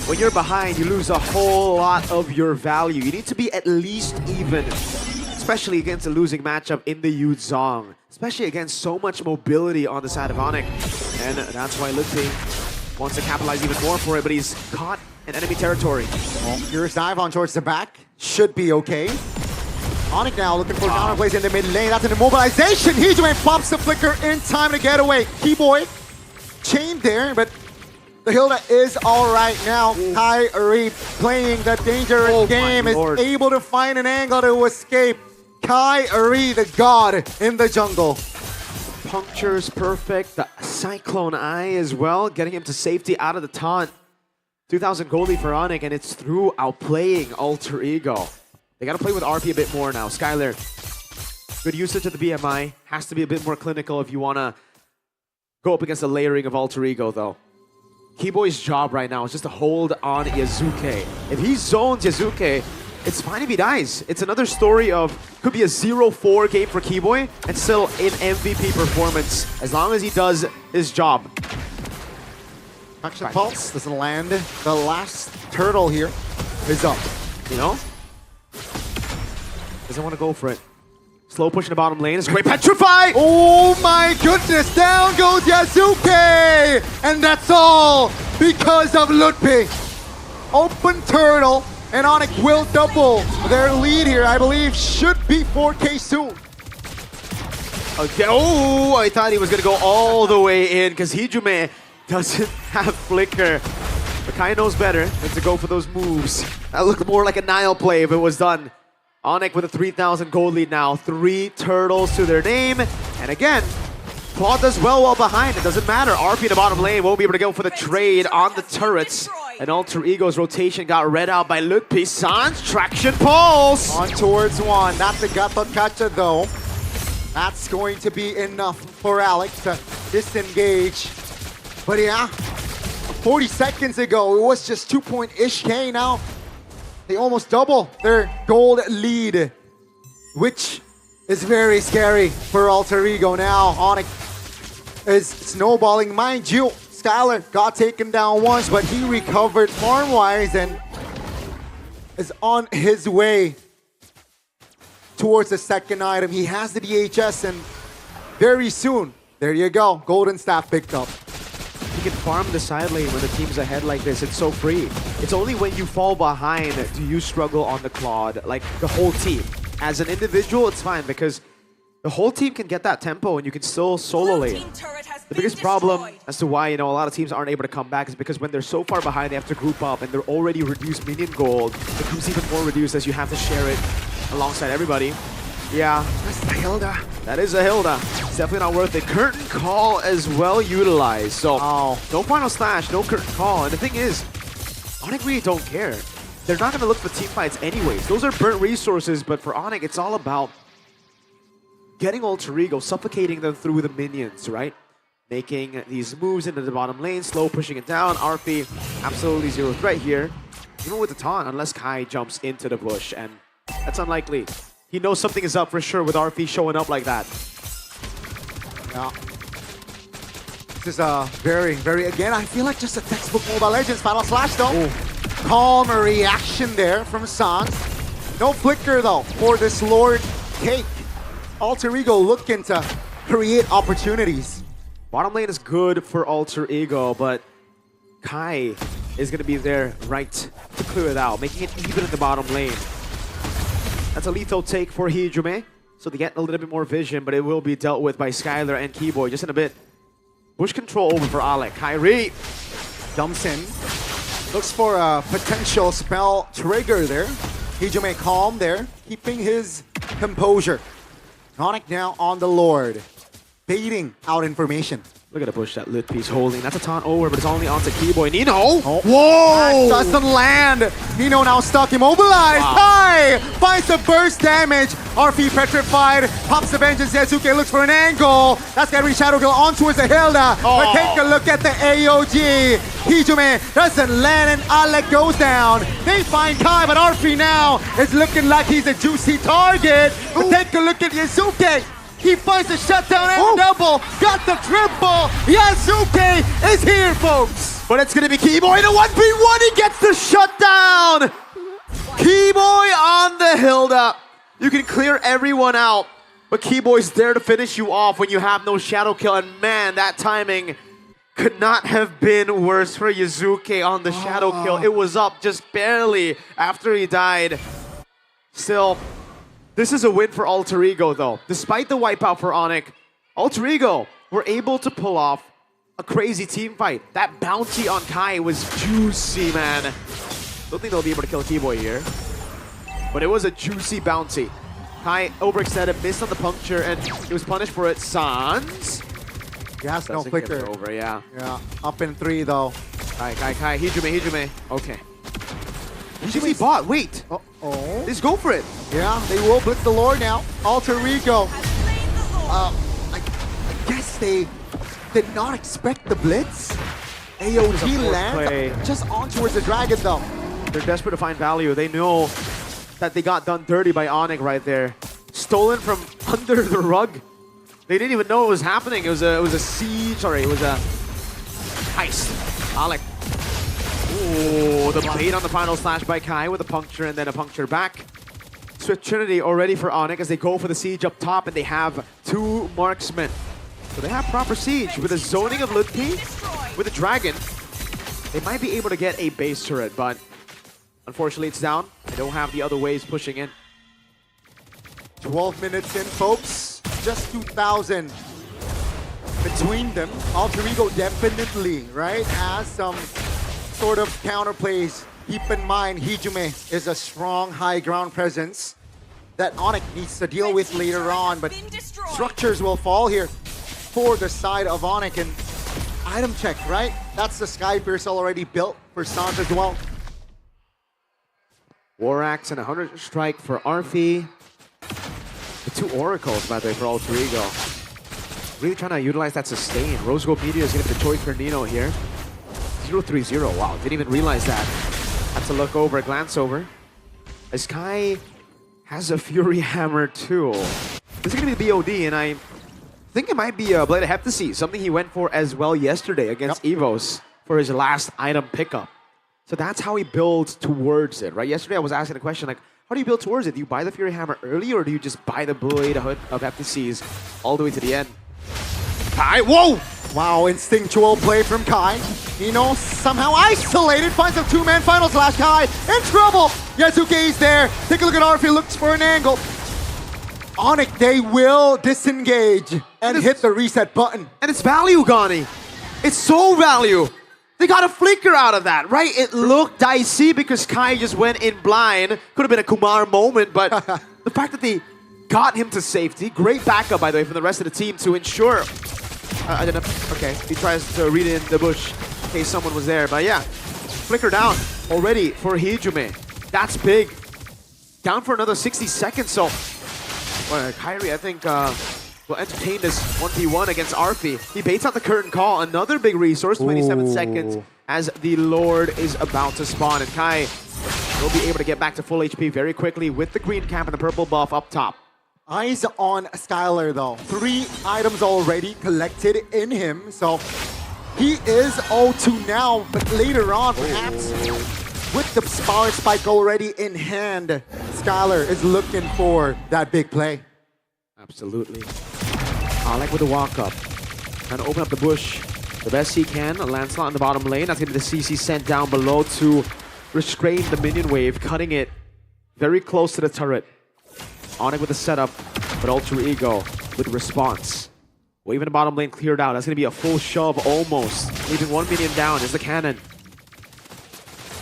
When you're behind, you lose a whole lot of your value. You need to be at least even, especially against a losing matchup in the Yuzong, especially against so much mobility on the side of Onyx. And that's why Ludwig wants to capitalize even more for it, but he's caught in enemy territory. Well, here's dive on towards the back. Should be okay. Onyx now looking for counterplays in the mid lane. That's an immobilization. Hijime pops the flicker in time to get away. Keyboy chained there, but the Hilda is all right now. Kyrie playing the dangerous game is able to find an angle to escape. Kyrie, the god in the jungle. Punctures perfect. The Cyclone Eye as well, getting him to safety out of the taunt. 2,000 gold lead for Onyx, and it's through outplaying Alter Ego. They gotta play with RP a bit more now. Skylar, good usage of the BMI. Has to be a bit more clinical if you wanna go up against the layering of Alter Ego though. Keyboy's job right now is just to hold on Yazuke. If he zones Yazuke, it's fine if he dies. It's another story of, could be a 0-4 game for Keyboy and still an MVP performance as long as he does his job. Action pulse doesn't land. The last turtle here is up. You know? Doesn't want to go for it. Slow push in the bottom lane. It's great. Petrify! Oh my goodness! Down goes Yazuki! And that's all because of Ludwig. Open turtle, and Onyx will double their lead here. I believe should be 4K soon. Okay. Oh, I thought he was going to go all the way in because Hijime doesn't have flicker. But Kai knows better than to go for those moves. That looked more like a Nile play if it was done. Onyx with a 3,000 gold lead now. 3 turtles to their name. And again, Claude does well behind. It doesn't matter. RP in the bottom lane won't be able to go for the trade on the turrets. And Alter Ego's rotation got read out by Ludwig. Sans traction pulse. On towards one. That's a Gato Kacha though. That's going to be enough for Alex to disengage. But yeah, 40 seconds ago, it was just 2-point-ish K. Now they almost double their gold lead, which is very scary for Alter Ego now. Onyx is snowballing. Mind you, Skylar got taken down once, but he recovered farm-wise and is on his way towards the second item. He has the DHS, and very soon, there you go, Golden Staff picked up. You can farm the side lane when the team's ahead like this. It's so free. It's only when you fall behind do you struggle on the Claude, like the whole team. As an individual, it's fine because the whole team can get that tempo and you can still solo lane. The biggest problem as to why, you know, a lot of teams aren't able to come back is because when they're so far behind, they have to group up and they're already reduced minion gold. It becomes even more reduced as you have to share it alongside everybody. Yeah, that's the Hilda. That is a Hilda. It's definitely not worth it. Curtain call as well utilized. So no final slash, no curtain call. And the thing is, Onyx really don't care. They're not going to look for team fights anyways. Those are burnt resources, but for Onyx, it's all about getting Alter Ego, suffocating them through the minions, right? Making these moves into the bottom lane, slow pushing it down. Arfi, absolutely zero threat here. Even with the taunt, unless Kai jumps into the bush, and that's unlikely. He knows something is up for sure with Arfi showing up like that. Yeah. This is very, again, I feel like just a textbook Mobile Legends final slash though. Ooh. Calm reaction there from Sans. No flicker though for this Lord Cake. Alter Ego looking to create opportunities. Bottom lane is good for Alter Ego, but Kai is going to be there right to clear it out, making it even in the bottom lane. That's a lethal take for Hijume, so they get a little bit more vision, but it will be dealt with by Skylar and Keyboy just in a bit. Bush control over for Alec. Kyrie jumps in, looks for a potential spell trigger there. Hijume calm there, keeping his composure. Onyx now on the Lord, baiting out information. Look at the bush that Lit Piece holding. That's a taunt over, but it's only onto Keyboy. Nino! Oh. Whoa! That doesn't land. Nino now stuck, immobilized. Wow. Kai finds the burst damage. RP petrified. Pops the vengeance. Yasuke looks for an angle. That's gonna reach Shadow Girl on towards the Hilda. Oh. But take a look at the AOG. Hijume doesn't land and Alec goes down. They find Kai, but RP now is looking like he's a juicy target. But take a look at Yasuke. He finds the shutdown and double, got the triple. Yasuke is here, folks. But it's gonna be Keyboy in a 1v1. He gets the shutdown. Keyboy on the Hilda. You can clear everyone out, but Keyboy's there to finish you off when you have no shadow kill. And man, that timing could not have been worse for Yasuke on the shadow kill. It was up just barely after he died. Still, this is a win for Alter Ego, though. Despite the wipeout for Onyx, Alter Ego were able to pull off a crazy team fight. That bounty on Kai was juicy, man. Don't think they'll be able to kill Keyboy here. But it was a juicy bounty. Kai overextended, missed on the puncture, and he was punished for it. Sans. He has no flicker. Over, yeah. Yeah, up in 3, though. Kai. Hijume. Okay. Hijume bot, wait. Oh. Let's go for it. Yeah, they will blitz the Lord now. Alter Ego. I guess they did not expect the blitz. AOG land just on towards the dragon though. They're desperate to find value. They know that they got done dirty by Onyx right there. Stolen from under the rug. They didn't even know it was happening. It was a siege. Sorry, it was a heist. Alec. Ooh, the bait on the final slash by Kai with a puncture and then a puncture back. Swift Trinity already for Onyx as they go for the siege up top, and they have 2 marksmen. So they have proper siege with a zoning of Ludpi, with a dragon. They might be able to get a base turret, but unfortunately it's down. They don't have the other waves pushing in. 12 minutes in, folks. Just 2,000 between them. Alter Ego definitely, right, has some sort of counterplays. Keep in mind, Hijume is a strong high ground presence that Onyx needs to deal with later on, but structures will fall here for the side of Onyx. And item check, right? That's the Sky Pierce already built for Sans as well. War Axe and 100 strike for Arfi. The 2 oracles, by the way, for Alter Ego. Really trying to utilize that sustain. Rose Gold Meteor is going to be the choice for Nino here. 0-3-0. Wow, didn't even realize that. Have to look over, glance over. As Kai has a Fury Hammer too. This is going to be the BOD, and I think it might be a Blade of Heptasy, something he went for as well yesterday against Evos for his last item pickup. So that's how he builds towards it, right? Yesterday I was asking a question like, how do you build towards it? Do you buy the Fury Hammer early, or do you just buy the Blade of Heptasy's all the way to the end? Kai, whoa! Wow, instinctual play from Kai. Nino somehow isolated, finds a 2-man final slash. Kai in trouble. Yasuke is there. Take a look at Arfi, looks for an angle. Onyx, they will disengage and hit the reset button. And it's value, Gani. It's so value. They got a flicker out of that, right? It looked dicey because Kai just went in blind. Could have been a Kumar moment, but the fact that they got him to safety. Great backup, by the way, from the rest of the team to ensure. I don't know. Okay, he tries to read in the bush in case someone was there. But yeah, flicker down already for Hijume. That's big. Down for another 60 seconds. So, well, Kyrie, I think, will entertain this 1v1 against Arfi. He baits out the curtain call. Another big resource, 27 seconds, as the Lord is about to spawn. And Kai will be able to get back to full HP very quickly with the green cap and the purple buff up top. Eyes on Skylar though. 3 items already collected in him, so he is 0-2 now, but later on, perhaps with the power spike already in hand, Skylar is looking for that big play. Absolutely. Alec with the walk up. Trying to open up the bush the best he can. A Lancelot in the bottom lane. That's going to be the CC sent down below to restrain the minion wave, cutting it very close to the turret. Onyx with the setup, but Alter Ego with response. Wave in the bottom lane cleared out. That's going to be a full shove almost. Leaving 1 minion down is the cannon.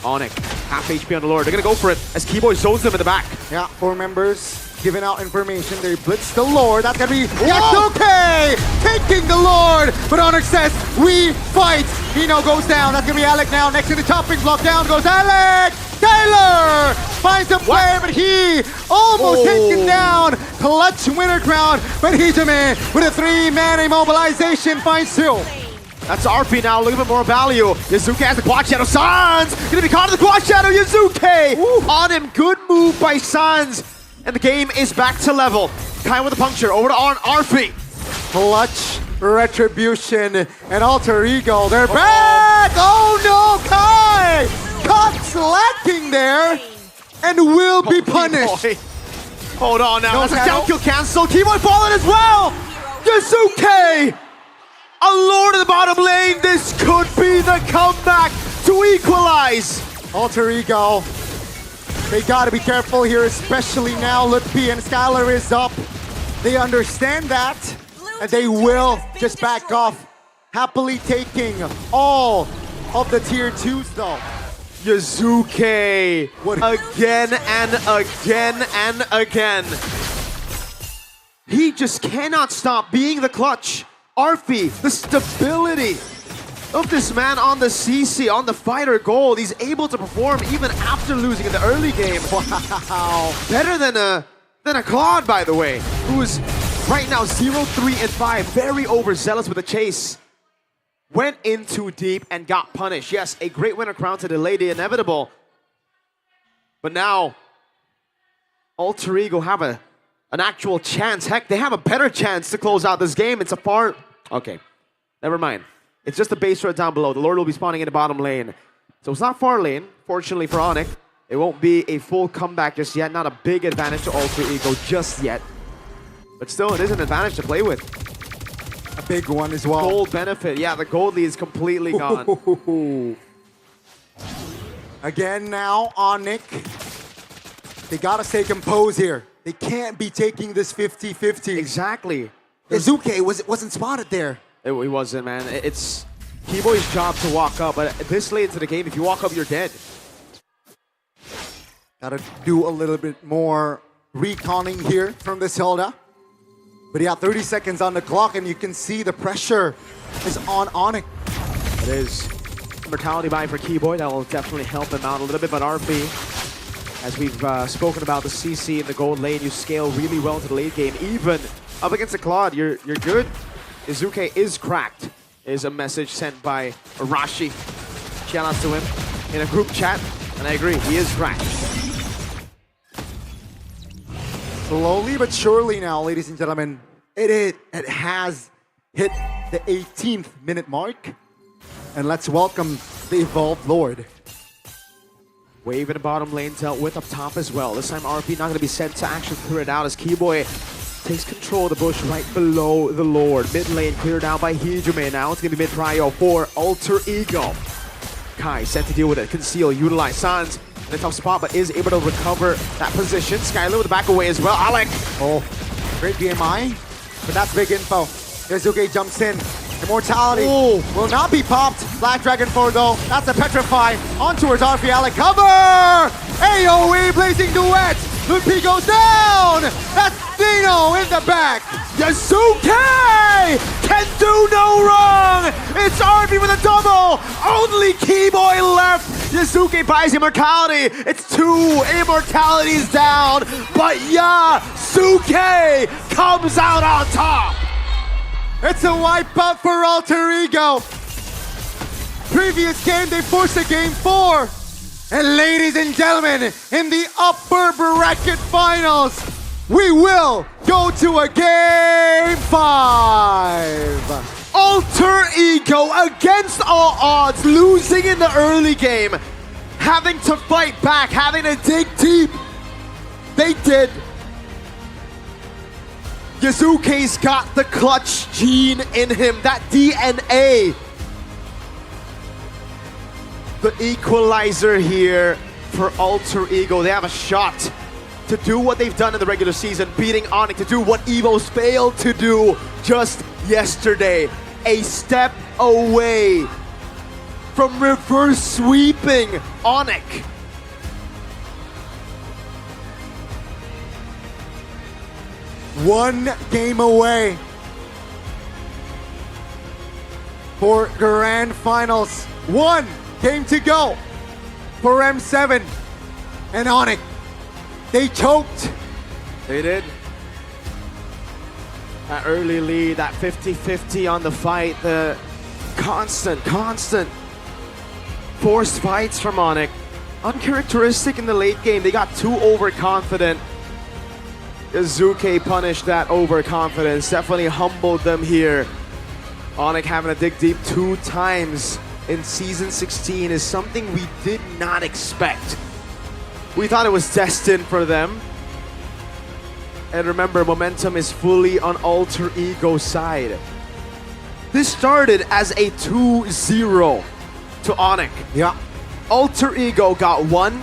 Onyx, half HP on the Lord. They're going to go for it as Keyboy zones them in the back. Yeah, 4 members giving out information. They blitz the Lord. That's going to be Yasuke taking the Lord. But Onyx says, we fight. Hino goes down. That's going to be Alec now. Next to the chopping block. Down goes Alec. Taylor finds a play, but he almost taken down. Clutch winner crown, but Hijume with a 3-man immobilization finds 2. That's RP now, a little bit more value. Yazuke has the quad shadow. Sans gonna be caught in the quad shadow. Yazuke on him. Good move by Sans. And the game is back to level. Kai with the puncture over to RP. Clutch retribution and Alter Ego. They're back. Oh no, Kai! Caught slacking there and will be punished. Hold on now. No That's a shadow. down kill cancel. Keyboy falling as well. Yazuke! A Lord in the bottom lane. This could be the comeback to equalize. Alter Ego. They gotta be careful here, especially now. Lutpi and Skylar is up. They understand that, and they will just back off. Happily taking all of the tier 2s though. Yazuke again and again and again. He just cannot stop being the clutch. Arfi, the stability of this man on the CC, on the fighter gold. He's able to perform even after losing in the early game. Wow. Better than a Claude, by the way, who's right now 0-3-5, very overzealous with the chase. Went in too deep and got punished. Yes, a great winner crown to delay the inevitable. But now, Alter Ego have an actual chance. Heck, they have a better chance to close out this game. It's a far... Okay, never mind. It's just a base turret down below. The Lord will be spawning in the bottom lane. So it's not far lane, fortunately for Onyx. It won't be a full comeback just yet. Not a big advantage to Alter Ego just yet. But still, it is an advantage to play with. A big one as well. Gold benefit. Yeah, the gold lead is completely gone. Again now, Onyx. They gotta stay composed here. They can't be taking this 50-50. Exactly. Yazuke wasn't spotted there. He wasn't, man. It's Keyboy's job to walk up, but this late into the game, if you walk up, you're dead. Gotta do a little bit more reconning here from this Hilda. But yeah, 30 seconds on the clock, and you can see the pressure is on Onyx. It is. Mortality buy for Keyboy. That will definitely help him out a little bit, but RP, as we've spoken about the CC in the gold lane, you scale really well into the late game. Even up against the Claude, you're good. Izuke is cracked, is a message sent by Arashi. Shout out to him in a group chat, and I agree, he is cracked. Slowly but surely now, ladies and gentlemen, it has hit the 18th minute mark. And let's welcome the Evolved Lord. Wave in the bottom lane dealt with up top as well. This time RP not going to be sent to actually clear it out as Keyboy takes control of the bush right below the Lord. Mid lane cleared out by Hijume. Now it's going to be mid prio for Alter Ego. Kai set to deal with it. Conceal, utilize Sans in a tough spot, but is able to recover that position. Skylar with the back away as well. Alec. Oh, great BMI, but that's big info. Yazuke jumps in. Immortality will not be popped. Black Dragon 4 though. That's a Petrify. On towards RP. Alec. Cover! AoE blazing duet. Lutpi goes down. That's Nino in the back. Yasuke can do no wrong. It's RB with a double. Only Keyboy left. Yasuke buys immortality. It's 2 immortalities down. But Yasuke comes out on top. It's a wipeout for Alter Ego. Previous game, they forced a game 4. And ladies and gentlemen, in the upper bracket finals, we will go to a game 5. Alter Ego, against all odds, losing in the early game, having to fight back, having to dig deep. They did. Yasuke's got the clutch gene in him, that DNA. The equalizer here for Alter Ego. They have a shot to do what they've done in the regular season, beating Onyx, to do what Evo's failed to do just yesterday. A step away from reverse sweeping Onyx. One game away for grand finals. One game to go for M7 and Onyx. They choked. They did. That early lead, that 50-50 on the fight, the constant forced fights from Onyx. Uncharacteristic in the late game. They got too overconfident. Yasuke punished that overconfidence, definitely humbled them here. Onyx having to dig deep 2 times in Season 16 is something we did not expect. We thought it was destined for them. And remember, momentum is fully on Alter Ego's side. This started as a 2-0 to Onyx. Yeah. Alter Ego got 1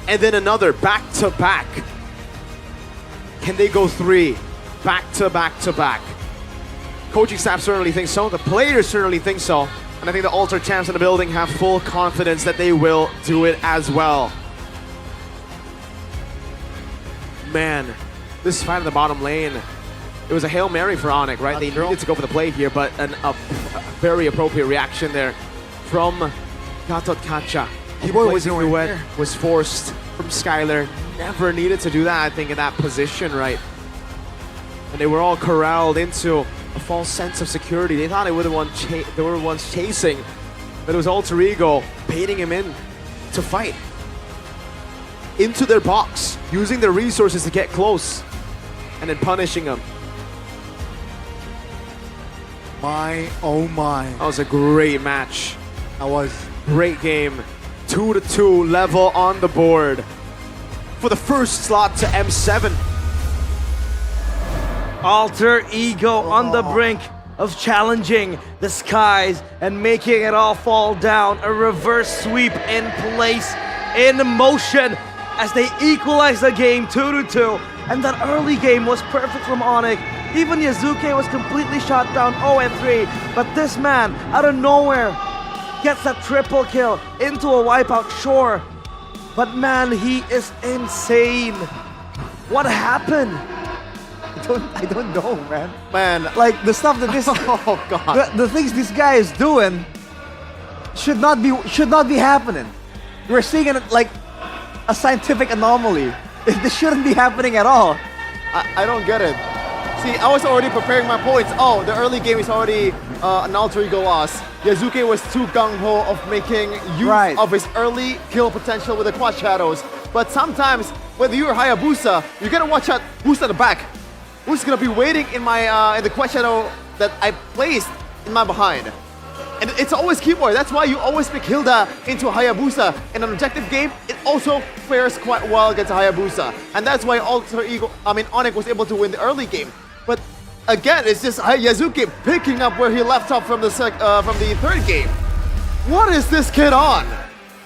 and then another back-to-back. Can they go 3 back-to-back-to-back? Coaching staff certainly thinks so. The players certainly think so. And I think the Alter champs in the building have full confidence that they will do it as well. Man, this fight in the bottom lane, it was a Hail Mary for Onyx, right? They needed to go for the play here, but a very appropriate reaction there from Gatot Kacha. Was forced from Skylar. Never needed to do that, I think, in that position, right? And they were all corralled into a false sense of security. They thought they were the ones chasing, but it was Alter Ego baiting him in to fight. Into their box, using their resources to get close, and then punishing him. My, oh my. That was a great match. That was. Great game. 2-2 level on the board for the first slot to M7. Alter Ego on the brink of challenging the skies and making it all fall down. A reverse sweep in place, in motion, as they equalize the game 2-2. And that early game was perfect from Onyx. Even Yasuke was completely shot down 0-3. But this man, out of nowhere, gets that triple kill into a wipeout, sure. But man, he is insane. What happened? I don't know, man. Man, like the stuff that this oh god. The things this guy is doing should not be happening. We're seeing it like a scientific anomaly. This shouldn't be happening at all. I don't get it. See, I was already preparing my points. Oh, the early game is already an Alter Ego loss. Yazuke was too gung-ho of making use of his early kill potential with the quad shadows. But sometimes, whether you're Hayabusa, you gotta watch out who's at the back. Who's gonna be waiting in my in the quad shadow that I placed in my behind. And it's always keyboard. That's why you always pick Hilda into a Hayabusa. In an objective game, it also fares quite well against a Hayabusa. And that's why Onyx was able to win the early game. But again, it's just Yasuke picking up where he left off from the third game. What is this kid on?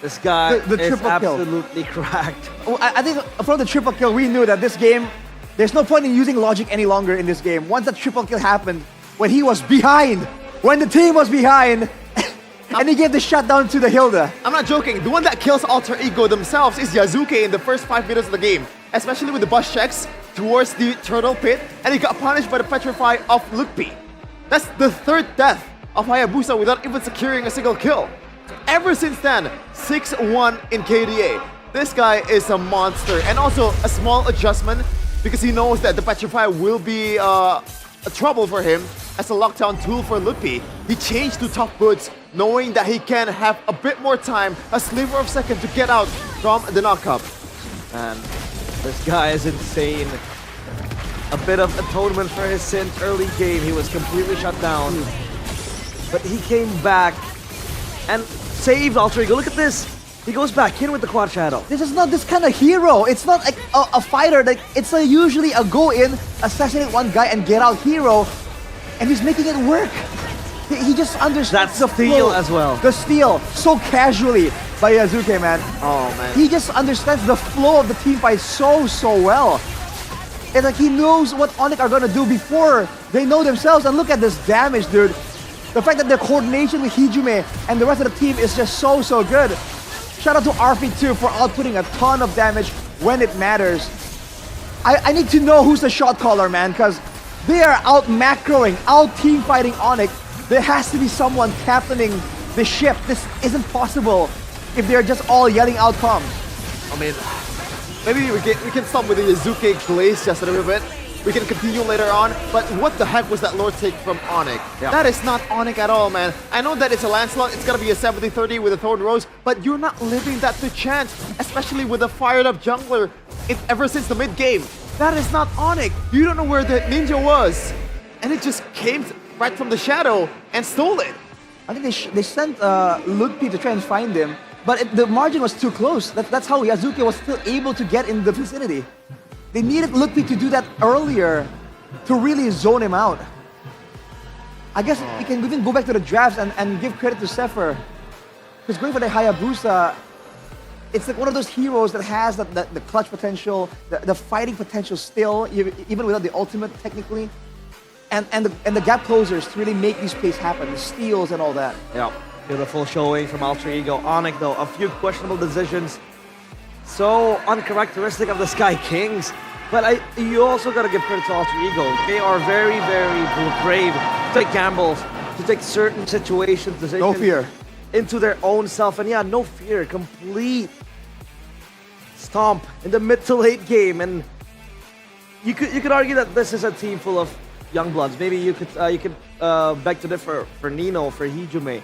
This guy the is triple kill. absolutely cracked. Well, I think from the triple kill, we knew that this game, there's no point in using logic any longer in this game. Once that triple kill happened, when he was behind, when the team was behind, and he gave the shutdown to the Hilda. I'm not joking. The one that kills Alter Ego themselves is Yasuke in the first 5 minutes of the game. Especially with the bus checks. towards the turtle pit, and he got punished by the Petrify of Lukpi. That's the third death of Hayabusa without even securing a single kill. Ever since then, 6-1 in KDA. This guy is a monster, and also a small adjustment because he knows that the Petrify will be a trouble for him as a lockdown tool for Lukpi. He changed to Tough Boots, knowing that he can have a bit more time, a sliver of second to get out from the knockup. And this guy is insane. A bit of atonement for his sins early game. He was completely shut down. But he came back and saved Alter Ego. Look at this. He goes back in with the quad shadow. This is not this kind of hero. It's not like a fighter. Like it's usually a go in, assassinate one guy and get out hero, and he's making it work. He just understands the steal flow. as well. The steal so casually by Yazuke, man. Oh man. He just understands the flow of the team fight so well. It's like he knows what Onyx are gonna do before they know themselves. And look at this damage, dude. The fact that their coordination with Hijime and the rest of the team is just so good. Shout out to RP too for outputting a ton of damage when it matters. I need to know who's the shot caller, man, because they are out macroing, out team fighting Onyx. There has to be someone captaining the ship. This isn't possible if they're just all yelling out comms. I mean, maybe we can stop with the Yazuke glaze just a little bit. We can continue later on, but what the heck was that Lord take from Onyx? Yeah. That is not Onyx at all, man. I know that it's a Lancelot, it's gonna be a 70-30 with a Thorn Rose, but you're not living that to chance, especially with a fired up jungler ever since the mid-game. That is not Onyx. You don't know where the ninja was. And it just came right from the shadow and stole it. I think they sent Lukpi to try and find him, but the margin was too close. That's how Yazuke was still able to get in the vicinity. They needed Lukpi to do that earlier to really zone him out. I guess we can even go back to the drafts and give credit to Zephyr. Because going for the Hayabusa, it's like one of those heroes that has the clutch potential, the fighting potential still, even without the ultimate technically. And the gap closers to really make these plays happen, the steals and all that. Yeah, beautiful showing from Alter Ego. Onyx though, a few questionable decisions. So uncharacteristic of the Sky Kings. But you also gotta give credit to Alter Ego. They are very brave to take gambles, to take certain situations, decisions. No fear. Into their own self. And yeah, no fear, complete stomp in the mid to late game. And you could argue that this is a team full of young bloods. Maybe you could beg to differ for Nino, for Hijime.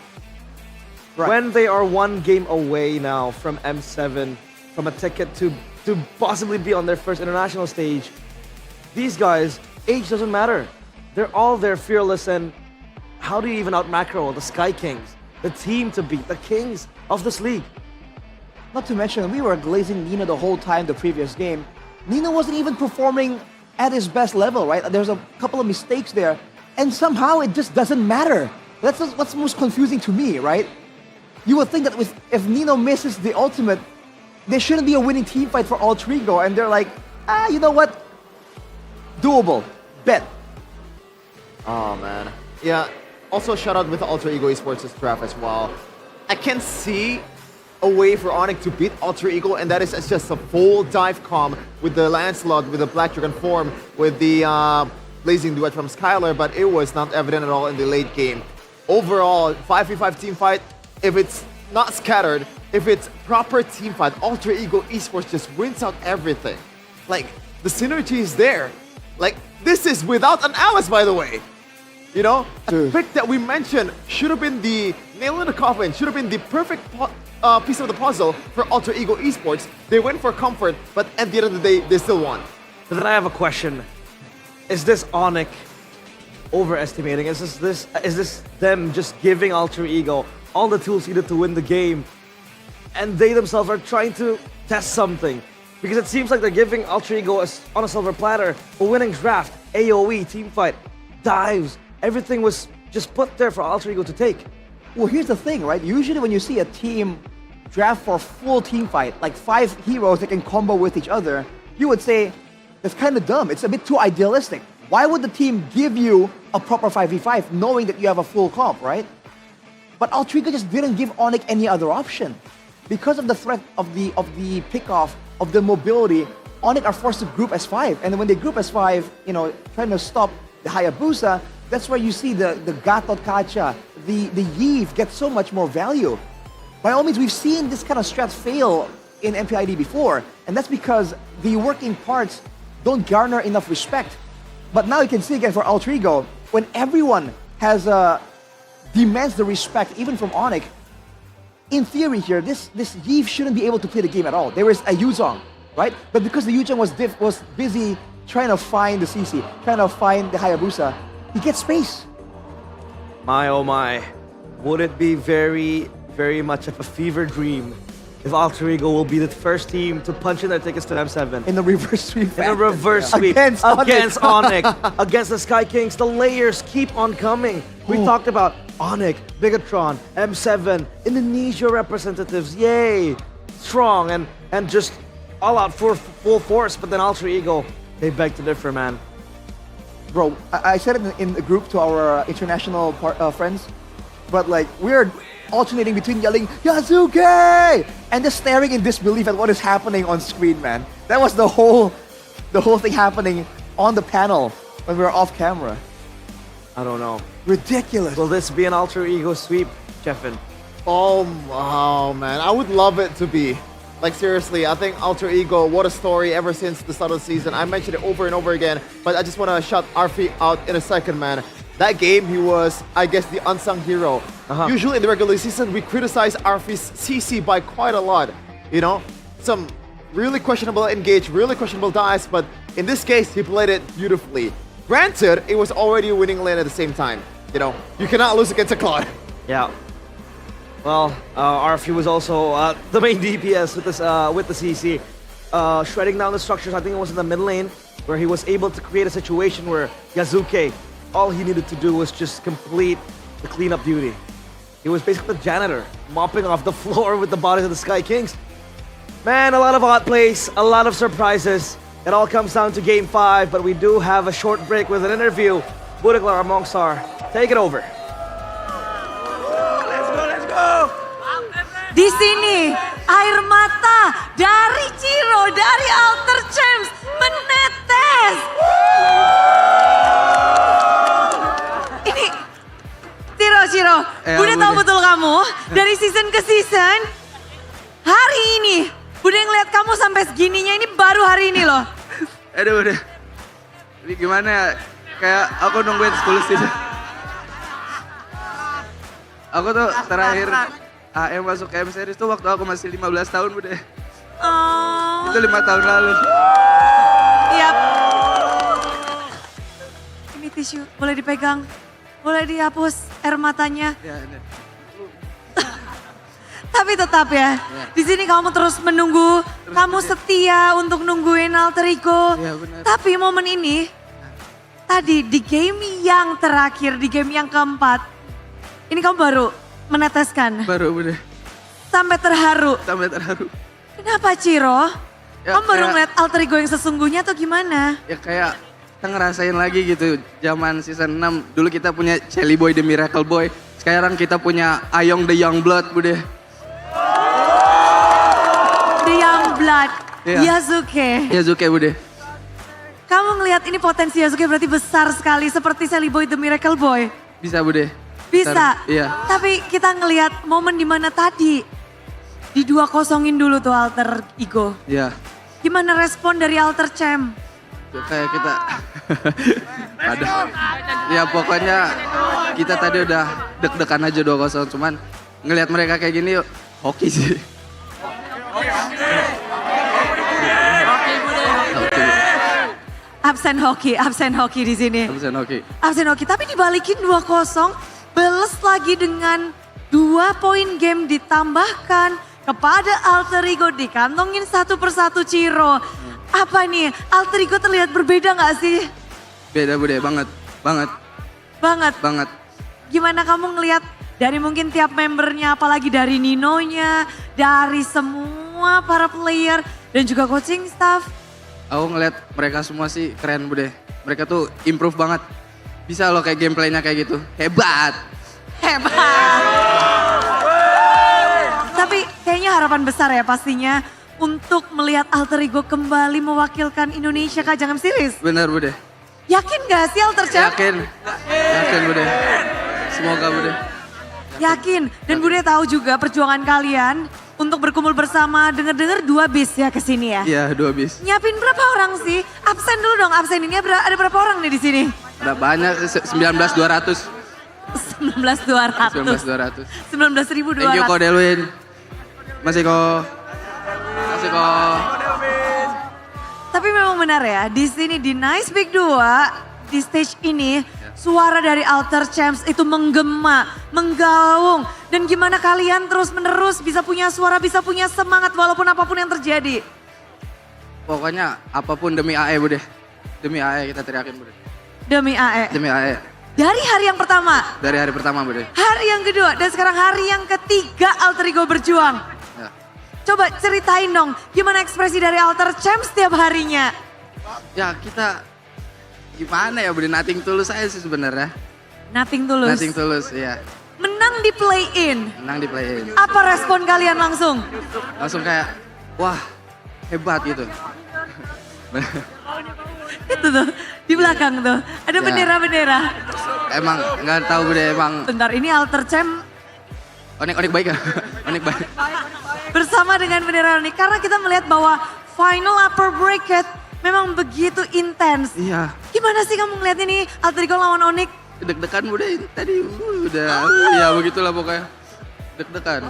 Right. When they are one game away now from M7, from a ticket to possibly be on their first international stage, these guys, age doesn't matter. They're all there fearless, and how do you even out macro the Sky Kings, the team to beat, the kings of this league? Not to mention, we were glazing Nino the whole time the previous game. Nino wasn't even performing at his best level, right? There's a couple of mistakes there, and somehow it just doesn't matter. That's what's most confusing to me, right? You would think that if Nino misses the ultimate, there shouldn't be a winning team fight for Alter Ego, and they're like, you know what? Doable. Bet. Oh man. Yeah, also shout out with the Alter Ego Esports' draft as well. I can see a way for Onyx to beat Alter Ego, and that is just a full dive comp with the Lancelot, with the Black Dragon form, with the Blazing Duet from Skylar, but it was not evident at all in the late game. Overall, 5v5 team fight, if it's not scattered, if it's proper team fight, Alter Ego Esports just wins out everything. Like, the synergy is there. Like, this is without an Alice, by the way. You know, a pick that we mentioned should have been the nail in the coffin, should have been the perfect piece of the puzzle for Alter Ego Esports. They went for comfort, but at the end of the day, they still won. But then I have a question. Is this Onyx overestimating? Is this them just giving Alter Ego all the tools needed to win the game, and they themselves are trying to test something? Because it seems like they're giving Alter Ego on a silver platter a winning draft, AoE, teamfight, dives. Everything was just put there for Alter Ego to take. Well, here's the thing, right? Usually when you see a team draft for full team fight, like 5 heroes that can combo with each other, you would say, that's kind of dumb. It's a bit too idealistic. Why would the team give you a proper 5v5 knowing that you have a full comp, right? But Alter Ego just didn't give Onyx any other option. Because of the threat of the pickoff, of the mobility, Onyx are forced to group as 5. And then when they group as 5, you know, trying to stop the Hayabusa, that's where you see the Gatot Kacha, the Yves get so much more value. By all means, we've seen this kind of strat fail in MPL ID before, and that's because the working parts don't garner enough respect. But now you can see again for Alter Ego, when everyone has demands the respect, even from Onyx, in theory here, this Yves shouldn't be able to play the game at all. There is a Yuzong, right? But because the Yuzong was busy trying to find the CC, trying to find the Hayabusa, he gets space. My oh my, would it be very, very much of a fever dream if Alter Ego will be the first team to punch in their tickets to M7? In the reverse sweep. In a reverse sweep. Against Onyx. Against the Sky Kings. The layers keep on coming. We talked about Onyx, Bigatron, M7, Indonesia representatives. Yay! Strong and just all out for full force. But then Alter Ego, they beg to differ, man. Bro, I said it in the group to our international friends, but like we're alternating between yelling Yasuke and just staring in disbelief at what is happening on screen, man. That was the whole thing happening on the panel when we were off camera. I don't know. Ridiculous. Will this be an Alter Ego sweep, Jeffin? Oh man, I would love it to be. Like seriously, I think Alter Ego, what a story ever since the start of the season. I mentioned it over and over again, but I just want to shout Arfi out in a second, man. That game, he was, I guess, the unsung hero. Usually in the regular season, we criticize Arfi's CC by quite a lot. You know, some really questionable engage, really questionable dice, but in this case, he played it beautifully. Granted, it was already a winning lane at the same time. You know, you cannot lose against a Claude. Yeah. Well, Arfi was also the main DPS with the CC. Shredding down the structures, I think it was in the mid lane, where he was able to create a situation where Yasuke, all he needed to do was just complete the cleanup duty. He was basically the janitor, mopping off the floor with the bodies of the Sky Kings. Man, a lot of hot plays, a lot of surprises. It all comes down to Game 5, but we do have a short break with an interview. Budaklar Mongsar, take it over. Di sini air mata dari Ciro, dari Alter Champs menetes. Ini Ciro, Bude tahu betul kamu dari season ke season. Hari ini Bude ngeliat kamu sampai segininya ini baru hari ini loh. Aduh udah. Ini gimana ya? Kayak aku nungguin 10 season. Aku tuh terakhir AM masuk ke M Series tuh waktu aku masih 15 tahun, Bude. Oh. Itu 5 tahun lalu. Iya. Ini tisu, boleh dipegang, boleh dihapus air matanya. Ya, ini. Tapi tetap ya, di sini kamu terus menunggu, kamu setia untuk nungguin Alter Ego. Ya, benar. Tapi momen ini, tadi di game yang terakhir, di game yang keempat, ini kamu baru meneteskan. Baru, Bude. Sampai terharu. Sampai terharu. Kenapa Ciro? Ya, Kamu baru kayak- ngeliat Alter Ego yang sesungguhnya atau gimana? Ya kayak kita ngerasain lagi gitu, zaman season 6. Dulu kita punya Shelly Boy the Miracle Boy. Sekarang kita punya Ayong the Young Blood, Bude. The Young Blood, Iya. Yasuke. Yasuke, Bude. Kamu ngelihat ini potensi Yasuke berarti besar sekali seperti Shelly Boy the Miracle Boy. Bisa, Bude. Bisa. Ntar, iya. Tapi kita ngelihat momen dimana tadi di 2-0-in dulu tuh Alter Ego. Iya. Gimana respon dari Alter Champ? Ya, kayak kita ada. Ya pokoknya kita tadi udah deg-degan aja 2-0. Cuman ngelihat mereka kayak gini hoki sih. Absen hoki di sini. Absen hoki. Absen hoki, tapi dibalikin 2-0, beles lagi dengan 2 poin game ditambahkan kepada Alter Ego, dikantongin satu persatu Ciro. Apa nih, Alter Ego terlihat berbeda nggak sih? Beda, Bude, banget. Banget. Gimana kamu ngelihat dari mungkin tiap membernya, apalagi dari Ninonya, dari semua para player dan juga coaching staff? Aku ngeliat mereka semua sih keren, Bude. Mereka tuh improve banget. Bisa loh kayak gameplaynya kayak gitu. Hebat. Tapi kayaknya harapan besar ya pastinya untuk melihat Alter Ego kembali mewakilkan Indonesia ke ajang series? Benar Bude. Yakin gak sih Alter Champ? Yakin Bude. Semoga Bude. Yakin. Dan Bude tahu juga perjuangan kalian untuk berkumpul bersama. Dengar-dengar 2 bis ya ke sini ya? Iya 2 bis. Nyiapin berapa orang sih? Absen dulu dong, absen ini ada berapa orang nih di sini? Ada banyak, 19.200. 19.200. 19.200. Thank you Ko Delwin. Masih Ko. Tapi memang benar ya, di sini di Nice Big 2, di stage ini, suara dari Alter Champs itu menggema, menggaung. Dan gimana kalian terus menerus bisa punya suara, bisa punya semangat walaupun apapun yang terjadi. Pokoknya apapun demi AE Bude. Demi AE kita teriakin Bude. Demi AE. Demi AE. Dari hari yang pertama. Dari hari pertama Bude. Hari yang kedua dan sekarang hari yang ketiga Alter Ego berjuang. Ya. Coba ceritain dong gimana ekspresi dari Alter Champs setiap harinya. Ya kita gimana ya Bude, nothing tulus aja sih sebenarnya. Nothing tulus. Nothing tulus, iya. Menang di play-in. Menang di play-in. Apa respon kalian langsung? Langsung kayak wah hebat gitu. Itu tuh di belakang tuh ada Ya. bendera-bendera. Emang nggak tahu Bude, emang Bentar ini Alter Champ onik baik ya. Onik baik. bersama dengan bendera ini karena kita melihat bahwa final upper bracket memang begitu intens. Iya. Gimana sih kamu ngeliat ini Alter Ego lawan Onyx? Deg-degan Bude tadi udah. Ya begitulah pokoknya. Deg-degan.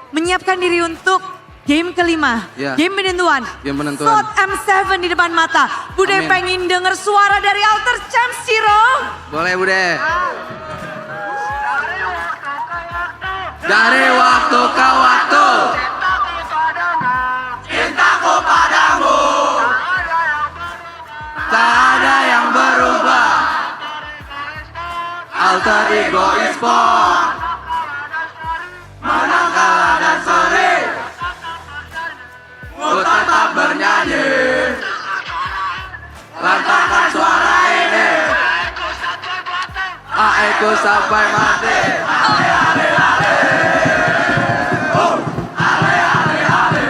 Menyiapkan diri untuk game kelima, Ya. game penentuan. Game penentuan. Slot M7 di depan mata. Bude Amin. pengen denger suara dari Alter Champs, Ciro. Boleh Bude. Dari waktu ke waktu. Cintaku padamu. Tak ada yang berubah. Alter Ego Esport. Menang kalah dan seri. Ku tetap bernyanyi. Lantangkan suara ini. AEku sampai mati. Ale ale ale. Ale ale ale.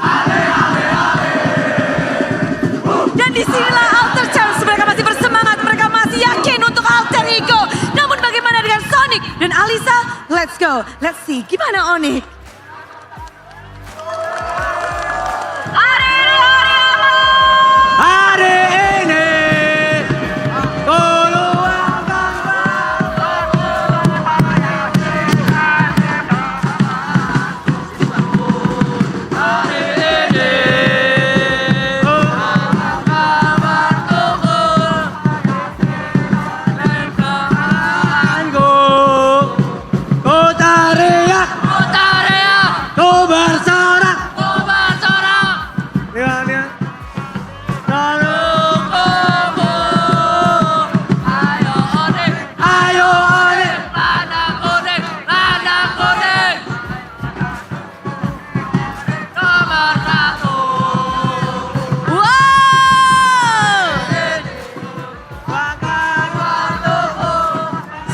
Ale ale ale. Dan disinilah Alter Champs, mereka masih bersemangat, mereka masih yakin untuk Alter Ego. Namun bagaimana dengan Sonic dan Alisa? Let's go, let's see gimana Onyx. Hari ini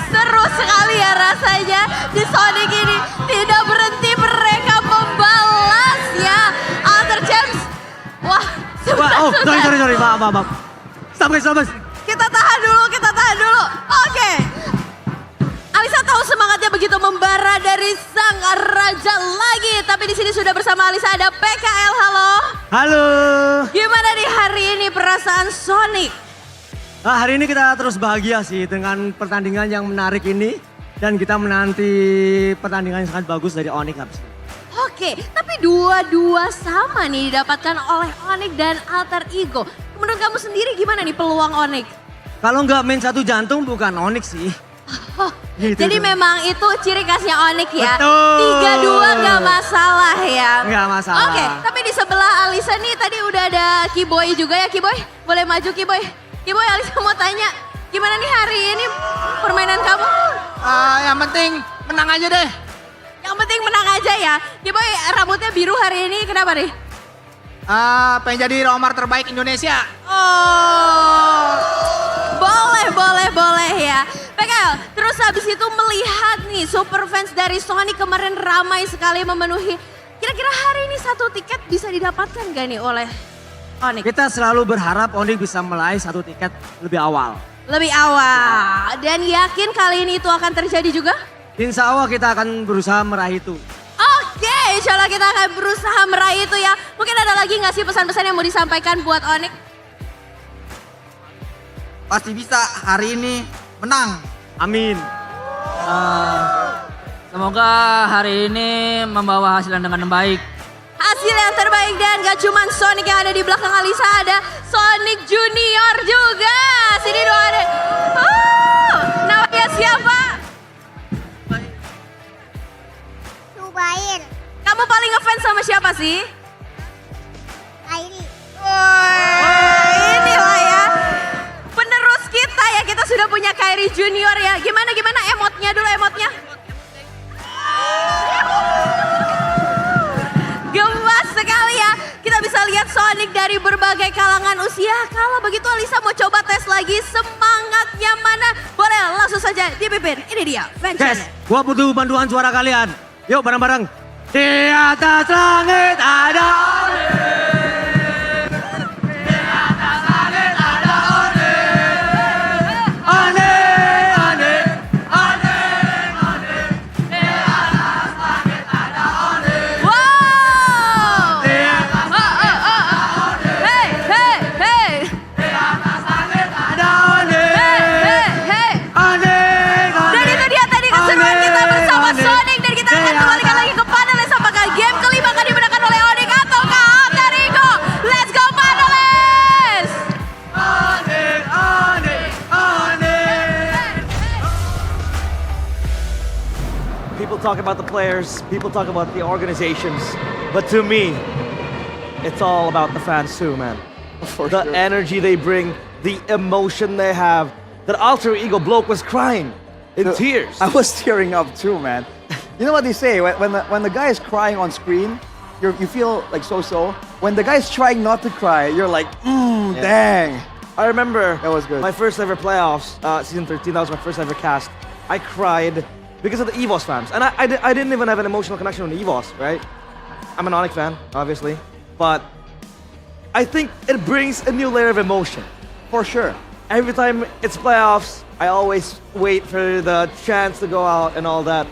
Seru sekali ya rasanya di Sonic ini. Tidak berhenti mereka membalas ya. Alter Champs. Wah, sorry, maaf. Stop guys. Kita tahan dulu. Oke. Alisa tahu semangatnya begitu membara dari sang raja lagi. Tapi di sini sudah bersama Alisa ada PKL. Halo. Halo. Gimana nih hari ini perasaan Sonic? Nah, hari ini kita terus bahagia sih dengan pertandingan yang menarik ini. Dan kita menanti pertandingan yang sangat bagus dari Onyx. Oke, tapi dua-dua sama nih didapatkan oleh Onyx dan Alter Ego. Menurut kamu sendiri gimana nih peluang Onyx? Kalau nggak main satu jantung bukan Onyx sih. Oh, Gitu jadi tuh. memang itu ciri khasnya Onyx ya. Betul. 3-2 nggak masalah ya. Nggak masalah. Oke, tapi di sebelah Alisa nih tadi udah ada Kiboy juga ya. Kiboy, boleh maju Kiboy. Kiboy, Alisa mau tanya, gimana nih hari ini permainan kamu? Yang penting menang aja deh. Yang penting menang aja ya. Kiboy, rambutnya biru hari ini kenapa nih? Pengen jadi nomor terbaik Indonesia. Oh, boleh ya. PKL, terus habis itu melihat nih super fans dari Sonic kemarin ramai sekali memenuhi Kira-kira hari ini 1 tiket bisa didapatkan gak nih oleh Onyx? Kita selalu berharap Onyx bisa meraih 1 tiket lebih awal. Lebih awal. Dan yakin kali ini itu akan terjadi juga? Insya Allah kita akan berusaha meraih itu. Oke, insya Allah kita akan berusaha meraih itu ya. Mungkin ada lagi gak sih pesan-pesan yang mau disampaikan buat Onyx? Pasti bisa hari ini menang. Amin. Semoga hari ini membawa hasil yang dengan baik. Hasil yang terbaik dan gak cuma Sonic yang ada di belakang Alisa, ada Sonic Junior juga. Sini dong ada. Namanya siapa? Subair. Kamu paling ngefans sama siapa sih? Kairi. Inilah ya. Penerus kita ya, kita sudah punya Kairi Junior ya. Gimana emotnya dulu emotnya? Gemas sekali ya. Kita bisa lihat Sonic dari berbagai kalangan usia. Kalau begitu Alisa mau coba tes lagi semangatnya mana? Boleh langsung saja dipimpin. Ini dia. Guys, gua butuh bantuan suara kalian. Yuk bareng-bareng. Di atas langit ada Onyx. People talk about the players, people talk about the organizations, but to me, it's all about the fans too, man. The energy they bring, the emotion they have. That alter ego bloke was crying in tears. I was tearing up too, man. You know what they say, when the guy is crying on screen, you feel like so-so. When the guy's trying not to cry, you're like, dang. I remember that was good. My first ever playoffs, season 13, that was my first ever cast. I cried because of the EVOS fans. And I didn't even have an emotional connection with the EVOS, right? I'm an Onyx fan, obviously. But I think it brings a new layer of emotion. For sure. Every time it's playoffs, I always wait for the chance to go out and all that.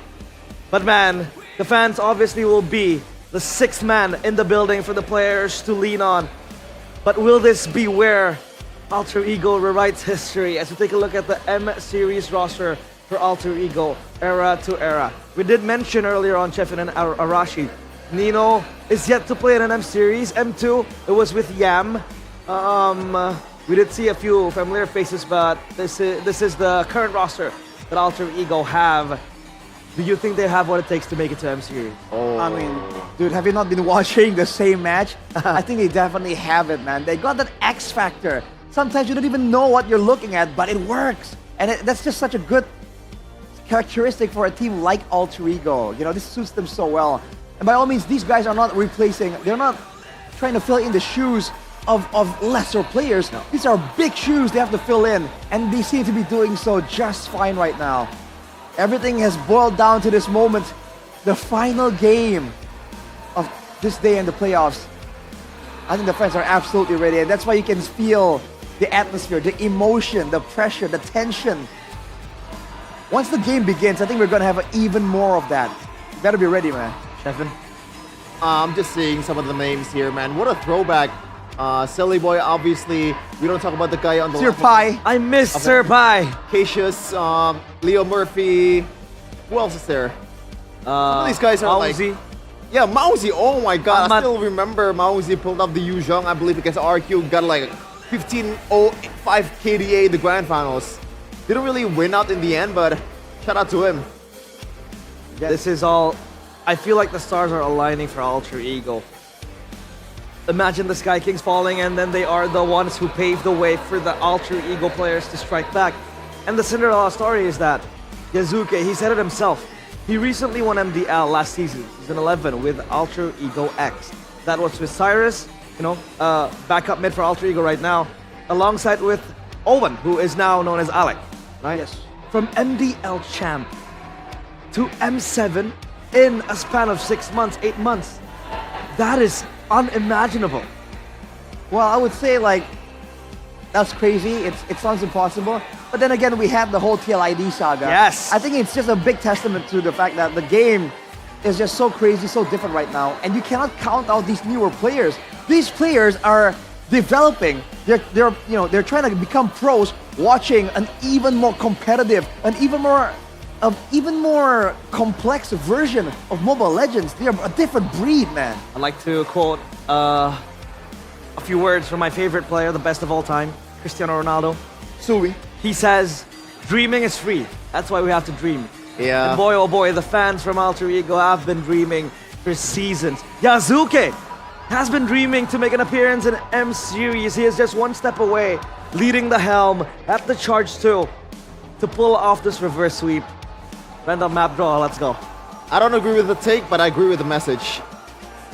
But man, the fans obviously will be the 6th man in the building for the players to lean on. But will this be where Alter Ego rewrites history as we take a look at the M Series roster for Alter Ego, era to era? We did mention earlier on Chefin and Arashi, Nino is yet to play in an M Series. M2, it was with Yam. We did see a few familiar faces, but this is the current roster that Alter Ego have. Do you think they have what it takes to make it to M Series? I mean, dude, have you not been watching the same match? I think they definitely have it, man. They got that X factor. Sometimes you don't even know what you're looking at, but it works. And that's just such a good characteristic for a team like Alter Ego. You know, this suits them so well. And by all means, these guys are not replacing, they're not trying to fill in the shoes of lesser players. No. These are big shoes they have to fill in, and they seem to be doing so just fine right now. Everything has boiled down to this moment, the final game of this day in the playoffs. I think the fans are absolutely ready, and that's why you can feel the atmosphere, the emotion, the pressure, the tension. Once the game begins, I think we're gonna have even more of that. You better be ready, man. Chefin? I'm just seeing some of the names here, man. What a throwback. Silly Boy, obviously. We don't talk about the guy on the Sir left. Pai. I miss Sir Pai. Cassius, Leo Murphy. Who else is there? Some of these guys are Mauzi. like... Yeah, Mauzi. Oh my god. I Ahmad. still remember Mauzi pulled up the Yuzhong, I believe, against RQ. Got like 15-0-5 KDA in the grand finals. Didn't really win out in the end, but shout out to him. This is all... I feel like the stars are aligning for Alter Ego. Imagine the Sky Kings falling, and then they are the ones who paved the way for the Alter Ego players to strike back. And the Cinderella story is that Yazuke, he said it himself. He recently won MDL last season, season 11, with Alter Ego X. That was with Cyrus, you know, backup mid for Alter Ego right now, alongside with Owen, who is now known as Alec. Right? Yes. From MDL champ to M7 in a span of 6 months, 8 months. That is unimaginable. Well, I would say like that's crazy. It sounds impossible. But then again, we have the whole TLID saga. Yes. I think it's just a big testament to the fact that the game is just so crazy, so different right now, and you cannot count out these newer players. These players are developing. They're trying to become pros, watching an even more competitive, an even more complex version of Mobile Legends. They're a different breed, man. I'd like to quote a few words from my favorite player, the best of all time, Cristiano Ronaldo. Sui. He says, dreaming is free. That's why we have to dream. Yeah. And boy, oh boy, the fans from Alter Ego have been dreaming for seasons. Yasuke has been dreaming to make an appearance in M Series. He is just one step away, leading the helm at the charge 2 to pull off this reverse sweep. Random map draw, let's go. I don't agree with the take, but I agree with the message.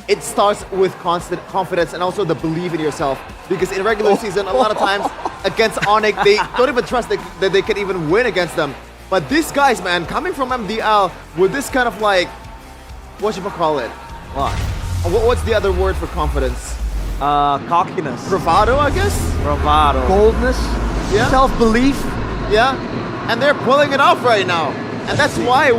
It starts with constant confidence and also the belief in yourself. Because in regular season, a lot of times against Onyx, they don't even trust that they can even win against them. But these guys, man, coming from MDL with this kind of like, what should we call it? What's the other word for confidence? Cockiness. Bravado, I guess? Bravado. Boldness, Yeah. self-belief. Yeah. And they're pulling it off right now. And that's why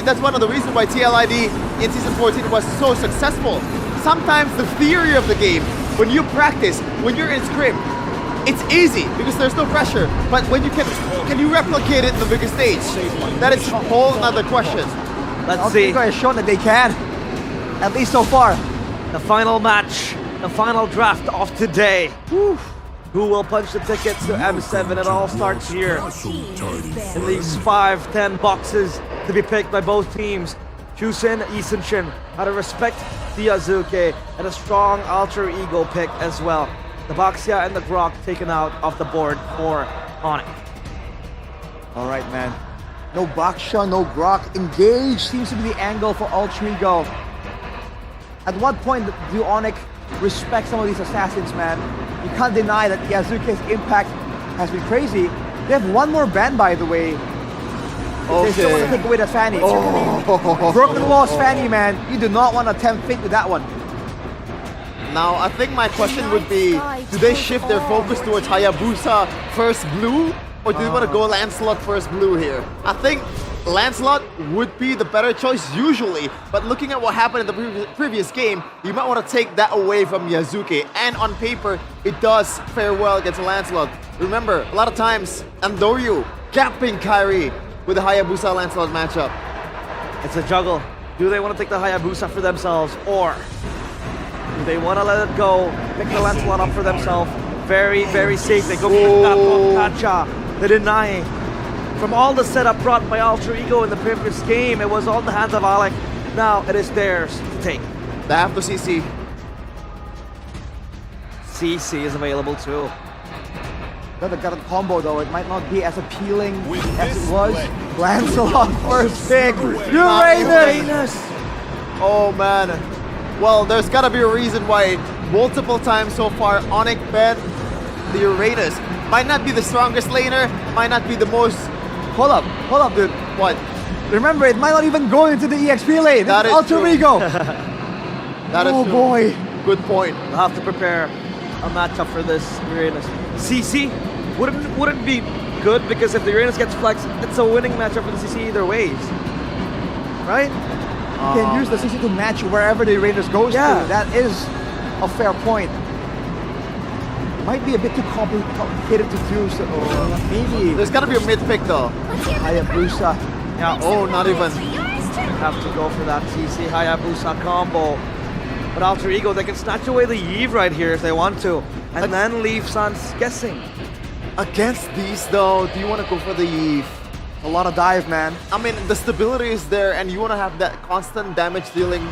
that's one of the reasons why TLID in Season 14 was so successful. Sometimes the theory of the game, when you practice, when you're in scrim, it's easy because there's no pressure. But when you can you replicate it in the bigger stage? That is a whole other question. Let's see. Alter Ego has shown that they can, at least so far. The final match, the final draft of today. Whew. Who will punch the tickets to M7? It all starts here in these 5-10 boxes to be picked by both teams. Chusin, Isenshin, out of respect to Yasuke, and a strong Alter Ego pick as well. The Baxia and the Grok taken out of the board for Onyx. All right, man. No Baksha, no Grok. Engage seems to be the angle for Alter Ego. At what point do Onyx respect some of these assassins, man? You can't deny that Yasuke's impact has been crazy. They have one more ban, by the way. They still want to take away the Fanny. Broken Walls Fanny, man. You do not want to tempt fate with that one. Now, I think my question would be, do they shift their focus towards Hayabusa first blue? Or do they want to go Lancelot first blue here? I think Lancelot would be the better choice usually, but looking at what happened in the previous game, you might want to take that away from Yasuke. And on paper, it does fare well against Lancelot. Remember, a lot of times, Andoryu gapping Kairi with the Hayabusa Lancelot matchup. It's a juggle. Do they want to take the Hayabusa for themselves, or do they want to let it go, pick the Lancelot up for themselves? Very, very safe. They go for that Kacha, the denying. From all the setup brought by Alter Ego in the previous game, it was all in the hands of Alec. Now it is theirs to take. They have to CC. CC is available too. Got a combo though, it might not be as appealing as it was. Lancelot first pick. Uranus! Oh man. Well, there's gotta be a reason why multiple times so far Onyx banned the Uranus. Might not be the strongest laner, might not be the most... Hold up, dude. What? Remember, it might not even go into the EXP lane. That is Alter Ego. That is oh true. Boy. Good point. We'll have to prepare a matchup for this Uranus. CC wouldn't be good because if the Uranus gets flexed, it's a winning matchup for the CC either ways. Right? You can use the CC to match wherever the Uranus goes to. That is a fair point. Might be a bit too complicated to do, so maybe... There's gotta be a mid pick though. Hayabusa. Yeah, oh, not even. Have to go for that CC Hayabusa combo. But Alter Ego, they can snatch away the Eve right here if they want to. And then leave Sans guessing. Against these though, do you want to go for the Eve? A lot of dive, man. I mean, the stability is there and you want to have that constant damage dealing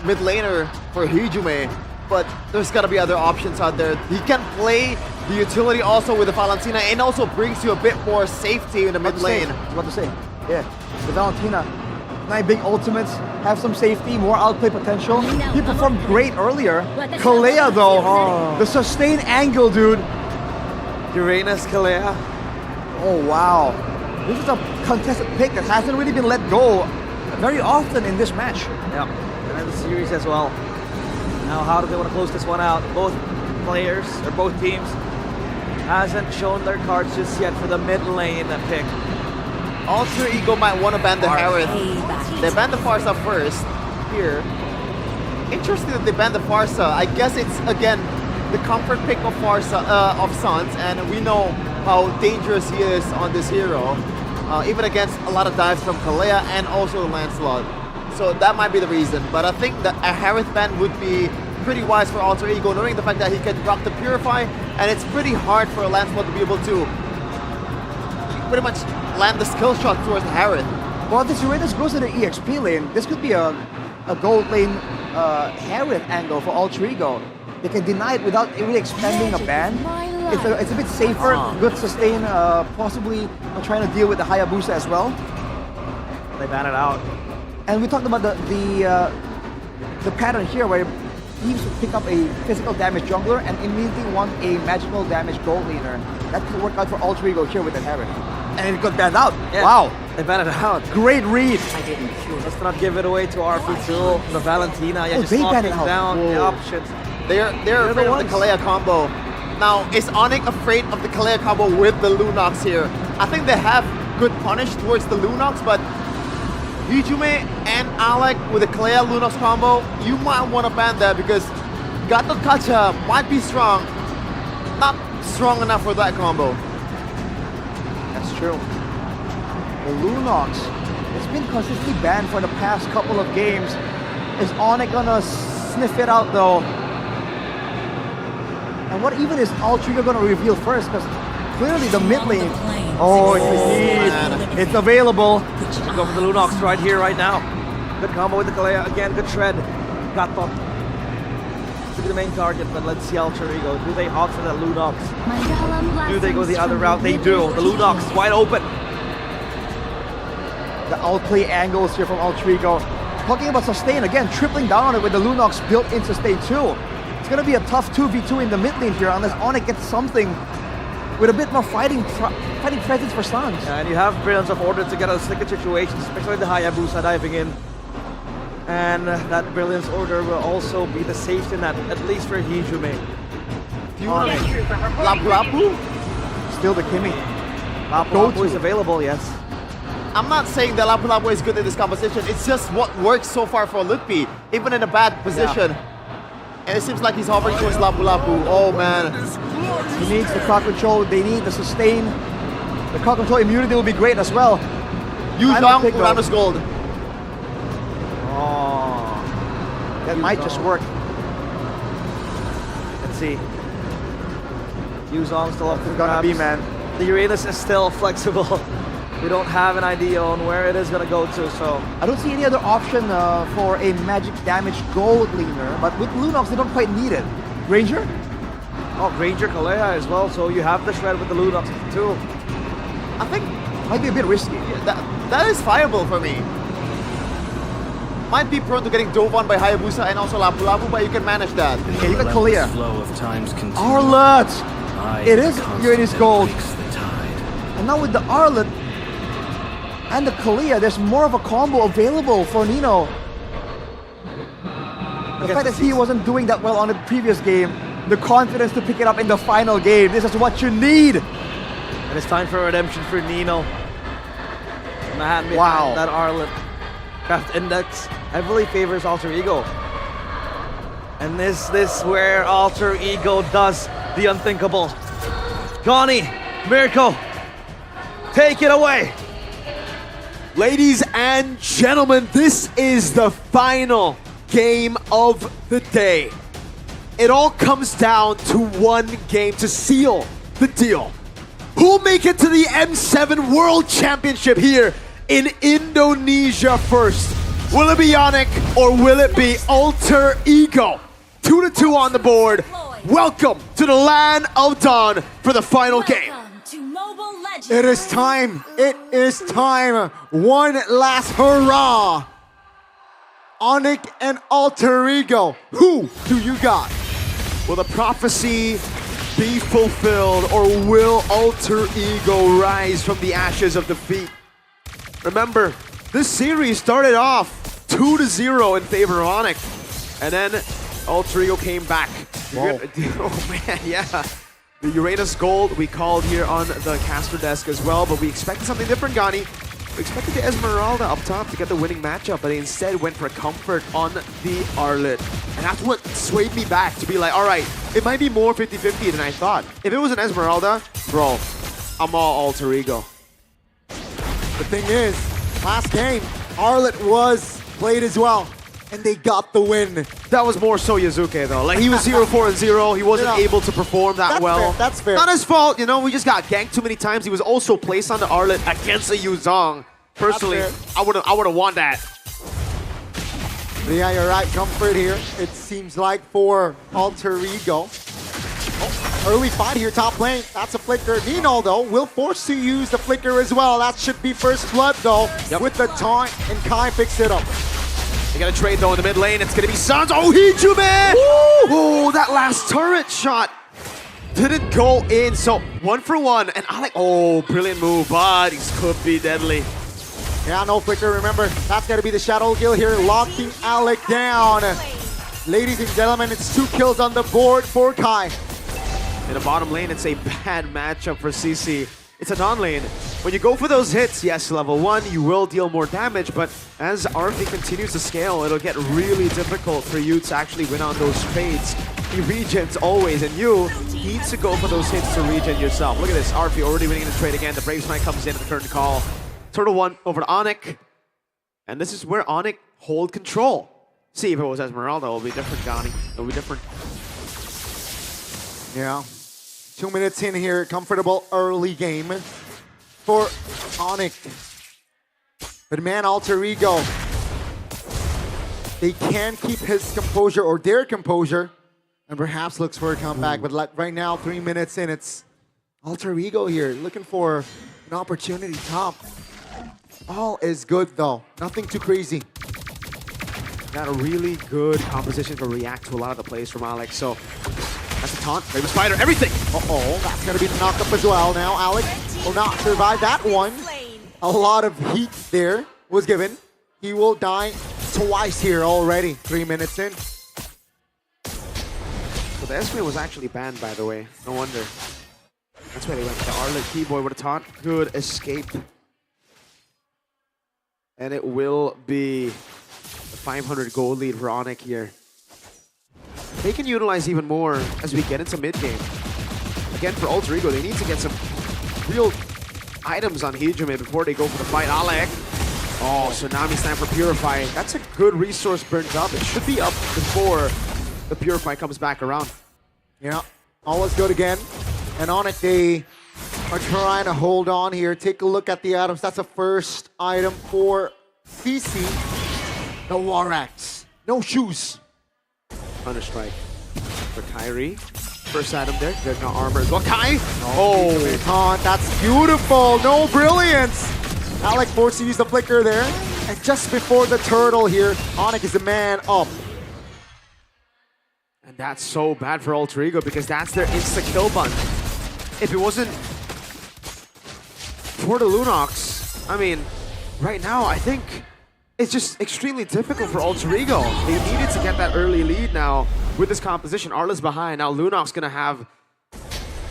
mid laner for Hijume. But there's got to be other options out there. He can play the utility also with the Valentina and also brings you a bit more safety in the mid lane. What to say? Yeah, the Valentina. 9 big ultimates, have some safety, more outplay potential. He performed great earlier. Kalea though, the sustained angle, dude. Uranus, Kalea. Oh wow. This is a contested pick that hasn't really been let go very often in this match. Yeah, and in the series as well. Now, how do they want to close this one out? Both players, or both teams, hasn't shown their cards just yet for the mid lane pick. Alter Ego might want to ban the Harith. They banned the Farsa first here. Interesting that they banned the Farsa. I guess it's, again, the comfort pick of Farsa, of Suns, and we know how dangerous he is on this hero, even against a lot of dives from Kalea and also Lancelot. So that might be the reason, but I think that a Harith ban would be pretty wise for Alter Ego, knowing the fact that he can rock the Purify, and it's pretty hard for Lancelot to be able to pretty much land the skill shot towards Harith. Well, if this Uranus goes to the EXP lane, this could be a gold lane Harith angle for Alter Ego. They can deny it without really expending a ban. It's a bit safer, good sustain, possibly trying to deal with the Hayabusa as well. They ban it out. And we talked about the pattern here where he used to pick up a physical damage jungler and immediately want a magical damage gold laner. That could work out for Alter Ego here with the Harith. And it got banned out. Yeah, wow. They banned it out. Great read. Let's not give it away to RP2, the Valentina. Yeah, Oh, just they banned locking it out. down Whoa. the options. They're afraid of the Kalea combo. Now, is Onyx afraid of the Kalea combo with the Lunox here? I think they have good punish towards the Lunox, but Hijume and Alec with the Kalea Lunox combo, you might want to ban that because Gato Kacha might be strong. Not strong enough for that combo. That's true. The Lunox, it's been consistently banned for the past couple of games. Is Onyx gonna sniff it out though? And what even is Alter Ego gonna reveal first? Because clearly the mid lane. Oh, it's available. Go for the Lunox right here, right now. Good combo with the Kalea. Again, good shred. Gato to be the main target, but let's see Alter Ego. Do they opt for that Lunox? Do they go the other route? They do. The Lunox is wide open. The outplay angles here from Alter Ego. Talking about sustain again, tripling down on it with the Lunox built in sustain too. It's gonna be a tough 2v2 in the mid lane here unless Onyx gets something with a bit more fighting presence for Suns. Yeah, and you have Brilliance of Order to get out of sticky situations, especially the Hayabusa diving in. And that Brilliance Order will also be the safety net, at least for Hijume. Lapu Lapu? Still the Kimi. Lapu Lapu is available, yes. I'm not saying that Lapu Lapu is good in this composition. It's just what works so far for Lutpi, even in a bad position. And it seems like he's hovering towards Lapu Lapu. Oh man. He needs the crowd control. They need the sustain. The crowd control immunity will be great as well. Yu Zhang, Uranus Gold. Oh. That might just work. Let's see. Yuzong still up for gonna be, grabs. man. The Uranus is still flexible. We don't have an idea on where it is gonna go to, so. I don't see any other option for a magic damage gold laner, but with Lunox they don't quite need it. Ranger? Oh, Ranger Kalea as well, so you have the shred with the Lunox too. I think might be a bit risky. That is viable for me. Might be prone to getting dove on by Hayabusa and also Lapu Lapu, but you can manage that. Okay, you got Kalea. Arlet! It is Uranus Gold. And now with the Arlet and the Kalea, there's more of a combo available for Nino. The fact that he wasn't doing that well on the previous game, the confidence to pick it up in the final game, this is what you need. And it's time for redemption for Nino. Man, wow. That Arlet craft index heavily favors Alter Ego. And this where Alter Ego does the unthinkable. Connie, Mirko, take it away. Ladies and gentlemen, this is the final game of the day. It all comes down to one game to seal the deal. Who'll make it to the M7 World Championship here in Indonesia first? Will it be Onyx or will it be Alter Ego? 2-2 on the board. Welcome to the Land of Dawn for the final game. It is time. It is time. One last hurrah. Onyx and Alter Ego. Who do you got? Will the prophecy be fulfilled or will Alter Ego rise from the ashes of defeat? Remember, this series started off 2-0 in favor of Onyx. And then Alter Ego came back. Wow. Oh man, yeah. The Uranus Gold we called here on the caster desk as well, but we expected something different, Gani. We expected the Esmeralda up top to get the winning matchup, but they instead went for comfort on the Arlet. And that's what swayed me back to be like, all right, it might be more 50-50 than I thought. If it was an Esmeralda, bro, I'm all Alter Ego. The thing is, last game, Arlet was played as well, and they got the win. That was more so Yazuke though. Like he was 0-4-0. He wasn't able to perform that well. Fair, that's fair. Not his fault, you know. We just got ganked too many times. He was also placed on the Arlet against a Yuzong. Personally, I wouldn't want that. Yeah, you're right. Comfort here. It seems like for Alter Ego. Oh, early fight here, top lane. That's a flicker. Nino though will force to use the flicker as well. That should be first blood though. With the taunt, and Kai picks it up. They got a trade though in the mid lane. It's gonna be Sans. Oh, Hijume! Oh, that last turret shot didn't go in. So 1 for 1. And Alec, oh, brilliant move, but he could be deadly. Yeah, no flicker. Remember, that's gonna be the Shadow Kill here, locking Alec down. Ladies and gentlemen, it's 2 kills on the board for Kai. In the bottom lane, it's a bad matchup for CC. It's a non-lane. When you go for those hits, yes, level 1, you will deal more damage, but as RP continues to scale, it'll get really difficult for you to actually win on those trades. He regens always, and you need to go for those hits to regen yourself. Look at this, RP already winning the trade again. The Braves Knight comes in at the current call. Turtle 1 over to Onyx. And this is where Onyx hold control. See, if it was Esmeralda, it would be different, Johnny. It would be different. Yeah. 2 minutes in here, comfortable early game for Onyx. But man, Alter Ego, they can keep his composure or their composure and perhaps looks for a comeback. But like right now, 3 minutes in, it's Alter Ego here looking for an opportunity top. All is good though, nothing too crazy. Got a really good composition to react to a lot of the plays from Alex. So that's a taunt, Raven Spider, everything. Uh-oh, that's gonna be the knock-up as well now. Alex will not survive that one. A lot of heat there was given. He will die twice here already, 3 minutes in. So the Esme was actually banned, by the way. No wonder. That's why they went with the Arlet Keyboy with a taunt. Good escape. And it will be a 500 gold lead for Onyx here. They can utilize even more as we get into mid-game. Again, for Alter Ego, they need to get some real items on Hijume before they go for the fight. Alec. Oh, Tsunami Slam for Purify. That's a good resource burnt up. It should be up before the Purify comes back around. Yeah, all is good again. And Onyx, they are trying to hold on here. Take a look at the items. That's the first item for CC. The War Axe. No shoes. Thunderstrike for Kyrie. First item there. There's no armor as well. Kai! Oh! Taunt. That's beautiful. No brilliance. Alec forced to use the flicker there. And just before the turtle here, Onyx is the man up. And that's so bad for Alter Ego because that's their insta-kill button. If it wasn't for the Lunox, I mean, right now, I think it's just extremely difficult for Alter Ego. They needed to get that early lead now with this composition. Arla's behind. Now Lunox gonna have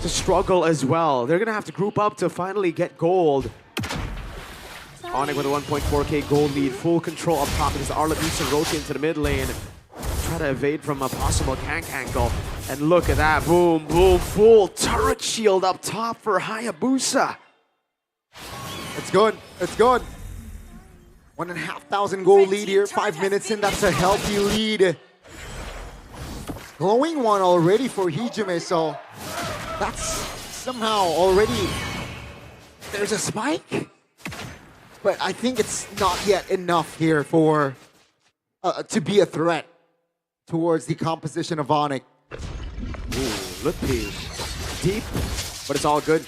to struggle as well. They're gonna have to group up to finally get gold. Onyx with a 1.4k gold lead, full control up top because Arla needs to rotate into the mid lane. Try to evade from a possible gank angle. And look at that, boom, boom, full turret shield up top for Hayabusa. It's good, it's good. 1,500 gold lead here, 5 minutes in, that's a healthy lead. Glowing one already for Hijume, so that's somehow already, there's a spike. But I think it's not yet enough here for, to be a threat towards the composition of Onyx. Ooh, Lutpi. Deep, but it's all good.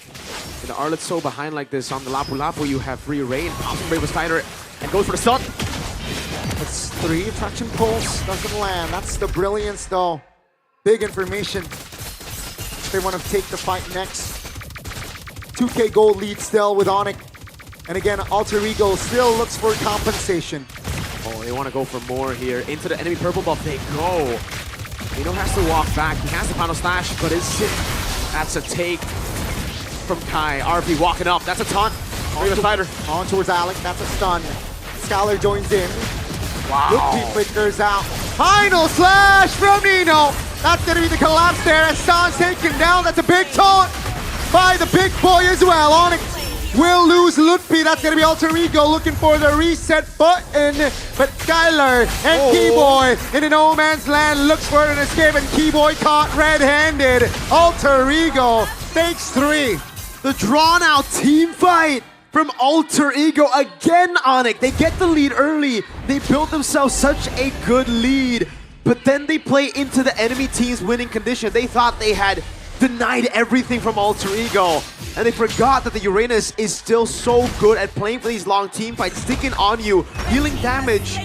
And the Arlet's so behind like this on the Lapu Lapu, you have free reign. Awesome Brave Spider and goes for the stun. That's 3 attraction pulse, doesn't land. That's the brilliance though. Big information. They want to take the fight next. 2k gold lead still with Onyx. And again, Alter Ego still looks for compensation. Oh, they want to go for more here. Into the enemy purple buff they go. Nino has to walk back. He has the final slash, but is it? That's a take from Kai. RP walking up. That's a taunt. Previous fighter. On towards Alec. That's a stun. Skylar joins in. Wow. Look, flickers out. Final slash from Nino. That's going to be the collapse there as San's taken down. That's a big taunt by the big boy as well. Onyx will lose Lutpi. That's going to be Alter Ego looking for the reset button. But Skylar and Keyboy in a no man's land looks for an escape, and Keyboy caught red-handed. Alter Ego takes 3. The drawn-out team fight from Alter Ego again, Onyx. They get the lead early. They build themselves such a good lead, but then they play into the enemy team's winning condition. They thought they had denied everything from Alter Ego, and they forgot that the Uranus is still so good at playing for these long team fights, sticking on you, dealing damage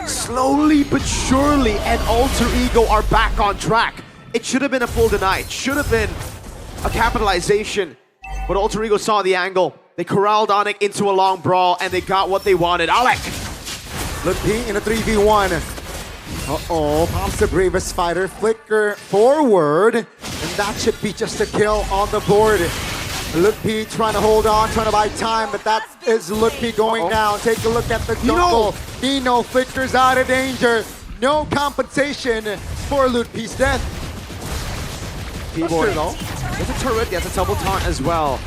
slowly but surely, and Alter Ego are back on track. It should have been a full deny. It should have been a capitalization, but Alter Ego saw the angle. They corralled Onyx into a long brawl, and they got what they wanted. Alec! Lutpi in a 3v1. Uh-oh, pops the bravest fighter. Flicker forward, and that should be just a kill on the board. Lutpi trying to hold on, trying to buy time, but that is Lutpi going down. Take a look at the jungle. Nino flickers out of danger. No compensation for Lutpi's death. Keyboard though. Gets a turret, gets a double taunt as well.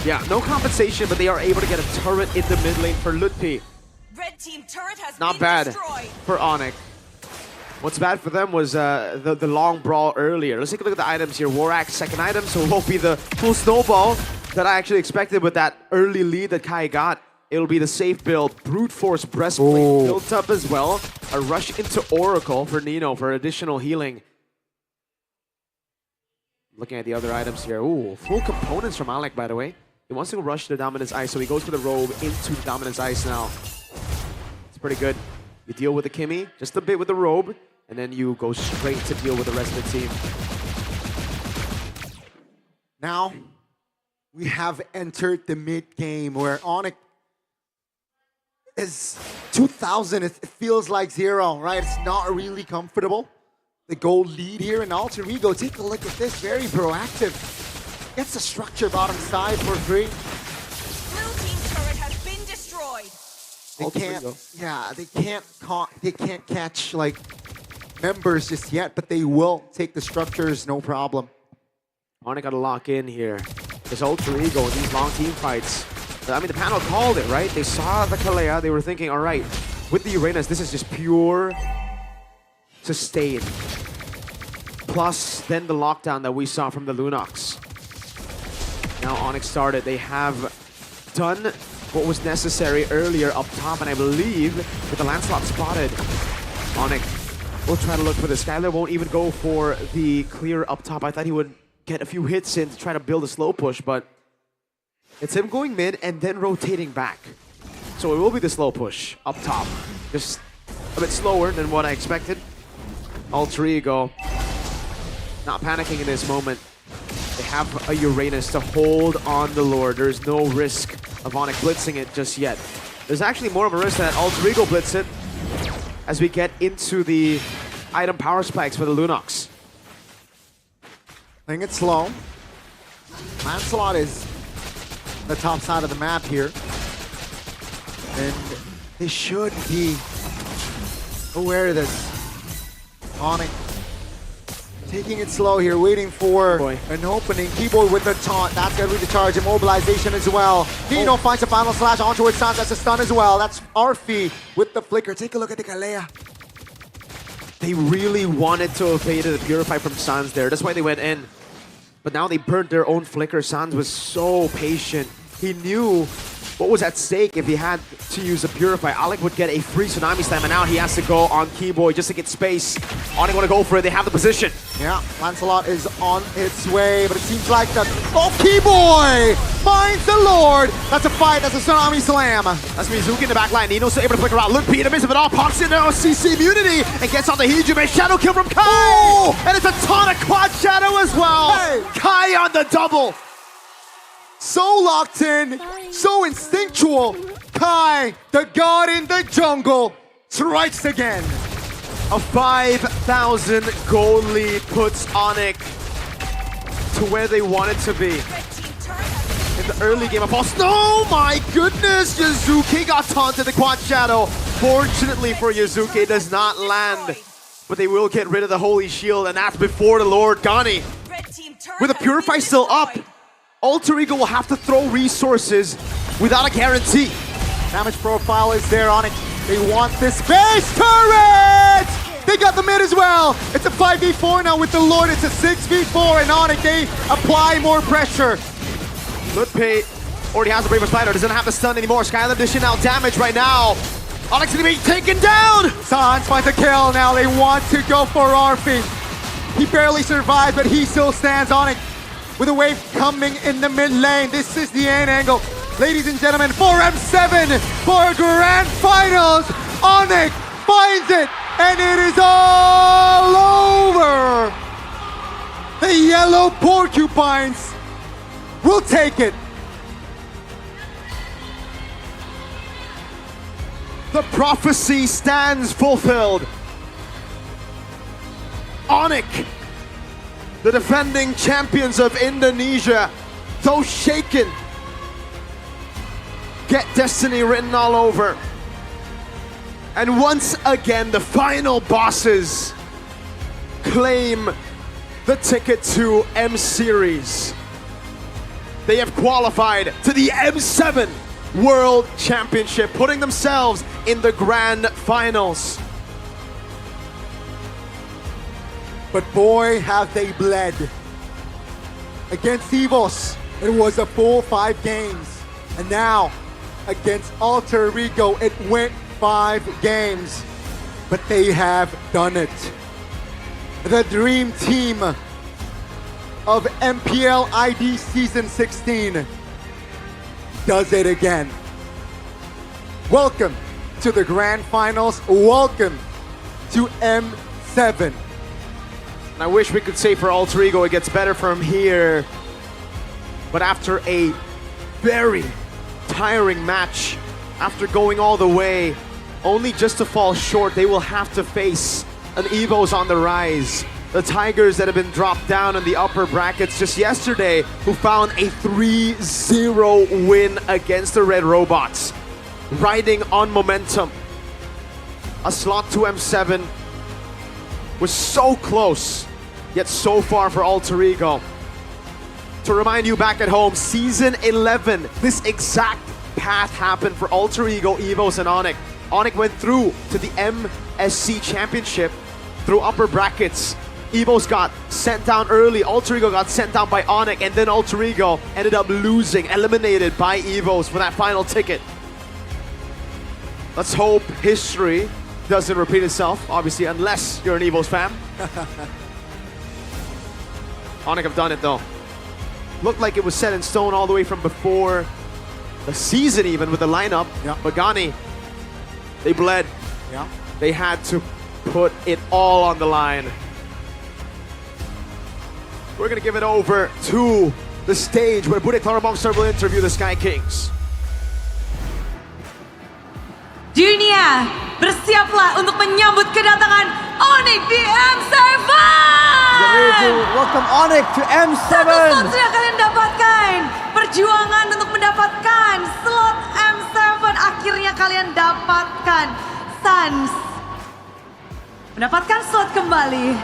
Yeah, no compensation, but they are able to get a turret in the mid lane for Lutpi. Red team turret has Not been bad destroyed. for Onyx. What's bad for them was the long brawl earlier. Let's take a look at the items here. War Axe, second item, so it won't be the full snowball that I actually expected with that early lead that Kai got. It'll be the safe build. Brute Force Breastplate built up as well. A rush into Oracle for Nino for additional healing. Looking at the other items here. Ooh, full components from Alec, by the way. He wants to rush the Dominance Ice, so he goes for the robe into the Dominance Ice now. It's pretty good. You deal with the Kimmy, just a bit with the robe, and then you go straight to deal with the rest of the team. Now, we have entered the mid-game where Onyx is 2,000. It feels like 0, right? It's not really comfortable. The gold lead here in Alter Ego. Take a look at this, very proactive. Gets the structure bottom side for free. Blue team turret has been destroyed. They can't catch like members just yet, but they will take the structures, no problem. Onyx got to lock in here. This Alter Ego in these long team fights. I mean, the panel called it, right? They saw the Kalea, they were thinking, all right, with the Uranus, this is just pure sustain. Plus, then the lockdown that we saw from the Lunox. Now Onyx started. They have done what was necessary earlier up top, and I believe with the Lancelot spotted, Onyx will try to look for the Skylar. Won't even go for the clear up top. I thought he would get a few hits in to try to build a slow push, but it's him going mid and then rotating back. So it will be the slow push up top. Just a bit slower than what I expected. Alter Ego not panicking in this moment. They have a Uranus to hold on the Lord. There's no risk of Onyx blitzing it just yet. There's actually more of a risk that Alter Ego blitz it as we get into the item power spikes for the Lunox. Playing it slow. Lancelot is the top side of the map here. And they should be aware of this. Onyx taking it slow here, waiting for an opening. Keyboard with the taunt. That's going to be the charge. Immobilization as well. Nino finds a final slash on towards Sans. That's a stun as well. That's Arfi with the flicker. Take a look at the Kalea. They really wanted to evade the Purify from Sans there. That's why they went in. But now they burnt their own flicker. Sans was so patient. He knew what was at stake if he had to use a Purify. Alec would get a free Tsunami Slam, and now he has to go on Keyboy just to get space. Onyx want to go for it. They have the position. Yeah, Lancelot is on its way, but it seems like the... Oh, Keyboy finds the Lord. That's a fight. That's a Tsunami Slam. That's Mizuki in the back line. Nino's able to flicker out. Lutpi in the midst of it all. Pops in there on CC immunity and gets on the Hijime. Shadow kill from Kai. Oh! And it's a ton of quad shadow as well. Hey. Kai on the double. So locked in, so instinctual. Kai, the god in the jungle, strikes again. A 5,000 goal lead puts Onyx to where they wanted to be. In the early game of Boston. Oh my goodness! Yazuki got taunted the quad shadow. Fortunately for Yazuki, it does not land. But they will get rid of the Holy Shield, and that's before the Lord Gani. With the Purify still up, Alter Ego will have to throw resources without a guarantee. Damage profile is there on it. They want this space turret! They got the mid as well. It's a 5v4 now with the Lord. It's a 6v4, and on it they apply more pressure. Lutpe already has the Braver Spider, doesn't have the stun anymore. Skylar dishing out damage right now. Onyx gonna be taken down! Sans finds a kill now. They want to go for Arfi. He barely survived, but he still stands on it. With a wave coming in the mid lane. This is the end angle. Ladies and gentlemen, for M7, for Grand Finals, Onyx finds it, and it is all over. The yellow porcupines will take it. The prophecy stands fulfilled. Onyx, the defending champions of Indonesia, though shaken, get destiny written all over. And once again, the final bosses claim the ticket to M Series. They have qualified to the M7 World Championship, putting themselves in the grand finals. But boy, have they bled. Against Evos, it was a full 5 games. And now, against Alter Ego, it went 5 games. But they have done it. The dream team of MPL ID Season 16 does it again. Welcome to the grand finals. Welcome to M7. I wish we could say for Alter Ego it gets better from here. But after a very tiring match, after going all the way, only just to fall short, they will have to face an Evos on the rise. The Tigers that have been dropped down in the upper brackets just yesterday, who found a 3-0 win against the Red Robots. Riding on momentum. A slot to M7 was so close, yet so far for Alter Ego. To remind you back at home, Season 11, this exact path happened for Alter Ego, Evos, and Onyx. Onyx went through to the MSC Championship through upper brackets. Evos got sent down early, Alter Ego got sent down by Onyx, and then Alter Ego ended up losing, eliminated by Evos for that final ticket. Let's hope history doesn't repeat itself, obviously, unless you're an Evos fan. Onyx have done it though. Looked like it was set in stone all the way from before the season even with the lineup. Yeah. But Gani, they bled. Yeah. They had to put it all on the line. We're gonna give it over to the stage where Bude Clarabongster will interview the Sky Kings. Dunia, bersiaplah untuk menyambut kedatangan Onyx di M7! Get ready to welcome Onyx to M7! Satu slot sudah kalian dapatkan. Perjuangan untuk mendapatkan slot M7 akhirnya kalian dapatkan. Sans mendapatkan slot kembali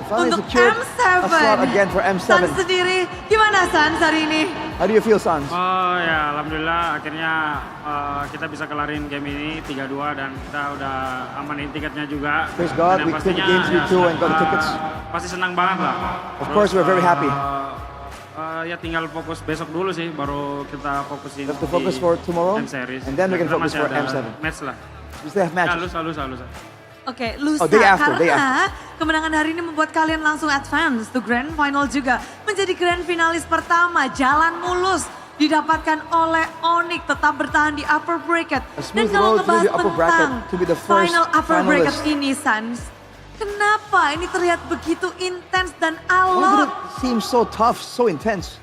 untuk M7. A slot again for M7. Sans sendiri, gimana Sans hari ini? How do you feel, Sans? Oh ya, alhamdulillah akhirnya kita bisa kelarin game ini 3-2 dan kita udah amanin tiketnya juga. Praise God, we played the game 3-2 and got the tickets. Pasti senang banget lah. Of course, we're very happy. Ya tinggal fokus besok dulu sih, baru kita fokusin. We have to focus for tomorrow, M series. and then we can focus for M7. Match lah. We still have matches. Ya, lusa. Oke, lusa day after, karena kemenangan hari ini membuat kalian langsung advance to grand final juga. Menjadi grand finalis pertama, jalan mulus didapatkan oleh Onyx, tetap bertahan di upper bracket. A Dan smooth kalau road to ngebahas the upper bracket tentang to be the first final upper bracket finalist. ini, Sans, kenapa ini terlihat begitu intens dan Why did alot? it seem so tough, so intense?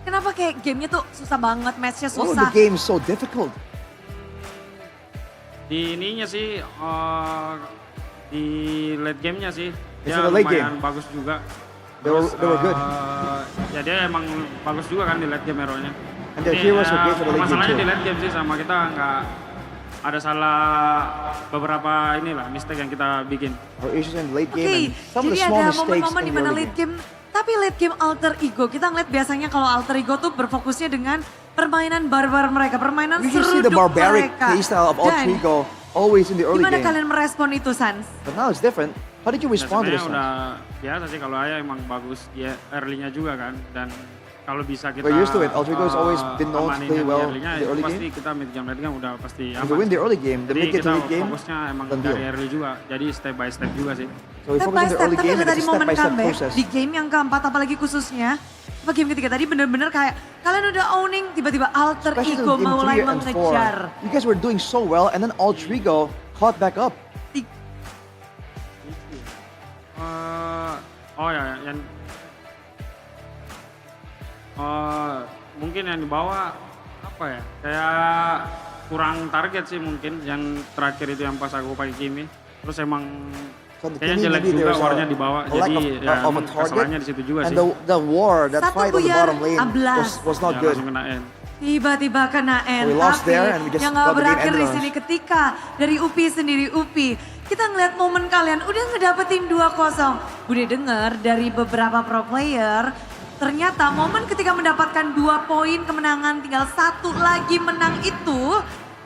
Kenapa kayak gamenya tuh susah banget, matchnya Why was susah? the game so difficult? Di ininya sih, di late game-nya sih, It's dia in the late lumayan game. bagus juga. They were good. Ya dia emang bagus juga kan di late game hero-nya. And their heroes were great for the late game Masalahnya too. di late game sih sama kita nggak ada salah beberapa inilah mistake yang kita bikin. Our issues in the late Oke, game and some of the jadi small ada mistakes momen-momen in di the mana early late game. game, tapi late game alter ego. Kita ngeliat biasanya kalau alter ego tuh berfokusnya dengan permainan barbar mereka, permainan You can see seruduk the barbaric mereka. playstyle of Alter Dan Ego always in the early gimana game. kalian merespon itu, Sans? But now it's different. How did you respond to Ya, this? sebenarnya Sans? udah biasa sih kalau Aya emang bagus dia early-nya juga kan, dan kalau bisa kita We're used to it. Alter Ego has always been known to amanin play yang well early-nya, in the itu early pasti game. kita mid game late game udah pasti If aman. we win the early game, the Jadi mid game to kita late game, fokusnya emang done dari deal. early juga, jadi step by step juga sih. So we Step focus by on the step, early tapi game ada and tadi it's a momen step-by-step comeback process. di game yang keempat, apalagi khususnya apa game ketiga tadi bener-bener kayak kalian udah owning, tiba-tiba alter Especially ego in game mulai 3 and 4. mengejar. You guys were doing so well and then Alter Ego caught back up. Oh ya, yang mungkin yang dibawa apa ya? Kayak kurang target sih mungkin yang terakhir itu yang pas aku pakai Kimi. Terus emang kayaknya jelek maybe juga there's warnya di bawah. a lack Jadi of- ya of a emang target, kesalahannya di situ juga and sih. the war, that Satu fight on the buyar, bottom lane ablas. was not Ya, good. langsung kena end. Tiba-tiba kena end, We lost tapi there and we just yang got gak the game berakhir di ended on sini us. ketika dari UPI sendiri UPI. Kita ngeliat momen kalian udah ngedapetin 2-0. Udah denger dari beberapa pro player, ternyata momen ketika mendapatkan 2 poin kemenangan, tinggal 1 lagi menang itu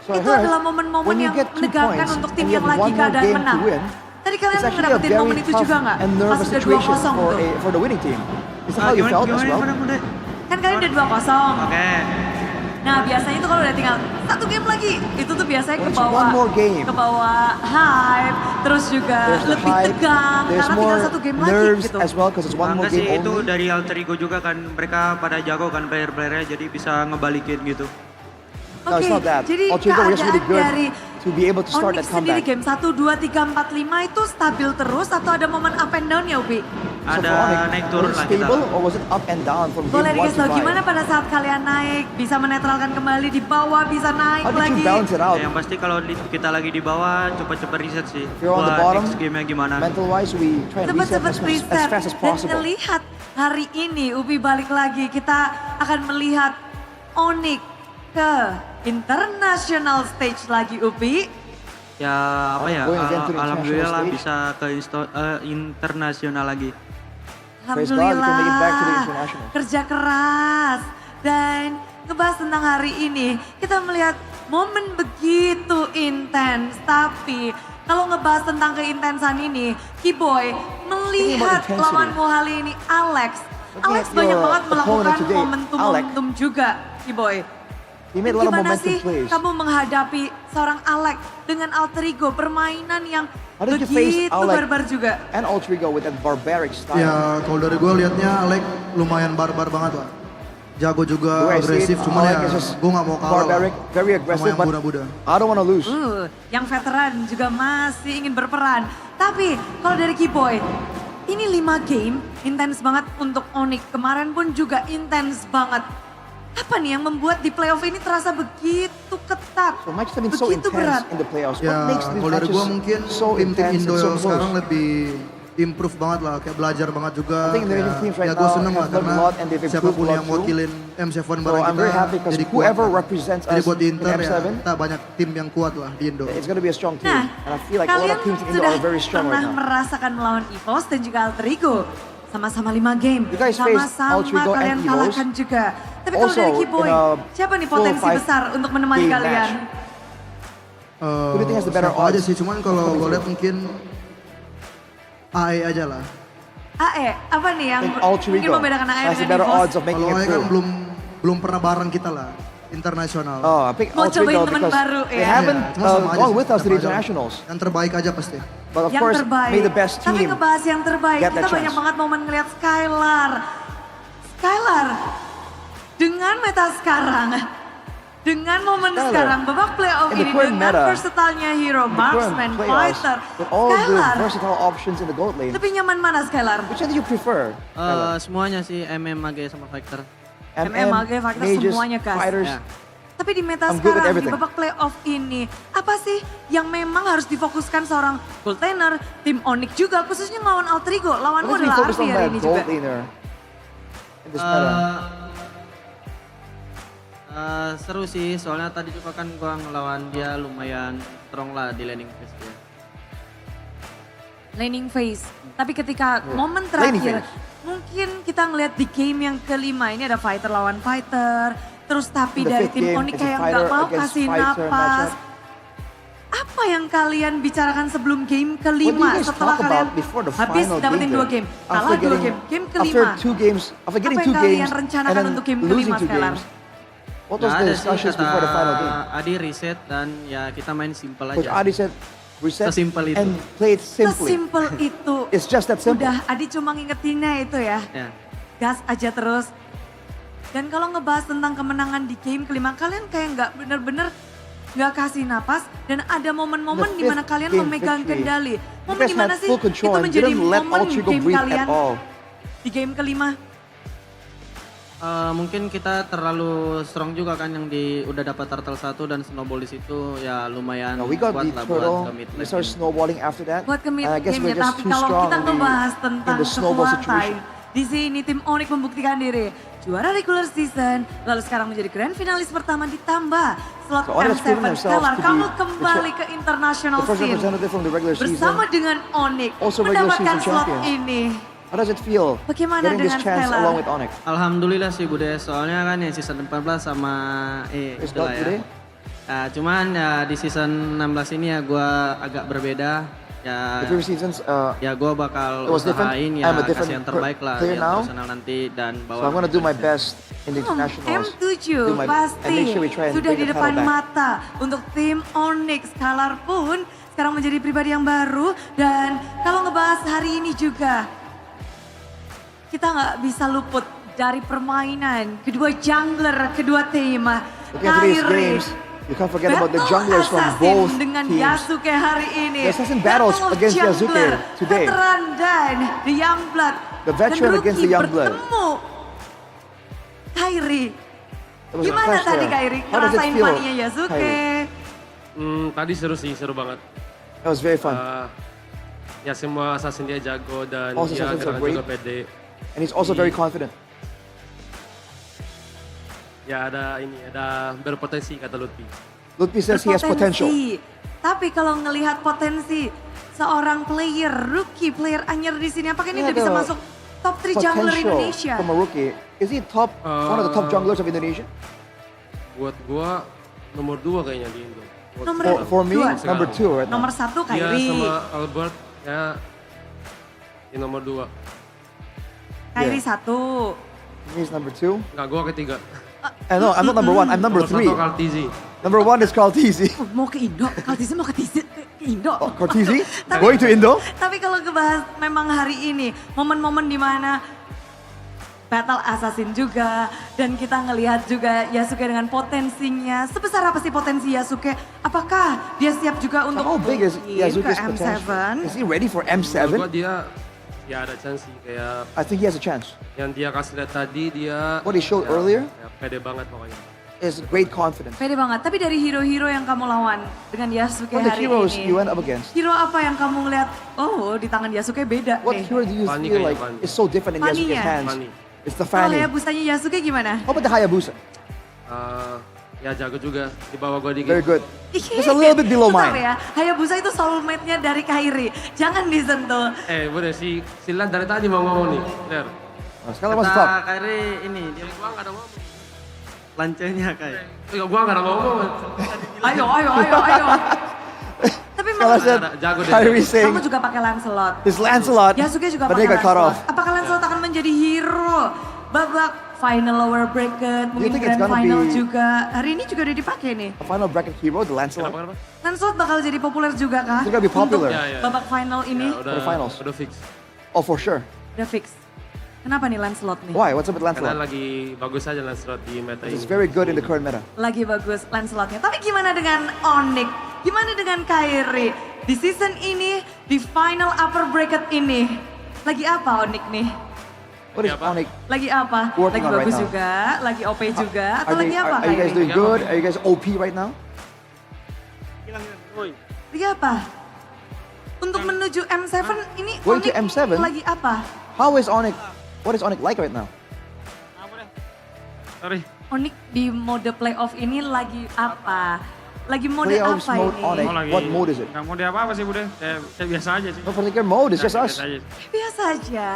So I itu heard, adalah momen-momen when you yang get 2 menegangkan points untuk and tim you yang have lagi one more keadaan game menang. to win, Tadi kalian it's actually a ngedapetin momen very itu tough juga nggak? and Pas nervous udah situation 2-0 tuh. for the winning team. Is that how you felt as well? Kan kalian udah 2-0. Oke. Nah biasanya itu kalau udah tinggal 1 game lagi, itu tuh biasanya ke Once bawah, one more game. ke bawah hype, terus juga There's the lebih hype, tegang there's karena more tinggal 1 game lagi nerves gitu. as well because it's one more Enggak sih, game itu only. dari alter ego juga kan, mereka pada jago kan player-playernya, jadi bisa ngebalikin gitu. No, it's not that. Jadi Alter Ego was really keadaan good dari to be able to start Onyx that sendiri comeback. game 1, 2, 3, 4, 5 itu stabil terus atau ada momen up and down ya Upi? Ada for Onyx, naik was turun it lah kita. stable or was it up and down from Boleh game 1 dikasih to tau 5? gimana pada saat kalian naik, bisa menetralkan kembali di bawah, bisa naik How did lagi. you balance it out? Ya, yang pasti kalau kita lagi di bawah, cepet-cepet reset sih. If you're on the Buat bottom, next game-nya gimana. mental wise we try and reset Cepet-cepet as reset fast as dan possible. ngelihat hari ini Upi balik lagi, kita akan melihat Onyx ke international stage lagi Upi. Ya apa ya, Going again to the alhamdulillah lah international bisa ke internasional lagi. Praise God, we can make it back to the Alhamdulillah, international. kerja keras dan ngebahas tentang hari ini. Kita melihat momen begitu intens, tapi kalau ngebahas tentang keintensan ini, Kiboy melihat intensity. lawanmu hari ini Alex. Looking Alex at banyak your banget melakukan opponent today, momentum-momentum juga, Kiboy. He made a lot of Gimana momentum sih plays. kamu menghadapi seorang Alex dengan alter ego, permainan yang How did you face begitu Alex barbar juga? and Alter Ego with that barbaric style? Ya kalau dari gue liatnya Alek lumayan barbar banget lah. Jago juga, The way I see agresif, it, cuman Alec ya is just gue gak mau kalah barbaric, lah. very Sama aggressive, yang but muda-muda. I don't want to lose. Yang veteran juga masih ingin berperan. Tapi kalau dari Kiboy, ini 5 game intens banget untuk Onyx. Kemarin pun juga intens banget. Apa nih yang membuat di playoff ini terasa begitu ketat, So matches have been so begitu intense berat? in the playoffs. Ya What makes these kalau dari matches gue mungkin so tim-tim intense Indo and so sekarang close? lebih improve banget lah, kayak belajar banget juga. I think Indonesian teams right Ya gue now seneng lah have learned karena a lot and they've improved siapapun a lot yang too. wakilin M7 So bareng I'm kita very happy because jadi kuat whoever lah. represents Jadi us buat di in Inter ya, M7, kita banyak tim yang kuat lah di Indo. it's going to be a strong team. Nah, And I feel like a lot kalian of teams in Indo sudah are very strong pernah right now. merasakan melawan EVOS dan juga Alter Ego. Sama-sama 5 game, You guys faced sama-sama Alter Ego and kalian EVOS. kalahkan juga. Tapi kalau Also, dari Kiboy, in a siapa nih full potensi 5 besar untuk menemani game kalian? Who do you think has the better Siapa aja odds? sih, cuman kalau gue lihat mungkin AE aja lah. AE, apa nih yang think Alter mungkin Ego membedakan AE has the dengan better EVOS? odds of making Kalau it AE kan through. belum pernah bareng kita lah, internasional. Oh, I pick Mau Alter cobain Ego teman because baru, they ya? haven't Cuma sama aja gone sih, with us to the sama aja. internationals. Yang terbaik aja pasti. But of Yang course, terbaik. may the best Tapi team ngebahas yang terbaik, get kita that banyak chance. banget momen ngeliat Skylar. Skylar, dengan meta sekarang, dengan momen Skylar, sekarang, babak playoff in the ini current dengan meta, versatile-nya hero, in the current marksman, playoffs, fighter, with all Skylar, the versatile options in the gold lane, lebih nyaman mana Skylar? which one do you prefer? Semuanya sih MM, AG sama Fighter. MM, AG, fighter, mages, semuanya, Kas. fighters. Ya. Tapi di meta I'm good with sekarang, di everything. babak playoff ini, apa sih yang memang harus difokuskan seorang gold laner, tim Onyx juga, khususnya ngelawan Alter Ego. Lawanmu What is we adalah focus Arfi on hari that ini juga. gold laner in this meta? Seru sih, soalnya tadi juga kan gua ngelawan dia lumayan strong lah di laning phase dia. Laning phase. Tapi ketika momen Laning terakhir, phase. mungkin kita ngeliat di game yang kelima ini ada fighter lawan fighter. Terus tapi The dari fifth tim game, Onyx it's a kayak fighter nggak mau against kasih fighter napas. matchup. Apa yang kalian bicarakan sebelum game What do you kelima guys setelah talk kalian about before the habis final dapetin game? 2 then? game, kalah 2 game, game kelima. After 2 games, after getting Apa 2 yang kalian games and rencanakan then untuk game losing kelima 2 sekarang? games, what was Nggak the ada sih, discussions kata before the final game? Adi reset dan ya kita main simple Coach aja. Adi said reset Sesimpel itu. and play it simply. Sesimpel itu. It's just that simple. Udah Adi cuma ngingetinnya itu ya. Ya. Gas aja terus. Dan kalau ngebahas tentang kemenangan di game kelima, kalian kayak nggak bener-bener nggak kasih napas dan ada momen-momen The di mana fifth kalian game memegang victory. kendali. You Momen guys di mana had sih full control itu and menjadi didn't let momen Ultrigo game breathe kalian at all. di game kelima? Mungkin kita terlalu strong juga kan yang udah dapat turtle 1 dan snowball di situ ya lumayan No, we got kuat the lah buat turtle. ke mid We lane. started snowballing after that. Buat ke mid And I guess we're game-nya, just tapi too kalau strong kita in ngebahas the tentang snowball kekuatan, situation. di sini tim Onyx membuktikan diri. Juara regular season, lalu sekarang menjadi grand finalis pertama ditambah slot So Onyx proven M7 themselves Stellar. to be Kamu the kembali ke international The first scene representative from the regular bersama season. dengan Onyx Also regular mendapatkan season slot champions. ini. How does it feel Bagaimana getting this dengan chance Stellar? along with Onyx? Alhamdulillah sih Bude, soalnya kan yang season 14 sama It's itulah not ya. Bude? Cuman ya di season 16 ini ya gue agak berbeda. Ya, The previous seasons, ya gue bakal it was different. usahain I'm ya a different kasih yang terbaik lah player di now. personal nanti dan So bawa. I'm gonna do my best in the internationals. M7 Do my- and pasti make sure we try and sudah bring di the depan title back. mata untuk tim Onyx. Kalar pun sekarang menjadi pribadi yang baru dan kalau ngebahas hari ini juga kita nggak bisa luput dari permainan kedua jungler, kedua tim. Looking at today's games, you can't forget about the junglers from both dengan teams. Yasuke hari ini. The assassin battles Battle of against jungler, Yasuke today. Veteran dan The Youngblood. The veteran dan against the rookie Youngblood. bertemu Kairi. It was a Gimana clash tadi there. Kairi? How does it Ngerasain feel, paninya Yasuke? Kairi? Tadi seru sih, seru banget. That was very fun. Ya semua assassin dia jago dan All dia assassins are gerakan great. juga pede. And he's also very confident. Ya ada berpotensi kata Lutfi. Lutfi says he has potential. Tapi kalau ngelihat potensi seorang player, rookie player anyar di sini, apakah ini Yeah, udah bisa the masuk top 3 jungler Potential Indonesia? from a rookie. Is he top one of the top junglers of Indonesia? Buat gua nomor 2 kayaknya di Indo. Buat Nomor sekarang. For me, dua. number 2 right now. Nomor 1 Dia Kairi. sama Albert ya di nomor 2. Kairi Yeah. 1. He's number 2. Enggak, gua ketiga. No, I'm not number 1. I'm number 3. Nomor 1 Kaltizi. Number 1 is Kaltizi. Mau ke Indo, Kaltizi mau ke Indo. Kaltizi? Going to Indo? Tapi kalau ngebahas memang hari ini, momen-momen di mana battle assassin juga dan kita ngelihat juga Yasuke dengan potensinya. Sebesar apa sih potensi Yasuke? Apakah dia siap juga untuk How big is mungkin Yasuke's ke potential? M7? Is he ready for Menurut M7? gua dia ya ada chance sih kayak I think he has a chance. yang dia kasih lihat tadi dia What he showed earlier ya, pede banget pokoknya. is great confidence. Pede banget. Tapi dari hero-hero yang kamu lawan dengan Yasuke What the hari heroes ini. you went up against? Hero apa yang kamu ngeliat? Oh, di tangan Yasuke beda What nih. hero do you Fanny feel kayaknya, like Fanny. is so different in Yasuke's Fanny-nya? hands? Fanny. It's the Kalau Fanny. Hayabusanya Yasuke gimana? How about the Hayabusa? Ya jago juga di bawah gua dikit. Very good. Just a little bit below Tetap mine. ya, Hayabusa itu soulmate-nya dari Kairi. Jangan disentuh. Boleh si Silan dari tadi mau ngomong nih. Der. Nah, sekarang masih top. Kata Kairi ini dia Gua enggak ada ngomong. lancenya kayak. Gua enggak ada ngomong. Ayo. Tapi Kalau mau, said Jago deh. Kyrie saying kamu juga pakai Lancelot. his Lancelot, Yasuke juga but pakai they got cut off. Lancelot. Apakah Lancelot akan menjadi hero babak final lower bracket, mungkin think it's grand gonna final be- juga. Hari ini juga udah dipakai nih. A final bracket hero, the Lancelot. Lancelot bakal jadi populer juga kah? It's gonna be popular. Untuk babak final ini Ya, For the finals. Udah fix. Oh, for sure. udah fix. Kenapa nih Lancelot nih? Why? What's up with Karena Lancelot? lagi bagus aja Lancelot di meta ini. He's very good in the current meta. Lagi bagus Lancelotnya. Tapi gimana dengan Onyx? Gimana dengan Kairi? Di season ini, di final upper bracket ini, lagi apa Onyx nih? What is Onyx? Lagi apa? Working Lagi on right bagus now. juga, lagi OP juga, atau Are, lagi apa? are you guys Kyrie? doing good? Are you guys OP right now? Lagi apa? Untuk menuju M7 ini Going to Onyx M7? lagi apa? How is Onyx? What is Onyx like right now? Sorry. Onyx di mode playoff ini lagi apa? Lagi mode Playoffs apa mode ini? Onyx. What mode is it? Nggak mode apa-apa sih Bude, kayak biasa aja sih. No particular mode, it's just us. Biasa aja. Biasa aja.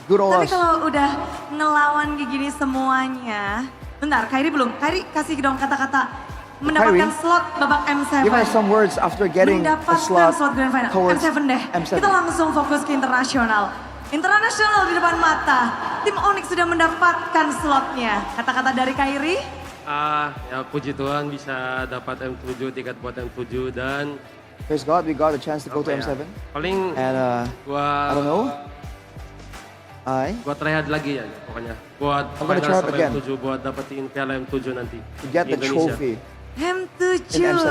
Good old Tapi us. kalau udah ngelawan kayak gini semuanya, bentar, Kyrie belum. Kyrie kasih dong kata-kata mendapatkan Kyrie, slot babak M7. Give us some words after getting a Mendapatkan slot Grand Final. towards M7 deh. M7. Kita langsung fokus ke internasional. Internasional di depan mata. Tim Onyx sudah mendapatkan slotnya. Kata-kata dari Kyrie. Ya puji Tuhan bisa dapat M7, tiket buat M7 dan Praise God, we got a chance to go to M7. paling And gua I don't know. Buat tryhard lagi ya pokoknya. Buat I'm gonna try final out sama again. M7 buat dapetin piala M7 nanti. To get di the Indonesia. trophy. M7 In M7.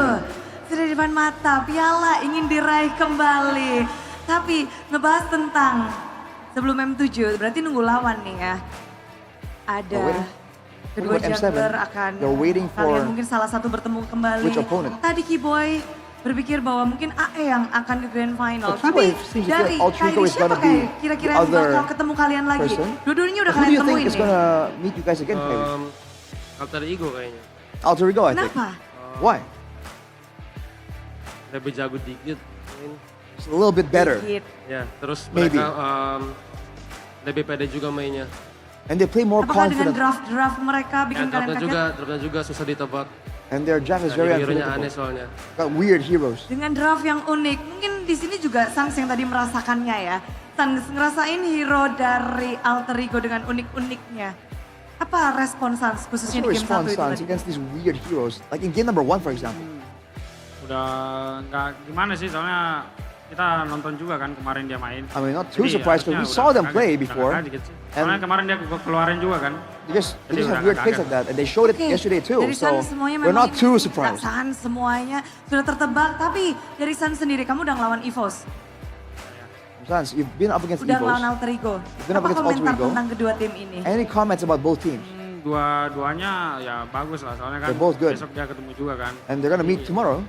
sudah di depan mata, piala ingin diraih kembali. Tapi ngebahas tentang sebelum M7, berarti nunggu lawan nih ya. Ada kedua What about M7? jungler akan They're waiting for kalian mungkin salah satu bertemu kembali. which opponent? Tadi Kiboy berpikir bahwa mungkin AE yang akan ke Grand Final. But Tapi Kiboy seems to dari feel Alter Ego Kyrie is gonna siapa be kayak kira-kira the yang other bakal ketemu kalian lagi? person. Dua-duanya udah Who do kalian you think temuin is nih. gonna meet you guys again, Kyrie? Alter Ego kayaknya. Alter Ego, I think. Kenapa? Why? Lebih jago dikit. mungkin. It's a little bit better. Ya, terus Maybe. mereka lebih pede juga mainnya. And they play more Apakah dengan confident. draft mereka Ya, bikin kalian kaget? draftnya juga susah ditebak. And their draft is Ya, very hero-nya unpredictable. aneh soalnya. Got weird heroes. Dengan draft yang unik, mungkin di sini juga Sans yang tadi merasakannya ya. Sans ngerasain hero dari Alter Ego dengan unik-uniknya. Apa respon Sans khususnya What's di your game 1 response, itu Sans, tadi? against these weird heroes? Like in game number 1, for example. Udah nggak gimana sih soalnya kita nonton juga kan kemarin dia main. I mean, not too Jadi surprised, but we harusnya saw udah them play kaget, before. udah kaget sih. And Soalnya kemarin dia keluarin juga kan. they just Jadi udah have weird agak plays kaget. like that, and they showed it Oke, yesterday too. dari So Sans semuanya we're memang not ini too nggak surprised. Sans semuanya sudah tertebak, tapi dari Sans sendiri kamu udah ngelawan EVOS, Sans, you've been up against udah ngelawan Evos. Alter Ego. been up Apa against Alter komentar Ego. tentang kedua tim ini? Any comments about both teams? Dua-duanya ya bagus lah soalnya kan They're both good. besok dia ketemu juga kan. And they're gonna meet tomorrow.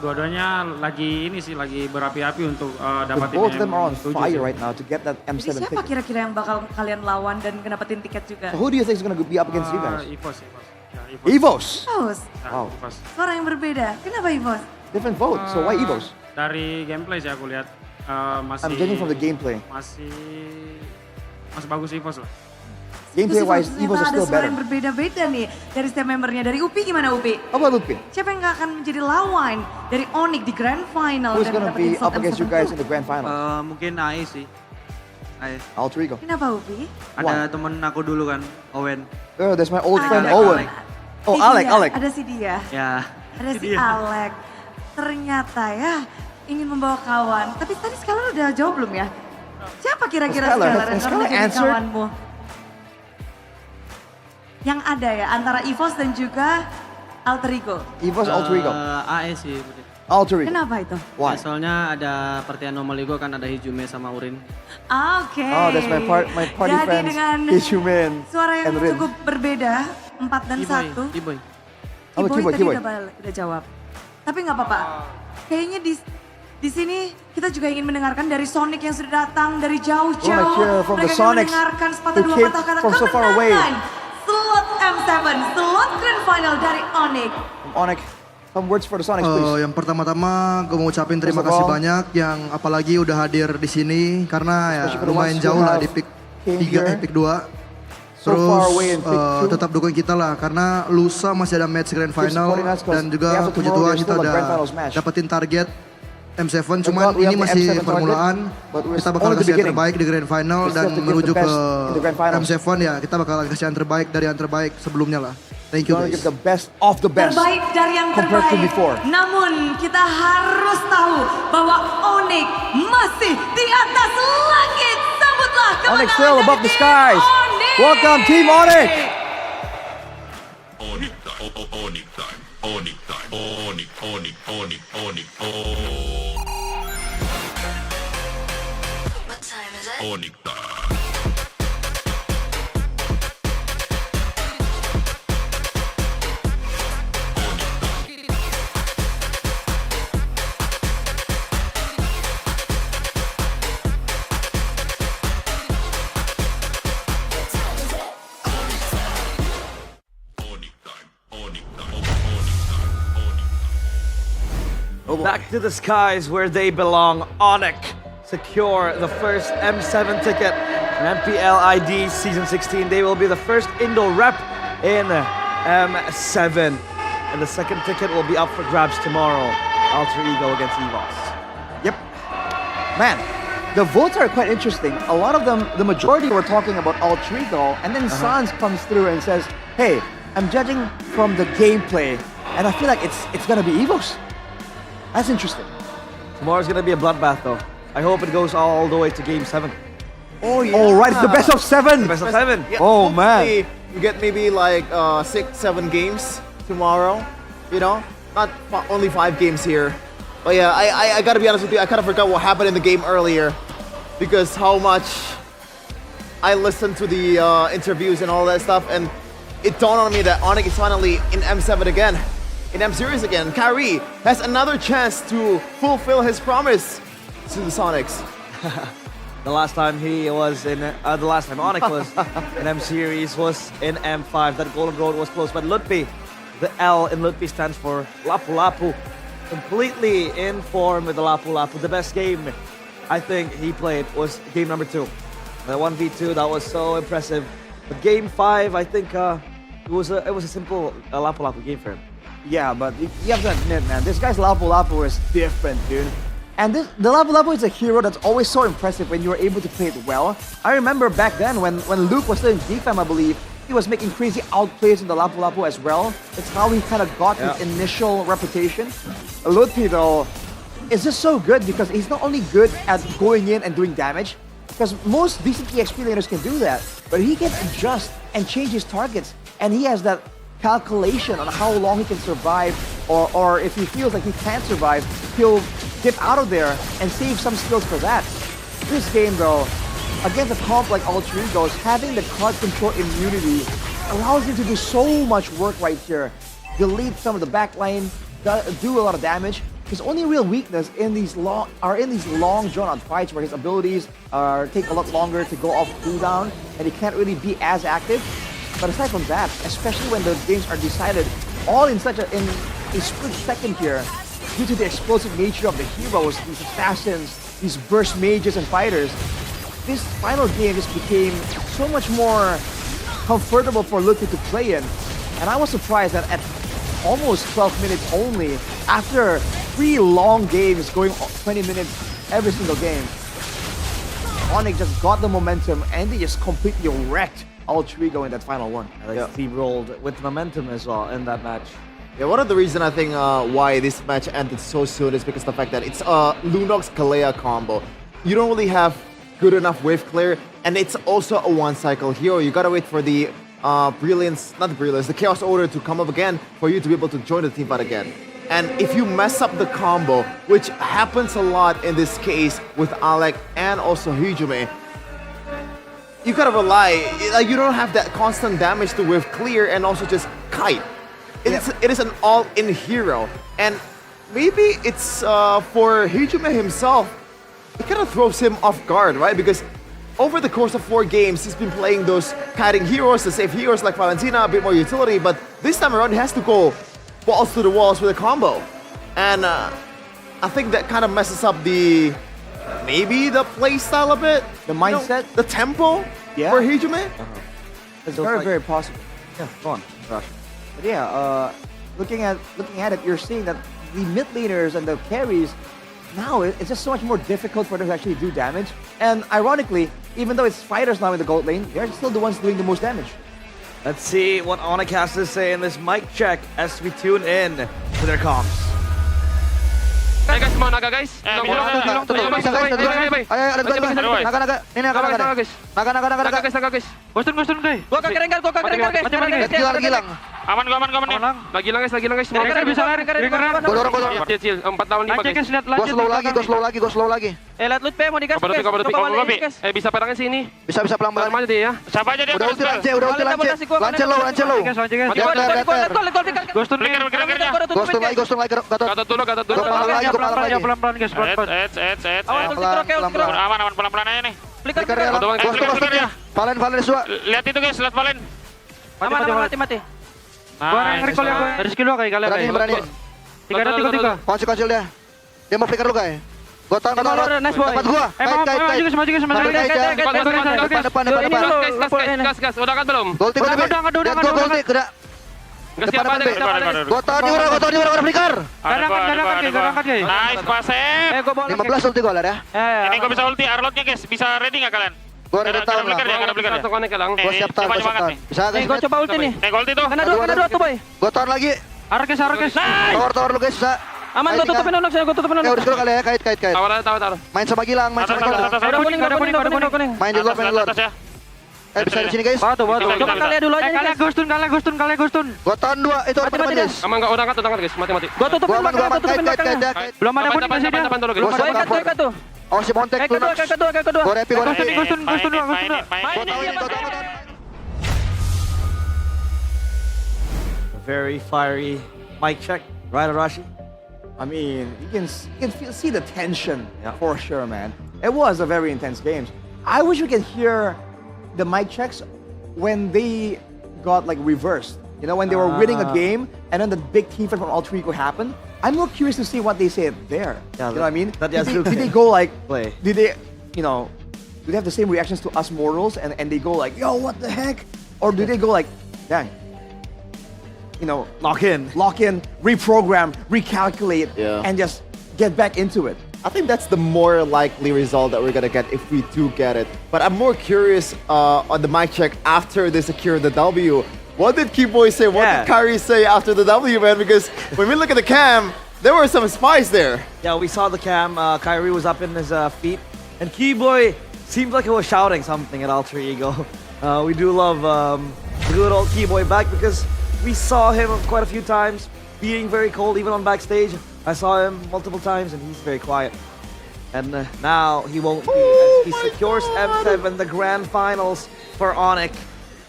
Dua-duanya lagi ini sih lagi berapi-api untuk But dapatin both of them are on M7 fire sih. right now to get that Jadi M7 siapa ticket. kira-kira yang bakal kalian lawan dan dapetin tiket juga? So who do you think is gonna be up against you guys? EVOS. Ya, EVOS. EVOS. Ya, Wow. EVOS. Suara yang berbeda. Kenapa EVOS? Different vote. So why EVOS? Dari gameplay sih aku lihat masih I'm judging from the gameplay. masih bagus EVOS lah. Gameplay wise, Ternyata EVOS is ada still suara better. yang berbeda-beda nih dari setiap membernya. Dari Upi gimana Upi? How about Lupi? Siapa yang gak akan menjadi lawan dari Onyx di Grand Final? Who's dan gonna dapetin be slot up against you M7? guys in the grand final? Mungkin AE sih. AE. Alter Ego. Kenapa Upi? Ada temen aku dulu kan, Owen. Oh, that's my old Alec, friend Alec, Owen. Alec. Oh, Si Alec, dia, Alec. Ada si dia. Ya. Ada si dia. Alec. Ternyata ya ingin membawa kawan. Tapi tadi Skylar udah jawab belum ya? Siapa kira-kira Skylar, Skylar yang has akan Skylar menjadi answered? kawanmu? Yang ada ya antara EVOS dan juga Alter Ego. EVOS, Alter Ego. AE sih. Budi. Alter Ego. Kenapa itu? Why? Ya, soalnya ada pertian normal Ego kan ada Hijume sama Urin. Oke. Oh, that's my party Jadi friends. dengan Hichumen suara yang and Rin. cukup berbeda, 4 dan 1. Kiboy. Oh, Kiboy Kiboy. tadi udah jawab. Tapi nggak apa-apa. Kayaknya di sini kita juga ingin mendengarkan dari Sonic yang sudah datang dari Wanna jauh-jauh. hear from the Mereka ingin Sonics mendengarkan sepatah who dua came patah kata from so far away. kemenangan. Slot M7, slot Grand Final dari Onyx. Onyx, some words for the Sonics, please. Yang pertama gue mau ucapin terima First of kasih all, banyak yang apalagi udah hadir di sini karena ya especially for the lumayan ones who jauh lah have di pick came 3 here pick 2. so Terus far away in pick 2. tetap dukung kita lah karena lusa masih ada match grand Keep final supporting us 'cause dan juga after puji tomorrow Tuhan there's kita still a udah grand finals match. dapetin target M7 Thank cuman God we ini have the masih M7 permulaan. but we're Kita bakal only the kasih yang beginning. terbaik di grand final We still dan have to give menuju the ke best in the grand finals. M7 ya kita bakal kasih yang terbaik dari yang terbaik sebelumnya lah. Thank you We're gonna guys. give the best of the best Terbaik dari yang compared to terbaik. before. Namun kita harus tahu bahwa Onyx masih di atas langit. Sambutlah kemenangan Onyx still dari above the tim skies. Onyx. Welcome, Team Onyx. Onyx time, Onyx time, Onyx time, Onyx, Onyx, Onyx, Onyx, Onyx time. Back to the skies where they belong. Onyx secure the first M7 ticket in MPL ID Season 16. They will be the first Indo rep in M7. And the second ticket will be up for grabs tomorrow. Alter Ego against EVOS. Yep. Man, the votes are quite interesting. A lot of them, the majority were talking about Alter Ego, and then Sans comes through and says, hey, I'm judging from the gameplay, and I feel like it's gonna be EVOS. That's interesting. Tomorrow's gonna be a bloodbath though. I hope it goes all the way to Game 7. Oh yeah. Oh right, it's the best of 7. Best of 7. Yeah, Oh man. You get maybe like 6-7 games tomorrow. You know, not only 5 games here. But yeah, I gotta be honest with you. I kind of forgot what happened in the game earlier because how much I listened to the interviews and all that stuff, and it dawned on me that Onyx is finally in M7 again, in M Series again. Kyrie has another chance to fulfill his promise to the Sonics. The last time he was in, the last time Onyx was in M Series was in M5. That golden road was close, but Lutfi, the L in Lutfi stands for Lapu Lapu. Completely in form with the Lapu Lapu. The best game I think he played was game number 2. The 1v2, that was so impressive. But game 5, I think it was a simple Lapu Lapu game for him. Yeah, but you have to admit, man, this guy's Lapu Lapu is different, dude. And the Lapu Lapu is a hero that's always so impressive when you're able to play it well. I remember back then when Luke was still in DFAM, I believe, he was making crazy outplays in the Lapu Lapu as well. It's how he kind of got his initial reputation. Lutfi, though, is just so good because he's not only good at going in and doing damage, because most decent EXP laners can do that, but he can adjust and change his targets, and he has that calculation on how long he can survive, or if he feels like he can't survive, he'll dip out of there and save some skills for that. This game, though, against a comp like Alter Ego's, having the card control immunity allows him to do so much work right here. Delete some of the backline, do a lot of damage. His only real weakness in these long drawn-out fights where his abilities take a lot longer to go off cooldown and he can't really be as active. But aside from that, especially when the games are decided all in a split second here, due to the explosive nature of the heroes, these assassins, these burst mages and fighters, this final game just became so much more comfortable for Lutfi to play in. And I was surprised that at almost 12 minutes only, after 3 long games going 20 minutes every single game, Onyx just got the momentum and they just completely wrecked Alter Ego in that final one. They steamrolled with momentum as well in that match. Yeah, one of the reasons I think why this match ended so soon is because of the fact that it's a Lunox Galea combo. You don't really have good enough wave clear, and it's also a one-cycle hero. You gotta wait for the the Chaos Order to come up again for you to be able to join the team fight again. And if you mess up the combo, which happens a lot in this case with Alec and also Hijime, you gotta rely, like you don't have that constant damage to wave clear and also just kite. It is an all-in hero, and maybe it's for Hijime himself, it kind of throws him off guard, right? Because over the course of 4 games, he's been playing those kiting heroes, the safe heroes like Valentina, a bit more utility, but this time around he has to go balls to the walls with a combo. And I think that kind of messes up maybe the playstyle a bit. The mindset? The tempo for Hijime? It's very, very possible. Yeah, go on, Rush. But yeah, looking at it, you're seeing that the mid laners and the carries, now it's just so much more difficult for them to actually do damage. And ironically, even though it's fighters now in the gold lane, they're still the ones doing the most damage. Let's see what Onyx has to say in this mic check as we tune in to their comps. Hey guys, mau naga guys. Ayo, ada naga. Ini naga guys. Naga guys. Ghost turun guys. Gua kagak renggar guys. Gilang. Aman gua nih. Lagi hilang guys. Bisa lari. Gua dorong. Cil, 4 lawan 5 guys. Gua slow lagi. Lihat loot mau digas. Guys. Bisa perangin sini. Bisa pelan-pelan aja dia ya. Siapa aja dia? Udah ulti lance. Lance low. Ghost turun lagi. Gatot dulu. Pelan-pelan guys. Aman pelan-pelan aja nih. Flicker ya. Valen Sua. Lihat itu guys, lihat Valen. Mati. Gua recall ya gua. Dari skill lu kayak kalian. Berani. 3 Kocil dia. Dia mau flicker lu, guys. Gua tahan, gua tahan. Nice boy. Tempat gua. Maju guys, maju guys. Depan. Gas. Udah kan belum? Gol tiga. Udah. Gol tiga. Gas siapa ada? Gua tahan di ura, udah flicker. Gak guys. Nice pasif. Gua bola. 15 ulti gua lah ya. Ini gua bisa ulti, Arlotnya guys. Bisa ready nggak kalian? Gua ready tahan lah. Gua siap tahan. Bisa guys. Gua coba ulti nih. Gue ulti tuh. Kena dua tuh boy. Gua tahan lagi. Arah guys. Tower lu guys, bisa. Aman, gua tutupin Onyx ya, Ya udah kali ya, kait. Tahu. Main sama Gilang. Ada kuning. Main di luar. Bisa di sini guys. Batu. Coba kalian dulu aja. Kalian Gustun. Gua tahan 2, itu orang depan guys. Aman enggak udah angkat guys, mati. Gua tutupin belakangnya. Kait. Belum ada kuning masih dia. Gua ikat tuh. Oh si Montek tuh. Kedua. Gua repi. Gustun. Very fiery mic check, right, Arashi? I mean, you can see the tension for sure, man. It was a very intense game. I wish we could hear the mic checks when they got like reversed. You know, when they were winning a game and then the big team fight from Alter Ego happened. I'm more curious to see what they say there. You know what I mean? Did they go like, did they have the same reactions to us mortals and they go like, yo, what the heck? Or do they go like, dang, lock in, reprogram, recalculate, and just get back into it? I think that's the more likely result that we're gonna get if we do get it. But I'm more curious on the mic check after they secure the W. What did Keyboy say? What did Kyrie say after the W, man? Because when we look at the cam, there were some spies there. Yeah, we saw the cam. Kyrie was up in his feet. And Keyboy seemed like he was shouting something at Alter Ego. We do love the good old Keyboy back because we saw him quite a few times being very cold even on backstage. I saw him multiple times and he's very quiet. And now he won't be. As he secures M7, the grand finals for Onyx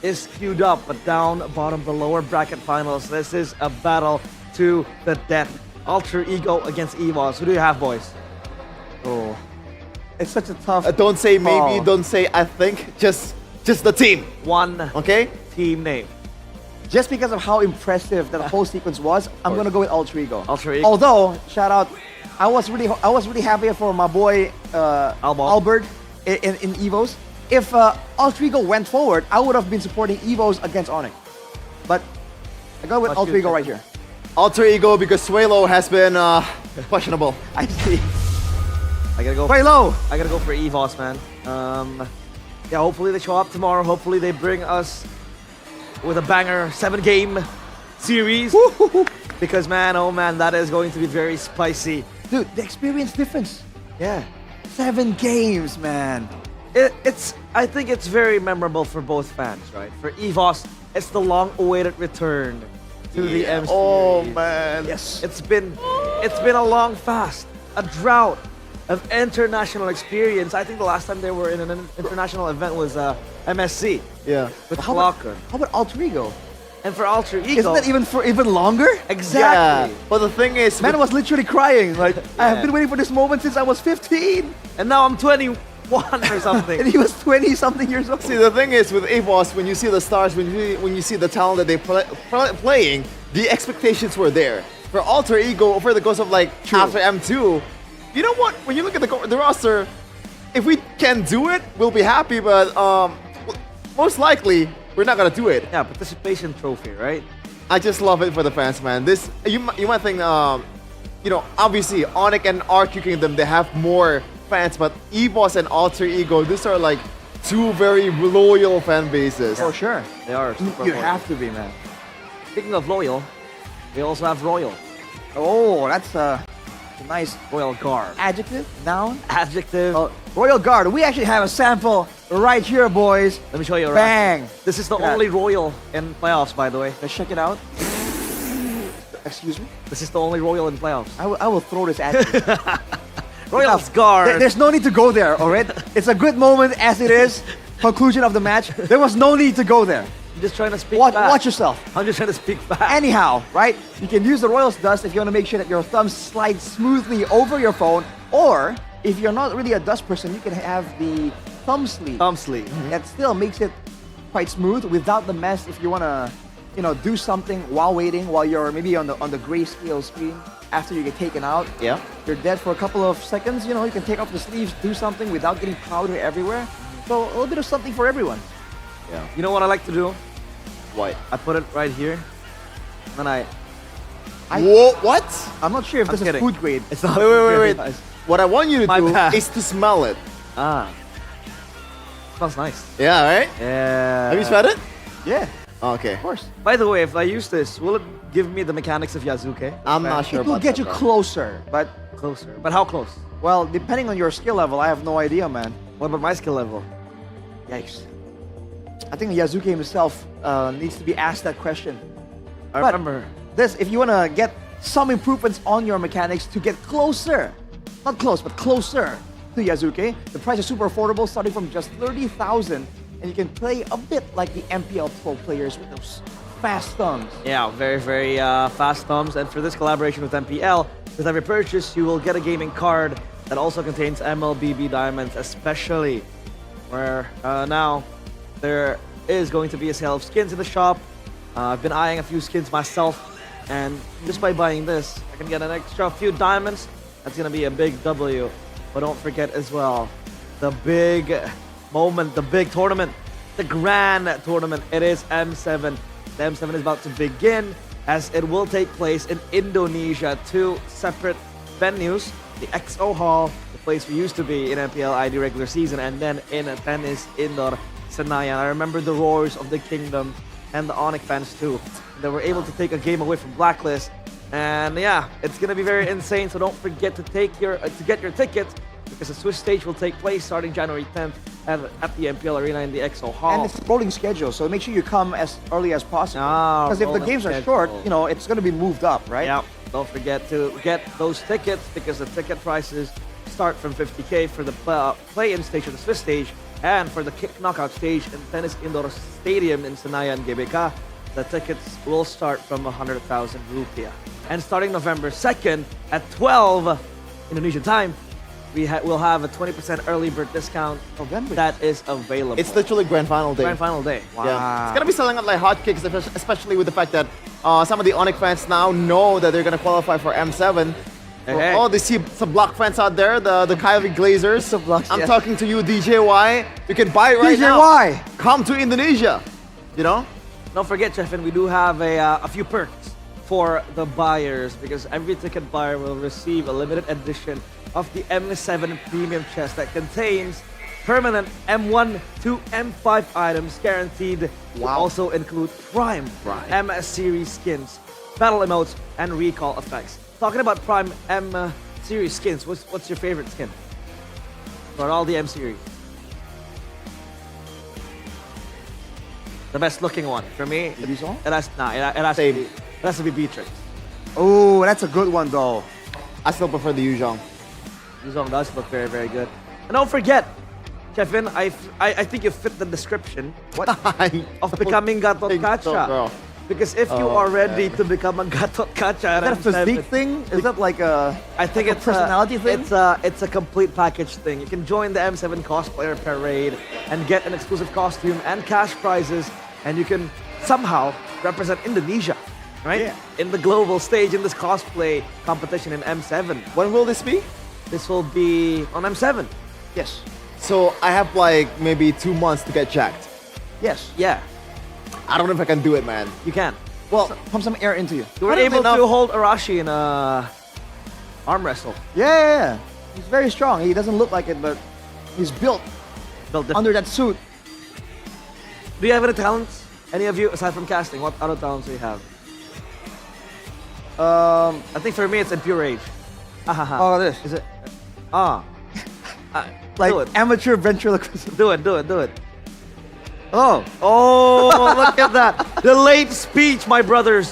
is queued up, but down bottom the lower bracket finals. This is a battle to the death. Alter Ego against EVOS. Who do you have, boys? Oh, it's such a tough. Don't say maybe, don't say I think. Just the team. One team name. Just because of how impressive that whole sequence was, I'm gonna go with Alter Ego. Alter Ego. Although, shout out, I was really happy for my boy Albert in Evos. If Alter Ego went forward, I would have been supporting Evos against Onyx. But I go with Alter Ego right here. Alter Ego because Suelo has been questionable. I see. I gotta go. Suelo! I gotta go for EVOS, man. Yeah, hopefully they show up tomorrow. Hopefully they bring us with a banger 7-game series. Because man, oh man, that is going to be very spicy. Dude, the experience difference. Yeah. 7 games, man. I think it's very memorable for both fans, right? For EVOS, it's the long-awaited return to the M series. Oh man. Yes. It's been a long fast, a drought of international experience. I think the last time they were in an international event was MSC. Yeah. With Clocker. How about Alter Ego? And for Alter Ego, isn't that even longer? Exactly. Yeah. But the thing is, man was literally crying. Like I have been waiting for this moment since I was 15, and now I'm 21 or something. And he was 20-something years old. See, the thing is with EVOS, when you see the stars, when you see the talent that they playing, the expectations were there. For Alter Ego, over the course of like after M2, you know what? When you look at the roster, if we can do it, we'll be happy. But most likely, we're not gonna do it. Yeah, participation trophy, right? I just love it for the fans, man. This you might think, obviously Onyx and RQ Kingdom, they have more fans, but EVOS and Alter Ego, these are like 2 very loyal fan bases. For sure. They are. You have to be, man. Speaking of loyal, we also have Royal. Oh, that's a nice Royal Guard. Adjective? Noun? Adjective. Royal Guard. We actually have a sample right here, boys. Let me show you. Bang. This is the only Royal in playoffs, by the way. Let's check it out. Excuse me? This is the only Royal in playoffs. I will throw this at you. Royal's Guard. There's no need to go there, alright? It's a good moment as it is. Conclusion of the match. There was no need to go there. I'm just trying to speak Watch back. yourself. I'm just trying to speak back. Anyhow, right? You can use the Royal's Dust if you want to make sure that your thumbs slide smoothly over your phone. Or, if you're not really a dust person, you can have the thumb sleeve. Thumb sleeve. That still makes it quite smooth without the mess if you want to, do something while waiting, while you're maybe on the grayscale screen. after you get taken out. Yeah. You're dead for a couple of seconds. You know, you can take off the sleeves, do something without getting powder everywhere. So a little bit of something for everyone. Yeah. You know what I like to do? What? I put it right here. And Whoa, what? I'm not sure if I'm this kidding. is food grade. It's not. Wait. What I want you to My do bad. is to smell it. Smells nice. Yeah, right? Yeah. Have you smelled it? Yeah. Okay. Of course. By the way, if I use this, will it give me the mechanics of Yazuke? I'm not sure It will about get that, you bro. closer, but Closer. But how close? well, depending on your skill level, I have no idea, man. What about my skill level? Yikes. I think Yazuke himself needs to be asked that question. I But remember. this, if you want to get some improvements on your mechanics to get closer, not close, but closer to Yazuke, the price is super affordable, starting from just 30,000, and you can play a bit like the MPL Pro players with those fast thumbs. Yeah, very, very fast thumbs. And for this collaboration with MPL, with every purchase, you will get a gaming card that also contains MLBB diamonds, especially where now there is going to be a sale of skins in the shop. I've been eyeing a few skins myself, and just by buying this, I can get an extra few diamonds. That's going to be a big W. But don't forget as well, the big moment, the big tournament, the grand tournament. It is M7. The M7 is about to begin, as it will take place in Indonesia. 2 separate venues, the XO Hall, the place we used to be in MPL ID regular season, and then in a tennis indoor Senayan. I remember the roars of the Kingdom and the Onyx fans too. They were able to take a game away from Blacklist. And yeah, it's gonna be very insane, so don't forget to get your tickets, because the Swiss stage will take place starting January 10th at the MPL Arena in the XO Hall. And it's a rolling schedule, so make sure you come as early as possible. Because if the rolling games are schedule. short, you know, it's going to be moved up, right? Yeah, don't forget to get those tickets, because the ticket prices start from 50K for the play-in stage or the Swiss stage, and for the kick knockout stage in Tennis Indoor Stadium in Senayan, GBK, the tickets will start from 100,000 rupiah. And starting November 2nd at 12 Indonesian time, we'll have a 20% early bird discount that is available. It's literally grand final day. Grand final day. Wow. Yeah. It's gonna be selling out like hotcakes, especially with the fact that some of the Onyx fans now know that they're gonna qualify for M7. Hey. Oh, they see some block fans out there, the Kyrie Glazers. I'm talking to you, DJY. You can buy it right now. DJY! Come to Indonesia. You know? Don't forget, Chefin, we do have a few perks for the buyers, because every ticket buyer will receive a limited edition of the M7 premium chest that contains permanent M1 to M5 items guaranteed. Will also include Prime M series skins, battle emotes, and recall effects. Talking about Prime M series skins, what's your favorite skin for all the M series? The best looking one for me. It has to be Beatrix. Oh, that's a good one though. I still prefer the Yuzhong. Yuzhong does look very, very good. And don't forget, Kevin, I think you fit the description of becoming Gatot Kacha. Because if you are ready to become a Gatot Kacha, Is that a physique thing? Is that like a it's a personality thing? It's a complete package thing. You can join the M7 cosplayer parade and get an exclusive costume and cash prizes, and you can somehow represent Indonesia, right? Yeah. In the global stage in this cosplay competition in M7. When will this be? This will be on M7. Yes. So I have like maybe 2 months to get jacked. Yes. Yeah. I don't know if I can do it, man. You can. Well, pump some air into you. You were able to hold Arashi in a arm wrestle. Yeah. He's very strong. He doesn't look like it, but he's built under that suit. Do you have any talents? Any of you, aside from casting, what other talents do you have? I think for me it's in pure rage. Oh, this. Is it? Like do it. amateur ventriloquism. Do it. Oh. Oh, look at that. The late speech, my brothers.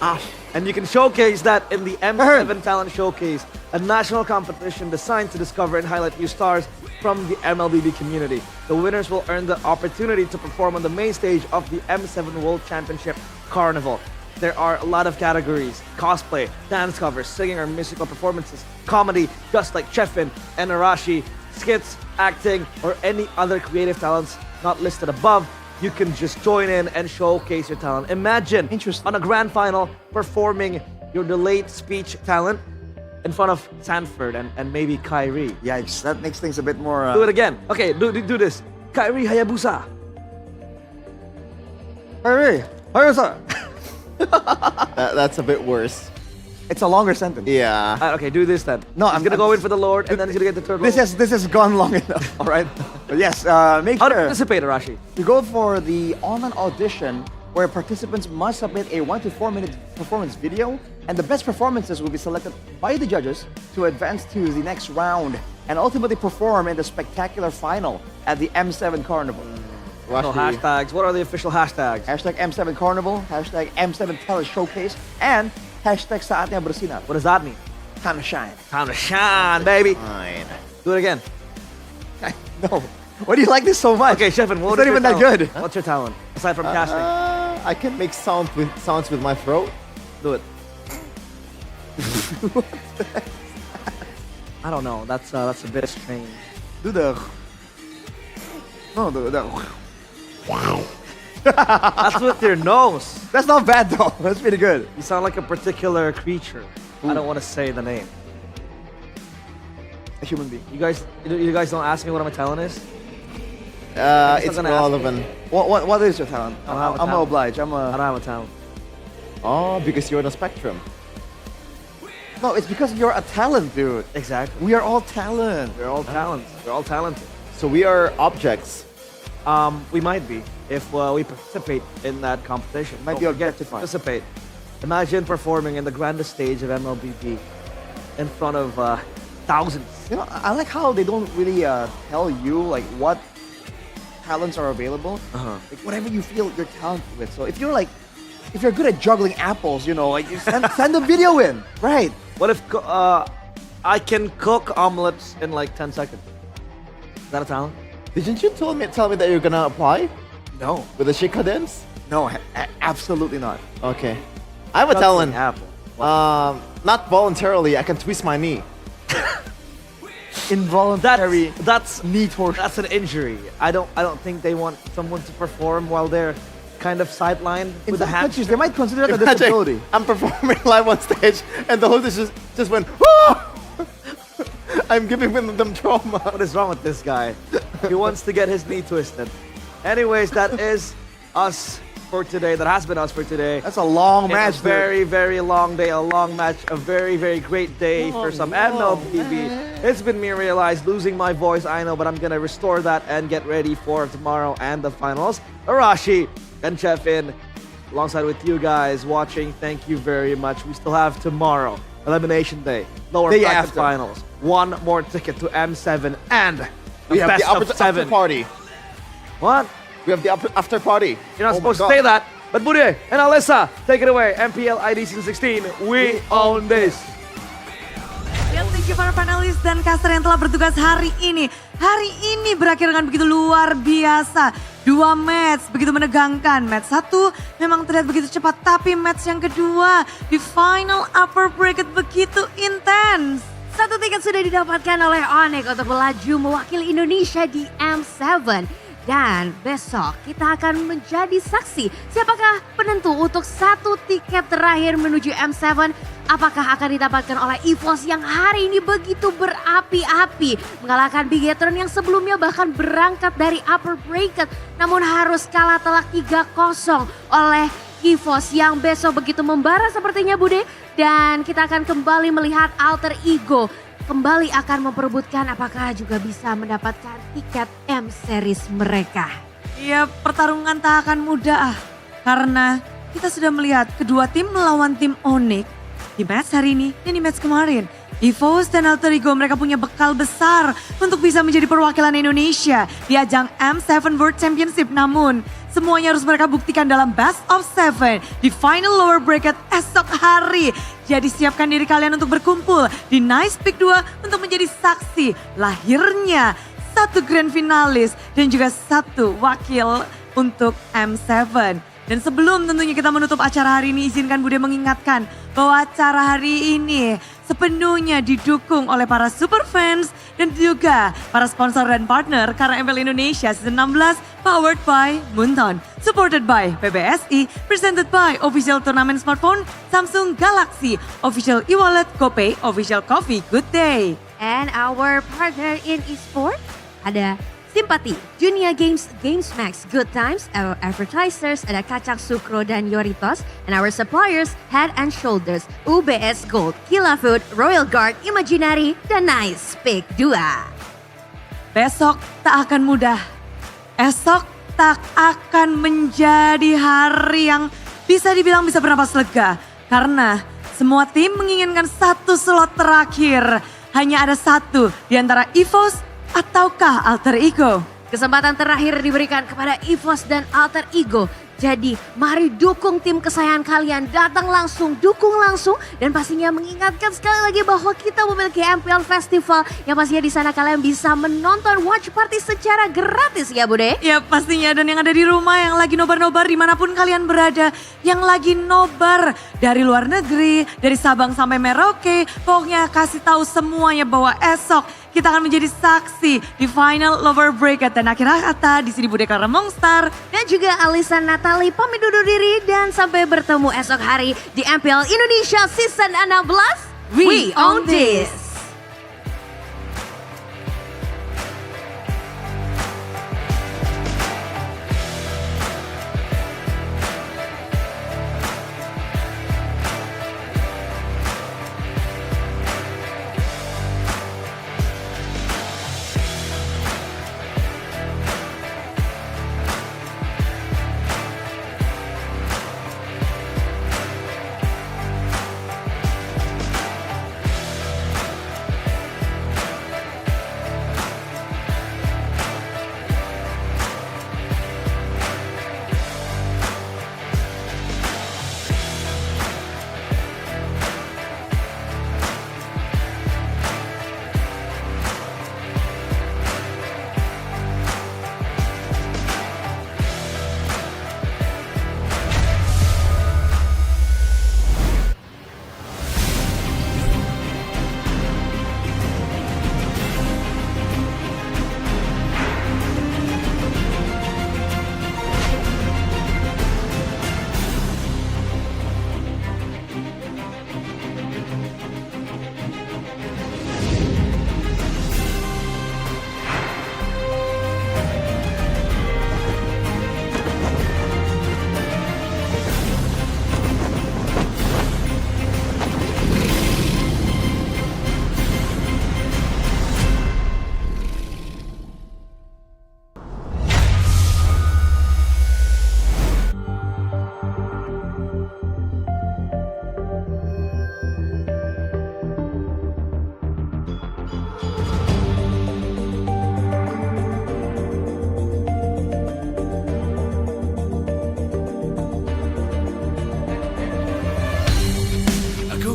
And you can showcase that in the M7 Talent Showcase, a national competition designed to discover and highlight new stars from the MLBB community. The winners will earn the opportunity to perform on the main stage of the M7 World Championship Carnival. There are a lot of categories: cosplay, dance covers, singing or musical performances, comedy, just like Chefin and Arashi, skits, acting, or any other creative talents not listed above. You can just join in and showcase your talent. Imagine on a grand final performing your delayed speech talent in front of Sanford and maybe Kyrie. Yikes, that makes things a bit more... Do it again. Okay, do this. Kyrie Hayabusa. Kyrie Hayabusa. That's a bit worse. It's a longer sentence. Yeah. Okay, do this then. No, I'm gonna go in for the Lord, and then he's gonna get the turtle. This has gone long enough, all right? But yes, make How to sure participate, Arashi? to go for the online audition where participants must submit a 1 to 4 minute performance video, and the best performances will be selected by the judges to advance to the next round and ultimately perform in the spectacular final at the M7 Carnival. So hashtags. What are the official hashtags? Hashtag M7 Carnival, hashtag M7 Tele Showcase, and hashtag Saatnya Bersinar. What does that mean? Time to shine. Time to shine, baby. Fine. Do it again. No. Why do you like this so much? Okay, Shevin, It's not even that good. What's your talent aside from casting? I can make sounds with my throat. Do it. I don't know. That's a bit strange. Do the... No, the... Wow. That's with your nose. That's not bad though. That's pretty good. You sound like a particular creature. I don't want to say the name. A human being. You guys don't ask me what my talent is. It's relevant. What is your talent? I'm obliged. I don't have a talent. Oh, because you're on the spectrum. No, it's because you're a talent, dude. Exactly. We are all talent. We're all talents. We're all talented. So we are objects. We might be if we participate in that competition. Might be objectified. Participate. Imagine performing in the grandest stage of MLBB in front of thousands. You know, I like how they don't really tell you like what talents are available. Like whatever you feel you're talented with. So if you're good at juggling apples, you know, like you send the video in, right? What if I can cook omelets in like 10 seconds? Is that a talent? Didn't you tell me that you're gonna apply? No. With the shikadens? No, absolutely not. Okay. I have a talent. Apple. Not voluntarily. I can twist my knee. Involuntary. That's knee torsion. That's an injury. I don't think they want someone to perform while they're kind of sidelined In with a some hamstring. countries, they might consider it a Imagine disability. I'm performing live on stage and the host just went, "Whoa!" I'm giving them trauma. What is wrong with this guy? He wants to get his knee twisted. Anyways, that is us for today. That has been us for today. That's a long match. A very, very long day, a long match, a very, very great day for some MLBB. It's been me realized losing my voice, I know, but I'm gonna restore that and get ready for tomorrow and the finals. Arashi and Chefin, alongside with you guys watching, thank you very much. We still have tomorrow, Elimination Day, Lower Bracket Finals. One more ticket to M7 and we have best the of 7 after party. What? We have the after party. You're not supposed to say that. But Bude and Alyssa, take it away. MPL ID Season 16. We own this. Ya, thank you para panelis dan caster yang telah bertugas hari ini. Hari ini berakhir dengan begitu luar biasa. 2 match begitu menegangkan. Match 1 memang terlihat begitu cepat, tapi match yang kedua di final upper bracket begitu intens. 1 tiket sudah didapatkan oleh Onyx untuk melaju mewakili Indonesia di M7. Dan besok kita akan menjadi saksi siapakah penentu untuk 1 tiket terakhir menuju M7. Apakah akan didapatkan oleh EVOS yang hari ini begitu berapi-api. Mengalahkan Bigetron yang sebelumnya bahkan berangkat dari upper bracket. Namun harus kalah telak 3-0 oleh EVOS yang besok begitu membara sepertinya Bude. Dan kita akan kembali melihat Alter Ego kembali akan memperebutkan apakah juga bisa mendapatkan tiket M Series mereka. Iya, pertarungan tak akan mudah karena kita sudah melihat kedua tim melawan tim Onyx di match hari ini dan di match kemarin. EVOS dan Alter Ego mereka punya bekal besar untuk bisa menjadi perwakilan Indonesia di ajang M7 World Championship. Namun semuanya harus mereka buktikan dalam Best of 7 di final lower bracket esok hari. Jadi siapkan diri kalian untuk berkumpul di Nice Pick 2 untuk menjadi saksi lahirnya 1 grand finalis dan juga 1 wakil untuk M7. Dan sebelum tentunya kita menutup acara hari ini, izinkan Bude mengingatkan bahwa acara hari ini sepenuhnya didukung oleh para super fans dan juga para sponsor dan partner karena MPL Indonesia Season 16 powered by Munton, supported by PBSI, presented by official turnamen smartphone Samsung Galaxy, official e-wallet GoPay, official coffee Good Day. And our partner in esport ada Simpati, Dunia Games, Games Max, Good Times, our advertisers ada Kacang Sukro dan Yoritos, and our suppliers Head and Shoulders, UBS Gold, Kila Food, Royal Guard, Imaginary, dan Nice Pick 2. Besok tak akan mudah. Esok tak akan menjadi hari yang bisa dibilang bisa bernapas lega. Karena semua tim menginginkan satu slot terakhir. Hanya ada satu di antara EVOS ataukah Alter Ego. Kesempatan terakhir diberikan kepada EVOS dan Alter Ego. Jadi mari dukung tim kesayangan kalian, datang langsung, dukung langsung. Dan pastinya mengingatkan sekali lagi bahwa kita memiliki MPL Festival yang pastinya di sana kalian bisa menonton watch party secara gratis ya Bude? Ya pastinya, dan yang ada di rumah yang lagi nobar-nobar dimanapun kalian berada. Yang lagi nobar dari luar negeri, dari Sabang sampai Merauke. Pokoknya kasih tahu semuanya bahwa esok kita akan menjadi saksi di final Lower Bracket. Dan akhir kata di sini Bude Clara Mongstar dan juga Alisa Natali pamit undur diri dan sampai bertemu esok hari di MPL Indonesia Season 16. We own this.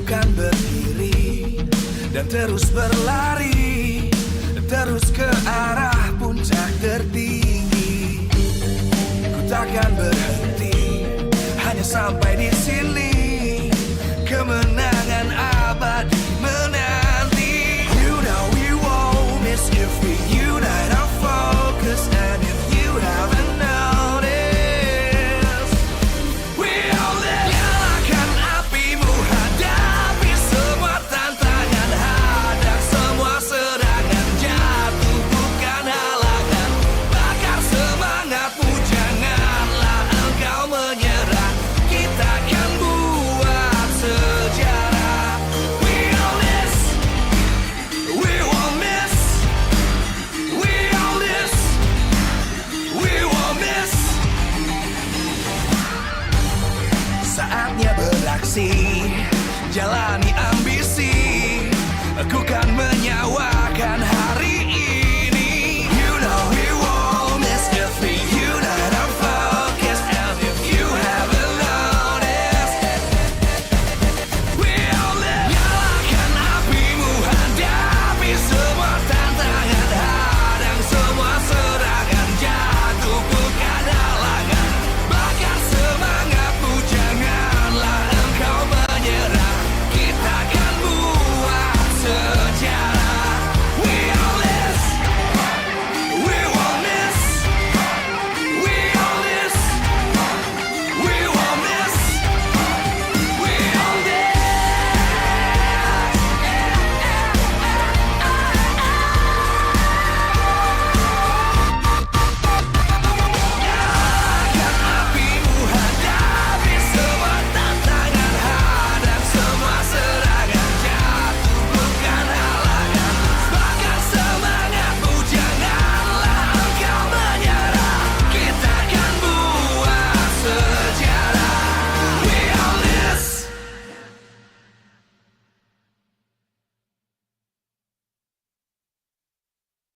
Kan berdiri dan terus berlari, terus ke arah puncak tertinggi. Ku takkan berhenti, hanya sampai di sini. Kemenangan abadi menanti. You know we won't miss if we unite our focus. And if you haven't noticed, we all live. Nyalakan apimu, hadapi semua tantangan, hadang semua serangan, jatuh bukan halangan. Bakar semangatmu, janganlah engkau menyerah. Kita akan buat sejarah. We all this, we won't miss. We all this, we won't miss. Saatnya beraksi, jalani